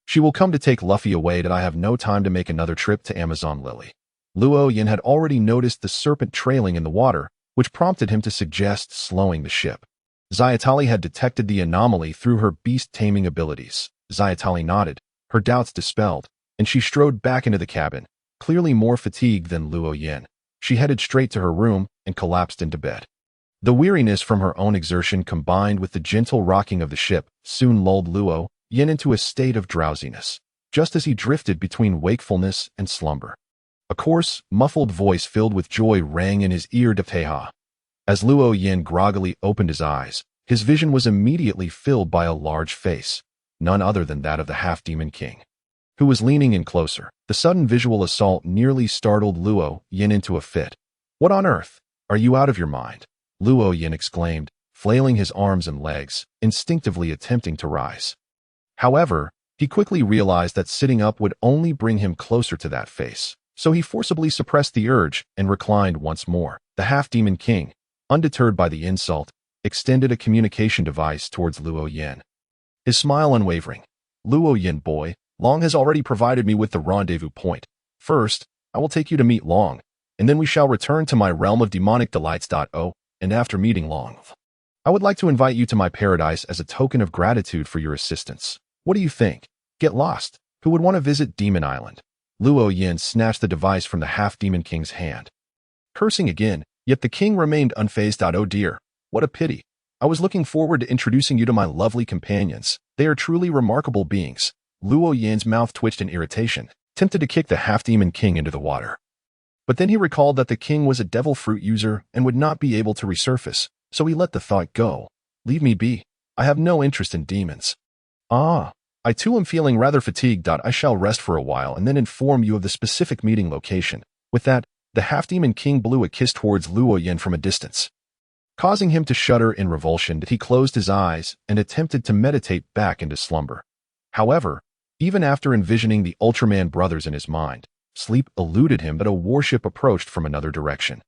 Speaker 1: She will come to take Luffy away that I have no time to make another trip to Amazon Lily. Luo Yin had already noticed the serpent trailing in the water, which prompted him to suggest slowing the ship. Xiatali had detected the anomaly through her beast-taming abilities. Xiatali nodded, her doubts dispelled, and she strode back into the cabin, clearly more fatigued than Luo Yin. She headed straight to her room and collapsed into bed. The weariness from her own exertion combined with the gentle rocking of the ship soon lulled Luo Yin into a state of drowsiness, just as he drifted between wakefulness and slumber. A coarse, muffled voice filled with joy rang in his ear. Depteha. As Luo Yin groggily opened his eyes, his vision was immediately filled by a large face, none other than that of the half-demon king, who was leaning in closer. The sudden visual assault nearly startled Luo Yin into a fit. What on earth? Are you out of your mind? Luo Yin exclaimed, flailing his arms and legs, instinctively attempting to rise. However, he quickly realized that sitting up would only bring him closer to that face, so he forcibly suppressed the urge and reclined once more. The half-demon king, undeterred by the insult, extended a communication device towards Luo Yin. His smile unwavering. Luo Yin boy, Long has already provided me with the rendezvous point. First, I will take you to meet Long, and then we shall return to my realm of demonic delights. And after meeting Long, I would like to invite you to my paradise as a token of gratitude for your assistance. What do you think? Get lost. Who would want to visit Demon Island? Luo Yin snatched the device from the half-demon king's hand. Cursing again, yet the king remained unfazed. Oh dear, what a pity. I was looking forward to introducing you to my lovely companions. They are truly remarkable beings. Luo Yin's mouth twitched in irritation, tempted to kick the half-demon king into the water. But then he recalled that the king was a devil fruit user and would not be able to resurface, so he let the thought go. Leave me be. I have no interest in demons. I too am feeling rather fatigued. I shall rest for a while and then inform you of the specific meeting location. With that, the half-demon king blew a kiss towards Luo Yin from a distance. Causing him to shudder in revulsion, he closed his eyes and attempted to meditate back into slumber. However, even after envisioning the Ultraman brothers in his mind, sleep eluded him, but a warship approached from another direction.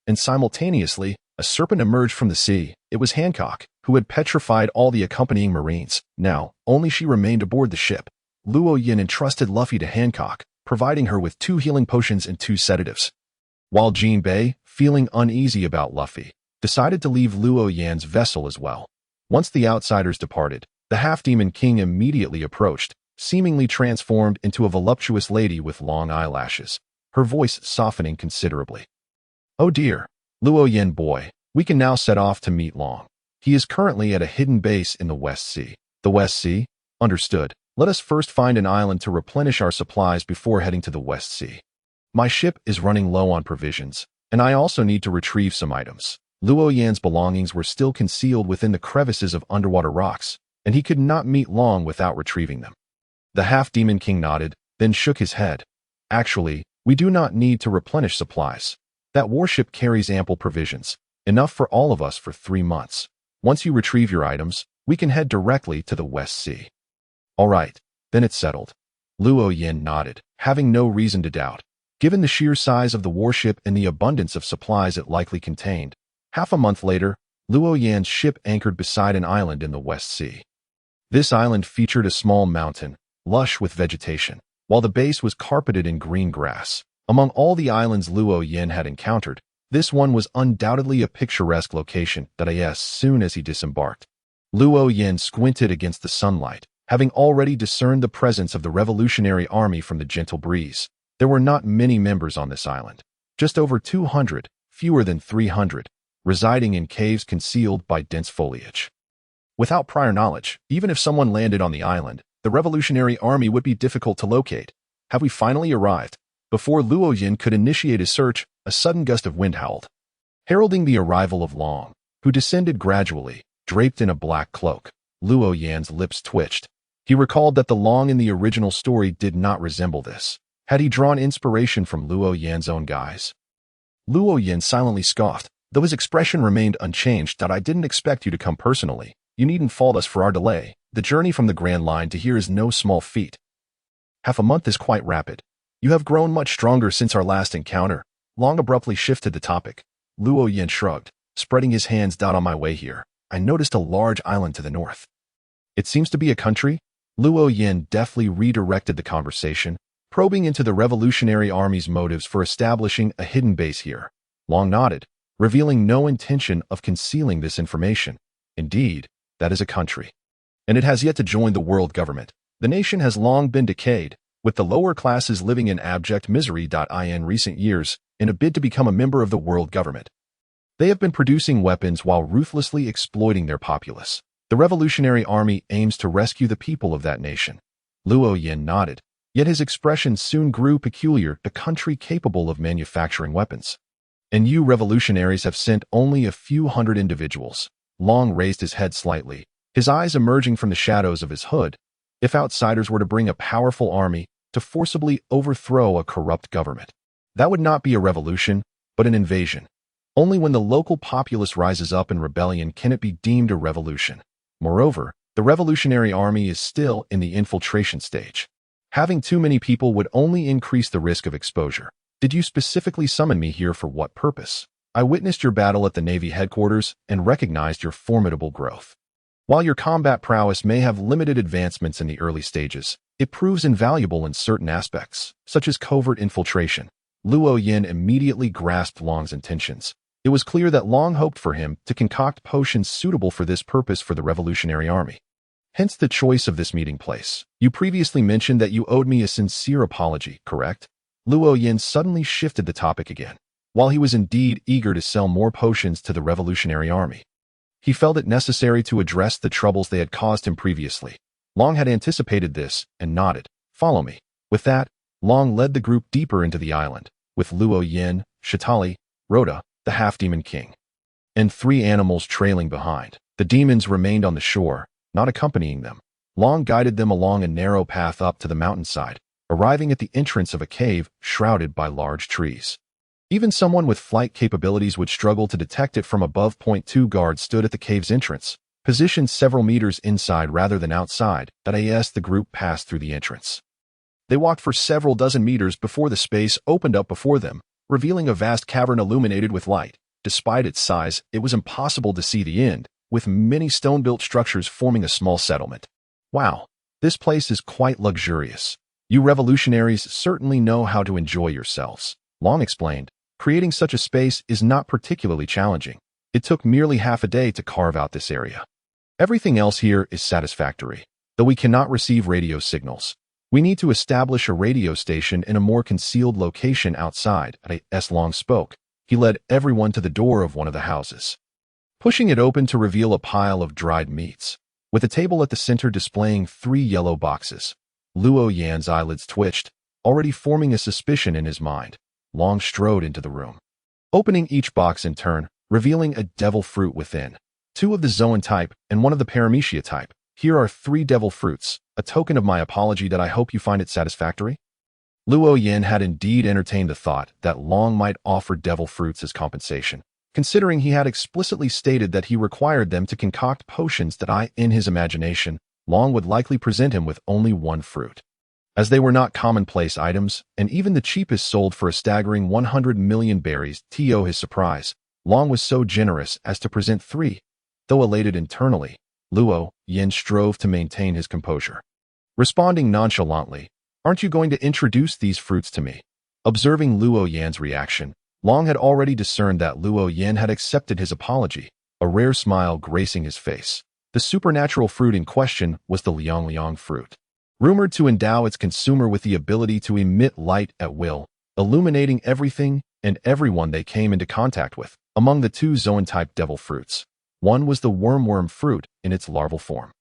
Speaker 1: And simultaneously, a serpent emerged from the sea. It was Hancock, who had petrified all the accompanying Marines. Now, only she remained aboard the ship. Luo Yin entrusted Luffy to Hancock, providing her with 2 healing potions and 2 sedatives. While Jean Bei, feeling uneasy about Luffy, decided to leave Luo Yan's vessel as well. Once the outsiders departed, the half-demon king immediately approached, seemingly transformed into a voluptuous lady with long eyelashes, her voice softening considerably. Oh dear, Luo Yin boy, we can now set off to meet Long. He is currently at a hidden base in the West Sea. The West Sea? Understood. Let us first find an island to replenish our supplies before heading to the West Sea. My ship is running low on provisions, and I also need to retrieve some items. Luo Yan's belongings were still concealed within the crevices of underwater rocks, and he could not meet Long without retrieving them. The half-demon king nodded, then shook his head. Actually, we do not need to replenish supplies. That warship carries ample provisions, enough for all of us for 3 months. Once you retrieve your items, we can head directly to the West Sea. All right, then it's settled. Luo Yin nodded, having no reason to doubt. Given the sheer size of the warship and the abundance of supplies it likely contained, half a month later, Luo Yan's ship anchored beside an island in the West Sea. This island featured a small mountain, lush with vegetation, while the base was carpeted in green grass. Among all the islands Luo Yin had encountered, this one was undoubtedly a picturesque location. As soon as he disembarked, Luo Yin squinted against the sunlight, having already discerned the presence of the Revolutionary Army from the gentle breeze. There were not many members on this island, just over 200, fewer than 300, residing in caves concealed by dense foliage. Without prior knowledge, even if someone landed on the island, the Revolutionary Army would be difficult to locate. Have we finally arrived? Before Luo Yin could initiate his search, a sudden gust of wind howled, heralding the arrival of Long, who descended gradually, draped in a black cloak. Luo Yan's lips twitched. He recalled that the Long in the original story did not resemble this. Had he drawn inspiration from Luo Yan's own guise? Luo Yin silently scoffed, though his expression remained unchanged. I didn't expect you to come personally. You needn't fault us for our delay. The journey from the Grand Line to here is no small feat. Half a month is quite rapid. You have grown much stronger since our last encounter. Long abruptly shifted the topic. Luo Yin shrugged. spreading his hands down. On my way here, I noticed a large island to the north. It seems to be a country? Luo Yin deftly redirected the conversation, probing into the Revolutionary Army's motives for establishing a hidden base here. Long nodded, revealing no intention of concealing this information. Indeed, that is a country. And it has yet to join the world government. The nation has long been decayed, with the lower classes living in abject misery. In recent years, in a bid to become a member of the world government, they have been producing weapons while ruthlessly exploiting their populace. The Revolutionary Army aims to rescue the people of that nation. Luo Yin nodded, yet his expression soon grew peculiar. A country capable of manufacturing weapons. And you revolutionaries have sent only a few hundred individuals. Long raised his head slightly, his eyes emerging from the shadows of his hood. If outsiders were to bring a powerful army to forcibly overthrow a corrupt government, that would not be a revolution, but an invasion. Only when the local populace rises up in rebellion can it be deemed a revolution. Moreover, the Revolutionary Army is still in the infiltration stage. Having too many people would only increase the risk of exposure. Did you specifically summon me here for what purpose? I witnessed your battle at the Navy headquarters and recognized your formidable growth. While your combat prowess may have limited advancements in the early stages, it proves invaluable in certain aspects, such as covert infiltration. Luo Yin immediately grasped Long's intentions. It was clear that Long hoped for him to concoct potions suitable for this purpose for the Revolutionary Army. Hence the choice of this meeting place. You previously mentioned that you owed me a sincere apology, correct? Luo Yin suddenly shifted the topic again. While he was indeed eager to sell more potions to the Revolutionary Army, he felt it necessary to address the troubles they had caused him previously. Long had anticipated this and nodded. Follow me. With that, Long led the group deeper into the island, with Luo Yin, Shitali, Rhoda, the half-demon king, and 3 animals trailing behind. The demons remained on the shore, not accompanying them. Long guided them along a narrow path up to the mountainside, arriving at the entrance of a cave shrouded by large trees. Even someone with flight capabilities would struggle to detect it from above. 2 guards stood at the cave's entrance, positioned several meters inside rather than outside. As the group passed through the entrance, they walked for several dozen meters before the space opened up before them, revealing a vast cavern illuminated with light. Despite its size, it was impossible to see the end, with many stone-built structures forming a small settlement. Wow, this place is quite luxurious. You revolutionaries certainly know how to enjoy yourselves, Long explained. Creating such a space is not particularly challenging. It took merely half a day to carve out this area. Everything else here is satisfactory, though we cannot receive radio signals. We need to establish a radio station in a more concealed location outside. As Long spoke, he led everyone to the door of one of the houses, pushing it open to reveal a pile of dried meats, with a table at the center displaying 3 yellow boxes. Luo Yan's eyelids twitched, already forming a suspicion in his mind. Long strode into the room, opening each box in turn, revealing a devil fruit within. 2 of the Zoan type and 1 of the Paramecia type. Here are 3 devil fruits, a token of my apology. I hope you find it satisfactory. Luo Yin had indeed entertained the thought that Long might offer devil fruits as compensation, considering he had explicitly stated that he required them to concoct potions. In his imagination, Long would likely present him with only 1 fruit, as they were not commonplace items, and even the cheapest sold for a staggering 100 million berries. To his surprise, Long was so generous as to present 3. Though elated internally, Luo Yin strove to maintain his composure, responding nonchalantly, "Aren't you going to introduce these fruits to me?" Observing Luo Yan's reaction, Long had already discerned that Luo Yin had accepted his apology, a rare smile gracing his face. The supernatural fruit in question was the Liang fruit, rumored to endow its consumer with the ability to emit light at will, illuminating everything and everyone they came into contact with. Among the 2 Zoan-type devil fruits, one was the worm fruit in its larval form,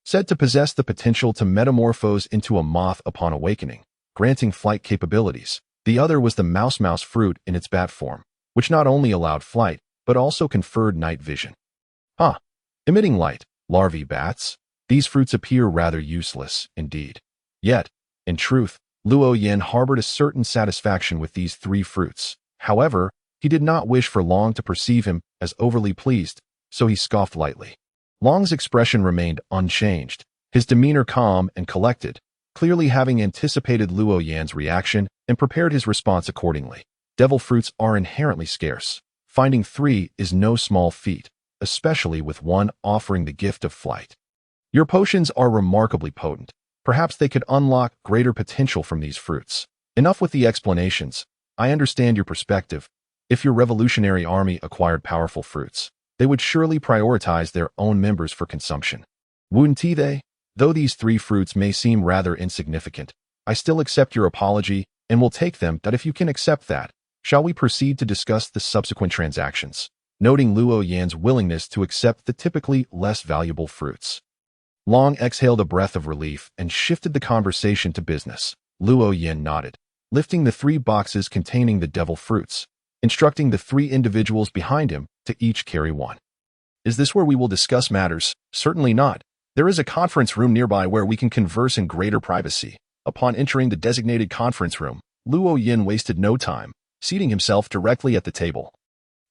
Speaker 1: said to possess the potential to metamorphose into a moth upon awakening, granting flight capabilities. The other was the mouse fruit in its bat form, which not only allowed flight, but also conferred night vision. Emitting light, larvae bats? These fruits appear rather useless, indeed. Yet, in truth, Luo Yin harbored a certain satisfaction with these 3 fruits. However, he did not wish for Long to perceive him as overly pleased, so he scoffed lightly. Long's expression remained unchanged, his demeanor calm and collected, clearly having anticipated Luo Yan's reaction and prepared his response accordingly. Devil fruits are inherently scarce. Finding 3 is no small feat, especially with one offering the gift of flight. Your potions are remarkably potent. Perhaps they could unlock greater potential from these fruits. Enough with the explanations. I understand your perspective. If your revolutionary army acquired powerful fruits, they would surely prioritize their own members for consumption. Wouldn't they? Though these 3 fruits may seem rather insignificant, I still accept your apology and will take them. That if you can accept that, shall we proceed to discuss the subsequent transactions? Noting Luo Yan's willingness to accept the typically less valuable fruits. Long exhaled a breath of relief and shifted the conversation to business. Luo Yan nodded, lifting the 3 boxes containing the devil fruits, instructing the 3 individuals behind him to each carry one. Is this where we will discuss matters? Certainly not. There is a conference room nearby where we can converse in greater privacy. Upon entering the designated conference room, Luo Yan wasted no time, seating himself directly at the table.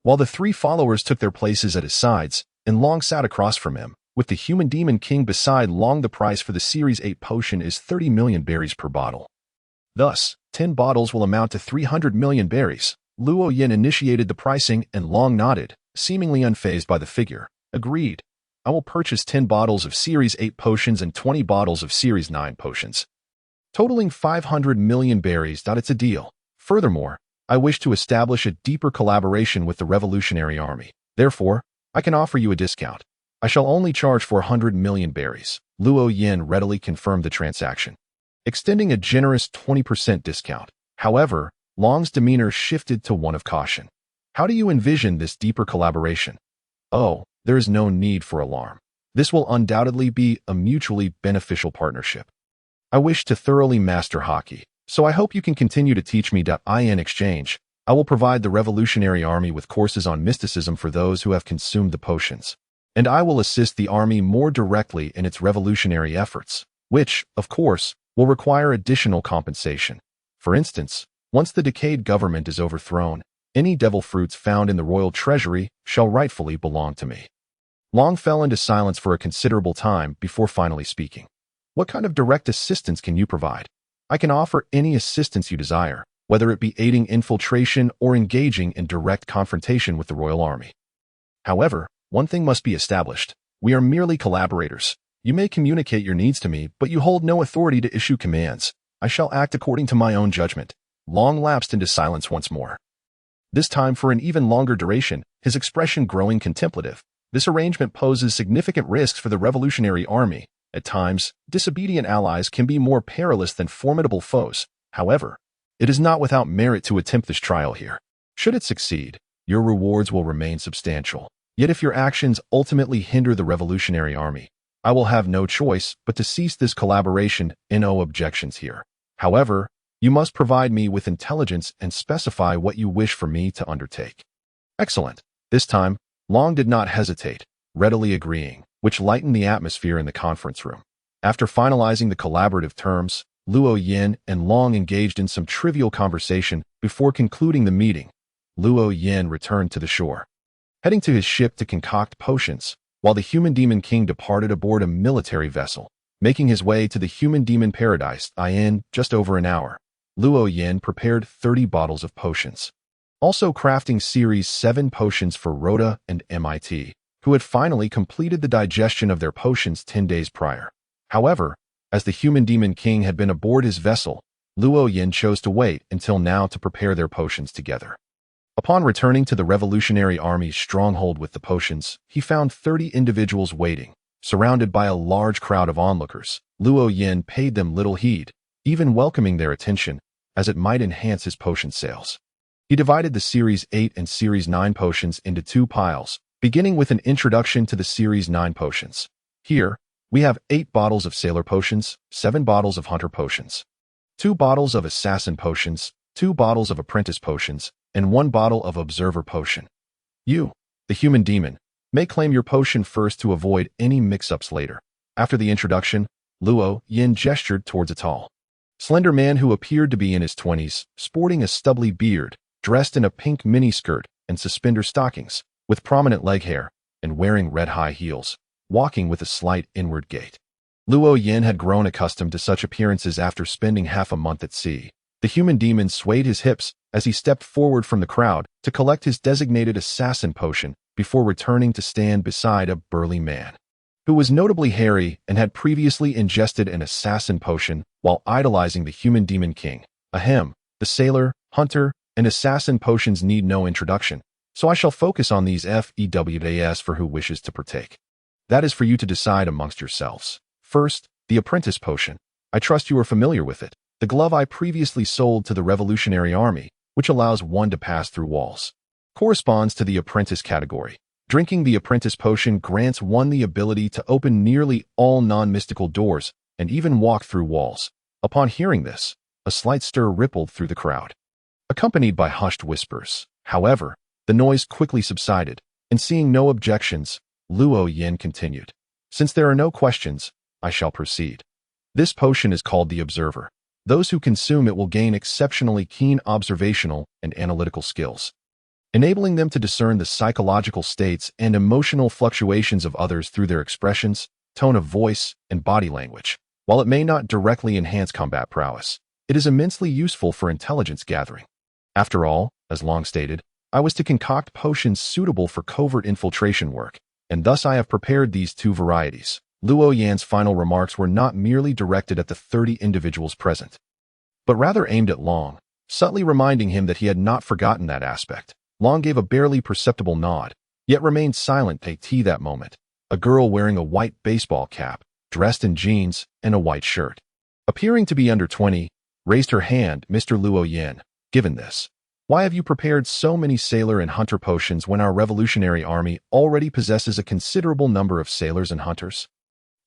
Speaker 1: While the 3 followers took their places at his sides, and Long sat across from him, with the human demon king beside Long. The price for the Series 8 potion is 30 million berries per bottle. Thus, 10 bottles will amount to 300 million berries. Luo Yan initiated the pricing and Long nodded, seemingly unfazed by the figure. Agreed. I will purchase 10 bottles of Series 8 potions and 20 bottles of Series 9 potions, totaling 500 million berries. It's a deal. Furthermore, I wish to establish a deeper collaboration with the Revolutionary Army. Therefore, I can offer you a discount. I shall only charge 400 million berries. Luo Yan readily confirmed the transaction, extending a generous 20% discount. However, Long's demeanor shifted to one of caution. How do you envision this deeper collaboration? Oh, there is no need for alarm. This will undoubtedly be a mutually beneficial partnership. I wish to thoroughly master hockey, so I hope you can continue to teach me. In exchange, I will provide the Revolutionary Army with courses on mysticism for those who have consumed the potions, and I will assist the army more directly in its revolutionary efforts, which, of course, will require additional compensation. For instance, once the decayed government is overthrown, any devil fruits found in the royal treasury shall rightfully belong to me. Long fell into silence for a considerable time before finally speaking. What kind of direct assistance can you provide? I can offer any assistance you desire, whether it be aiding infiltration or engaging in direct confrontation with the royal army. However, one thing must be established. We are merely collaborators. You may communicate your needs to me, but you hold no authority to issue commands. I shall act according to my own judgment. Long lapsed into silence once more, this time for an even longer duration, his expression growing contemplative. This arrangement poses significant risks for the Revolutionary Army. At times, disobedient allies can be more perilous than formidable foes. However, it is not without merit to attempt this trial here. Should it succeed, your rewards will remain substantial. Yet if your actions ultimately hinder the Revolutionary Army, I will have no choice but to cease this collaboration. No objections here. However, you must provide me with intelligence and specify what you wish for me to undertake. Excellent. This time, Long did not hesitate, readily agreeing, which lightened the atmosphere in the conference room. After finalizing the collaborative terms, Luo Yan and Long engaged in some trivial conversation before concluding the meeting. Luo Yan returned to the shore, heading to his ship to concoct potions, while the human demon king departed aboard a military vessel, making his way to the human demon paradise in just over an hour. Luo Yan prepared 30 bottles of potions, also crafting Series 7 potions for Rhoda and MIT, who had finally completed the digestion of their potions 10 days prior. However, as the human demon king had been aboard his vessel, Luo Yan chose to wait until now to prepare their potions together. Upon returning to the Revolutionary Army's stronghold with the potions, he found 30 individuals waiting, surrounded by a large crowd of onlookers. Luo Yan paid them little heed, even welcoming their attention, as it might enhance his potion sales. He divided the Series 8 and Series 9 potions into 2 piles, beginning with an introduction to the Series 9 potions. Here, we have 8 bottles of Sailor potions, 7 bottles of Hunter potions, 2 bottles of Assassin potions, 2 bottles of Apprentice potions, and 1 bottle of Observer potion. You, the human demon, may claim your potion first to avoid any mix-ups later. After the introduction, Luo Yan gestured towards a tall, slender man who appeared to be in his 20s, sporting a stubbly beard, dressed in a pink miniskirt and suspender stockings, with prominent leg hair, and wearing red high heels, walking with a slight inward gait. Luo Yan had grown accustomed to such appearances after spending half a month at sea, The human demon swayed his hips as he stepped forward from the crowd to collect his designated assassin potion before returning to stand beside a burly man who was notably hairy and had previously ingested an assassin potion while idolizing the human demon king. Ahem, the sailor, hunter, and assassin potions need no introduction, so I shall focus on these FEWDAS for who wishes to partake. That is for you to decide amongst yourselves. First, the apprentice potion. I trust you are familiar with it. The glove I previously sold to the Revolutionary Army, which allows one to pass through walls, corresponds to the apprentice category. Drinking the apprentice potion grants one the ability to open nearly all non-mystical doors and even walk through walls. Upon hearing this, a slight stir rippled through the crowd, accompanied by hushed whispers. However, the noise quickly subsided, and seeing no objections, Luo Yin continued. Since there are no questions, I shall proceed. This potion is called the Observer. Those who consume it will gain exceptionally keen observational and analytical skills, enabling them to discern the psychological states and emotional fluctuations of others through their expressions, tone of voice, and body language. While it may not directly enhance combat prowess, it is immensely useful for intelligence gathering. After all, as long stated, I was to concoct potions suitable for covert infiltration work, and thus I have prepared these two varieties. Luo Yan's final remarks were not merely directed at the 30 individuals present, but rather aimed at Long, subtly reminding him that he had not forgotten that aspect. Long gave a barely perceptible nod, yet remained silent at that moment. A girl wearing a white baseball cap, dressed in jeans and a white shirt, appearing to be under 20, raised her hand. Mr. Luo Yan, given this, why have you prepared so many sailor and hunter potions when our Revolutionary Army already possesses a considerable number of sailors and hunters?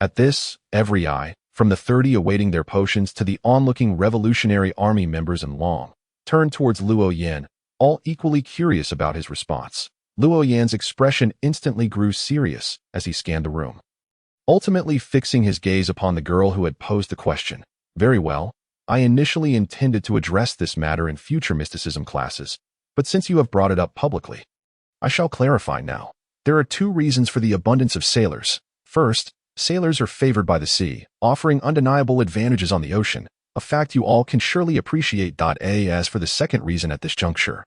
Speaker 1: At this, every eye, from the 30 awaiting their potions to the onlooking Revolutionary Army members and Long, turned towards Luo Yan, all equally curious about his response. Luo Yan's expression instantly grew serious as he scanned the room, ultimately fixing his gaze upon the girl who had posed the question. Very well, I initially intended to address this matter in future mysticism classes, but since you have brought it up publicly, I shall clarify now. There are two reasons for the abundance of sailors. First, sailors are favored by the sea, offering undeniable advantages on the ocean, a fact you all can surely appreciate. As for the second reason at this juncture,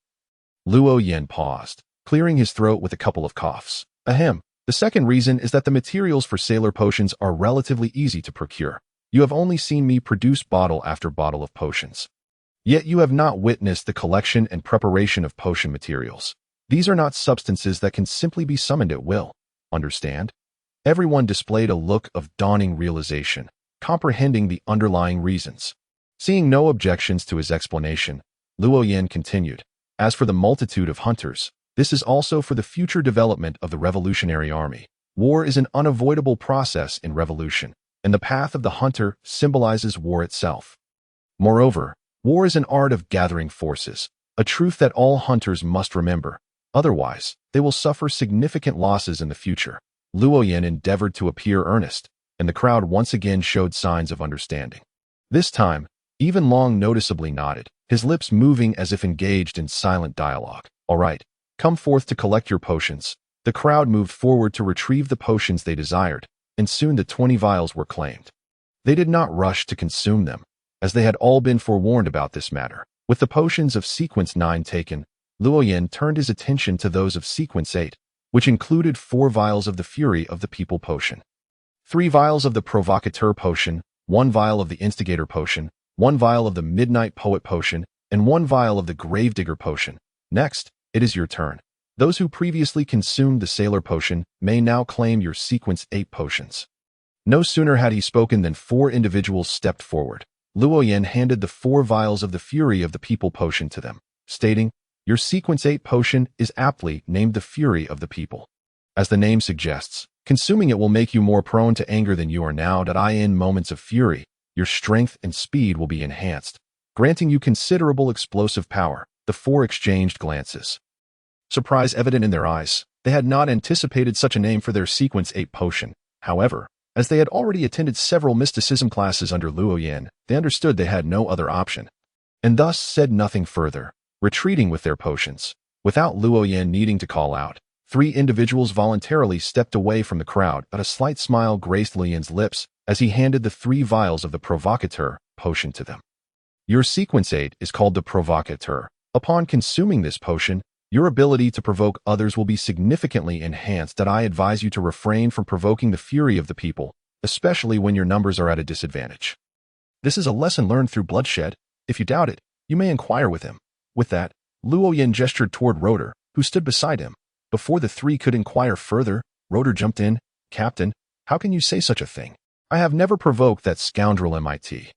Speaker 1: Luo Yan paused, clearing his throat with a couple of coughs. Ahem. The second reason is that the materials for sailor potions are relatively easy to procure. You have only seen me produce bottle after bottle of potions. Yet you have not witnessed the collection and preparation of potion materials. These are not substances that can simply be summoned at will. Understand? Everyone displayed a look of dawning realization, comprehending the underlying reasons. Seeing no objections to his explanation, Luo Yan continued. As for the multitude of hunters, this is also for the future development of the Revolutionary Army. War is an unavoidable process in revolution, and the path of the hunter symbolizes war itself. Moreover, war is an art of gathering forces, a truth that all hunters must remember. Otherwise, they will suffer significant losses in the future. Luo Yan endeavored to appear earnest, and the crowd once again showed signs of understanding. This time, even Long noticeably nodded, his lips moving as if engaged in silent dialogue. All right, come forth to collect your potions. The crowd moved forward to retrieve the potions they desired, and soon the 20 vials were claimed. They did not rush to consume them, as they had all been forewarned about this matter. With the potions of Sequence 9 taken, Luo Yan turned his attention to those of Sequence 8, which included 4 vials of the Fury of the People potion, 3 vials of the Provocateur potion, 1 vial of the Instigator potion, 1 vial of the Midnight Poet potion, and 1 vial of the Gravedigger potion. Next, it is your turn. Those who previously consumed the Sailor potion may now claim your Sequence 8 potions. No sooner had he spoken than 4 individuals stepped forward. Luo Yan handed the 4 vials of the Fury of the People potion to them, stating, your Sequence 8 potion is aptly named the Fury of the People. As the name suggests, consuming it will make you more prone to anger than you are now. In moments of fury, your strength and speed will be enhanced, granting you considerable explosive power. The 4 exchanged glances, surprise evident in their eyes. They had not anticipated such a name for their Sequence 8 potion. However, as they had already attended several mysticism classes under Luo Yan, they understood they had no other option, and thus said nothing further, retreating with their potions. Without Luo Yan needing to call out, 3 individuals voluntarily stepped away from the crowd, but a slight smile graced Lian's lips as he handed the 3 vials of the Provocateur potion to them. Your sequence 8 is called the provocateur. Upon consuming this potion, your ability to provoke others will be significantly enhanced. I advise you to refrain from provoking the fury of the people, especially when your numbers are at a disadvantage. This is a lesson learned through bloodshed. If you doubt it, you may inquire with him. With that, Luo Yin gestured toward Rotor, who stood beside him. Before the three could inquire further, Rotor jumped in. Captain, how can you say such a thing? I have never provoked that scoundrel MIT.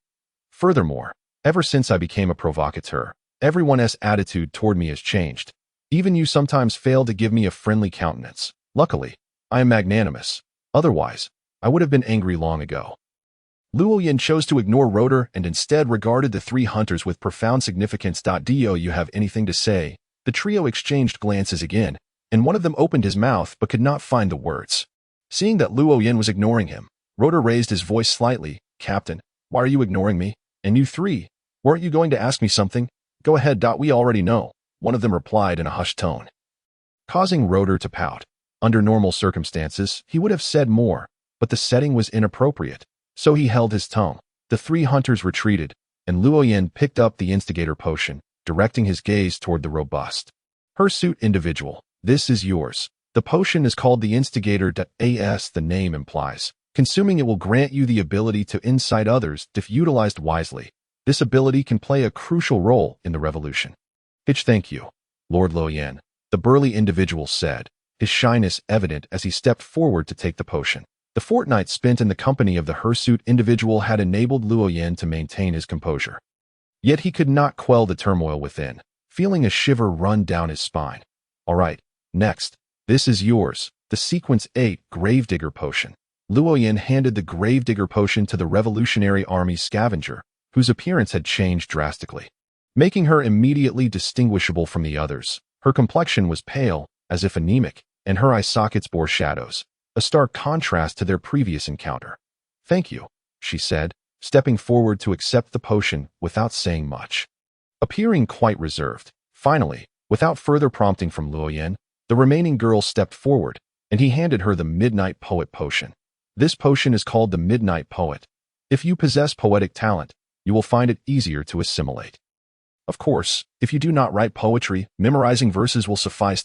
Speaker 1: Furthermore, ever since I became a provocateur, everyone's attitude toward me has changed. Even you sometimes fail to give me a friendly countenance. Luckily, I am magnanimous. Otherwise, I would have been angry long ago. Luo Yin chose to ignore Rotor and instead regarded the three hunters with profound significance. Do you have anything to say? The trio exchanged glances again, and one of them opened his mouth but could not find the words. Seeing that Luo Yin was ignoring him, Rotor raised his voice slightly. Captain, why are you ignoring me? And you three, weren't you going to ask me something? Go ahead. We already know, one of them replied in a hushed tone, causing Rotor to pout. Under normal circumstances, he would have said more, but the setting was inappropriate, so he held his tongue. The three hunters retreated, and Luo Yin picked up the instigator potion, directing his gaze toward the robust hirsute individual. This is yours. The potion is called the instigator. As the name implies, consuming it will grant you the ability to incite others if utilized wisely. This ability can play a crucial role in the revolution. Thank you, Lord Luo Yin, the burly individual said, his shyness evident as he stepped forward to take the potion. The fortnight spent in the company of the hirsute individual had enabled Luo Yin to maintain his composure. Yet he could not quell the turmoil within, feeling a shiver run down his spine. All right, next, this is yours, the sequence 8 Gravedigger potion. Luo Yin handed the Gravedigger potion to the Revolutionary Army's scavenger, whose appearance had changed drastically, making her immediately distinguishable from the others. Her complexion was pale, as if anemic, and her eye sockets bore shadows, a stark contrast to their previous encounter. Thank you, she said, stepping forward to accept the potion without saying much. Appearing quite reserved, finally, without further prompting from Luo Yin, the remaining girl stepped forward, and he handed her the Midnight Poet potion. This potion is called the Midnight Poet. If you possess poetic talent, you will find it easier to assimilate. Of course, if you do not write poetry, memorizing verses will suffice.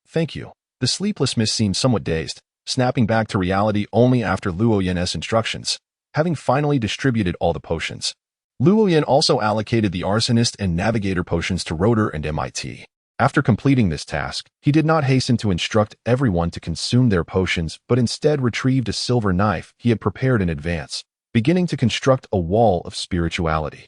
Speaker 1: Thank you. The sleepless miss seemed somewhat dazed, snapping back to reality only after Luo Yin's instructions, having finally distributed all the potions. Luo Yin also allocated the arsonist and navigator potions to Rotor and MIT. After completing this task, he did not hasten to instruct everyone to consume their potions, but instead retrieved a silver knife he had prepared in advance, beginning to construct a wall of spirituality.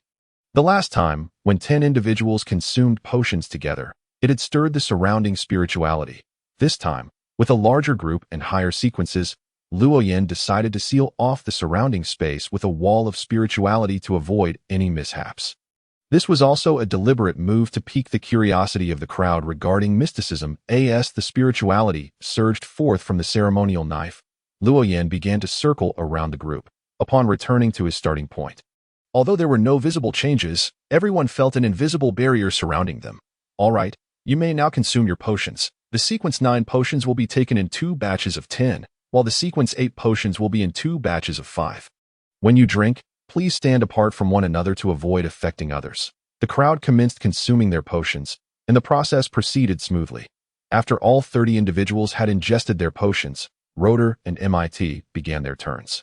Speaker 1: The last time, when 10 individuals consumed potions together, it had stirred the surrounding spirituality. This time, with a larger group and higher sequences, Luo Yin decided to seal off the surrounding space with a wall of spirituality to avoid any mishaps. This was also a deliberate move to pique the curiosity of the crowd regarding mysticism. As the spirituality surged forth from the ceremonial knife, Luo Yin began to circle around the group, upon returning to his starting point. Although there were no visible changes, everyone felt an invisible barrier surrounding them. All right, you may now consume your potions. The sequence 9 potions will be taken in 2 batches of 10, while the sequence 8 potions will be in 2 batches of 5. When you drink, please stand apart from one another to avoid affecting others. The crowd commenced consuming their potions, and the process proceeded smoothly. After all 30 individuals had ingested their potions, Rotor and MIT began their turns.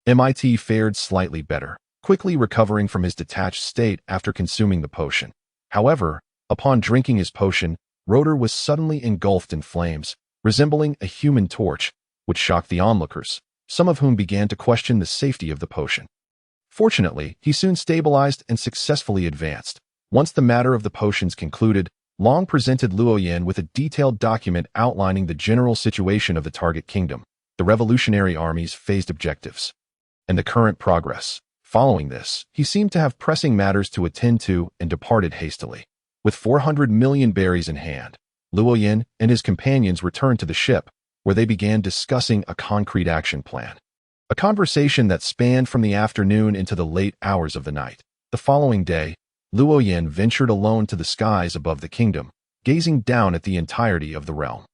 Speaker 1: MIT fared slightly better, quickly recovering from his detached state after consuming the potion. However, upon drinking his potion, Rotor was suddenly engulfed in flames, resembling a human torch, which shocked the onlookers, some of whom began to question the safety of the potion. Fortunately, he soon stabilized and successfully advanced. Once the matter of the potions concluded, Long presented Luo Yin with a detailed document outlining the general situation of the target kingdom, the Revolutionary Army's phased objectives, and the current progress. Following this, he seemed to have pressing matters to attend to and departed hastily. With 400 million berries in hand, Luo Yin and his companions returned to the ship, where they began discussing a concrete action plan. A conversation that spanned from the afternoon into the late hours of the night. The following day, Luo Yin ventured alone to the skies above the kingdom, gazing down at the entirety of the realm.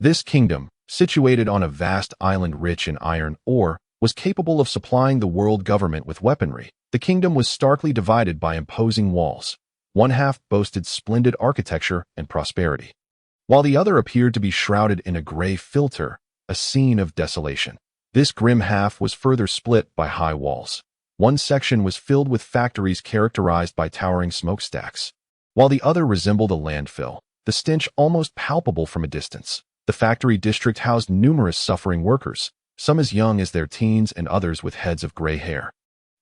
Speaker 1: This kingdom, situated on a vast island rich in iron ore, was capable of supplying the world government with weaponry. The kingdom was starkly divided by imposing walls. One half boasted splendid architecture and prosperity, while the other appeared to be shrouded in a gray filter, a scene of desolation. This grim half was further split by high walls. One section was filled with factories characterized by towering smokestacks, while the other resembled a landfill, the stench almost palpable from a distance. The factory district housed numerous suffering workers, some as young as their teens and others with heads of gray hair,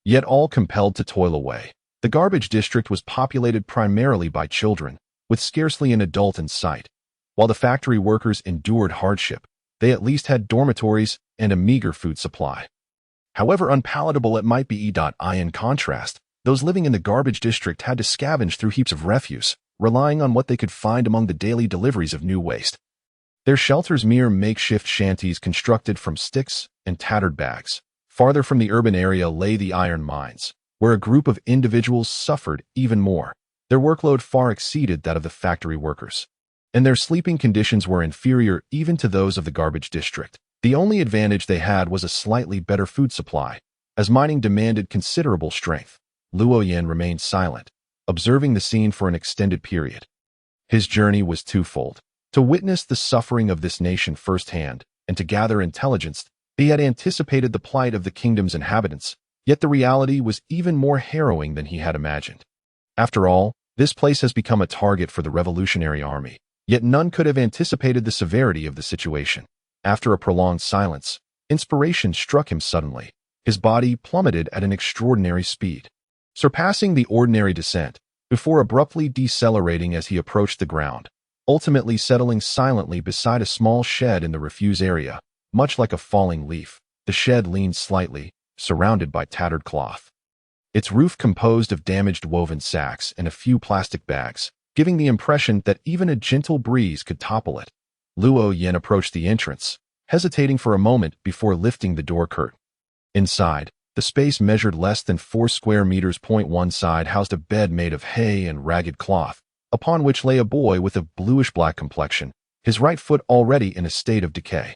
Speaker 1: yet all compelled to toil away. The garbage district was populated primarily by children, with scarcely an adult in sight. While the factory workers endured hardship, they at least had dormitories and a meager food supply. However unpalatable it might be, in contrast, those living in the garbage district had to scavenge through heaps of refuse, relying on what they could find among the daily deliveries of new waste. Their shelters mere makeshift shanties constructed from sticks and tattered bags. Farther from the urban area lay the iron mines, where a group of individuals suffered even more. Their workload far exceeded that of the factory workers, and their sleeping conditions were inferior even to those of the garbage district. The only advantage they had was a slightly better food supply, as mining demanded considerable strength. Luo Yan remained silent, observing the scene for an extended period. His journey was twofold: to witness the suffering of this nation firsthand, and to gather intelligence. He had anticipated the plight of the kingdom's inhabitants, yet the reality was even more harrowing than he had imagined. After all, this place has become a target for the Revolutionary Army, yet none could have anticipated the severity of the situation. After a prolonged silence, inspiration struck him suddenly. His body plummeted at an extraordinary speed, surpassing the ordinary descent, before abruptly decelerating as he approached the ground, ultimately settling silently beside a small shed in the refuse area. Much like a falling leaf, the shed leaned slightly, surrounded by tattered cloth, its roof composed of damaged woven sacks and a few plastic bags, giving the impression that even a gentle breeze could topple it. Luo Yan approached the entrance, hesitating for a moment before lifting the door curtain. Inside, the space measured less than 4 square meters. One side housed a bed made of hay and ragged cloth, upon which lay a boy with a bluish-black complexion, his right foot already in a state of decay.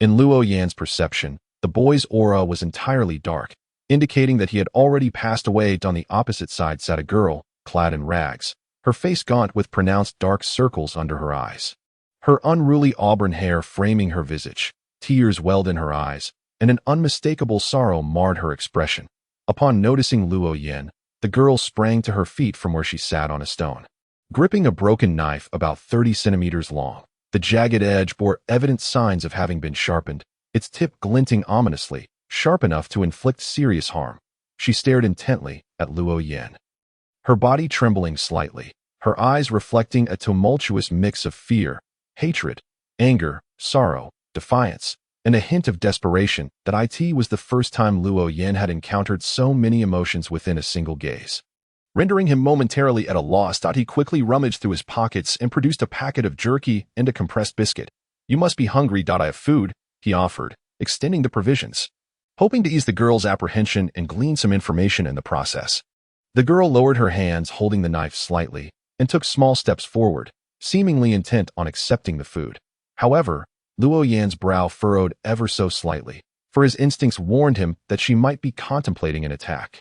Speaker 1: In Luo Yan's perception, the boy's aura was entirely dark, indicating that he had already passed away. On the opposite side sat a girl, clad in rags, her face gaunt with pronounced dark circles under her eyes, her unruly auburn hair framing her visage. Tears welled in her eyes, and an unmistakable sorrow marred her expression. Upon noticing Luo Yan, the girl sprang to her feet from where she sat on a stone, gripping a broken knife about 30 centimeters long. The jagged edge bore evident signs of having been sharpened, its tip glinting ominously, sharp enough to inflict serious harm. She stared intently at Luo Yan, her body trembling slightly, her eyes reflecting a tumultuous mix of fear, hatred, anger, sorrow, defiance, and a hint of desperation. That it was the first time Luo Yan had encountered so many emotions within a single gaze, rendering him momentarily at a loss. He quickly rummaged through his pockets and produced a packet of jerky and a compressed biscuit. "You must be hungry. I have food," he offered, extending the provisions, hoping to ease the girl's apprehension and glean some information in the process. The girl lowered her hands, holding the knife slightly, and took small steps forward, seemingly intent on accepting the food. However, Luo Yan's brow furrowed ever so slightly, for his instincts warned him that she might be contemplating an attack.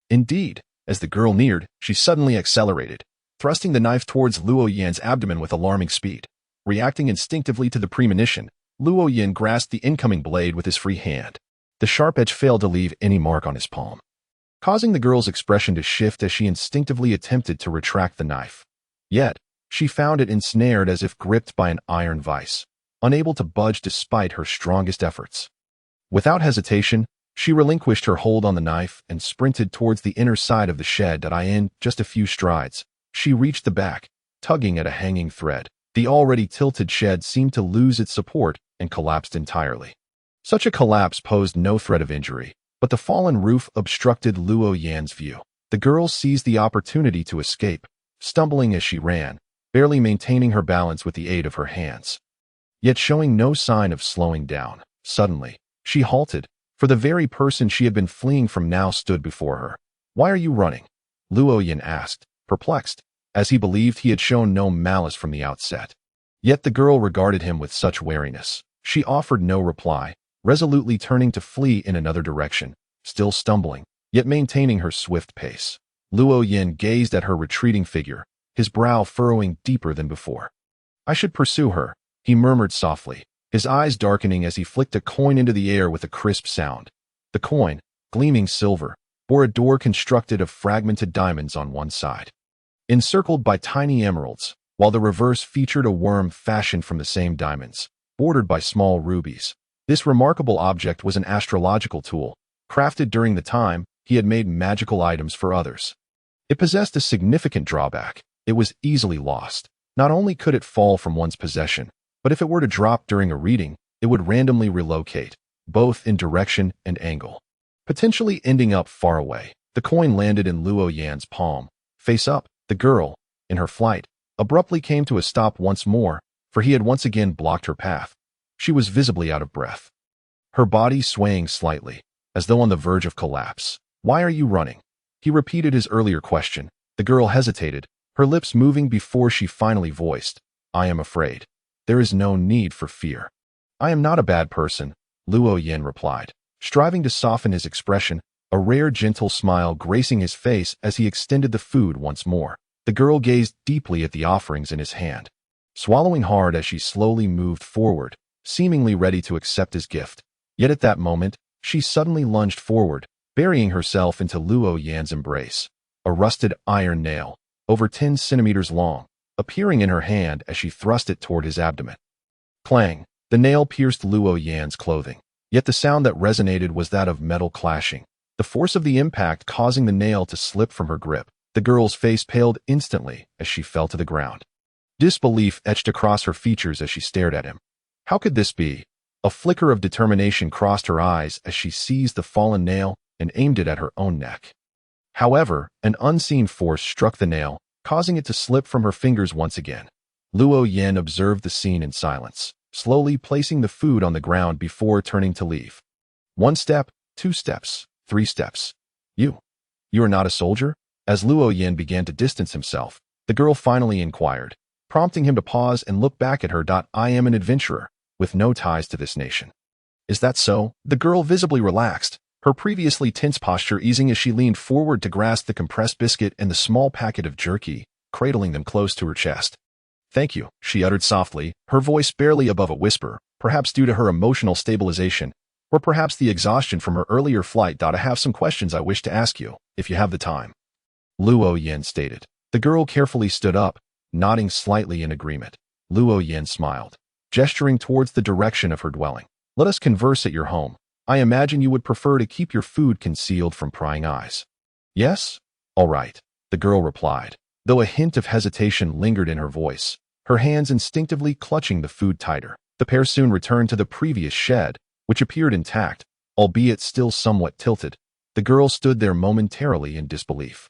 Speaker 1: Indeed, as the girl neared, she suddenly accelerated, thrusting the knife towards Luo Yan's abdomen with alarming speed. Reacting instinctively to the premonition, Luo Yan grasped the incoming blade with his free hand. The sharp edge failed to leave any mark on his palm, causing the girl's expression to shift as she instinctively attempted to retract the knife. Yet, she found it ensnared as if gripped by an iron vice, unable to budge despite her strongest efforts. Without hesitation, she relinquished her hold on the knife and sprinted towards the inner side of the shed. In just a few strides, she reached the back, tugging at a hanging thread. The already tilted shed seemed to lose its support and collapsed entirely. Such a collapse posed no threat of injury, but the fallen roof obstructed Luo Yan's view. The girl seized the opportunity to escape, stumbling as she ran, barely maintaining her balance with the aid of her hands, yet showing no sign of slowing down. Suddenly, she halted, for the very person she had been fleeing from now stood before her. "Why are you running?" Luo Yan asked, perplexed, as he believed he had shown no malice from the outset. Yet the girl regarded him with such wariness. She offered no reply, resolutely turning to flee in another direction, still stumbling, yet maintaining her swift pace. Luo Yin gazed at her retreating figure, his brow furrowing deeper than before. I should pursue her, he murmured softly, his eyes darkening as he flicked a coin into the air with a crisp sound. The coin, gleaming silver, bore a door constructed of fragmented diamonds on one side, encircled by tiny emeralds, while the reverse featured a worm fashioned from the same diamonds, bordered by small rubies. This remarkable object was an astrological tool, crafted during the time he had made magical items for others. It possessed a significant drawback. It was easily lost. Not only could it fall from one's possession, but if it were to drop during a reading, it would randomly relocate, both in direction and angle, potentially ending up far away. The coin landed in Luo Yan's palm. Face up, the girl, in her flight, abruptly came to a stop once more, for he had once again blocked her path. She was visibly out of breath, her body swaying slightly, as though on the verge of collapse. Why are you running? He repeated his earlier question. The girl hesitated, her lips moving before she finally voiced, I am afraid. There is no need for fear. I am not a bad person, Luo Yin replied, striving to soften his expression, a rare gentle smile gracing his face as he extended the food once more. The girl gazed deeply at the offerings in his hand, swallowing hard as she slowly moved forward, seemingly ready to accept his gift. Yet at that moment, she suddenly lunged forward, burying herself into Luo Yan's embrace. A rusted iron nail, over 10 centimeters long, appearing in her hand as she thrust it toward his abdomen. Clang! The nail pierced Luo Yan's clothing, yet the sound that resonated was that of metal clashing, the force of the impact causing the nail to slip from her grip. The girl's face paled instantly as she fell to the ground. Disbelief etched across her features as she stared at him. How could this be? A flicker of determination crossed her eyes as she seized the fallen nail and aimed it at her own neck. However, an unseen force struck the nail, causing it to slip from her fingers once again. Luo Yin observed the scene in silence, slowly placing the food on the ground before turning to leave. 1 step, 2 steps, 3 steps. You are not a soldier? As Luo Yin began to distance himself, the girl finally inquired, prompting him to pause and look back at her. I am an adventurer, with no ties to this nation. Is that so? The girl visibly relaxed, her previously tense posture easing as she leaned forward to grasp the compressed biscuit and the small packet of jerky, cradling them close to her chest. Thank you, she uttered softly, her voice barely above a whisper, perhaps due to her emotional stabilization, or perhaps the exhaustion from her earlier flight. I have some questions I wish to ask you, if you have the time. Luo Yin stated. The girl carefully stood up, nodding slightly in agreement. Luo Yin smiled, gesturing towards the direction of her dwelling. Let us converse at your home. I imagine you would prefer to keep your food concealed from prying eyes. Yes? All right, the girl replied, though a hint of hesitation lingered in her voice, her hands instinctively clutching the food tighter. The pair soon returned to the previous shed, which appeared intact, albeit still somewhat tilted. The girl stood there momentarily in disbelief,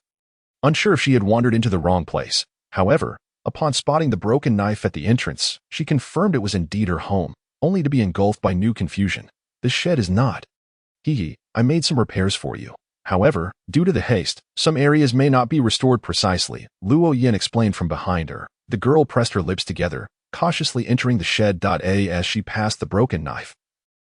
Speaker 1: unsure if she had wandered into the wrong place. However, upon spotting the broken knife at the entrance, she confirmed it was indeed her home, only to be engulfed by new confusion. This shed is not. I made some repairs for you. However, due to the haste, some areas may not be restored precisely, Luo Yin explained from behind her. The girl pressed her lips together, cautiously entering the shed. As she passed the broken knife,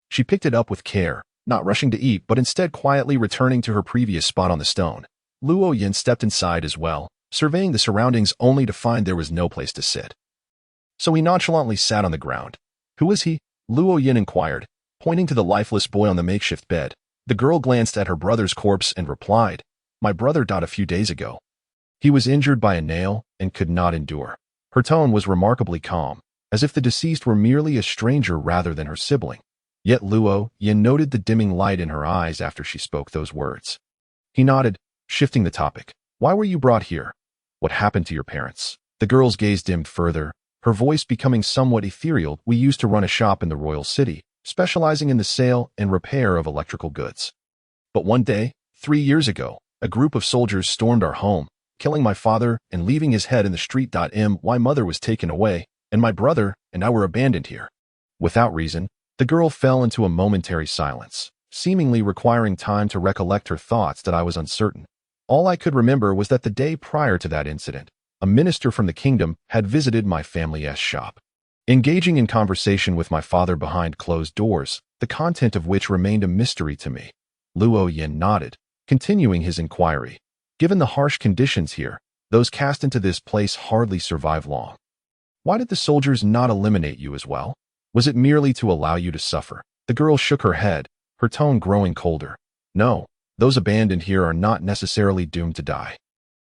Speaker 1: she picked it up with care, not rushing to eat but instead quietly returning to her previous spot on the stone. Luo Yin stepped inside as well, surveying the surroundings only to find there was no place to sit. So he nonchalantly sat on the ground. Who is he? Luo Yin inquired, pointing to the lifeless boy on the makeshift bed. The girl glanced at her brother's corpse and replied, My brother died a few days ago. He was injured by a nail and could not endure. Her tone was remarkably calm, as if the deceased were merely a stranger rather than her sibling. Yet Luo Yin noted the dimming light in her eyes after she spoke those words. He nodded, shifting the topic. Why were you brought here? What happened to your parents? The girl's gaze dimmed further, her voice becoming somewhat ethereal. We used to run a shop in the royal city, specializing in the sale and repair of electrical goods. But one day, 3 years ago, a group of soldiers stormed our home, killing my father and leaving his head in the street. My mother was taken away, and my brother and I were abandoned here. Without reason, the girl fell into a momentary silence, seemingly requiring time to recollect her thoughts. I was uncertain. All I could remember was that the day prior to that incident, a minister from the kingdom had visited my family's shop. Engaging in conversation with my father behind closed doors, the content of which remained a mystery to me. Luo Yin nodded, continuing his inquiry. Given the harsh conditions here, those cast into this place hardly survive long. Why did the soldiers not eliminate you as well? Was it merely to allow you to suffer? The girl shook her head, her tone growing colder. No, those abandoned here are not necessarily doomed to die.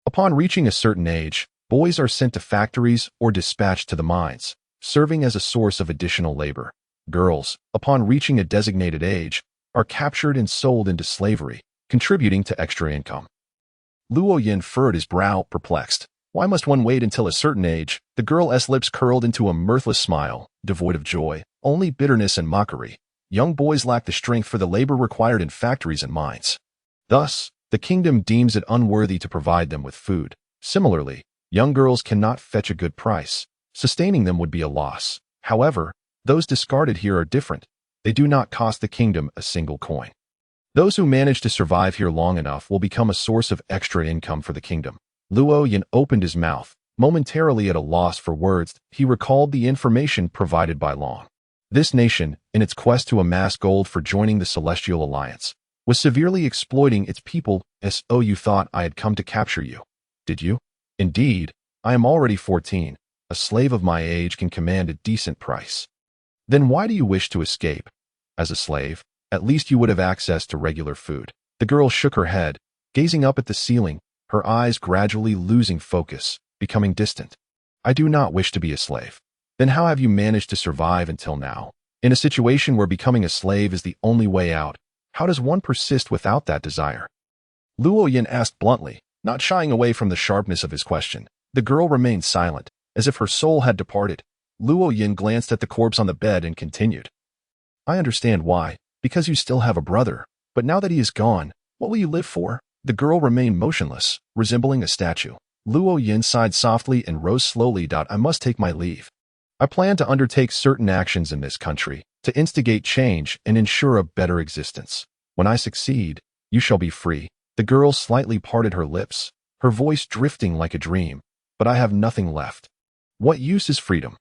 Speaker 1: Upon reaching a certain age, boys are sent to factories or dispatched to the mines, serving as a source of additional labor. Girls, upon reaching a designated age, are captured and sold into slavery, contributing to extra income. Luo Yin furrowed his brow, perplexed. Why must one wait until a certain age? The girl's lips curled into a mirthless smile, devoid of joy, only bitterness and mockery. Young boys lack the strength for the labor required in factories and mines. Thus, the kingdom deems it unworthy to provide them with food. Similarly, young girls cannot fetch a good price. Sustaining them would be a loss. However, those discarded here are different. They do not cost the kingdom a single coin. Those who manage to survive here long enough will become a source of extra income for the kingdom. Luo Yin opened his mouth, momentarily at a loss for words. He recalled the information provided by Long. This nation, in its quest to amass gold for joining the Celestial Alliance, was severely exploiting its people. So you thought I had come to capture you, did you? Indeed, I am already 14. A slave of my age can command a decent price. Then why do you wish to escape? As a slave, at least you would have access to regular food. The girl shook her head, gazing up at the ceiling, her eyes gradually losing focus, becoming distant. I do not wish to be a slave. Then how have you managed to survive until now? In a situation where becoming a slave is the only way out, how does one persist without that desire? Luo Yin asked bluntly, not shying away from the sharpness of his question. The girl remained silent, as if her soul had departed. Luo Yin glanced at the corpse on the bed and continued. I understand why, because you still have a brother, but now that he is gone, what will you live for? The girl remained motionless, resembling a statue. Luo Yin sighed softly and rose slowly. I must take my leave. I plan to undertake certain actions in this country, to instigate change and ensure a better existence. When I succeed, you shall be free. The girl slightly parted her lips, her voice drifting like a dream. But I have nothing left. What use is freedom?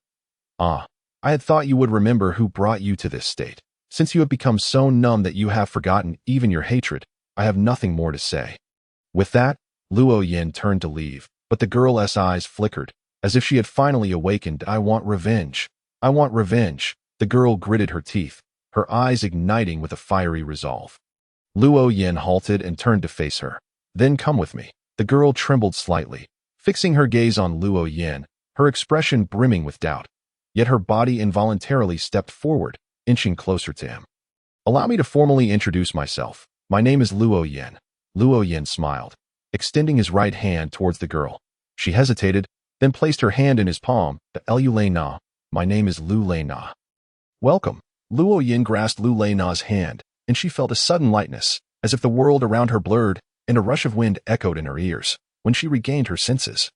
Speaker 1: Ah, I had thought you would remember who brought you to this state. Since you have become so numb that you have forgotten even your hatred, I have nothing more to say. With that, Luo Yin turned to leave, but the girl's eyes flickered, as if she had finally awakened. I want revenge. I want revenge. The girl gritted her teeth, her eyes igniting with a fiery resolve. Luo Yin halted and turned to face her. Then come with me. The girl trembled slightly, fixing her gaze on Luo Yin, her expression brimming with doubt. Yet her body involuntarily stepped forward, inching closer to him. Allow me to formally introduce myself. My name is Luo Yin. Luo Yin smiled, extending his right hand towards the girl. She hesitated, then placed her hand in his palm. Lu Lei Na. My name is Lu Lei Na. Welcome. Luo Yin grasped Lu Lei Na's hand, and she felt a sudden lightness, as if the world around her blurred, and a rush of wind echoed in her ears. When she regained her senses,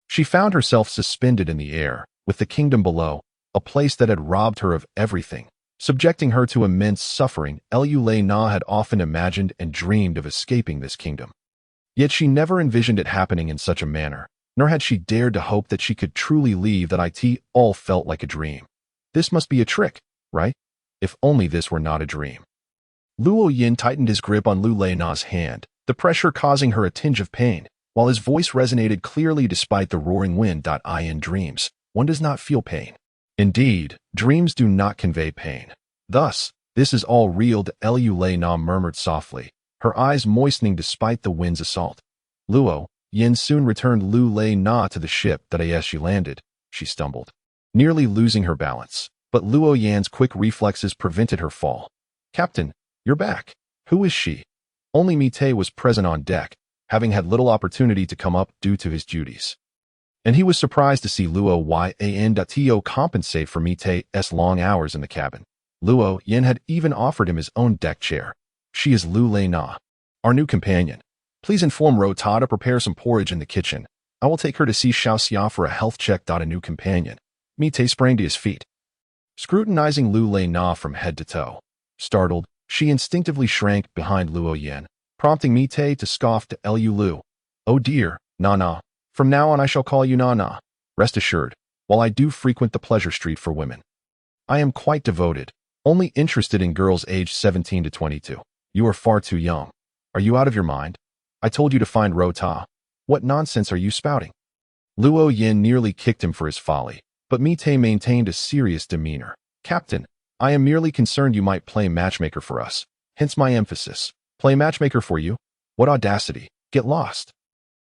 Speaker 1: she found herself suspended in the air, with the kingdom below, a place that had robbed her of everything, subjecting her to immense suffering. Lu Lei Na had often imagined and dreamed of escaping this kingdom. Yet she never envisioned it happening in such a manner, nor had she dared to hope that she could truly leave. That it all felt like a dream. This must be a trick, right? If only this were not a dream. Luo Yin tightened his grip on Lu Lei Na's hand, the pressure causing her a tinge of pain, while his voice resonated clearly despite the roaring wind. In dreams, one does not feel pain. Indeed, dreams do not convey pain. Thus, this is all real. Lu Lei Na murmured softly, her eyes moistening despite the wind's assault. Luo Yin soon returned Lu Lei Na to the ship. As she landed, she stumbled, nearly losing her balance, but Luo Yan's quick reflexes prevented her fall. Captain, you're back. Who is she? Only Mite was present on deck, having had little opportunity to come up due to his duties. And he was surprised to see Luo Yin compensate for Mite's long hours in the cabin. Luo Yin had even offered him his own deck chair. She is Lu Lei Na, our new companion. Please inform Rota to prepare some porridge in the kitchen. I will take her to see Xiaoxia for a health check. A new companion. Mite sprang to his feet, scrutinizing Lu Lei Na from head to toe. Startled, she instinctively shrank behind Luo Yin, prompting Mite to scoff. Lu. Oh dear, Na. From now on I shall call you Na. Rest assured, while I do frequent the pleasure street for women, I am quite devoted. Only interested in girls aged 17 to 22. You are far too young. Are you out of your mind? I told you to find Rota. What nonsense are you spouting? Luo Yin nearly kicked him for his folly, but Mite maintained a serious demeanor. Captain, I am merely concerned you might play matchmaker for us. Hence my emphasis. Play matchmaker for you? What audacity. Get lost.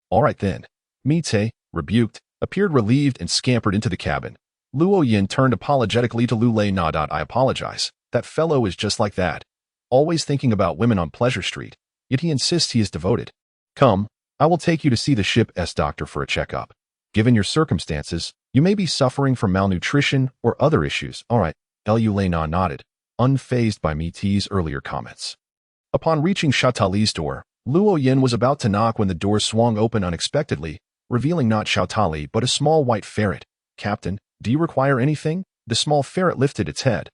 Speaker 1: All right then. Mite, rebuked, appeared relieved and scampered into the cabin. Luo Yin turned apologetically to Lu Lei Na. I apologize. That fellow is just like that. Always thinking about women on Pleasure Street. Yet he insists he is devoted. Come, I will take you to see the ship's doctor for a checkup. Given your circumstances, you may be suffering from malnutrition or other issues. All right, Lu Lei Na nodded, unfazed by Mite's earlier comments. Upon reaching Xiaotali's door, Luo Yin was about to knock when the door swung open unexpectedly, revealing not Xiaotali but a small white ferret. Captain, do you require anything? The small ferret lifted its head.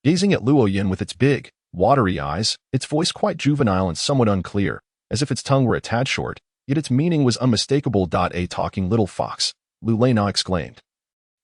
Speaker 1: Gazing at Luo Yin with its big, watery eyes, its voice quite juvenile and somewhat unclear, as if its tongue were a tad short, yet its meaning was unmistakable. A talking little fox, Lu Lei Na exclaimed,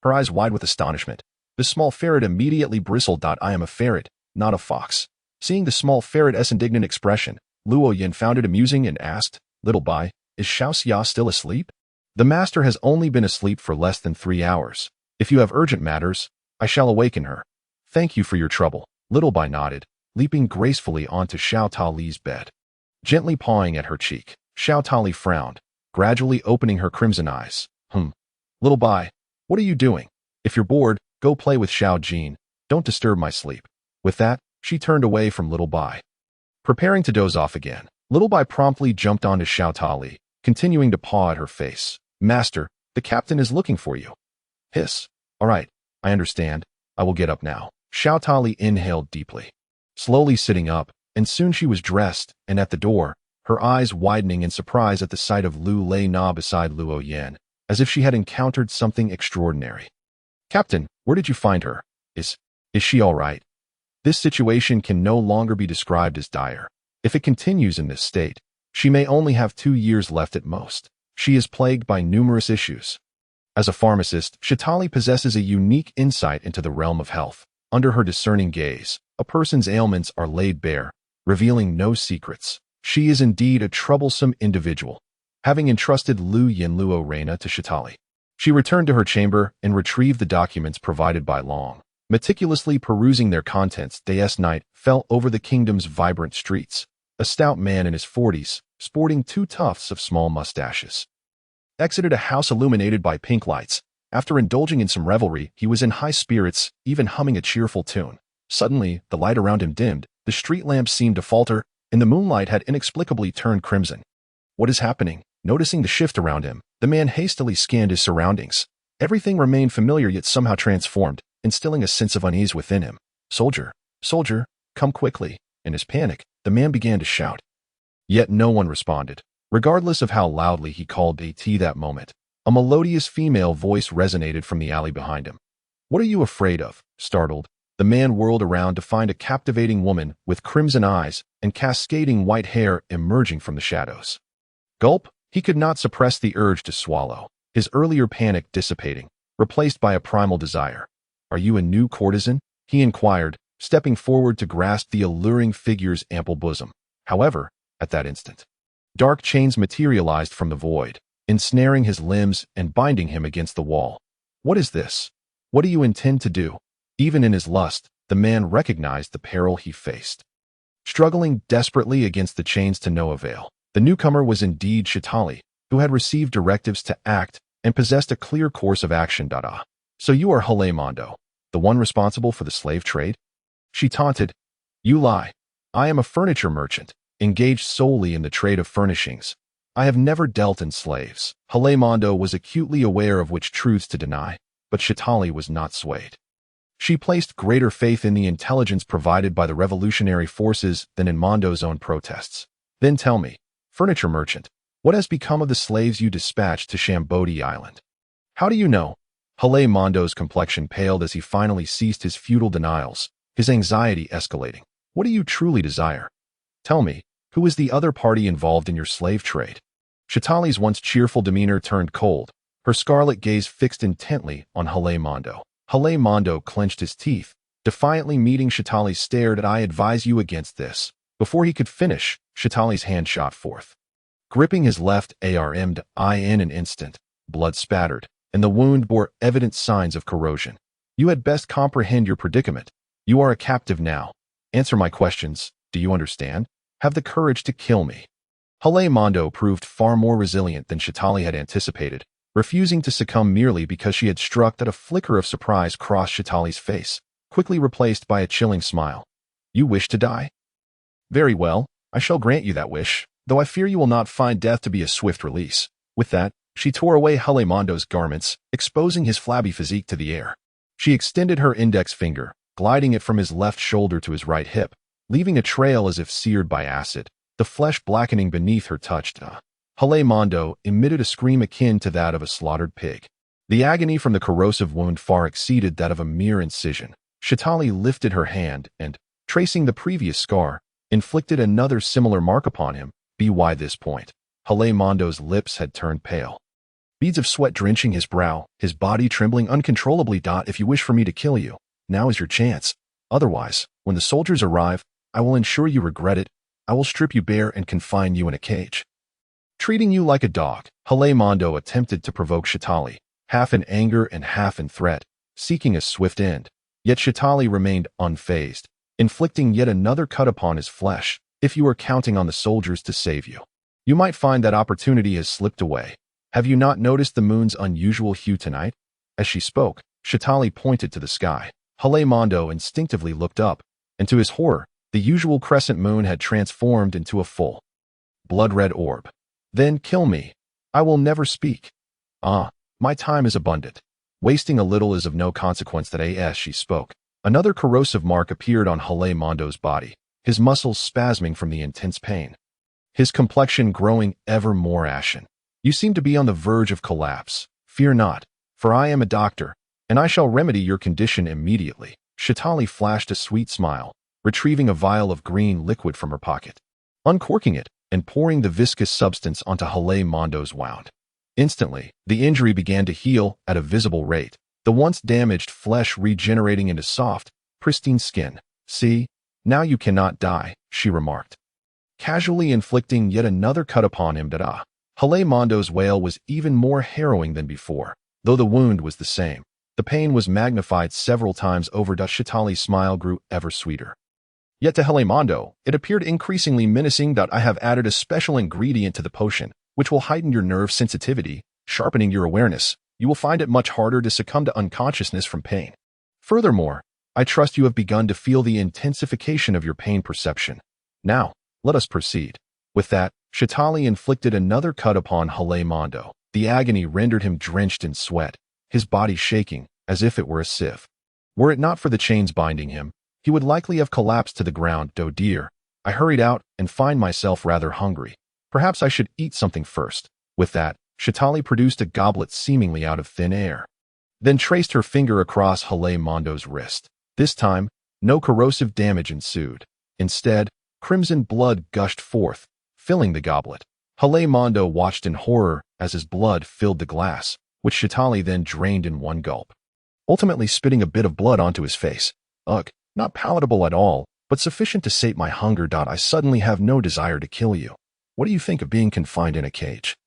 Speaker 1: her eyes wide with astonishment. The small ferret immediately bristled. I am a ferret, not a fox. Seeing the small ferret's indignant expression, Luo Yin found it amusing and asked, Little Bai, is Xiaoxia still asleep? The master has only been asleep for less than 3 hours. If you have urgent matters, I shall awaken her. Thank you for your trouble. Little Bai nodded, leaping gracefully onto Xiaotali's bed. Gently pawing at her cheek, Xiaotali frowned, gradually opening her crimson eyes. Little Bai, what are you doing? If you're bored, go play with Xiao Jin. Don't disturb my sleep. With that, she turned away from Little Bai. Preparing to doze off again, Little Bai promptly jumped onto Xiaotali, continuing to paw at her face. Master, the captain is looking for you. Hiss. All right, I understand. I will get up now. Xiaotali inhaled deeply, slowly sitting up, and soon she was dressed and at the door, her eyes widening in surprise at the sight of Lu Lei Na beside Luo Yin, as if she had encountered something extraordinary. Captain, where did you find her? Is she all right? This situation can no longer be described as dire. If it continues in this state, she may only have 2 years left at most. She is plagued by numerous issues. As a pharmacist, Xiaotali possesses a unique insight into the realm of health. Under her discerning gaze, a person's ailments are laid bare, revealing no secrets. She is indeed a troublesome individual. Having entrusted Lu Yin Luo Reina to Xiaotali, she returned to her chamber and retrieved the documents provided by Long. Meticulously perusing their contents, Day's night fell over the kingdom's vibrant streets. A stout man in his 40s, sporting 2 tufts of small mustaches, exited a house illuminated by pink lights. After indulging in some revelry, he was in high spirits, even humming a cheerful tune. Suddenly, the light around him dimmed, the street lamps seemed to falter, and the moonlight had inexplicably turned crimson. What is happening? Noticing the shift around him, the man hastily scanned his surroundings. Everything remained familiar yet somehow transformed, instilling a sense of unease within him. Soldier, soldier, come quickly. In his panic, the man began to shout. Yet no one responded. Regardless of how loudly he called at that moment, a melodious female voice resonated from the alley behind him. What are you afraid of? Startled, the man whirled around to find a captivating woman with crimson eyes and cascading white hair emerging from the shadows. Gulp, he could not suppress the urge to swallow, his earlier panic dissipating, replaced by a primal desire. Are you a new courtesan? He inquired, stepping forward to grasp the alluring figure's ample bosom. However, at that instant, dark chains materialized from the void, ensnaring his limbs and binding him against the wall. What is this? What do you intend to do? Even in his lust, the man recognized the peril he faced. Struggling desperately against the chains to no avail, the newcomer was indeed Xiaotali, who had received directives to act and possessed a clear course of action. So you are Hale Mondo, the one responsible for the slave trade? She taunted. You lie. I am a furniture merchant, engaged solely in the trade of furnishings. I have never dealt in slaves. Hale Mondo was acutely aware of which truths to deny, but Xiaotali was not swayed. She placed greater faith in the intelligence provided by the revolutionary forces than in Mondo's own protests. Then tell me, furniture merchant, what has become of the slaves you dispatched to Shambodi Island? How do you know? Hale Mondo's complexion paled as he finally ceased his futile denials, his anxiety escalating. What do you truly desire? Tell me, who is the other party involved in your slave trade? Xiaotali's once cheerful demeanor turned cold, her scarlet gaze fixed intently on Hale Mondo. Hale Mondo clenched his teeth, defiantly meeting Shatali's stare. "I advise you against this." Before he could finish, Shatali's hand shot forth, gripping his left arm. In an instant, blood spattered, and the wound bore evident signs of corrosion. "You had best comprehend your predicament. You are a captive now. Answer my questions. Do you understand? Have the courage to kill me." Hale Mondo proved far more resilient than Shatali had anticipated, refusing to succumb merely because she had struck. That a flicker of surprise crossed Shatali's face, quickly replaced by a chilling smile. "You wish to die? Very well, I shall grant you that wish, though I fear you will not find death to be a swift release." With that, she tore away Hale Mondo's garments, exposing his flabby physique to the air. She extended her index finger, gliding it from his left shoulder to his right hip, leaving a trail as if seared by acid, the flesh blackening beneath her touched. Hale Mondo emitted a scream akin to that of a slaughtered pig. The agony from the corrosive wound far exceeded that of a mere incision. Shatali lifted her hand and, tracing the previous scar, inflicted another similar mark upon him. By this point, Hale Mondo's lips had turned pale, beads of sweat drenching his brow, his body trembling uncontrollably. "If you wish for me to kill you, now is your chance. Otherwise, when the soldiers arrive, I will ensure you regret it. I will strip you bare and confine you in a cage." Treating you like a dog, Hale Mondo attempted to provoke Shatali, half in anger and half in threat, seeking a swift end. Yet Shatali remained unfazed, inflicting yet another cut upon his flesh. "If you are counting on the soldiers to save you, you might find that opportunity has slipped away. Have you not noticed the moon's unusual hue tonight?" As she spoke, Shatali pointed to the sky. Hale Mondo instinctively looked up, and to his horror, the usual crescent moon had transformed into a full, blood-red orb. "Then kill me. I will never speak. My time is abundant. Wasting a little is of no consequence." As she spoke, another corrosive mark appeared on Hale Mondo's body, his muscles spasming from the intense pain, his complexion growing ever more ashen. "You seem to be on the verge of collapse. Fear not, for I am a doctor, and I shall remedy your condition immediately." Shatali flashed a sweet smile, retrieving a vial of green liquid from her pocket, uncorking it, and pouring the viscous substance onto Hale Mondo's wound. Instantly, the injury began to heal at a visible rate, the once damaged flesh regenerating into soft, pristine skin. "See, now you cannot die," she remarked, casually inflicting yet another cut upon him. Hale Mondo's wail was even more harrowing than before, though the wound was the same. The pain was magnified several times over. Shatali's smile grew ever sweeter. Yet to Hale Mondo, it appeared increasingly menacing. "I have added a special ingredient to the potion, which will heighten your nerve sensitivity, sharpening your awareness. You will find it much harder to succumb to unconsciousness from pain. Furthermore, I trust you have begun to feel the intensification of your pain perception. Now, let us proceed." With that, Shatali inflicted another cut upon Hale Mondo. The agony rendered him drenched in sweat, his body shaking as if it were a sieve. Were it not for the chains binding him, he would likely have collapsed to the ground. "Oh dear, I hurried out and find myself rather hungry. Perhaps I should eat something first." With that, Shatali produced a goblet seemingly out of thin air, then traced her finger across Hale Mondo's wrist. This time, no corrosive damage ensued. Instead, crimson blood gushed forth, filling the goblet. Hale Mondo watched in horror as his blood filled the glass, which Shatali then drained in one gulp, ultimately spitting a bit of blood onto his face. "Ugh, not palatable at all, but sufficient to sate my hunger. I suddenly have no desire to kill you. What do you think of being confined in a cage?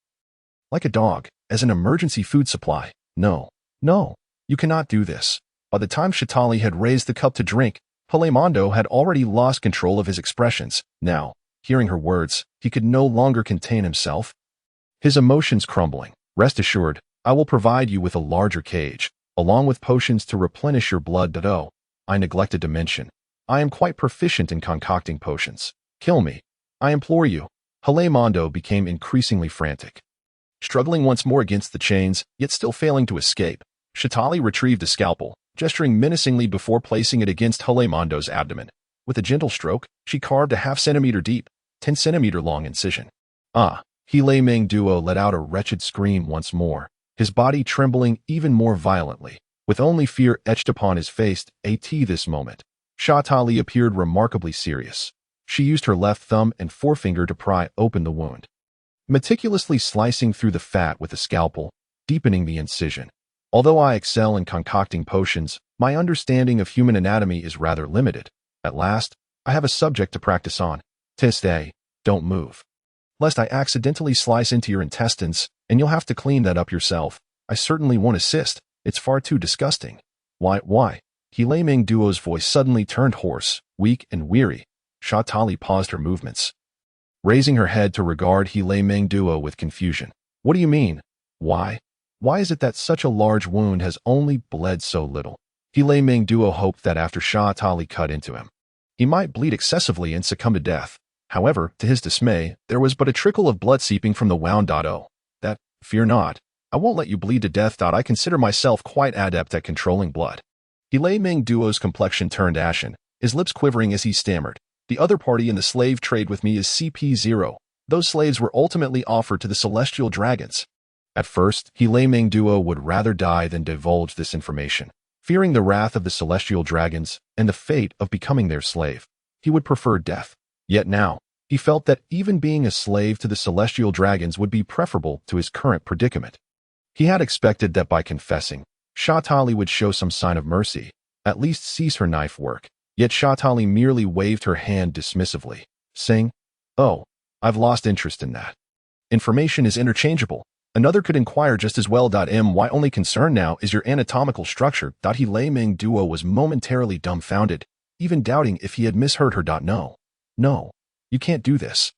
Speaker 1: Like a dog, as an emergency food supply? No, you cannot do this." By the time Shatali had raised the cup to drink, Hale Mondo had already lost control of his expressions. Now, hearing her words, he could no longer contain himself, his emotions crumbling. "Rest assured, I will provide you with a larger cage, along with potions to replenish your blood. Oh, I neglected to mention, I am quite proficient in concocting potions. Kill me, I implore you." Hale Mondo became increasingly frantic, struggling once more against the chains, yet still failing to escape. Shatali retrieved a scalpel, gesturing menacingly before placing it against Hale Mondo's abdomen. With a gentle stroke, she carved a half-centimeter deep, 10-centimeter long incision. Hale Mengduo let out a wretched scream once more, his body trembling even more violently, with only fear etched upon his face. This moment, Shatali appeared remarkably serious. She used her left thumb and forefinger to pry open the wound, meticulously slicing through the fat with a scalpel, deepening the incision. "Although I excel in concocting potions, My understanding of human anatomy is rather limited. At last, I have a subject to practice on. Stay, don't move. Lest I accidentally slice into your intestines, and you'll have to clean that up yourself. I certainly won't assist. It's far too disgusting. Why? He Lei Ming Duo's voice suddenly turned hoarse, weak, and weary. Sha Tali paused her movements, raising her head to regard He Lei Ming Duo with confusion. What do you mean? Why? Why is it that such a large wound has only bled so little? He Lei Ming Duo hoped that after Sha Tali cut into him, he might bleed excessively and succumb to death. However, to his dismay, there was but a trickle of blood seeping from the wound. That, fear not, I won't let you bleed to death. I consider myself quite adept at controlling blood. He Lei Ming Duo's complexion turned ashen, his lips quivering as he stammered. The other party in the slave trade with me is CP0. Those slaves were ultimately offered to the celestial dragons. At first, He Lei Ming Duo would rather die than divulge this information. Fearing the wrath of the celestial dragons and the fate of becoming their slave, he would prefer death. Yet now, he felt that even being a slave to the celestial dragons would be preferable to his current predicament. He had expected that by confessing, Sha Tali would show some sign of mercy, at least cease her knife work. Yet Sha Tali merely waved her hand dismissively, saying, "Oh, I've lost interest in that. Information is interchangeable. Another could inquire just as well. My only concern now is your anatomical structure." He Lei Ming Duo was momentarily dumbfounded, even doubting if he had misheard her. No, you can't do this.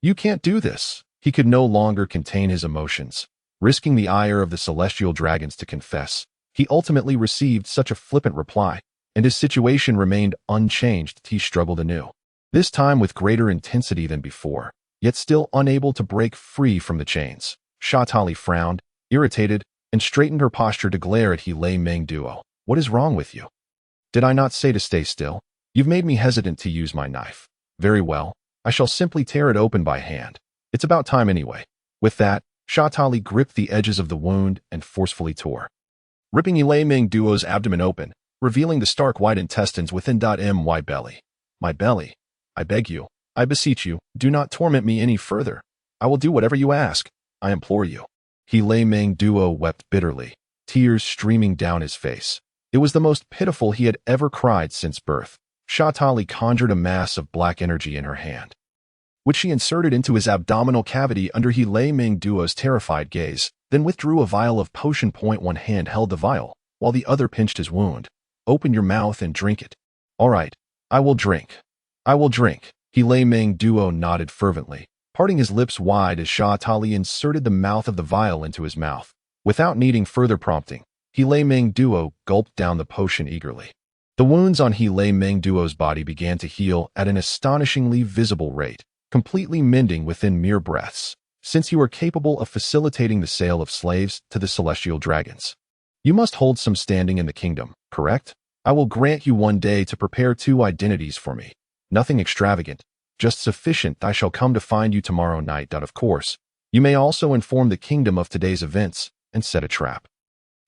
Speaker 1: You can't do this. He could no longer contain his emotions. Risking the ire of the celestial dragons to confess, he ultimately received such a flippant reply, and his situation remained unchanged. He struggled anew, this time with greater intensity than before, yet still unable to break free from the chains. Sha Tali frowned, irritated, and straightened her posture to glare at He Lei Ming Duo. What is wrong with you? Did I not say to stay still? You've made me hesitant to use my knife. Very well, I shall simply tear it open by hand. It's about time anyway. With that, Sha Tali gripped the edges of the wound and forcefully tore, ripping He Lei Ming Duo's abdomen open, revealing the stark white intestines within. My belly. My belly. I beg you, I beseech you, do not torment me any further. I will do whatever you ask. I implore you. He Lei Ming Duo wept bitterly, tears streaming down his face. It was the most pitiful he had ever cried since birth. Sha Tali conjured a mass of black energy in her hand, which she inserted into his abdominal cavity under He Lei Ming Duo's terrified gaze, then withdrew a vial of potion. One hand held the vial, while the other pinched his wound. Open your mouth and drink it. All right, I will drink. I will drink. He Lei Ming Duo nodded fervently, parting his lips wide as Sha Tali inserted the mouth of the vial into his mouth. Without needing further prompting, He Lei Ming Duo gulped down the potion eagerly. The wounds on He Lei Ming Duo's body began to heal at an astonishingly visible rate, completely mending within mere breaths, since you are capable of facilitating the sale of slaves to the celestial dragons. You must hold some standing in the kingdom, correct? I will grant you one day to prepare 2 identities for me. Nothing extravagant, just sufficient. I shall come to find you tomorrow night. Of course, you may also inform the kingdom of today's events and set a trap.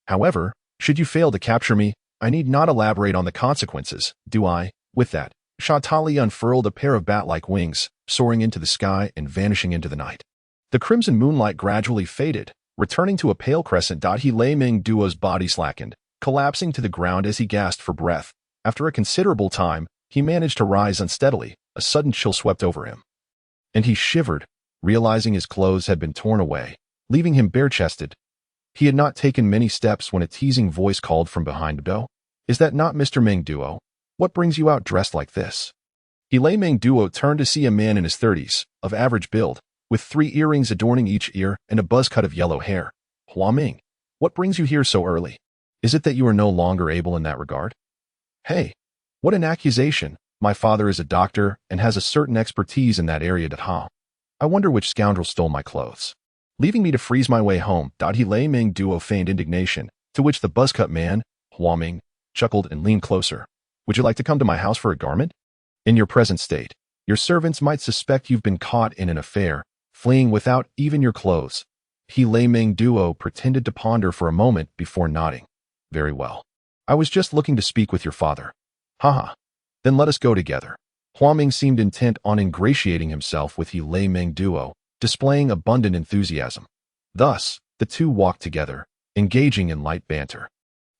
Speaker 1: However, should you fail to capture me, I need not elaborate on the consequences, do I? With that, Sha Tali unfurled a pair of bat-like wings, soaring into the sky and vanishing into the night. The crimson moonlight gradually faded, returning to a pale crescent. He Lei Ming Duo's body slackened, collapsing to the ground as he gasped for breath. After a considerable time, he managed to rise unsteadily. A sudden chill swept over him, and he shivered, realizing his clothes had been torn away, leaving him bare-chested. He had not taken many steps when a teasing voice called from behind. Is that not Mr. Ming Duo? What brings you out dressed like this? He Lei Ming Duo turned to see a man in his 30s, of average build, with 3 earrings adorning each ear and a buzz cut of yellow hair. Hua Ming, what brings you here so early? Is it that you are no longer able in that regard? Hey, what an accusation. My father is a doctor and has a certain expertise in that area. I wonder which scoundrel stole my clothes, leaving me to freeze my way home. He Lei Ming Duo feigned indignation, to which the buzzcut man, Hua Ming, chuckled and leaned closer. Would you like to come to my house for a garment? In your present state, your servants might suspect you've been caught in an affair, fleeing without even your clothes. He Lei Ming Duo pretended to ponder for a moment before nodding. Very well. I was just looking to speak with your father. Haha. Then let us go together. Hua Ming seemed intent on ingratiating himself with He Lei Ming Duo, displaying abundant enthusiasm. Thus, the two walked together, engaging in light banter,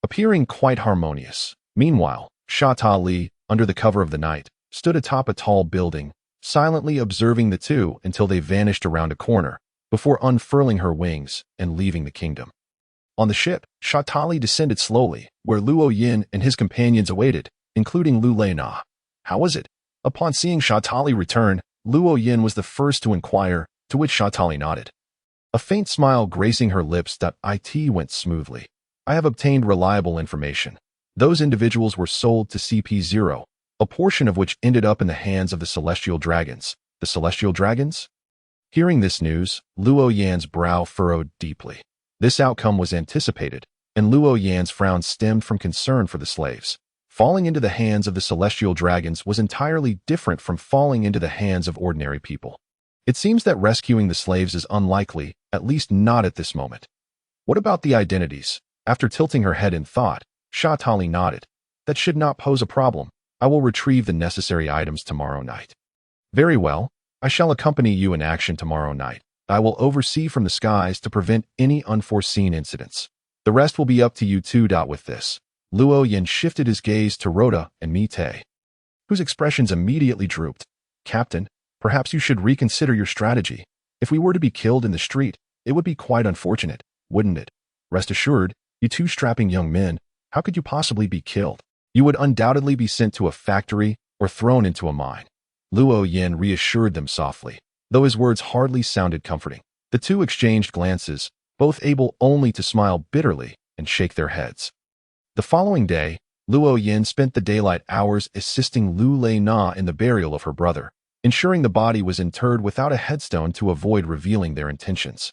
Speaker 1: appearing quite harmonious. Meanwhile, Shata Li, under the cover of the night, stood atop a tall building, silently observing the two until they vanished around a corner, before unfurling her wings and leaving the kingdom. On the ship, Shata Li descended slowly, where Luo Yin and his companions awaited, including Lu Lei Na. How was it? Upon seeing Shata Li return, Luo Yin was the first to inquire, to which Shata Li nodded. A faint smile gracing her lips. It went smoothly. I have obtained reliable information. Those individuals were sold to CP0, a portion of which ended up in the hands of the Celestial Dragons. The Celestial Dragons? Hearing this news, Luo Yan's brow furrowed deeply. This outcome was anticipated, and Luo Yan's frown stemmed from concern for the slaves. Falling into the hands of the Celestial Dragons was entirely different from falling into the hands of ordinary people. It seems that rescuing the slaves is unlikely, at least not at this moment. What about the identities? After tilting her head in thought, Shata Li nodded. That should not pose a problem. I will retrieve the necessary items tomorrow night. Very well. I shall accompany you in action tomorrow night. I will oversee from the skies to prevent any unforeseen incidents. The rest will be up to you two. With this, Luo Yin shifted his gaze to Rhoda and Mi Tae, whose expressions immediately drooped. Captain, perhaps you should reconsider your strategy. If we were to be killed in the street, it would be quite unfortunate, wouldn't it? Rest assured, you two strapping young men, how could you possibly be killed? You would undoubtedly be sent to a factory or thrown into a mine. Luo Yin reassured them softly, though his words hardly sounded comforting. The two exchanged glances, both able only to smile bitterly and shake their heads. The following day, Luo Yin spent the daylight hours assisting Lu Lei Na in the burial of her brother, ensuring the body was interred without a headstone to avoid revealing their intentions.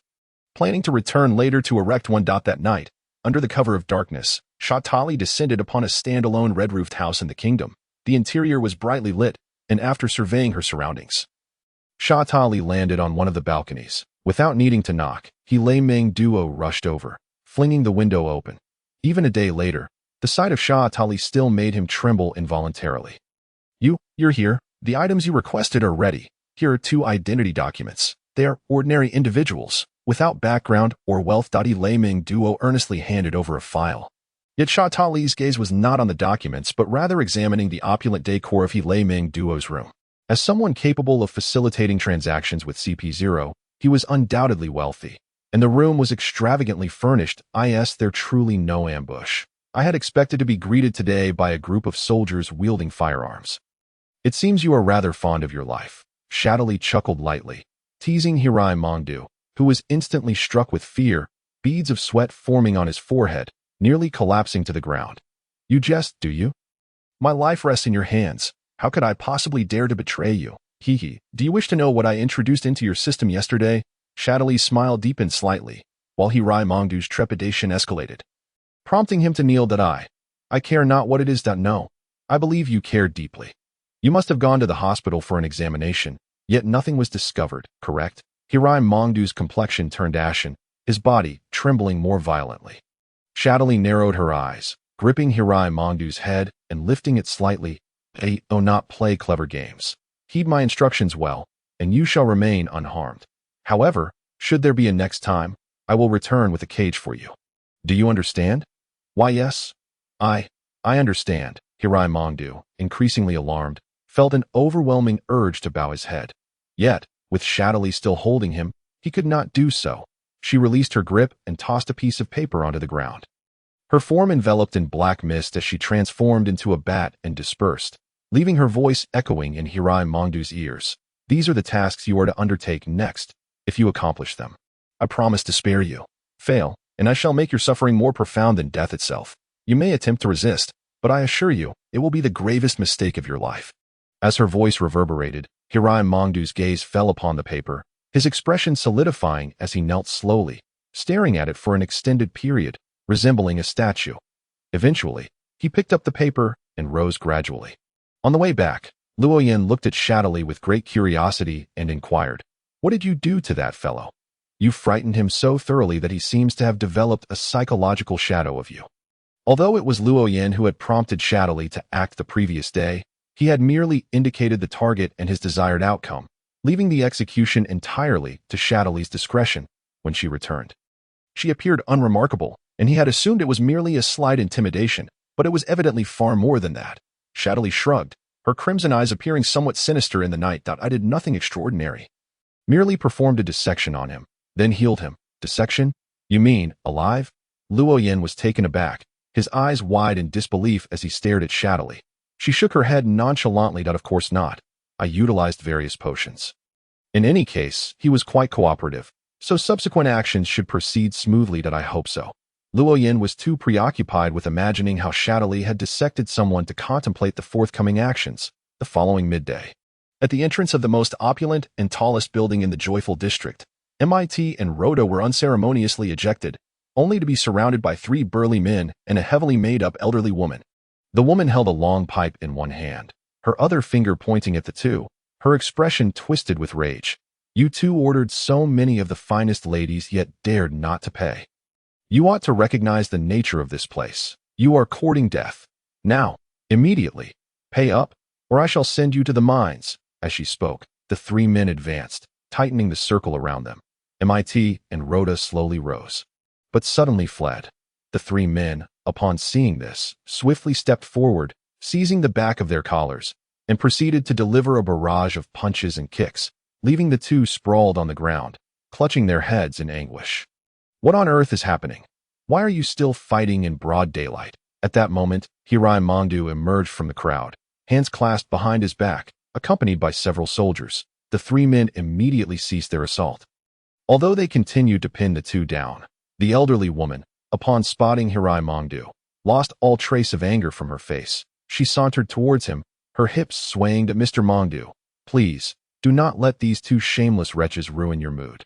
Speaker 1: Planning to return later to erect one. That night, under the cover of darkness, Shata Li descended upon a standalone red-roofed house in the kingdom. The interior was brightly lit, and after surveying her surroundings, Shata Li landed on one of the balconies. Without needing to knock, he Lei Meng Duo rushed over, flinging the window open. Even a day later, the sight of Shata Li still made him tremble involuntarily. You're here. The items you requested are ready. Here are 2 identity documents. They are ordinary individuals, without background or wealth. Lei Meng Duo earnestly handed over a file. Yet Shata Li's gaze was not on the documents, but rather examining the opulent decor of Lei Meng Duo's room. As someone capable of facilitating transactions with CP0, he was undoubtedly wealthy, and the room was extravagantly furnished. There truly no ambush. I had expected to be greeted today by a group of soldiers wielding firearms. It seems you are rather fond of your life. Shata Li chuckled lightly, teasing Hirai Mongdu, who was instantly struck with fear, beads of sweat forming on his forehead, nearly collapsing to the ground. You jest, do you? My life rests in your hands. How could I possibly dare to betray you? Hee. Do you wish to know what I introduced into your system yesterday? Shata Li's smile deepened slightly, while Hirai Mongdu's trepidation escalated, prompting him to kneel. I care not what it is. No. I believe you care deeply. You must have gone to the hospital for an examination, yet nothing was discovered, correct? Hirai Mongdu's complexion turned ashen, his body trembling more violently. Shata Li narrowed her eyes, gripping Hirai Mongdu's head and lifting it slightly. Not play clever games. Heed my instructions well, and you shall remain unharmed. However, should there be a next time, I will return with a cage for you. Do you understand? Why, yes. I understand. Hirai Mongdu, increasingly alarmed, felt an overwhelming urge to bow his head. Yet, with Shata Li still holding him, he could not do so. She released her grip and tossed a piece of paper onto the ground. Her form enveloped in black mist as she transformed into a bat and dispersed, leaving her voice echoing in Hirai Mongdu's ears. These are the tasks you are to undertake next. If you accomplish them, I promise to spare you. Fail, and I shall make your suffering more profound than death itself. You may attempt to resist, but I assure you, it will be the gravest mistake of your life. As her voice reverberated, Hirai Mongdu's gaze fell upon the paper, his expression solidifying as he knelt slowly, staring at it for an extended period, resembling a statue. Eventually, he picked up the paper and rose gradually. On the way back, Luo Yin looked at Shata Li with great curiosity and inquired, "What did you do to that fellow? You frightened him so thoroughly that he seems to have developed a psychological shadow of you." Although it was Luo Yin who had prompted Shata Li to act the previous day, he had merely indicated the target and his desired outcome, leaving the execution entirely to Shata Li's discretion when she returned. She appeared unremarkable, and he had assumed it was merely a slight intimidation, But it was evidently far more than that. Shadowy shrugged, her crimson eyes appearing somewhat sinister in the night. I did nothing extraordinary. Merely performed a dissection on him, then healed him. Dissection? You mean, alive? Luo Yin was taken aback, his eyes wide in disbelief as he stared at Shadowy. She shook her head nonchalantly. Of course not. I utilized various potions. In any case, he was quite cooperative, so subsequent actions should proceed smoothly. I hope so. Luo Yin was too preoccupied with imagining how Shadowy had dissected someone to contemplate the forthcoming actions. The following midday, at the entrance of the most opulent and tallest building in the joyful district, MIT and Rhoda were unceremoniously ejected, only to be surrounded by 3 burly men and a heavily made-up elderly woman. The woman held a long pipe in one hand, her other finger pointing at the two, her expression twisted with rage. You two ordered so many of the finest ladies, yet dared not to pay. You ought to recognize the nature of this place. You are courting death. Now, immediately, pay up, or I shall send you to the mines. As she spoke, the 3 men advanced, tightening the circle around them. MIT and Rhoda slowly rose, but suddenly fled. The 3 men, upon seeing this, swiftly stepped forward, seizing the back of their collars, and proceeded to deliver a barrage of punches and kicks, leaving the 2 sprawled on the ground, clutching their heads in anguish. What on earth is happening? Why are you still fighting in broad daylight? At that moment, Hirai Mangdu emerged from the crowd, hands clasped behind his back, accompanied by several soldiers. The 3 men immediately ceased their assault. Although they continued to pin the 2 down, the elderly woman, upon spotting Hirai Mangdu, lost all trace of anger from her face. She sauntered towards him, her hips swaying to Mr. Mangdu. Please, do not let these 2 shameless wretches ruin your mood.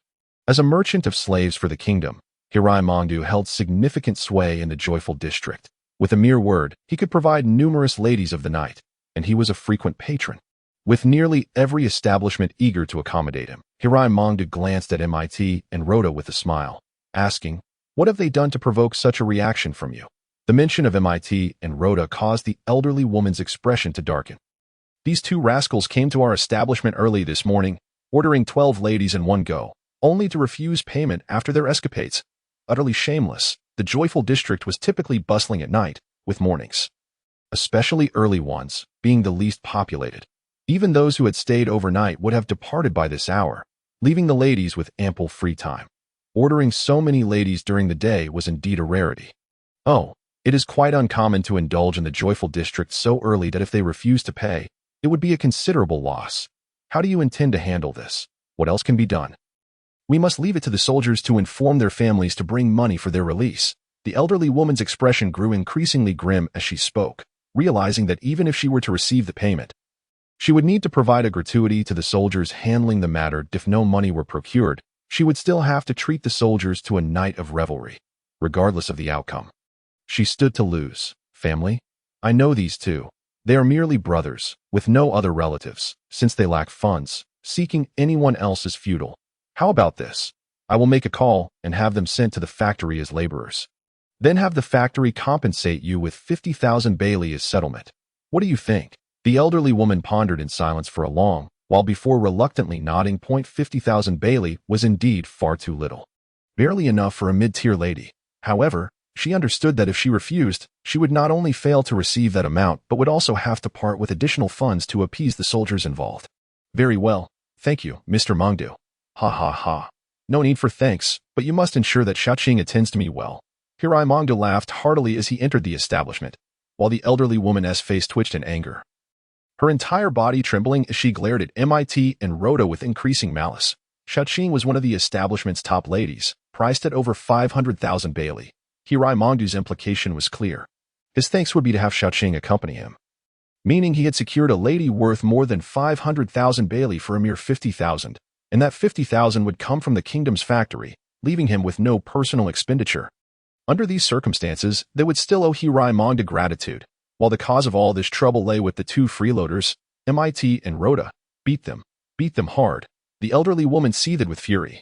Speaker 1: As a merchant of slaves for the kingdom, Hirai Mangdu held significant sway in the joyful district. With a mere word, he could provide numerous ladies of the night, and he was a frequent patron. With nearly every establishment eager to accommodate him, Hirai Mangdu glanced at MIT and Rhoda with a smile, asking, "What have they done to provoke such a reaction from you?" The mention of MIT and Rhoda caused the elderly woman's expression to darken. These 2 rascals came to our establishment early this morning, ordering 12 ladies in one go, only to refuse payment after their escapades. Utterly shameless. The joyful district was typically bustling at night, with mornings, especially early ones, being the least populated. Even those who had stayed overnight would have departed by this hour, leaving the ladies with ample free time. Ordering so many ladies during the day was indeed a rarity. Oh, it is quite uncommon to indulge in the joyful district so early that if they refuse to pay, it would be a considerable loss. How do you intend to handle this? What else can be done? We must leave it to the soldiers to inform their families to bring money for their release. The elderly woman's expression grew increasingly grim as she spoke, realizing that even if she were to receive the payment, she would need to provide a gratuity to the soldiers handling the matter. If no money were procured, she would still have to treat the soldiers to a night of revelry, regardless of the outcome. She stood to lose. Family? I know these 2. They are merely brothers, with no other relatives. Since they lack funds, seeking anyone else is futile. How about this? I will make a call and have them sent to the factory as laborers. Then have the factory compensate you with 50,000 Bailey as settlement. What do you think? The elderly woman pondered in silence for a long while before reluctantly nodding. 50,000 Bailey was indeed far too little. Barely enough for a mid-tier lady. However, she understood that if she refused, she would not only fail to receive that amount but would also have to part with additional funds to appease the soldiers involved. Very well, thank you, Mr. Mangdu. Ha ha ha. No need for thanks, but you must ensure that Xiaoqing attends to me well. Hirai Mangdu laughed heartily as he entered the establishment, while the elderly woman's face twitched in anger, her entire body trembling as she glared at MIT and Rhoda with increasing malice. Xiaoqing was one of the establishment's top ladies, priced at over 500,000 Bailey. Hirai Mangdu's implication was clear. His thanks would be to have Xiaoqing accompany him, meaning he had secured a lady worth more than 500,000 Bailey for a mere 50,000, and that 50,000 would come from the kingdom's factory, leaving him with no personal expenditure. Under these circumstances, they would still owe Hirai Mangdu gratitude, while the cause of all this trouble lay with the 2 freeloaders, MIT and Rhoda. Beat them hard. The elderly woman seethed with fury,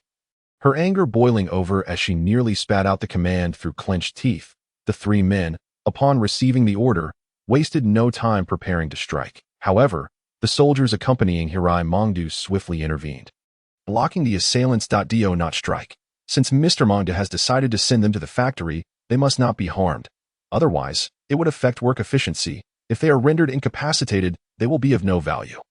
Speaker 1: her anger boiling over as she nearly spat out the command through clenched teeth. The 3 men, upon receiving the order, wasted no time preparing to strike. However, the soldiers accompanying Hirai Mangdu swiftly intervened, blocking the assailants. Do not strike. Since Mr. Mangdu has decided to send them to the factory, they must not be harmed. Otherwise, it would affect work efficiency. If they are rendered incapacitated, they will be of no value.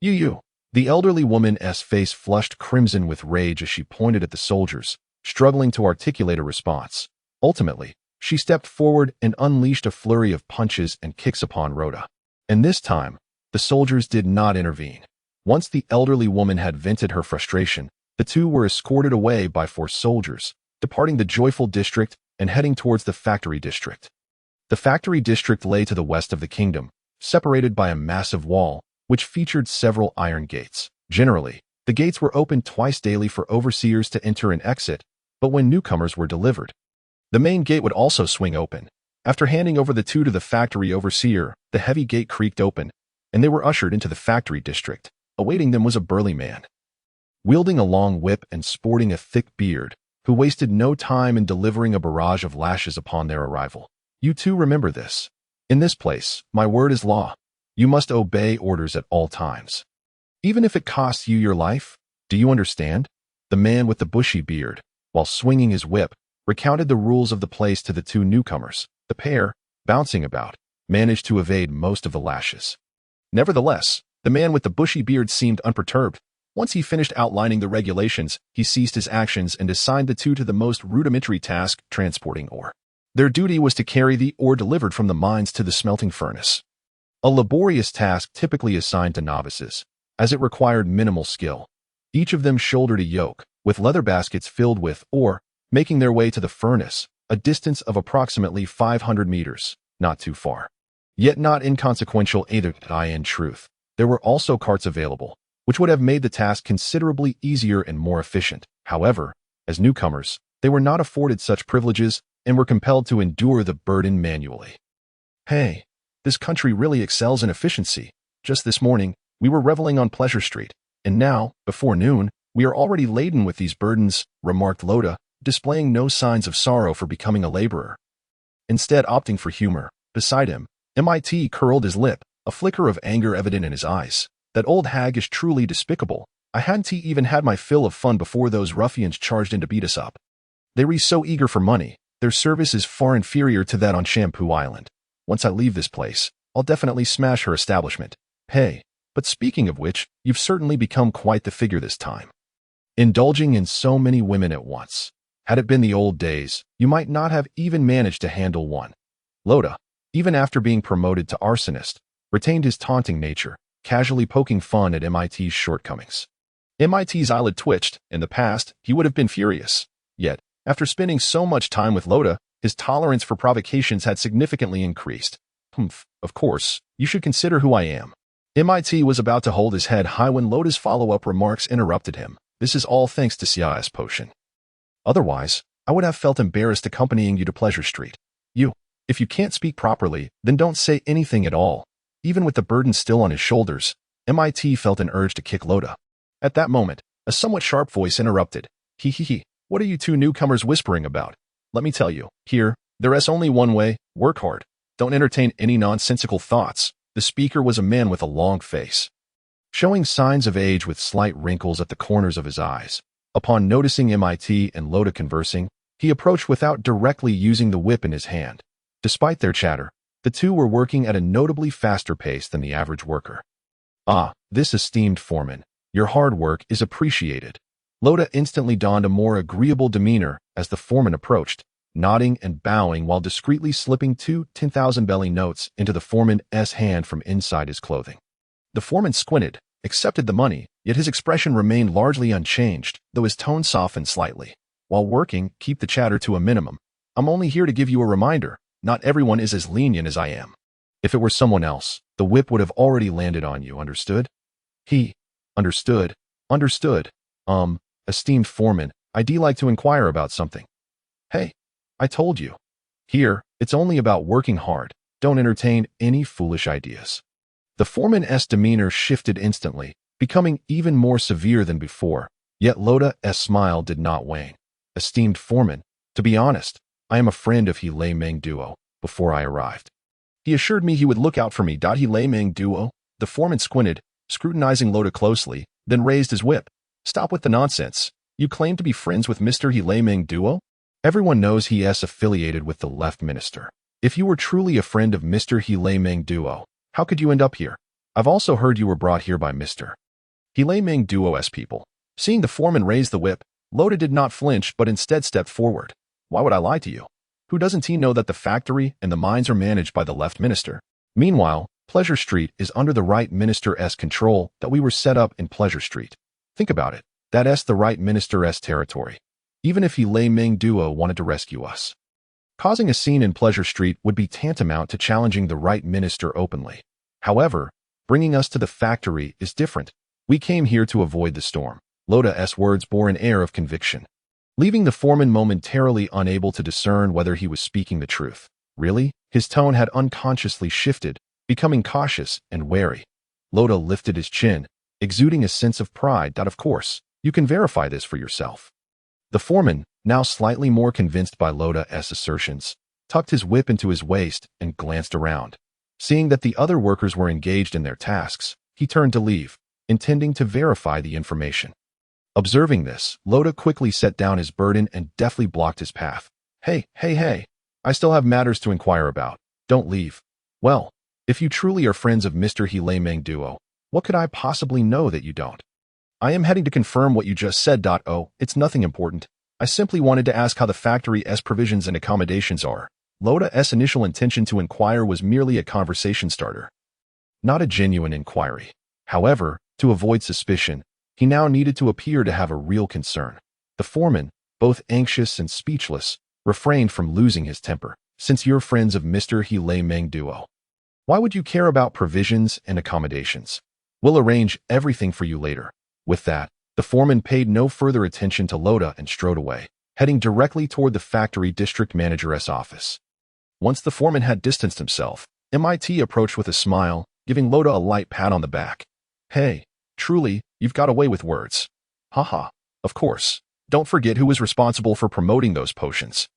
Speaker 1: You. The elderly woman's face flushed crimson with rage as she pointed at the soldiers, struggling to articulate a response. Ultimately, she stepped forward and unleashed a flurry of punches and kicks upon Rhoda. And this time, the soldiers did not intervene. Once the elderly woman had vented her frustration, the two were escorted away by 4 soldiers, departing the joyful district and heading towards the factory district. The factory district lay to the west of the kingdom, separated by a massive wall, which featured several iron gates. Generally, the gates were opened twice daily for overseers to enter and exit, but when newcomers were delivered, the main gate would also swing open. After handing over the two to the factory overseer, the heavy gate creaked open, and they were ushered into the factory district. Awaiting them was a burly man, wielding a long whip and sporting a thick beard, who wasted no time in delivering a barrage of lashes upon their arrival. You two remember this. In this place, my word is law. You must obey orders at all times, even if it costs you your life. Do you understand? The man with the bushy beard, while swinging his whip, recounted the rules of the place to the 2 newcomers. The pair, bouncing about, managed to evade most of the lashes. Nevertheless, the man with the bushy beard seemed unperturbed. Once he finished outlining the regulations, he ceased his actions and assigned the 2 to the most rudimentary task, transporting ore. Their duty was to carry the ore delivered from the mines to the smelting furnace. A laborious task typically assigned to novices, as it required minimal skill. Each of them shouldered a yoke, with leather baskets filled with ore, making their way to the furnace, a distance of approximately 500 meters, not too far. Yet not inconsequential either. In truth, there were also carts available, which would have made the task considerably easier and more efficient. However, as newcomers, they were not afforded such privileges and were compelled to endure the burden manually. Hey, this country really excels in efficiency. Just this morning, we were reveling on Pleasure Street, and now, before noon, we are already laden with these burdens, remarked Loda, displaying no signs of sorrow for becoming a laborer. Instead opting for humor, beside him, MIT curled his lip, a flicker of anger evident in his eyes. That old hag is truly despicable. I hadn't even had my fill of fun before those ruffians charged in to beat us up. They were so eager for money. Their service is far inferior to that on Shampoo Island. Once I leave this place, I'll definitely smash her establishment. Hey, but speaking of which, you've certainly become quite the figure this time, indulging in so many women at once. Had it been the old days, you might not have even managed to handle one. Loda, even after being promoted to arsonist, retained his taunting nature, casually poking fun at MIT's shortcomings. MIT's eyelid twitched. In the past, he would have been furious. Yet, after spending so much time with Loda, his tolerance for provocations had significantly increased. Of course, you should consider who I am. MIT was about to hold his head high when Loda's follow-up remarks interrupted him. This is all thanks to Sia's potion. Otherwise, I would have felt embarrassed accompanying you to Pleasure Street. If you can't speak properly, then don't say anything at all. Even with the burden still on his shoulders, MIT felt an urge to kick Loda. At that moment, a somewhat sharp voice interrupted. What are you 2 newcomers whispering about? Let me tell you, there's only one way, work hard. Don't entertain any nonsensical thoughts. The speaker was a man with a long face, showing signs of age with slight wrinkles at the corners of his eyes. Upon noticing MIT and Loda conversing, he approached without directly using the whip in his hand. Despite their chatter, the 2 were working at a notably faster pace than the average worker. This esteemed foreman, your hard work is appreciated. Loda instantly donned a more agreeable demeanor as the foreman approached, nodding and bowing while discreetly slipping 2 10,000 belly notes into the foreman's hand from inside his clothing. The foreman squinted, accepted the money, yet his expression remained largely unchanged, though his tone softened slightly. While working, keep the chatter to a minimum. I'm only here to give you a reminder. Not everyone is as lenient as I am. If it were someone else, the whip would have already landed on you, understood? Understood. Esteemed foreman, I'd like to inquire about something. Hey, I told you. It's only about working hard. Don't entertain any foolish ideas. The foreman's demeanor shifted instantly, becoming even more severe than before, yet Loda's smile did not wane. Esteemed foreman, to be honest, I am a friend of He Lei Meng Duo. Before I arrived, he assured me he would look out for me. He Lei Meng Duo? The foreman squinted, scrutinizing Loda closely, then raised his whip. Stop with the nonsense. You claim to be friends with Mr. He Lei Meng Duo? Everyone knows he is affiliated with the left minister. If you were truly a friend of Mr. He Meng Duo, how could you end up here? I've also heard you were brought here by Mr. He Meng Duo's people. Seeing the foreman raise the whip, Loda did not flinch but instead stepped forward. Why would I lie to you? Who doesn't he know that the factory and the mines are managed by the left minister? Meanwhile, Pleasure Street is under the right minister's control that we were set up in Pleasure Street. Think about it. That's the right minister's territory. Even if He Meng Duo wanted to rescue us. Causing a scene in Pleasure Street would be tantamount to challenging the right minister openly. However, bringing us to the factory is different. We came here to avoid the storm. Loda's words bore an air of conviction, leaving the foreman momentarily unable to discern whether he was speaking the truth. Really? His tone had unconsciously shifted, becoming cautious and wary. Loda lifted his chin, exuding a sense of pride that, of course, you can verify this for yourself. The foreman, now slightly more convinced by Loda's assertions, tucked his whip into his waist and glanced around. Seeing that the other workers were engaged in their tasks, he turned to leave, intending to verify the information. Observing this, Loda quickly set down his burden and deftly blocked his path. Hey, I still have matters to inquire about. Don't leave. Well, if you truly are friends of Mr. He Meng Duo, what could I possibly know that you don't? I am heading to confirm what you just said. Oh, it's nothing important. I simply wanted to ask how the factory's provisions and accommodations are. Loda's initial intention to inquire was merely a conversation starter, not a genuine inquiry. However, to avoid suspicion, he now needed to appear to have a real concern. The foreman, both anxious and speechless, refrained from losing his temper. Since you're friends of Mr. He Meng Duo, why would you care about provisions and accommodations? We'll arrange everything for you later. With that, the foreman paid no further attention to Loda and strode away, heading directly toward the factory district manager's office. Once the foreman had distanced himself, MIT approached with a smile, giving Loda a light pat on the back. Hey, truly, you've got away with words. Haha, of course. Don't forget who was responsible for promoting those potions.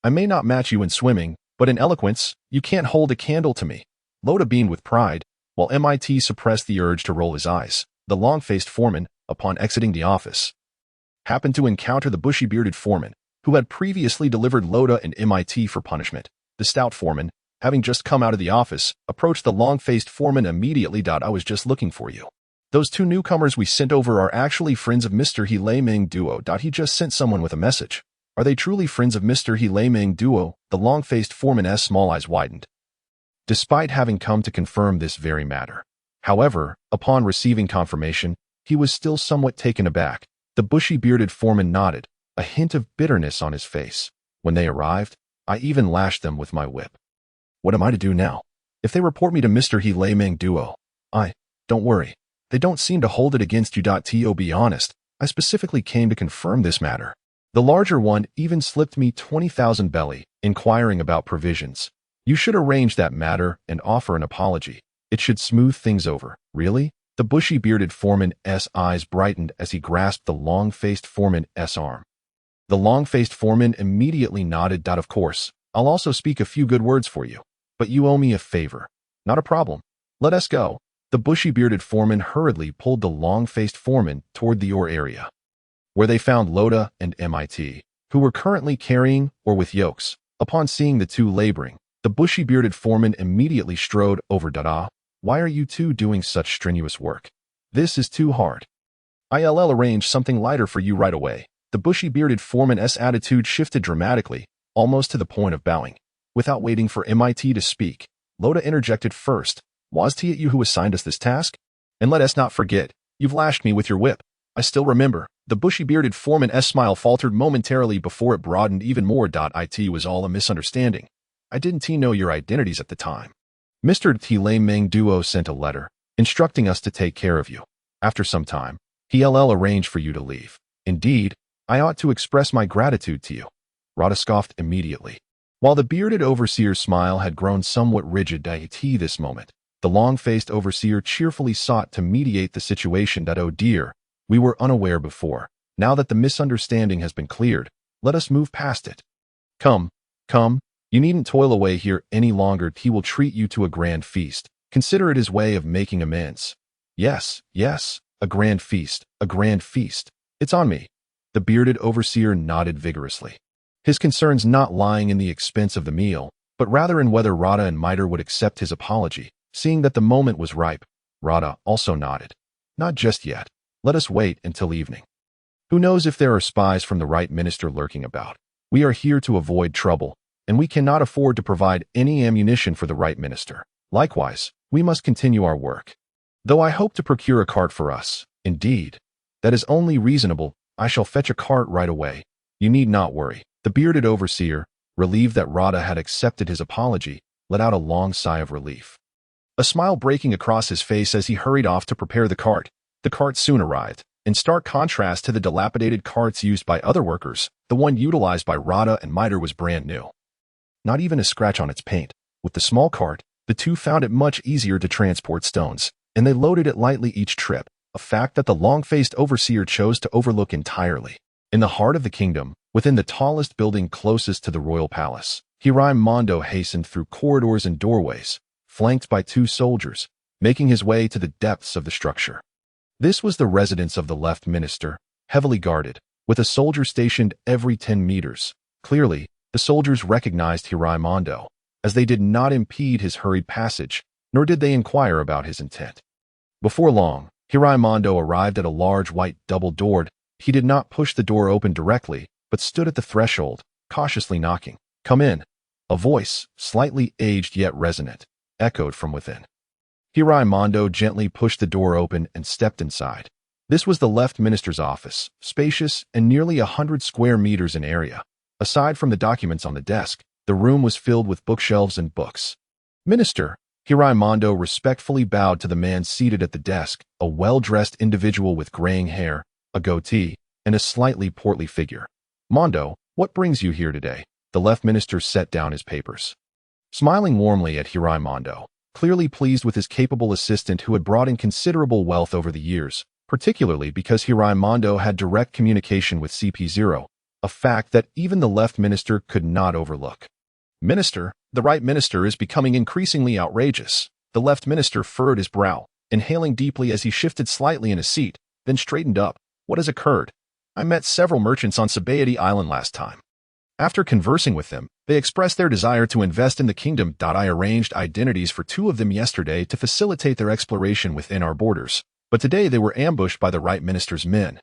Speaker 1: I may not match you in swimming, but in eloquence, you can't hold a candle to me. Loda beamed with pride, while MIT suppressed the urge to roll his eyes. The long-faced foreman, upon exiting the office, happened to encounter the bushy-bearded foreman, who had previously delivered Loda and MIT for punishment. The stout foreman, having just come out of the office, approached the long-faced foreman immediately. I was just looking for you. Those two newcomers we sent over are actually friends of Mr. He Meng Duo. He just sent someone with a message. Are they truly friends of Mr. He Meng Duo? The long-faced foreman's small eyes widened, despite having come to confirm this very matter. However, upon receiving confirmation, he was still somewhat taken aback. The bushy-bearded foreman nodded, a hint of bitterness on his face. When they arrived, I even lashed them with my whip. What am I to do now? If they report me to Mr. He Meng Duo, don't worry. They don't seem to hold it against you. To be honest, I specifically came to confirm this matter. The larger one even slipped me 20,000 belly, inquiring about provisions. You should arrange that matter and offer an apology. It should smooth things over. Really? The bushy-bearded foreman's eyes brightened as he grasped the long-faced foreman's arm. The long-faced foreman immediately nodded. Of course, I'll also speak a few good words for you. But you owe me a favor. Not a problem. Let us go. The bushy-bearded foreman hurriedly pulled the long-faced foreman toward the ore area, where they found Loda and MIT, who were currently carrying or with yokes. Upon seeing the two laboring, the bushy-bearded foreman immediately strode over. Why are you two doing such strenuous work? This is too hard. I'll arrange something lighter for you right away. The bushy-bearded foreman's attitude shifted dramatically, almost to the point of bowing. Without waiting for MIT to speak, Loda interjected first. Was it you who assigned us this task? And let us not forget, you've lashed me with your whip. I still remember. The bushy-bearded foreman's smile faltered momentarily before it broadened even more. It was all a misunderstanding. I didn't know your identities at the time. Mr. He Meng Duo sent a letter, instructing us to take care of you. After some time, he'll arrange for you to leave. Indeed, I ought to express my gratitude to you. Rada scoffed immediately. While the bearded overseer's smile had grown somewhat rigid this moment, the long-faced overseer cheerfully sought to mediate the situation. Oh dear, we were unaware before. Now that the misunderstanding has been cleared, let us move past it. Come, you needn't toil away here any longer. He will treat you to a grand feast. Consider it his way of making amends. Yes, a grand feast. It's on me. The bearded overseer nodded vigorously, his concerns not lying in the expense of the meal, but but rather in whether Rada and Mitre would accept his apology. Seeing that the moment was ripe, Rada also nodded. Not just yet. Let us wait until evening. Who knows if there are spies from the right minister lurking about. We are here to avoid trouble, and we cannot afford to provide any ammunition for the right minister. Likewise, we must continue our work. Though I hope to procure a cart for us, indeed, that is only reasonable. I shall fetch a cart right away. You need not worry. The bearded overseer, relieved that Rada had accepted his apology, let out a long sigh of relief. A smile breaking across his face as he hurried off to prepare the cart. The cart soon arrived. In stark contrast to the dilapidated carts used by other workers, the one utilized by Rada and Mitre was brand new. Not even a scratch on its paint. With the small cart, the two found it much easier to transport stones, and they loaded it lightly each trip, a fact that the long-faced overseer chose to overlook entirely. In the heart of the kingdom, within the tallest building closest to the royal palace, Hirai Mondo hastened through corridors and doorways, flanked by two soldiers, making his way to the depths of the structure. This was the residence of the left minister, heavily guarded, with a soldier stationed every 10 meters. Clearly, the soldiers recognized Hirai Mondo, as they did not impede his hurried passage, nor did they inquire about his intent. Before long, Hirai Mondo arrived at a large white double-doored. He did not push the door open directly, but stood at the threshold, cautiously knocking. "Come in." A voice, slightly aged yet resonant, echoed from within. Hirai Mondo gently pushed the door open and stepped inside. This was the left minister's office, spacious and nearly 100 square meters in area. Aside from the documents on the desk, the room was filled with bookshelves and books. "Minister," Hirai Mondo respectfully bowed to the man seated at the desk, a well-dressed individual with graying hair, a goatee, and a slightly portly figure. "Mondo, what brings you here today?" The left minister set down his papers. Smiling warmly at Hirai Mondo, clearly pleased with his capable assistant who had brought in considerable wealth over the years, particularly because Hirai Mondo had direct communication with CP0, a fact that even the left minister could not overlook. "Minister, the right minister is becoming increasingly outrageous." The left minister furrowed his brow, inhaling deeply as he shifted slightly in his seat, then straightened up. "What has occurred? I met several merchants on Sabaody Island last time. After conversing with them, they expressed their desire to invest in the kingdom. I arranged identities for two of them yesterday to facilitate their exploration within our borders, but today they were ambushed by the right minister's men.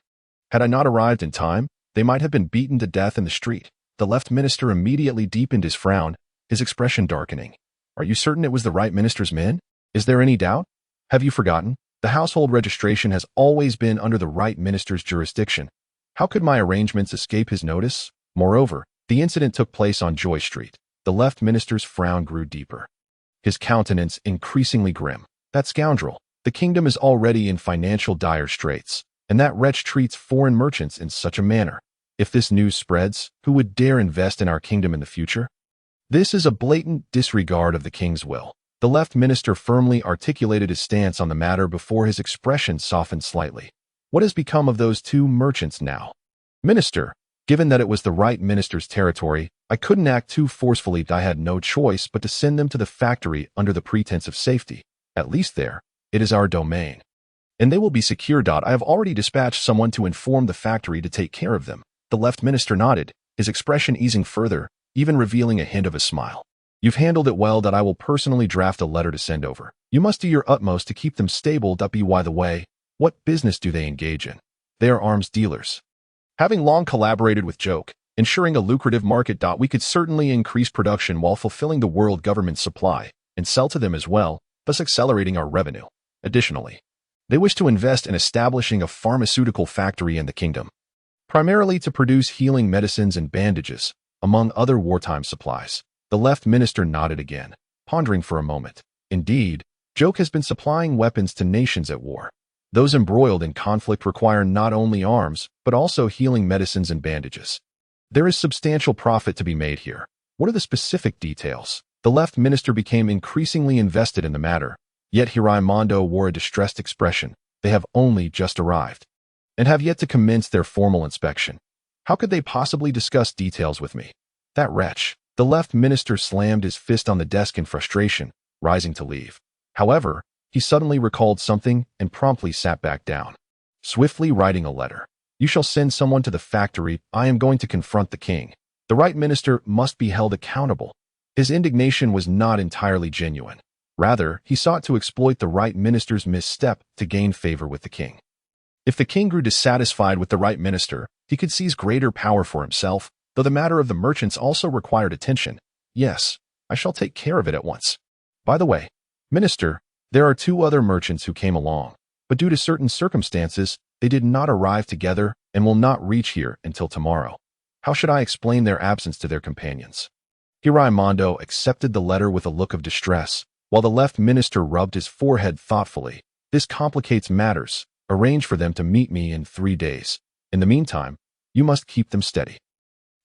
Speaker 1: Had I not arrived in time, they might have been beaten to death in the street." The left minister immediately deepened his frown, his expression darkening. "Are you certain it was the right minister's men? Is there any doubt? Have you forgotten? The household registration has always been under the right minister's jurisdiction. How could my arrangements escape his notice? Moreover, the incident took place on Joy Street." The left minister's frown grew deeper, his countenance increasingly grim. "That scoundrel. The kingdom is already in financial dire straits, and that wretch treats foreign merchants in such a manner. If this news spreads, who would dare invest in our kingdom in the future? This is a blatant disregard of the king's will." The left minister firmly articulated his stance on the matter before his expression softened slightly. "What has become of those two merchants now?" "Minister, given that it was the right minister's territory, I couldn't act too forcefully. I had no choice but to send them to the factory under the pretense of safety. At least there, it is our domain. And they will be secure. I have already dispatched someone to inform the factory to take care of them." The left minister nodded, his expression easing further, even revealing a hint of a smile. "You've handled it well. I will personally draft a letter to send over. You must do your utmost to keep them stable. By the way, what business do they engage in?" "They are arms dealers. Having long collaborated with Joke, ensuring a lucrative market. We could certainly increase production while fulfilling the world government's supply, and sell to them as well, thus accelerating our revenue. Additionally, they wish to invest in establishing a pharmaceutical factory in the kingdom, primarily to produce healing medicines and bandages, among other wartime supplies." The left minister nodded again, pondering for a moment. "Indeed, Joke has been supplying weapons to nations at war. Those embroiled in conflict require not only arms, but also healing medicines and bandages. There is substantial profit to be made here. What are the specific details?" The left minister became increasingly invested in the matter, yet Hirai Mondo wore a distressed expression. "They have only just arrived, and have yet to commence their formal inspection. How could they possibly discuss details with me? That wretch." The left minister slammed his fist on the desk in frustration, rising to leave. However, he suddenly recalled something and promptly sat back down, swiftly writing a letter. "You shall send someone to the factory. I am going to confront the king. The right minister must be held accountable. His indignation was not entirely genuine. Rather, he sought to exploit the right minister's misstep to gain favor with the king. If the king grew dissatisfied with the right minister, he could seize greater power for himself, though the matter of the merchants also required attention. Yes, I shall take care of it at once. By the way, minister, there are 2 other merchants who came along, but due to certain circumstances, they did not arrive together and will not reach here until tomorrow. How should I explain their absence to their companions? Hiraimondo accepted the letter with a look of distress, while the left minister rubbed his forehead thoughtfully. This complicates matters. Arrange for them to meet me in 3 days. In the meantime, you must keep them steady.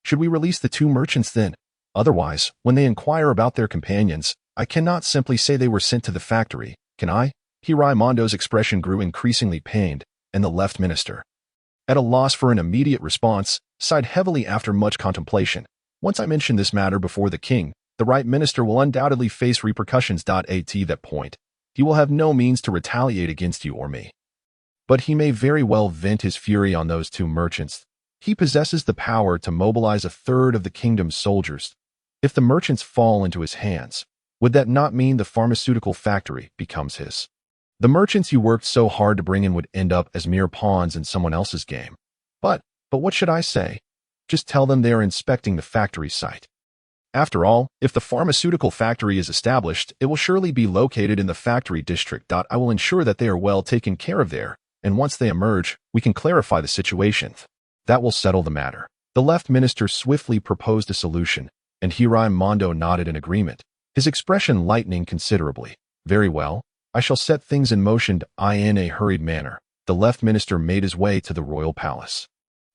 Speaker 1: Should we release the 2 merchants then? Otherwise, when they inquire about their companions, I cannot simply say they were sent to the factory, can I? Hiraimondo's expression grew increasingly pained, and the left minister, at a loss for an immediate response, sighed heavily after much contemplation. Once I mention this matter before the king, the right minister will undoubtedly face repercussions. At that point, he will have no means to retaliate against you or me. But he may very well vent his fury on those 2 merchants. He possesses the power to mobilize 1/3 of the kingdom's soldiers. If the merchants fall into his hands, would that not mean the pharmaceutical factory becomes his? The merchants you worked so hard to bring in would end up as mere pawns in someone else's game. But what should I say? Just tell them they are inspecting the factory site. After all, if the pharmaceutical factory is established, it will surely be located in the factory district. I will ensure that they are well taken care of there, and once they emerge, we can clarify the situation. That will settle the matter. The left minister swiftly proposed a solution, and Hiraimondo nodded in agreement, his expression lightening considerably. Very well, I shall set things in motion. In a hurried manner, the left minister made his way to the royal palace,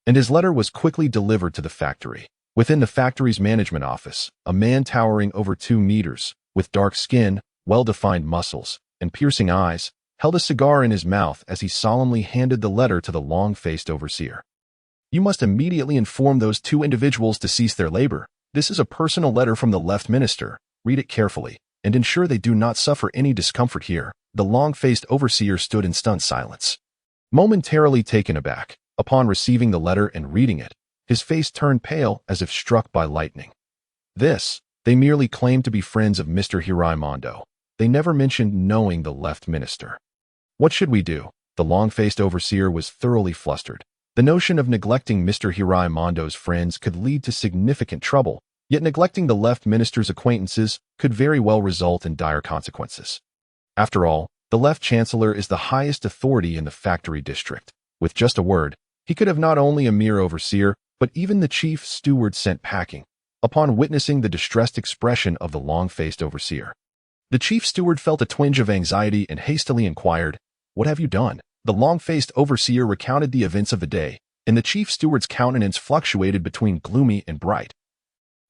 Speaker 1: and his letter was quickly delivered to the factory. Within the factory's management office, a man towering over 2 meters, with dark skin, well-defined muscles, and piercing eyes, held a cigar in his mouth as he solemnly handed the letter to the long-faced overseer. You must immediately inform those 2 individuals to cease their labor. This is a personal letter from the left minister. Read it carefully, and ensure they do not suffer any discomfort here. The long-faced overseer stood in stunned silence, momentarily taken aback. Upon receiving the letter and reading it, his face turned pale as if struck by lightning. They merely claimed to be friends of Mr. Hiraimondo. They never mentioned knowing the left minister. What should we do? The long-faced overseer was thoroughly flustered. The notion of neglecting Mr. Hiraimondo's friends could lead to significant trouble, yet neglecting the left minister's acquaintances could very well result in dire consequences. After all, the left chancellor is the highest authority in the factory district. With just a word, he could have not only a mere overseer, but even the chief steward sent packing. Upon witnessing the distressed expression of the long-faced overseer, the chief steward felt a twinge of anxiety and hastily inquired, "What have you done?" The long-faced overseer recounted the events of the day, and the chief steward's countenance fluctuated between gloomy and bright,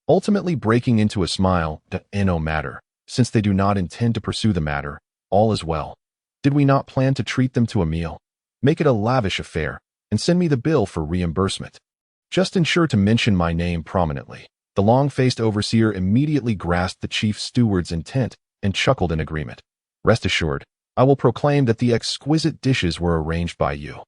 Speaker 1: ultimately breaking into a smile. No matter, since they do not intend to pursue the matter, all is well. Did we not plan to treat them to a meal? Make it a lavish affair, and send me the bill for reimbursement. Just ensure to mention my name prominently. The long-faced overseer immediately grasped the chief steward's intent and chuckled in agreement. Rest assured, I will proclaim that the exquisite dishes were arranged by you,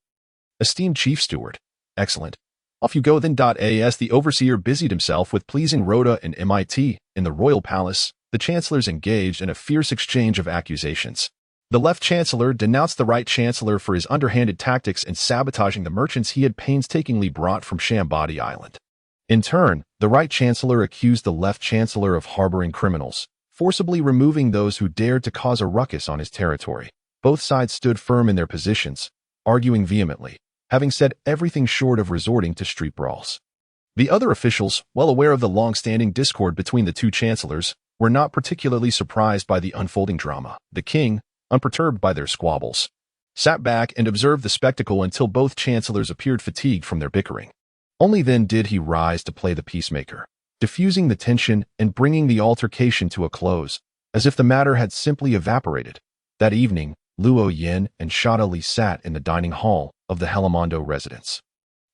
Speaker 1: esteemed chief steward. Excellent. Off you go then. As the overseer busied himself with pleasing Rhoda and MIT in the royal palace, the chancellors engaged in a fierce exchange of accusations. The left chancellor denounced the right chancellor for his underhanded tactics in sabotaging the merchants he had painstakingly brought from Shambadi Island. In turn, the right chancellor accused the left chancellor of harboring criminals, forcibly removing those who dared to cause a ruckus on his territory. Both sides stood firm in their positions, arguing vehemently, having said everything short of resorting to street brawls. The other officials, well aware of the long-standing discord between the 2 chancellors, were not particularly surprised by the unfolding drama. The king, unperturbed by their squabbles, sat back and observed the spectacle until both chancellors appeared fatigued from their bickering. Only then did he rise to play the peacemaker, diffusing the tension and bringing the altercation to a close, as if the matter had simply evaporated. That evening, Luo Yin and Shada Li sat in the dining hall of the Helamondo residence,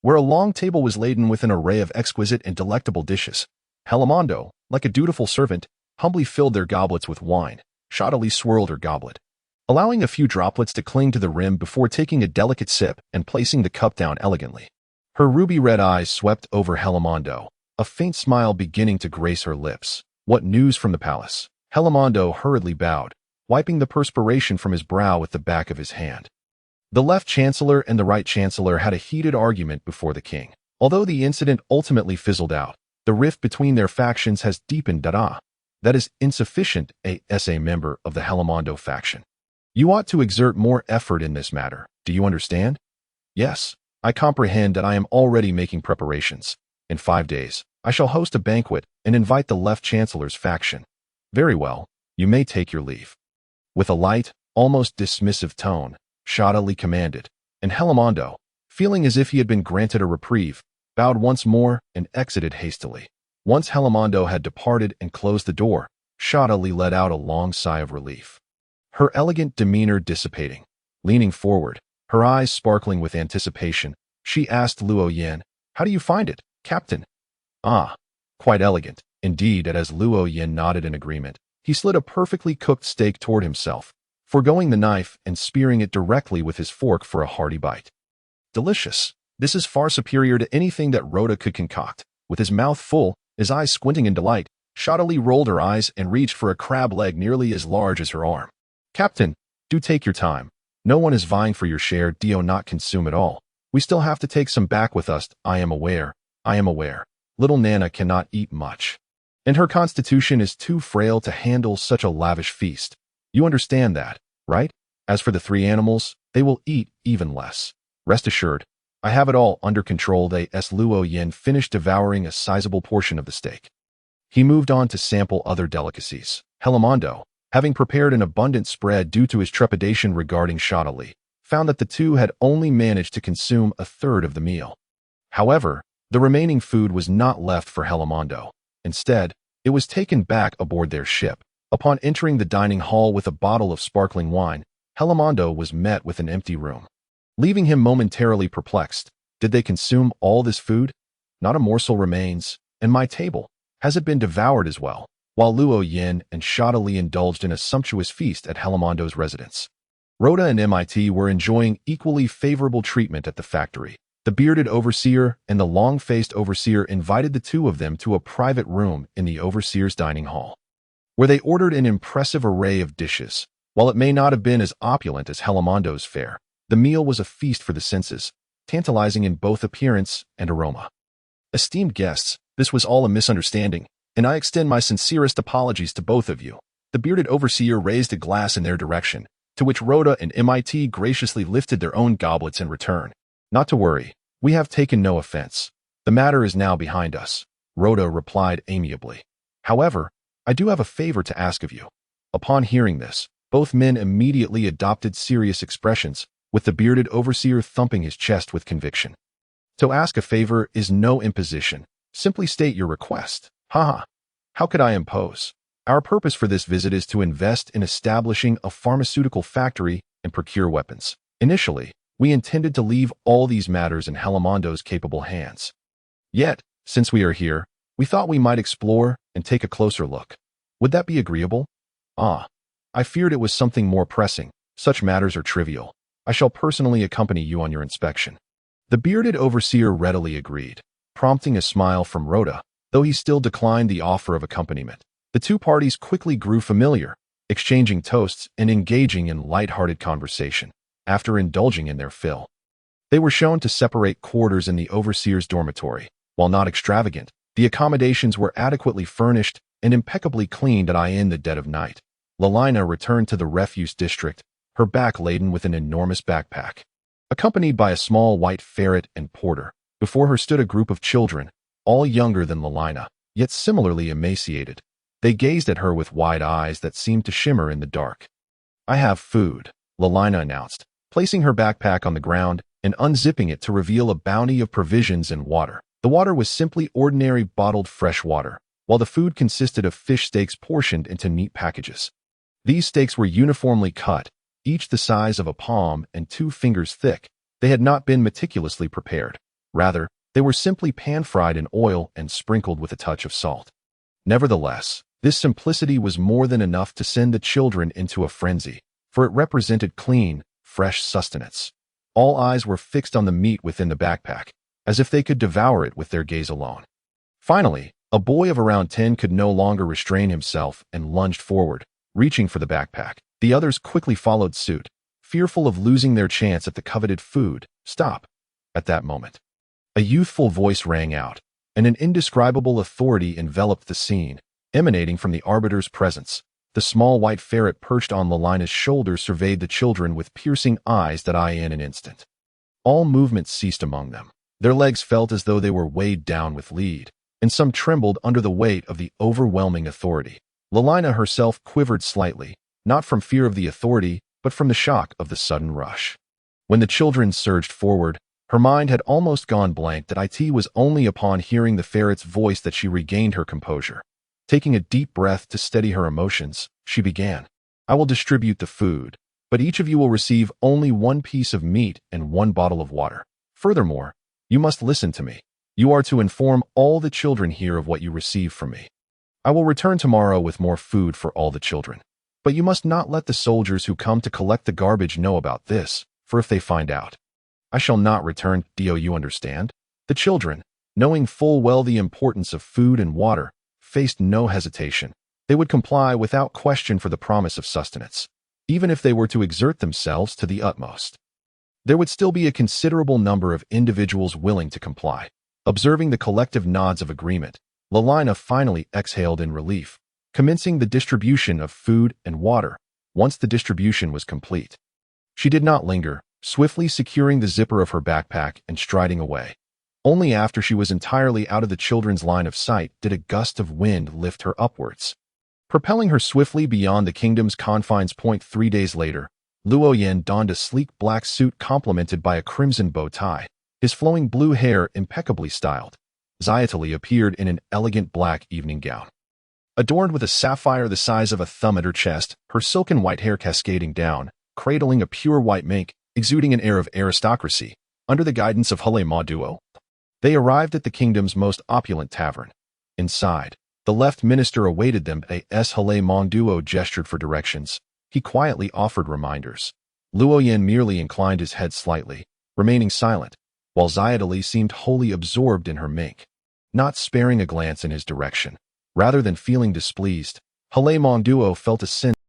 Speaker 1: where a long table was laden with an array of exquisite and delectable dishes. Helamondo, like a dutiful servant, humbly filled their goblets with wine. Shada Li swirled her goblet, allowing a few droplets to cling to the rim before taking a delicate sip and placing the cup down elegantly. Her ruby-red eyes swept over Helamondo, a faint smile beginning to grace her lips. What news from the palace? Helimondo hurriedly bowed, wiping the perspiration from his brow with the back of his hand. The left chancellor and the right chancellor had a heated argument before the king. Although the incident ultimately fizzled out, the rift between their factions has deepened. That is insufficient, as a member of the Helimondo faction. You ought to exert more effort in this matter. Do you understand? Yes, I comprehend that I am already making preparations. In 5 days, I shall host a banquet and invite the left chancellor's faction. Very well, you may take your leave. With a light, almost dismissive tone, Shadali commanded, and Helimondo, feeling as if he had been granted a reprieve, bowed once more and exited hastily. Once Helimondo had departed and closed the door, Shadali let out a long sigh of relief. Her elegant demeanor dissipating, leaning forward, her eyes sparkling with anticipation, she asked Luo Yin, "How do you find it, Captain?" "Ah, quite elegant, indeed." And as Luo Yin nodded in agreement, he slid a perfectly cooked steak toward himself, foregoing the knife and spearing it directly with his fork for a hearty bite. Delicious. This is far superior to anything that Rhoda could concoct. With his mouth full, his eyes squinting in delight, Shadali rolled her eyes and reached for a crab leg nearly as large as her arm. "Captain, do take your time. No one is vying for your share. Do not consume it all. We still have to take some back with us. I am aware. Little Nana cannot eat much, and her constitution is too frail to handle such a lavish feast. You understand that, right? As for the 3 animals, they will eat even less. Rest assured, I have it all under control." Luo Yin finished devouring a sizable portion of the steak. He moved on to sample other delicacies. Helimondo, having prepared an abundant spread due to his trepidation regarding Shadali, found that the two had only managed to consume a third of the meal. However, the remaining food was not left for Helimondo. Instead, it was taken back aboard their ship. Upon entering the dining hall with a bottle of sparkling wine, Helimondo was met with an empty room, leaving him momentarily perplexed. Did they consume all this food? Not a morsel remains, and my table, has it been devoured as well? While Luo Yin and Shadali indulged in a sumptuous feast at Helimondo's residence, Rhoda and MIT were enjoying equally favorable treatment at the factory. The bearded overseer and the long-faced overseer invited the two of them to a private room in the overseer's dining hall, where they ordered an impressive array of dishes. While it may not have been as opulent as Helimondo's fare, the meal was a feast for the senses, tantalizing in both appearance and aroma. Esteemed guests, this was all a misunderstanding, and I extend my sincerest apologies to both of you. The bearded overseer raised a glass in their direction, to which Rhoda and MIT graciously lifted their own goblets in return. Not to worry, we have taken no offense. The matter is now behind us, Rhoda replied amiably. However, I do have a favor to ask of you. Upon hearing this, both men immediately adopted serious expressions, with the bearded overseer thumping his chest with conviction. To ask a favor is no imposition. Simply state your request. Haha. How could I impose? Our purpose for this visit is to invest in establishing a pharmaceutical factory and procure weapons. Initially, we intended to leave all these matters in Helimondo's capable hands. Yet, since we are here, we thought we might explore and take a closer look. Would that be agreeable? Ah, I feared it was something more pressing. Such matters are trivial. I shall personally accompany you on your inspection. The bearded overseer readily agreed, prompting a smile from Rhoda, though he still declined the offer of accompaniment. The two parties quickly grew familiar, exchanging toasts and engaging in light-hearted conversation. After indulging in their fill, they were shown to separate quarters in the overseer's dormitory. While not extravagant, the accommodations were adequately furnished and impeccably cleaned. In the dead of night, Lalina returned to the refuse district, her back laden with an enormous backpack. Accompanied by a small white ferret and porter, before her stood a group of children, all younger than Lalina, yet similarly emaciated. They gazed at her with wide eyes that seemed to shimmer in the dark. "I have food," Lalina announced, placing her backpack on the ground and unzipping it to reveal a bounty of provisions and water. The water was simply ordinary bottled fresh water, while the food consisted of fish steaks portioned into neat packages. These steaks were uniformly cut, each the size of a palm and 2 fingers thick. They had not been meticulously prepared. Rather, they were simply pan-fried in oil and sprinkled with a touch of salt. Nevertheless, this simplicity was more than enough to send the children into a frenzy, for it represented clean, fresh sustenance. All eyes were fixed on the meat within the backpack, as if they could devour it with their gaze alone. Finally, A boy of around 10 could no longer restrain himself and lunged forward, reaching for the backpack. The others quickly followed suit, fearful of losing their chance at the coveted food. Stop! At that moment, a youthful voice rang out, and an indescribable authority enveloped the scene, emanating from the arbiter's presence. The small white ferret perched on Lelina's shoulder surveyed the children with piercing eyes that eye in an instant. All movement ceased among them. Their legs felt as though they were weighed down with lead, and some trembled under the weight of the overwhelming authority. Lelina herself quivered slightly, not from fear of the authority, but from the shock of the sudden rush. When the children surged forward, her mind had almost gone blank that it was only upon hearing the ferret's voice that she regained her composure. Taking a deep breath to steady her emotions, she began. I will distribute the food, but each of you will receive only one piece of meat and one bottle of water. Furthermore, you must listen to me. You are to inform all the children here of what you receive from me. I will return tomorrow with more food for all the children. But you must not let the soldiers who come to collect the garbage know about this, for if they find out, I shall not return. Do you understand? The children, knowing full well the importance of food and water, faced no hesitation. They would comply without question for the promise of sustenance, even if they were to exert themselves to the utmost. There would still be a considerable number of individuals willing to comply. Observing the collective nods of agreement, Lelina finally exhaled in relief, commencing the distribution of food and water. Once the distribution was complete, she did not linger, swiftly securing the zipper of her backpack and striding away. Only after she was entirely out of the children's line of sight did a gust of wind lift her upwards, propelling her swiftly beyond the kingdom's confines. 3 days later, Luo Yan donned a sleek black suit complemented by a crimson bow tie, his flowing blue hair impeccably styled. Xiatali appeared in an elegant black evening gown, adorned with a sapphire the size of a thumb at her chest, her silken white hair cascading down, cradling a pure white mink, exuding an air of aristocracy. Under the guidance of Hale Duo, they arrived at the kingdom's most opulent tavern. Inside, the left minister awaited them. As Hale Duo gestured for directions, he quietly offered reminders. Luo Yan merely inclined his head slightly, remaining silent, while Xiatali seemed wholly absorbed in her mink, not sparing a glance in his direction. Rather than feeling displeased, Hale Duo felt a sense